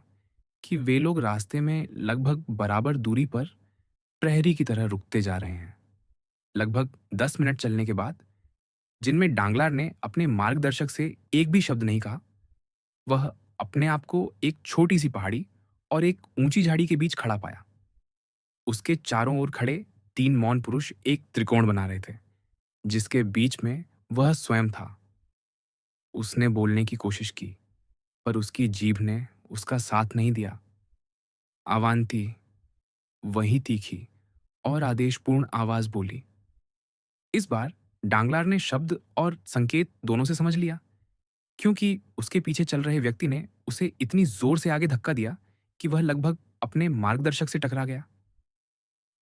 कि वे लोग रास्ते में लगभग बराबर दूरी पर प्रहरी की तरह रुकते जा रहे हैं। लगभग 10 मिनट चलने के बाद, जिनमें डांगलार ने अपने मार्गदर्शक से एक भी शब्द नहीं कहा, वह अपने आप को एक छोटी सी पहाड़ी और एक ऊंची झाड़ी के बीच खड़ा पाया। उसके चारों ओर खड़े 3 मौन पुरुष एक त्रिकोण बना रहे थे, जिसके बीच में वह स्वयं था। उसने बोलने की कोशिश की, पर उसकी जीभ ने उसका साथ नहीं दिया। अवांती, वही तीखी और आदेशपूर्ण आवाज बोली। इस बार डांगलार ने शब्द और संकेत दोनों से समझ लिया, क्योंकि उसके पीछे चल रहे व्यक्ति ने उसे इतनी जोर से आगे धक्का दिया कि वह लगभग अपने मार्गदर्शक से टकरा गया।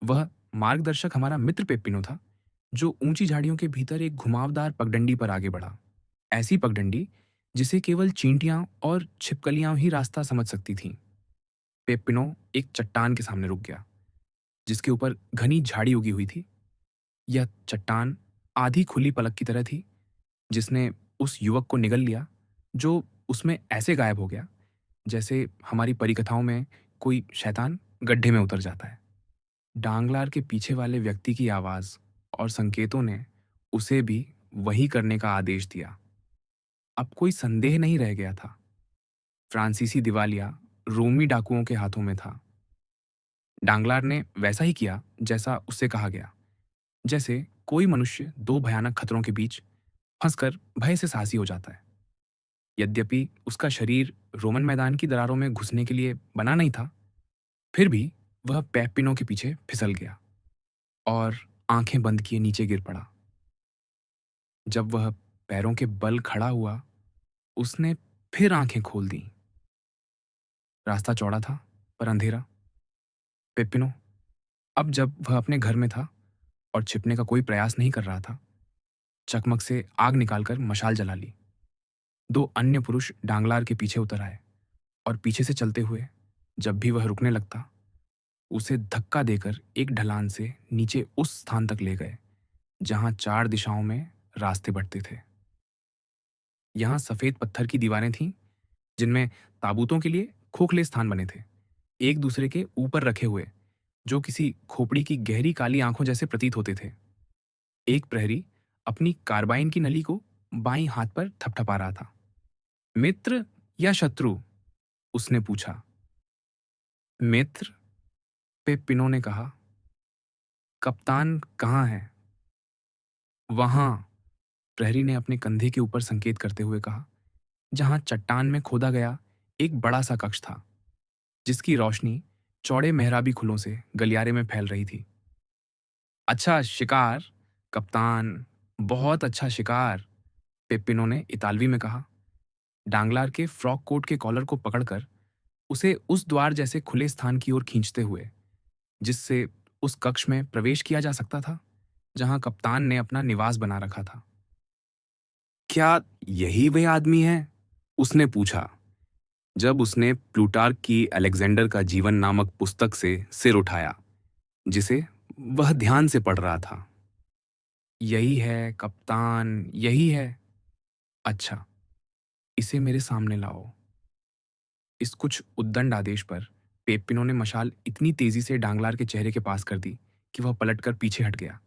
वह मार्गदर्शक हमारा मित्र पेप्पिनो था, जो ऊंची झाड़ियों के भीतर एक घुमावदार पगडंडी पर आगे बढ़ा। ऐसी पगडंडी जिसे केवल चींटियां और छिपकलियां ही रास्ता समझ सकती थीं। पेप्पिनो एक चट्टान के सामने रुक गया, जिसके ऊपर घनी झाड़ी उगी हुई थी। यह चट्टान आधी खुली पलक की तरह थी, जिसने उस युवक को निगल लिया, जो उसमें ऐसे गायब हो गया जैसे हमारी परिकथाओं में कोई शैतान गड्ढे में उतर जाता है। डांगलार के पीछे वाले व्यक्ति की आवाज और संकेतों ने उसे भी वही करने का आदेश दिया। अब कोई संदेह नहीं रह गया था। फ्रांसीसी दिवालिया रोमी डाकुओं के हाथों में था। डांगलार ने वैसा ही किया जैसा उससे कहा गया, जैसे कोई मनुष्य 2 भयानक खतरों के बीच फंसकर भय से साहसी हो जाता है। यद्यपि उसका शरीर रोमन मैदान की दरारों में घुसने के लिए बना नहीं था, फिर भी वह पेप्पिनो के पीछे फिसल गया और आंखें बंद किए नीचे गिर पड़ा। जब वह पैरों के बल खड़ा हुआ, उसने फिर आंखें खोल दी। रास्ता चौड़ा था, पर अंधेरा। पेप्पिनो, अब जब वह अपने घर में था और छिपने का कोई प्रयास नहीं कर रहा था, चकमक से आग निकालकर मशाल जला ली। 2 अन्य पुरुष डांगलार के पीछे उतर आए और पीछे से चलते हुए, जब भी वह रुकने लगता, उसे धक्का देकर एक ढलान से नीचे उस स्थान तक ले गए जहां 4 दिशाओं में रास्ते बढ़ते थे। यहाँ सफेद पत्थर की दीवारें थीं, जिनमें ताबूतों के लिए खोखले स्थान बने थे, एक दूसरे के ऊपर रखे हुए, जो किसी खोपड़ी की गहरी काली आंखों जैसे प्रतीत होते थे। एक प्रहरी अपनी कार्बाइन की नली को बाईं हाथ पर थपथपा रहा था। मित्र या शत्रु? उसने पूछा। मित्र, पेप्पिनो ने कहा। कप्तान कहाँ है? वहां, प्रहरी ने अपने कंधे के ऊपर संकेत करते हुए कहा, जहां चट्टान में खोदा गया एक बड़ा सा कक्ष था, जिसकी रोशनी चौड़े मेहराबी खुलों से गलियारे में फैल रही थी। अच्छा शिकार, कप्तान, बहुत अच्छा शिकार, पेप्पिनो ने इतालवी में कहा, डांगलार के फ्रॉक कोट के कॉलर को पकड़कर उसे उस द्वार जैसे खुले स्थान की ओर खींचते हुए, जिससे उस कक्ष में प्रवेश किया जा सकता था, जहां कप्तान ने अपना निवास बना रखा था। क्या यही वह आदमी है? उसने पूछा, जब उसने प्लूटार्क की अलेक्जेंडर का जीवन नामक पुस्तक से सिर उठाया, जिसे वह ध्यान से पढ़ रहा था। यही है कप्तान, यही है, अच्छा, इसे मेरे सामने लाओ। इस कुछ उद्दंड आदेश पर पेप्पिनो ने मशाल इतनी तेजी से डांगलार के चेहरे के पास कर दी कि वह पलटकर पीछे हट गया,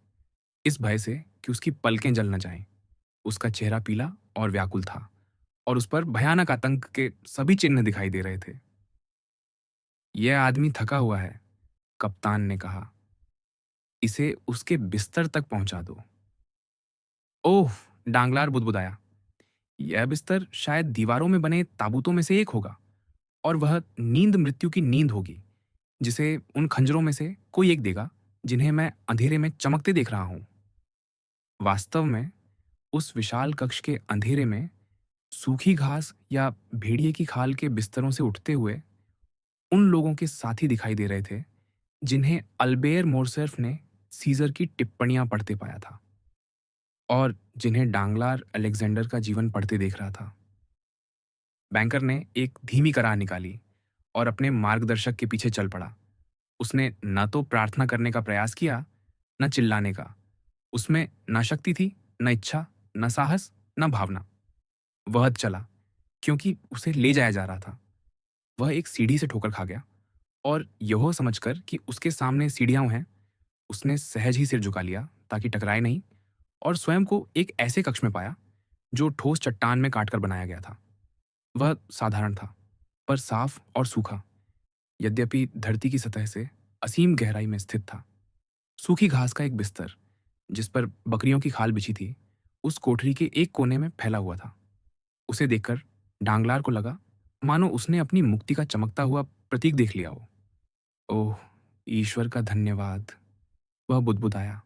इस भय से कि उसकी पलकें जल न जाएं। उसका चेहरा पीला और व्याकुल था और उस पर भयानक आतंक के सभी चिन्ह दिखाई दे रहे थे। यह आदमी थका हुआ है, कप्तान ने कहा। इसे उसके बिस्तर तक पहुंचा दो। ओह! डांगलार बुदबुदाया। यह बिस्तर शायद दीवारों में बने ताबूतों में से एक होगा और वह नींद मृत्यु की नींद होगी, जिसे उन खंजरों में से कोई एक देगा, जिन्हें मैं अंधेरे में चमकते देख रहा हूं। वास्तव में उस विशाल कक्ष के अंधेरे में सूखी घास या भेड़िए की खाल के बिस्तरों से उठते हुए उन लोगों के साथी दिखाई दे रहे थे, जिन्हें अल्बेर मोर्सेफ ने सीजर की टिप्पणियां पढ़ते पाया था और जिन्हें डांगलार अलेक्जेंडर का जीवन पढ़ते देख रहा था। बैंकर ने एक धीमी करार निकाली और अपने मार्गदर्शक के पीछे चल पड़ा। उसने न तो प्रार्थना करने का प्रयास किया, न चिल्लाने का। उसमें न शक्ति थी, न इच्छा, न साहस, न भावना। वह चला, क्योंकि उसे ले जाया जा रहा था। वह एक सीढ़ी से ठोकर खा गया और यह समझकर कि उसके सामने सीढ़ियां हैं, उसने सहज ही सिर झुका लिया ताकि टकराए नहीं और स्वयं को एक ऐसे कक्ष में पाया जो ठोस चट्टान में काटकर बनाया गया था। वह साधारण था, पर साफ और सूखा, यद्यपि धरती की सतह से असीम गहराई में स्थित था। सूखी घास का एक बिस्तर, जिस पर बकरियों की खाल बिछी थी, उस कोठरी के एक कोने में फैला हुआ था। उसे देखकर डांगलार को लगा मानो उसने अपनी मुक्ति का चमकता हुआ प्रतीक देख लिया हो। ओह! ईश्वर का धन्यवाद, वह बुदबुदाया।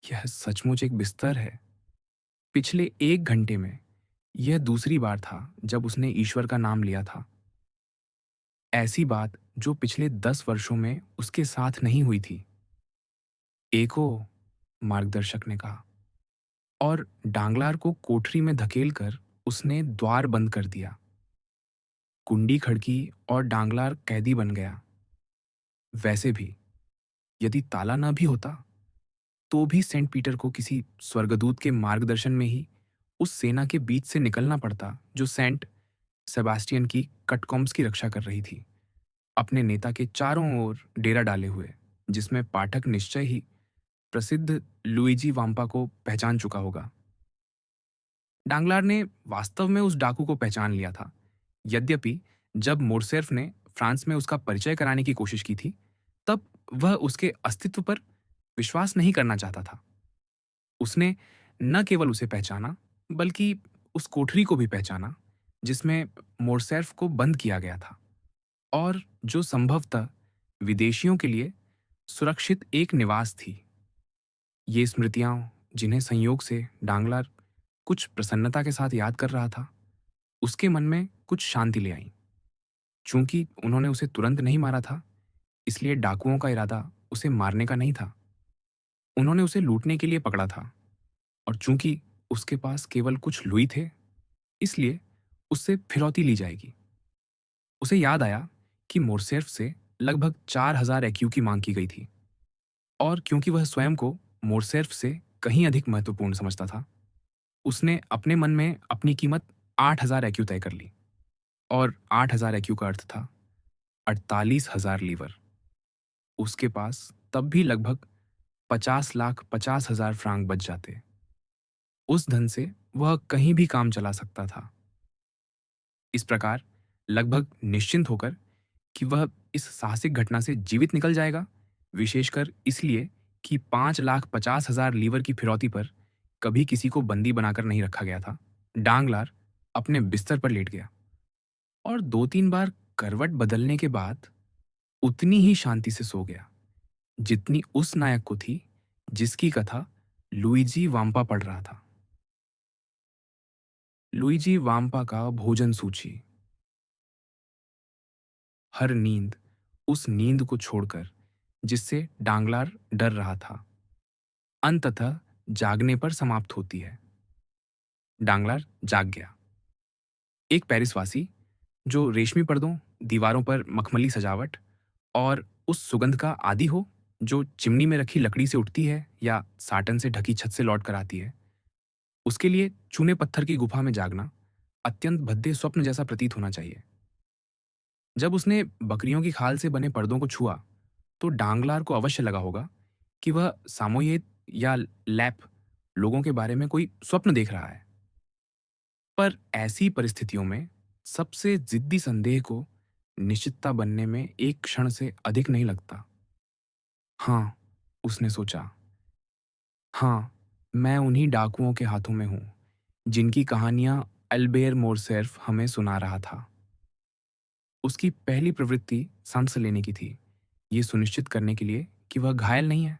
यह सचमुच एक बिस्तर है। पिछले 1 घंटे में यह दूसरी बार था जब उसने ईश्वर का नाम लिया था। ऐसी बात जो पिछले 10 वर्षों में उसके साथ नहीं हुई थी। एको, मार्गदर्शक ने कहा, और डांगलार को कोठरी में धकेलकर उसने द्वार बंद कर दिया। कुंडी खड़की और डांगलार कैदी बन गया। वैसे भी यदि ताला न भी होता, तो भी सेंट पीटर को किसी स्वर्गदूत के मार्गदर्शन में ही उस सेना के बीच से निकलना पड़ता जो सेंट सेबास्टियन की कटकॉम्स की रक्षा कर रही थी, अपने नेता के चारों ओर डेरा डाले हुए, जिसमें पाठक निश्चय ही प्रसिद्ध लुइजी वाम्पा को पहचान चुका होगा। डांगलार ने वास्तव में उस डाकू को पहचान लिया था, यद्यपि जब मोरसेफ ने फ्रांस में उसका परिचय कराने की कोशिश की थी, तब वह उसके अस्तित्व पर विश्वास नहीं करना चाहता था। उसने न केवल उसे पहचाना, बल्कि उस कोठरी को भी पहचाना जिसमें मोरसेफ को बंद किया गया था और जो संभवतः विदेशियों के लिए सुरक्षित एक निवास थी। ये स्मृतियां, जिन्हें संयोग से डांगलार कुछ प्रसन्नता के साथ याद कर रहा था, उसके मन में कुछ शांति ले आईं। चूंकि उन्होंने उसे तुरंत नहीं मारा था, इसलिए डाकुओं का इरादा उसे मारने का नहीं था। उन्होंने उसे लूटने के लिए पकड़ा था और चूंकि उसके पास केवल कुछ लुई थे, इसलिए उससे फिरौती ली जाएगी। उसे याद आया कि मोरसेफ से लगभग 4000 एक्यू की मांग की गई थी और क्योंकि वह स्वयं को मोरसेफ से कहीं अधिक महत्वपूर्ण समझता था, उसने अपने मन में अपनी कीमत 8000 एक्यू तय कर ली और 8000 एक्यू का अर्थ था 48,000 लीवर। उसके पास तब भी लगभग 50,50,000 फ्रांक बच जाते। उस धन से वह कहीं भी काम चला सकता था। इस प्रकार लगभग निश्चिंत होकर कि वह इस साहसिक घटना से जीवित निकल जाएगा, विशेषकर इसलिए कि 5,50,000 लीवर की फिरौती पर कभी किसी को बंदी बनाकर नहीं रखा गया था, डांगलार अपने बिस्तर पर लेट गया और 2-3 बार करवट बदलने के बाद उतनी ही शांति से सो गया जितनी उस नायक को थी जिसकी कथा लुइजी वाम्पा पढ़ रहा था। लुइजी वाम्पा का भोजन सूची। हर नींद उस नींद को छोड़कर जिससे डांगलार डर रहा था, अंततः जागने पर समाप्त होती है। डांगलार जाग गया। एक पेरिसवासी जो रेशमी पर्दों, दीवारों पर मखमली सजावट और उस सुगंध का आदी हो जो चिमनी में रखी लकड़ी से उठती है या साटन से ढकी छत से लौट कर आती है, उसके लिए चूने पत्थर की गुफा में जागना अत्यंत भद्दे स्वप्न जैसा प्रतीत होना चाहिए। जब उसने बकरियों की खाल से बने पर्दों को छुआ, तो डांगलार को अवश्य लगा होगा कि वह सामोयेद या लैप लोगों के बारे में कोई स्वप्न देख रहा है। पर ऐसी परिस्थितियों में सबसे जिद्दी संदेह को निश्चितता बनने में एक क्षण से अधिक नहीं लगता। हाँ, उसने सोचा, हाँ, मैं उन्हीं डाकुओं के हाथों में हूँ, जिनकी कहानियां अल्बेर मोरसेर्फ हमें सुना रहा था। उसकी पहली प्रवृत्ति सांस लेने की थी, ये सुनिश्चित करने के लिए कि वह घायल नहीं है।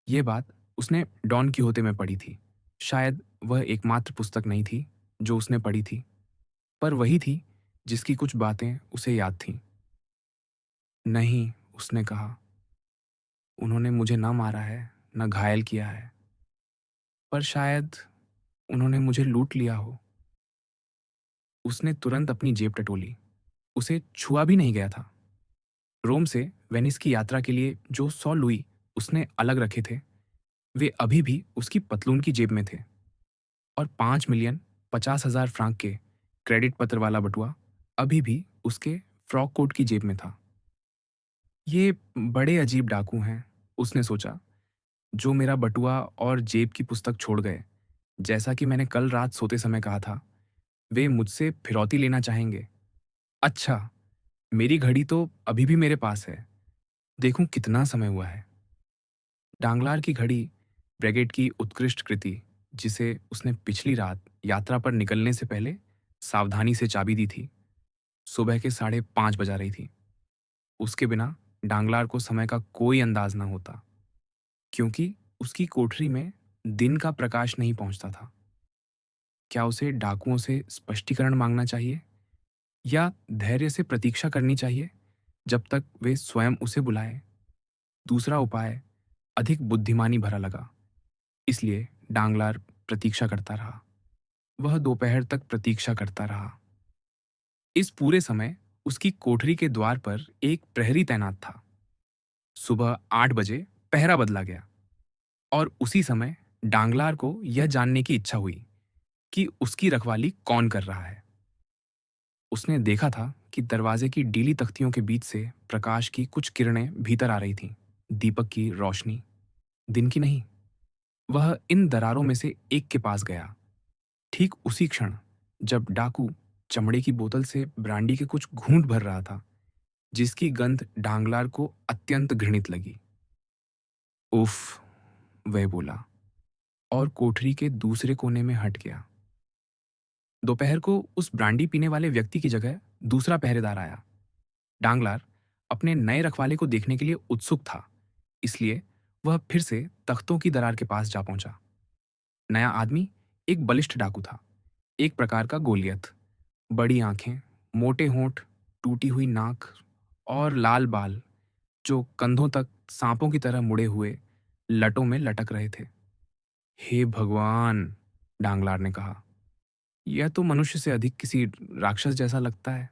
ये बात उसने डॉन किहोते में पढ़ी थी। शायद वह एकमात्र पुस्तक नहीं थी जो उसने पढ़ी थी, पर वही थी जिसकी कुछ बातें उसे याद थीं। नहीं, उसने कहा, उन्होंने मुझे न मारा है, न घायल किया है, पर शायद उन्होंने मुझे लूट लिया हो। उसने तुरंत अपनी जेब टटोली। उसे छुआ भी नहीं गया था। रोम से वेनिस की यात्रा के लिए जो 100 लुई उसने अलग रखे थे, वे अभी भी उसकी पतलून की जेब में थे, और 5,50,000 फ्रांक के क्रेडिट पत्र वाला बटुआ अभी भी उसके फ्रॉक कोट की जेब में था। ये बड़े अजीब डाकू हैं, उसने सोचा, जो मेरा बटुआ और जेब की पुस्तक छोड़ गए। जैसा कि मैंने कल रात सोते समय कहा था, वे मुझसे फिरौती लेना चाहेंगे। अच्छा, मेरी घड़ी तो अभी भी मेरे पास है। देखूं कितना समय हुआ है। डांगलार की घड़ी ब्रेगेट की उत्कृष्ट कृति, जिसे उसने पिछली रात यात्रा पर निकलने से पहले सावधानी से चाबी दी थी, सुबह के 5:30 बजा रही थी। उसके बिना डांगलार को समय का कोई अंदाज न होता, क्योंकि उसकी कोठरी में दिन का प्रकाश नहीं पहुंचता था। क्या उसे डाकुओं से स्पष्टीकरण मांगना चाहिए, या धैर्य से प्रतीक्षा करनी चाहिए जब तक वे स्वयं उसे बुलाए? दूसरा उपाय अधिक बुद्धिमानी भरा लगा, इसलिए डांगलार प्रतीक्षा करता रहा। वह दोपहर तक प्रतीक्षा करता रहा। इस पूरे समय उसकी कोठरी के द्वार पर एक प्रहरी तैनात था। सुबह 8 बजे पहरा बदला गया, और उसी समय डांगलार को यह जानने की इच्छा हुई कि उसकी रखवाली कौन कर रहा है। उसने देखा था कि दरवाजे की डीली तख्तियों के बीच से प्रकाश की कुछ किरणें भीतर आ रही थीं। दीपक की रोशनी, दिन की नहीं। वह इन दरारों में से एक के पास गया। ठीक उसी क्षण जब डाकू चमड़े की बोतल से ब्रांडी के कुछ घूंट भर रहा था, जिसकी गंध डांगलार को अत्यंत घृणित लगी। उफ, वह बोला, और कोठरी के दूसरे कोने में हट गया। दोपहर को उस ब्रांडी पीने वाले व्यक्ति की जगह दूसरा पहरेदार आया। डांगलार अपने नए रखवाले को देखने के लिए उत्सुक था, इसलिए वह फिर से तख्तों की दरार के पास जा पहुंचा। नया आदमी एक बलिष्ठ डाकू था, एक प्रकार का गोलियत। बड़ी आंखें, मोटे होंठ, टूटी हुई नाक और लाल बाल जो कंधों तक सांपों की तरह मुड़े हुए लटों में लटक रहे थे। हे भगवान, डांगलार ने कहा, यह तो मनुष्य से अधिक किसी राक्षस जैसा लगता है।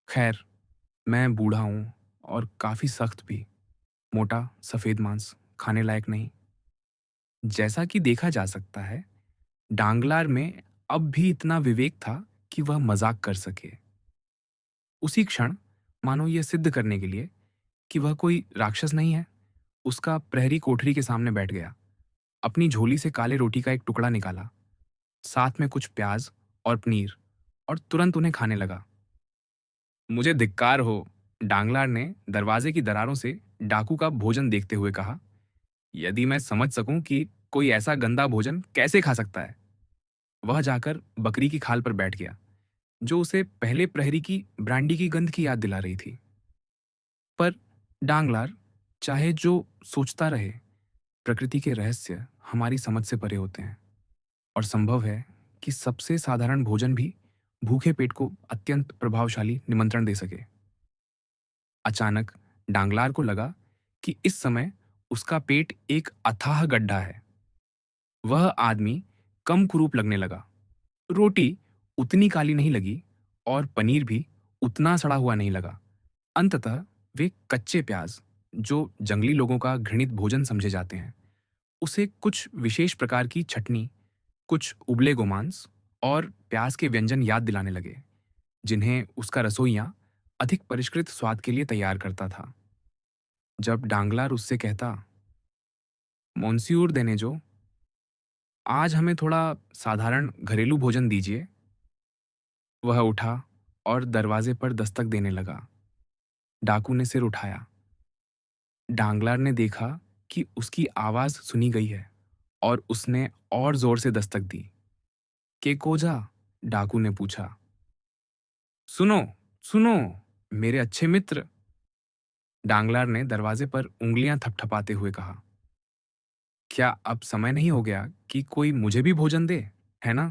खैर, मैं बूढ़ा हूं और काफी सख्त भी। मोटा सफेद मांस खाने लायक नहीं। जैसा कि देखा जा सकता है, डांगलार में अब भी इतना विवेक था कि वह मजाक कर सके। उसी क्षण, मानो यह सिद्ध करने के लिए कि वह कोई राक्षस नहीं है, उसका प्रहरी कोठरी के सामने बैठ गया, अपनी झोली से काले रोटी का एक टुकड़ा निकाला, साथ में कुछ प्याज और पनीर, और तुरंत उन्हें खाने लगा। मुझे धिक्कार हो, डांगलार ने दरवाजे की दरारों से डाकू का भोजन देखते हुए कहा। यदि मैं समझ सकूं कि कोई ऐसा गंदा भोजन कैसे खा सकता है। वह जाकर बकरी की खाल पर बैठ गया, जो उसे पहले प्रहरी की ब्रांडी की गंध की याद दिला रही थी। पर डांगलार चाहे जो सोचता रहे, प्रकृति के रहस्य हमारी समझ से परे होते हैं, और संभव है कि सबसे साधारण भोजन भी भूखे पेट को अत्यंत प्रभावशाली निमंत्रण दे सके। अचानक डांगलार को लगा कि इस समय उसका पेट एक अथाह गड्ढा है। वह आदमी कम कुरूप लगने लगा। रोटी उतनी काली नहीं लगी, और पनीर भी उतना सड़ा हुआ नहीं लगा। अंततः वे कच्चे प्याज, जो जंगली लोगों का घृणित भोजन समझे जाते हैं, उसे कुछ विशेष प्रकार की छटनी, कुछ उबले गोमांस और प्याज के व्यंजन याद दिलाने लगे, जिन्हें उसका रसोइया अधिक परिष्कृत स्वाद के लिए तैयार करता था। जब डांगलार उससे कहता, मोन्सियूर देनेजो, आज हमें थोड़ा साधारण घरेलू भोजन दीजिए, वह उठा और दरवाजे पर दस्तक देने लगा। डाकू ने सिर उठाया। डांगलार ने देखा कि उसकी आवाज सुनी गई है और उसने और जोर से दस्तक दी। के कोजा? डाकू ने पूछा। सुनो, सुनो, मेरे अच्छे मित्र, डांगलार ने दरवाजे पर उंगलियां थपथपाते हुए कहा। क्या अब समय नहीं हो गया कि कोई मुझे भी भोजन दे, है ना?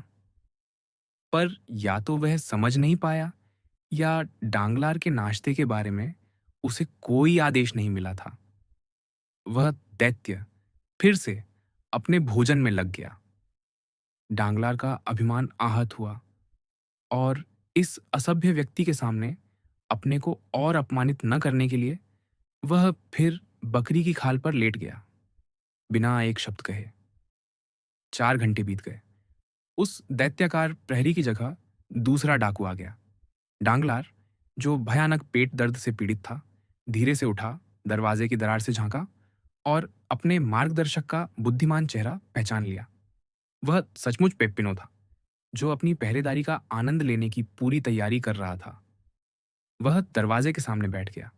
पर या तो वह समझ नहीं पाया या डांगलार के नाश्ते के बारे में उसे कोई आदेश नहीं मिला था। वह दैत्य फिर से अपने भोजन में लग गया। डांगलार का अभिमान आहत हुआ और इस असभ्य व्यक्ति के सामने अपने को और अपमानित न करने के लिए वह फिर बकरी की खाल पर लेट गया, बिना एक शब्द कहे। 4 घंटे बीत गए। उस दैत्याकार प्रहरी की जगह दूसरा डाकू आ गया। डांगलार, जो भयानक पेट दर्द से पीड़ित था, धीरे से उठा, दरवाजे की दरार से झांका और अपने मार्गदर्शक का बुद्धिमान चेहरा पहचान लिया। वह सचमुच पेप्पिनो था, जो अपनी पहरेदारी का आनंद लेने की पूरी तैयारी कर रहा था। वह दरवाजे के सामने बैठ गया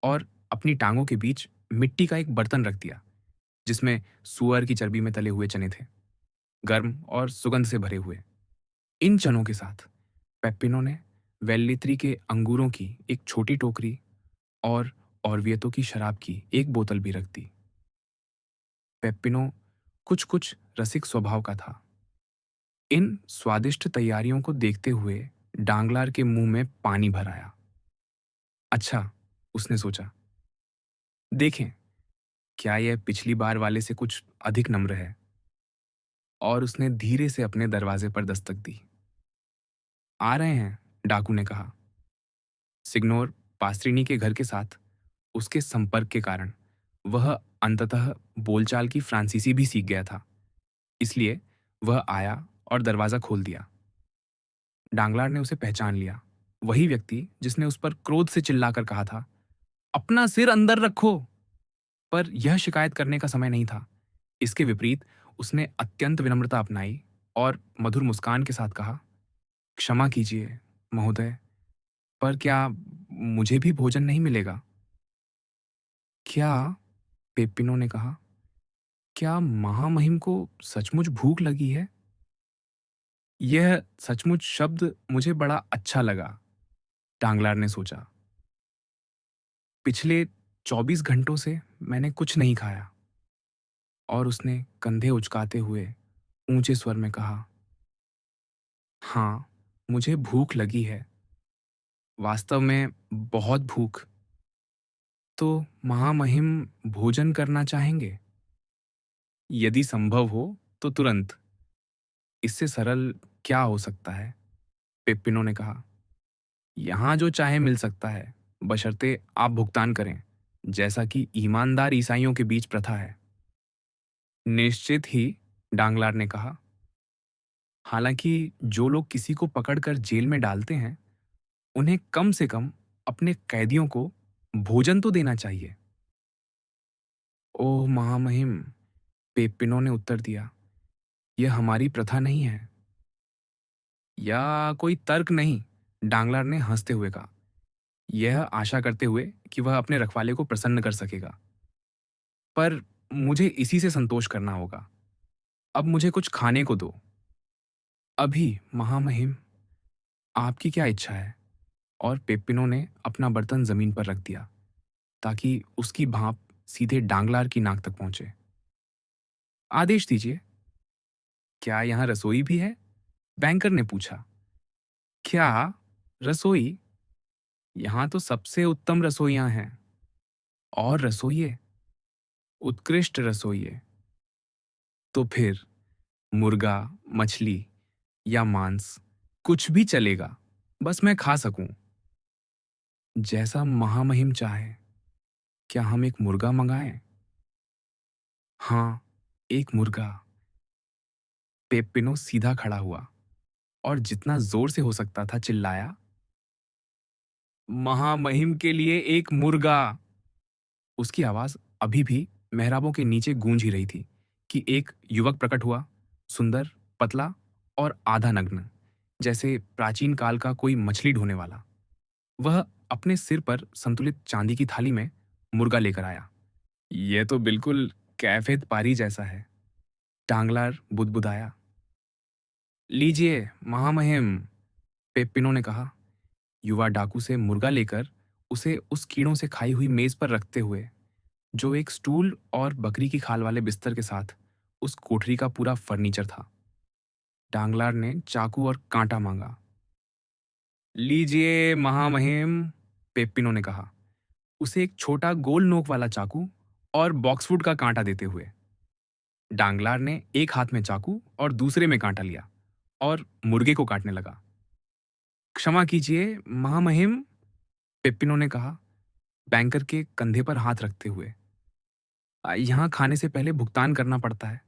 और अपनी टांगों के बीच मिट्टी का एक बर्तन रख दिया, जिसमें सुअर की चर्बी में तले हुए चने थे, गर्म और सुगंध से भरे हुए। इन चनों के साथ पेप्पिनो ने वेल्लित्री के अंगूरों की एक छोटी टोकरी और ऑर्वियतो की शराब की एक बोतल भी रख दी। पेप्पिनो कुछ कुछ रसिक स्वभाव का था। इन स्वादिष्ट तैयारियों को देखते हुए डांगलार के मुंह में पानी भर आया। अच्छा, उसने सोचा, देखें क्या यह पिछली बार वाले से कुछ अधिक नम्र है। और उसने धीरे से अपने दरवाजे पर दस्तक दी। आ रहे हैं, डाकू ने कहा। सिग्नोर पास्त्रिनी के घर के साथ उसके संपर्क के कारण वह अंततः बोलचाल की फ्रांसीसी भी सीख गया था, इसलिए वह आया और दरवाजा खोल दिया। डांगलार ने उसे पहचान लिया, वही व्यक्ति जिसने उस पर क्रोध से चिल्लाकर कहा था, अपना सिर अंदर रखो। पर यह शिकायत करने का समय नहीं था। इसके विपरीत उसने अत्यंत विनम्रता अपनाई और मधुर मुस्कान के साथ कहा, क्षमा कीजिए महोदय, पर क्या मुझे भी भोजन नहीं मिलेगा? क्या? पेप्पिनो ने कहा, क्या महामहिम को सचमुच भूख लगी है? यह सचमुच शब्द मुझे बड़ा अच्छा लगा, डांगलार ने सोचा। पिछले 24 घंटों से मैंने कुछ नहीं खाया। और उसने कंधे उचकाते हुए ऊंचे स्वर में कहा, हाँ, मुझे भूख लगी है, वास्तव में बहुत भूख। तो महामहिम भोजन करना चाहेंगे? यदि संभव हो तो तुरंत। इससे सरल क्या हो सकता है? पेप्पिनो ने कहा। यहाँ जो चाहे मिल सकता है, बशर्ते आप भुगतान करें, जैसा कि ईमानदार ईसाइयों के बीच प्रथा है। निश्चित ही, डांगलार ने कहा। हालांकि जो लोग किसी को पकड़कर जेल में डालते हैं, उन्हें कम से कम अपने कैदियों को भोजन तो देना चाहिए। ओह महामहिम, पेप्पिनो ने उत्तर दिया, यह हमारी प्रथा नहीं है। या कोई तर्क नहीं, डांगलार ने हंसते हुए कहा, यह आशा करते हुए कि वह अपने रखवाले को प्रसन्न कर सकेगा। पर मुझे इसी से संतोष करना होगा। अब मुझे कुछ खाने को दो। अभी महामहिम, आपकी क्या इच्छा है? और पेप्पिनो ने अपना बर्तन जमीन पर रख दिया ताकि उसकी भाप सीधे डांगलार की नाक तक पहुंचे। आदेश दीजिए। क्या यहाँ रसोई भी है? बैंकर ने पूछा। क्या? रसोई? यहाँ तो सबसे उत्तम रसोइयाँ हैं। और रसोइये? उत्कृष्ट रसोइये। तो फिर मुर्गा, मछली या मांस, कुछ भी चलेगा, बस मैं खा सकूं। जैसा महामहिम चाहे। क्या हम एक मुर्गा मंगाएं? हाँ, एक मुर्गा। पेप्पिनो सीधा खड़ा हुआ और जितना जोर से हो सकता था चिल्लाया, महामहिम के लिए एक मुर्गा। उसकी आवाज अभी भी मेहराबों के नीचे गूंज ही रही थी कि एक युवक प्रकट हुआ, सुंदर, पतला और आधा नग्न, जैसे प्राचीन काल का कोई मछली ढोने वाला। वह अपने सिर पर संतुलित चांदी की थाली में मुर्गा लेकर आया। यह तो बिल्कुल कैफेत पारी जैसा है, डांगलार बुदबुदाया। लीजिए महामहिम, पेप्पिनो ने कहा, युवा डाकू से मुर्गा लेकर उसे उस कीड़ों से खाई हुई मेज पर रखते हुए, जो एक स्टूल और बकरी की खाल वाले बिस्तर के साथ उस कोठरी का पूरा फर्नीचर था। डांगलार ने चाकू और कांटा मांगा। लीजिए महामहिम, पेप्पिनो ने कहा, उसे एक छोटा गोल नोक वाला चाकू और बॉक्सवुड का कांटा देते हुए। डांगलार ने एक हाथ में चाकू और दूसरे में कांटा लिया और मुर्गे को काटने लगा। क्षमा कीजिए महामहिम, पेप्पिनो ने कहा, बैंकर के कंधे पर हाथ रखते हुए। यहाँ खाने से पहले भुगतान करना पड़ता है।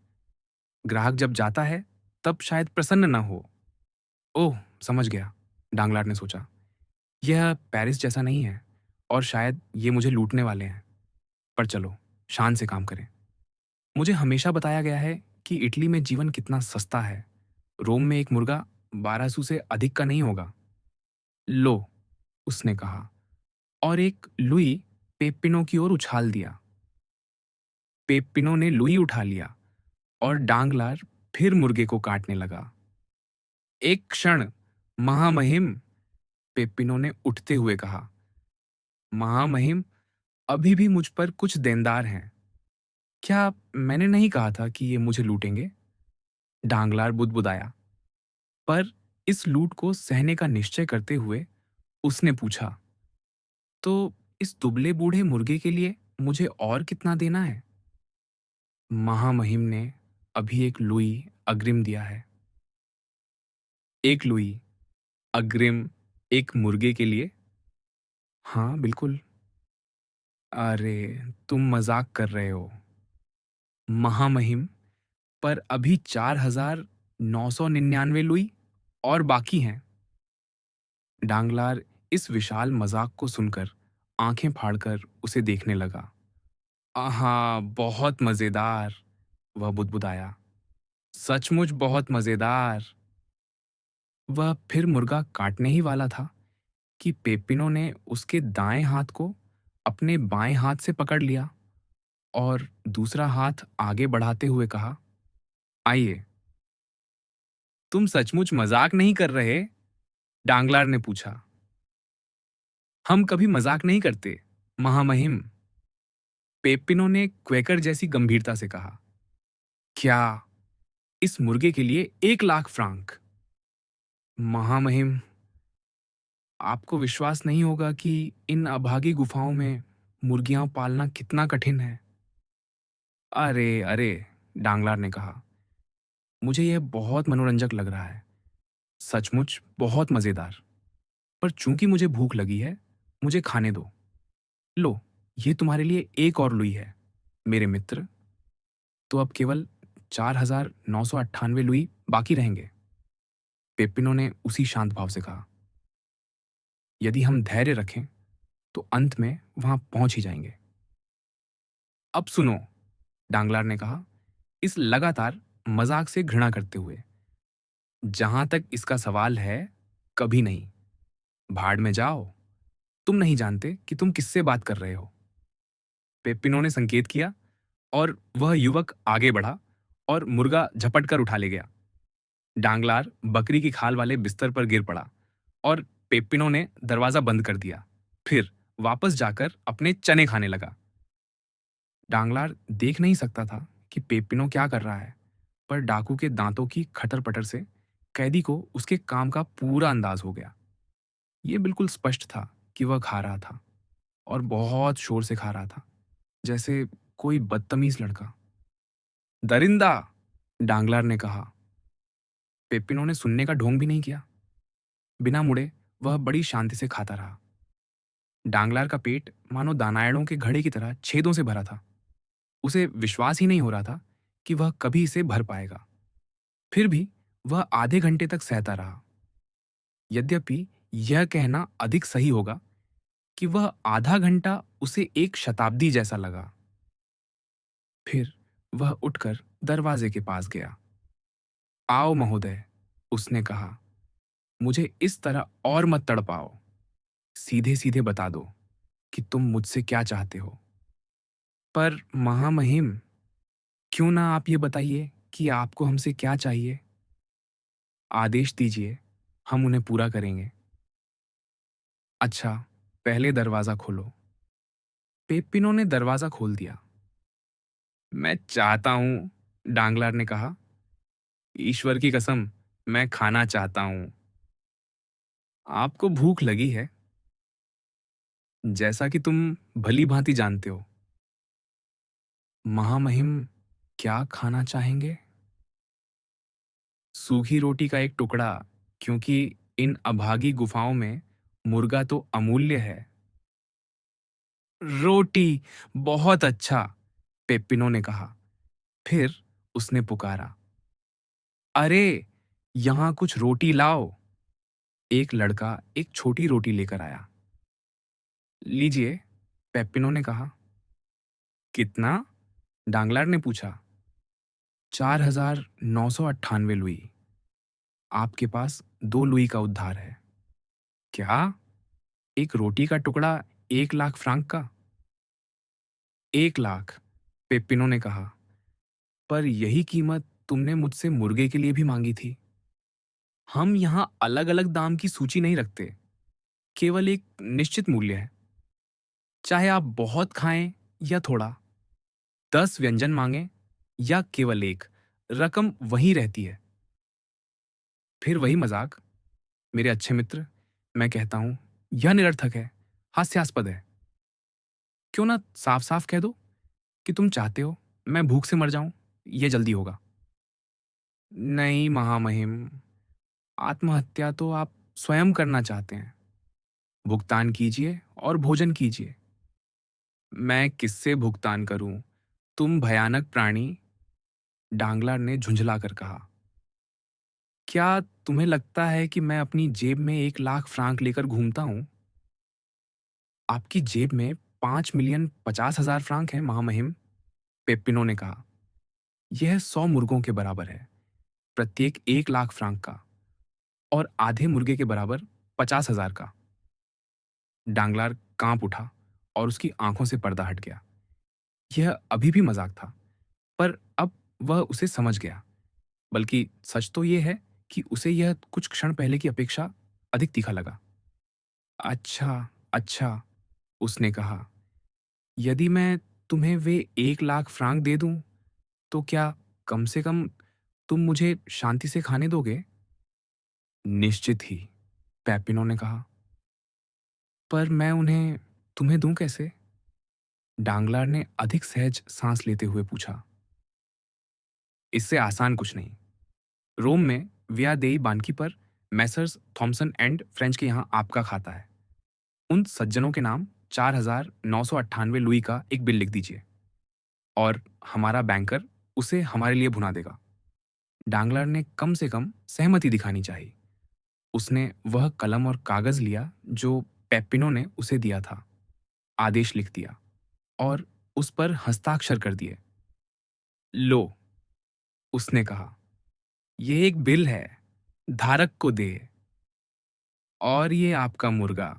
ग्राहक जब जाता है तब शायद प्रसन्न न हो। ओह, समझ गया, डांगलार ने सोचा। यह पेरिस जैसा नहीं है और शायद ये मुझे लूटने वाले हैं। पर चलो, शान से काम करें। मुझे हमेशा बताया गया है कि इटली में जीवन कितना सस्ता है। रोम में एक मुर्गा 1200 से अधिक का नहीं होगा। लो, उसने कहा और एक लुई पेप्पिनो की ओर उछाल दिया। पेप्पिनो ने लुई उठा लिया और डांगलार फिर मुर्गे को काटने लगा। एक क्षण महामहिम, पेप्पिनो ने उठते हुए कहा। महामहिम, अभी भी मुझ पर कुछ देनदार हैं। क्या मैंने नहीं कहा था कि ये मुझे लूटेंगे? डांगलार बुदबुदाया। पर इस लूट को सहने का निश्चय करते हुए उसने पूछा, तो इस दुबले बूढ़े मुर्गे के लिए मुझे और कितना देना है? महामहिम ने अभी एक लुई अग्रिम दिया है। एक लुई अग्रिम एक मुर्गे के लिए? हाँ बिल्कुल। अरे, तुम मजाक कर रहे हो महामहिम। पर अभी 4999 लुई और बाकी हैं। डांगलार इस विशाल मजाक को सुनकर आंखें फाड़कर उसे देखने लगा। आहा, बहुत मजेदार, वह बुदबुदाया। सचमुच बहुत मजेदार। वह फिर मुर्गा काटने ही वाला था कि पेप्पिनो ने उसके दाएं हाथ को अपने बाएं हाथ से पकड़ लिया और दूसरा हाथ आगे बढ़ाते हुए कहा, आइए। तुम सचमुच मजाक नहीं कर रहे? डांगलार ने पूछा। हम कभी मजाक नहीं करते महामहिम, पेप्पिनो ने क्वेकर जैसी गंभीरता से कहा। क्या? इस मुर्गे के लिए 1 लाख फ्रांक? महामहिम, आपको विश्वास नहीं होगा कि इन अभागी गुफाओं में मुर्गियां पालना कितना कठिन है। अरे अरे, डांगलार ने कहा, मुझे यह बहुत मनोरंजक लग रहा है, सचमुच बहुत मजेदार। पर चूंकि मुझे भूख लगी है, मुझे खाने दो। लो, ये तुम्हारे लिए एक और लुई है मेरे मित्र। तो अब केवल 4998 लुई बाकी रहेंगे। पेप्पिनो ने उसी शांत भाव से कहा। यदि हम धैर्य रखें तो अंत में वहां पहुंच ही जाएंगे। अब सुनो, डांगलार ने कहा, इस लगातार मजाक से घृणा करते हुए। जहां तक इसका सवाल है, कभी नहीं। भाड़ में जाओ, तुम नहीं जानते कि तुम किससे बात कर रहे हो। पेप्पिनो ने संकेत किया और वह युवक आगे बढ़ा और मुर्गा झपट कर उठा ले गया। डांगलार बकरी की खाल वाले बिस्तर पर गिर पड़ा और पेप्पिनो ने दरवाजा बंद कर दिया। फिर वापस जाकर अपने चने खाने लगा। डांगलार देख नहीं सकता था कि पेप्पिनो क्या कर रहा है, पर डाकू के दांतों की खटर पटर से कैदी को उसके काम का पूरा अंदाज हो गया। ये बिल्कुल स्पष्ट था कि वह खा रहा था और बहुत शोर से खा रहा था, जैसे कोई बदतमीज लड़का। दरिंदा, डांगलार ने कहा। पेप्पिनो ने सुनने का ढोंग भी नहीं किया। बिना मुड़े वह बड़ी शांति से खाता रहा। डांगलार का पेट मानो दानायड़ों के घड़े की तरह छेदों से भरा था। उसे विश्वास ही नहीं हो रहा था कि वह कभी इसे भर पाएगा। फिर भी वह आधे घंटे तक सहता रहा। यद्यपि यह कहना अधिक सही होगा कि वह आधा घंटा उसे एक शताब्दी जैसा लगा। फिर वह उठकर दरवाजे के पास गया। आओ महोदय, उसने कहा, मुझे इस तरह और मत तड़पाओ। सीधे सीधे बता दो कि तुम मुझसे क्या चाहते हो। पर महामहिम, क्यों ना आप ये बताइए कि आपको हमसे क्या चाहिए। आदेश दीजिए, हम उन्हें पूरा करेंगे। अच्छा, पहले दरवाजा खोलो। पेप्पिनो ने दरवाजा खोल दिया। मैं चाहता हूं, डांगलार ने कहा, ईश्वर की कसम, मैं खाना चाहता हूं। आपको भूख लगी है, जैसा कि तुम भली भांति जानते हो। महामहिम, क्या खाना चाहेंगे? सूखी रोटी का एक टुकड़ा, क्योंकि इन अभागी गुफाओं में मुर्गा तो अमूल्य है। रोटी, बहुत अच्छा, पेप्पिनो ने कहा। फिर उसने पुकारा, अरे, यहां कुछ रोटी लाओ। एक लड़का एक छोटी रोटी लेकर आया। लीजिए, पेप्पिनो ने कहा। कितना? डांगलार ने पूछा। 4,998 लुई। आपके पास 2 लुई का उद्धार है। क्या? एक रोटी का टुकड़ा 1 लाख फ्रांक का? 1 लाख, पेप्पिनो ने कहा। पर यही कीमत तुमने मुझसे मुर्गे के लिए भी मांगी थी। हम यहां अलग अलग दाम की सूची नहीं रखते, केवल एक निश्चित मूल्य है। चाहे आप बहुत खाएं या थोड़ा, 10 व्यंजन मांगे या केवल एक, रकम वही रहती है। फिर वही मजाक, मेरे अच्छे मित्र, मैं कहता हूं, यह निरर्थक है, हास्यास्पद है। क्यों ना साफ साफ कह दो कि तुम चाहते हो मैं भूख से मर जाऊं, यह जल्दी होगा। नहीं महामहिम, आत्महत्या तो आप स्वयं करना चाहते हैं। भुगतान कीजिए और भोजन कीजिए। मैं किससे भुगतान करूं, तुम भयानक प्राणी, डांगलार ने झुंझलाकर कहा। क्या तुम्हें लगता है कि मैं अपनी जेब में 1 लाख फ्रांक लेकर घूमता हूं? आपकी जेब में 5,50,000 फ्रांक हैं महामहिम, पेप्पिनो ने कहा। यह 100 मुर्गों के बराबर है, प्रत्येक 1 लाख फ्रांक का, और आधे मुर्गे के बराबर 50,000 का। डांगलार कांप उठा और उसकी आंखों से पर्दा हट गया। यह अभी भी मजाक था, पर अब वह उसे समझ गया। बल्कि सच तो यह है कि उसे यह कुछ क्षण पहले की अपेक्षा अधिक तीखा लगा। अच्छा, अच्छा, उसने कहा, यदि मैं तुम्हें वे 1 लाख फ्रांक दे दूं, तो क्या कम से कम तुम मुझे शांति से खाने दोगे? निश्चित ही, पेपिनो ने कहा। पर मैं उन्हें तुम्हें दूं कैसे? डांगलार ने अधिक सहज सांस लेते हुए पूछा। इससे आसान कुछ नहीं। रोम में विया देई बानकी पर मैसर्स थॉमसन एंड फ्रेंच के यहाँ आपका खाता है। उन सज्जनों के नाम 4,998 लुई का एक बिल लिख दीजिए, और हमारा बैंकर उसे हमारे लिए भुना देगा। डांगलर ने कम से कम सहमति दिखानी चाहिए। उसने वह कलम और कागज लिया जो पेप्पिनो ने उसे दिया था, आदेश लिख दिया और उस पर हस्ताक्षर कर दिए। लो, उसने कहा, यह एक बिल है, धारक को दे, और ये आपका मुर्गा।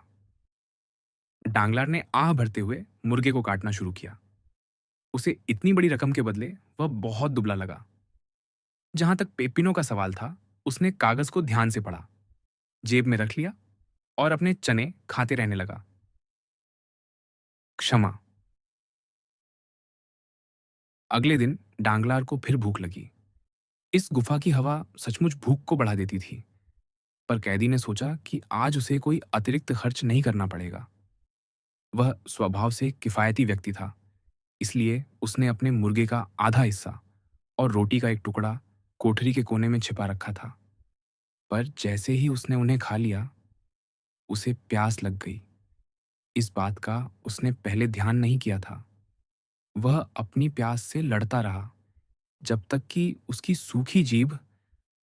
डांगलार ने आह भरते हुए मुर्गे को काटना शुरू किया। उसे इतनी बड़ी रकम के बदले वह बहुत दुबला लगा। जहां तक पेपिनो का सवाल था, उसने कागज को ध्यान से पढ़ा, जेब में रख लिया और अपने चने खाते रहने लगा। क्षमा। अगले दिन डांगलार को फिर भूख लगी। इस गुफा की हवा सचमुच भूख को बढ़ा देती थी, पर कैदी ने सोचा कि आज उसे कोई अतिरिक्त खर्च नहीं करना पड़ेगा। वह स्वभाव से किफायती व्यक्ति था, इसलिए उसने अपने मुर्गे का आधा हिस्सा और रोटी का एक टुकड़ा कोठरी के कोने में छिपा रखा था। पर जैसे ही उसने उन्हें खा लिया, उसे प्यास लग गई। इस बात का उसने पहले ध्यान नहीं किया था। वह अपनी प्यास से लड़ता रहा, जब तक कि उसकी सूखी जीभ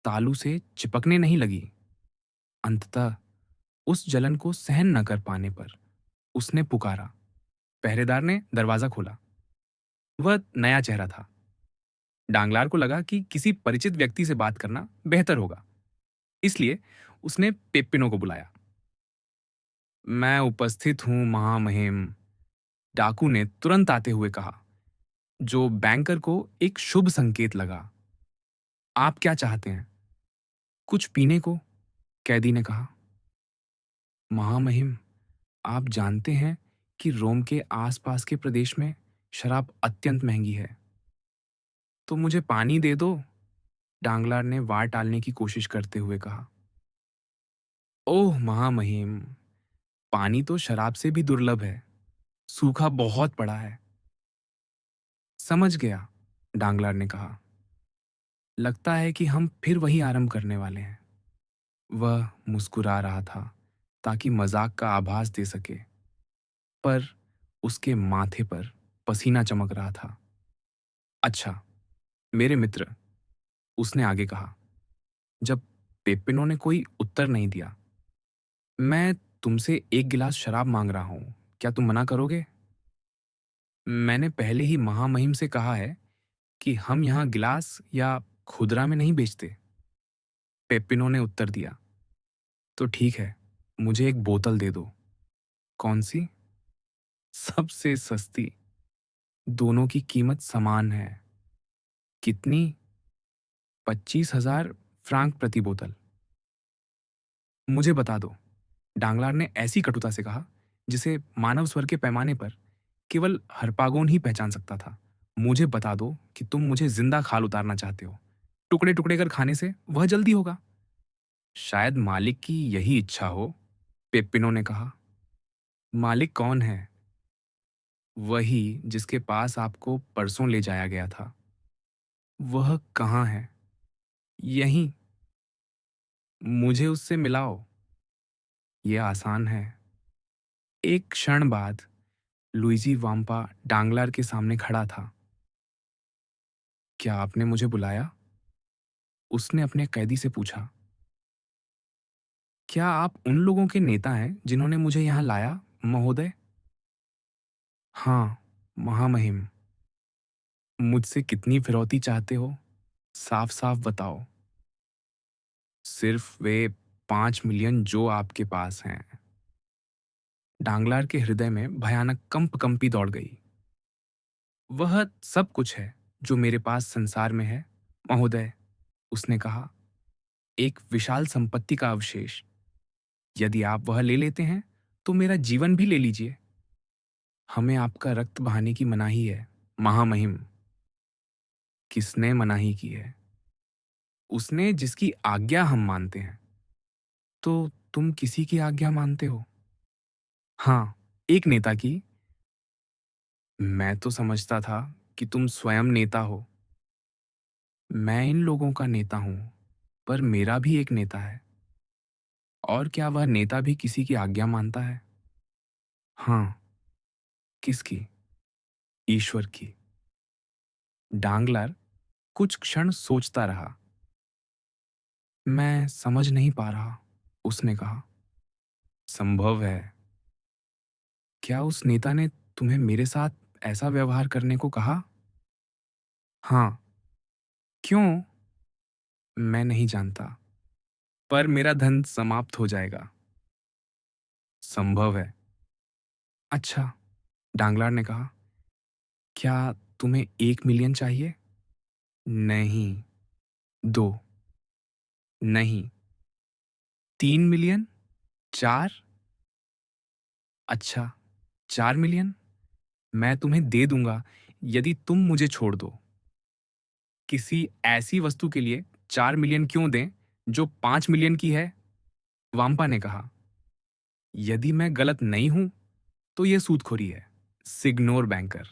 तालू से चिपकने नहीं लगी। अंततः उस जलन को सहन न कर पाने पर उसने पुकारा। पहरेदार ने दरवाजा खोला। वह नया चेहरा था। डांगलार को लगा कि किसी परिचित व्यक्ति से बात करना बेहतर होगा, इसलिए उसने पेप्पिनो को बुलाया। मैं उपस्थित हूं महामहिम, डाकू ने तुरंत आते हुए कहा, जो बैंकर को एक शुभ संकेत लगा। आप क्या चाहते हैं? कुछ पीने को, कैदी ने कहा। महामहिम, आप जानते हैं कि रोम के आसपास के प्रदेश में शराब अत्यंत महंगी है। तो मुझे पानी दे दो, डांगलार ने वार टालने की कोशिश करते हुए कहा। ओह महामहिम, पानी तो शराब से भी दुर्लभ है। सूखा बहुत पड़ा है। समझ गया, डांगलार ने कहा। लगता है कि हम फिर वही आरंभ करने वाले हैं। वह मुस्कुरा रहा था ताकि मजाक का आभास दे सके, पर उसके माथे पर पसीना चमक रहा था। अच्छा मेरे मित्र, उसने आगे कहा, जब पेपिनो ने कोई उत्तर नहीं दिया, मैं तुमसे एक गिलास शराब मांग रहा हूं, क्या तुम मना करोगे? मैंने पहले ही महामहिम से कहा है कि हम यहाँ गिलास या खुदरा में नहीं बेचते, पेपिनो ने उत्तर दिया। तो ठीक है, मुझे एक बोतल दे दो। कौन सी? सबसे सस्ती। दोनों की कीमत समान है। कितनी? 25,000 फ्रांक प्रति बोतल। मुझे बता दो, डांगलार ने ऐसी कटुता से कहा जिसे मानव स्वर के पैमाने पर केवल हरपागोन ही पहचान सकता था। मुझे बता दो कि तुम मुझे जिंदा खाल उतारना चाहते हो। टुकड़े टुकड़े कर खाने से वह जल्दी होगा। शायद मालिक की यही इच्छा हो, पेप्पिनो ने कहा। मालिक कौन है? वही जिसके पास आपको परसों ले जाया गया था। वह कहाँ है? यहीं। मुझे उससे मिलाओ। यह आसान है। एक क्षण बाद लुइजी वाम्पा डांगलार के सामने खड़ा था। क्या आपने मुझे बुलाया? उसने अपने कैदी से पूछा। क्या आप उन लोगों के नेता हैं जिन्होंने मुझे यहाँ लाया, महोदय? हाँ, महामहिम। मुझसे कितनी फिरौती चाहते हो? साफ साफ बताओ। सिर्फ वे 5 मिलियन जो आपके पास हैं। डांगलार के हृदय में भयानक कंपी दौड़ गई। वह सब कुछ है जो मेरे पास संसार में है, महोदय, उसने कहा। एक विशाल संपत्ति का अवशेष। यदि आप वह ले लेते हैं तो मेरा जीवन भी ले लीजिए। हमें आपका रक्त बहाने की मनाही है, महामहिम। किसने मनाही की है? उसने जिसकी आज्ञा हम मानते हैं। तो तुम किसी की आज्ञा मानते हो? हाँ, एक नेता की। मैं तो समझता था कि तुम स्वयं नेता हो। मैं इन लोगों का नेता हूं, पर मेरा भी एक नेता है। और क्या वह नेता भी किसी की आज्ञा मानता है? हाँ। किसकी? ईश्वर की। डांगलर कुछ क्षण सोचता रहा। मैं समझ नहीं पा रहा, उसने कहा। संभव है। क्या उस नेता ने तुम्हें मेरे साथ ऐसा व्यवहार करने को कहा? हाँ। क्यों? मैं नहीं जानता, पर मेरा धन समाप्त हो जाएगा। संभव है। अच्छा, डांगलार ने कहा। क्या तुम्हें 1 मिलियन चाहिए? नहीं। 2? नहीं। 3 मिलियन? 4? अच्छा, 4 मिलियन? मैं तुम्हें दे दूंगा यदि तुम मुझे छोड़ दो। किसी ऐसी वस्तु के लिए 4 मिलियन क्यों दें जो 5 मिलियन की है? वाम्पा ने कहा। यदि मैं गलत नहीं हूं तो यह सूदखोरी है, सिग्नोर बैंकर।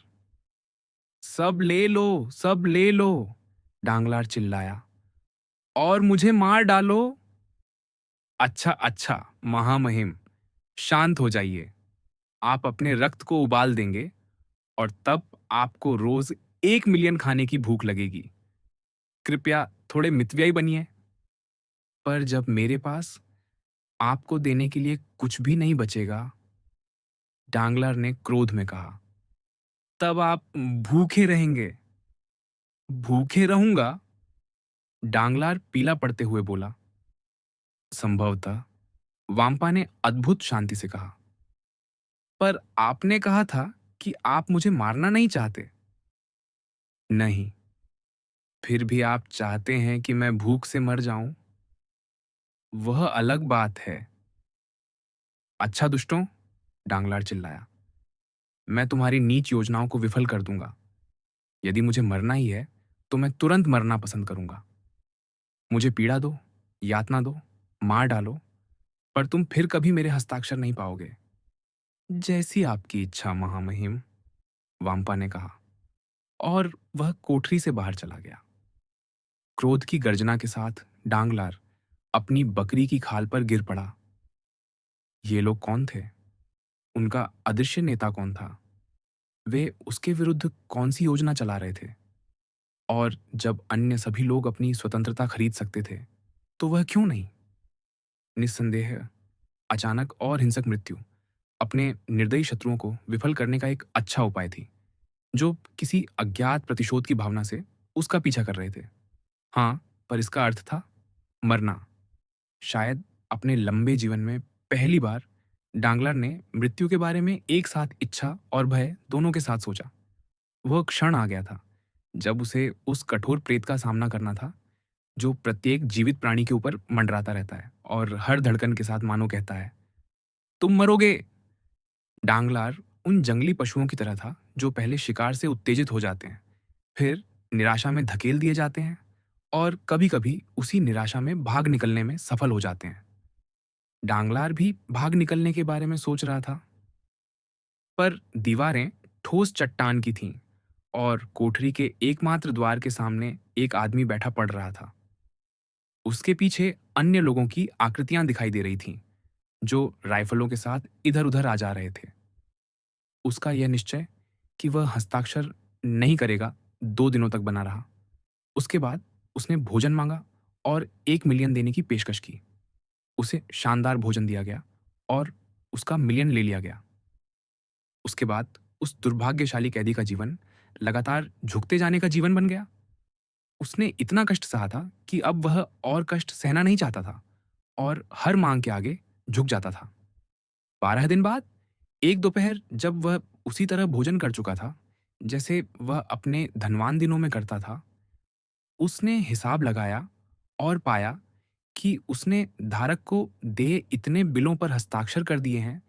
सब ले लो, सब ले लो, डांगलार चिल्लाया। और मुझे मार डालो। अच्छा अच्छा, महामहिम, शांत हो जाइए। आप अपने रक्त को उबाल देंगे और तब आपको रोज 1 मिलियन खाने की भूख लगेगी। कृपया थोड़े मितव्ययी बनिए। पर जब मेरे पास आपको देने के लिए कुछ भी नहीं बचेगा, डांगलर ने क्रोध में कहा, तब आप भूखे रहेंगे। भूखे रहूंगा? डांगलार पीला पड़ते हुए बोला। संभवतः, वाम्पा ने अद्भुत शांति से कहा। पर आपने कहा था कि आप मुझे मारना नहीं चाहते। नहीं, फिर भी आप चाहते हैं कि मैं भूख से मर जाऊं? वह अलग बात है। अच्छा दुष्टों, डांगलार चिल्लाया, मैं तुम्हारी नीच योजनाओं को विफल कर दूंगा। यदि मुझे मरना ही है, तो मैं तुरंत मरना पसंद करूंगा। मुझे पीड़ा दो, यातना दो, मार डालो, पर तुम फिर कभी मेरे हस्ताक्षर नहीं पाओगे। जैसी आपकी इच्छा महामहिम, वाम्पा ने कहा, और वह कोठरी से बाहर चला गया। क्रोध की गर्जना के साथ डांगलार अपनी बकरी की खाल पर गिर पड़ा। ये लोग कौन थे? उनका अदृश्य नेता कौन था? वे उसके विरुद्ध कौन सी योजना चला रहे थे? और जब अन्य सभी लोग अपनी स्वतंत्रता खरीद सकते थे, तो वह क्यों नहीं? निस्संदेह, अचानक और हिंसक मृत्यु अपने निर्दयी शत्रुओं को विफल करने का एक अच्छा उपाय थी, जो किसी अज्ञात प्रतिशोध की भावना से उसका पीछा कर रहे थे। हाँ, पर इसका अर्थ था मरना। शायद अपने लंबे जीवन में पहली बार डांगलर ने मृत्यु के बारे में एक साथ इच्छा और भय दोनों के साथ सोचा। वह क्षण आ गया था जब उसे उस कठोर प्रेत का सामना करना था, जो प्रत्येक जीवित प्राणी के ऊपर मंडराता रहता है और हर धड़कन के साथ मानो कहता है, तुम मरोगे। डांगलार उन जंगली पशुओं की तरह था जो पहले शिकार से उत्तेजित हो जाते हैं, फिर निराशा में धकेल दिए जाते हैं और कभी-कभी उसी निराशा में भाग निकलने में सफल हो जाते हैं। डांगलार भी भाग निकलने के बारे में सोच रहा था, पर दीवारें ठोस चट्टान की थीं और कोठरी के एकमात्र द्वार के सामने एक आदमी बैठा पड़ रहा था। उसके पीछे अन्य लोगों की आकृतियां दिखाई दे रही थीं, जो राइफलों के साथ इधर-उधर आ जा रहे थे। उसका यह निश्चय कि वह हस्ताक्षर नहीं करेगा 2 दिनों तक बना रहा। उसके बाद उसने भोजन मांगा और 1 मिलियन देने की पेशकश की। उसे शानदार भोजन दिया गया और उसका मिलियन ले लिया गया। उसके बाद उस दुर्भाग्यशाली कैदी का जीवन लगातार झुकते जाने का जीवन बन गया। उसने इतना कष्ट सहा था कि अब वह और कष्ट सहना नहीं चाहता था और हर मांग के आगे झुक जाता था। 12 दिन बाद एक दोपहर जब वह उसी तरह भोजन कर चुका था, जैसे वह अपने धनवान दिनों में करता था, उसने हिसाब लगाया और पाया कि उसने धारक को देय इतने बिलों पर हस्ताक्षर कर दिए हैं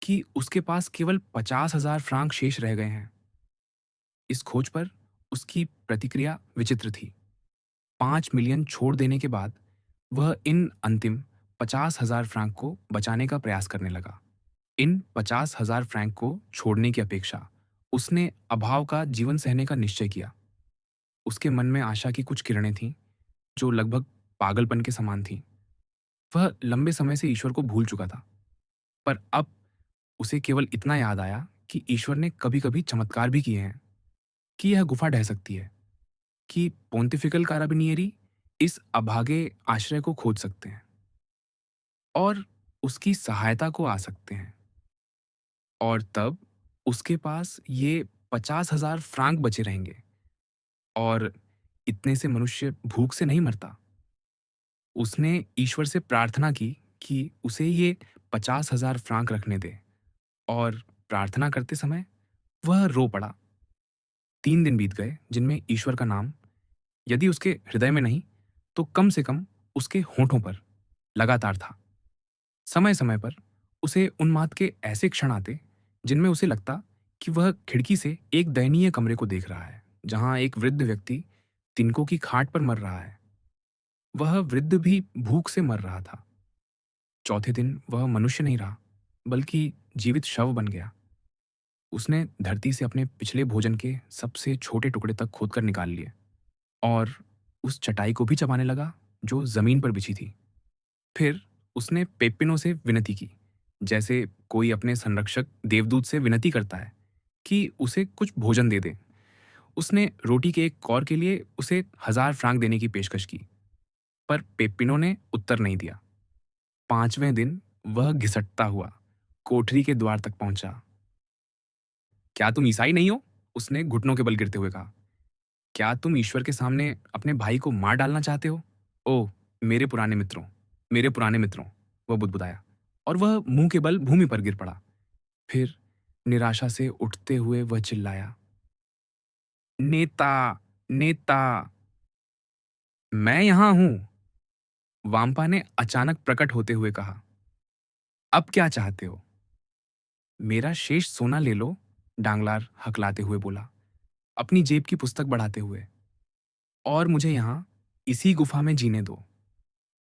कि उसके पास केवल 50,000 फ्रांक शेष रह गए हैं। इस खोज पर उसकी प्रतिक्रिया विचित्र थी। 5 मिलियन छोड़ देने के बाद वह इन अंतिम 50,000 फ्रांक को बचाने का प्रयास करने लगा। इन 50,000 फ्रैंक को छोड़ने की अपेक्षा उसने अभाव का जीवन सहने का निश्चय किया। उसके मन में आशा की कुछ किरणें थीं, जो लगभग पागलपन के समान थीं। वह लंबे समय से ईश्वर को भूल चुका था, पर अब उसे केवल इतना याद आया कि ईश्वर ने कभी-कभी चमत्कार भी किए हैं, कि यह गुफा ढह सकती है, कि पोंतिफिकल काराबिनियरी इस अभागे आश्रय को खोज सकते हैं और उसकी सहायता को आ सकते हैं। और तब उसके पास ये 50,000 फ्रांक बचे रहेंगे और इतने से मनुष्य भूख से नहीं मरता। उसने ईश्वर से प्रार्थना की कि उसे ये 50,000 फ्रांक रखने दे और प्रार्थना करते समय वह रो पड़ा। 3 दिन बीत गए जिनमें ईश्वर का नाम, यदि उसके हृदय में नहीं, तो कम से कम उसके होठों पर लगातार था। समय-समय पर उसे उन्माद के ऐसे क्षण आते जिनमें उसे लगता कि वह खिड़की से एक दयनीय कमरे को देख रहा है, जहां एक वृद्ध व्यक्ति तिनकों की खाट पर मर रहा है। वह वृद्ध भी भूख से मर रहा था। चौथे दिन वह मनुष्य नहीं रहा, बल्कि जीवित शव बन गया। उसने धरती से अपने पिछले भोजन के सबसे छोटे टुकड़े तक खोदकर निकाल लिए और उस चटाई को भी चबाने लगा जो जमीन पर बिछी थी। फिर उसने पेप्पिनो से विनती की, जैसे कोई अपने संरक्षक देवदूत से विनती करता है कि उसे कुछ भोजन दे दे। उसने रोटी के एक कौर के लिए उसे 1,000 फ्रांक देने की पेशकश की। पर पेप्पिनो ने उत्तर नहीं दिया। 5वें दिन वह घिसटता हुआ कोठरी के द्वार तक पहुंचा। क्या तुम ईसाई नहीं हो? उसने घुटनों के बल गिरते हुए कहा। क्या तुम ईश्वर के सामने अपने भाई को मार डालना चाहते हो? ओह! मेरे पुराने मित्रों, मेरे पुराने मित्रों, वह बुदबुदाया और वह मुंह के बल भूमि पर गिर पड़ा। फिर निराशा से उठते हुए वह चिल्लाया, नेता, नेता, मैं यहां हूं। वामपा ने अचानक प्रकट होते हुए कहा, अब क्या चाहते हो? मेरा शेष सोना ले लो, डांगलार हकलाते हुए बोला, अपनी जेब की पुस्तक बढ़ाते हुए। और मुझे यहां इसी गुफा में जीने दो।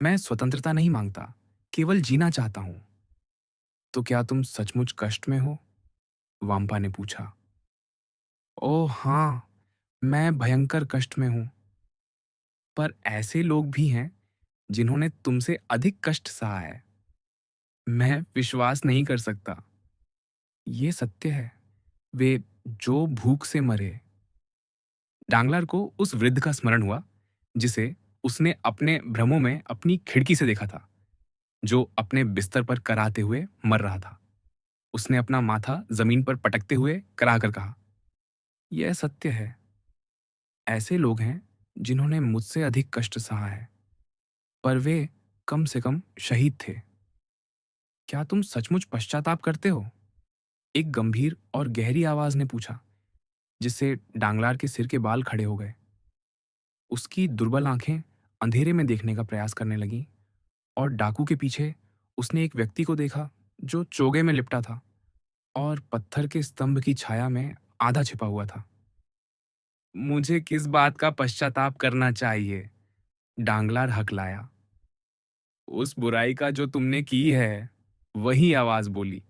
मैं स्वतंत्रता नहीं मांगता, केवल जीना चाहता हूं। तो क्या तुम सचमुच कष्ट में हो? वामपा ने पूछा। ओह हाँ, मैं भयंकर कष्ट में हूं। पर ऐसे लोग भी हैं जिन्होंने तुमसे अधिक कष्ट सहा है। मैं विश्वास नहीं कर सकता। ये सत्य है। वे जो भूख से मरे। डांगलार को उस वृद्ध का स्मरण हुआ जिसे उसने अपने भ्रमों में अपनी खिड़की से देखा था, जो अपने बिस्तर पर कराहते हुए मर रहा था। उसने अपना माथा जमीन पर पटकते हुए कराह कर कहा, यह सत्य है। ऐसे लोग हैं जिन्होंने मुझसे अधिक कष्ट सहा है, पर वे कम से कम शहीद थे। क्या तुम सचमुच पश्चाताप करते हो? एक गंभीर और गहरी आवाज ने पूछा, जिससे डांगलार के सिर के बाल खड़े हो गए। उसकी दुर्बल आंखें अंधेरे में देखने का प्रयास करने लगीं और डाकू के पीछे उसने एक व्यक्ति को देखा जो चोगे में लिपटा था और पत्थर के स्तंभ की छाया में आधा छिपा हुआ था। मुझे किस बात का पश्चाताप करना चाहिए? डांगलार हकलाया। उस बुराई का जो तुमने की है, वही आवाज बोली।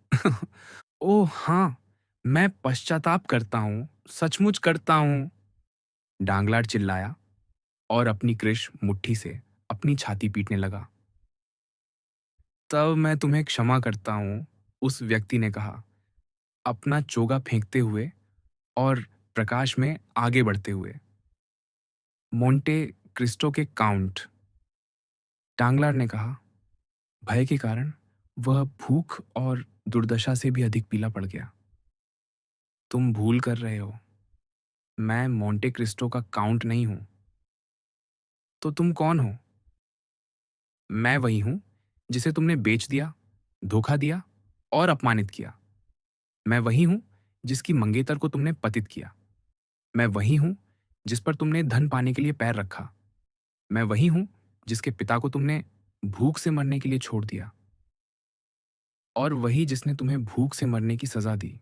ओह हाँ, मैं पश्चाताप करता हूँ, सचमुच करता हूँ। डांगलार चिल्लाया और अपनी कृश मुट्ठी से अपनी छाती पीटने लगा। तब मैं तुम्हें क्षमा करता हूँ, उस व्यक्ति ने कहा, अपना चोगा फेंकते हुए और प्रकाश में आगे बढ़ते हुए। मोंटे क्रिस्टो के काउंट, डांगलार ने कहा, भय के कारण वह भूख और दुर्दशा से भी अधिक पीला पड़ गया। तुम भूल कर रहे हो, मैं मोंटे क्रिस्टो का काउंट नहीं हूं। तो तुम कौन हो? मैं वही हूं जिसे तुमने बेच दिया, धोखा दिया और अपमानित किया। मैं वही हूं जिसकी मंगेतर को तुमने पतित किया। मैं वही हूं जिस पर तुमने धन पाने के लिए पैर रखा। मैं वही हूं जिसके पिता को तुमने भूख से मरने के लिए छोड़ दिया, और वही जिसने तुम्हें भूख से मरने की सजा दी,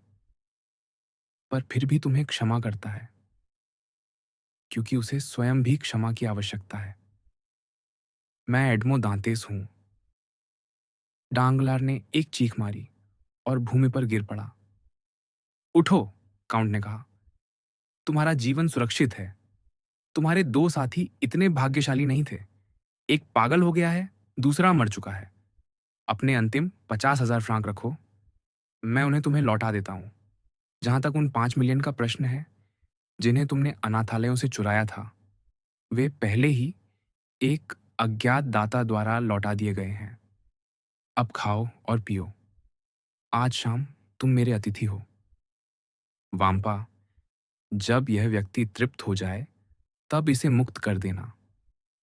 पर फिर भी तुम्हें क्षमा करता है, क्योंकि उसे स्वयं भी क्षमा की आवश्यकता है। मैं एडमो दांतेस हूं। डांगलार ने एक चीख मारी और भूमि पर गिर पड़ा। उठो, काउंट ने कहा, तुम्हारा जीवन सुरक्षित है। तुम्हारे दो साथी इतने भाग्यशाली नहीं थे। एक पागल हो गया है, दूसरा मर चुका है। अपने अंतिम 50,000 फ्रांक रखो, मैं उन्हें तुम्हें लौटा देता हूं। जहां तक उन 5 मिलियन का प्रश्न है जिन्हें तुमने अनाथालयों से चुराया था, वे पहले ही एक अज्ञात दाता द्वारा लौटा दिए गए हैं। अब खाओ और पियो। आज शाम तुम मेरे अतिथि हो। वाम्पा, जब यह व्यक्ति तृप्त हो जाए तब इसे मुक्त कर देना।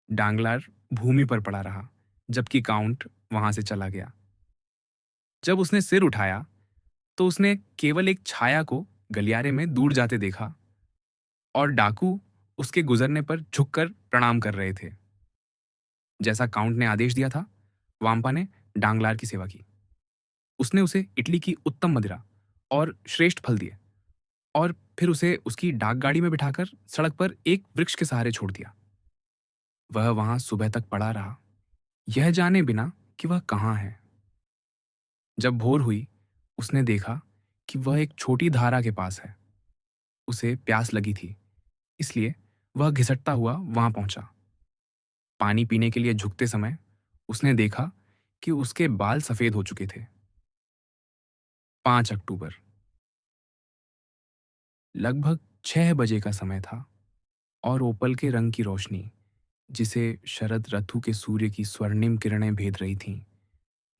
डांगलार भूमि पर पड़ा रहा जबकि काउंट वहां से चला गया। जब उसने सिर उठाया तो उसने केवल एक छाया को गलियारे में दूर जाते देखा, और डाकू उसके गुजरने पर झुककर प्रणाम कर रहे थे। जैसा काउंट ने आदेश दिया था, वाम्पा ने डांगलार की सेवा की। उसने उसे इटली की उत्तम मदिरा और श्रेष्ठ फल दिए, और फिर उसे उसकी डाक गाड़ी में बिठाकर सड़क पर एक वृक्ष के सहारे छोड़ दिया। वह वहां सुबह तक पड़ा रहा, यह जाने बिना कि वह कहाँ है। जब भोर हुई, उसने देखा कि वह एक छोटी धारा के पास है। उसे प्यास लगी थी, इसलिए वह घिसटता हुआ वहां पहुंचा। पानी पीने के लिए झुकते समय उसने देखा कि उसके बाल सफेद हो चुके थे। 5 अक्टूबर, लगभग 6 बजे का समय था और ओपल के रंग की रोशनी जिसे शरद ऋतु के सूर्य की स्वर्णिम किरणें भेद रही थीं,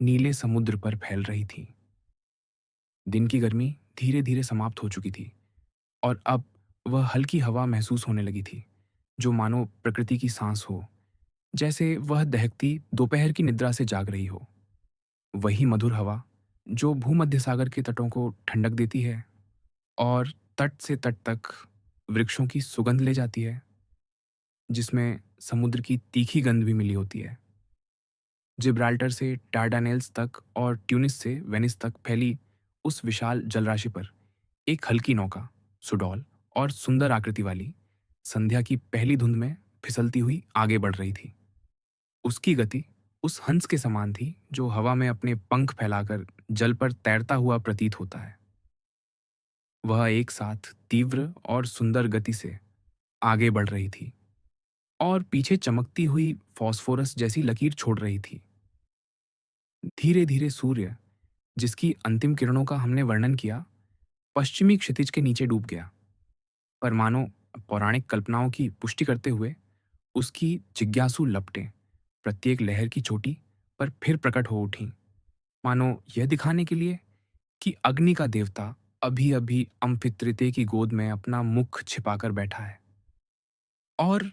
नीले समुद्र पर फैल रही थीं। दिन की गर्मी धीरे-धीरे समाप्त हो चुकी थी और अब वह हल्की हवा महसूस होने लगी थी, जो मानो प्रकृति की सांस हो, जैसे वह दहकती दोपहर की निद्रा से जाग रही हो। वही मधुर हवा जो भूमध्य सागर के तटों को ठंडक देती है और तट से तट तक वृक्षों की सुगंध ले जाती है, जिसमें समुद्र की तीखी गंध भी मिली होती है। जिब्राल्टर से डार्डानेल्स तक और ट्यूनिस से वेनिस तक फैली उस विशाल जलराशि पर एक हल्की नौका, सुडौल और सुंदर आकृति वाली, संध्या की पहली धुंध में फिसलती हुई आगे बढ़ रही थी। उसकी गति उस हंस के समान थी जो हवा में अपने पंख फैलाकर जल पर तैरता हुआ प्रतीत होता है। वह एक साथ तीव्र और सुंदर गति से आगे बढ़ रही थी और पीछे चमकती हुई फॉस्फोरस जैसी लकीर छोड़ रही थी। धीरे धीरे सूर्य, जिसकी अंतिम किरणों का हमने वर्णन किया, पश्चिमी क्षितिज के नीचे डूब गया। पर मानो पौराणिक कल्पनाओं की पुष्टि करते हुए उसकी जिज्ञासु लपटें प्रत्येक लहर की चोटी पर फिर प्रकट हो उठीं, मानो यह दिखाने के लिए कि अग्नि का देवता अभी अभी अम्फित्रिते की गोद में अपना मुख छिपाकर बैठा है और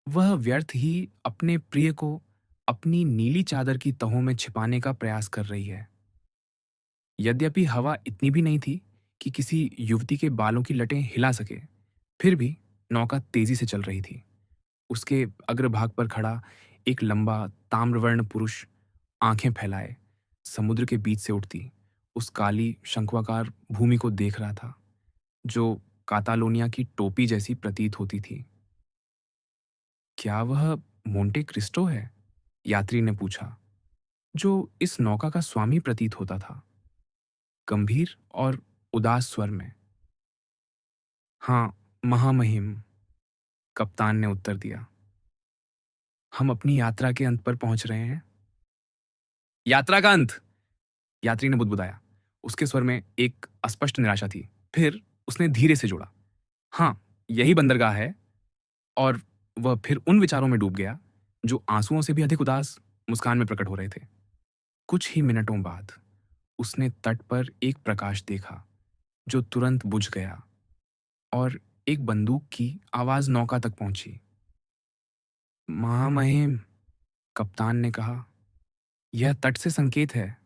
वह व्यर्थ ही अपने प्रिय को अपनी नीली चादर की तहों में छिपाने का प्रयास कर रही है। यद्यपि हवा इतनी भी नहीं थी कि किसी युवती के बालों की लटें हिला सके, फिर भी नौका तेजी से चल रही थी। उसके अग्रभाग पर खड़ा एक लंबा ताम्रवर्ण पुरुष आंखें फैलाए समुद्र के बीच से उठती उस काली शंक्वाकार भूमि को देख रहा था, जो कातालोनिया की टोपी जैसी प्रतीत होती थी। क्या वह मोंटे क्रिस्टो है? यात्री ने पूछा, जो इस नौका का स्वामी प्रतीत होता था, गंभीर और उदास स्वर में। हाँ, महामहिम, कप्तान ने उत्तर दिया। हम अपनी यात्रा के अंत पर पहुंच रहे हैं। यात्रा का अंत? यात्री ने बुदबुदाया। उसके स्वर में एक अस्पष्ट निराशा थी। फिर उसने धीरे से जोड़ा, हाँ, यही बंदरगाह है। और वह फिर उन विचारों में डूब गया जो आंसुओं से भी अधिक उदास मुस्कान में प्रकट हो रहे थे। कुछ ही मिनटों बाद उसने तट पर एक प्रकाश देखा जो तुरंत बुझ गया और एक बंदूक की आवाज नौका तक पहुंची। महामहिम, कप्तान ने कहा, यह तट से संकेत है।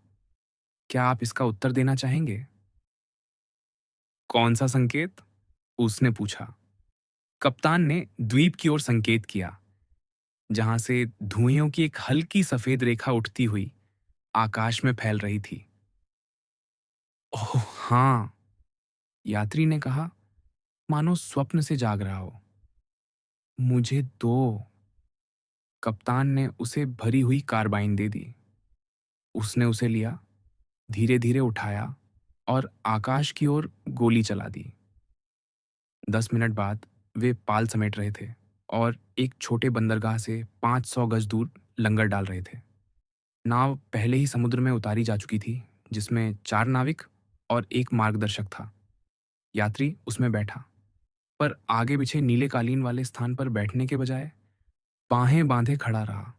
क्या आप इसका उत्तर देना चाहेंगे? कौन सा संकेत? उसने पूछा। कप्तान ने द्वीप की ओर संकेत किया, जहां से धुएं की एक हल्की सफेद रेखा उठती हुई आकाश में फैल रही थी। ओह हाँ, यात्री ने कहा, मानो स्वप्न से जाग रहा हो। मुझे दो। कप्तान ने उसे भरी हुई कार्बाइन दे दी। उसने उसे लिया, धीरे धीरे उठाया और आकाश की ओर गोली चला दी। 10 मिनट बाद वे पाल समेट रहे थे और एक छोटे बंदरगाह से 500 गज दूर लंगर डाल रहे थे। नाव पहले ही समुद्र में उतारी जा चुकी थी, जिसमें 4 नाविक और एक मार्गदर्शक था। यात्री उसमें बैठा, पर आगे पीछे नीले कालीन वाले स्थान पर बैठने के बजाय बाहें बांधे खड़ा रहा।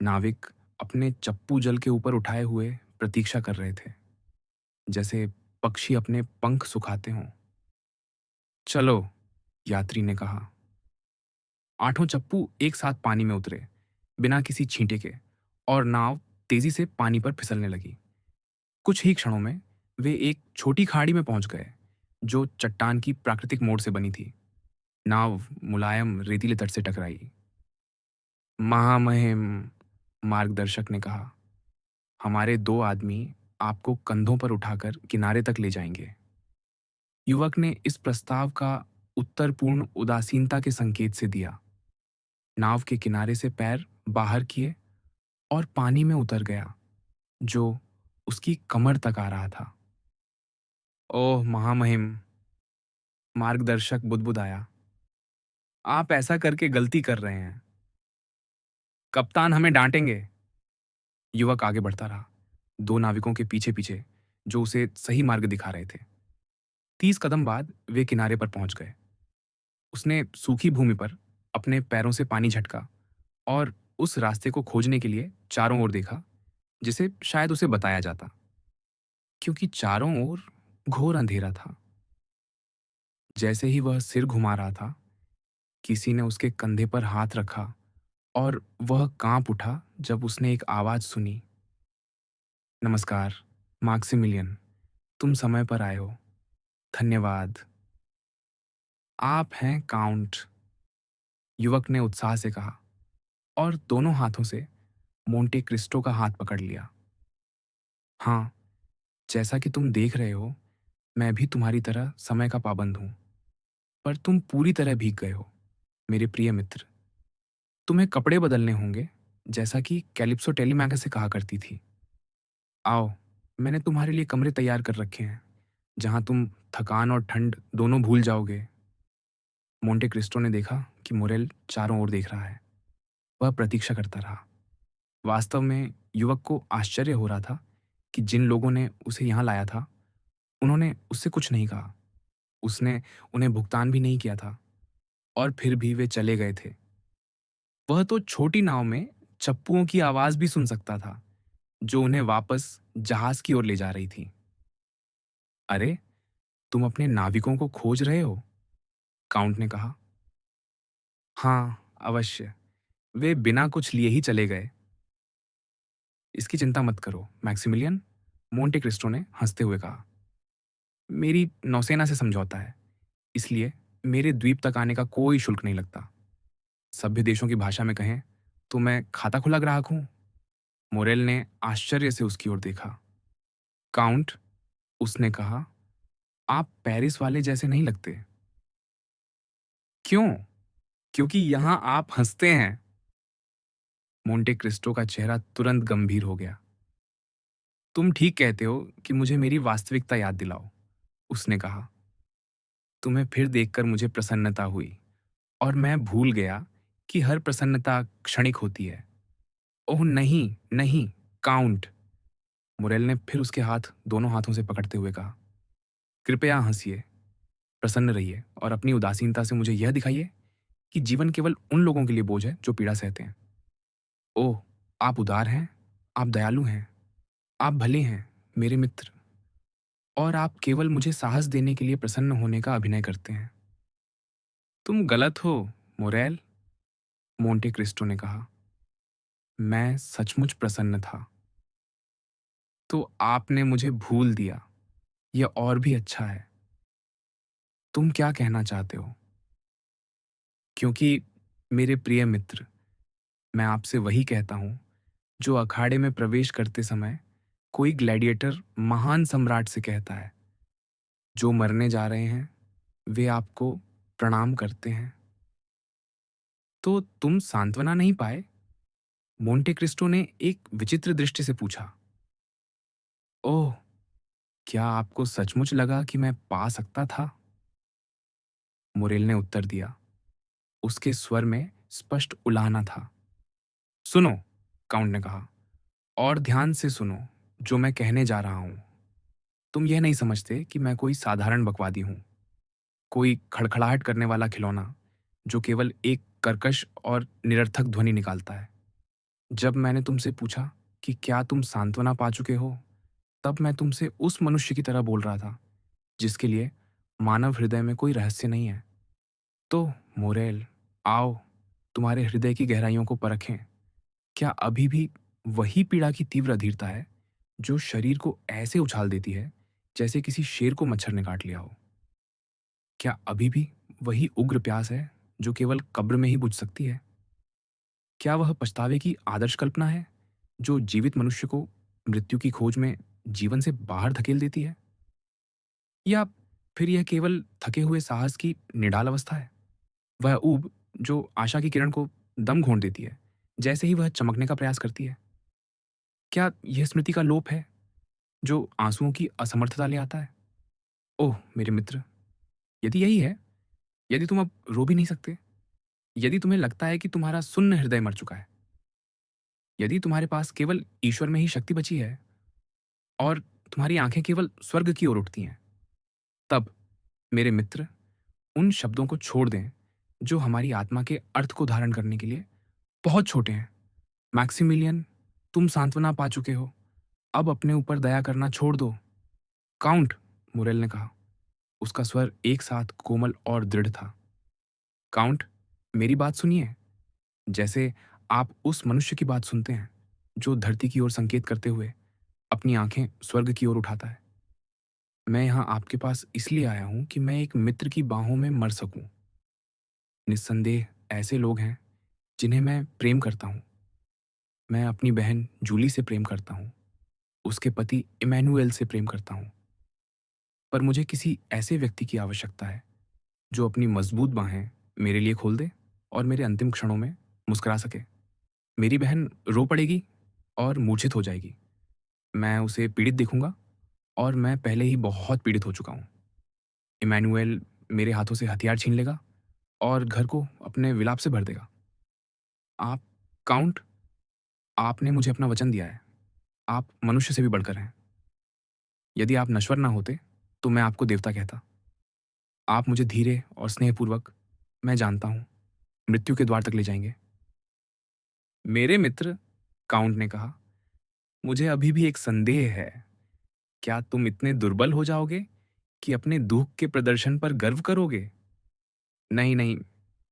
नाविक अपने चप्पू जल के ऊपर उठाए हुए प्रतीक्षा कर रहे थे, जैसे पक्षी अपने पंख सुखाते हों। चलो, यात्री ने कहा। 8 चप्पू एक साथ पानी में उतरे, बिना किसी छींटे के, और नाव तेजी से पानी पर फिसलने लगी। कुछ ही क्षणों में वे एक छोटी खाड़ी में पहुंच गए, जो चट्टान की प्राकृतिक मोड़ से बनी थी। नाव मुलायम रेतीले तट से टकराई। महामहिम, मार्गदर्शक ने कहा, हमारे 2 आदमी आपको कंधों पर उठाकर किनारे तक ले जाएंगे। युवक ने इस प्रस्ताव का उत्तर पूर्ण उदासीनता के संकेत से दिया। नाव के किनारे से पैर बाहर किए और पानी में उतर गया, जो उसकी कमर तक आ रहा था। ओह महामहिम, मार्गदर्शक बुदबुदाया, आप ऐसा करके गलती कर रहे हैं। कप्तान हमें डांटेंगे। युवक आगे बढ़ता रहा, 2 नाविकों के पीछे पीछे, जो उसे सही मार्ग दिखा रहे थे। 30 कदम बाद वे किनारे पर पहुंच गए। उसने सूखी भूमि पर अपने पैरों से पानी झटका और उस रास्ते को खोजने के लिए चारों ओर देखा, जिसे शायद उसे बताया जाता, क्योंकि चारों ओर घोर अंधेरा था। जैसे ही वह सिर घुमा रहा था, किसी ने उसके कंधे पर हाथ रखा और वह कांप उठा जब उसने एक आवाज सुनी, "नमस्कार, मैक्सिमिलियन, तुम समय पर आए हो। धन्यवाद। आप हैं काउंट," युवक ने उत्साह से कहा और दोनों हाथों से मोंटे क्रिस्टो का हाथ पकड़ लिया। "हाँ, जैसा कि तुम देख रहे हो, मैं भी तुम्हारी तरह समय का पाबंद हूँ, पर तुम पूरी तरह भीग गए हो, मेरे प्रिय मित्र। तुम्हें कपड़े बदलने होंगे, जैसा कि कैलिप्सो टेलीमैका से कहा करती थी। आओ, मैंने तुम्हारे लिए कमरे तैयार कर रखे हैं, जहाँ तुम थकान और ठंड दोनों भूल जाओगे।" मोंटे क्रिस्टो ने देखा कि मोरेल चारों ओर देख रहा है। वह प्रतीक्षा करता रहा। वास्तव में युवक को आश्चर्य हो रहा था कि जिन लोगों ने उसे यहाँ लाया था, उन्होंने उससे कुछ नहीं कहा। उसने उन्हें भुगतान भी नहीं किया था और फिर भी वे चले गए थे। वह तो छोटी नाव में चप्पूओं की आवाज भी सुन सकता था, जो उन्हें वापस जहाज की ओर ले जा रही थी। "अरे, तुम अपने नाविकों को खोज रहे हो?" काउंट ने कहा। "हाँ, अवश्य। वे बिना कुछ लिए ही चले गए। इसकी चिंता मत करो, मैक्सिमिलियन," मोंटे क्रिस्टो ने हंसते हुए कहा। "मेरी नौसेना से समझौता है, इसलिए मेरे द्वीप तक आने का कोई शुल्क नहीं लगता। सभ्य देशों की भाषा में कहें तो मैं खाता खुला ग्राहक हूँ।" मोरेल ने आश्चर्य से उसकी ओर देखा। "काउंट," उसने कहा, "आप पेरिस वाले जैसे नहीं लगते।" "क्यों?" "क्योंकि यहाँ आप हंसते हैं।" मोंटे क्रिस्टो का चेहरा तुरंत गंभीर हो गया। "तुम ठीक कहते हो कि मुझे मेरी वास्तविकता याद दिलाओ," उसने कहा। "तुम्हें फिर देखकर मुझे प्रसन्नता हुई और मैं भूल गया कि हर प्रसन्नता क्षणिक होती है।" "ओह नहीं, नहीं, काउंट," मुरेल ने फिर उसके हाथ दोनों हाथों से पकड़ते हुए कहा। "कृपया हंसिए, प्रसन्न रहिए और अपनी उदासीनता से मुझे यह दिखाइए कि जीवन केवल उन लोगों के लिए बोझ है जो पीड़ा सहते हैं। ओह! आप उदार हैं, आप दयालु हैं, आप भले हैं, मेरे मित्र, और आप केवल मुझे साहस देने के लिए प्रसन्न होने का अभिनय करते हैं।" "तुम गलत हो, मोरेल," मोंटे क्रिस्टो ने कहा। "मैं सचमुच प्रसन्न था। तो आपने मुझे भूल दिया, यह और भी अच्छा है। तुम क्या कहना चाहते हो?" "क्योंकि मेरे प्रिय मित्र, मैं आपसे वही कहता हूँ जो अखाड़े में प्रवेश करते समय कोई ग्लैडिएटर महान सम्राट से कहता है। जो मरने जा रहे हैं, वे आपको प्रणाम करते हैं। तो तुम सांत्वना नहीं पाए?" मोंटे क्रिस्टो ने एक विचित्र दृष्टि से पूछा। "ओह! क्या आपको सचमुच लगा कि मैं पा सकता था?" मुरेल ने उत्तर दिया। उसके स्वर में स्पष्ट उलाहना था। "सुनो," काउंट ने कहा, "और ध्यान से सुनो जो मैं कहने जा रहा हूँ। तुम यह नहीं समझते कि मैं कोई साधारण बकवादी हूँ, कोई खड़खड़ाहट करने वाला खिलौना जो केवल एक कर्कश और निरर्थक ध्वनि निकालता है। जब मैंने तुमसे पूछा कि क्या तुम सांत्वना पा चुके हो, तब मैं तुमसे उस मनुष्य की तरह बोल रहा था जिसके लिए मानव हृदय में कोई रहस्य नहीं है। तो मोरेल, आओ, तुम्हारे हृदय की गहराइयों को परखें। क्या अभी भी वही पीड़ा की तीव्र अधीरता है जो शरीर को ऐसे उछाल देती है जैसे किसी शेर को मच्छर ने काट लिया हो? क्या अभी भी वही उग्र प्यास है जो केवल कब्र में ही बुझ सकती है? क्या वह पछतावे की आदर्श कल्पना है जो जीवित मनुष्य को मृत्यु की खोज में जीवन से बाहर धकेल देती है? या फिर यह केवल थके हुए साहस की निढाल अवस्था है, वह ऊब जो आशा की किरण को दम घोंट देती है जैसे ही वह चमकने का प्रयास करती है? क्या यह स्मृति का लोप है जो आंसुओं की असमर्थता ले आता है? ओह मेरे मित्र, यदि यही है, यदि तुम अब रो भी नहीं सकते, यदि तुम्हें लगता है कि तुम्हारा सुन्न हृदय मर चुका है, यदि तुम्हारे पास केवल ईश्वर में ही शक्ति बची है और तुम्हारी आंखें केवल स्वर्ग की ओर उठती हैं, तब मेरे मित्र, उन शब्दों को छोड़ दें जो हमारी आत्मा के अर्थ को धारण करने के लिए बहुत छोटे हैं। मैक्सिमिलियन, तुम सांत्वना पा चुके हो, अब अपने ऊपर दया करना छोड़ दो। काउंट, मुरेल ने कहा। उसका स्वर एक साथ कोमल और दृढ़ था। काउंट, मेरी बात सुनिए, जैसे आप उस मनुष्य की बात सुनते हैं जो धरती की ओर संकेत करते हुए अपनी आंखें स्वर्ग की ओर उठाता है। मैं यहाँ आपके पास इसलिए आया हूँ कि मैं एक मित्र की बाहों में मर सकूं। निस्संदेह ऐसे लोग हैं जिन्हें मैं प्रेम करता हूँ। मैं अपनी बहन जूली से प्रेम करता हूँ, उसके पति इमैनुएल से प्रेम करता हूँ। पर मुझे किसी ऐसे व्यक्ति की आवश्यकता है जो अपनी मजबूत बाहें मेरे लिए खोल दे और मेरे अंतिम क्षणों में मुस्कुरा सके। मेरी बहन रो पड़ेगी और मूर्छित हो जाएगी। मैं उसे पीड़ित देखूंगा और मैं पहले ही बहुत पीड़ित हो चुका हूँ। इमैनुएल मेरे हाथों से हथियार छीन लेगा और घर को अपने विलाप से भर देगा। आप, काउंट, आपने मुझे अपना वचन दिया है। आप मनुष्य से भी बढ़कर हैं। यदि आप नश्वर ना होते तो मैं आपको देवता कहता। आप मुझे धीरे और स्नेहपूर्वक, मैं जानता हूँ, मृत्यु के द्वार तक ले जाएंगे। मेरे मित्र, काउंट ने कहा, मुझे अभी भी एक संदेह है। क्या तुम इतने दुर्बल हो जाओगे कि अपने दुख के प्रदर्शन पर गर्व करोगे? नहीं नहीं,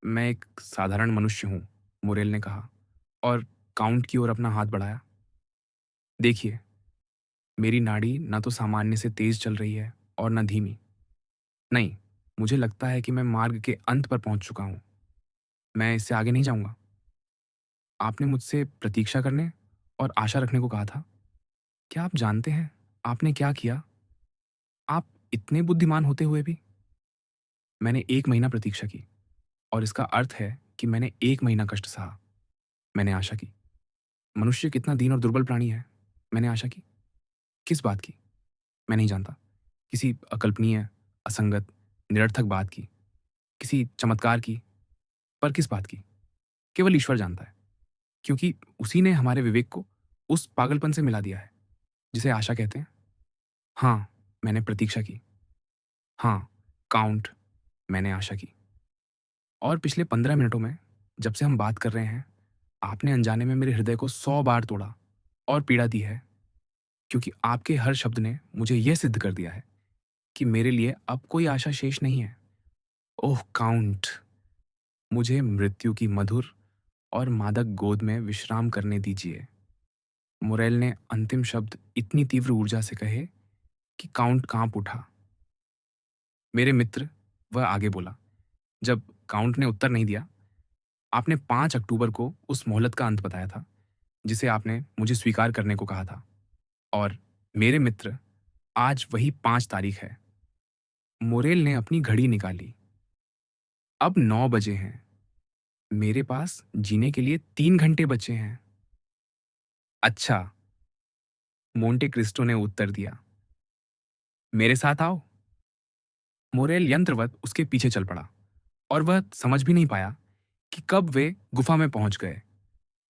मैं एक साधारण मनुष्य हूं, मुरेल ने कहा और काउंट की ओर अपना हाथ बढ़ाया। देखिए, मेरी नाड़ी ना तो सामान्य से तेज चल रही है और ना धीमी। नहीं, मुझे लगता है कि मैं मार्ग के अंत पर पहुंच चुका हूं। मैं इससे आगे नहीं जाऊंगा। आपने मुझसे प्रतीक्षा करने और आशा रखने को कहा था। क्या आप जानते हैं आपने क्या किया? आप इतने बुद्धिमान होते हुए भी। मैंने 1 महीना प्रतीक्षा की और इसका अर्थ है कि मैंने 1 महीना कष्ट सहा। मैंने आशा की। मनुष्य कितना दीन और दुर्बल प्राणी है। मैंने आशा की। किस बात की? मैं नहीं जानता। किसी अकल्पनीय, असंगत, निरर्थक बात की, किसी चमत्कार की। पर किस बात की? केवल ईश्वर जानता है, क्योंकि उसी ने हमारे विवेक को उस पागलपन से मिला दिया है जिसे आशा कहते हैं। हाँ, मैंने प्रतीक्षा की। हाँ, काउंट, मैंने आशा की। और पिछले 15 मिनटों में, जब से हम बात कर रहे हैं, आपने अनजाने में मेरे हृदय को 100 बार तोड़ा और पीड़ा दी है, क्योंकि आपके हर शब्द ने मुझे यह सिद्ध कर दिया है कि मेरे लिए अब कोई आशा शेष नहीं है। ओह काउंट, मुझे मृत्यु की मधुर और मादक गोद में विश्राम करने दीजिए। मुरेल ने अंतिम शब्द इतनी तीव्र ऊर्जा से कहे कि काउंट कांप उठा। मेरे मित्र, वह आगे बोला। जब काउंट ने उत्तर नहीं दिया, आपने 5 अक्टूबर को उस मोहलत का अंत बताया था जिसे आपने मुझे स्वीकार करने को कहा था। और मेरे मित्र, आज वही 5 तारीख है। मोरेल ने अपनी घड़ी निकाली। अब 9 बजे हैं। मेरे पास जीने के लिए 3 घंटे बचे हैं। अच्छा, मोंटे क्रिस्टो ने उत्तर दिया। मेरे साथ आओ। मोरेल यंत्रवत उसके पीछे चल पड़ा और वह समझ भी नहीं पाया कि कब वे गुफा में पहुंच गए।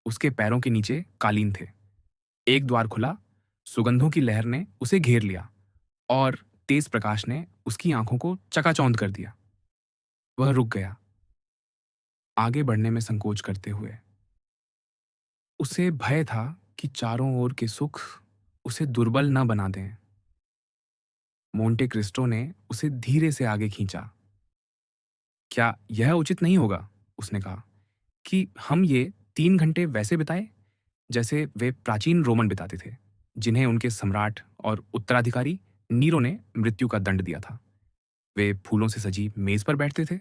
उसके पैरों के नीचे कालीन थे। एक द्वार खुला, सुगंधों की लहर ने उसे घेर लिया और तेज प्रकाश ने उसकी आंखों को चकाचौंध कर दिया। वह रुक गया, आगे बढ़ने में संकोच करते हुए। उसे भय था कि चारों ओर के सुख उसे दुर्बल न बना दें। मोंटे क्रिस्टो ने उसे धीरे से आगे खींचा। क्या यह उचित नहीं होगा, उसने कहा, कि हम ये 3 घंटे वैसे बिताए जैसे वे प्राचीन रोमन बिताते थे, जिन्हें उनके सम्राट और उत्तराधिकारी नीरो ने मृत्यु का दंड दिया था। वे फूलों से सजी मेज पर बैठते थे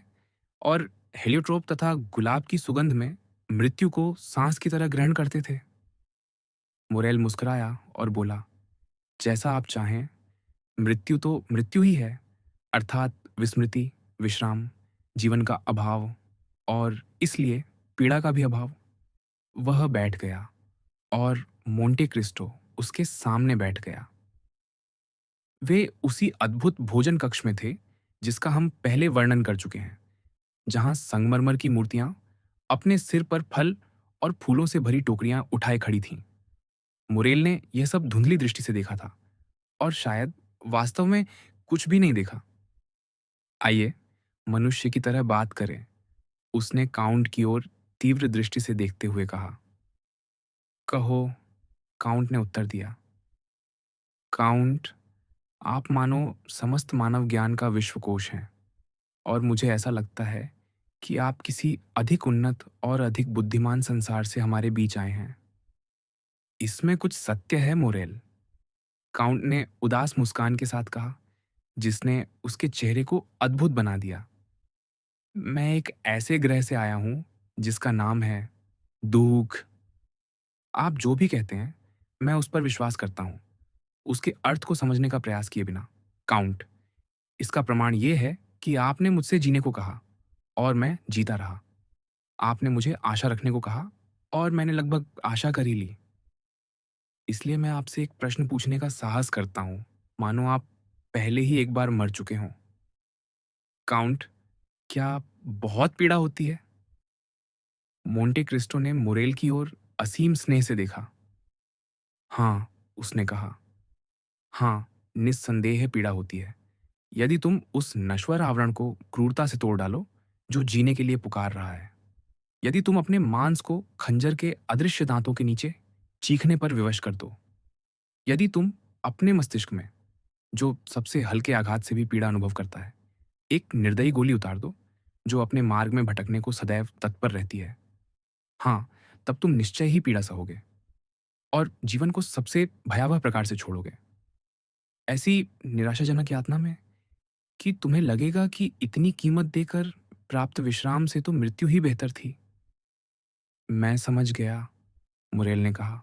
और हेलियोट्रोप तथा गुलाब की सुगंध में मृत्यु को सांस की तरह ग्रहण करते थे। मोरेल मुस्कुराया और बोला, जैसा आप चाहें। मृत्यु तो मृत्यु ही है, अर्थात विस्मृति, विश्राम, जीवन का अभाव और इसलिए पीड़ा का भी अभाव। वह बैठ गया और मोंटे क्रिस्टो उसके सामने बैठ गया। वे उसी अद्भुत भोजन कक्ष में थे जिसका हम पहले वर्णन कर चुके हैं, जहां संगमरमर की मूर्तियां अपने सिर पर फल और फूलों से भरी टोकरियां उठाए खड़ी थीं। मुरेल ने यह सब धुंधली दृष्टि से देखा था और शायद वास्तव में कुछ भी नहीं देखा। आइए, मनुष्य की तरह बात करें, उसने काउंट की ओर तीव्र दृष्टि से देखते हुए कहा। कहो, काउंट ने उत्तर दिया। काउंट, आप मानो समस्त मानव ज्ञान का विश्वकोश हैं, और मुझे ऐसा लगता है कि आप किसी अधिक उन्नत और अधिक बुद्धिमान संसार से हमारे बीच आए हैं। इसमें कुछ सत्य है, मोरेल, काउंट ने उदास मुस्कान के साथ कहा, जिसने उसके चेहरे को अद्भुत बना दिया। मैं एक ऐसे ग्रह से आया हूं जिसका नाम है दुख। आप जो भी कहते हैं, मैं उस पर विश्वास करता हूं, उसके अर्थ को समझने का प्रयास किए बिना। काउंट, इसका प्रमाण यह है कि आपने मुझसे जीने को कहा और मैं जीता रहा। आपने मुझे आशा रखने को कहा और मैंने लगभग आशा कर ही ली। इसलिए मैं आपसे एक प्रश्न पूछने का साहस करता हूं, मानो आप पहले ही एक बार मर चुके हों। काउंट, क्या बहुत पीड़ा होती है? मोंटे क्रिस्टो ने मुरेल की ओर असीम स्नेह से देखा। हाँ, उसने कहा। हाँ, निस्संदेह पीड़ा होती है। यदि तुम उस नश्वर आवरण को क्रूरता से तोड़ डालो जो जीने के लिए पुकार रहा है, यदि तुम अपने मांस को खंजर के अदृश्य दांतों के नीचे चीखने पर विवश कर दो, यदि तुम अपने मस्तिष्क में, जो सबसे हल्के आघात से भी पीड़ा अनुभव करता है, एक निर्दयी गोली उतार दो जो अपने मार्ग में भटकने को सदैव तत्पर रहती है, हाँ, तब तुम निश्चय ही पीड़ा सहोगे और जीवन को सबसे भयावह प्रकार से छोड़ोगे। ऐसी निराशाजनक यातना में कि तुम्हें लगेगा कि इतनी कीमत देकर प्राप्त विश्राम से तो मृत्यु ही बेहतर थी। मैं समझ गया, मुरेल ने कहा।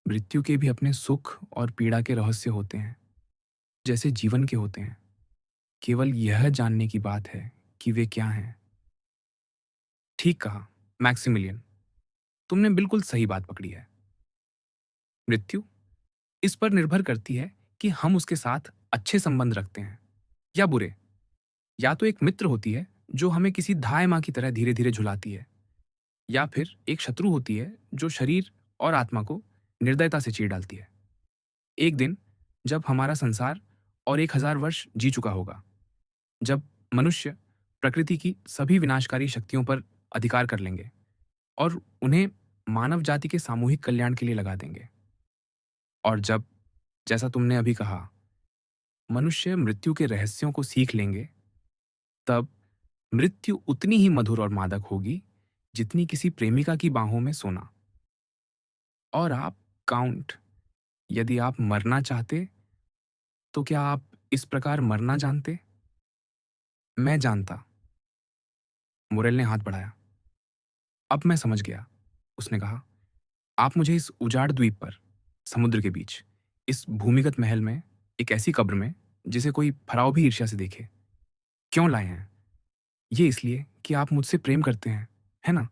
मृत्यु के भी अपने सुख और पीड़ा के रहस्य होते हैं, जैसे जीवन के होते हैं। केवल यह जानने की बात है कि वे क्या हैं। ठीक कहा, मैक्सिमिलियन, तुमने बिल्कुल सही बात पकड़ी है। मृत्यु इस पर निर्भर करती है कि हम उसके साथ अच्छे संबंध रखते हैं या बुरे। या तो एक मित्र होती है जो हमें किसी धाय माँ की तरह धीरे धीरे झुलाती है, या फिर एक शत्रु होती है जो शरीर और आत्मा को निर्दयता से चीर डालती है। एक दिन जब हमारा संसार और 1000 वर्ष जी चुका होगा, जब मनुष्य प्रकृति की सभी विनाशकारी शक्तियों पर अधिकार कर लेंगे और उन्हें मानव जाति के सामूहिक कल्याण के लिए लगा देंगे, और जब, जैसा तुमने अभी कहा, मनुष्य मृत्यु के रहस्यों को सीख लेंगे, तब मृत्यु उतनी ही मधुर और मादक होगी जितनी किसी प्रेमिका की बाहों में सोना। और आप, काउंट, यदि आप मरना चाहते, तो क्या आप इस प्रकार मरना जानते? मैं जानता। मुरेल ने हाथ बढ़ाया। अब मैं समझ गया, उसने कहा। आप मुझे इस उजाड़ द्वीप पर, समुद्र के बीच, इस भूमिगत महल में, एक ऐसी कब्र में जिसे कोई फराव भी ईर्ष्या से देखे, क्यों लाए हैं? ये इसलिए कि आप मुझसे प्रेम करते हैं, है ना?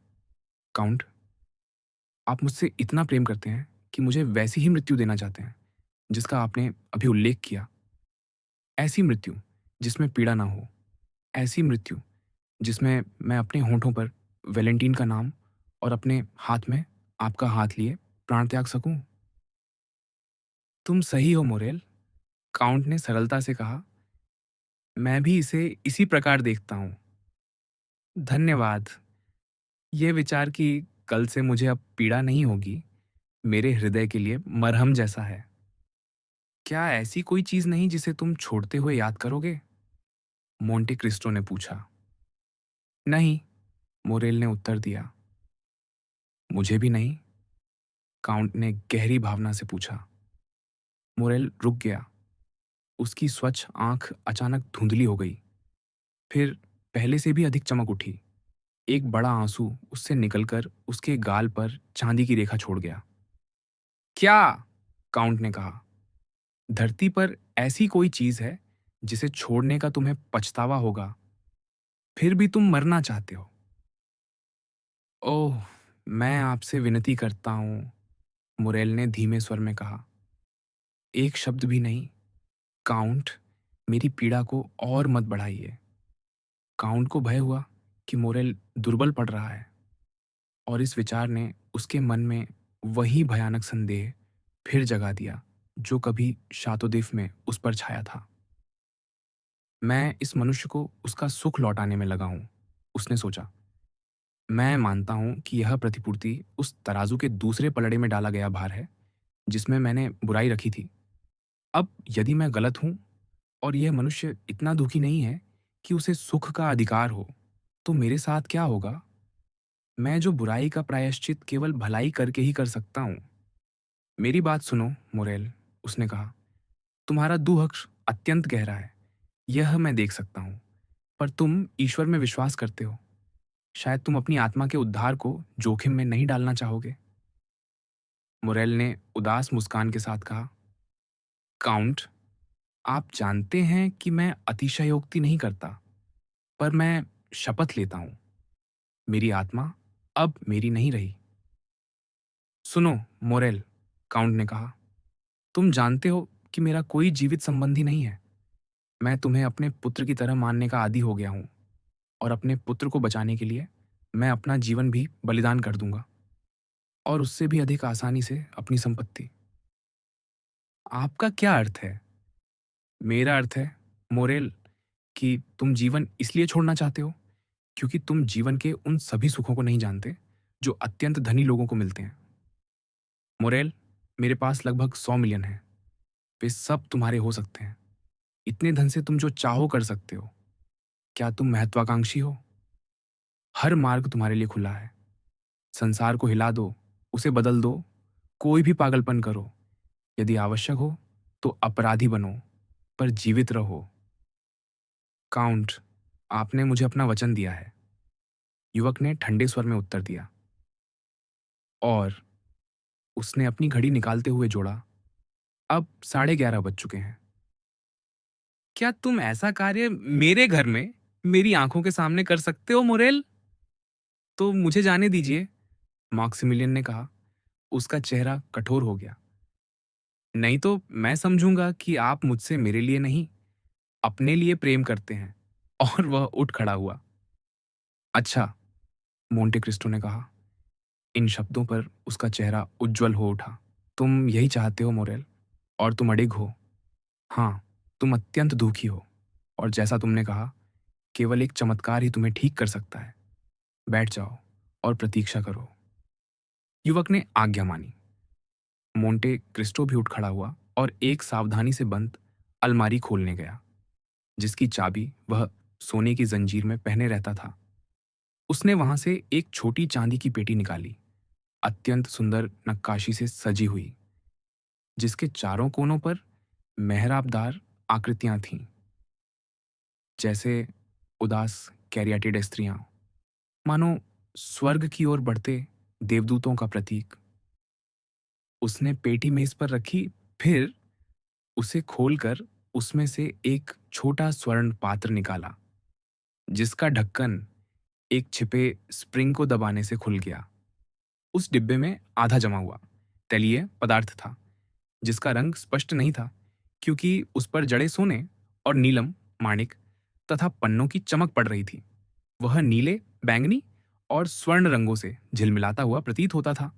काउंट, आप मुझसे इतना प्रेम करते हैं कि मुझे वैसी ही मृत्यु देना चाहते हैं जिसका आपने अभी उल्लेख किया। ऐसी मृत्यु जिसमें पीड़ा ना हो, ऐसी मृत्यु जिसमें मैं अपने होंठों पर वैलेंटीन का नाम और अपने हाथ में आपका हाथ लिए प्राण त्याग सकूं। तुम सही हो, मोरेल, काउंट ने सरलता से कहा। मैं भी इसे इसी प्रकार देखता हूं। धन्यवाद। ये विचार कि कल से मुझे अब पीड़ा नहीं होगी, मेरे हृदय के लिए मरहम जैसा है। क्या ऐसी कोई चीज नहीं जिसे तुम छोड़ते हुए याद करोगे? मोंटे क्रिस्टो ने पूछा। नहीं, मोरेल ने उत्तर दिया। मुझे भी नहीं, काउंट ने गहरी भावना से पूछा। मोरेल रुक गया। उसकी स्वच्छ आंख अचानक धुंधली हो गई, फिर पहले से भी अधिक चमक उठी। एक बड़ा आंसू उससे निकलकर उसके गाल पर चांदी की रेखा छोड़ गया। क्या? काउंट ने कहा। धरती पर ऐसी कोई चीज है जिसे छोड़ने का तुम्हें पछतावा होगा, फिर भी तुम मरना चाहते हो? ओह, मैं आपसे विनती करता हूं, मुरेल ने धीमे स्वर में कहा। एक शब्द भी नहीं, काउंट, मेरी पीड़ा को और मत बढ़ाइए। काउंट को भय हुआ कि मोरेल दुर्बल पड़ रहा है, और इस विचार ने उसके मन में वही भयानक संदेह फिर जगा दिया जो कभी शातोदिफ में उस पर छाया था। मैं इस मनुष्य को उसका सुख लौटाने में लगा हूं, उसने सोचा। मैं मानता हूँ कि यह प्रतिपूर्ति उस तराजू के दूसरे पलड़े में डाला गया भार है, जिसमें मैंने बुराई रखी थी। अब यदि मैं गलत हूँ और यह मनुष्य इतना दुखी नहीं है कि उसे सुख का अधिकार हो, तो मेरे साथ क्या होगा? मैं जो बुराई का प्रायश्चित केवल भलाई करके ही कर सकता हूँ। मेरी बात सुनो, मोरेल, उसने कहा। तुम्हारा दुःख अत्यंत गहरा है, यह मैं देख सकता हूँ। पर तुम ईश्वर में विश्वास करते हो। शायद तुम अपनी आत्मा के उद्धार को जोखिम में नहीं डालना चाहोगे। मोरेल ने उदास मुस्कान के साथ कहा, काउंट, आप जानते हैं कि मैं अतिशयोक्ति नहीं करता, पर मैं शपथ लेता हूँ, मेरी आत्मा अब मेरी नहीं रही। सुनो, मोरेल, काउंट ने कहा, तुम जानते हो कि मेरा कोई जीवित संबंधी नहीं है। मैं तुम्हें अपने पुत्र की तरह मानने का आदी हो गया हूँ, और अपने पुत्र को बचाने के लिए मैं अपना जीवन भी बलिदान कर दूंगा, और उससे भी अधिक आसानी से अपनी संपत्ति। आपका क्या अर्थ है? मेरा अर्थ है, मोरेल, कि तुम जीवन इसलिए छोड़ना चाहते हो क्योंकि तुम जीवन के उन सभी सुखों को नहीं जानते जो अत्यंत धनी लोगों को मिलते हैं। मोरेल, मेरे पास लगभग 100 मिलियन है। वे सब तुम्हारे हो सकते हैं। इतने धन से तुम जो चाहो कर सकते हो। क्या तुम महत्वाकांक्षी हो? हर मार्ग तुम्हारे लिए खुला है। संसार को हिला दो, उसे बदल दो, कोई भी पागलपन करो। यदि आवश्यक हो तो अपराधी बनो, पर जीवित रहो। काउंट, आपने मुझे अपना वचन दिया है, युवक ने ठंडे स्वर में उत्तर दिया। और उसने अपनी घड़ी निकालते हुए जोड़ा, अब 11:30 बज चुके हैं। क्या तुम ऐसा कार्य मेरे घर में मेरी आंखों के सामने कर सकते हो, मोरेल? तो मुझे जाने दीजिए, मैक्सिमिलियन ने कहा। उसका चेहरा कठोर हो गया। नहीं तो मैं समझूंगा कि आप मुझसे मेरे लिए नहीं, अपने लिए प्रेम करते हैं। और वह उठ खड़ा हुआ। अच्छा, मोंटे क्रिस्टो ने कहा। इन शब्दों पर उसका चेहरा उज्जवल हो उठा। तुम यही चाहते हो, मोरेल, और तुम अडिग हो। हाँ, तुम अत्यंत दुखी हो, और जैसा तुमने कहा, केवल एक चमत्कार ही तुम्हें ठीक कर सकता है। बैठ जाओ और प्रतीक्षा करो। युवक ने आज्ञा मानी। मोंटे क्रिस्टो भी उठ खड़ा हुआ और एक सावधानी से बंद अलमारी खोलने गया, जिसकी चाबी वह सोने की जंजीर में पहने रहता था। उसने वहां से एक छोटी चांदी की पेटी निकाली, अत्यंत सुंदर नक्काशी से सजी हुई, जिसके चारों कोनों पर मेहराबदार आकृतियां थीं, जैसे उदास कैरियाटिड स्त्रियां, मानो स्वर्ग की ओर बढ़ते देवदूतों का प्रतीक। उसने पेटी मेज पर रखी, फिर उसे खोलकर उसमें से एक छोटा स्वर्ण पात्र निकाला, जिसका ढक्कन एक छिपे स्प्रिंग को दबाने से खुल गया। उस डिब्बे में आधा जमा हुआ तैलीय पदार्थ था, जिसका रंग स्पष्ट नहीं था क्योंकि उस पर जड़े सोने और नीलम, माणिक तथा पन्नों की चमक पड़ रही थी। वह नीले, बैंगनी और स्वर्ण रंगों से झिलमिलाता हुआ प्रतीत होता था।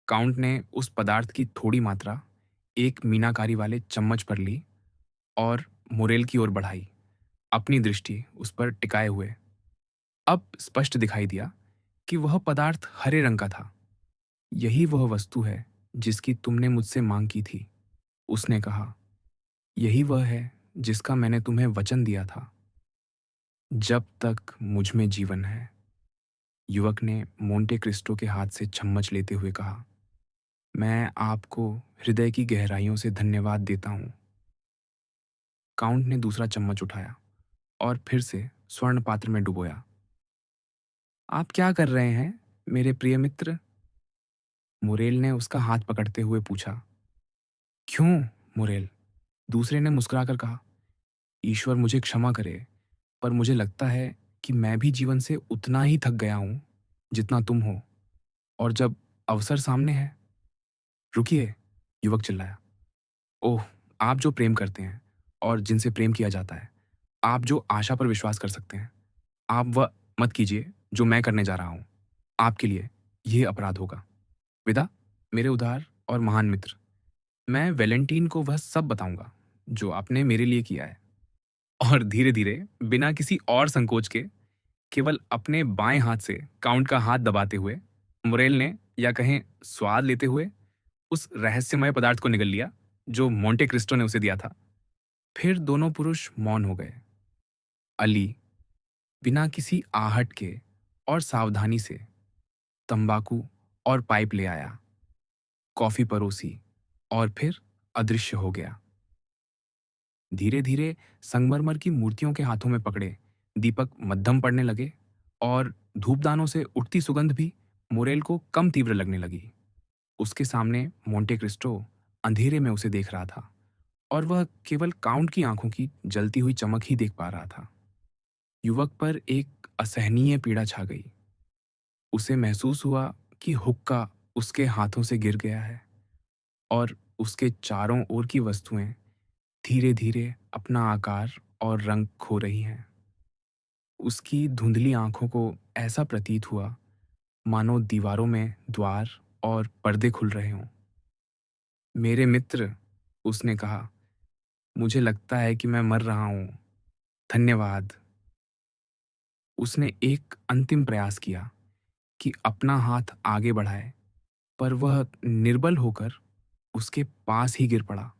काउंट ने उस पदार्थ की थोड़ी मात्रा एक मीनाकारी वाले चम्मच पर ली और मुरेल की ओर बढ़ाई, अपनी दृष्टि उस पर टिकाए हुए। अब स्पष्ट दिखाई दिया कि वह पदार्थ हरे रंग का था। यही वह वस्तु है जिसकी तुमने मुझसे मांग की थी, उसने कहा। यही वह है जिसका मैंने तुम्हें वचन दिया था, जब तक मुझ में जीवन है। युवक ने मोंटे क्रिस्टो के हाथ से चम्मच लेते हुए कहा, मैं आपको हृदय की गहराइयों से धन्यवाद देता हूँ। काउंट ने दूसरा चम्मच उठाया और फिर से स्वर्ण पात्र में डुबोया। आप क्या कर रहे हैं, मेरे प्रिय मित्र? मुरेल ने उसका हाथ पकड़ते हुए पूछा। क्यों, मुरेल? दूसरे ने मुस्कुराकर कहा, ईश्वर मुझे क्षमा करे, पर मुझे लगता है कि मैं भी जीवन से उतना ही थक गया हूं जितना तुम हो, और जब अवसर सामने है। रुकिए, युवक चिल्लाया। ओह, आप जो प्रेम करते हैं और जिनसे प्रेम किया जाता है, आप जो आशा पर विश्वास कर सकते हैं, आप वह मत कीजिए जो मैं करने जा रहा हूं। आपके लिए यह अपराध होगा। विदा, मेरे उदार और महान मित्र। मैं वैलेंटीन को वह सब बताऊंगा जो आपने मेरे लिए किया है, और धीरे धीरे, बिना किसी और संकोच के, केवल अपने बाएं हाथ से काउंट का हाथ दबाते हुए मुरेल ने, या कहें स्वाद लेते हुए, उस रहस्यमय पदार्थ को निगल लिया जो मोंटे क्रिस्टो ने उसे दिया था। फिर दोनों पुरुष मौन हो गए। अली बिना किसी आहट के और सावधानी से तंबाकू और पाइप ले आया, कॉफी परोसी और फिर अदृश्य हो गया। धीरे धीरे संगमरमर की मूर्तियों के हाथों में पकड़े दीपक मध्यम पड़ने लगे और धूपदानों से उठती सुगंध भी मोरेल को कम तीव्र लगने लगी। उसके सामने मोंटे क्रिस्टो अंधेरे में उसे देख रहा था और वह केवल काउंट की आंखों की जलती हुई चमक ही देख पा रहा था। युवक पर एक असहनीय पीड़ा छा गई। उसे महसूस हुआ कि हुक्का उसके हाथों से गिर गया है और उसके चारों ओर की वस्तुएं धीरे धीरे अपना आकार और रंग खो रही हैं। उसकी धुंधली आंखों को ऐसा प्रतीत हुआ मानो दीवारों में द्वार और पर्दे खुल रहे हों। मेरे मित्र, उसने कहा, मुझे लगता है कि मैं मर रहा हूं। धन्यवाद। उसने एक अंतिम प्रयास किया कि अपना हाथ आगे बढ़ाए, पर वह निर्बल होकर उसके पास ही गिर पड़ा।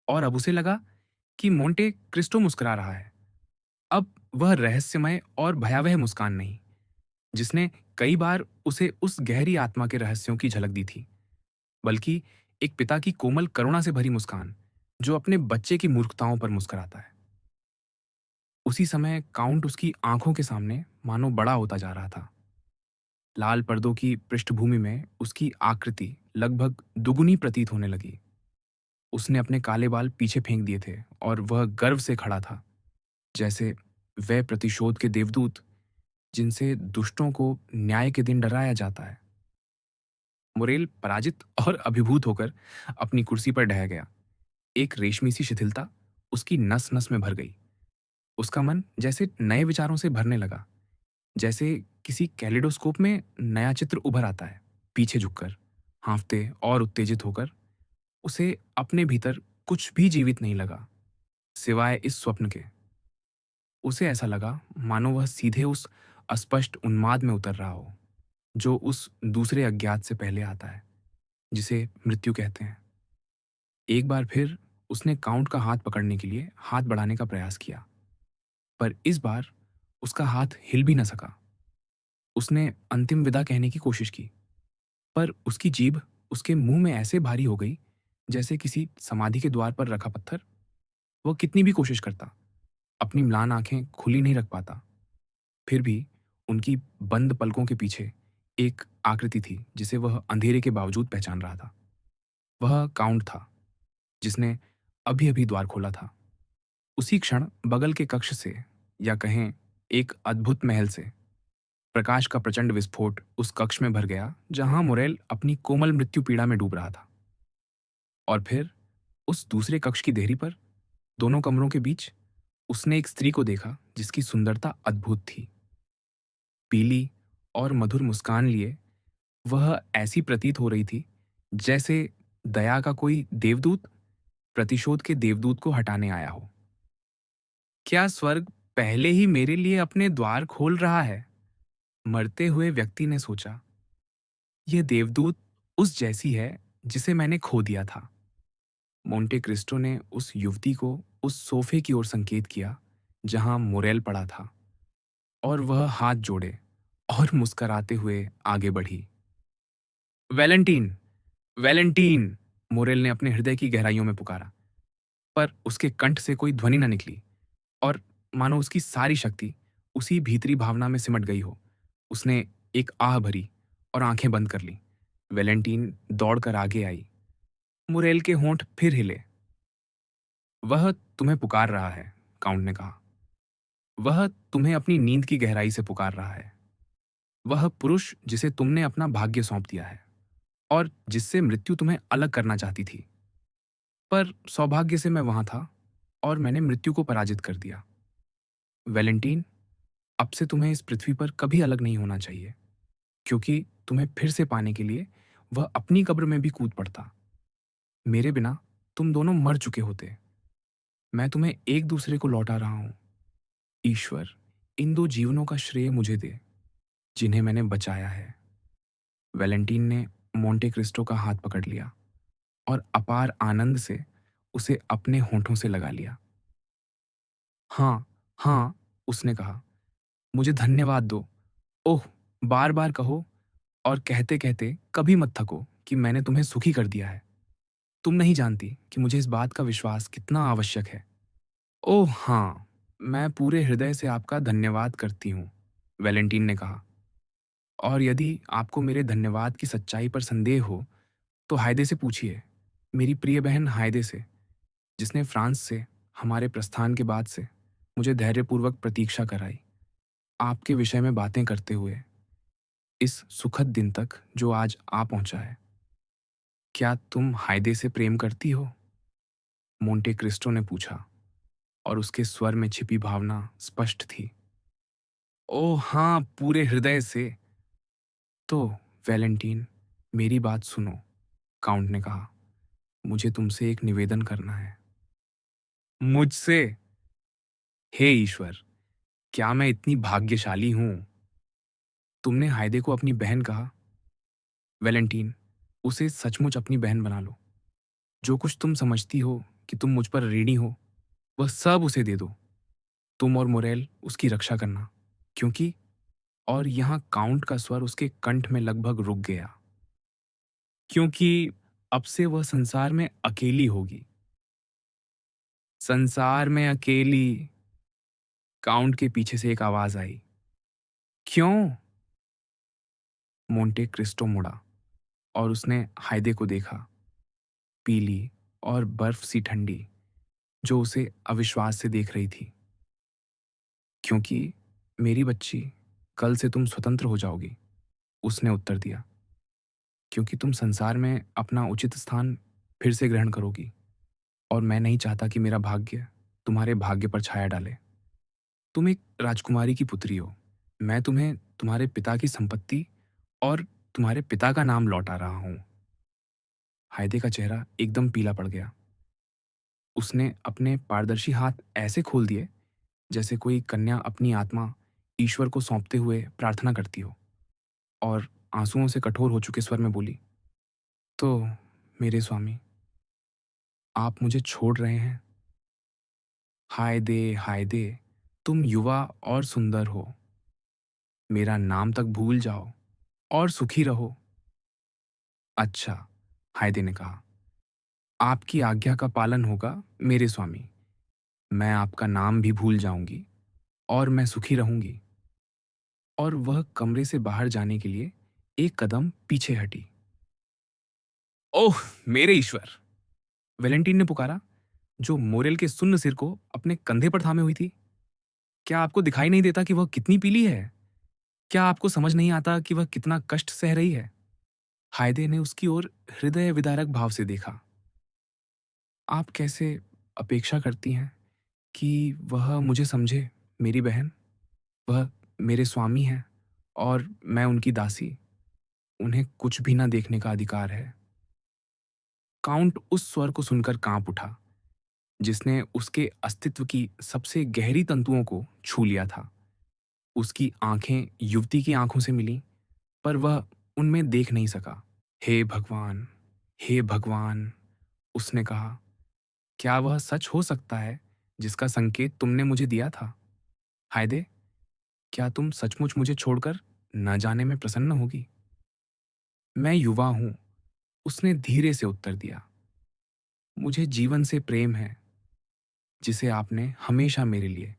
और अब उसे लगा कि मोंटे क्रिस्टो मुस्कुरा रहा है। अब वह रहस्यमय और भयावह मुस्कान नहीं, जिसने कई बार उसे उस गहरी आत्मा के रहस्यों की झलक दी थी, बल्कि एक पिता की कोमल करुणा से भरी मुस्कान जो अपने बच्चे की मूर्खताओं पर मुस्कुराता है। उसी समय काउंट उसकी आंखों के सामने मानो बड़ा होता जा रहा था। लाल पर्दों की पृष्ठभूमि में उसकी आकृति लगभग दुगुनी प्रतीत होने लगी। उसने अपने काले बाल पीछे फेंक दिए थे और वह गर्व से खड़ा था, जैसे वह प्रतिशोध के देवदूत जिनसे दुष्टों को न्याय के दिन डराया जाता है। मुरेल पराजित और अभिभूत होकर अपनी कुर्सी पर ढह गया। एक रेशमी सी शिथिलता उसकी नस नस में भर गई। उसका मन जैसे नए विचारों से भरने लगा, जैसे किसी कैलिडोस्कोप में नया चित्र उभर आता है। पीछे झुककर, हाँफते और उत्तेजित होकर, उसे अपने भीतर कुछ भी जीवित नहीं लगा सिवाय इस स्वप्न के। उसे ऐसा लगा मानो वह सीधे उस अस्पष्ट उन्माद में उतर रहा हो जो उस दूसरे अज्ञात से पहले आता है, जिसे मृत्यु कहते हैं। एक बार फिर उसने काउंट का हाथ पकड़ने के लिए हाथ बढ़ाने का प्रयास किया, पर इस बार उसका हाथ हिल भी न सका। उसने अंतिम विदा कहने की कोशिश की, पर उसकी जीभ उसके मुंह में ऐसे भारी हो गई जैसे किसी समाधि के द्वार पर रखा पत्थर। वह कितनी भी कोशिश करता, अपनी म्लान आंखें खुली नहीं रख पाता। फिर भी उनकी बंद पलकों के पीछे एक आकृति थी जिसे वह अंधेरे के बावजूद पहचान रहा था। वह काउंट था, जिसने अभी अभी द्वार खोला था। उसी क्षण बगल के कक्ष से, या कहें एक अद्भुत महल से, प्रकाश का प्रचंड विस्फोट उस कक्ष में भर गया जहां मुरेल अपनी कोमल मृत्यु पीड़ा में डूब रहा था। और फिर उस दूसरे कक्ष की देहरी पर, दोनों कमरों के बीच, उसने एक स्त्री को देखा जिसकी सुंदरता अद्भुत थी। पीली और मधुर मुस्कान लिए वह ऐसी प्रतीत हो रही थी जैसे दया का कोई देवदूत प्रतिशोध के देवदूत को हटाने आया हो। क्या स्वर्ग पहले ही मेरे लिए अपने द्वार खोल रहा है? मरते हुए व्यक्ति ने सोचा। यह देवदूत उस जैसी है जिसे मैंने खो दिया था। मोंटे क्रिस्टो ने उस युवती को उस सोफे की ओर संकेत किया जहां मोरेल पड़ा था, और वह हाथ जोड़े और मुस्कराते हुए आगे बढ़ी। Valentine, Valentine! मोरेल ने अपने हृदय की गहराइयों में पुकारा, पर उसके कंठ से कोई ध्वनि न निकली, और मानो उसकी सारी शक्ति उसी भीतरी भावना में सिमट गई हो। उसने एक आह भरी और आंखें बंद कर ली। वैलेंटीन दौड़कर आगे आई। मुरेल के होंठ फिर हिले। वह तुम्हें पुकार रहा है, काउंट ने कहा। वह तुम्हें अपनी नींद की गहराई से पुकार रहा है। वह पुरुष जिसे तुमने अपना भाग्य सौंप दिया है और जिससे मृत्यु तुम्हें अलग करना चाहती थी। पर सौभाग्य से मैं वहां था और मैंने मृत्यु को पराजित कर दिया। वैलेंटीन, अब से तुम्हें इस पृथ्वी पर कभी अलग नहीं होना चाहिए, क्योंकि तुम्हें फिर से पाने के लिए वह अपनी कब्र में भी कूद पड़ता। मेरे बिना तुम दोनों मर चुके होते। मैं तुम्हें एक दूसरे को लौटा रहा हूं। ईश्वर, इन 2 जीवनों का श्रेय मुझे दे, जिन्हें मैंने बचाया है। वैलेंटीन ने मोंटे क्रिस्टो का हाथ पकड़ लिया और अपार आनंद से उसे अपने होठों से लगा लिया। हाँ, हाँ, उसने कहा, मुझे धन्यवाद दो। ओह! बार-बार कहो और कहते-कहते कभी मत थको कि मैंने तुम्हें सुखी कर दिया है। तुम नहीं जानती कि मुझे इस बात का विश्वास कितना आवश्यक है। ओह हाँ, मैं पूरे हृदय से आपका धन्यवाद करती हूँ, वैलेंटीन ने कहा। और यदि आपको मेरे धन्यवाद की सच्चाई पर संदेह हो, तो हायदे से पूछिए, मेरी प्रिय बहन हायदे से, जिसने फ्रांस से हमारे प्रस्थान के बाद से मुझे धैर्यपूर्वक प्रतीक्षा कराई, आपके विषय में बातें करते हुए, इस सुखद दिन तक जो आज आ पहुंचा है। क्या तुम हायदे से प्रेम करती हो? मोंटे क्रिस्टो ने पूछा और उसके स्वर में छिपी भावना स्पष्ट थी। ओह हाँ, पूरे हृदय से। तो वैलेंटीन, मेरी बात सुनो, काउंट ने कहा। मुझे तुमसे एक निवेदन करना है। मुझसे? हे ईश्वर, क्या मैं इतनी भाग्यशाली हूं? तुमने हायदे को अपनी बहन कहा। वैलेंटीन, उसे सचमुच अपनी बहन बना लो। जो कुछ तुम समझती हो कि तुम मुझ पर ऋणी हो, वह सब उसे दे दो। तुम और मोरेल उसकी रक्षा करना, क्योंकि और यहाँ काउंट का स्वर उसके कंठ में लगभग रुक गया, क्योंकि अब से वह संसार में अकेली होगी। संसार में अकेली? काउंट के पीछे से एक आवाज आई। क्यों? मोंटे क्रिस्टो मुड़ा और उसने हायदे को देखा, पीली और बर्फ सी ठंडी, जो उसे अविश्वास से देख रही थी। क्योंकि मेरी बच्ची, कल से तुम स्वतंत्र हो जाओगी, उसने उत्तर दिया। क्योंकि तुम संसार में अपना उचित स्थान फिर से ग्रहण करोगी, और मैं नहीं चाहता कि मेरा भाग्य तुम्हारे भाग्य पर छाया डाले। तुम एक राजकुमारी की पुत्री हो। मैं तुम्हें तुम्हारे पिता की संपत्ति और तुम्हारे पिता का नाम लौटा रहा हूं। हायदे का चेहरा एकदम पीला पड़ गया। उसने अपने पारदर्शी हाथ ऐसे खोल दिए जैसे कोई कन्या अपनी आत्मा ईश्वर को सौंपते हुए प्रार्थना करती हो, और आंसुओं से कठोर हो चुके स्वर में बोली, तो मेरे स्वामी, आप मुझे छोड़ रहे हैं? हायदे, हायदे, तुम युवा और सुंदर हो। मेरा नाम तक भूल जाओ और सुखी रहो। अच्छा, हायदे ने कहा, आपकी आज्ञा का पालन होगा मेरे स्वामी। मैं आपका नाम भी भूल जाऊंगी और मैं सुखी रहूंगी। और वह कमरे से बाहर जाने के लिए एक कदम पीछे हटी। ओह मेरे ईश्वर, वेलेंटीन ने पुकारा, जो मोरेल के सुन्न सिर को अपने कंधे पर थामे हुई थी। क्या आपको दिखाई नहीं देता कि वह कितनी पीली है? क्या आपको समझ नहीं आता कि वह कितना कष्ट सह रही है? हायदे ने उसकी ओर हृदय विदारक भाव से देखा। आप कैसे अपेक्षा करती हैं कि वह मुझे समझे, मेरी बहन? वह मेरे स्वामी हैं और मैं उनकी दासी। उन्हें कुछ भी ना देखने का अधिकार है। काउंट उस स्वर को सुनकर कांप उठा, जिसने उसके अस्तित्व की सबसे गहरी तंतुओं को छू लिया था। उसकी आंखें युवती की आंखों से मिलीं, पर वह उनमें देख नहीं सका। हे भगवान! हे भगवान! उसने कहा, क्या वह सच हो सकता है जिसका संकेत तुमने मुझे दिया था? हायदे, क्या तुम सचमुच मुझे छोड़कर न जाने में प्रसन्न होगी? मैं युवा हूं, उसने धीरे से उत्तर दिया। मुझे जीवन से प्रेम है, जिसे आपने हमेशा मेरे लिए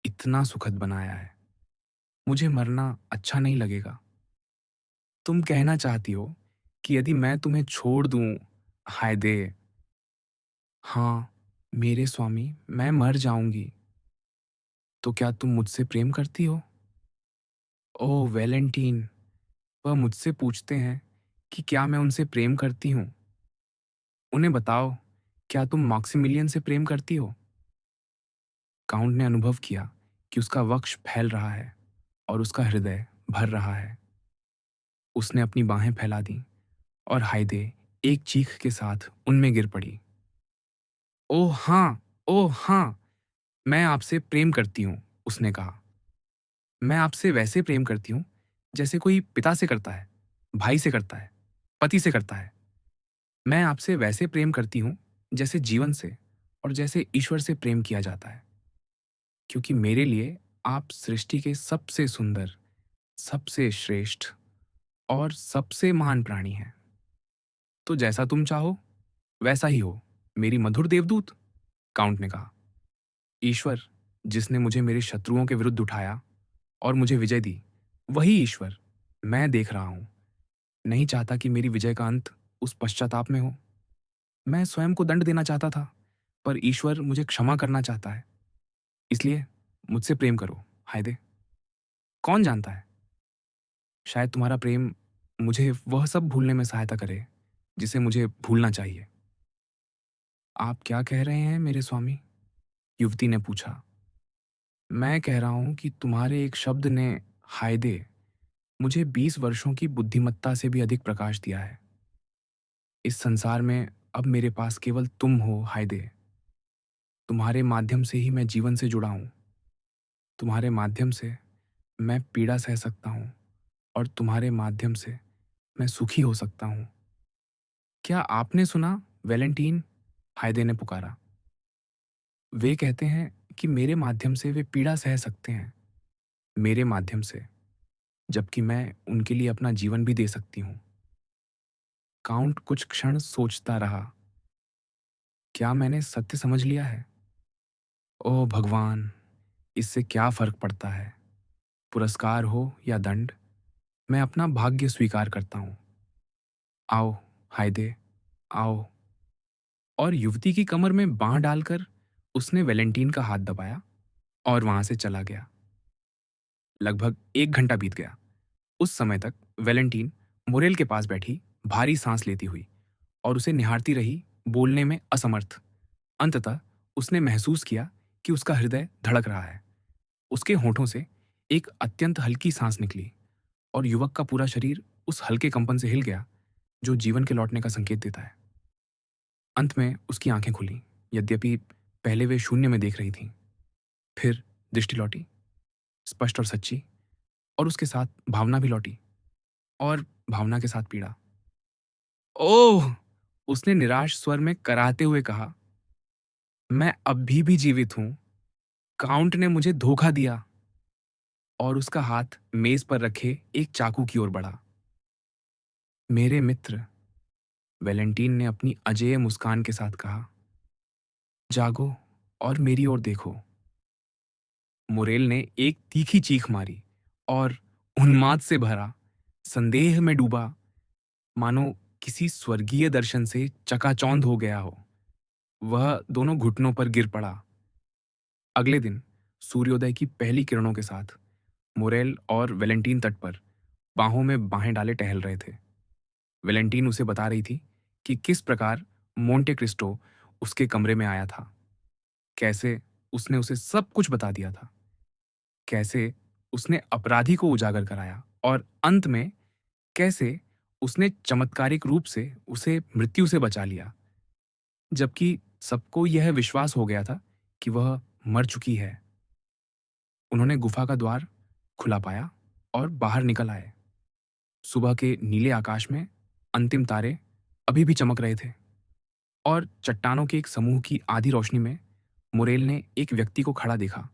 इतना सुखद बनाया है। मुझे मरना अच्छा नहीं लगेगा। तुम कहना चाहती हो कि यदि मैं तुम्हें छोड़ दूं, हायदे? हाँ, मेरे स्वामी, मैं मर जाऊंगी। तो क्या तुम मुझसे प्रेम करती हो? ओह वैलेंटीन, वह मुझसे पूछते हैं कि क्या मैं उनसे प्रेम करती हूँ। उन्हें बताओ, क्या तुम मैक्सिमिलियन से प्रेम करती हो? काउंट ने अनुभव किया कि उसका वक्ष फैल रहा है और उसका हृदय भर रहा है। उसने अपनी बाहें फैला दी और हायदे एक चीख के साथ उनमें गिर पड़ी। ओह हाँ, ओह हाँ, मैं आपसे प्रेम करती हूँ, उसने कहा। मैं आपसे वैसे प्रेम करती हूँ जैसे कोई पिता से करता है, भाई से करता है, पति से करता है। मैं आपसे वैसे प्रेम करती हूँ जैसे जीवन से और जैसे ईश्वर से प्रेम किया जाता है, क्योंकि मेरे लिए आप सृष्टि के सबसे सुंदर, सबसे श्रेष्ठ और सबसे महान प्राणी हैं। तो जैसा तुम चाहो वैसा ही हो, मेरी मधुर देवदूत, काउंट ने कहा। ईश्वर, जिसने मुझे मेरे शत्रुओं के विरुद्ध उठाया और मुझे विजय दी, वही ईश्वर मैं देख रहा हूं। नहीं चाहता कि मेरी विजय का अंत उस पश्चाताप में हो। मैं स्वयं को दंड देना चाहता था, पर ईश्वर मुझे क्षमा करना चाहता है। इसलिए मुझसे प्रेम करो, हायदे। कौन जानता है, शायद तुम्हारा प्रेम मुझे वह सब भूलने में सहायता करे जिसे मुझे भूलना चाहिए। आप क्या कह रहे हैं मेरे स्वामी? युवती ने पूछा। मैं कह रहा हूं कि तुम्हारे एक शब्द ने, हायदे, मुझे 20 वर्षों की बुद्धिमत्ता से भी अधिक प्रकाश दिया है। इस संसार में अब मेरे पास केवल तुम हो, हायदे। तुम्हारे माध्यम से ही मैं जीवन से जुड़ा हूं। तुम्हारे माध्यम से मैं पीड़ा सह सकता हूं और तुम्हारे माध्यम से मैं सुखी हो सकता हूं। क्या आपने सुना, वैलेंटीन? हायदे ने पुकारा। वे कहते हैं कि मेरे माध्यम से वे पीड़ा सह सकते हैं, मेरे माध्यम से, जबकि मैं उनके लिए अपना जीवन भी दे सकती हूँ। काउंट कुछ क्षण सोचता रहा। क्या मैंने सत्य समझ लिया है? ओह भगवान, इससे क्या फर्क पड़ता है? पुरस्कार हो या दंड, मैं अपना भाग्य स्वीकार करता हूँ। आओ, हायदे, आओ। और युवती की कमर में बांह डालकर उसने वैलेंटीन का हाथ दबाया और वहां से चला गया। लगभग 1 घंटा बीत गया। उस समय तक वैलेंटीन मोरेल के पास बैठी भारी सांस लेती हुई और उसे निहारती रही, बोलने में असमर्थ। अंततः उसने महसूस किया कि उसका हृदय धड़क रहा है। उसके होठों से एक अत्यंत हल्की सांस निकली और युवक का पूरा शरीर उस हल्के कंपन से हिल गया जो जीवन के लौटने का संकेत देता है। अंत में उसकी आंखें खुली, यद्यपि पहले वे शून्य में देख रही थीं। फिर दृष्टि लौटी, स्पष्ट और सच्ची, और उसके साथ भावना भी लौटी, और भावना के साथ पीड़ा। ओह! उसने निराश स्वर में कराहते हुए कहा, मैं अभी भी जीवित हूं। काउंट ने मुझे धोखा दिया। और उसका हाथ मेज पर रखे एक चाकू की ओर बढ़ा। मेरे मित्र, वैलेंटीन ने अपनी अजेय मुस्कान के साथ कहा, जागो और मेरी ओर देखो। मुरेल ने एक तीखी चीख मारी और उन्माद से भरा, संदेह में डूबा, मानो किसी स्वर्गीय दर्शन से चकाचौंध हो गया हो, वह दोनों घुटनों पर गिर पड़ा। अगले दिन सूर्योदय की पहली किरणों के साथ मुरेल और वैलेंटीन तट पर बाहों में बाहें डाले टहल रहे थे। वैलेंटीन उसे बता रही थी कि किस प्रकार मोंटे क्रिस्टो उसके कमरे में आया था, कैसे उसने उसे सब कुछ बता दिया था, कैसे उसने अपराधी को उजागर कराया, और अंत में कैसे उसने चमत्कारिक रूप से उसे मृत्यु से बचा लिया, जबकि सबको यह विश्वास हो गया था कि वह मर चुकी है। उन्होंने गुफा का द्वार खुला पाया और बाहर निकल आए। सुबह के नीले आकाश में अंतिम तारे अभी भी चमक रहे थे, और चट्टानों के एक समूह की आधी रोशनी में मुरेल ने एक व्यक्ति को खड़ा देखा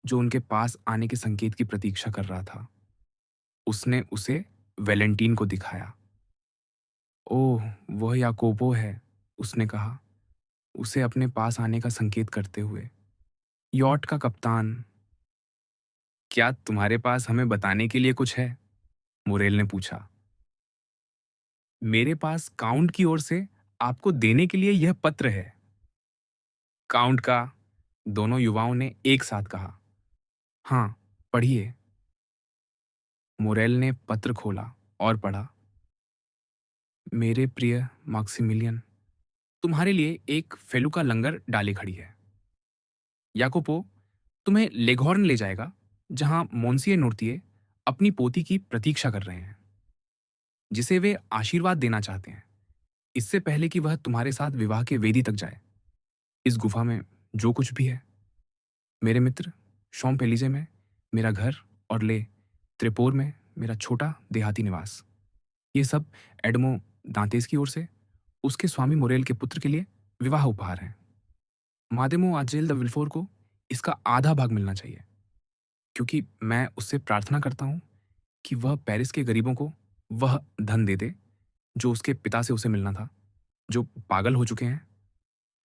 जो उनके पास आने के संकेत की प्रतीक्षा कर रहा था। उसने उसे वैलेंटीन को दिखाया। ओह, वह याकोबो है, उसने कहा, उसे अपने पास आने का संकेत करते हुए। यॉट का कप्तान। क्या तुम्हारे पास हमें बताने के लिए कुछ है? मुरेल ने पूछा। मेरे पास काउंट की ओर से आपको देने के लिए यह पत्र है। काउंट का? दोनों युवाओं ने एक साथ कहा। हाँ, पढ़िए। मुरेल ने पत्र खोला और पढ़ा। मेरे प्रिय मैक्सिमिलियन, तुम्हारे लिए एक फेलुका लंगर डाले खड़ी है। याकोपो तुम्हें लेघॉर्न ले जाएगा, जहां मोंसिए नोर्तिए अपनी पोती की प्रतीक्षा कर रहे हैं, जिसे वे आशीर्वाद देना चाहते हैं, इससे पहले कि वह तुम्हारे साथ विवाह के वेदी तक जाए। इस गुफा में जो कुछ भी है, मेरे मित्र, शॉम्प एलिजे में मेरा घर और ले त्रिपोर में मेरा छोटा देहाती निवास। ये सब एडमो दांतेस की ओर से उसके स्वामी मोरेल के पुत्र के लिए विवाह उपहार है। मादेमो आजेल द विल्फोर को इसका आधा भाग मिलना चाहिए, क्योंकि मैं उससे प्रार्थना करता हूँ कि वह पेरिस के गरीबों को वह धन दे दे जो उसके पिता से उसे मिलना था, जो पागल हो चुके हैं,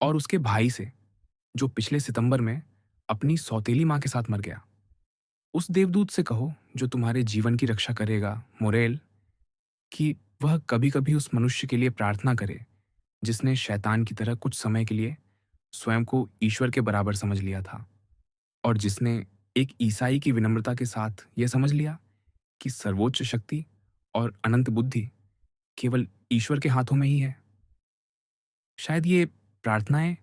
और उसके भाई से, जो पिछले सितंबर में अपनी सौतेली माँ के साथ मर गया। उस देवदूत से कहो जो तुम्हारे जीवन की रक्षा करेगा, मोरेल, कि वह कभी-कभी उस मनुष्य के लिए प्रार्थना करे जिसने शैतान की तरह कुछ समय के लिए स्वयं को ईश्वर के बराबर समझ लिया था, और जिसने एक ईसाई की विनम्रता के साथ यह समझ लिया कि सर्वोच्च शक्ति और अनंत बुद्धि केवल ईश्वर के हाथों में ही है। शायद ये प्रार्थनाएं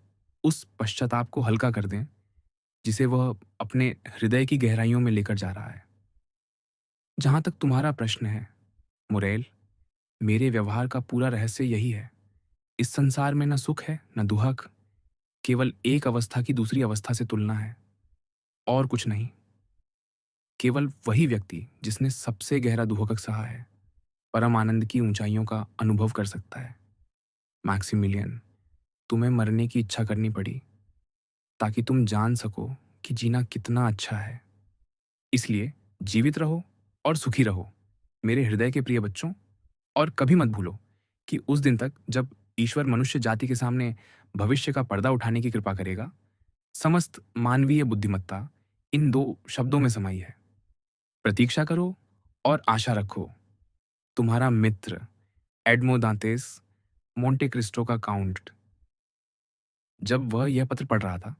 उस पश्चाताप को हल्का कर दें जिसे वह अपने हृदय की गहराइयों में लेकर जा रहा है। जहां तक तुम्हारा प्रश्न है, मुरेल, मेरे व्यवहार का पूरा रहस्य यही है। इस संसार में न सुख है न दुहक, केवल एक अवस्था की दूसरी अवस्था से तुलना है, और कुछ नहीं। केवल वही व्यक्ति जिसने सबसे गहरा दुहक सहा है परम आनंद की ऊंचाइयों का अनुभव कर सकता है। मैक्सिमिलियन, तुम्हें मरने की इच्छा करनी पड़ी ताकि तुम जान सको कि जीना कितना अच्छा है। इसलिए जीवित रहो और सुखी रहो, मेरे हृदय के प्रिय बच्चों, और कभी मत भूलो कि उस दिन तक जब ईश्वर मनुष्य जाति के सामने भविष्य का पर्दा उठाने की कृपा करेगा, समस्त मानवीय बुद्धिमत्ता इन दो शब्दों में समाई है। प्रतीक्षा करो और आशा रखो। तुम्हारा मित्र एडमो दांतेस, मोंटे क्रिस्टो का काउंट। जब वह यह पत्र पढ़ रहा था,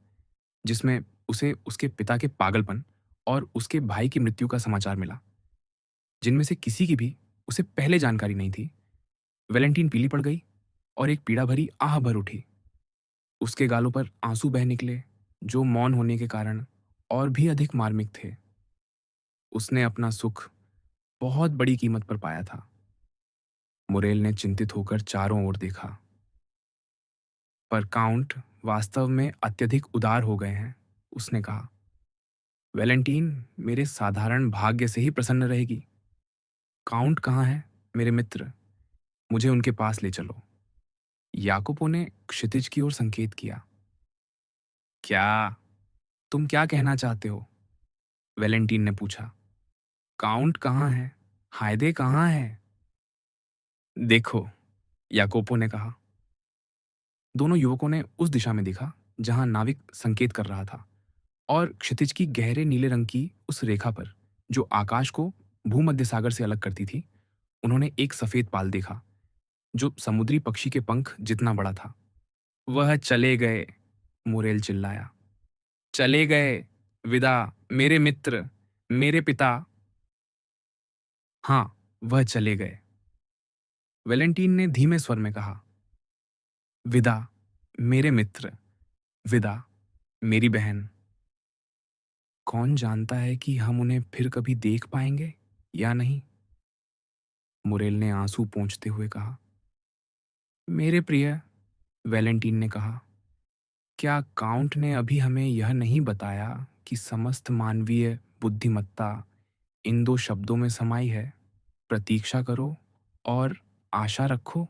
जिसमें उसे उसके पिता के पागलपन और उसके भाई की मृत्यु का समाचार मिला, जिनमें से किसी की भी उसे पहले जानकारी नहीं थी, वैलेंटीन पीली पड़ गई और एक पीड़ा भरी आह भर उठी। उसके गालों पर आंसू बह निकले, जो मौन होने के कारण और भी अधिक मार्मिक थे। उसने अपना सुख बहुत बड़ी कीमत पर पाया था। मुरेल ने चिंतित होकर चारों ओर देखा। पर काउंट वास्तव में अत्यधिक उदार हो गए हैं, उसने कहा। वैलेंटीन मेरे साधारण भाग्य से ही प्रसन्न रहेगी। काउंट कहाँ है, मेरे मित्र? मुझे उनके पास ले चलो। याकूबो ने क्षितिज की ओर संकेत किया। क्या? तुम क्या कहना चाहते हो? वैलेंटीन ने पूछा। काउंट कहाँ है? हायदे कहाँ है? देखो, याकोपो ने कहा। दोनों युवकों ने उस दिशा में देखा जहां नाविक संकेत कर रहा था, और क्षितिज की गहरे नीले रंग की उस रेखा पर, जो आकाश को भूमध्य सागर से अलग करती थी, उन्होंने एक सफेद पाल देखा जो समुद्री पक्षी के पंख जितना बड़ा था। वह चले गए, मुरेल चिल्लाया। चले गए। विदा, मेरे मित्र, मेरे पिता। हाँ, वह चले गए, वैलेंटीन ने धीमे स्वर में कहा। विदा, मेरे मित्र, विदा, मेरी बहन। कौन जानता है कि हम उन्हें फिर कभी देख पाएंगे या नहीं? मुरेल ने आंसू पोंछते हुए कहा। मेरे प्रिय, वैलेंटीन ने कहा, क्या काउंट ने अभी हमें यह नहीं बताया कि समस्त मानवीय बुद्धिमत्ता इन दो शब्दों में समाई है? प्रतीक्षा करो और आशा रखो।